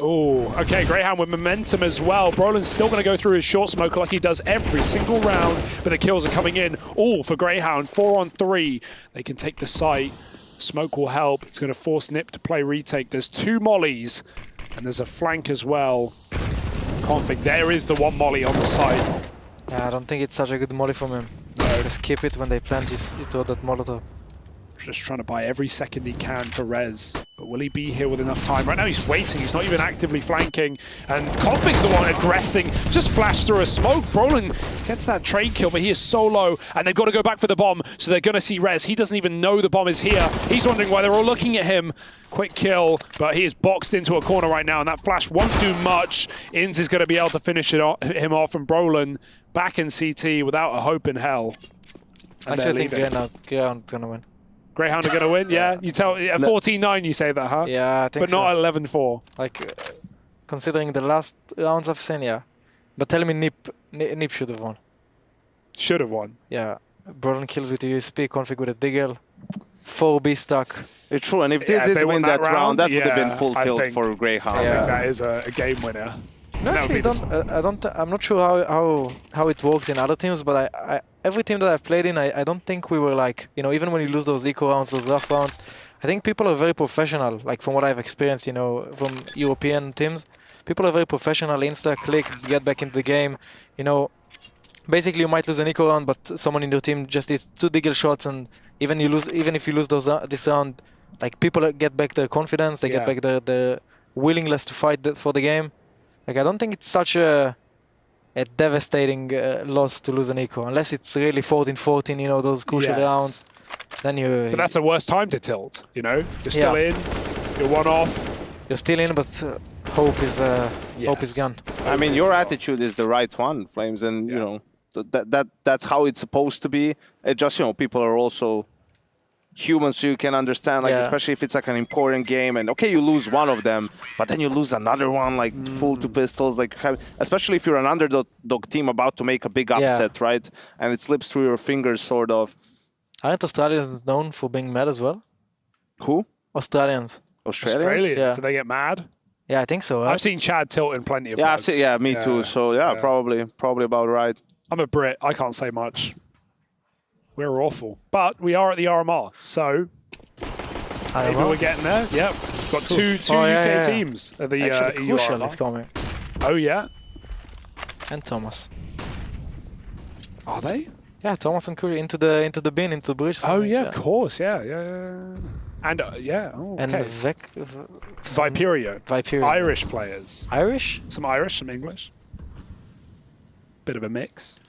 Oh, okay, Greyhound with momentum as well. Brolin's still going to go through his short smoke like he does every single round, but the kills are coming in. All for Greyhound, 4-on-3. They can take the site. Smoke will help. It's going to force Nip to play retake. There's 2 mollies, and there's a flank as well. Config, there is the 1 molly on the side. Yeah, I don't think it's such a good molly from him. No. Just keep it when they plant you throw that molotov. Just trying to buy every second he can for Rez. But will he be here with enough time? Right now he's waiting. He's not even actively flanking. And Config's the one aggressing. Just flashed through a smoke. Brolin gets that trade kill, but he is so low. And they've got to go back for the bomb. So they're going to see Rez. He doesn't even know the bomb is here. He's wondering why they're all looking at him. Quick kill, but he is boxed into a corner right now. And that flash won't do much. Inns is going to be able to finish him off. And Brolin back in CT without a hope in hell. Actually, I think Greyhound's going to win. Greyhound are going to win, yeah? You tell 14-9 you say that, huh? Yeah, I think so. But not 11-4. Like, considering the last rounds I've seen, yeah. But tell me Nip should have won. Should have won? Yeah. Brolin kills with a USP, Config with a Diggle. 4B stuck. It's true, and if they did win that round, that would have been full tilt for Greyhound. I think that is a game winner. No, actually, I'm not sure how it works in other teams, but every team that I've played in, I don't think we were like, even when you lose those eco rounds, those rough rounds, I think people are very professional, like from what I've experienced, from European teams. People are very professional, click, get back into the game, Basically, you might lose an eco round, but someone in your team just needs 2 Diggle shots, and even if you lose this round, like people get back their confidence, they get back their willingness to fight for the game. Like, I don't think it's such a devastating loss to lose an eco, unless it's really 14-14, those crucial rounds. Then But that's the worst time to tilt, You're still in, you're 1 off. You're still in, but hope is gone. I mean, your attitude is the right one, Flames, and that's how it's supposed to be. It just, people are also human, so you can understand, like, especially if it's like an important game, and okay, you lose one of them, but then you lose another one, like full 2 pistols, like, especially if you're an underdog team about to make a big upset, right? And it slips through your fingers, sort of. Aren't Australians known for being mad as well? Who? Australians. Australians? Yeah. Do they get mad? Yeah, I think so. I've seen Chad tilt in plenty of Yeah, mugs. me too. So yeah, probably about right. I'm a Brit. I can't say much. We're awful. But we are at the RMR, so maybe we're getting there. Yep. Got two UK teams at the Actually, EU Crucial RMR. is coming. Oh, yeah? And Thomas. Are they? Yeah, Thomas and Curry into the bin, into the bridge. Oh, yeah, of course. Yeah. And, yeah. Oh, okay. And Viperio. Irish players. Irish? Some Irish, some English. Bit of a mix.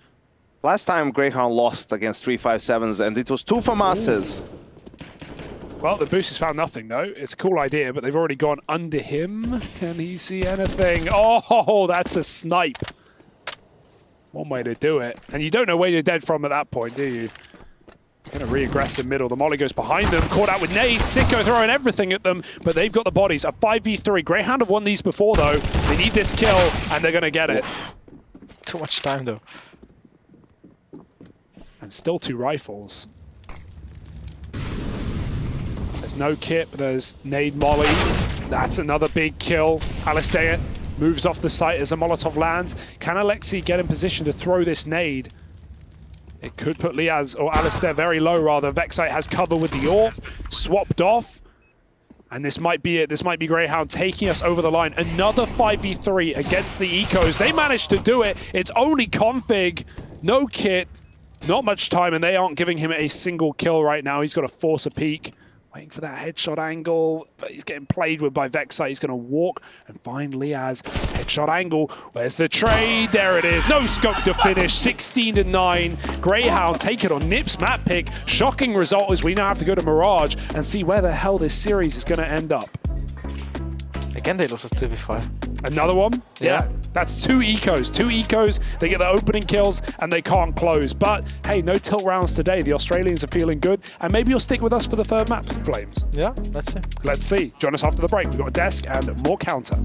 Last time Greyhound lost against 357s, and it was 2 FAMASes. Well, the boosters found nothing, though. It's a cool idea, but they've already gone under him. Can he see anything? Oh, that's a snipe. One way to do it. And you don't know where you're dead from at that point, do you? Kind of re-aggressive middle. The molly goes behind them. Caught out with nades. Sicko throwing everything at them, but they've got the bodies. A 5v3. Greyhound have won these before, though. They need this kill, and they're going to get it. Too much time, though. And still 2 rifles. There's no kit, but there's nade molly. That's another big kill. Alistair moves off the site as a Molotov lands. Can Alexei get in position to throw this nade? It could put Liaz or Alistair very low, rather. Vexite has cover with the AWP. Swapped off. And this might be it. This might be Greyhound taking us over the line. Another 5v3 against the Ecos. They managed to do it. It's only config. No kit. Not much time, and they aren't giving him a single kill right now. He's got to force a peek. Waiting for that headshot angle, but he's getting played with by Vexite. He's going to walk and find Liaz. Headshot angle. Where's the trade? There it is. No scope to finish. 16-9. Greyhound take it on Nip's map pick. Shocking result as we now have to go to Mirage and see where the hell this series is going to end up. Again, they lost a 2v5. Another one? Yeah. That's 2 ecos. 2 ecos. They get the opening kills and they can't close. But hey, no tilt rounds today. The Australians are feeling good. And maybe you'll stick with us for the third map, Flames. Yeah, let's see. Let's see. Join us after the break. We've got a desk and more counter.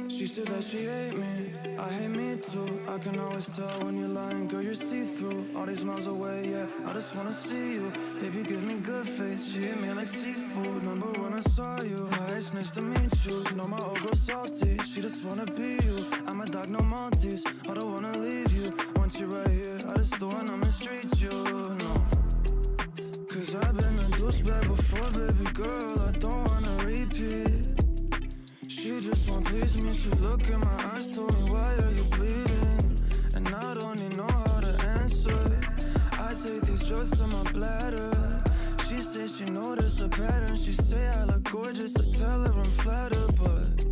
She said that she hate me, I hate me too. I can always tell when you're lying, girl, you're see-through. All these miles away, yeah, I just wanna see you. Baby, give me good face, she hit me like seafood. Remember when I saw you, hi, it's nice to meet you. Know my old girl salty, she just wanna be you. I'm a dog, no Monties, I don't wanna leave you. Once you're right here, I just don't wanna mistreat you, no. Cause I've been a douchebag before, baby girl, I don't wanna repeat. She just won't please me, she look in my eyes, told me why are you bleeding? And I don't even know how to answer. I take these drugs to my bladder. She says she noticed a pattern. She say I look gorgeous, I tell her I'm flattered. But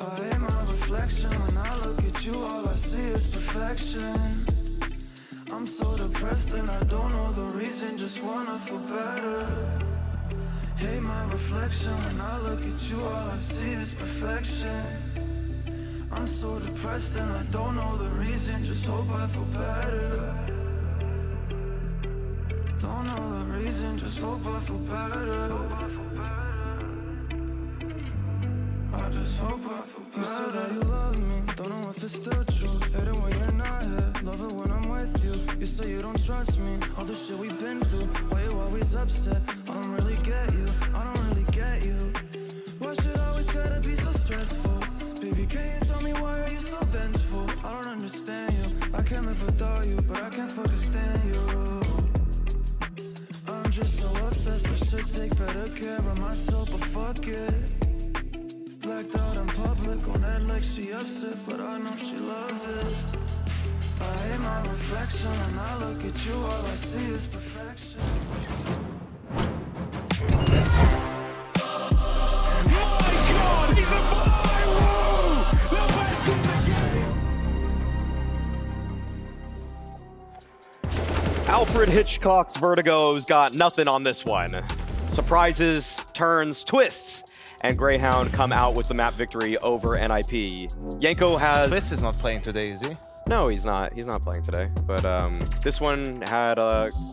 I hate my reflection. When I look at you, all I see is perfection. I'm so depressed and I don't know the reason, just wanna feel better. Hate my reflection. When I look at you, all I see is perfection. I'm so depressed and I don't know the reason, just hope I feel better. Don't know the reason, just hope I feel better. I just hope I feel better. You said that you love trust me. All the shit we've been through, why you always upset? I don't really get you, I don't really get you. Why should I always gotta be so stressful? Baby, can you tell me why are you so vengeful? I don't understand you, I can't live without you, but I can't fucking stand you. I'm just so obsessed, I should take better care of myself, but fuck it. Blacked out in public, on that like she upset, but I know she love it. I hate my reflection, and I look at you, all I see is perfection. My God, he's a viral! The best in the game! Alfred Hitchcock's Vertigo's got nothing on this one. Surprises, turns, twists, and Greyhound come out with the map victory over NIP. Yanko has... Twist is not playing today, is he? No, he's not. He's not playing today. But this one had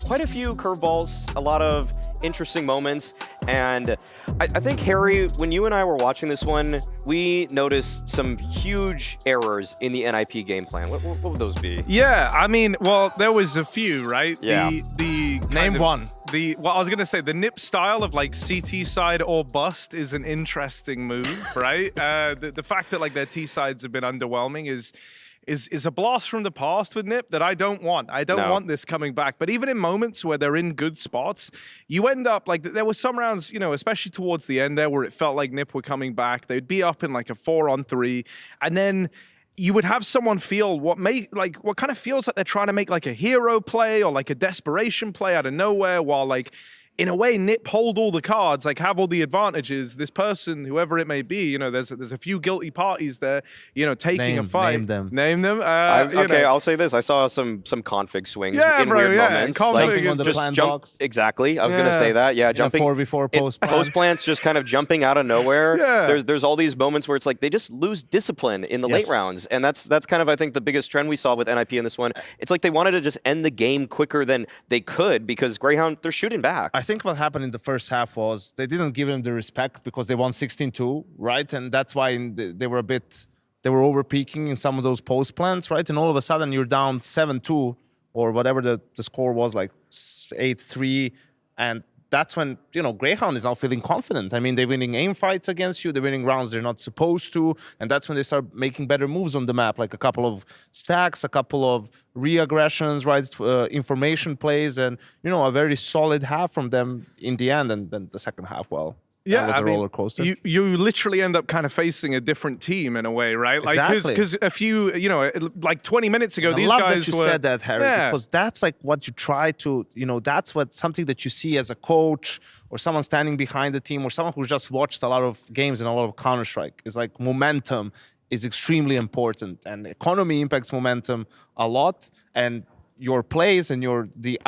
quite a few curveballs, a lot of interesting moments. And I think, Harry, when you and I were watching this one, we noticed some huge errors in the NIP game plan. What would those be? Yeah, I mean, well, there was a few, right? Yeah. Name one. Well, I was going to say the nip style of like CT side or bust is an interesting move, right? The fact that like their T sides have been underwhelming is a blast from the past with Nip that I don't want. I don't want this coming back. But even in moments where they're in good spots, you end up like there were some rounds, you know, especially towards the end there where it felt like Nip were coming back. They'd be up in like a 4-on-3, and then you would have someone feel what kind of feels like they're trying to make like a hero play or like a desperation play out of nowhere, while like in a way, Nip hold all the cards, like have all the advantages. This person, whoever it may be, you know, there's a few guilty parties there, you know, taking a fight. Name them. Okay, I'll say this. I saw some config swings in weird moments. Jumping on the plan box. Exactly. I was going to say that. Yeah, jumping. 4v4 post plan. Post plants just kind of jumping out of nowhere. Yeah. There's all these moments where it's like they just lose discipline in the late rounds. And that's kind of, I think, the biggest trend we saw with NIP in this one. It's like they wanted to just end the game quicker than they could because Greyhound, they're shooting back. I think what happened in the first half was they didn't give him the respect because they won 16-2, right? And that's why they were over peaking in some of those post plans, right? And all of a sudden you're down 7-2 or whatever the score was, like 8-3, and that's when, you know, Greyhound is now feeling confident. I mean, they're winning aim fights against you, they're winning rounds they're not supposed to, and that's when they start making better moves on the map, like a couple of stacks, a couple of re-aggressions, right, information plays, and, you know, a very solid half from them in the end, and then the second half, well, that was a roller coaster. You literally end up kind of facing a different team in a way, right? Like, Exactly. because a few, you know, like 20 minutes ago, these I love guys that you were... said that, Harry, because that's like what you try to, you know, that's something that you see as a coach or someone standing behind the team or someone who just watched a lot of games and a lot of Counter-Strike. It's like momentum is extremely important, and economy impacts momentum a lot, and your plays and the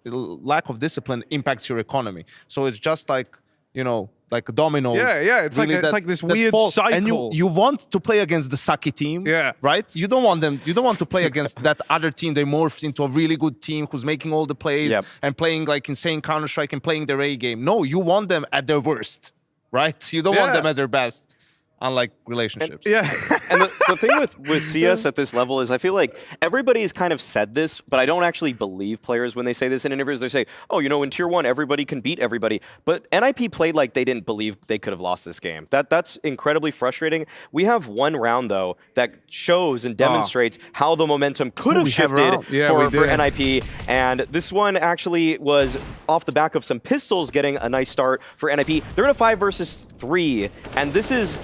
lack of discipline impacts your economy. So it's just like, you know, like dominoes. Yeah, it's really like this weird cycle. And you want to play against the sucky team, right? You don't want to play against that other team. They morphed into a really good team who's making all the plays and playing like insane Counter-Strike and playing their A game. No, you want them at their worst, right? You don't want them at their best. Unlike relationships. And the thing with CS at this level is I feel like everybody's kind of said this, but I don't actually believe players when they say this in interviews. They say, oh, you know, in Tier 1, everybody can beat everybody. But NIP played like they didn't believe they could have lost this game. That's incredibly frustrating. We have one round, though, that shows and demonstrates how the momentum could have shifted for NIP. And this one actually was off the back of some pistols getting a nice start for NIP. They're in a 5 versus 3, and this is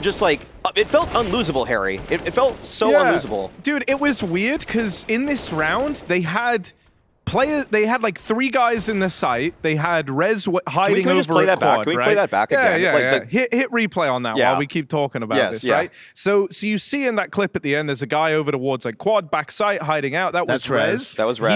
just like, it felt unlosable, Harry. It felt so unlosable. Dude, it was weird because in this round, they had like 3 guys in the site. They had Rez hiding over just play that quad, back? Can we play that back again? Yeah. Hit replay on that while we keep talking about this, right? So you see in that clip at the end, there's a guy over towards like quad back site hiding out. That's Rez. That was Rez.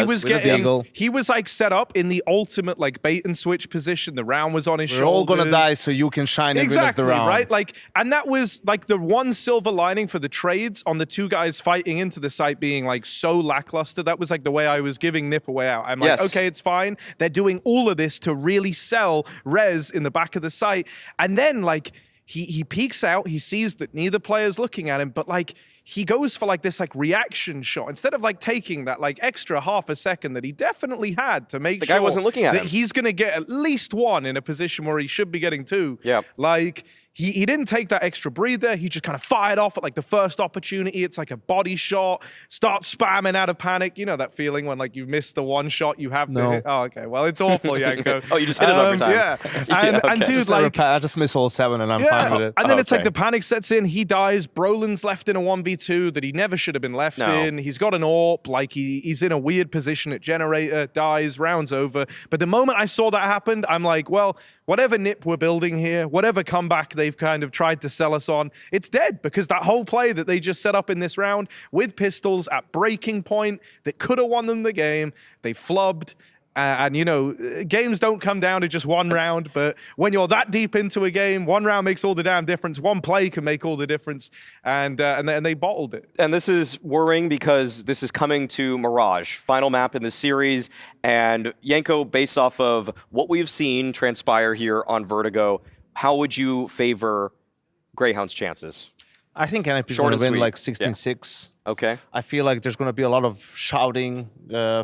He was like set up in the ultimate like bait and switch position. The round was on his shoulders. We're all gonna die so you can shine and win us the round. Right? Like, and that was like the one silver lining for the trades on the 2 guys fighting into the site being like so lackluster. That was like the way I was giving Nip away out. I'm like, okay, it's fine. They're doing all of this to really sell Rez in the back of the site. And then like he peeks out, he sees that neither player's looking at him, but like he goes for like this like reaction shot instead of like taking that like extra half a second that he definitely had to make The sure guy wasn't looking at that him. he's going to get at least one in a position where he should be getting two. Yeah. Like, he didn't take that extra breather. He just kind of fired off at like the first opportunity. It's like a body shot. Start spamming out of panic. You know that feeling when like you miss the one shot you have to No. hit? Oh, okay. Well, it's awful, Yanko. Oh, you just hit it every time. Yeah. And dude, like, I just miss all 7 and I'm fine with it. and then it's like the panic sets in. He dies. Brolin's left in a 1v2 that he never should have been left in. He's got an AWP. Like he's in a weird position at generator. Dies. Rounds over. But the moment I saw that happen, I'm like, well, whatever nip we're building here, whatever comeback they've kind of tried to sell us on, it's dead because that whole play that they just set up in this round with pistols at breaking point that could have won them the game, they flubbed. And, you know, games don't come down to just one round, but when you're that deep into a game, one round makes all the damn difference. One play can make all the difference, and they bottled it. And this is worrying because this is coming to Mirage, final map in the series. And Yanko, based off of what we've seen transpire here on Vertigo, how would you favor Greyhound's chances? I think NIP is going to win like 16-6. Okay. I feel like there's going to be a lot of shouting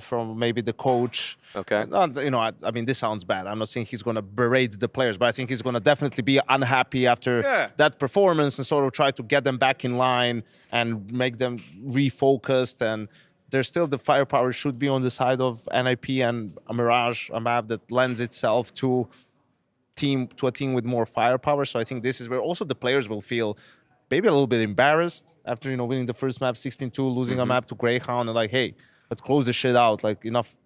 from maybe the coach. Okay. You know, I mean, this sounds bad. I'm not saying he's going to berate the players, but I think he's going to definitely be unhappy after that performance and sort of try to get them back in line and make them refocused. And there's still the firepower should be on the side of NIP and a Mirage, a map that lends itself to a team with more firepower. So I think this is where also the players will feel maybe a little bit embarrassed after, you know, winning the first map 16-2, losing a map to Greyhound, and like, hey, let's close this shit out. Like, enough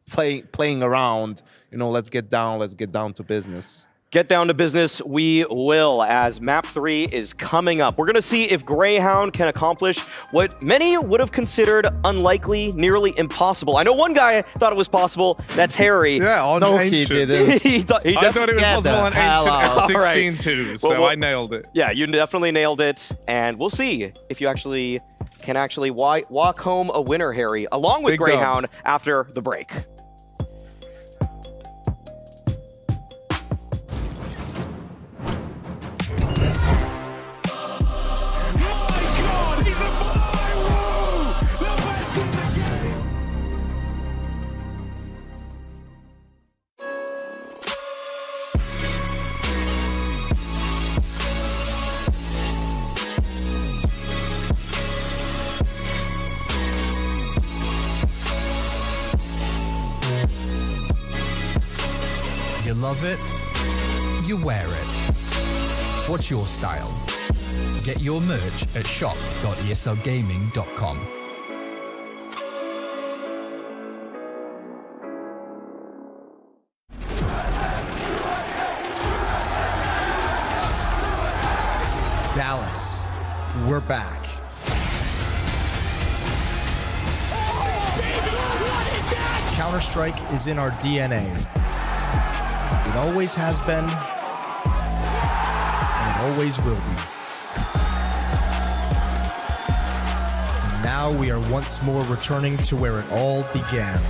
playing around. You know, let's get down to business. Get down to business we will, as map 3 is coming up. We're going to see if Greyhound can accomplish what many would have considered unlikely, nearly impossible. I know one guy thought it was possible. That's Harry. Yeah, on no, Ancient. he didn't. he I thought it was possible on Ancient at 16-2, so Well, I nailed it. Yeah, you definitely nailed it. And we'll see if you can walk home a winner, Harry, along with Big Greyhound after the break. You love it, you wear it. What's your style? Get your merch at shop.eslgaming.com. Dallas, we're back. Counter-Strike is in our DNA. It always has been, and it always will be. And now we are once more returning to where it all began.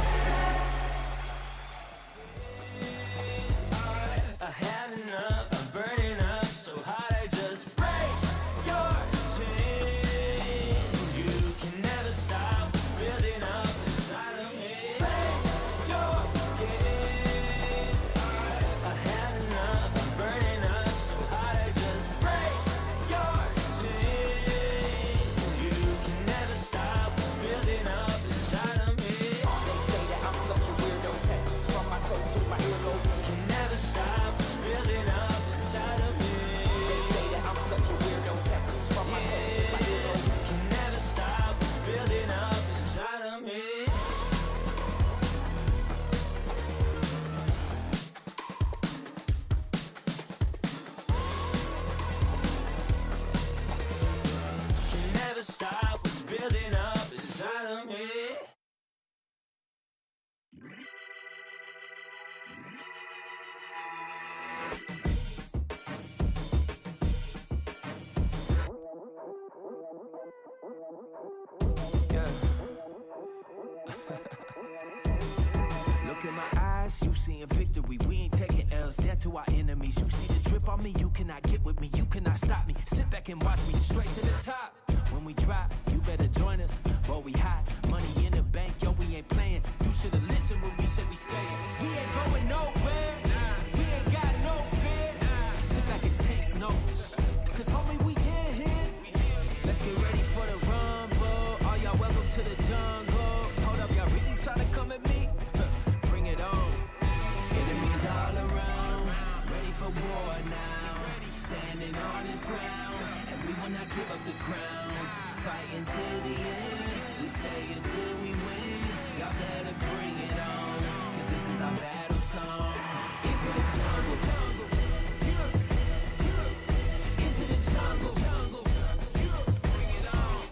Look in my eyes, you seeing victory. We ain't taking L's, dead to our enemies. You see the drip on me, you cannot get with me, you cannot stop me. Sit back and watch me straight to the top. When we drop, you better join us. Boy, we hot, money in the bank, yo, we ain't playing. You should've listened when we said we staying. We ain't going nowhere. We ain't got no fear. Sit back and take notes. Cause homie, we get hit. Let's get ready for the rumble. All y'all welcome to the jungle. Hold up, y'all really trying to come at me? Bring it on. Enemies all around. Ready for war now. Standing on this ground. And we will not give up the crown. Fight until the end. We stay until we win. Y'all better bring it on. Cause this is our battle song. Into the jungle. Into the jungle. Bring it on.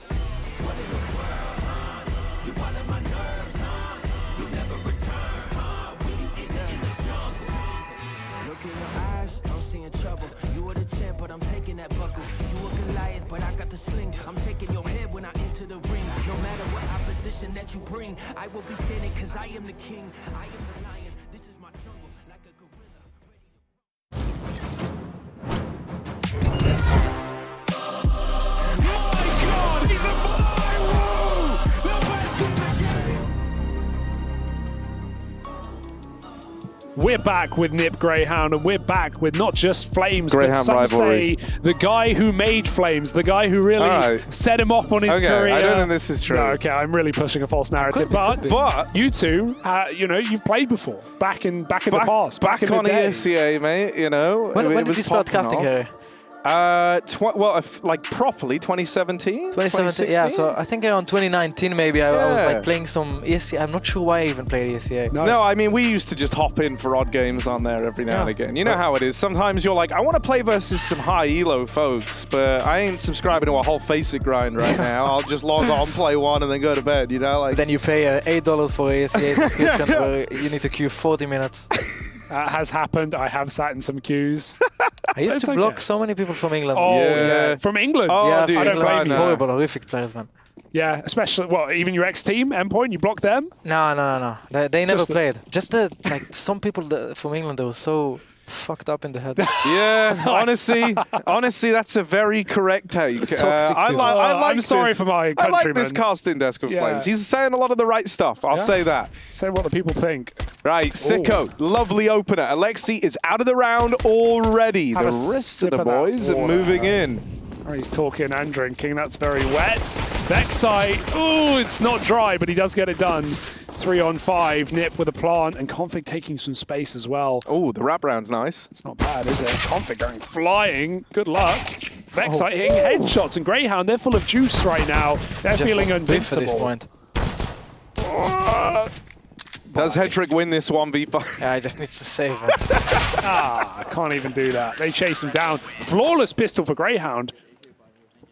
What in the world, huh? You all in my nerves, huh? You never return, huh? When you enter in the jungle. Look in your eyes, I'm seeing trouble. You were the champ, but I'm taking that buckle. You a Goliath, but I got the sling. I'm taking your head when I enter the ring. No matter what opposition that you bring, I will be standing cause I am the king. I am the lion. This is my jungle, like a gorilla. My God, he's a viral! The best in the game! We're back with Nip Greyhound, and we're back with not just Flames, but Greyhound some rivalry. say the guy who made Flames, the guy who really set him off on his career. I don't think this is true. No, okay, I'm really pushing a false narrative, but you two, you know, you've played before, back in the past, back in on the day. ESL, mate. You know, When did you start casting here? Like properly 2017. 2017, yeah. So I think around 2019 maybe I was like playing some ESL. I'm not sure why I even played ESL. No, I mean we used to just hop in for odd games on there every now and again. You know how it is. Sometimes you're like, I want to play versus some high elo folks, but I ain't subscribing to a whole FACEIT grind right now. I'll just log on, play one, and then go to bed. You know, like. Then you pay $8 for ESL subscription where you need to queue 40 minutes. That has happened. I have sat in some queues. I used to block so many people from England. Oh, yeah. From England? Oh, yeah, dude, I don't blame you. Horrible, horrific players, man. Yeah, especially, even your ex-team, Endpoint, you blocked them? No. They never played. Just like some people from England, they were so fucked up in the head. Yeah, honestly, that's a very correct take. I'm sorry for my countrymen. I like this casting desk of Flames. He's saying a lot of the right stuff. I'll say that. Say what the people think. Right, Sicko, lovely opener. Alexi is out of the round already. The rest of the boys are moving in. Oh, he's talking and drinking. That's very wet. Vexite. Oh, it's not dry, but he does get it done. 3-on-5. Nip with a plant, and Config taking some space as well. Oh, the wrap round's nice. It's not bad, is it? Config going flying. Good luck. Vexite hitting headshots, and Greyhound, they're full of juice right now. They're feeling invincible. At this point. Does Hedrick win this 1v5? Yeah, he just needs to save it. I can't even do that. They chase him down. Flawless pistol for Greyhound.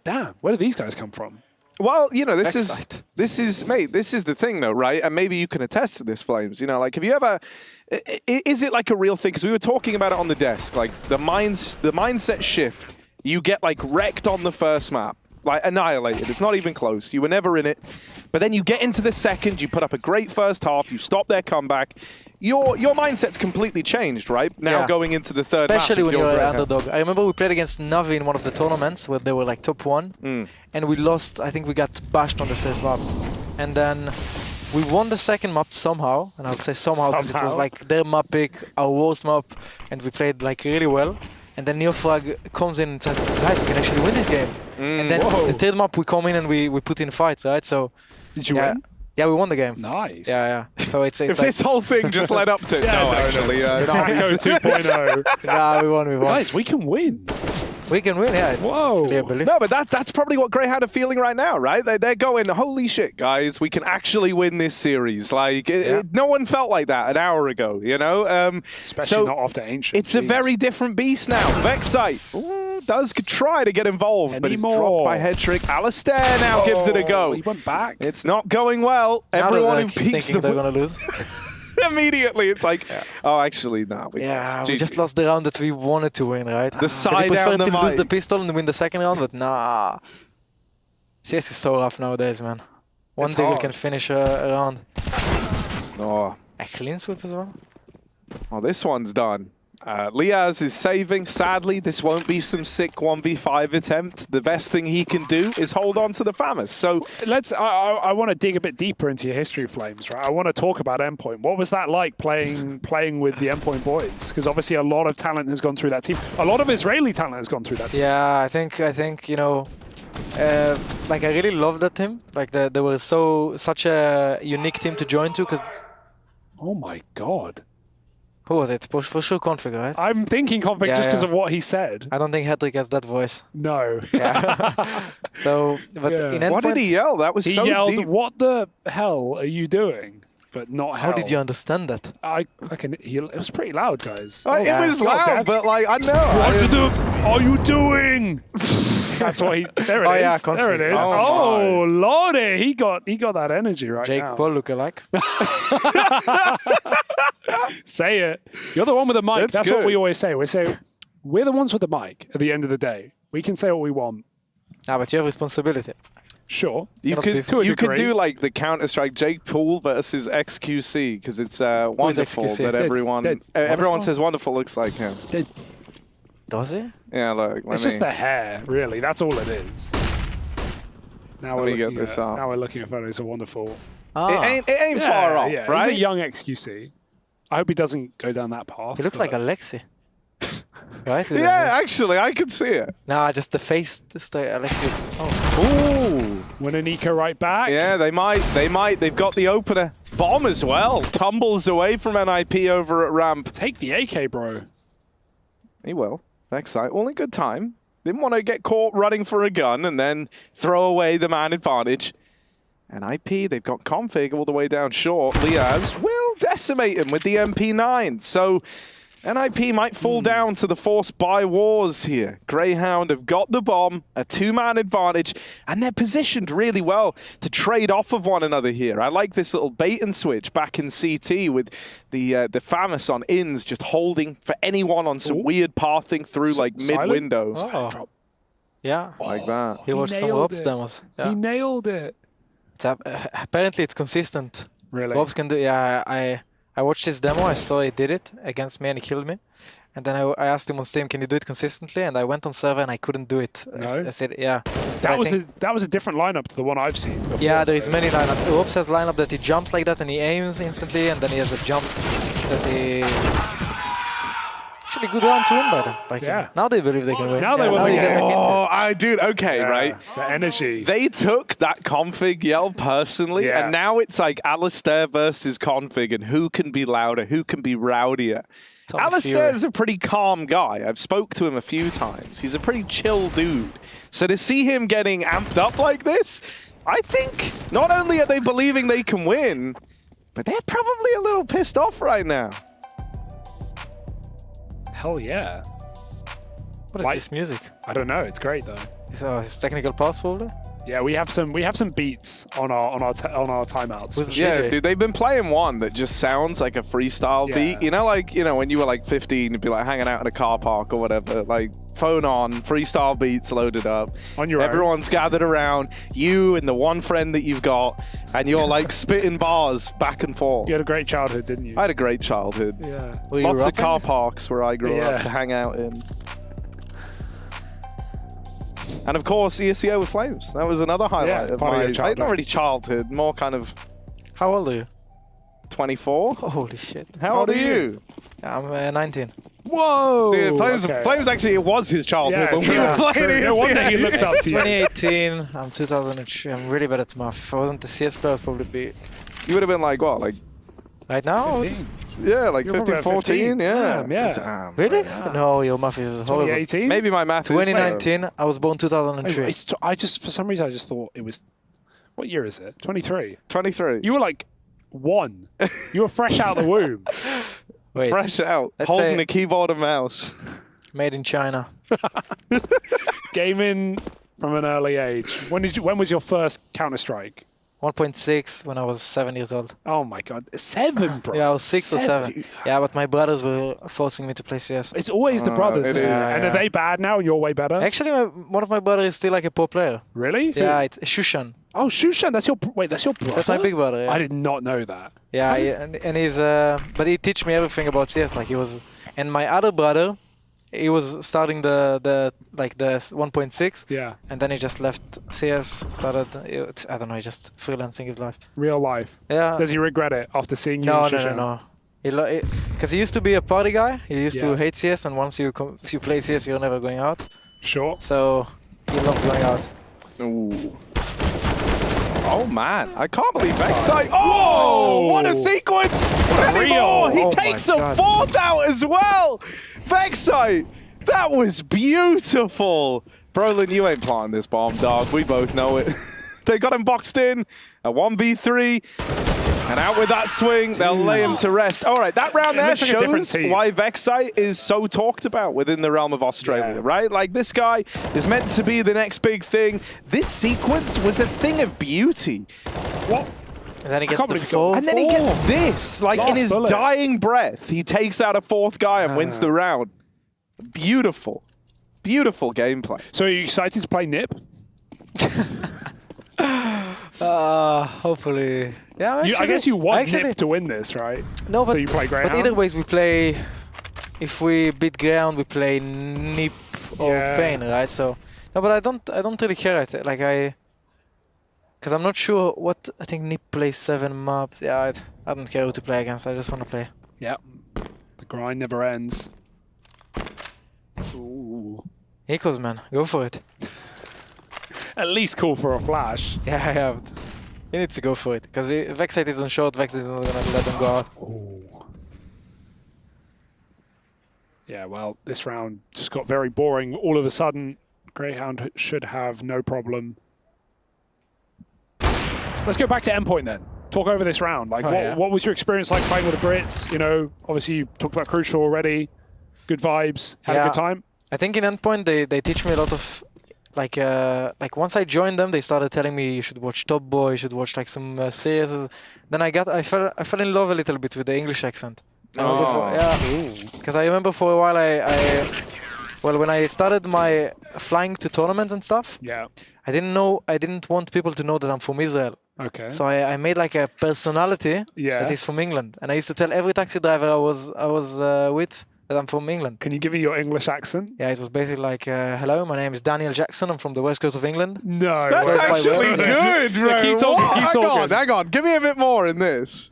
Damn, where did these guys come from? Well, you know, this is the thing though, right? And maybe you can attest to this, Flames. You know, like, have you ever, is it like a real thing? Because we were talking about it on the desk, like the mindset shift. You get like wrecked on the first map, like annihilated. It's not even close. You were never in it. But then you get into the second, you put up a great first half, you stop their comeback. Your mindset's completely changed, right? Now going into the third Especially map. when you're an underdog. I remember we played against Navi in one of the tournaments where they were like top 1. And we lost, I think we got bashed on the first map. And then we won the second map somehow. And I'll say somehow because it was like their map pick, our worst map. And we played like really well. And then Neofrag comes in and says, guys, we can actually win this game. And then the third map, we come in and we put in fights, right? So did you win? Yeah, we won the game. Nice. Yeah. So it's if like this whole thing just led up to actually. Taco 2.0. Nah, we won. Guys, we can win. We can win, yeah. Whoa. No, but that's probably what Greyhound are feeling right now, right? They're going, holy shit, guys, we can actually win this series. Like, no one felt like that an hour ago, you know? Especially not after Ancient. It's a very different beast now. Vexite does try to get involved, but it's dropped by Hedrick. Alistair now gives it a go. He went back. It's not going well. Now Everyone who peeks they're going to lose. Immediately, it's like, oh, actually, no. We just lost the round that we wanted to win, right? The side down the mic. Lose the pistol and win the second round, but nah. CS is so rough nowadays, man. One day we can finish a round. Oh. A clean sweep as well. Oh, this one's done. Liaz is saving. Sadly, this won't be some sick 1v5 attempt. The best thing he can do is hold on to the FAMAS. So I want to dig a bit deeper into your history, Flames. Right? I want to talk about Endpoint. What was that like playing with the Endpoint boys? Because obviously a lot of talent has gone through that team. A lot of Israeli talent has gone through that team. Yeah, I think you know, like I really love that team. Like they were such a unique team to join to. Cause oh my god. Who was it? For sure Config, right? I'm thinking Config just because of what he said. I don't think Hedrick has that voice. No. Yeah. So, but in Endpoint, what did he yell? That was he so yelled, deep. "What the hell are you doing?" But not hell. How did you understand that? It was pretty loud, guys. It was loud, but like I know. What are you doing? That's what he. There it is. Yeah, there it is. Oh lordy, he got that energy right Jake now. Paul lookalike. Say it. You're the one with the mic. That's what good. we always say. We say we're the ones with the mic. At the end of the day, we can say what we want. But you have responsibility. Sure. You could do like the Counter-Strike Jake Paul versus XQC because it's wonderful XQC? that everyone says wonderful looks like him. Does it? Yeah, look. It's just the hair, really. That's all it is. Now Let we're me get looking this up. Now we're looking at photos of wonderful. It ain't far off, yeah. right? He's a young XQC. I hope he doesn't go down that path. He looks like Alexi. Right? With Yeah, actually, I could see it. Nah, just the face. Just the Alexi. Ooh. When Anika right back. Yeah, they might. They've got the opener. Bomb as well. Tumbles away from NIP over at ramp. Take the AK, bro. He will. Next side. Only good time. Didn't want to get caught running for a gun and then throw away the man advantage. And IP, they've got Config all the way down short. Liaz will decimate him with the MP9. So NIP might fall down to the force by wars here. Greyhound have got the bomb, a two-man advantage, and they're positioned really well to trade off of one another here. I like this little bait and switch back in CT with the FAMAS on ins just holding for anyone on some weird pathing through like mid-windows. Oh. Yeah. Like that. He watched some Rob's demos. Yeah. He nailed it. Apparently it's consistent. Really? Robs can do. Yeah, I watched his demo. I saw he did it against me and he killed me. And then I asked him on Steam, can you do it consistently? And I went on server and I couldn't do it. No? I said, yeah. That was a different lineup to the one I've seen before. Yeah, there is many lineups. Robs has lineup that he jumps like that and he aims instantly, and then he has a jump that he... Actually, good round to win by them. Like, yeah. Now they believe they can win. Now they will. Dude, okay, right? The energy. They took that Config yell personally, and now it's like Alistair versus Config, and who can be louder, who can be rowdier. Alistair's a pretty calm guy. I've spoke to him a few times. He's a pretty chill dude. So to see him getting amped up like this, I think not only are they believing they can win, but they're probably a little pissed off right now. Hell yeah. What is this music? I don't know. It's great though. It's technical pause folder? Yeah, we have some beats on our timeouts. Yeah, dude, they've been playing one that just sounds like a freestyle beat. You know, like, you know, when you were like 15, you'd be like hanging out in a car park or whatever, like phone on, freestyle beats loaded up. On your Everyone's gathered around, you and the one friend that you've got, and you're like spitting bars back and forth. You had a great childhood, didn't you? I had a great childhood. Yeah. Lots of car parks where I grew up to hang out in. And of course, ESL with Flames. That was another highlight of my childhood. Not really childhood, more kind of... How old are you? 24. Holy shit. How old are you? I'm 19. Whoa! Dude, Flames actually, it was his childhood when we were playing ESL. No wonder he looked up to you. 2018, I'm 2003. I'm really bad at math. If I wasn't a CS player, I'd probably be... You would have been like, what, like... Right now? 15. Yeah, like You're 15, 14, yeah. Damn. Really? No, your math is horrible. 2018? Maybe my math 2019, I was born 2003. For some reason, I just thought it was... What year is it? 23. 23. You were like 1. You were fresh out of the womb. Wait, fresh out, holding a keyboard and mouse. Made in China. Gaming from an early age. When was your first Counter-Strike? 1.6 when I was 7 years old. Oh my god, 7, bro. Yeah, I was 6 or 7. Dude. Yeah, but my brothers were forcing me to play CS. It's always the brothers, isn't it? And are they bad now and you're way better? Actually, one of my brothers is still like a pro player. Really? Yeah, it's Shushan. Oh, Shushan, that's your brother? That's my big brother, yeah. I did not know that. Yeah, and he's, but he teach me everything about CS. Like he was And my other brother, he was starting the 1.6. Yeah. And then he just left CS, started, I don't know, he's just freelancing his life. Real life. Yeah. Does he regret it after seeing you? No. Because he used to be a party guy. He used to hate CS, and once you play CS, you're never going out. Sure. So he loves going out. Ooh. Oh man, I can't believe Vexite. Oh, what a sequence! Anymore. He takes a fourth out as well. Vexite, that was beautiful. Brolin, you ain't planting this bomb, dog. We both know it. They got him boxed in, a 1v3. And out with that swing, they'll lay him to rest. All right, that round there shows why Vexite is so talked about within the realm of Australia, right? Like, this guy is meant to be the next big thing. This sequence was a thing of beauty. What? And then he gets the fourth. And then he gets this. Like, in his dying breath, he takes out a fourth guy and wins the round. Beautiful. Beautiful gameplay. So are you excited to play Nip? Hopefully. Yeah, I guess you want Nip to win this, right? No, but, so you play Greyhound? But either ways, we play... If we beat Greyhound, we play Nip or Pain, right? So... No, but I don't really care. Because I'm not sure what... I think Nip plays 7 maps. Yeah, I don't care who to play against. I just want to play. Yeah. The grind never ends. Ooh. Echoes, man. Go for it. At least call for a flash. Yeah. He needs to go for it. Because if Vexite isn't short, Vexite isn't going to let them go out. Ooh. Yeah, well, this round just got very boring. All of a sudden, Greyhound should have no problem. Let's go back to Endpoint then. Talk over this round. Like, what was your experience like playing with the Brits? You know, obviously you talked about Crucial already. Good vibes. Had a good time. I think in Endpoint they teach me a lot of like once I joined them, they started telling me you should watch Top Boy, you should watch like some series. Then I fell in love a little bit with the English accent. Because I remember for a while well, when I started my flying to tournaments and stuff, I didn't want people to know that I'm from Israel. Okay. So I made like a personality that is from England, and I used to tell every taxi driver I was with that I'm from England. Can you give me your English accent? Yeah, it was basically like, hello, my name is Daniel Jackson. I'm from the west coast of England. No, that's actually good, bro. Keep talking. Hang on. Give me a bit more in this.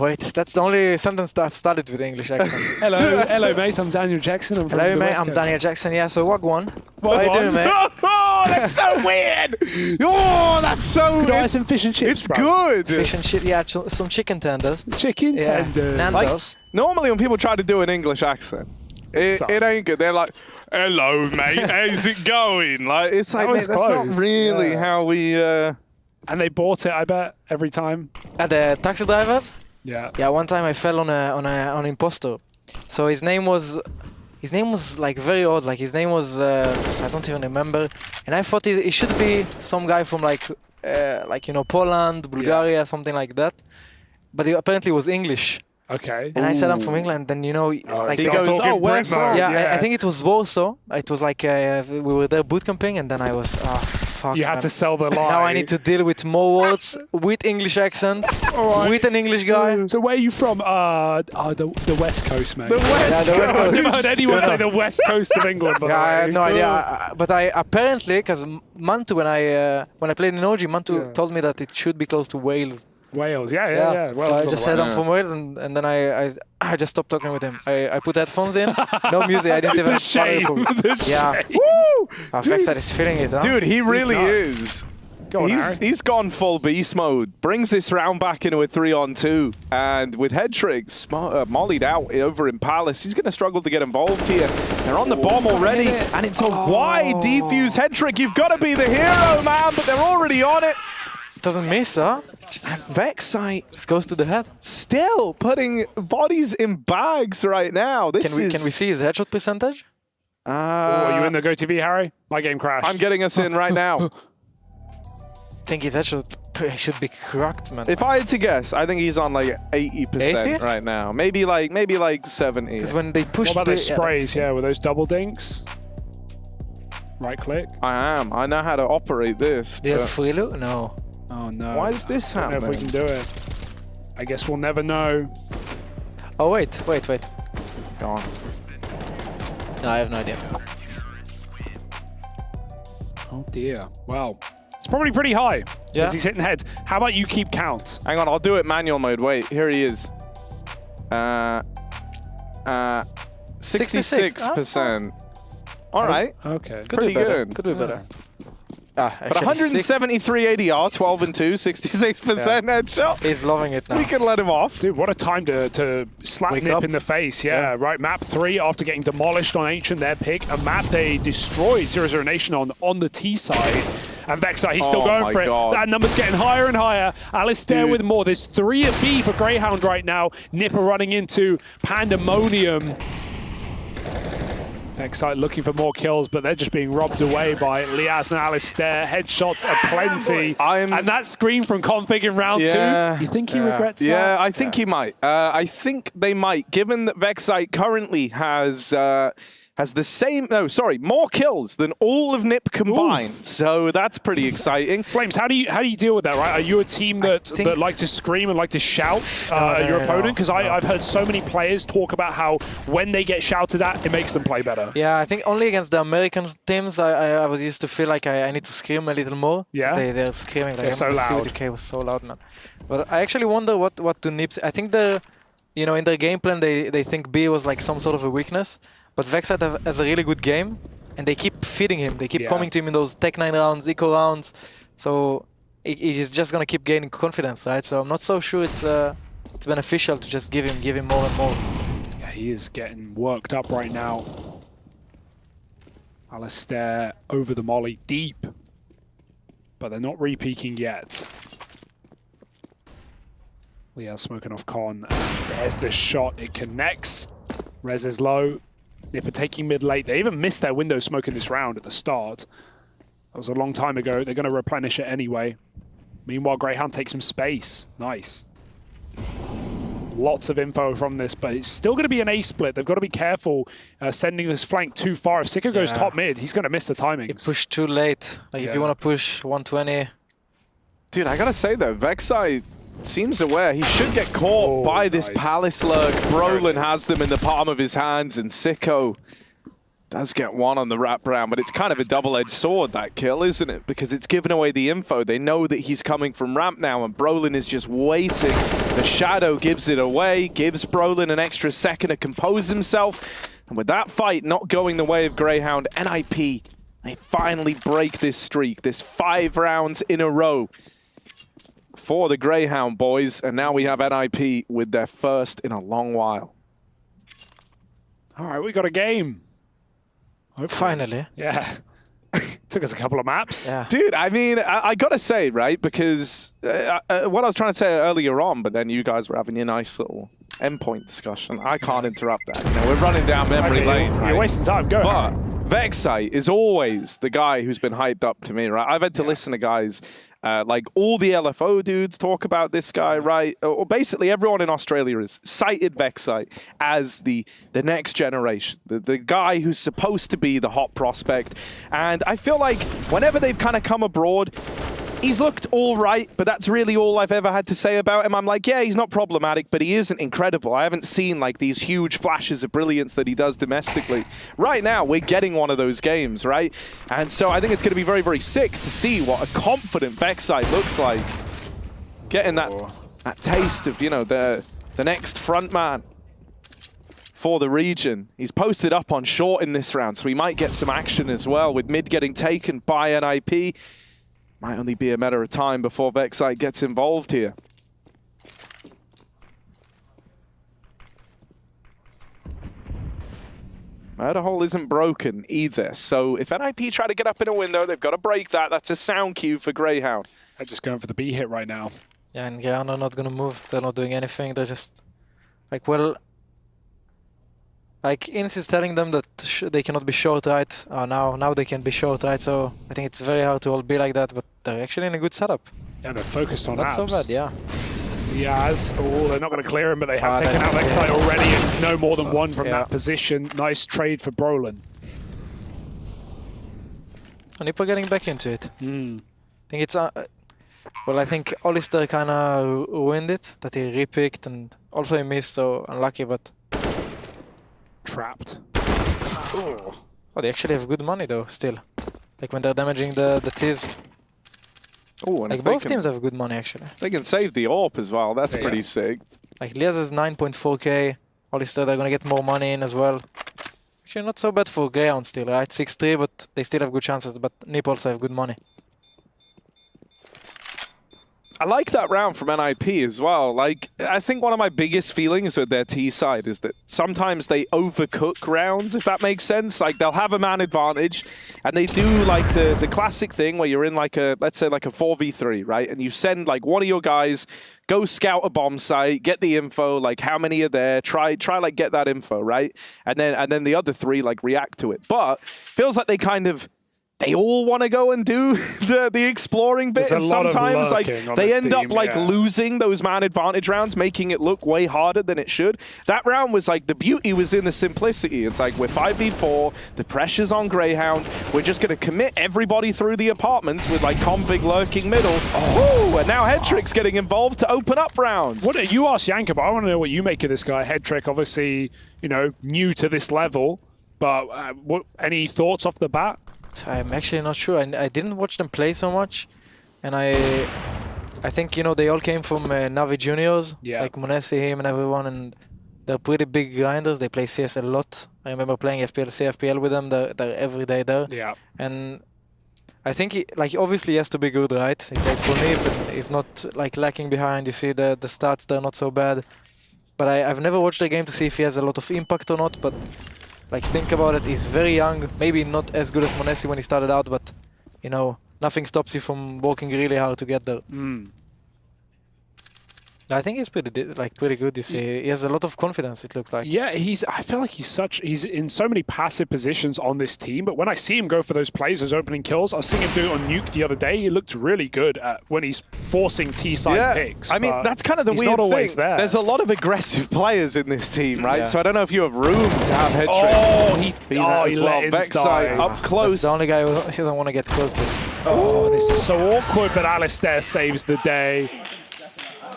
Wait, that's the only sentence that I've started with English accent. hello, mate. I'm Daniel Jackson. I'm from hello, the mate. West I'm Coast. Daniel Jackson. Yeah, so Wagwan. How you doing, mate? Oh, that's so weird. Oh, that's so. Could I have some fish and chips? It's good. Fish and chips. Yeah, some chicken tenders. Chicken tenders. Nando's. Like, normally, when people try to do an English accent, it ain't good. They're like, "Hello, mate. How's it going?" Like, it's like, mate, that's not really how we. And they bought it, I bet, every time. At the taxi drivers? Yeah. Yeah, one time I fell on an imposter. So his name was like very odd. Like his name was I don't even remember. And I thought it should be some guy from like Poland, Bulgaria, something like that. But he apparently was English. Okay. And I said I'm from England. Then like he goes, "Oh, where from?" Yeah, I think it was Warsaw. It was like we were there boot camping, and then I was fuck. You had to sell the lie. Now I need to deal with more words with English accent, with an English guy. So where are you from? The West Coast, mate. The West Coast. I've never heard anyone say the West Coast of England. By the way. I have no idea. But I apparently, because Mantu, when I played in OG, Mantu told me that it should be close to Wales. Wales, yeah. Well, so I just said I'm from Wales, and then I just stopped talking with him. I put headphones in, no music. I didn't even. The shame. Yeah. Woo! Vexite is feeling it, huh? Dude, he really is. Go on, he's gone full beast mode. Brings this round back into a 3-on-2, and with head tricks mollied out over in Palace, he's going to struggle to get involved here. They're on the bomb already, and it's a wide defuse head trick. You've got to be the hero, man, but they're already on it. Doesn't miss, huh? Vexite just goes to the head. Still putting bodies in bags right now. Can we see his headshot percentage? Are you in the GoTV, Harry? My game crashed. I'm getting us in right now. I think his headshot should be cracked, man. If I had to guess, I think he's on like 80% 80? right now. Maybe like 70. Because when they push what about those sprays? Yeah, with those double dinks. Right click. I know how to operate this. Do you have free loot? No. Oh no. Why is this happening? I don't know if we can do it. I guess we'll never know. Oh wait. Go on. No, I have no idea. Oh dear. Well, it's probably pretty high. Yeah. As he's hitting heads. How about you keep count? Hang on, I'll do it manual mode. Wait, here he is. 66%. All right. Okay. Pretty good. Could be better. But 173 ADR, 12 and 2, 66% headshot. He's loving it now. We can let him off. Dude, what a time to slap Wake Nip up. in the face. Yeah, right. Map 3 after getting demolished on Ancient, their pick. A map they destroyed 0-0 Nation on the T side. And Vexite, he's still going for it. That number's getting higher and higher. Alistair with more. There's 3 at B for Greyhound right now. Nipper running into Pandemonium. Vexite looking for more kills, but they're just being robbed away by Liaz and Alistair. Headshots are plenty. And that screen from Config in round 2, you think he regrets that? Yeah, I think he might. I think they might, given that Vexite currently has the same, more kills than all of NiP combined. Oof. So that's pretty exciting. Flames, how do you deal with that, right? Are you a team that like to scream and like to shout at your opponent? Because I've heard so many players talk about how when they get shouted at, it makes them play better. Yeah, I think only against the American teams, I was used to feel like I need to scream a little more. Yeah? They're screaming. They're so loud. UK was so loud, man. But I actually wonder what do NiP... I think in their game plan, they think B was like some sort of a weakness. But Vexite has a really good game, and they keep feeding him. They keep coming to him in those Tech 9 rounds, Eco rounds. So he's just going to keep gaining confidence, right? So I'm not so sure it's beneficial to just give him more and more. Yeah, he is getting worked up right now. Alistair over the molly deep, but they're not re-peeking yet. Leah smoking off Con, and there's the shot. It connects. Rez is low. Nipper taking mid late. They even missed their window smoke in this round at the start. That was a long time ago. They're going to replenish it anyway. Meanwhile, Greyhound takes some space. Nice. Lots of info from this, but it's still going to be an A split. They've got to be careful sending this flank too far. If Sicko goes top mid, he's going to miss the timings. He pushed too late. Like if you want to push 120. Dude, I got to say though, Vexite seems aware. He should get caught by this Palace lurk. Brolin has them in the palm of his hands, and Sicko does get one on the wraparound, but it's kind of a double-edged sword, that kill, isn't it? Because it's given away the info. They know that he's coming from ramp now, and Brolin is just waiting. The shadow gives it away, gives Brolin an extra second to compose himself. And with that fight not going the way of Greyhound, NIP, they finally break this streak, this 5 rounds in a row for the Greyhound boys, and now we have NIP with their first in a long while. All right, we got a game. Hopefully. Finally. Yeah. Took us a couple of maps. Yeah. Dude, I mean, I got to say, right, because what I was trying to say earlier on, but then you guys were having your nice little endpoint discussion. I can't interrupt that. You know, we're running down memory lane, right? You're wasting time. Go But Vexite is always the guy who's been hyped up to me, right? I've had to listen to guys like all the LFO dudes talk about this guy, right? Or basically everyone in Australia has cited Vexite as the next generation, the guy who's supposed to be the hot prospect. And I feel like whenever they've kind of come abroad, he's looked all right, but that's really all I've ever had to say about him. I'm like, yeah, he's not problematic, but he isn't incredible. I haven't seen like these huge flashes of brilliance that he does domestically. Right now, we're getting one of those games, right? And so I think it's going to be very, very sick to see what a confident Vexite looks like. Getting that taste of, you know, the next front man for the region. He's posted up on short in this round, so we might get some action as well, with mid getting taken by NIP. Might only be a matter of time before Vexite gets involved here. Murder hole isn't broken either, so if NIP try to get up in a window, they've got to break that. That's a sound cue for Greyhound. They're just going for the B hit right now. Yeah, and Greyhound are not going to move. They're not doing anything. They're just like, well, like Ins is telling them that they cannot be short, right? Now they can be short, right? So I think it's very hard to all be like that, but they're actually in a good setup. Yeah, they're focused on Not apps. so bad, yeah. Yes. Oh, they're not going to clear him, but they have taken out Vexite already, and no more than one from that position. Nice trade for Brolin. And people getting back into it. I think it's well, I think Alistair kind of ruined it, that he repicked, and also he missed, so unlucky, but trapped. Oh, they actually have good money though, still. Like when they're damaging the T's. Oh, and like both teams have good money actually. They can save the AWP as well. That's pretty sick. Like Liaz is 9.4k. Hollister, they're gonna get more money in as well. Actually, not so bad for Greyhound still, right? 6-3, but they still have good chances. But NiP also have good money. I like that round from NIP as well. Like, I think one of my biggest feelings with their T side is that sometimes they overcook rounds, if that makes sense. Like, they'll have a man advantage, and they do like the classic thing where you're in like a, let's say like a 4v3, right? And you send like one of your guys, go scout a bomb site, get the info, like how many are there, try like get that info, right? And then the other three like react to it. But feels like they all want to go and do the exploring bit, and sometimes like they end up like losing those man advantage rounds, making it look way harder than it should. That round was like, the beauty was in the simplicity. It's like, we're 5v4, the pressure's on Greyhound, we're just going to commit everybody through the apartments with like config lurking middle. Oh, and now Headtrick's getting involved to open up rounds. What you asked Yanka, but I want to know what you make of this guy. Headtrick, obviously, you know, new to this level, but any thoughts off the bat? I'm actually not sure. I didn't watch them play so much, and I think, you know, they all came from Navi Juniors, like Monesi, him, and everyone, and they're pretty big grinders. They play CS a lot. I remember playing CFPL with them. They're every day there. Yeah. And I think like obviously he has to be good, right? He plays for NiP, and he's not like lacking behind. You see the stats; they're not so bad. But I've never watched the game to see if he has a lot of impact or not. But like, think about it, he's very young, maybe not as good as Monesi when he started out, but, you know, nothing stops you from working really hard to get there. I think he's pretty good, you see. He has a lot of confidence, it looks like. Yeah, I feel like he's in so many passive positions on this team, but when I see him go for those plays, those opening kills, I was seeing him do it on Nuke the other day. He looked really good when he's forcing T-side picks. I mean, that's kind of the weird thing. There's a lot of aggressive players in this team, right? Yeah. So I don't know if you have room to have Headtrick. He let Vexite up close. That's the only guy who doesn't want to get close to. Oh, this is so awkward, but Alistair saves the day.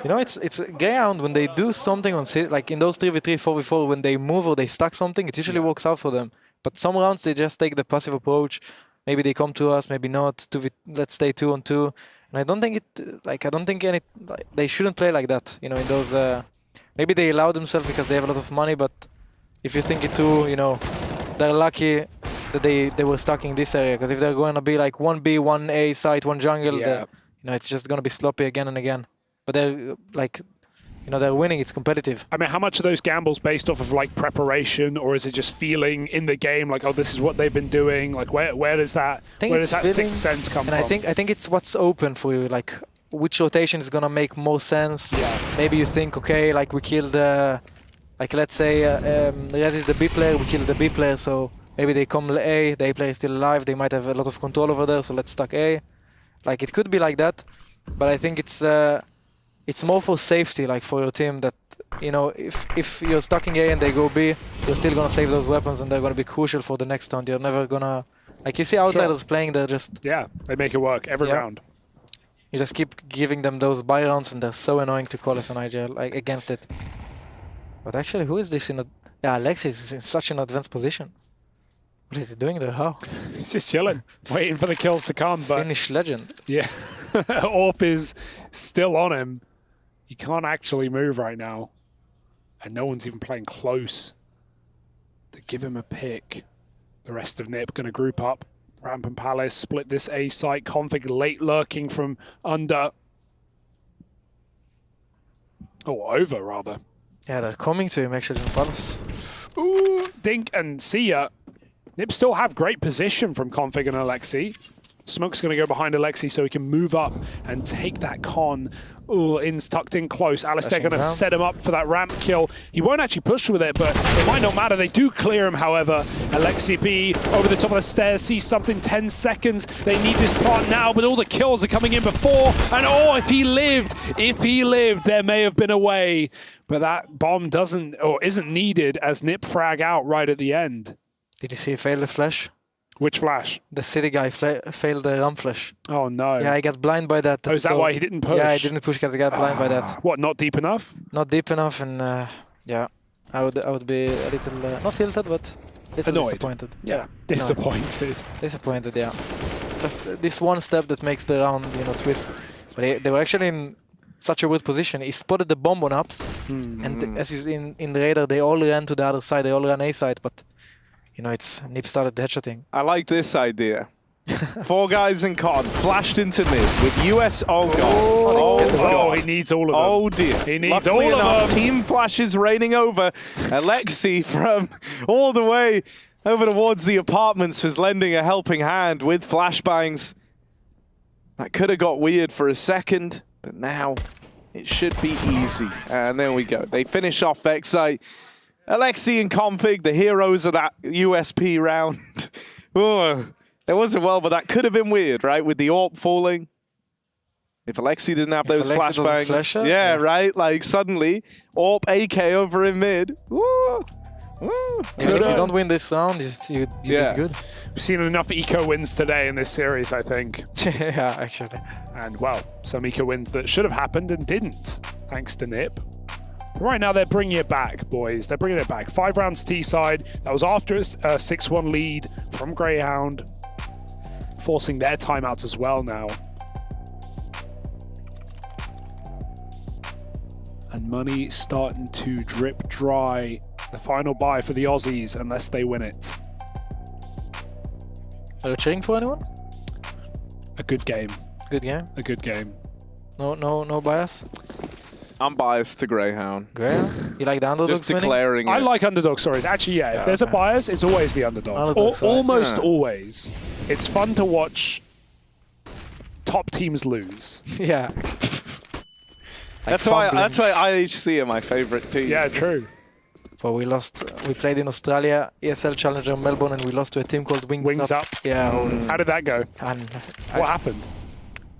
You know, it's Greyhound, when they do something on like in those 3v3, 4v4, when they move or they stack something, it usually works out for them. But some rounds they just take the passive approach. Maybe they come to us, maybe not. Let's stay 2-on-2. And I don't think they shouldn't play like that. You know, in those maybe they allow themselves because they have a lot of money. But if you think it too, you know, they're lucky that they were stuck in this area. Because if they're going to be like 1B, 1A site, 1 jungle, you know, it's just going to be sloppy again and again. But they're like, you know, they're winning. It's competitive. I mean, how much are those gambles based off of like preparation, or is it just feeling in the game? Like, oh, this is what they've been doing. Like, where does that sixth sense come from? And I think it's what's open for you. Like, which rotation is gonna make more sense? Yeah. Maybe you think, okay, like we killed, like let's say Rez is the B player, we killed the B player, so maybe they come A, the A player is still alive. They might have a lot of control over there, so let's stack A. Like, it could be like that, but I think it's more for safety, like for your team, that, you know, if you're stuck in A and they go B, you're still gonna save those weapons and they're gonna be crucial for the next round. You're never gonna, like, you see outsiders playing, they're just... Yeah, they make it work every round. You just keep giving them those buy rounds and they're so annoying to call as an IGL, like, against it. But actually, who is this in a... Yeah, Alexis is in such an advanced position. What is he doing there? How? He's just chilling, waiting for the kills to come. But Finnish legend. Yeah, AWP is still on him. He can't actually move right now. And no one's even playing close to give him a pick. The rest of NiP going to group up. Ramp and Palace split this A site. Config late lurking from under. Oh, over rather. Yeah, they're coming to him actually from Palace. Ooh, Dink and Sia. NiP still have great position from Config and Alexi. Smoke's going to go behind Alexi so he can move up and take that con. Ooh, In's tucked in close. Alistair going to set him up for that ramp kill. He won't actually push with it, but it might not matter. They do clear him, however. Alexi B over the top of the stairs, sees something, 10 seconds. They need this part now, but all the kills are coming in before. And oh, if he lived, there may have been a way. But that bomb isn't needed as NiP frag out right at the end. Did you see he failed the flash? Which flash? The city guy failed the ramp flash. Oh no. Yeah, he got blind by that. Oh, is that why he didn't push? Yeah, he didn't push because he got blind by that. What, not deep enough? Not deep enough, and yeah. I would be a little not tilted, but a little annoyed. disappointed. Yeah, disappointed. Disappointed, yeah. Just this one step that makes the round, twist. But they were actually in such a good position. He spotted the bomb on ups, and as is in the radar, they all ran to the other side. They all ran A side, but it's Nip started the headshotting. I like this idea. 4 guys in con flashed into mid with US all gone. Oh, he needs all of them. Oh dear. He needs Luckily all enough, of them. team flashes raining over. Alexi from all the way over towards the apartments was lending a helping hand with flashbangs. That could have got weird for a second, but now it should be easy. And there we go. They finish off Vexite. Alexi and Config, the heroes of that USP round. Oh. It wasn't well, but that could have been weird, right? With the AWP falling. If Alexi didn't have those flashbangs. Yeah, right? Like suddenly, AWP AK over in mid. Woo. Woo. If you don't win this round, you did good. We've seen enough eco wins today in this series, I think. Yeah, actually. And well, some eco wins that should have happened and didn't, thanks to Nip. Right now, they're bringing it back, boys. They're bringing it back. 5 rounds T-side. That was after a 6-1 lead from Greyhound. Forcing their timeouts as well now. And money starting to drip dry. The final buy for the Aussies, unless they win it. Are you cheering for anyone? A good game. Good game? A good game. No bias? I'm biased to Greyhound. Greyhound? You like the underdogs Just declaring winning? I like underdog stories. Actually, yeah. If there's a bias, it's always the underdog. Almost always. It's fun to watch top teams lose. Yeah. That's why IHC are my favorite team. Yeah, true. Well, we played in Australia, ESL Challenger Melbourne, and we lost to a team called Wings Up. Yeah. How did that go? And what happened?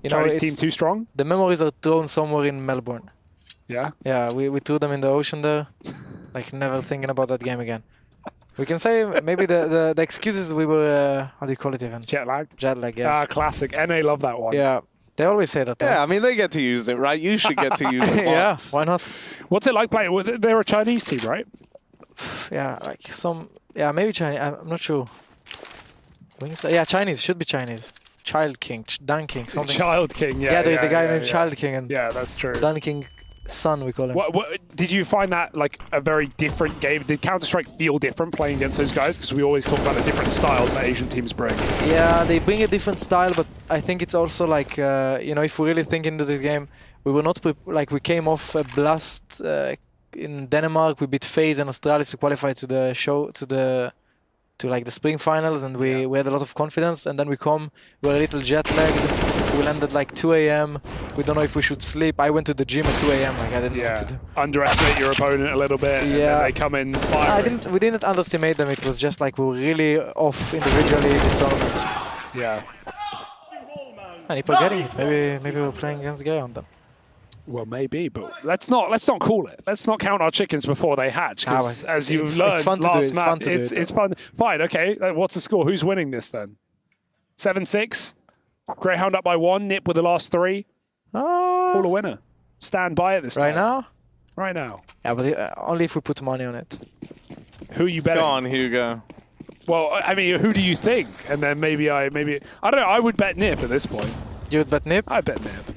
Chinese team too strong? The memories are thrown somewhere in Melbourne. Yeah? Yeah, we threw them in the ocean there. Like, never thinking about that game again. We can say maybe the excuses we were, how do you call it even? Jet lagged? Jet lag, yeah. Classic. NA love that one. Yeah. They always say that. Yeah, I mean, they get to use it, right? You should get to use it. Yeah, why not? What's it like playing? They're a Chinese team, right? Yeah, like maybe Chinese. I'm not sure. Yeah, Chinese. Should be Chinese. Child King, Dan King, something. Child King, yeah. Yeah, there's a guy named Child King. And yeah, that's true. Dan King's son, we call him. What, did you find that like a very different game? Did Counter-Strike feel different playing against those guys? Because we always talk about the different styles that Asian teams bring. Yeah, they bring a different style, but I think it's also like, if we really think into this game, we were not, we came off a blast in Denmark. We beat FaZe and Australis to qualify to the show, to the spring finals, and we had a lot of confidence, and then we're a little jet lagged. We landed like 2 a.m. We don't know if we should sleep. I went to the gym at 2 a.m. Like I didn't know what to do. Underestimate your opponent a little bit, and then they come in firing. We didn't underestimate them. It was just like we were really off individually in this tournament. Yeah. And people getting it. Maybe we're playing against Greyhound then. Well, maybe, but let's not call it. Let's not count our chickens before they hatch, because as you learned last map, it's fun. Fine, okay. What's the score? Who's winning this then? 7-6. Greyhound up by 1. Nip with the last 3. Call a winner. Stand by it this time. Right now? Right now. Yeah, but only if we put money on it. Who are you betting? Go on, Hugo. Well, I mean, who do you think? And then maybe I don't know. I would bet Nip at this point. You would bet Nip? I bet Nip.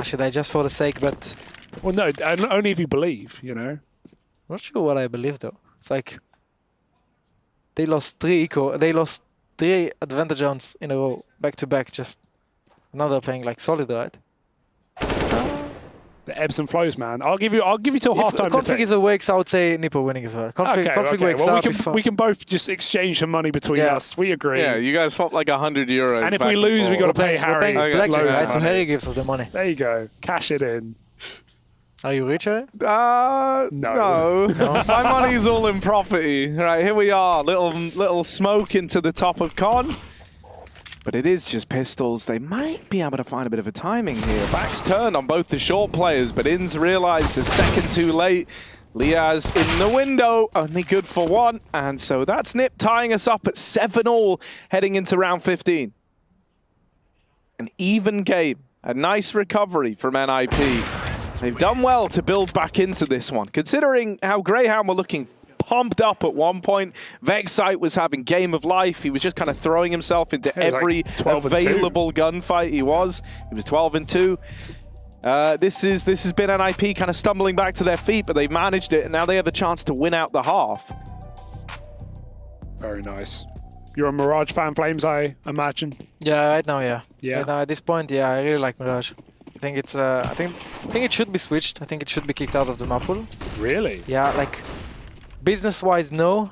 Should I just for the sake bet? Well, no, only if you believe, I'm not sure what I believe though. It's like they lost 3 eco. They lost 3 advantage rounds in a row, back to back. Just now they're playing like solid, right? The ebbs and flows, man. I'll give you till halftime. Config is awake, so I would say Nippo winning as well. Config wakes up. We can both just exchange some money between us. We agree. Yeah, you guys swap like €100. And if we lose, we got to pay Harry. We're playing blackjack, right? So Harry gives us the money. There you go. Cash it in. Are you rich, Harry? No. My money's all in property. Right, here we are. Little smoke into the top of con. But it is just pistols. They might be able to find a bit of a timing here. Back's turned on both the short players, but Inns realized the second too late. Liaz in the window, only good for 1. And so that's Nip tying us up at 7-all heading into round 15. An even game. A nice recovery from NIP. They've done well to build back into this one, considering how Greyhound were looking pumped up at one point. Vexite was having game of life. He was just kind of throwing himself into every available gunfight he was. He was 12-2. This has been NIP kind of stumbling back to their feet, but they've managed it, and now they have a chance to win out the half. Very nice. You're a Mirage fan, Flames, I imagine. Yeah, right now, yeah. Yeah. Right now, at this point, yeah, I really like Mirage. I think it's. I think it should be switched. I think it should be kicked out of the map pool. Really? Yeah, like business-wise, no.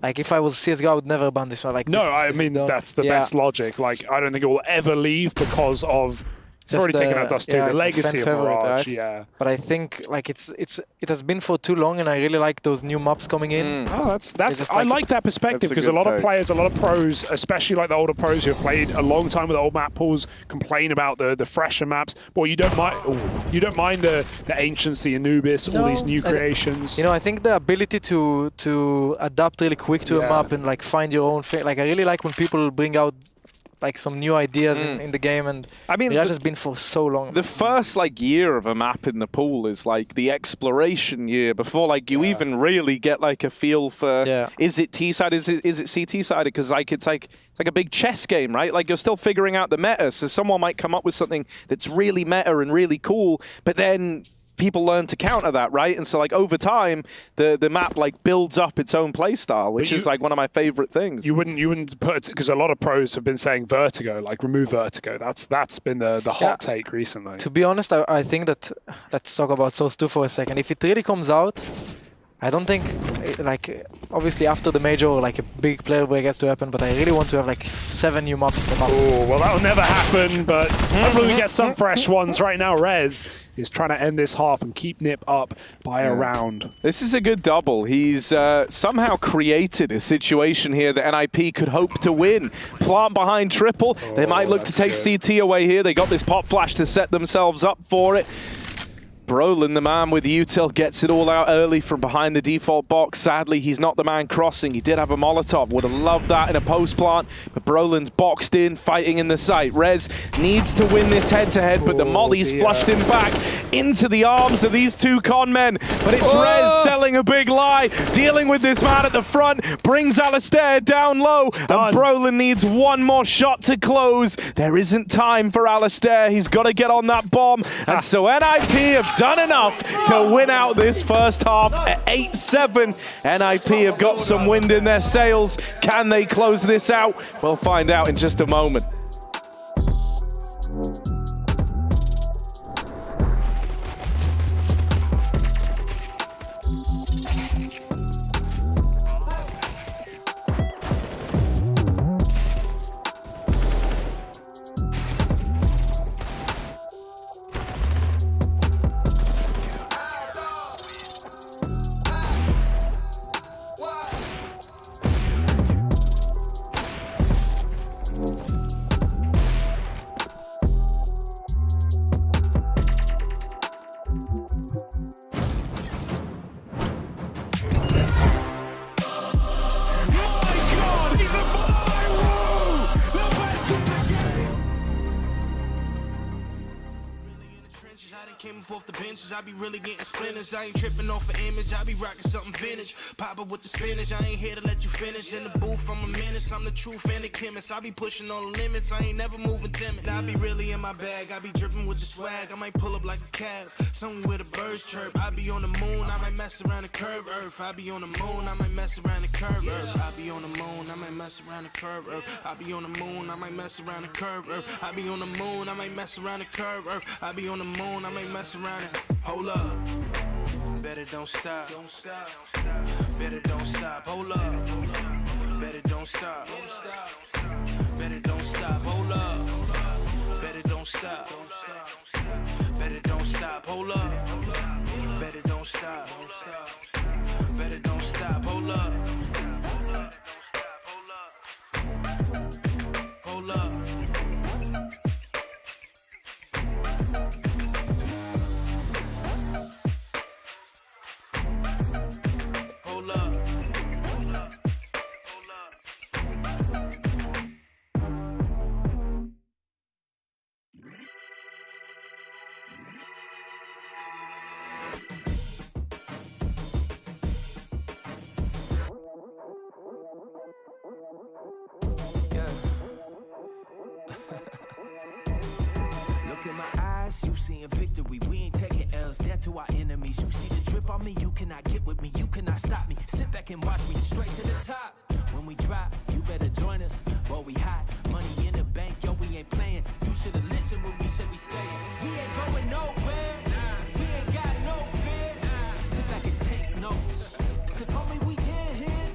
Like if I was CS:GO, I would never ban this one. Like no, I mean that's the best logic. Like I don't think it will ever leave because of. It's already taken out Dust 2, the legacy of Mirage, right? But I think like it has been for too long, and I really like those new maps coming in. Oh, that's I like that perspective because a lot of players, a lot of pros, especially like the older pros who have played a long time with old map pools, complain about the fresher maps. Boy, you don't mind the Ancients, the Anubis, all these new creations. I think the ability to adapt really quick to a map and like find your own thing. Like I really like when people bring out like some new ideas in the game, and I mean, Mirage has been for so long. The first like year of a map in the pool is like the exploration year before like you even really get like a feel for is it T side, is it CT side, because like it's like a big chess game, right? Like you're still figuring out the meta, so someone might come up with something that's really meta and really cool, but then people learn to counter that, right? And so like over time, the map like builds up its own play style, which is like one of my favorite things. You wouldn't put, because a lot of pros have been saying Vertigo, like remove Vertigo. That's been the hot take recently. To be honest, I think that, let's talk about Source 2 for a second. If it really comes out, I don't think, like, obviously after the major, like a big player break has to happen, but I really want to have like 7 new maps in the map. Oh, well that'll never happen, but hopefully we get some fresh ones. Right now, Rez is trying to end this half and keep Nip up by a round. This is a good double. He's somehow created a situation here that NIP could hope to win. Plant behind triple. They might look to take CT away here. They got this pop flash to set themselves up for it. Brolin, the man with util, gets it all out early from behind the default box. Sadly, he's not the man crossing. He did have a Molotov. Would have loved that in a post plant, but Brolin's boxed in, fighting in the site. Rez needs to win this head-to-head, but the Molly's flushed him back into the arms of these two con men. But it's Rez telling a big lie, dealing with this man at the front, brings Alistair down low, and Brolin needs one more shot to close. There isn't time for Alistair. He's got to get on that bomb, and so NIP have done enough to win out this first half at 8-7. NIP have got some wind in their sails. Can they close this out? We'll find out in just a moment. I be really getting splinters. I ain't tripping off an image. I be rocking something vintage. Pop up with the spinach. I ain't here to let you finish. In the booth, I'm a menace. I'm the truth and the chemist. I be pushing all the limits. I ain't never moving timid. I be really in my bag. I be dripping with the swag. I might pull up like a cab. Somewhere where the birds chirp. I be on the moon. I might mess around the curve earth. I be on the moon. I might mess around the curve earth. I be on the moon. I might mess around the curve earth. I be on the moon. I might mess around the curve earth. I be on the moon. I might mess around the curve earth. I be on the moon. I might mess around it. Hold up. Better don't stop. Don't stop. Better don't stop. Hold up. Better don't stop. Don't stop. Better don't stop. Hold up. Better don't stop. Don't stop. Better don't stop. Hold up. Better don't stop. Don't stop. Better don't stop. Hold up. Hold up. seeing victory. We ain't taking L's, death to our enemies. You see the drip on me, you cannot get with me, you cannot stop me. Sit back and watch me straight to the top. When we drop, you better join us. Boy, we hot, money in the bank, yo, we ain't playing. You should've listened when we said we staying. We ain't going nowhere, we ain't got no fear. Sit back and take notes, cause homie, we get hit.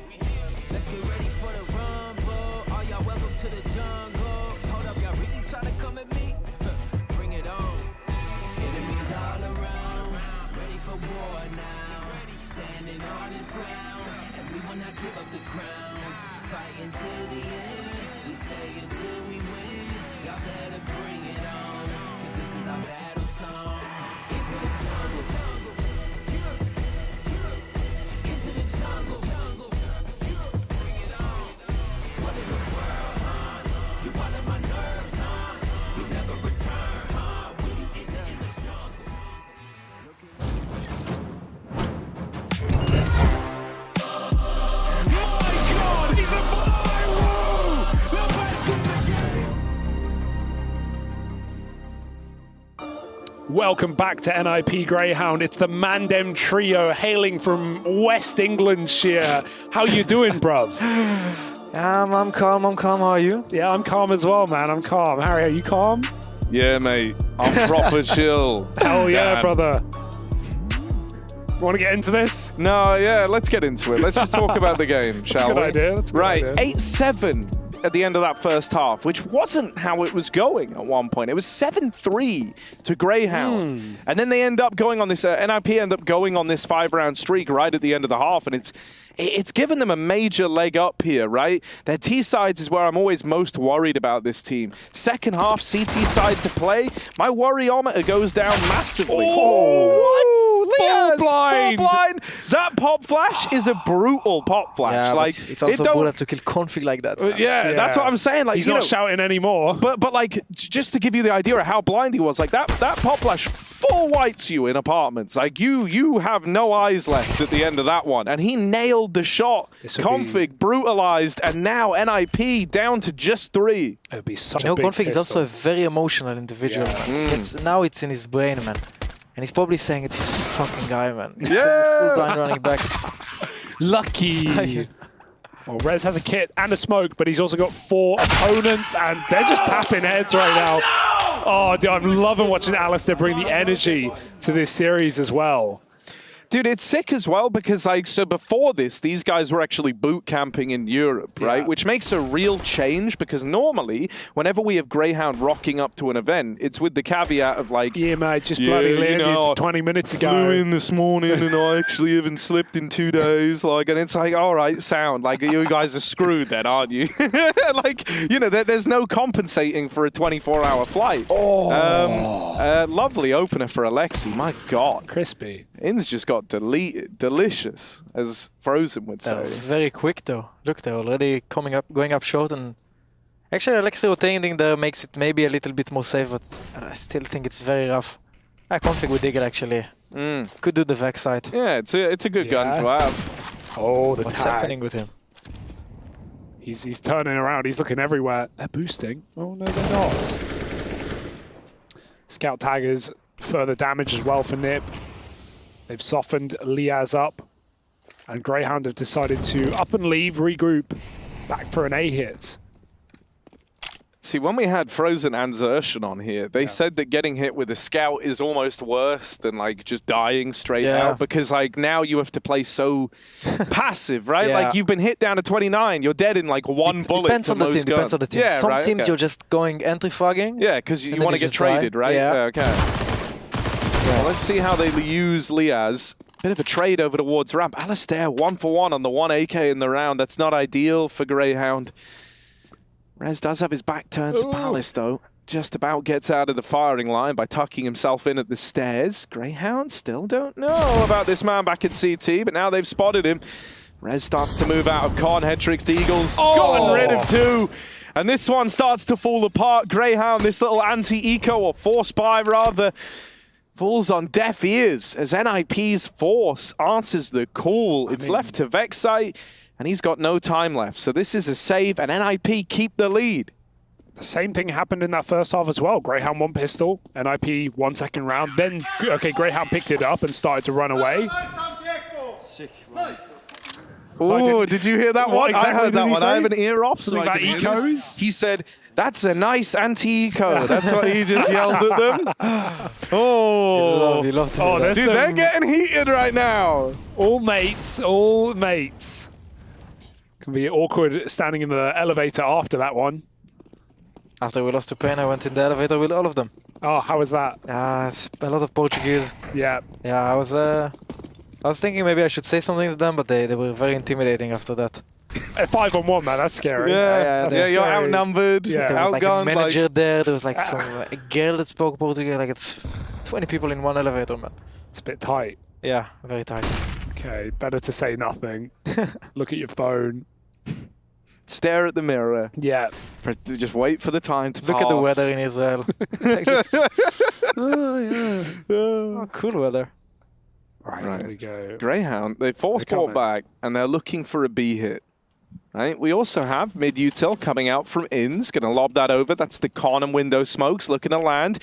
Let's get ready for the rumble. All y'all welcome to the jungle. Hold up, y'all really tryna come at me? Bring it on. Enemies all around, ready for war now. Standing on this ground, and we will not give up the crown. Fight until the end, we stay until we win. Y'all better bring it on, cause this is our battle song. Into the jungle, into the jungle. Bring it on. What in the world, huh? You all in my nerves, huh? You never return, huh? When you enter in the jungle. He's a fire! The best of Welcome back to NIP Greyhound. It's the Mandem trio hailing from West Englandshire. How you doing, bruv? I'm calm. How are you? Yeah, I'm calm as well, man. I'm calm. Harry, are you calm? Yeah, mate. I'm proper chill. Hell yeah, Man. brother. Want to get into this? No, yeah, let's get into it. Let's just talk about the game, shall we? That's a good idea. That's a good Right, idea. 8-7 at the end of that first half, which wasn't how it was going at one point. It was 7-3 to Greyhound. And then they end up going on this, NIP end up going on this 5-round streak right at the end of the half, and it's given them a major leg up here, right? Their T sides is where I'm always most worried about this team. Second half CT side to play, my worryometer goes down massively. Oh, what? Leas, Full blind. Full blind. That pop flash is a brutal pop flash. Yeah, like but it's also brutal to kill config like that. Man. Yeah, that's what I'm saying. Like, He's you not know, shouting anymore. But like, just to give you the idea of how blind he was, like that pop flash full whites you in apartments. Like you have no eyes left at the end of that one, and he nailed the shot. Config brutalized, and now NIP down to just 3. It would be such You know, a big config is pistol. also a very emotional individual. Man. Now it's in his brain, man. And he's probably saying, it's this fucking guy, man. Yeah! Full blind running back. Lucky. Well, Rez has a kit and a smoke, but he's also got 4 opponents, and they're just tapping heads right now. Oh, dude, I'm loving watching Alistair bring the energy to this series as well. Dude, it's sick as well because, like, so before this, these guys were actually boot camping in Europe, right? Which makes a real change because normally, whenever we have Greyhound rocking up to an event, it's with the caveat of, like, yeah, mate, just bloody landed 20 minutes ago. Flew in this morning and I actually haven't slept in 2 days. Like, and it's like, all right, sound. Like, you guys are screwed then, aren't you? Like, you know, there's no compensating for a 24-hour flight. Oh. Lovely opener for Alexi. My God. Crispy. Inns just got deleted. Delicious, as Frozen would say. Very quick though. Look, they're already going up short, and actually Alexi rotating there makes it maybe a little bit more safe, but I still think it's very rough. Config with Digger actually. Could do the Vex side. Yeah, it's a good gun to have. Oh, the What's tag. happening with him? He's turning around. He's looking everywhere. They're boosting. Oh, no, they're not. Scout taggers, further damage as well for Nip. They've softened Liaz up. And Greyhound have decided to up and leave, regroup, back for an A hit. See, when we had Frozen and Xertion on here, they said that getting hit with a scout is almost worse than, like, just dying straight out, because, like, now you have to play so passive, right? Like, you've been hit down to 29, you're dead in, like, one bullet. Depends on the team. Depends on the team. Yeah, Some teams you're just going entry fragging. Yeah, because you want to get traded, right? Yeah. Okay. Well, let's see how they use Liaz. Bit of a trade over towards ramp. Alistair 1-for-1 on the 1 AK in the round. That's not ideal for Greyhound. Rez does have his back turned to Palace, though. Just about gets out of the firing line by tucking himself in at the stairs. Greyhound still don't know about this man back in CT, but now they've spotted him. Rez starts to move out of Con. Headtricks to Eagles. Gotten rid of 2. And this one starts to fall apart. Greyhound, this little anti-eco, or force buy rather, falls on deaf ears as NIP's force answers the call. It's left to Vexite, and he's got no time left. So this is a save, and NIP keep the lead. The same thing happened in that first half as well. Greyhound 1 pistol, NIP 1 second round. Then, okay, Greyhound picked it up and started to run away. Oh, did you hear that one? Exactly I heard that one. I have an ear off. Something about ecos? He said, that's a nice anti-eco. That's what he just yelled at them. Oh, you love to do that. Dude, they're getting heated right now. All mates, all mates. Can be awkward standing in the elevator after that one. After we lost to Pain, I went in the elevator with all of them. Oh, how was that? It's a lot of Portuguese. Yeah. Yeah, I was thinking maybe I should say something to them, but they were very intimidating after that. 5-on-1, man, that's scary. Yeah, you're outnumbered, There was like outgunned. a manager there, there was like some a girl that spoke Portuguese, like it's 20 people in one elevator, man. It's a bit tight. Yeah, very tight. Okay, better to say nothing. Look at your phone. Stare at the mirror. Yeah. Just wait for the time to Look pass. at the weather in Israel. Oh, cool weather. Right, here we go. Greyhound, they force ball back, and they're looking for a B hit. Right, we also have mid-util coming out from Inns, going to lob that over. That's the con and window smokes looking to land.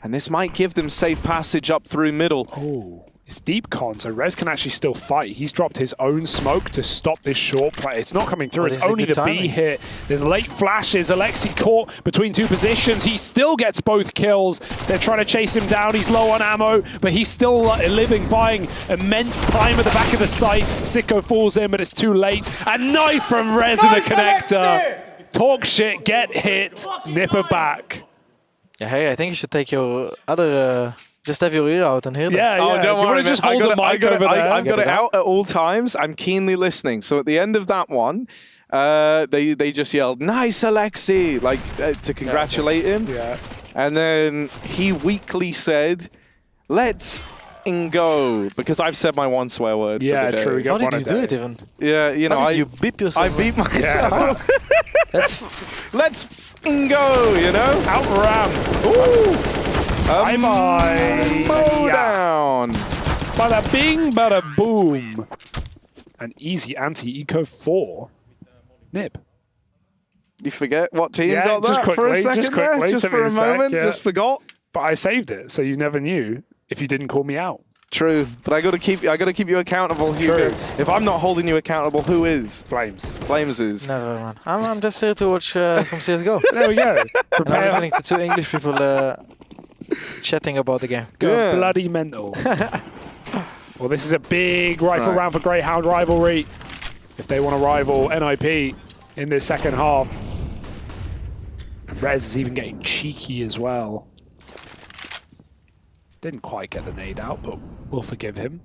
And this might give them safe passage up through middle. Oh, it's deep con, so Rez can actually still fight. He's dropped his own smoke to stop this short play. It's not coming through. It's only the B hit. There's late flashes. Alexi caught between two positions. He still gets both kills. They're trying to chase him down. He's low on ammo, but he's still living, buying immense time at the back of the site. Sicko falls in, but it's too late. A knife from Rez in the connector. Talk shit, get hit, nipper back. Yeah, hey, I think you should take your other... just have your ear out and hear them. Yeah, oh, yeah. don't worry, just hold the mic over there? I've got it out at all times. I'm keenly listening. So at the end of that one, they just yelled, "Nice, Alexi!" like to congratulate him. Yeah. And then he weakly said, "Let's go," because I've said my one swear word. Yeah, for the day. true. We How did you do it even? Yeah, you know, you beep yourself? I beat myself. Yeah. Let's go, you know? Outram. Ooh. Bye-bye. Mow down. Bada bing, bada boom. An easy anti-eco 4. Nip. You forget what team got that just for a second just quickly, there? Just for a moment? Just forgot? But I saved it, so you never knew if you didn't call me out. True, but I gotta keep you accountable, Hugo. If I'm not holding you accountable, who is? Flames. Flames is. Never, man. I'm just here to watch some CSGO. There we go. And I'm listening to two English people chatting about the game. Go bloody mental. Well, this is a big rifle round for Greyhound Rivalry. If they want to rival NIP in this second half. Rez is even getting cheeky as well. Didn't quite get the nade out, but we'll forgive him.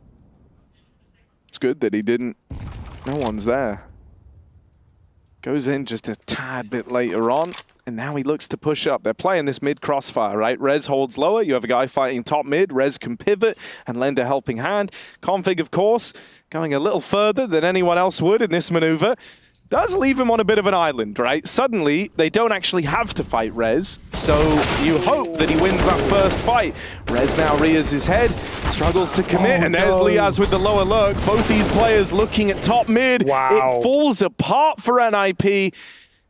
It's good that he didn't. No one's there. Goes in just a tad bit later on, and now he looks to push up. They're playing this mid crossfire, right? Rez holds lower. You have a guy fighting top mid. Rez can pivot and lend a helping hand. Config, of course, going a little further than anyone else would in this maneuver. Does leave him on a bit of an island, right? Suddenly, they don't actually have to fight Rez, so you hope that he wins that first fight. Rez now rears his head, struggles to commit, and there's Liaz with the lower lurk. Both these players looking at top mid. Wow. It falls apart for NIP.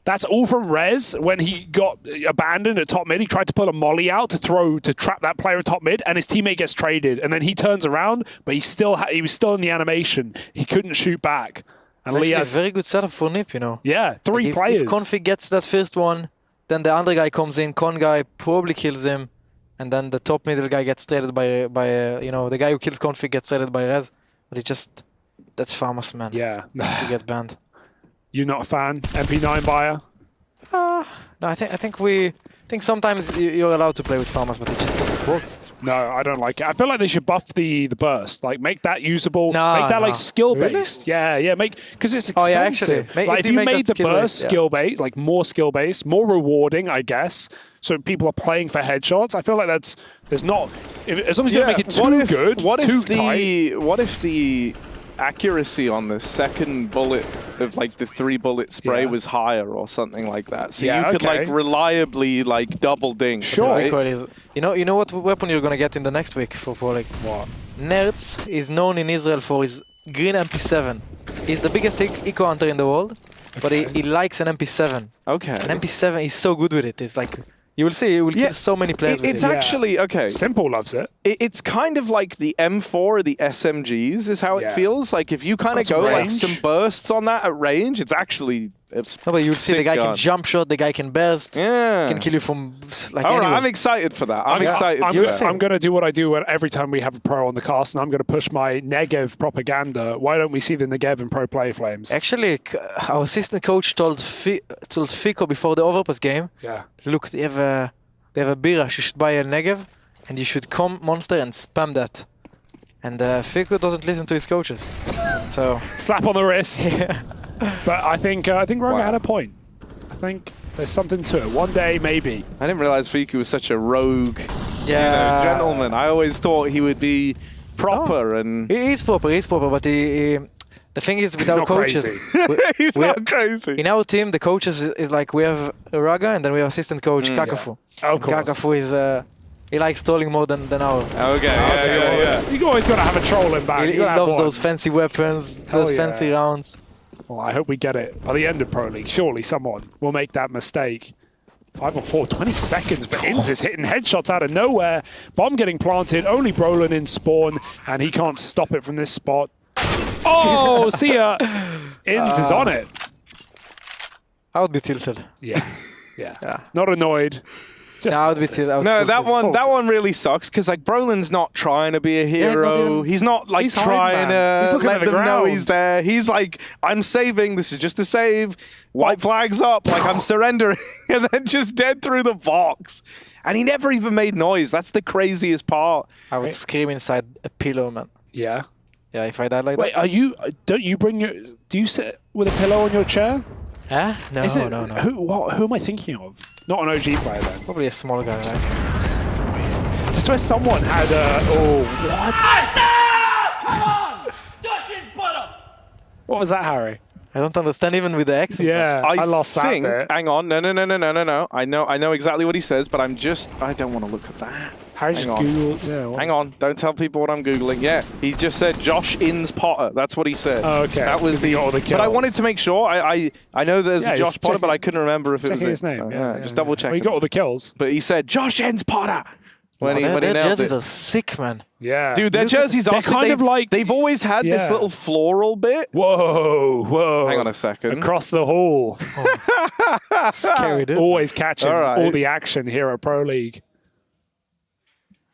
That's all from Rez. When he got abandoned at top mid, he tried to pull a molly out to trap that player at top mid, and his teammate gets traded. And then he turns around, but he was still in the animation. He couldn't shoot back. And Actually, Liaz, it's very good setup for Nip, you know. Yeah, three like players. If Config gets that first one, then the under guy comes in, con guy probably kills him, and then the top middle guy gets traded by you know, the guy who kills Config gets traded by Rez. But he just, that's Farmers, man. Yeah. Needs to get banned. You not a fan? MP9 buyer? No, I think sometimes you're allowed to play with Farmers, but it just doesn't work. No, I don't like it. I feel like they should buff the burst. Like, make that usable. Make that like skill-based. Really? Yeah. Because it's expensive. Oh, yeah, actually. Like, if you made the burst skill-based, like more skill-based, more rewarding, I guess, so people are playing for headshots, I feel like as long as you don't make it too good, what too if the accuracy on the second bullet of like the 3-bullet spray was higher or something like that, so you could like reliably like double ding. Sure. Right? You know what weapon you're gonna get in the next week for Polig? What? Nerds is known in Israel for his green MP7. He's the biggest eco hunter in the world, but he likes an MP7. Okay. An MP7, he's so good with it. It's like, you will see, he will kill so many players with it. It's actually, okay. Simple loves it. It's kind of like the M4 or the SMGs is how it feels. Like if you kind of go like some bursts on that at range, it's actually... No, but you'll see the guy can jump shot, the guy can burst, can kill you from like anywhere. I'm excited for that. I'm excited for that. I'm going to do what I do every time we have a pro on the cast, and I'm going to push my Negev propaganda. Why don't we see the Negev in Pro Play Flames? Actually, our assistant coach told Fico before the Overpass game, look, they have a Birash, you should buy a Negev, and you should come Monster and spam that. And Fico doesn't listen to his coaches. So slap on the wrist. But I think Roger had a point. I think there's something to it. One day, maybe. I didn't realize Fiku was such a rogue gentleman. I always thought he would be proper and... He's proper, but the thing is with our coaches... He's not crazy. In our team, the coaches is like, we have Raga and then we have assistant coach Kakafu. Yeah. Of course. Kakafu is... he likes trolling more than our... Okay, yeah. You always got to have a troll in back. He loves those fancy weapons, those fancy rounds. Well, I hope we get it by the end of Pro League. Surely someone will make that mistake. 5 on 4, 20 seconds, but Inz is hitting headshots out of nowhere. Bomb getting planted, only Brolin in spawn, and he can't stop it from this spot. Oh, see ya! Inz is on it. I would be tilted. Yeah. Not annoyed. I would be tilted. No, that one really sucks because like Brolin's not trying to be a hero. He's not like trying to let them know he's there. He's like, I'm saving. This is just a save. White flags up. Like I'm surrendering, and then just dead through the box. And he never even made noise. That's the craziest part. I would scream inside a pillow, man. Yeah. Yeah, if I died like that. Wait, don't you bring your... Do you sit with a pillow on your chair? Huh? No. Who am I thinking of? Not an OG player then. Probably a small guy, right? I swear someone had a... Oh, what? Come on! Dushin's butter! What was that, Harry? I don't understand even with the accent. Yeah, I lost that bit. Hang on, no. I know exactly what he says, but I don't want to look at that. Hang on. Google? Yeah, hang on, don't tell people what I'm Googling. Yeah, he just said Josh Inns Potter. That's what he said. Oh, okay. That was the but I wanted to make sure. I know there's a Josh Potter, but I couldn't remember if it was his name. So, just double check. Well, he got all the kills. But he said Josh Inns Potter. When he nailed jerseys it. are sick, man. Yeah. Dude, their jerseys are kind of like... They've always had this little floral bit. Whoa. Hang on a second. Across the hall. Scary, dude. Always catching all the action here at Pro League.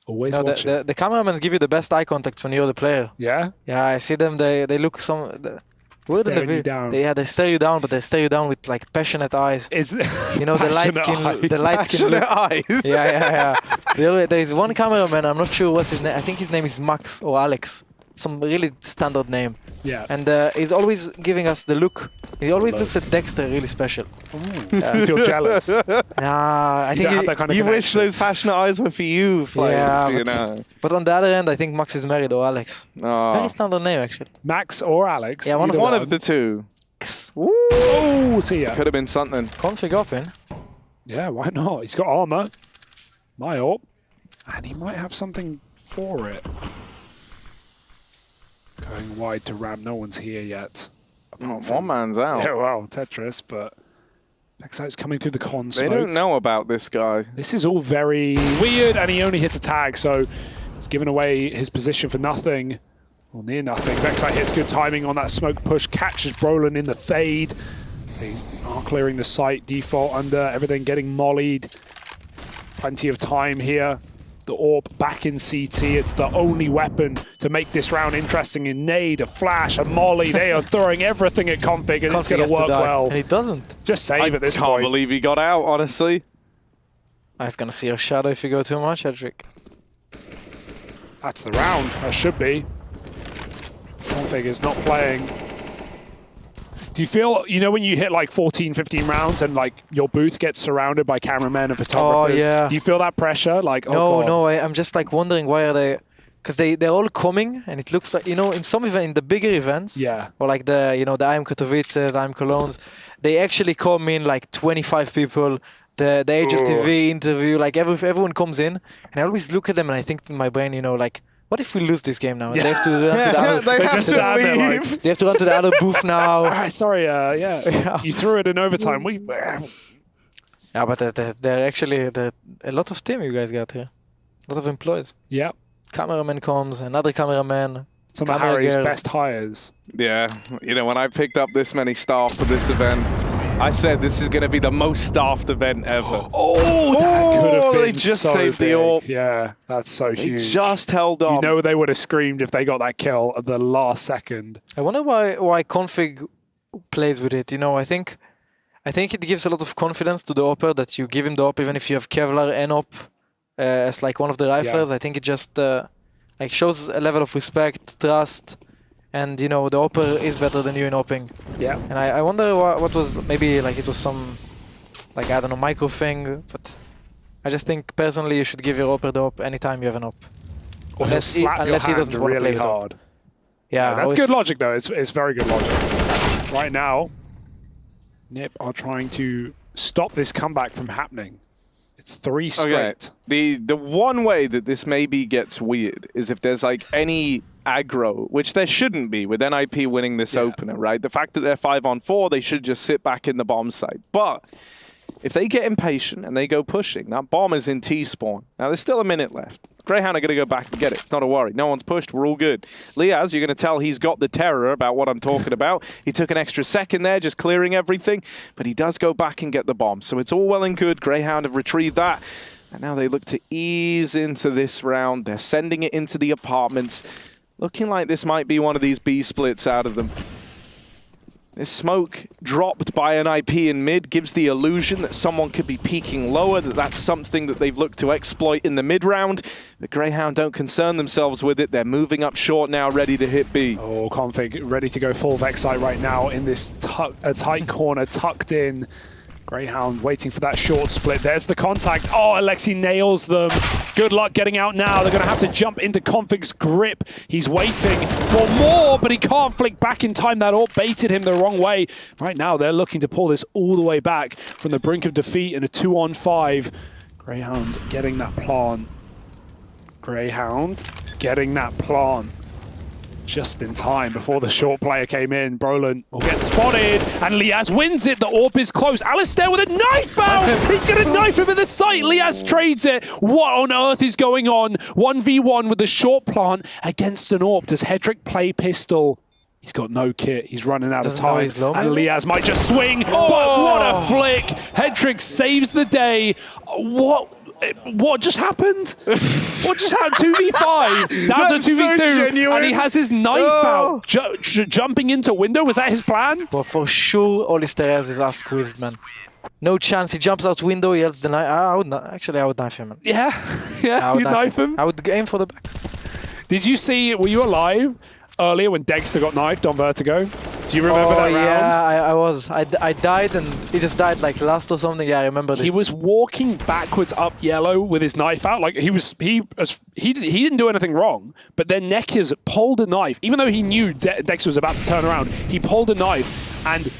Always watching. The cameramen give you the best eye contact when you're the player. Yeah? Yeah, I see them. They look Staring you down. They stare you down, but they stare you down with like passionate eyes. You know, the light skin look. Eyes. Yeah. There's one cameraman, I'm not sure what's his name. I think his name is Max or Alex. Some really standard name. Yeah. And he's always giving us the look. He always looks at Dexter really special. You feel jealous. Nah, I think have that kind of you wish those passionate eyes were for you, Flames, you know. But on the other end, I think Max is married or Alex. It's a very standard name, actually. Max or Alex? Yeah, one of the two. Oh, see ya. Could have been something. Config open. Yeah, why not? He's got armor. My AWP. And he might have something for it. Going wide to Ram. No one's here yet. One man's out. Yeah, well, Tetris, but Vexite's coming through the con smoke. They don't know about this guy. This is all very weird, and he only hits a tag, so he's given away his position for nothing, or near nothing. Vexite hits good timing on that smoke push, catches Brolin in the fade. They are clearing the site, default under, everything getting mollied. Plenty of time here. The AWP back in CT. It's the only weapon to make this round interesting. In nade, a flash, a molly. They are throwing everything at config, and it's going to work well. And he doesn't. Just save at this point. I can't believe he got out, honestly. I was going to see your shadow if you go too much, Edric. That's the round. That should be. Config is not playing. Do you feel, you know, when you hit like 14, 15 rounds and like your booth gets surrounded by cameramen and photographers? Oh, yeah. Do you feel that pressure? Like, I'm just like wondering why are they, because they're all coming and it looks like, you know, in some event, in the bigger events, or like the, you know, the I'm Katowice, the I'm Colognes, they actually come in like 25 people. The Age of TV interview, like everyone comes in, and I always look at them and I think in my brain, you know, like what if we lose this game now? And they have to run to the other. They have to leave. They have to run to the other booth now. All right, sorry. You threw it in overtime. Yeah, but they're actually a lot of team you guys got here. A lot of employees. Yeah. Cameraman comes, another cameraman. Some of Harry's best hires. Yeah, you know, when I picked up this many staff for this event, I said this is going to be the most staffed event ever. That could have been they just so saved big. the AWP. Yeah, that's so huge. They just held on. You know they would have screamed if they got that kill at the last second. I wonder why Config plays with it. You know, I think it gives a lot of confidence to the AWPer that you give him the AWP even if you have Kevlar and AWP as like one of the riflers. Yeah. I think it just like shows a level of respect, trust, and you know the AWPer is better than you in AWPing. Yeah. And I wonder what was, maybe like it was some like, I don't know, micro thing, but I just think personally you should give your AWPer the AWP anytime you have an AWP. Unless he doesn't want to play with hard. Yeah, that's good logic though. It's very good logic. Right now, Nip are trying to stop this comeback from happening. It's 3 straight. Okay. The one way that this maybe gets weird is if there's like any aggro, which there shouldn't be with NIP winning this opener, right? The fact that they're 5-on-4, they should just sit back in the bomb site. But if they get impatient and they go pushing, that bomb is in T-spawn. Now there's still a minute left. Greyhound are going to go back and get it. It's not a worry. No one's pushed. We're all good. Liaz, you're going to tell he's got the terror about what I'm talking about. He took an extra second there just clearing everything, but he does go back and get the bomb. So it's all well and good. Greyhound have retrieved that. And now they look to ease into this round. They're sending it into the apartments. Looking like this might be one of these B splits out of them. This smoke dropped by an IP in mid gives the illusion that someone could be peeking lower, that's something that they've looked to exploit in the mid round. The Greyhound don't concern themselves with it. They're moving up short now, ready to hit B. Oh, Config ready to go full Vexite right now in this tight corner, tucked in. Greyhound waiting for that short split. There's the contact. Oh, Alexi nails them. Good luck getting out now. They're going to have to jump into Config's grip. He's waiting for more, but he can't flick back in time. That AWP baited him the wrong way. Right now, they're looking to pull this all the way back from the brink of defeat in a 2-on-5. Greyhound getting that plant. Greyhound getting that plant. Just in time before the short player came in. Brolin will get spotted, and Liaz wins it. The AWP is close. Alistair with a knife out! He's going to knife him in the sight. Liaz trades it. What on earth is going on? 1v1 with the short plant against an AWP. Does Hedrick play pistol? He's got no kit. He's running out of time. And Liaz might just swing, but what a flick! Hedrick saves the day. What just happened? What just happened? 2v5 down to 2v2, and he has his knife out, jumping into window. Was that his plan? Well, for sure, Alistair has his ass squeezed, man. No chance. He jumps out window. He holds the knife. I would knife him. Man. Yeah, you knife him. I would aim for the back. Did you see? Were you alive earlier when Dexter got knifed on Vertigo? Do you remember that round? Yeah, I was. I died and he just died like last or something. Yeah, I remember this. He was walking backwards up yellow with his knife out. Like he didn't do anything wrong, but then Neckers pulled a knife. Even though he knew Dexter was about to turn around, he pulled a knife and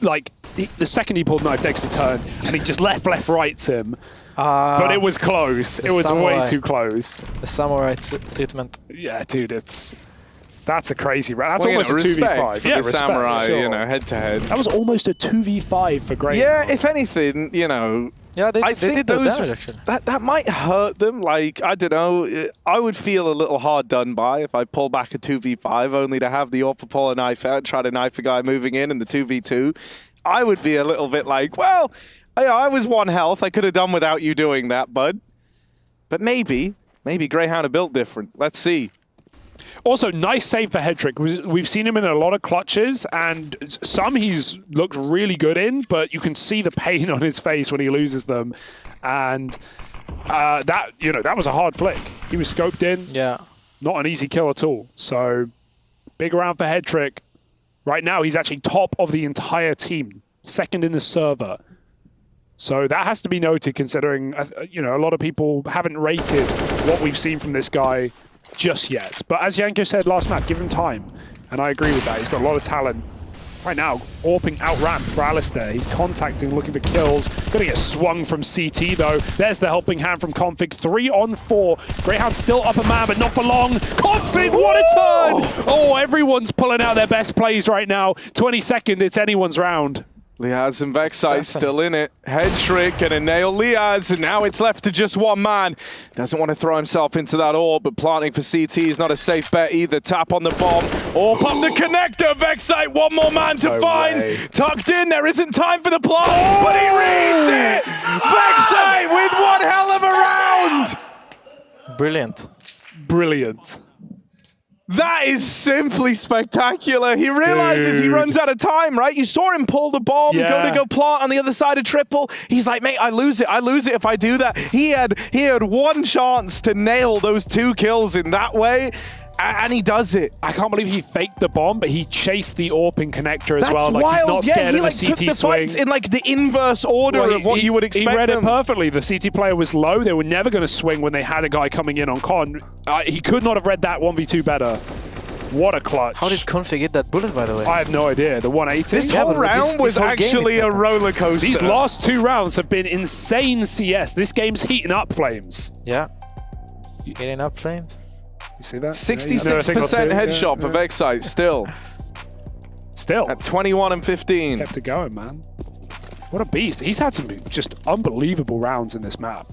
like the second he pulled a knife, Dexter turned and he just left-rights him. But it was close. It was way too close. The samurai treatment. Yeah, dude, that's a crazy round. That's almost a 2v5. For the samurai, sure. Head to head. That was almost a 2v5 for Greyhound. Yeah, if anything, Yeah, they think did those damage, actually. That might hurt them. Like, I don't know. I would feel a little hard done by if I pull back a 2v5 only to have the AWPer pull a knife out and try to knife a guy moving in the 2v2. I would be a little bit like, well, I was 1 health. I could have done without you doing that, bud. But maybe Greyhound are built different. Let's see. Also, nice save for Hedrick. We've seen him in a lot of clutches, and some he's looked really good in, but you can see the pain on his face when he loses them. And that was a hard flick. He was scoped in. Yeah. Not an easy kill at all. So, big round for Hedrick. Right now, he's actually top of the entire team, second in the server. So that has to be noted, considering a lot of people haven't rated what we've seen from this guy just yet. But as Yanko said last map, give him time. And I agree with that. He's got a lot of talent. Right now, AWPing out ramp for Alistair. He's contacting, looking for kills. Gonna get swung from CT though. There's the helping hand from Config. 3 on 4. Greyhound still up a man, but not for long. Config, what a turn! Oh, everyone's pulling out their best plays right now. 22nd, it's anyone's round. Liaz and Vexite still in it. Head trick, gonna nail Liaz, and now it's left to just one man. Doesn't want to throw himself into that orb, but planting for CT is not a safe bet either. Tap on the bomb, or pop the connector. Vexite, one more man to find. Tucked in, there isn't time for the plant, but he reads it! Vexite with one hell of a round! Brilliant. Brilliant. That is simply spectacular. He realizes he runs out of time, right? You saw him pull the bomb, go plant on the other side of triple. He's like, mate, I lose it if I do that. He had one chance to nail those 2 kills in that way, and he does it. I can't believe he faked the bomb, but he chased the AWPing connector as well. That's Like, wild. he's not scared he of like the took CT the swing. fights in like the inverse order of what you would expect. He read them. it perfectly. The CT player was low. They were never going to swing when they had a guy coming in on con. He could not have read that 1v2 better. What a clutch. How did Config get that bullet, by the way? I have no idea. The 180? This whole round was actually a roller coaster. These last 2 rounds have been insane CS. This game's heating up, Flames. Yeah. Heating up, Flames. You see that? 66% headshot for Vexite still. Still. At 21 and 15. Kept it going, man. What a beast. He's had some just unbelievable rounds in this map.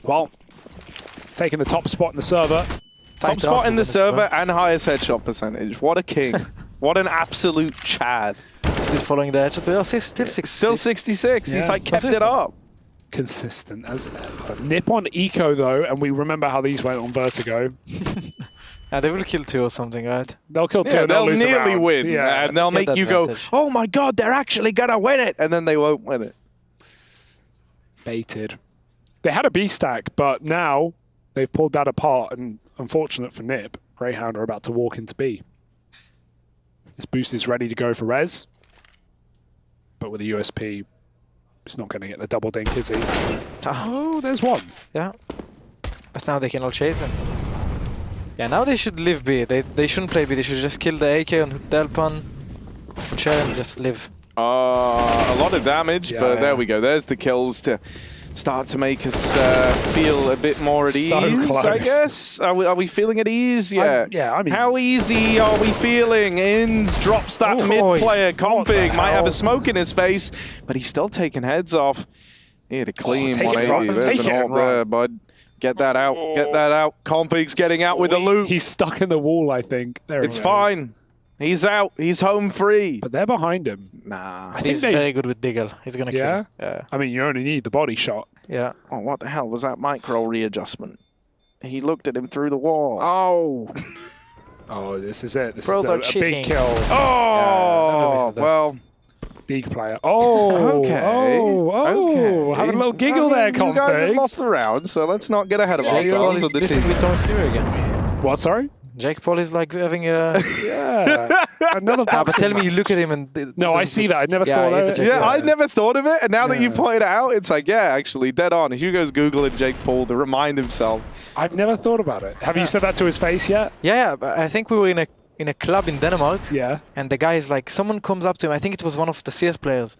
Well, he's taking the top spot in the server. Top spot in the server and highest headshot percentage. What a king. What an absolute Chad. Still following the headshot, but still 66. Still 66. Yeah. He's like kept it up. Consistent as ever. Nip on Eco though, and we remember how these went on Vertigo. They will kill 2 or something, right? They'll kill 2 and they'll lose nearly around. win. Yeah. And they'll make you go, oh my god, they're actually gonna win it. And then they won't win it. Baited. They had a B stack, but now they've pulled that apart, and unfortunate for Nip, Greyhound are about to walk into B. This boost is ready to go for Rez, but with a USP, he's not going to get the double dink, is he? Oh, there's one. Yeah. But now they can all chase him. Yeah, now they should live B. They shouldn't play B. They should just kill the AK on Delpon, share and just live. A lot of damage, but there we go. There's the kills to start to make us feel a bit more at ease, I guess. Are we feeling at ease? Yeah. I mean, how easy are we feeling? Inns drops that mid player. Config might have a smoke in his face, but he's still taking heads off. He had a clean 180. There's an AWP there, bud. Get that out. Get that out. Config's getting out with the loot. He's stuck in the wall, I think. There it's fine. He's out. He's home free. But they're behind him. Nah. I think he's very good with Diggle. He's going to kill him. Yeah. I mean, you only need the body shot. Yeah. Oh, what the hell was that micro readjustment? He looked at him through the wall. Oh. Oh, this is it. This Bros are is a big kill. Oh, well. Deeg player. Oh. Okay. Oh. Having a little giggle there, Config. You guys have lost the round, so let's not get ahead of ourselves. With Tom Fury again. What, sorry? Jake Paul is like having a... Another but tell me you look at him and... No, I see that. I never thought of it. Yeah, I never thought of it. And now that you pointed it out, it's like, yeah, actually, dead on. Hugo's Googling Jake Paul to remind himself. I've never thought about it. Have you said that to his face yet? Yeah, but I think we were in a club in Denmark. Yeah. And the guy is like, someone comes up to him. I think it was one of the CS players.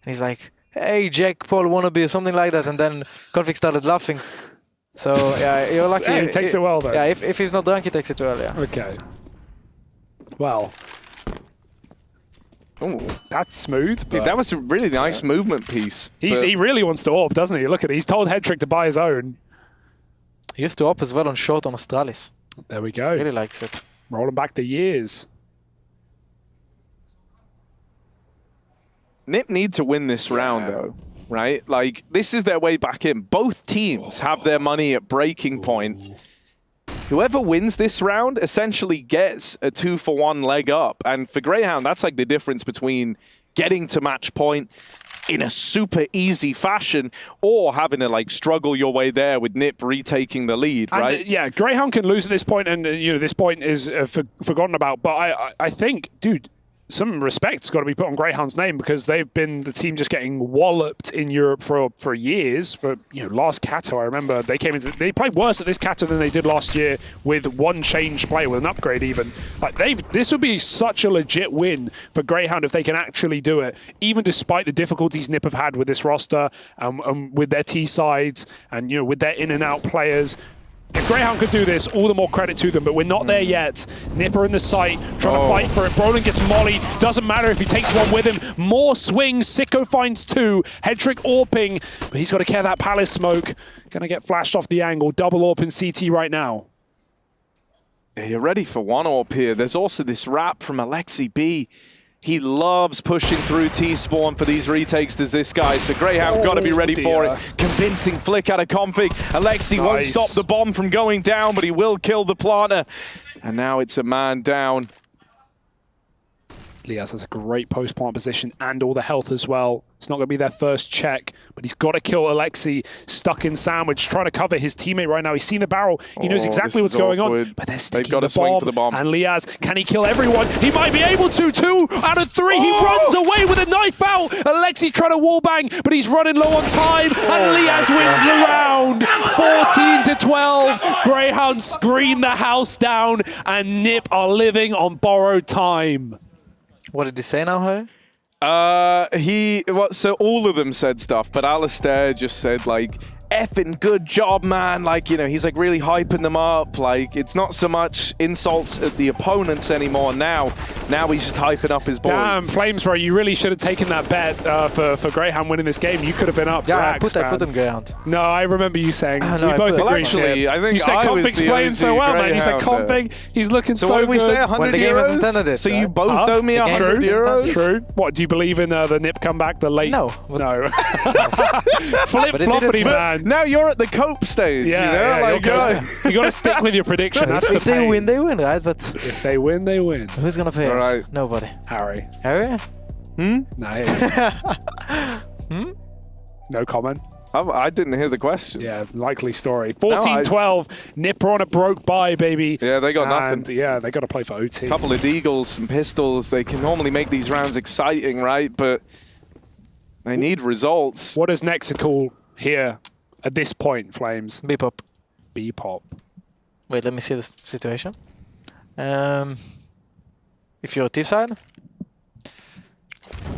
And he's like, hey, Jake Paul wannabe or something like that. And then Config started laughing. So, yeah, you're lucky. He takes it well, though. Yeah, if he's not drunk, he takes it well, yeah. Okay. Well. Oh, that's smooth. Dude, that was a really nice movement piece. He really wants to AWP, doesn't he? Look at it. He's told Headtrick to buy his own. He used to AWP as well on short on Astralis. There we go. Really likes it. Rolling back the years. Nip need to win this round, though. Right? Like, this is their way back in. Both teams have their money at breaking point. Whoever wins this round essentially gets a 2-for-1 leg up. And for Greyhound, that's like the difference between getting to match point in a super easy fashion or having to like struggle your way there with Nip retaking the lead, right? And, yeah, Greyhound can lose at this point, and this point is forgotten about. But I think, dude, some respect's got to be put on Greyhound's name because they've been the team just getting walloped in Europe for years. For last Kato, I remember they played worse at this Kato than they did last year with one change play, with an upgrade even. Like this would be such a legit win for Greyhound if they can actually do it, even despite the difficulties NiP have had with this roster and with their T sides and with their in and out players. If Greyhound could do this, all the more credit to them, but we're not there yet. NiP are in the site, trying to fight for it. Brolin gets molly. Doesn't matter if he takes one with him. More swings. Sicko finds two. Headtrick AWPing, but he's got to care that Palace smoke. Gonna get flashed off the angle. Double AWP in CT right now. Yeah, you're ready for one AWP here. There's also this wrap from Alexi B. He loves pushing through T-spawn for these retakes. There's this guy, so Greyhound got to be ready for it. Convincing flick out of config. Alexi won't stop the bomb from going down, but he will kill the planter. And now it's a man down. Liaz has a great post-plant position and all the health as well. It's not going to be their first check, but he's got to kill Alexi, stuck in sandwich, trying to cover his teammate right now. He's seen the barrel. He knows exactly what's going on, but they're sticking got to swing for the bomb. And Liaz, can he kill everyone? He might be able to. 2 out of 3. He runs away with a knife out. Alexi trying to wallbang, but he's running low on time, and Liaz wins the round. 14-12. Greyhound scream the house down, and NiP are living on borrowed time. What did he say now, Harry? So all of them said stuff, but Alistair just said like, effing good job, man. Like, he's like really hyping them up. Like, it's not so much insults at the opponents anymore now. Now he's just hyping up his boys. Damn, Flames, bro, you really should have taken that bet for Greyhound winning this game. You could have been up. Yeah, racks, I put him Greyhound. No, I remember you saying. No, we both agreed. Actually, I think you said Config's playing so well, man. You said Config, he's looking so good. So what did we say, 100 euros? So you both owe me 100 euros? True. What, do you believe in the NiP comeback, the late? No. No. Flip-floppity, man. Now you're at the cope stage, you got to stick with your prediction. That's if they win, they win, right? But if they win, they win. Who's gonna pay us? Right. Nobody. Harry. Harry? No. No comment. I didn't hear the question. Yeah, likely story. 14-12. NiP are on a broke bye, baby. Yeah, they got nothing. Yeah, they got to play for OT. Couple of deagles and pistols. They can normally make these rounds exciting, right? But they need results. What does Nexa call here at this point, Flames? B-pop. B-pop. Wait, let me see the situation. If you're T side?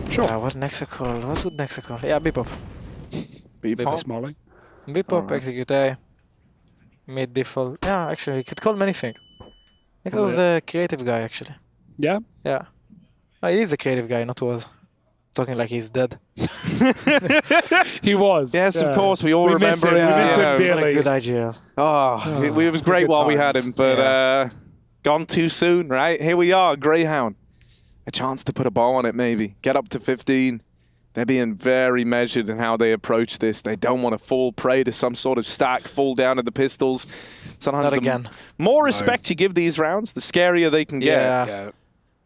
Sure. What Nexa call? What would Nexa call? Yeah, B-pop. B-pop? Smolly. B-pop, execute A. Mid default. Yeah, actually, you could call many things. I think it was a creative guy, actually. Yeah? Yeah. He is a creative guy, not was. Talking like he's dead. He was. Yes, of course. We all remember him. We miss him dearly. Good IGL. It was great while we had him, but gone too soon, right? Here we are, Greyhound. A chance to put a bow on it, maybe. Get up to 15. They're being very measured in how they approach this. They don't want to fall prey to some sort of stack, fall down at the pistols. Sometimes Not again. More respect you give these rounds, the scarier they can get. Yeah.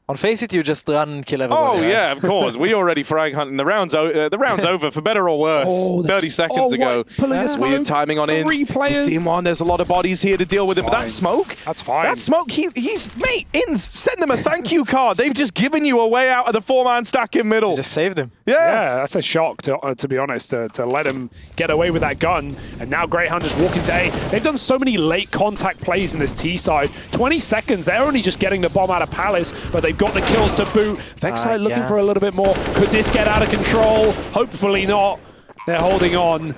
On Face It, you just run and kill everybody. Oh, yeah, of course. We already frag hunting. The round's over, for better or worse. 30 seconds ago. Weird timing on in. Team 1, there's a lot of bodies here to deal with it, but that smoke? That's fine. That smoke, mate, Inns, send them a thank you card. They've just given you a way out of the 4-man stack in middle. You just saved him. Yeah, that's a shock, to be honest, to let him get away with that gun. And now Greyhound just walking to A. They've done so many late contact plays in this T side. 20 seconds, they're only just getting the bomb out of Palace, but they've got the kills to boot. Vexite looking for a little bit more. Could this get out of control? Hopefully not. They're holding on.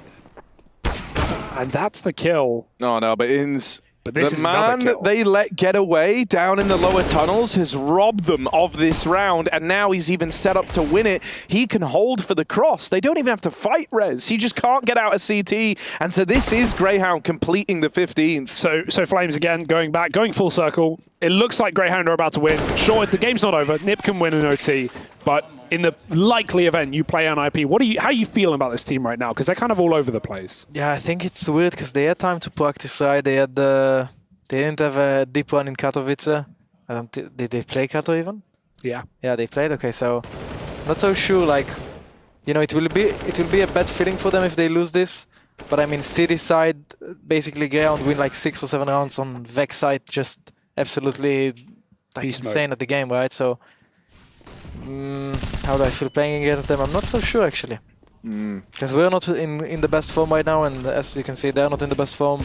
And that's the kill. No, but Inns... But this the is man that they let get away down in the lower tunnels has robbed them of this round, and now he's even set up to win it. He can hold for the cross. They don't even have to fight Rez. He just can't get out of CT, and so this is Greyhound completing the 15th. So Flames again, going full circle. It looks like Greyhound are about to win. Sure, the game's not over. NiP can win an OT, but in the likely event you play on IP, how are you feeling about this team right now? Because they're kind of all over the place. Yeah, I think it's weird because they had time to practice, right? They didn't have a deep one in Katowice. Did they play Kato even? Yeah. Yeah, they played. Okay, so not so sure. Like, it will be a bad feeling for them if they lose this. But I mean, City side basically Greyhound win like 6 or 7 rounds on Vex side, just absolutely insane at the game, right? So How do I feel playing against them? I'm not so sure actually. Because we're not in the best form right now, and as you can see, they're not in the best form.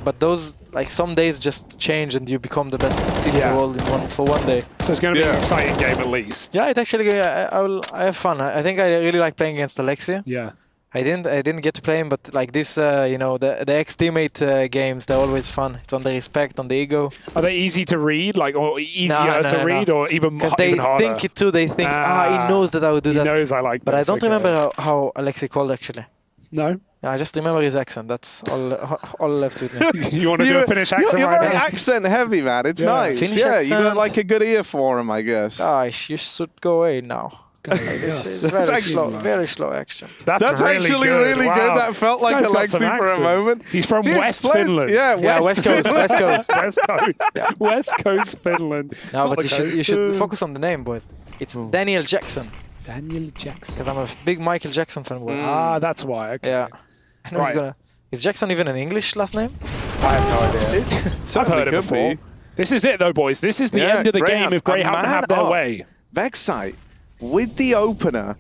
But those, like, some days just change and you become the best team in the world for one day. So it's going to be an exciting game at least. Yeah, it actually, I have fun. I think I really like playing against Alexi. Yeah. I didn't get to play him, but like this, you know, the ex-teammate games, they're always fun. It's on the respect, on the ego. Are they easy to read, like, or easier to read, or even harder? Because they think it too. They think, he knows that I would do that. He knows I like. But I don't remember how Alexi called actually. No. Yeah, I just remember his accent. That's all left with me. You want to do a Finnish accent You're right very now? accent heavy, man. It's nice. Finnish you accent. got like a good ear for him, I guess. Gosh, you should go away now. It's very slow action. That's actually really good. That felt like Alexi for a moment. He's from West Finland. Yeah, West Coast. West Coast. West Coast Finland. No, but you should focus on the name, boys. It's Daniel Jackson. Daniel Jackson. Because I'm a big Michael Jackson fan. Ah, that's why. Okay. Yeah. Is Jackson even an English last name? I have no idea. I've heard it before. This is it, though, boys. This is the end of the game if Greyhound have their way. Vexite, with the opener,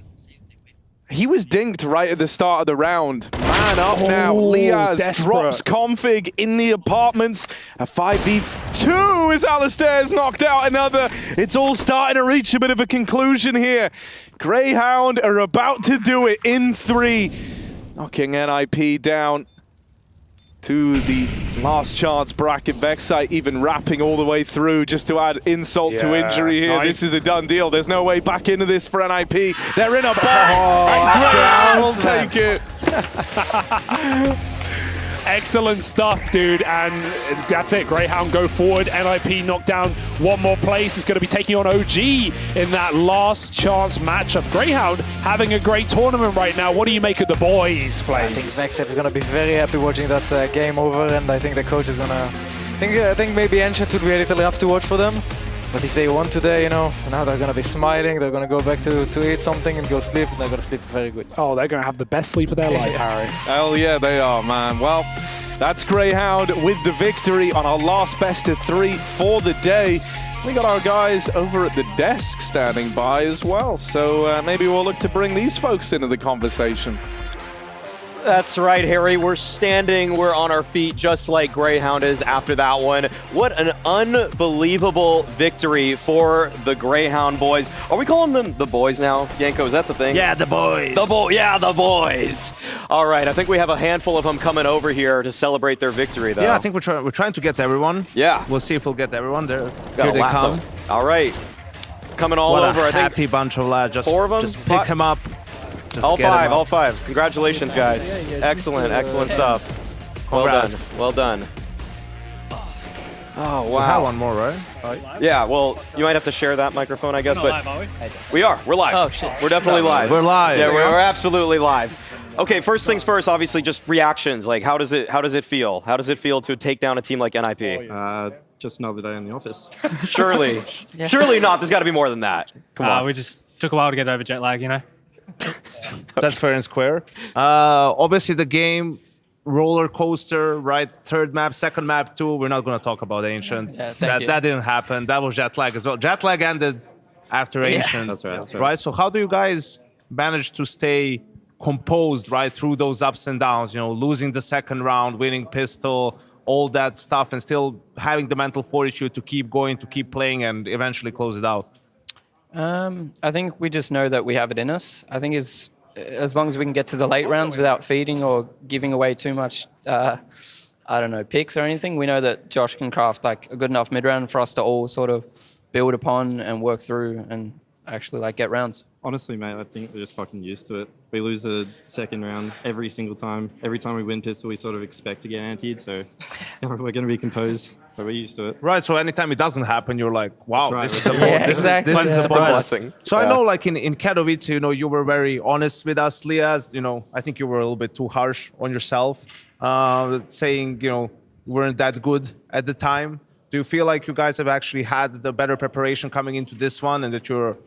he was dinked right at the start of the round. Man up now. Liaz drops config in the apartments. A 5v2 as Alistair's knocked out another. It's all starting to reach a bit of a conclusion here. Greyhound are about to do it in 3. Knocking NIP down to the last chance bracket. Vexite even wrapping all the way through just to add insult to injury here. Nice. This is a done deal. There's no way back into this for NIP. They're in a box, and Greyhound will take it. Excellent stuff, dude, and that's it. Greyhound go forward. NIP knocked down one more place. Is going to be taking on OG in that last chance matchup. Greyhound having a great tournament right now. What do you make of the boys, Flames? I think Vexite is going to be very happy watching that game over, and I think the coach is going to... I think maybe Ancient would be a little rough to watch for them. But if they won today, you know, now they're going to be smiling. They're going to go back to eat something and go sleep. And they're going to sleep very good. Oh, they're going to have the best sleep of their life, Harry. Hell yeah, they are, man. Well, that's Greyhound with the victory on our last best of 3 for the day. We got our guys over at the desk standing by as well. So maybe we'll look to bring these folks into the conversation. That's right, Harry. We're standing, we're on our feet, just like Greyhound is after that one. What an unbelievable victory for the Greyhound boys. Are we calling them the boys now? Yanko, is that the thing? Yeah, the boys. The boys. All right, I think we have a handful of them coming over here to celebrate their victory, though. Yeah, I think we're trying to get everyone. Yeah. We'll see if we'll get everyone. Here Got they come. All right. Coming all over. What a happy bunch of lads. Just 4 of them? Just pick him up. All 5. Congratulations, guys. Excellent stuff. Well done. Oh, wow. We have one more, right? Yeah, well, you might have to share that microphone, I guess. But live, are we? We are. We're live. Oh, shit. We're definitely live. We're live. Yeah, we're absolutely live. Okay, first things first, obviously, just reactions. Like, how does it feel? How does it feel to take down a team like NIP? Just another day in the office. Surely. Surely not. There's got to be more than that. Come on. We just took a while to get over jet lag, you know? That's fair and square. Obviously, the game, roller coaster, right? Third map, second map, 2. We're not going to talk about Ancient. Yeah, that didn't happen. That was jet lag as well. Jet lag ended after Ancient. That's right. Right? So how do you guys manage to stay composed, right, through those ups and downs? You know, losing the second round, winning pistol, all that stuff, and still having the mental fortitude to keep going, to keep playing, and eventually close it out? I think we just know that we have it in us. I think as long as we can get to the late rounds without feeding or giving away too much, picks or anything, we know that Josh can craft like a good enough mid round for us to all sort of build upon and work through and actually like get rounds. Honestly, mate, I think we're just fucking used to it. We lose the second round every single time. Every time we win pistol, we sort of expect to get antied, so we're going to be composed. But we're used to it. Right, so anytime it doesn't happen, you're like, wow, right. this is a blessing. So I know, like in Katowice, you know, you were very honest with us, Liaz. You know, I think you were a little bit too harsh on yourself, saying, you know, you weren't that good at the time. Do you feel like you guys have actually had the better preparation coming into this one and that you're,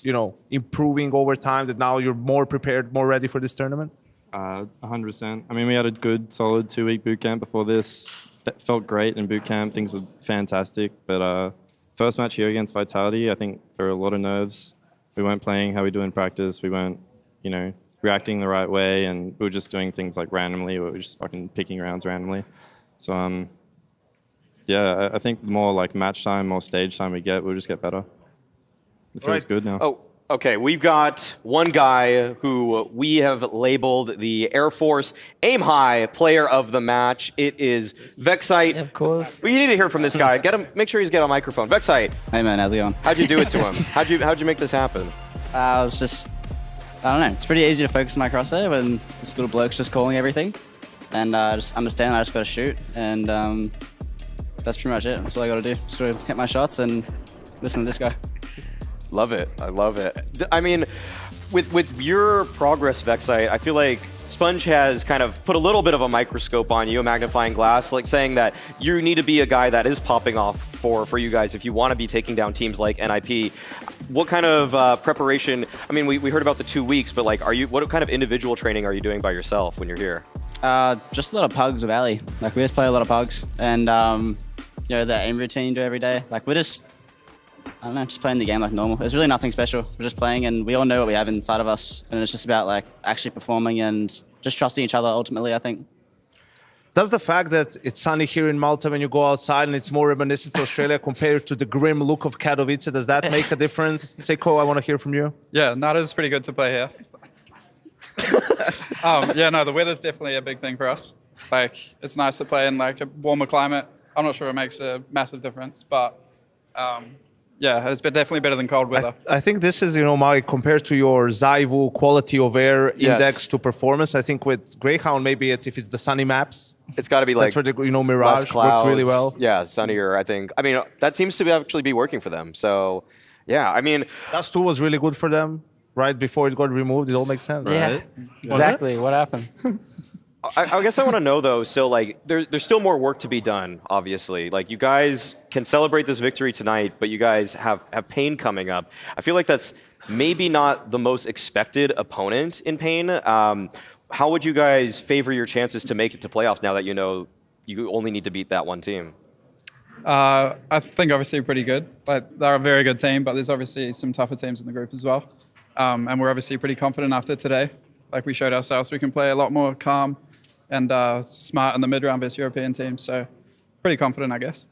you know, improving over time, that now you're more prepared, more ready for this tournament? 100%. I mean, we had a good, solid 2-week boot camp before this. That felt great in boot camp. Things were fantastic. But first match here against Vitality, I think there were a lot of nerves. We weren't playing how we do in practice. We weren't, you know, reacting the right way, and we were just doing things like randomly. We were just fucking picking rounds randomly. So, yeah, I think the more like match time, more stage time we get, we'll just get better. It feels good now. Oh, okay. We've got one guy who we have labeled the Air Force Aim High Player of the Match. It is Vexite. Of course. We need to hear from this guy. Get him. Make sure he's got a microphone. Vexite. Hey man, how's it going? How'd you do it to him? How'd you make this happen? I was just, I don't know. It's pretty easy to focus my crosshair when this little bloke's just calling everything, and just understand. I just got to shoot, and that's pretty much it. That's all I got to do. Just got to hit my shots and listen to this guy. Love it. I love it. I mean, with your progress, Vexite, I feel like Sponge has kind of put a little bit of a microscope on you, a magnifying glass, like saying that you need to be a guy that is popping off for you guys if you want to be taking down teams like NIP. What kind of preparation? I mean, we heard about the 2 weeks, but like, what kind of individual training are you doing by yourself when you're here? Just a lot of pugs with Ali. Like we just play a lot of pugs, and you know, the aim routine you do every day. Like we're just, I don't know, just playing the game like normal. There's really nothing special. We're just playing, and we all know what we have inside of us, and it's just about like actually performing and just trusting each other ultimately, I think. Does the fact that it's sunny here in Malta when you go outside and it's more reminiscent to Australia compared to the grim look of Katowice, does that make a difference? Seiko, I want to hear from you. Yeah, no, it is pretty good to play here. Yeah, no, the weather's definitely a big thing for us. Like, it's nice to play in like a warmer climate. I'm not sure it makes a massive difference, but yeah, it's definitely better than cold weather. I think this is, you know, my compared to your Zaivu quality of air index to performance. I think with Greyhound, maybe if it's the sunny maps. It's got to be like, that's where the, you know, Mirage worked really well. Yeah, sunnier, I think. I mean, that seems to actually be working for them. So, yeah, I mean. Dust 2 was really good for them, right? Before it got removed, it all makes sense. Yeah, right? exactly. What happened? I guess I want to know, though, still, like, there's still more work to be done, obviously. Like, you guys can celebrate this victory tonight, but you guys have Pain coming up. I feel like that's maybe not the most expected opponent in Pain. How would you guys favor your chances to make it to playoffs now that you know you only need to beat that one team? I think obviously pretty good. Like, they're a very good team, but there's obviously some tougher teams in the group as well. And we're obviously pretty confident after today. Like, we showed ourselves we can play a lot more calm and smart in the mid-round versus European teams. So pretty confident, I guess.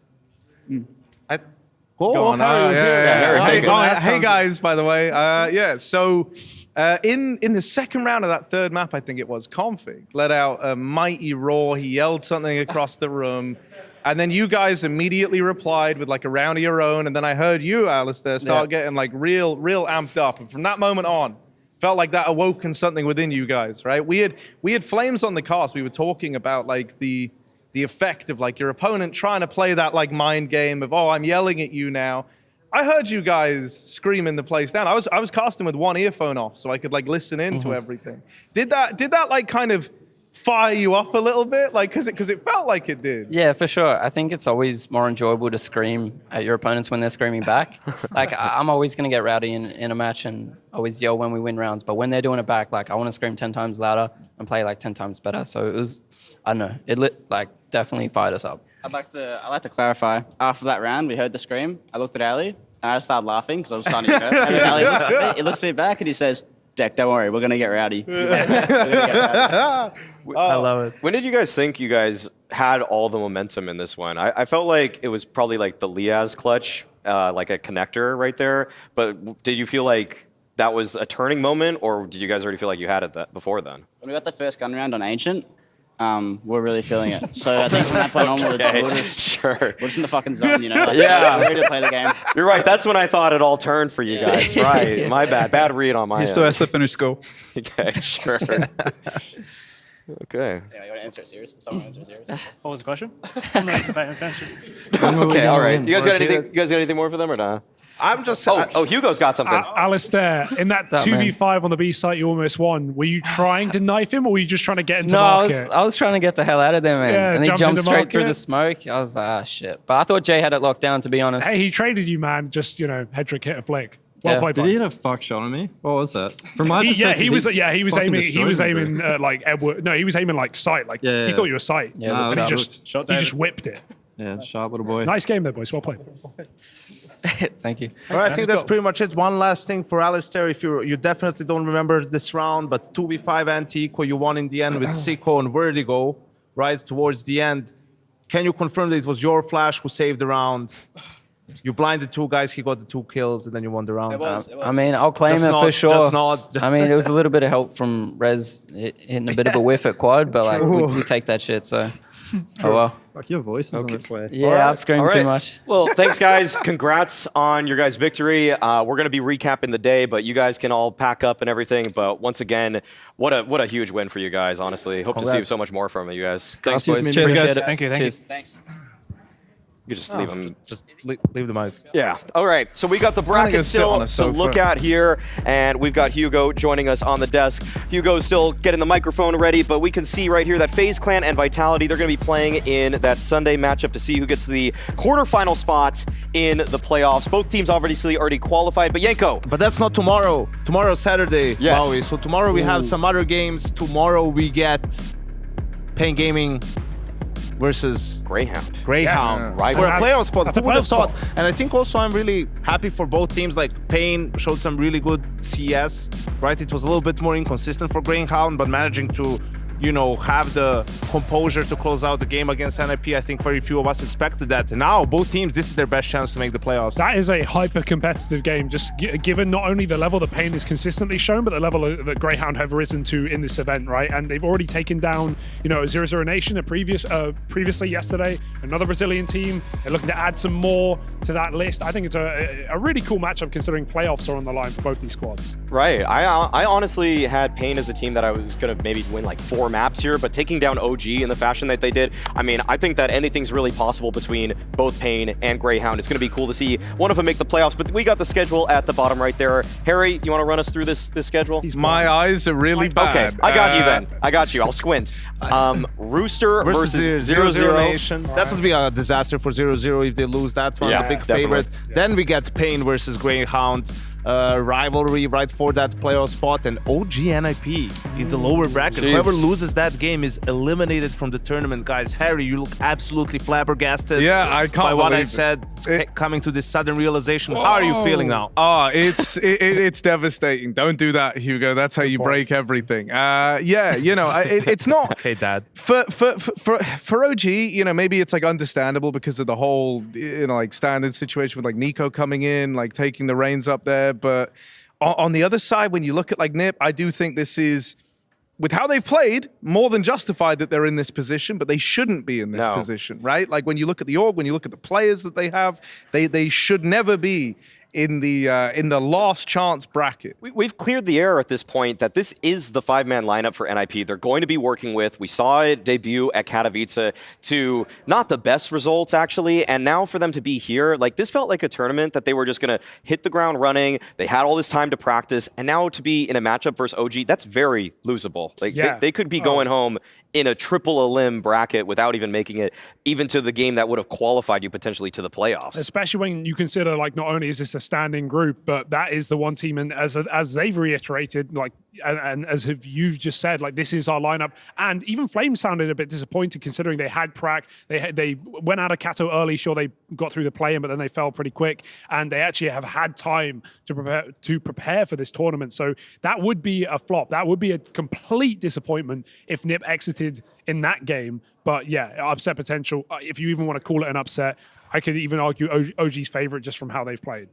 Go on. Hey guys, by the way. Yeah, so in the second round of that third map, I think it was, Config let out a mighty roar. He yelled something across the room. And then you guys immediately replied with like a round of your own. And then I heard you, Alistair, start getting like real amped up. And from that moment on, felt like that awoken something within you guys, right? We had flames on the cast. We were talking about like the effect of like your opponent trying to play that like mind game of, oh, I'm yelling at you now. I heard you guys screaming the place down. I was casting with one earphone off so I could like listen into everything. Did that like kind of fire you up a little bit? Like, cause it felt like it did. Yeah, for sure. I think it's always more enjoyable to scream at your opponents when they're screaming back. Like, I'm always going to get rowdy in a match and always yell when we win rounds. But when they're doing it back, like, I want to scream 10 times louder and play like 10 times better. So it was, I don't know, it definitely fired us up. I'd like to clarify. After that round, we heard the scream. I looked at Ali and I just started laughing because I was starting to go. And then Ali looks at me, he looks me back and he says, Deck, don't worry, we're going to get rowdy. I love it. When did you guys think you guys had all the momentum in this one? I felt like it was probably like the Liaz clutch, like a connector right there. But did you feel like that was a turning moment, or did you guys already feel like you had it before then? When we got the first gun round on Ancient, we're really feeling it. So I think from that point onwards, we're just in the fucking zone, you know? Like, we're ready to play the game. You're right. That's when I thought it all turned for you guys. Right. My bad. Bad read on my end. He still has to finish school. Okay, sure. Okay. Yeah, you want to answer it serious? Someone answer it serious? What was the question? Okay, all right. You guys got anything? You guys got anything more for them or not? I'm just. Oh, Hugo's got something. Alistair, in that 2v5 on the B site you almost won, were you trying to knife him or were you just trying to get into market? I was trying to get the hell out of there, man. Yeah, and he jumped straight market. through the smoke. I was like, shit. But I thought Jay had it locked down, to be honest. Hey, he traded you, man. Just, head trick, hit a flick. Well played, Did he hit a fuck shot on me? What was that? From my perspective, he was aiming. He was fucking aiming like Edward. No, he was aiming like sight. Like he thought you were sight. Yeah, and he just whipped it. Yeah, sharp little boy. Nice game there, boys. Well played. Thank you. All right, I think that's pretty much it. One last thing for Alistair. If you definitely don't remember this round, but 2v5 anti-eco, you won in the end with Sicko and Vertigo, right towards the end. Can you confirm that it was your flash who saved the round? You blinded 2 guys, he got the 2 kills, and then you won the round. It was. I mean, I'll claim it for sure. I mean, it was a little bit of help from Rez hitting a bit of a whiff at quad, but like we take that shit, so oh well. Fuck, your voice is on its way. Yeah, I've screamed too much. Well, thanks, guys. Congrats on your guys' victory. We're going to be recapping the day, but you guys can all pack up and everything. But once again, what a huge win for you guys, honestly. Hope to see so much more from you guys. Thanks, boys. Cheers, guys. Thank you. Thanks. You just leave them. Just leave the mic. Yeah. All right. So we got the bracket still to look at here, and we've got Hugo joining us on the desk. Hugo's still getting the microphone ready, but we can see right here that FaZe Clan and Vitality, they're going to be playing in that Sunday matchup to see who gets the quarterfinal spot in the playoffs. Both teams obviously already qualified, but Yanko. But that's not tomorrow. Tomorrow's Saturday, yes. Maui. So tomorrow we have some other games. Tomorrow we get Pain Gaming versus Grayhound. Grayhound. Right. For a playoff spot. Who would have thought? spot. And I think also I'm really happy for both teams. Like Pain showed some really good CS, right? It was a little bit more inconsistent for Grayhound, but managing to, you know, have the composure to close out the game against NIP. I think very few of us expected that. And now both teams, this is their best chance to make the playoffs. That is a hyper-competitive game, just given not only the level that Pain is consistently shown, but the level that Grayhound have risen to in this event, right? And they've already taken down, you know, 0-0 Nation previously yesterday, another Brazilian team. They're looking to add some more to that list. I think it's a really cool matchup considering playoffs are on the line for both these squads. Right. I honestly had Pain as a team that I was going to maybe win like 4 maps here, but taking down OG in the fashion that they did, I mean, I think that anything's really possible between both Pain and Grayhound. It's going to be cool to see one of them make the playoffs, but we got the schedule at the bottom right there. Harry, you want to run us through this schedule? My eyes are really bad. Okay, I got you then. I got you. I'll squint. Rooster versus 0-0 Nation. That would be a disaster for 0-0 if they lose that one. Yeah, the big definitely. favorite. Then we get Pain versus Grayhound. Rivalry right for that playoff spot, and OG NIP in the lower bracket. Jeez. Whoever loses that game is eliminated from the tournament, guys. Harry, you look absolutely flabbergasted. Yeah, I can't by what I believe said. Coming to this sudden realization. How are you feeling now? Oh, it's devastating. Don't do that, Hugo. That's how you break everything. Yeah, you know, it's not. Okay, Dad. For OG, you know, maybe it's like understandable because of the whole, you know, like standard situation with like Nico coming in, like taking the reins up there. But on the other side, when you look at like NIP, I do think this is, with how they've played, more than justified that they're in this position, but they shouldn't be in this position, right? Like when you look at the org, when you look at the players that they have, they should never be in the last chance bracket. We've cleared the air at this point that this is the 5-man lineup for NIP. They're going to be working with. We saw it debut at Katowice to not the best results, actually, and now for them to be here, like this felt like a tournament that they were just going to hit the ground running. They had all this time to practice, and now to be in a matchup versus OG, that's very losable. Like they could be going home in a triple elim bracket without even making it even to the game that would have qualified you potentially to the playoffs. Especially when you consider, like, not only is this a standing group, but that is the one team, and as they've reiterated, like, and as you've just said, like, this is our lineup. And even Flames sounded a bit disappointed considering they had Prac. They went out of Kato early. Sure, they got through the play-in, but then they fell pretty quick. And they actually have had time to prepare for this tournament. So that would be a flop. That would be a complete disappointment if NIP exited in that game. But yeah, upset potential. If you even want to call it an upset, I could even argue OG's favorite just from how they've played.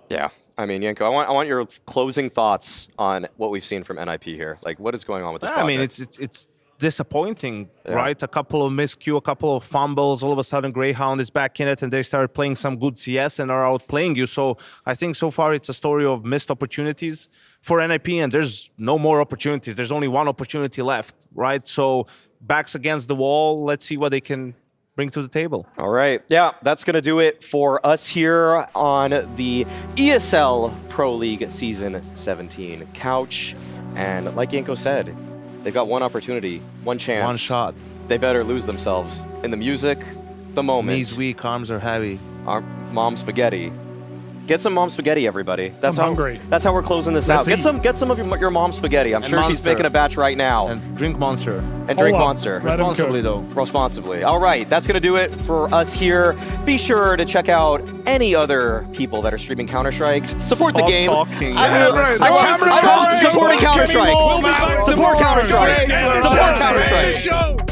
Yeah, I mean, Yanko, I want your closing thoughts on what we've seen from NIP here. Like, what is going on with this project? I mean, it's disappointing, right? A couple of miscue, a couple of fumbles. All of a sudden, Grayhound is back in it, and they started playing some good CS and are outplaying you. So I think so far it's a story of missed opportunities for NIP, and there's no more opportunities. There's only one opportunity left, right? So backs against the wall. Let's see what they can bring to the table. All right. Yeah, that's going to do it for us here on the ESL Pro League Season 17 couch. And like Yanko said, they've got one opportunity, one chance. One shot. They better lose themselves in the music, the moment. Knees weak, arms are heavy. Mom spaghetti. Get some mom spaghetti, everybody. That's I'm hungry. That's how we're closing this Let's out. eat. Get some of your mom's spaghetti. I'm And sure she's Monster. making a batch right now. And drink Monster. And drink Hold up. Monster. Let 'em Responsibly, cook. though. Responsibly. All right, that's going to do it for us here. Be sure to check out any other people that are streaming Counter-Strike. Support the Stop game. talking. I love supporting Counter-Strike. Support Counter-Strike. Support Counter-Strike.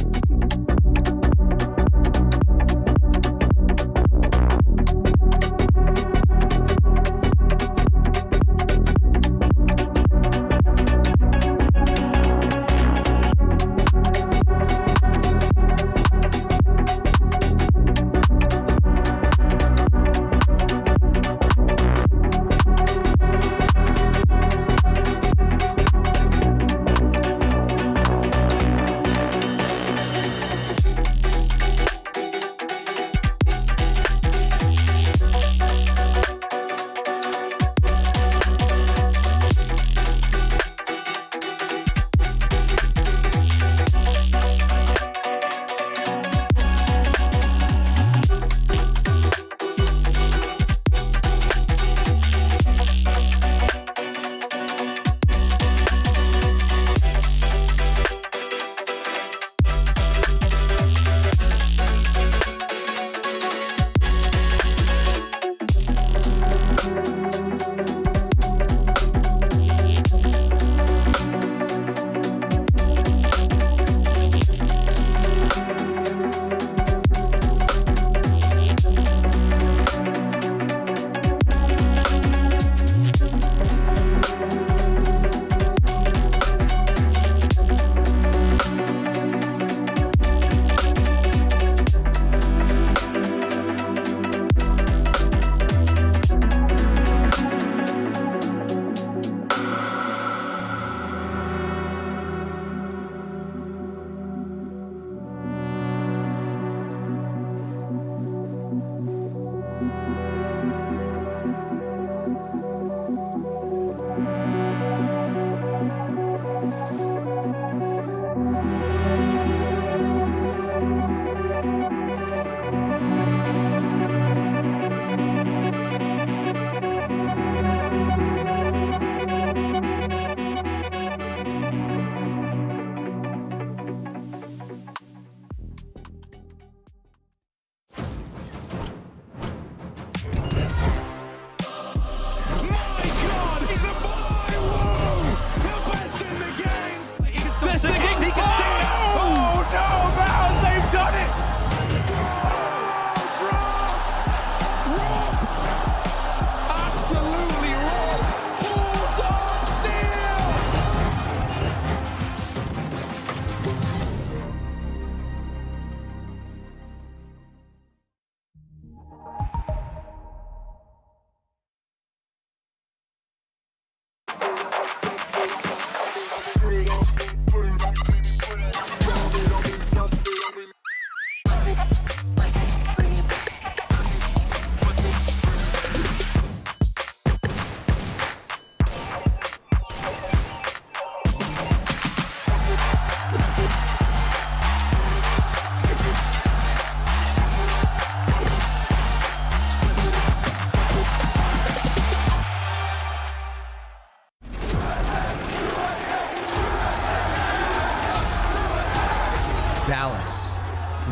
Dallas,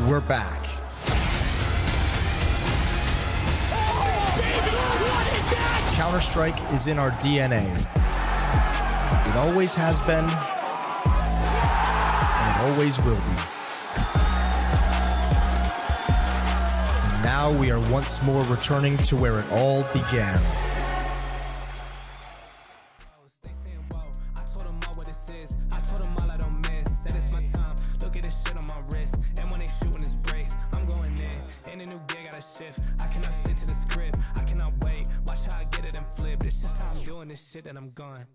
we're back. Counter-Strike is in our DNA. It always has been, and it always will be. And now we are once more returning to where it all began. And I'm gone.